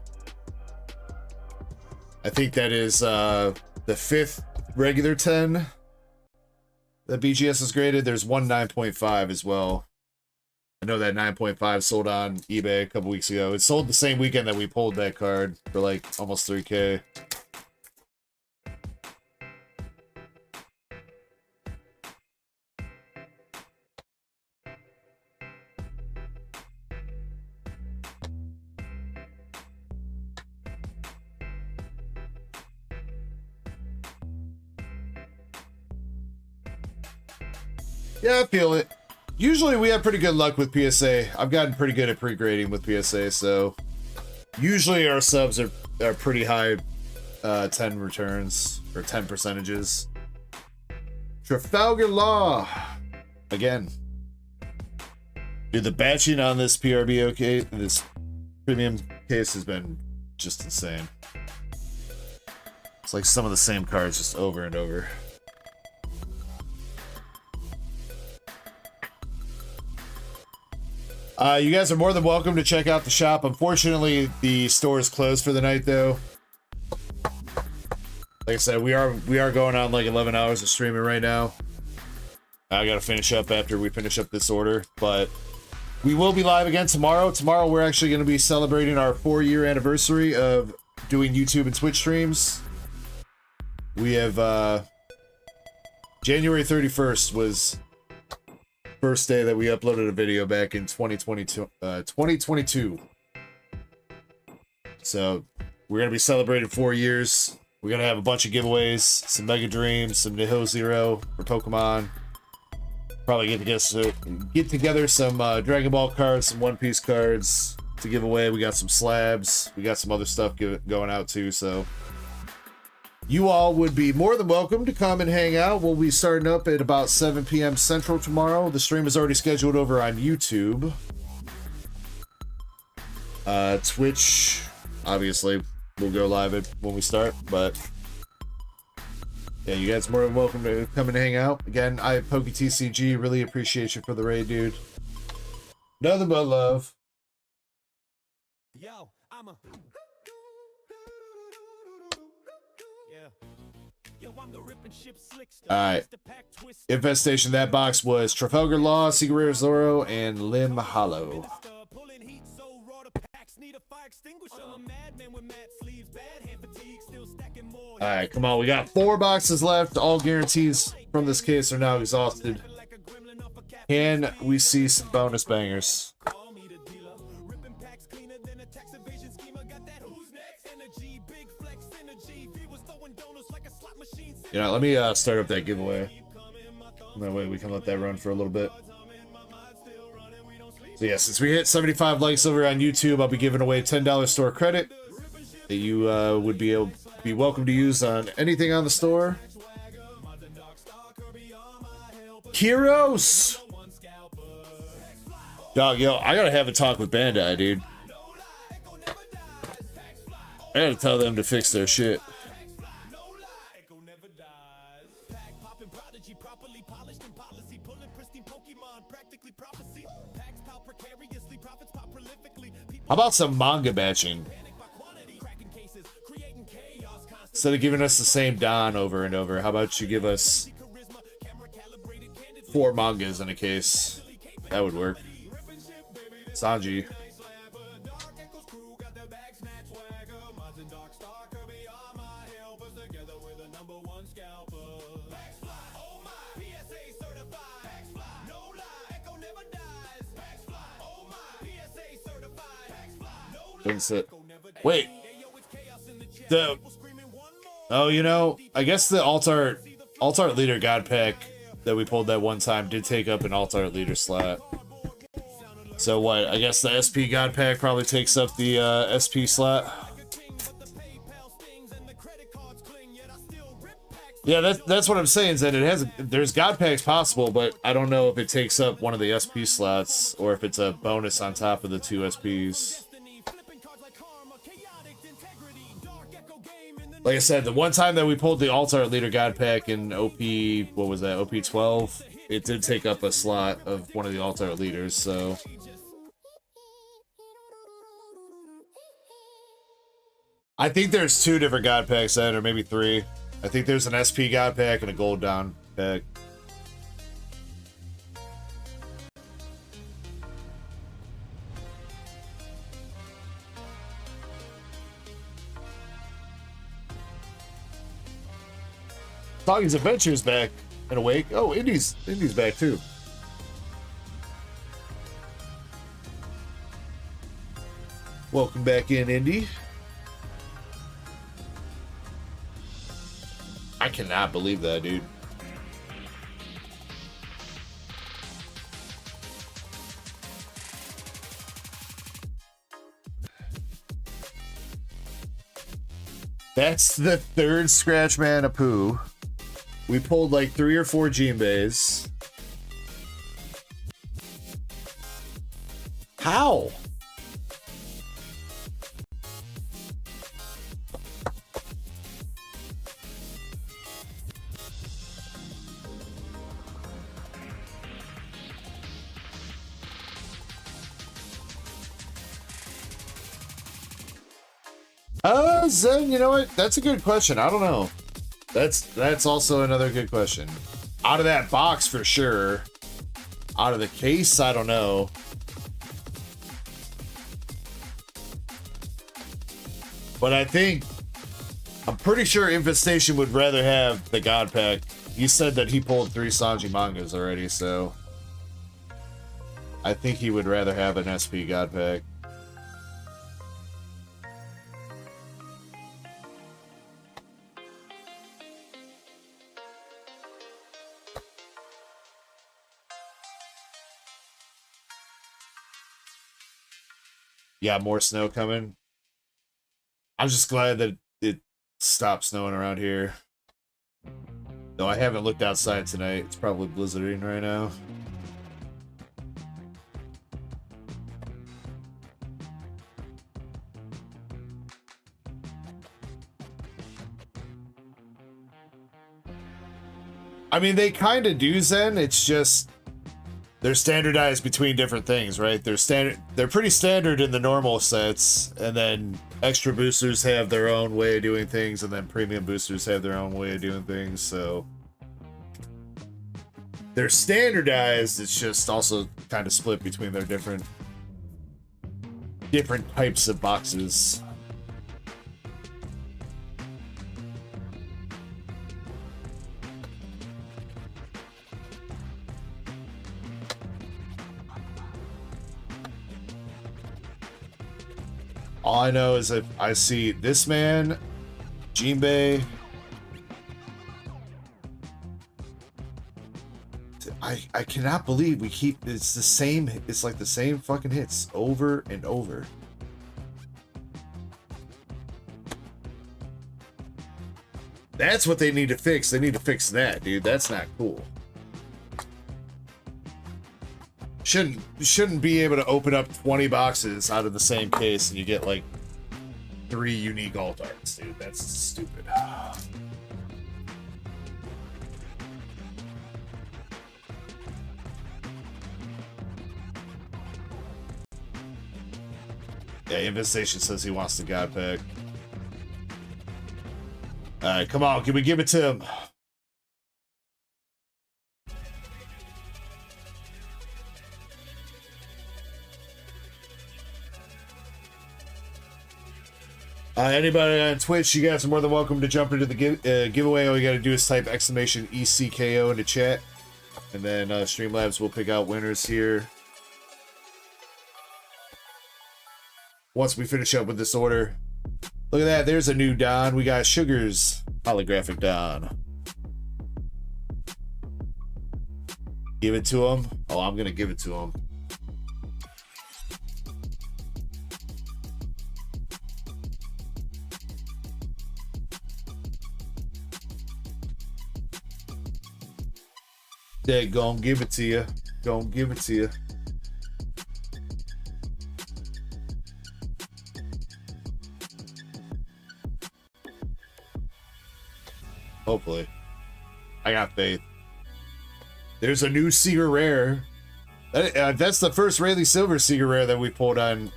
I think that is the 5th regular 10 that BGS is graded. There's one 9.5 as well. I know that 9.5 sold on eBay a couple weeks ago. It sold the same weekend that we pulled that card for like almost 3K. Yeah, I feel it. Usually we have pretty good luck with PSA. I've gotten pretty good at pre-grading with PSA, so usually our subs are are pretty high 10 returns, or 10 percentages. Trafalgar Law. Again. Dude, the batching on this PRBO case, this premium case, has been just insane. It's like some of the same cards just over and over. You guys are more than welcome to check out the shop. Unfortunately, the store is closed for the night, though. Like I said, we are going on like 11 hours of streaming right now. I gotta finish up after we finish up this order, but we will be live again tomorrow. Tomorrow, we're actually going to be celebrating our 4-year anniversary of doing YouTube and Twitch streams. We have January 31st was first day that we uploaded a video back in 2022. So we're going to be celebrating 4 years. We're going to have a bunch of giveaways, some Mega Dreams, some Nihil Zero for Pokemon. Probably get together some Dragon Ball cards, some One Piece cards to give away. We got some slabs. We got some other stuff going out too. So you all would be more than welcome to come and hang out. We'll be starting up at about 7 p.m. Central tomorrow. The stream is already scheduled over on YouTube. Twitch, obviously, we'll go live when we start, but yeah, you guys are more than welcome to come and hang out. Again, I PokeTCG, really appreciate you for the raid, dude. Nothing but love. Yo, I'm a Alright. Infestation, that box was Trafalgar Law, Secret Rare Zoro, and Limb Hollow. Alright, come on. We got 4 boxes left. All guarantees from this case are now exhausted. Can we see some bonus bangers? You know, let me start up that giveaway. That way we can let that run for a little bit. So yeah, since we hit 75 likes over on YouTube, I'll be giving away $10 store credit that you would be welcome to use on anything on the store. Heroes! Dog, yo, I gotta have a talk with Bandai, dude. I gotta tell them to fix their shit. How about some manga batching? Instead of giving us the same Don over and over, how about you give us 4 mangas in a case? That would work. Sanji. Wait. Oh, you know, I guess the Alt Art Leader God Pack that we pulled that one time did take up an Alt Art Leader slot. So what? I guess the SP God Pack probably takes up the SP slot. Yeah, that's what I'm saying, is that there's God Packs possible, but I don't know if it takes up one of the SP slots or if it's a bonus on top of the 2 SPs. Like I said, the one time that we pulled the Alt Art Leader God Pack in OP, what was that, OP 12, it did take up a slot of one of the Alt Art Leaders, so. I think there's 2 different God Packs then, or maybe 3. I think there's an SP God Pack and a Gold Down pack. Doggy's Adventure's back and awake. Oh, Indy's back too. Welcome back in, Indy. I cannot believe that, dude. That's the third Scratch Man of Pooh. We pulled like 3 or 4 Jinbeis. How? Zen, you know what? That's a good question. I don't know. That's also another good question. Out of that box for sure. Out of the case, I don't know. But I'm pretty sure Infestation would rather have the God Pack. He said that he pulled 3 Sanji mangas already, so I think he would rather have an SP God Pack. Yeah, more snow coming. I'm just glad that it stopped snowing around here. Though I haven't looked outside tonight. It's probably blizzarding right now. I mean, they kind of do, Zen. It's just they're standardized between different things, right? They're pretty standard in the normal sets, and then extra boosters have their own way of doing things, and then premium boosters have their own way of doing things, so they're standardized. It's just also kind of split between their different types of boxes. All I know is if I see this man, Jinbei, I cannot believe we keep, it's like the same fucking hits over and over. That's what they need to fix. They need to fix that, dude. That's not cool. Shouldn't be able to open up 20 boxes out of the same case and you get like 3 unique alt arts, dude. That's stupid. Yeah, Infestation says he wants the God Pack. Alright, come on, can we give it to him? Anybody on Twitch, you guys are more than welcome to jump into the giveaway. All you gotta do is type exclamation ECKO into chat. And then Streamlabs will pick out winners here. Once we finish up with this order. Look at that, there's a new Don. We got Sugar's holographic Don. Give it to him. Oh, I'm gonna give it to him. They're gonna give it to you. Gonna give it to you. Hopefully. I got faith. There's a new Seeger Rare. That's the first Rayleigh Silver Seeger Rare that we pulled on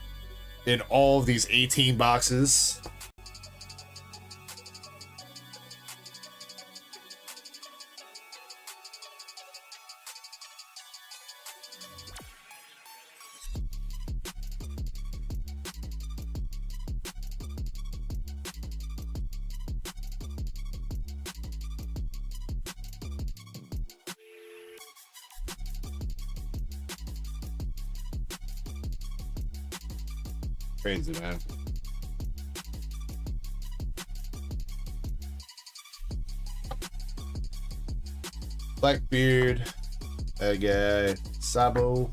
in all of these 18 boxes. Crazy, man. Blackbeard, that guy, Sabo,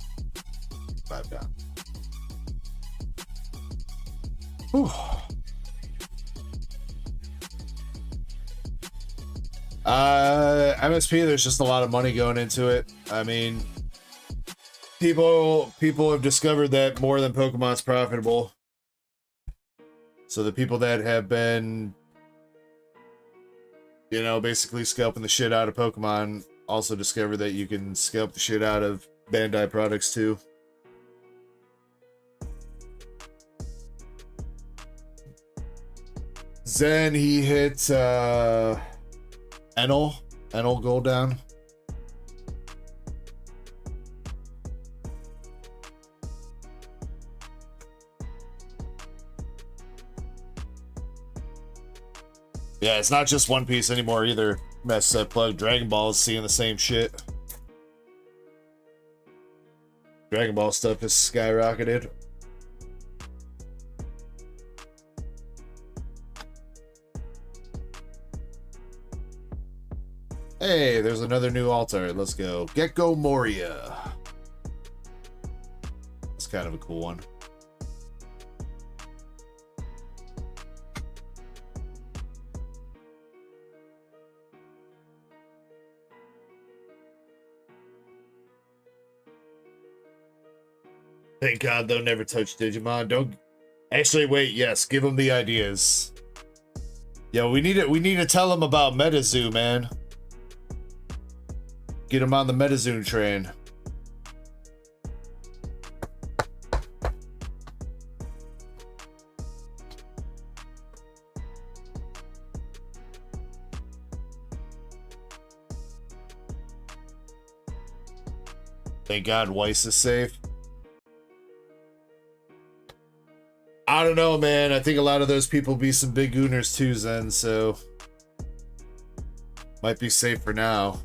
5 down. Whew. MSP, there's just a lot of money going into it. I mean, people have discovered that more than Pokemon's profitable. So the people that have been, you know, basically scalping the shit out of Pokemon also discovered that you can scalp the shit out of Bandai products too. Zen, he hit Enel gold down. Yeah, it's not just One Piece anymore either. Mess that plug. Dragon Ball is seeing the same shit. Dragon Ball stuff has skyrocketed. Hey, there's another new altar. Let's go. Gecko Moria. That's kind of a cool one. Thank God they'll never touch Digimon. Don't actually wait. Yes, give them the ideas. Yo, we need to tell them about MetaZoo, man. Get them on the MetaZoo train. Thank God Weiss is safe. I don't know, man. I think a lot of those people be some big gooners too, Zen, so might be safe for now.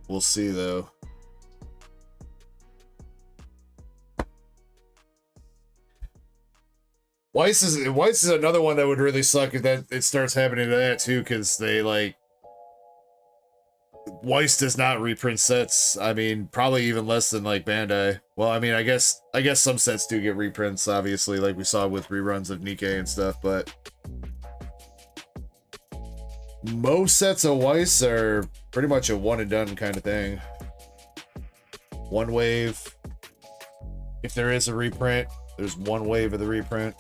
We'll see, though. Weiss is another one that would really suck if that it starts happening to that too, because they like Weiss does not reprint sets. I mean, probably even less than like Bandai. Well, I mean, I guess some sets do get reprints, obviously, like we saw with reruns of Nikke and stuff, but most sets of Weiss are pretty much a one and done kind of thing. One wave. If there is a reprint, there's one wave of the reprint.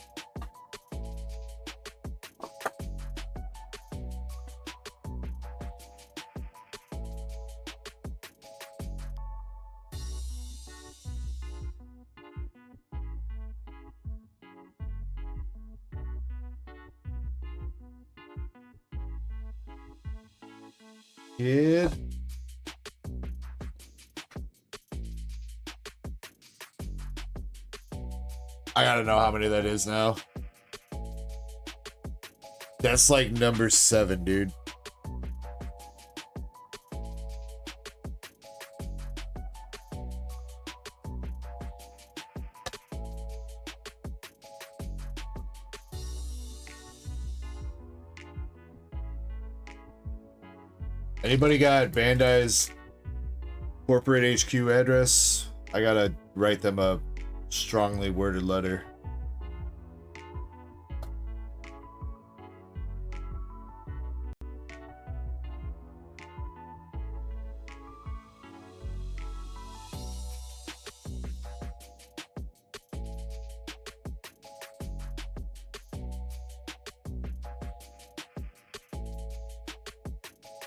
Kid. I gotta know how many that is now. That's like number 7, dude. Anybody got Bandai's corporate HQ address? I gotta write them a strongly worded letter.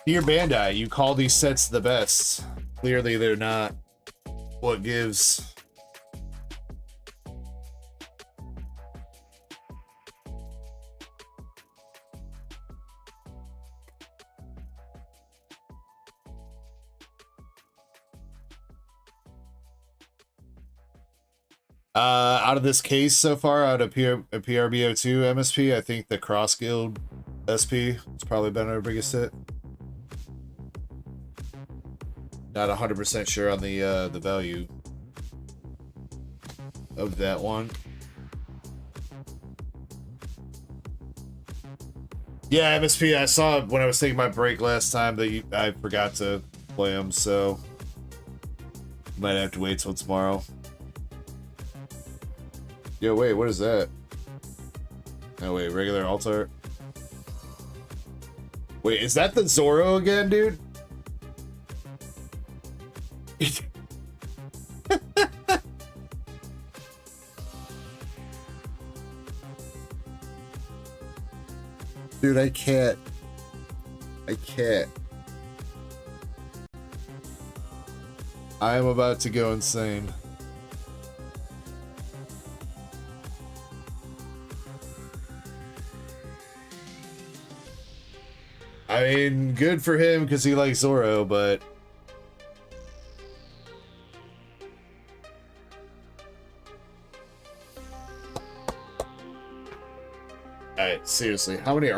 Dear Bandai, you call these sets the best. Clearly they're not. What gives? Out of this case so far, out of PRBO2 MSP, I think the Cross Guild SP has probably been our biggest hit. Not 100% sure on the value of that one. Yeah, MSP, I saw when I was taking my break last time that I forgot to play them, so might have to wait till tomorrow. Yo, wait, what is that? Oh wait, regular alt art. Wait, is that the Zoro again, dude? Dude, I can't. I can't. I am about to go insane. I mean, good for him because he likes Zoro, but... Alright, seriously, how many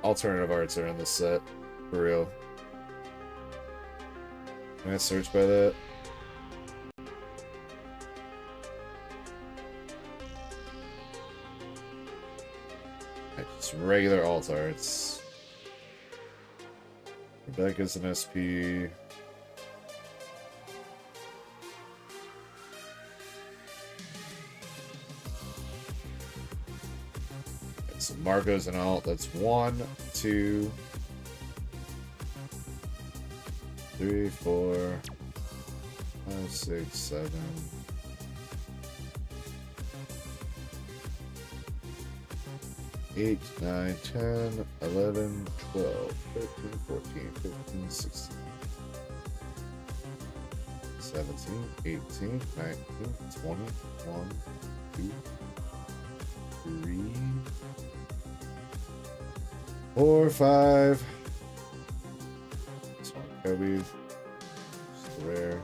alternative arts are in this set? For real. Can I search by that? Alright, just regular alt arts. Rebecca's an SP. So Marco's an alt. That's 1, 2, 3, 4, 5, 6, 7. 8, 9, 10, 11, 12, 13, 14, 15, 16, 17, 18, 19, 20, 1, 2, 3, 4, 5. This one, Kobe. Just rare.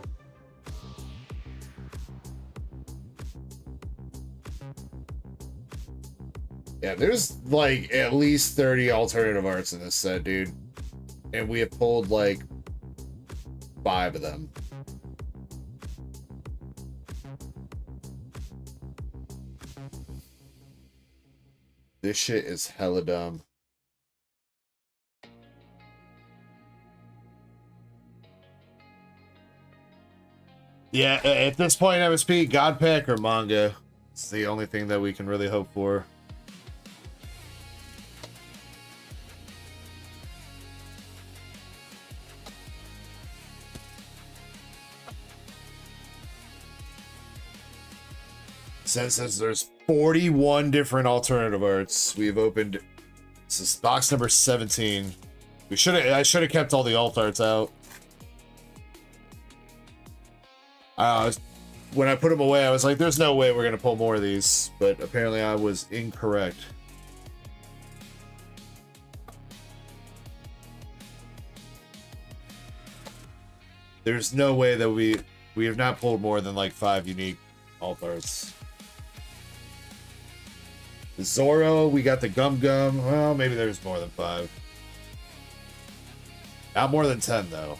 Yeah, there's like at least 30 alternative arts in this set, dude. And we have pulled like 5 of them. This shit is hella dumb. Yeah, at this point, MSP, God Pack or manga. It's the only thing that we can really hope for. Says there's 41 different alternative arts. We've opened, this is box number 17. I should have kept all the alt arts out. When I put them away, I was like, there's no way we're gonna pull more of these, but apparently I was incorrect. There's no way that we have not pulled more than like 5 unique alt arts. The Zoro, we got the Gum Gum. Well, maybe there's more than 5. Not more than 10, though.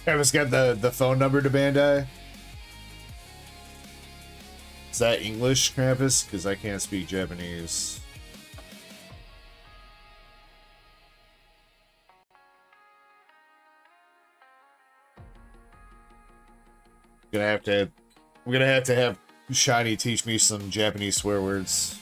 Travis got the phone number to Bandai. Is that English, Krampus? Because I can't speak Japanese. I'm gonna have to have Shiny teach me some Japanese swear words.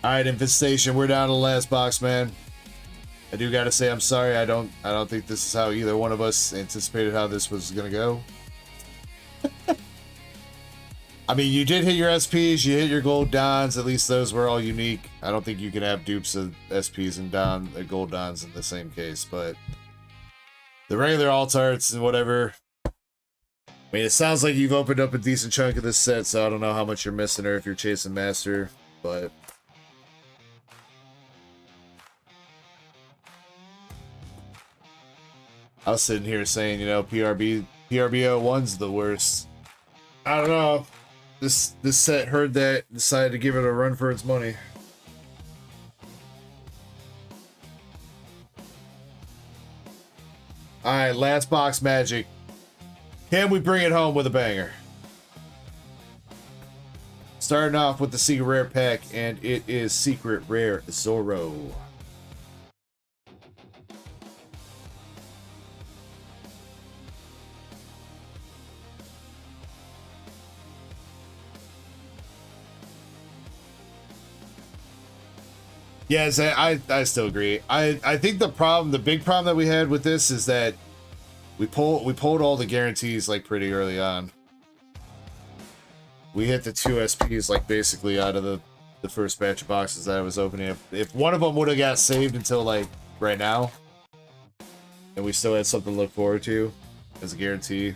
Alright, Infestation, we're down to the last box, man. I do gotta say I'm sorry. I don't think this is how either one of us anticipated how this was gonna go. I mean, you did hit your SPs, you hit your gold dons, at least those were all unique. I don't think you can have dupes of SPs and gold dons in the same case, but the regular alt arts and whatever. I mean, it sounds like you've opened up a decent chunk of this set, so I don't know how much you're missing or if you're chasing Master, but I was sitting here saying, you know, PRB PRBO 1's the worst. I don't know. This set heard that, decided to give it a run for its money. Alright, last box magic. Can we bring it home with a banger? Starting off with the secret rare pack, and it is secret rare Zorro. Yes, I still agree. I think the big problem that we had with this is that we pulled all the guarantees like pretty early on. We hit the 2 SPs like basically out of the first batch of boxes that I was opening. If one of them would have got saved until like right now, and we still had something to look forward to as a guarantee,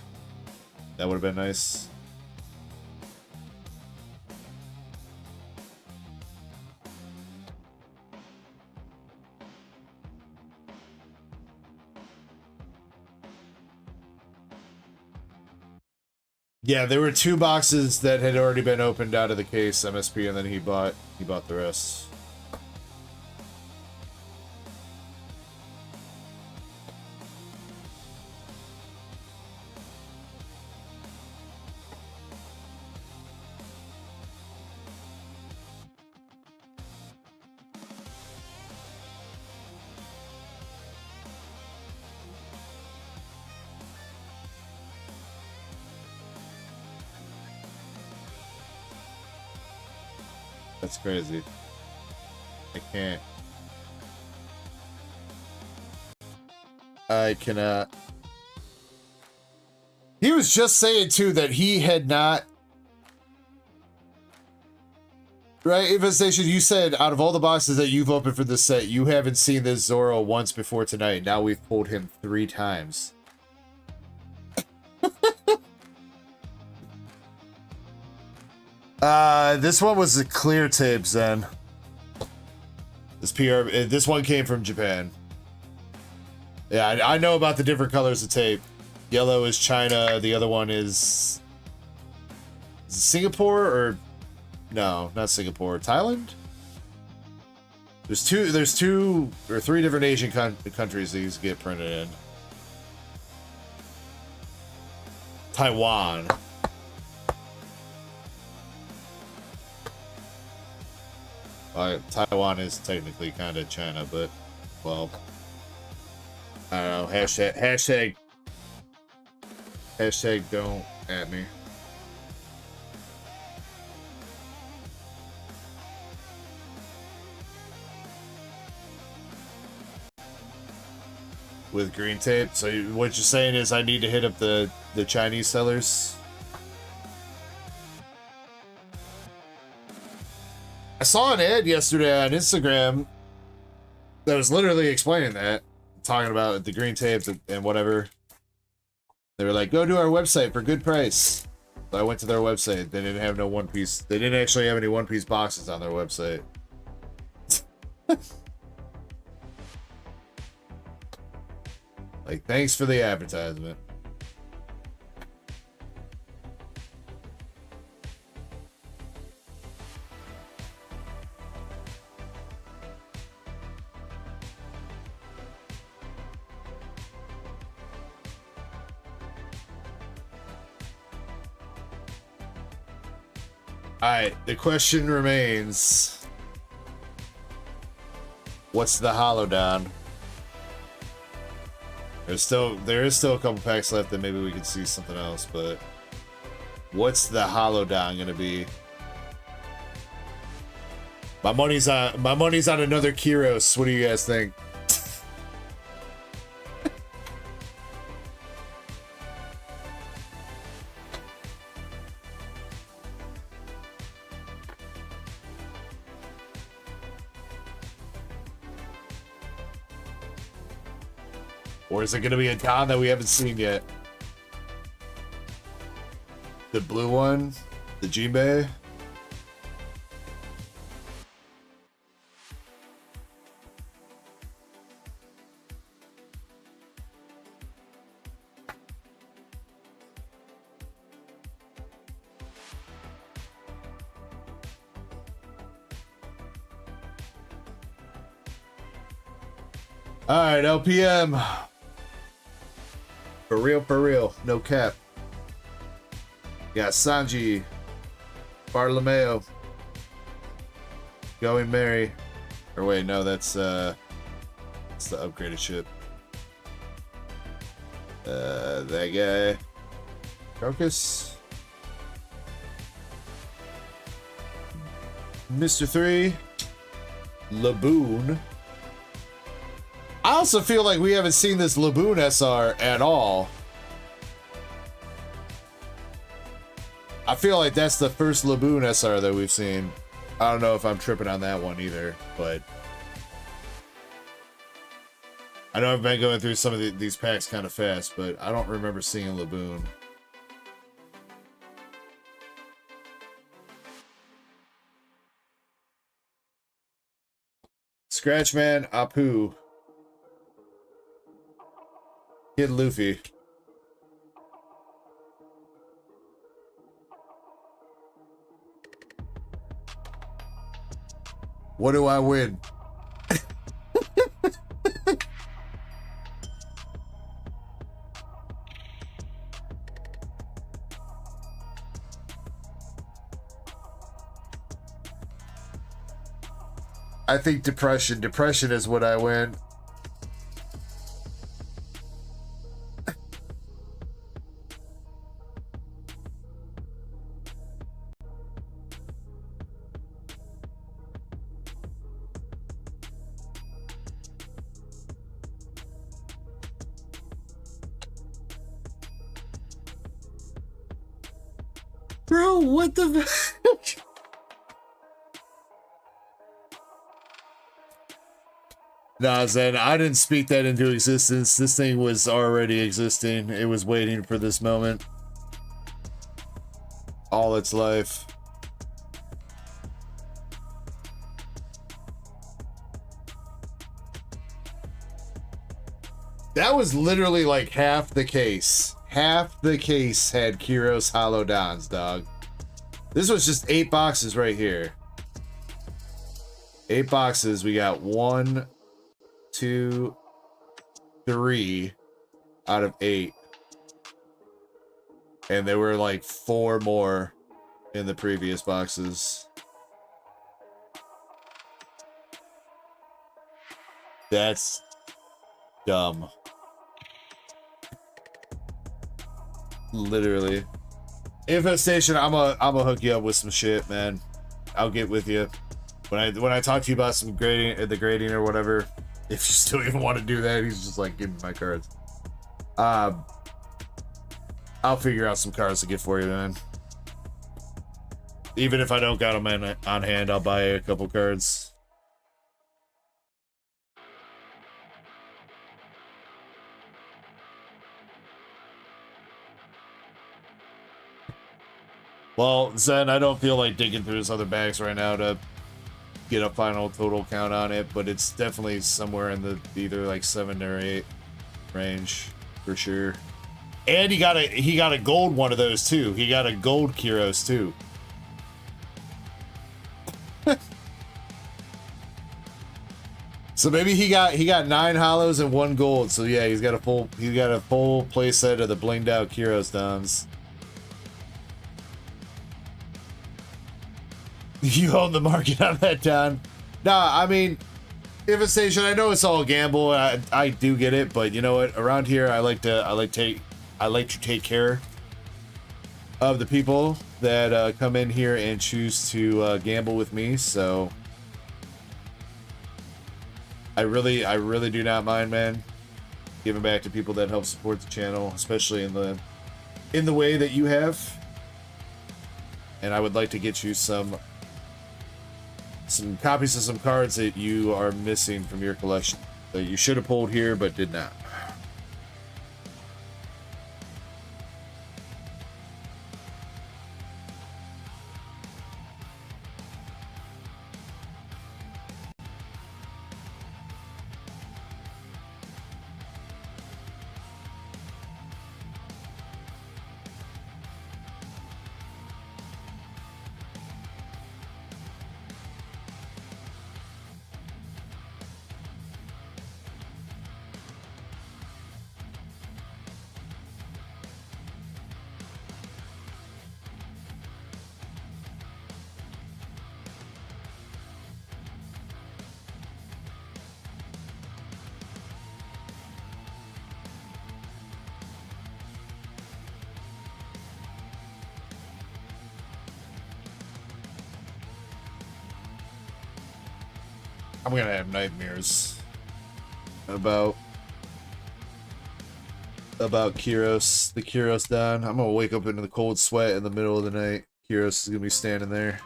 that would have been nice. Yeah, there were 2 boxes that had already been opened out of the case, MSP, and then he bought the rest. That's crazy. I can't. I cannot. He was just saying too that he had not. Right, Infestation, you said out of all the boxes that you've opened for this set, you haven't seen this Zorro once before tonight. Now we've pulled him 3 times. This one was a clear tape, Zen. This one came from Japan. Yeah, I know about the different colors of tape. Yellow is China, the other one is it Singapore or no, not Singapore, Thailand? There's 2 or 3 different Asian countries these get printed in. Taiwan. Taiwan is technically kind of China, but, well, I don't know, hashtag don't at me. With green tape, so what you're saying is I need to hit up the Chinese sellers? I saw an ad yesterday on Instagram that was literally explaining that, talking about the green tape and whatever. They were like, go to our website for good price. So I went to their website. They didn't have no One Piece. They didn't actually have any One Piece boxes on their website. Like, thanks for the advertisement. Alright, the question remains, what's the Holodown? There is still a couple packs left that maybe we could see something else, but what's the Holodown gonna be? My money's on another Kyros. What do you guys think? Or is it going to be a Don that we haven't seen yet? The blue one? The Jinbei? All right, LPM. For real, no cap. Got Sanji, Bartolomeo, Going Merry. Or wait, no, that's the upgraded ship. That guy, Crocus, Mr. 3, Laboon. I also feel like we haven't seen this Laboon SR at all. I feel like that's the first Laboon SR that we've seen. I don't know if I'm tripping on that one either, but I know I've been going through some of these packs kind of fast, but I don't remember seeing Laboon. Scratchman, Apu, Kid Luffy. What do I win? I think depression. Depression is what I win. Bro, what the Nah, Zen, I didn't speak that into existence. This thing was already existing. It was waiting for this moment. All its life. That was literally like half the case. Half the case had Kiros Hollow Dons, dog. This was just 8 boxes right here. 8 boxes. We got 1, 2, 3 out of 8. And there were like 4 more in the previous boxes. That's dumb. Literally. Infestation, I'm a hook you up with some shit, man. I'll get with you. When I talk to you about some grading, the grading or whatever, if you still even want to do that, he's just like, give me my cards. I'll figure out some cards to get for you, man. Even if I don't got them on hand, I'll buy a couple cards. Well, Zen, I don't feel like digging through his other bags right now to get a final total count on it, but it's definitely somewhere in the either like 7 or 8 range for sure. And he got a gold one of those too. He got a gold Kiros too. So maybe he got 9 hollows and 1 gold. So yeah, he's got a full play set of the blinged out Kiros Dons. You own the market on that, Don. Nah, I mean, Infestation, I know it's all a gamble. I do get it, but you know what? Around here, I like to take care of the people that come in here and choose to gamble with me. So I really do not mind, man, giving back to people that help support the channel, especially in the way that you have. And I would like to get you some copies of some cards that you are missing from your collection that you should have pulled here but did not. I'm gonna have nightmares about Kyros, the Kyros Don. I'm gonna wake up into the cold sweat in the middle of the night. Kyros is gonna be standing there.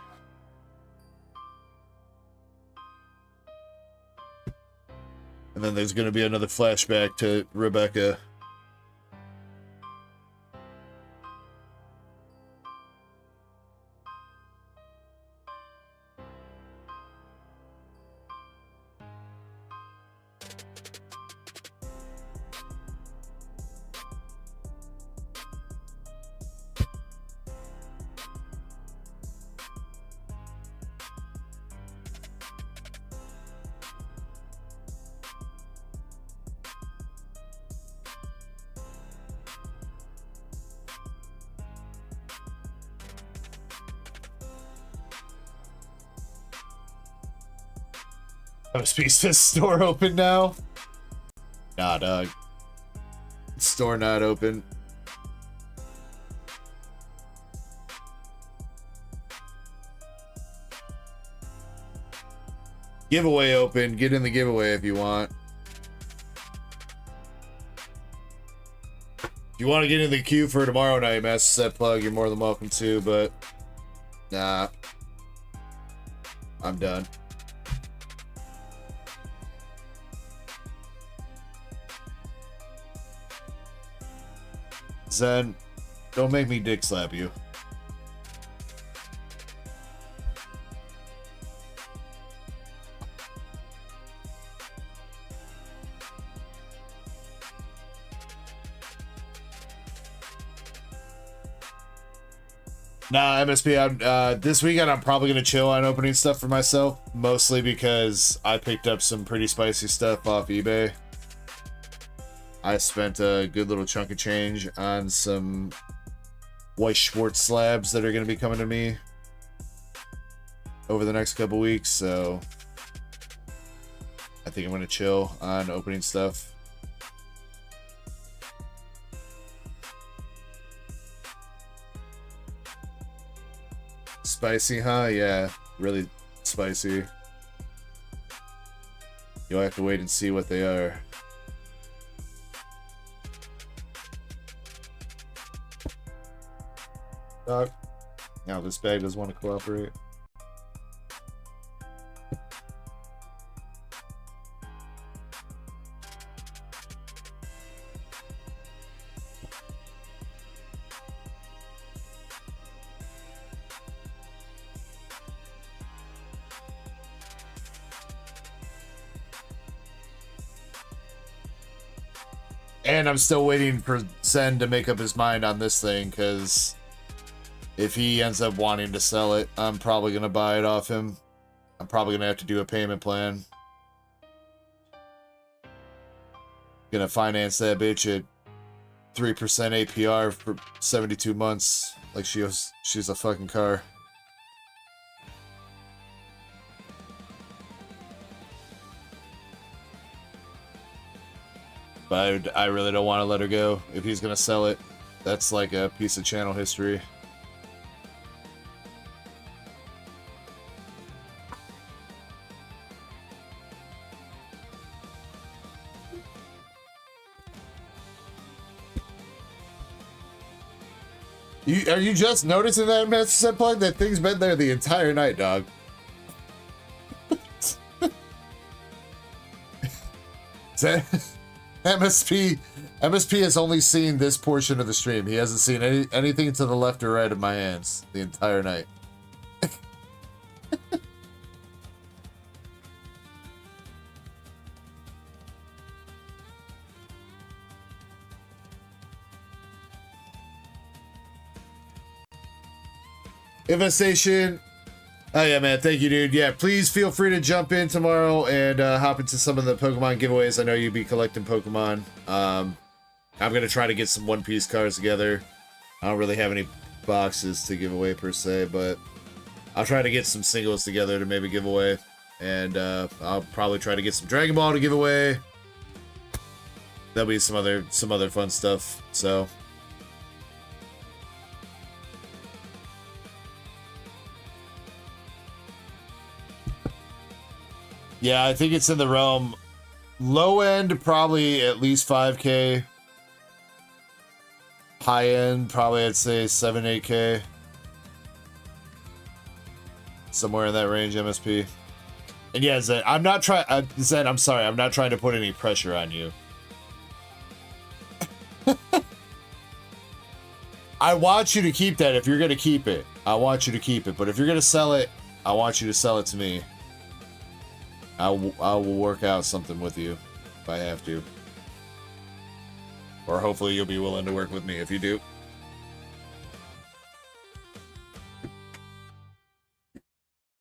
And then there's gonna be another flashback to Rebecca. Piece says store open now? Nah, dog. Store not open. Giveaway open. Get in the giveaway if you want. If you want to get in the queue for tomorrow night, Master Set Plug, you're more than welcome to, but nah. I'm done. Zen, don't make me dick slap you. Nah, MSP, this weekend I'm probably going to chill on opening stuff for myself, mostly because I picked up some pretty spicy stuff off eBay. I spent a good little chunk of change on some white Schwartz slabs that are going to be coming to me over the next couple weeks, so I think I'm going to chill on opening stuff. Spicy, huh? Yeah, really spicy. You'll have to wait and see what they are. Doc. Now this bag doesn't want to cooperate. And I'm still waiting for Zen to make up his mind on this thing, because if he ends up wanting to sell it, I'm probably going to buy it off him. I'm probably going to have to do a payment plan. Gonna finance that bitch at 3% APR for 72 months. Like she's a fucking car. But I really don't want to let her go. If he's gonna sell it, that's like a piece of channel history. Are you just noticing that, Master Set Plug? That thing's been there the entire night, dog. MSP has only seen this portion of the stream. He hasn't seen anything to the left or right of my hands the entire night. Infestation. Oh yeah, man. Thank you, dude. Yeah, please feel free to jump in tomorrow and hop into some of the Pokemon giveaways. I know you'll be collecting Pokemon. I'm gonna try to get some One Piece cards together. I don't really have any boxes to give away per se, but I'll try to get some singles together to maybe give away. And I'll probably try to get some Dragon Ball to give away. There'll be some other fun stuff. So. Yeah, I think it's in the realm. Low end, probably at least 5K. High end, probably I'd say 7, 8K. Somewhere in that range, MSP. And yeah, Zen, I'm not trying. Zen, I'm sorry, I'm not trying to put any pressure on you. I want you to keep that if you're gonna keep it. I want you to keep it, but if you're gonna sell it, I want you to sell it to me. I will work out something with you if I have to. Or hopefully you'll be willing to work with me if you do.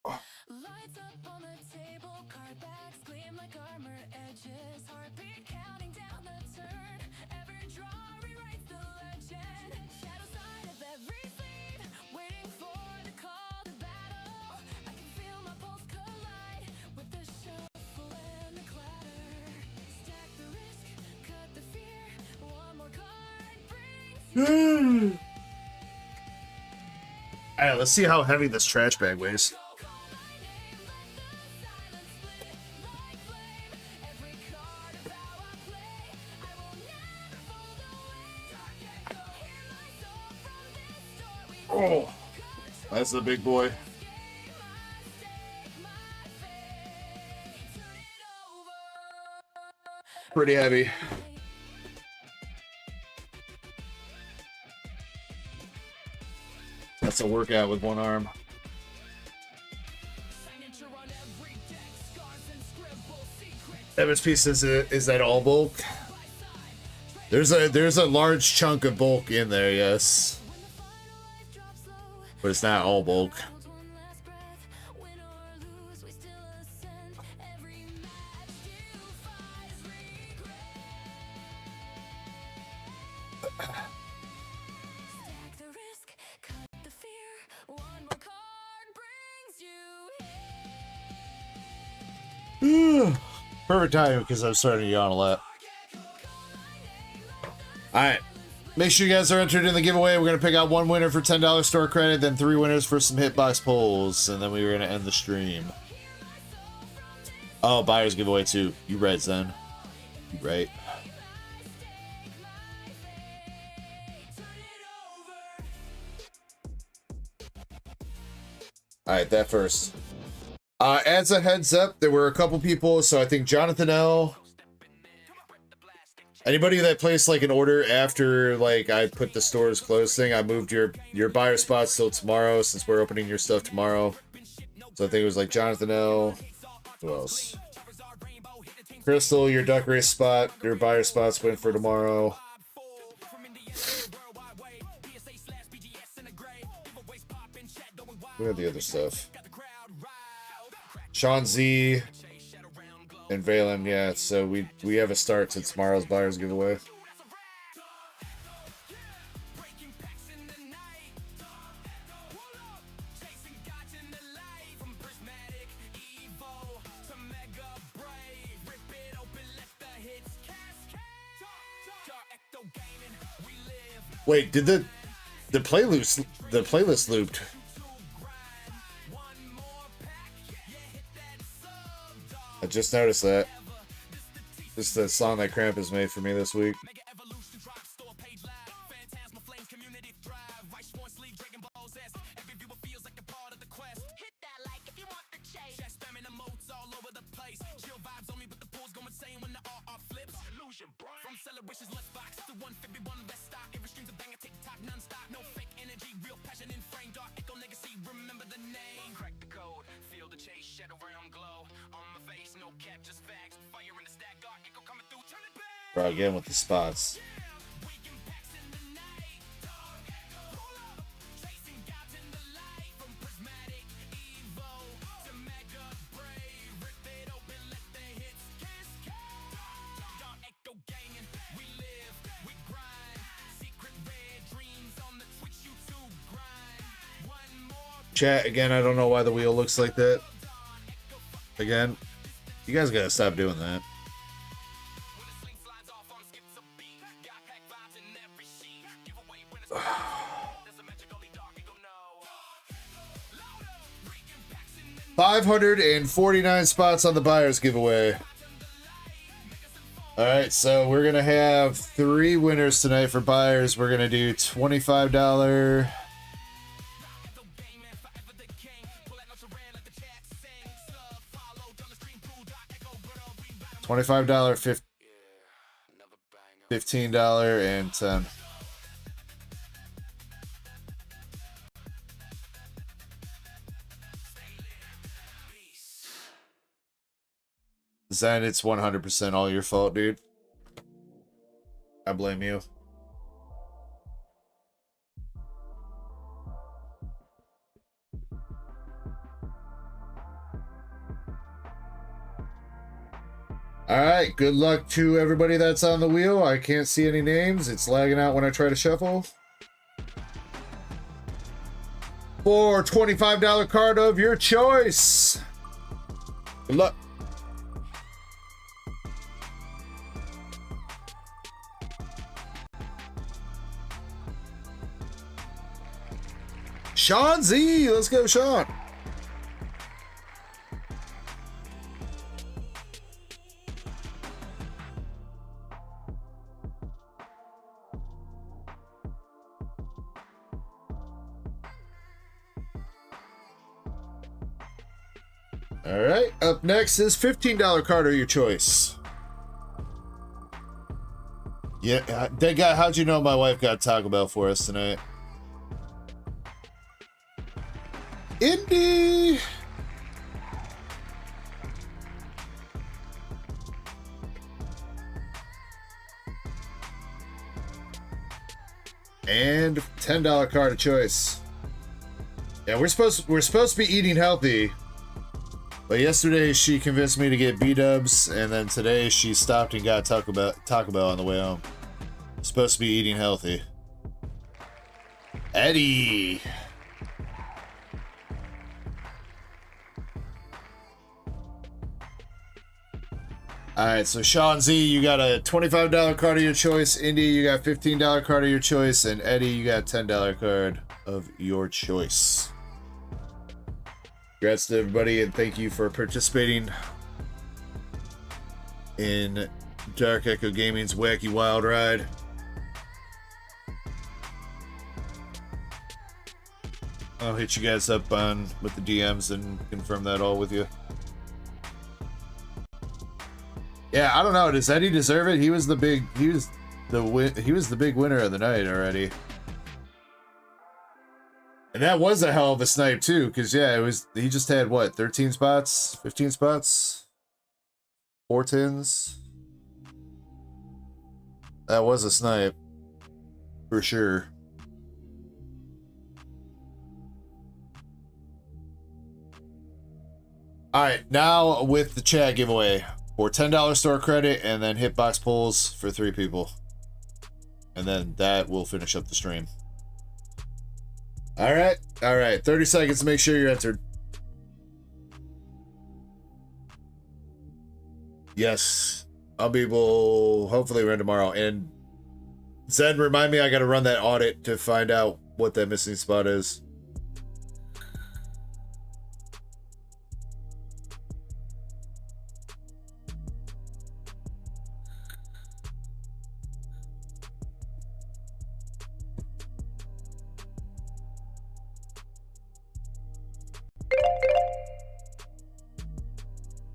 Lights up on the table, card backs gleam like armor edges. Heartbeat counting down the turn. Every draw rewrites the legend. Shadow side of every sleeve, waiting for the call to battle. I can feel my pulse collide with the shuffle and the clatter. Stack the risk, cut the fear. One more card brings. Alright, let's see how heavy this trash bag weighs. Oh, that's the big boy. Pretty heavy. That's a workout with one arm. MSP says, is that all bulk? There's a large chunk of bulk in there, yes. But it's not all bulk. Perfect time because I'm starting to yawn a lot. Alright. Make sure you guys are entered in the giveaway. We're going to pick out one winner for $10 store credit, then 3 winners for some hitbox pulls, and then we're going to end the stream. Oh, buyer's giveaway too. You right, Zen. You right. Alright, that first. As a heads up, there were a couple people, so I think Jonathan L. Anybody that placed like an order after like I put the stores closed thing, I moved your buyer spots till tomorrow since we're opening your stuff tomorrow. So I think it was like Jonathan L. Who else? Crystal, your duck race spot, your buyer spots went for tomorrow. Look at the other stuff. Sean Z and Valen, yeah, so we have a start to tomorrow's buyers giveaway. Wait, did the playlist looped? I just noticed that. This is the song that Krampus made for me this week. Bro, again with the spots. Chat, again, I don't know why the wheel looks like that. Again, you guys gotta stop doing that. 549 spots on the buyers giveaway. All right, so we're gonna have 3 winners tonight for buyers. We're gonna do $25, $25, $15, and 10. Zen, it's 100% all your fault, dude. I blame you. Alright, good luck to everybody that's on the wheel. I can't see any names. It's lagging out when I try to shuffle. For $25 card of your choice. Good luck. Sean Z, let's go, Sean. All right, up next is $15 card of your choice. Yeah, that guy, how'd you know my wife got Taco Bell for us tonight? Indy! And $10 card of choice. Yeah, we're supposed to be eating healthy. But yesterday she convinced me to get B-dubs, and then today she stopped and got Taco Bell on the way home. Supposed to be eating healthy. Eddie! Alright, so Sean Z, you got a $25 card of your choice. Indy, you got $15 card of your choice. And Eddie, you got $10 card of your choice. Congrats to everybody, and thank you for participating in Dark Echo Gaming's Wacky Wild Ride. I'll hit you guys up with the DMs and confirm that all with you. Yeah, I don't know. Does Eddie deserve it? He was the big winner of the night already. And that was a hell of a snipe too, because yeah, he just had what, 13 spots, 15 spots, 4 tins. That was a snipe for sure. All right, now with the chat giveaway for $10 store credit and then hitbox pulls for 3 people, and then that will finish up the stream. All right, 30 seconds to make sure you're entered. Yes, I'll be able, hopefully run tomorrow. And Zen, remind me, I got to run that audit to find out what that missing spot is.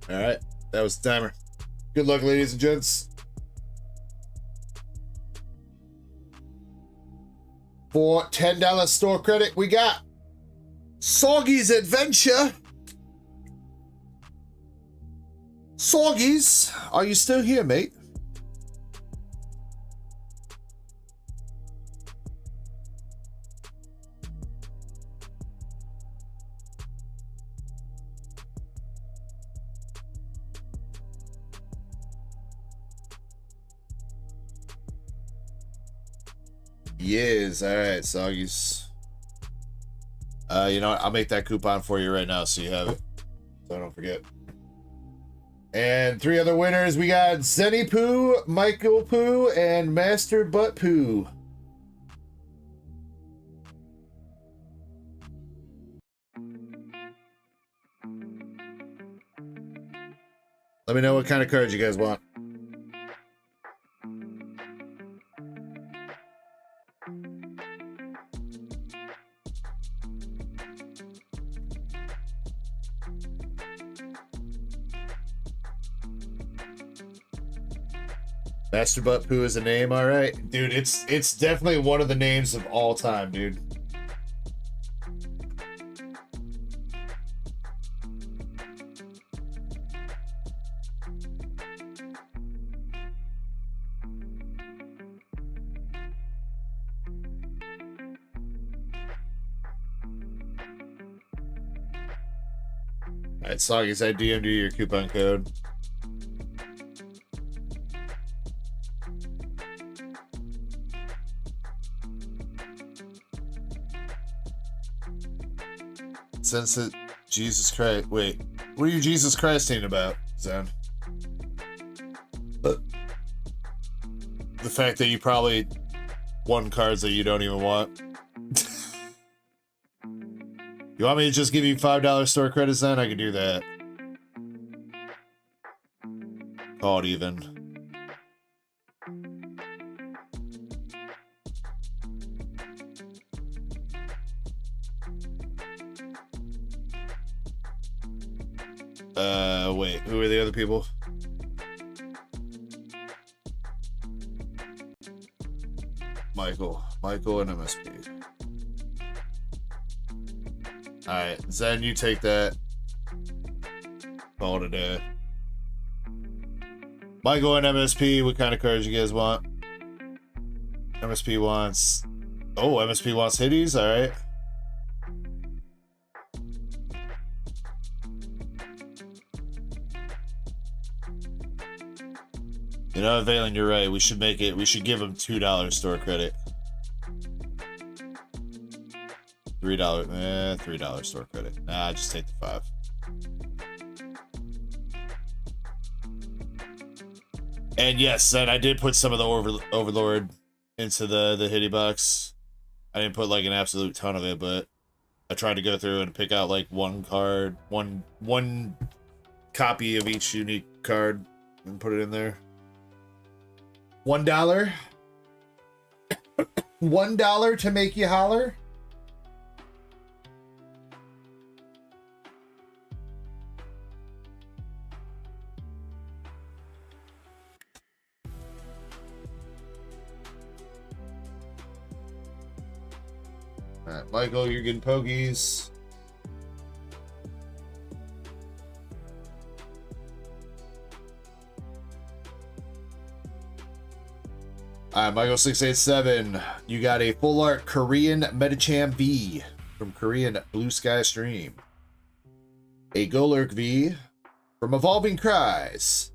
All right, that was the timer. Good luck, ladies and gents. For $10 store credit, we got Soggy's Adventure. Soggy's, are you still here, mate? Yes, all right, Soggies. You know what? I'll make that coupon for you right now so you have it, so I don't forget. And 3 other winners. We got Zenny Poo, Michael Poo, and Master Butt Poo. Let me know what kind of cards you guys want. Master Butt Poo is a name, all right, dude. It's definitely one of the names of all time, dude. All right, Soggies, I DM'd you your coupon code. Since it, Jesus Christ. Wait, what are you Jesus Christing about, Zen? The fact that you probably won cards that you don't even want. You want me to just give you $5 store credits then? I can do that. Call it even. Wait, who are the other people? Michael and MSP. Alright, Zen, you take that. Call it a day. Michael and MSP, what kind of cards you guys want? MSP wants... Oh, MSP wants hitties, alright. You know, Valen, you're right. We should make it. We should give him $2 store credit. $3. $3 store credit. Nah, just take the 5. And yes, and I did put some of the Overlord into the hitty box. I didn't put like an absolute ton of it, but I tried to go through and pick out like one card, one copy of each unique card and put it in there. $1? $1 to make you holler? Alright, Michael, you're getting pokies. Alright, Michael687, you got a full art Korean Metacham V from Korean Blue Sky Stream. A Golurk V from Evolving Cries.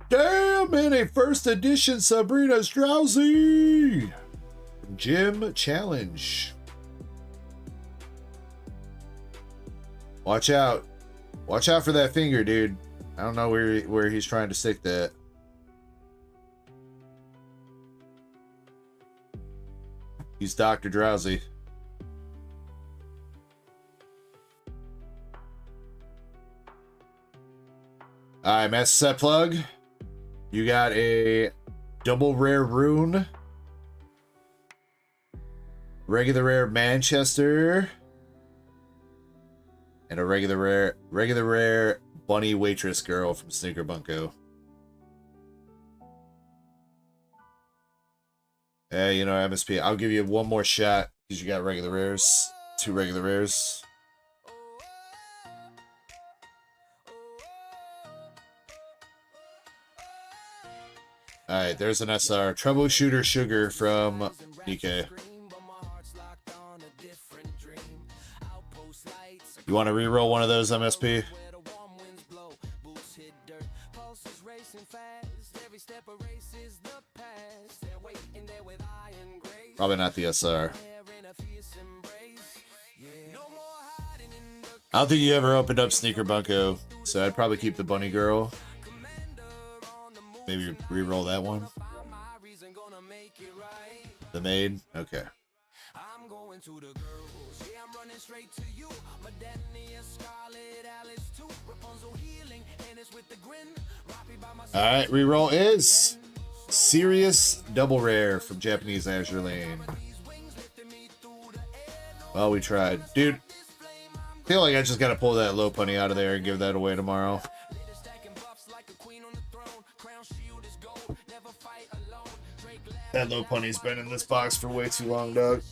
Damn, and a first edition Sabrina's Drowsy from Jim Challenge. Watch out. Watch out for that finger, dude. I don't know where he's trying to stick that. He's Dr. Drowsy. Alright, Master Set Plug. You got a double rare rune. Regular rare Manchester. And a regular rare bunny waitress girl from Sneaker Bunko. Hey, you know, MSP, I'll give you one more shot because you got regular rares. 2 regular rares. Alright, there's an SR. Troubleshooter Sugar from Nikke. You want to reroll one of those, MSP? Probably not the SR. I don't think you ever opened up Sneaker Bunko, so I'd probably keep the bunny girl. Maybe re-roll that one. The maid? Okay. I'm going to the girls. Yeah, I'm running straight to you. Madania, Scarlet, Alice too. Rapunzel healing, and it's with the grin. Robbie by my All right, reroll is Serious Double Rare from Japanese Azure Lane. Well, we tried. Dude, I feel like I just got to pull that low punny out of there and give that away tomorrow. That low punny's been in this box for way too long, dog.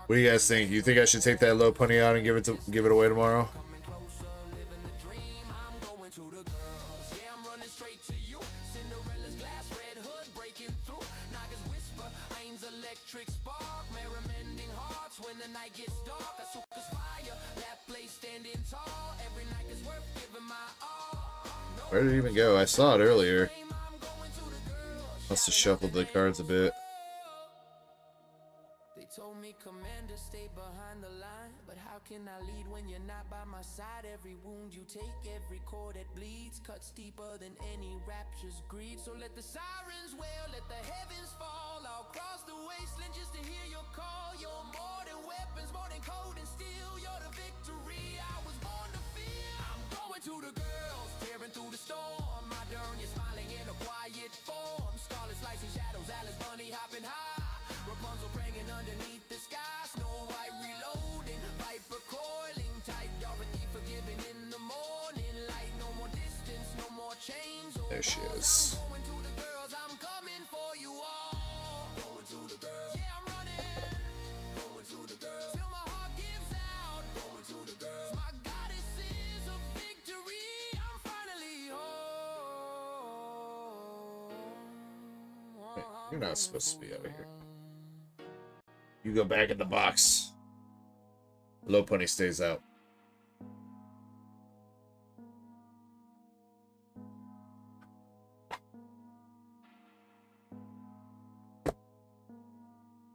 What do you guys think? You think I should take that low punny out and give it away tomorrow? Where did it even go? I saw it earlier. Must have shuffled the cards a bit. They told me, Commander, stay behind the line. But how can I lead when you're not by my side? Every wound you take, every core that bleeds, cuts deeper than any rapture's greed. So let the sirens wail, let the heavens fall. I'll cross the wasteland just to hear your call. You're more than weapons, more than code and steel. You're the victory I was born to feel. I'm going to the girls, tearing through the storm. My darn, you're smiling in a quiet form. Scarlet slicing shadows, Alice Bunny hopping high. Rapunzel praying underneath the sky. Snow White reloading, Viper coiling tight. Dorothy forgiving in the morning light. No more distance, no more chains. There she is. Going to the girls, I'm coming for you all. Going to the girls, yeah, I'm running. Going to the girls, till my heart gives out. Going to the girls, my goddess is a victory. I'm finally home. Hey, you're not supposed to be out of here. You go back in the box. Low punny stays out.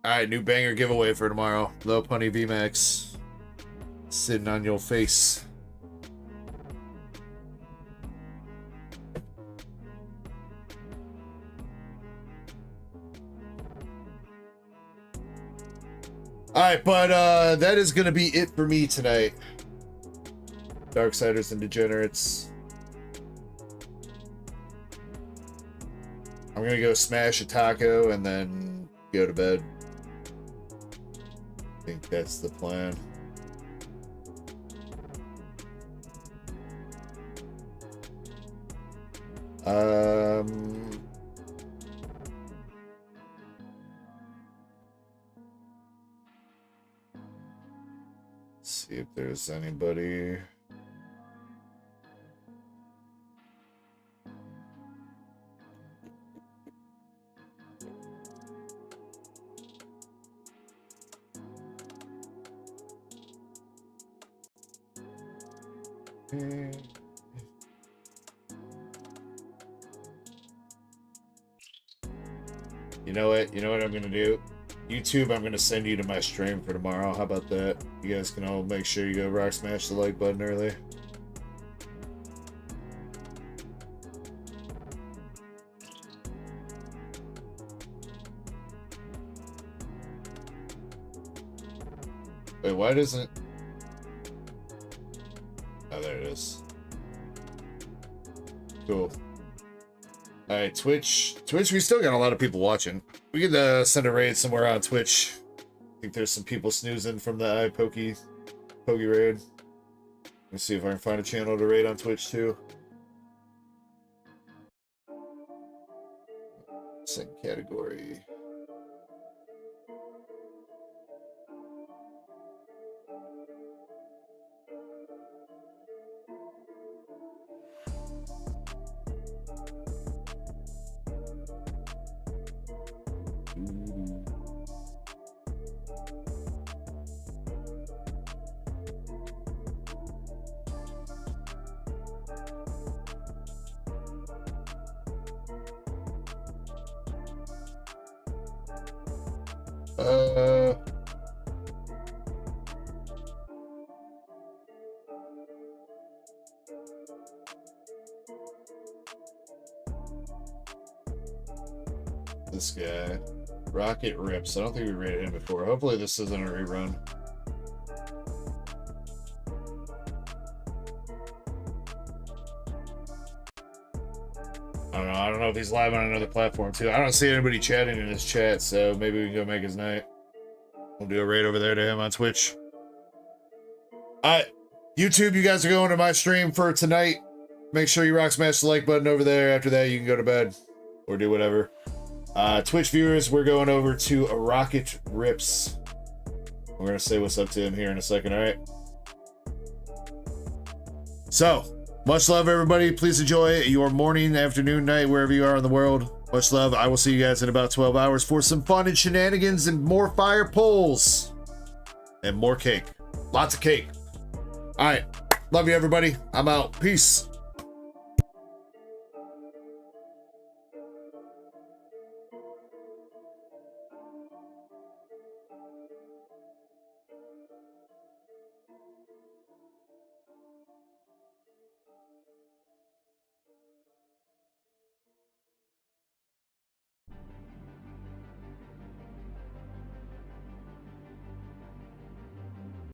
Alright, new banger giveaway for tomorrow. Low punny VMAX. Sitting on your face. Alright, but that is going to be it for me tonight. Darksiders and Degenerates. I'm going to go smash a taco and then go to bed. I think that's the plan. See if there's anybody. You know what? You know what I'm gonna do? YouTube, I'm gonna send you to my stream for tomorrow. How about that? You guys can all make sure you go rock smash the like button early. Wait, why doesn't... Oh, there it is. Cool. Alright, Twitch, we still got a lot of people watching. We could send a raid somewhere on Twitch. I think there's some people snoozing from the Pokey raid. Let's see if I can find a channel to raid on Twitch too. Second category. this guy? Rocket Rips. I don't think we rated him before. Hopefully this isn't a rerun. I don't know if he's live on another platform too. I don't see anybody chatting in his chat, so maybe we can go make his night. We'll do a raid over there to him on Twitch. Alright, YouTube, you guys are going to my stream for tonight. Make sure you rock smash the like button over there. After that, you can go to bed or do whatever. Twitch viewers, we're going over to a Rocket Rips. We're gonna say what's up to him here in a second, alright? So, much love, everybody. Please enjoy your morning, afternoon, night, wherever you are in the world. Much love. I will see you guys in about 12 hours for some fun and shenanigans and more fire polls. And more cake. Lots of cake. All right. Love you, everybody. I'm out. Peace.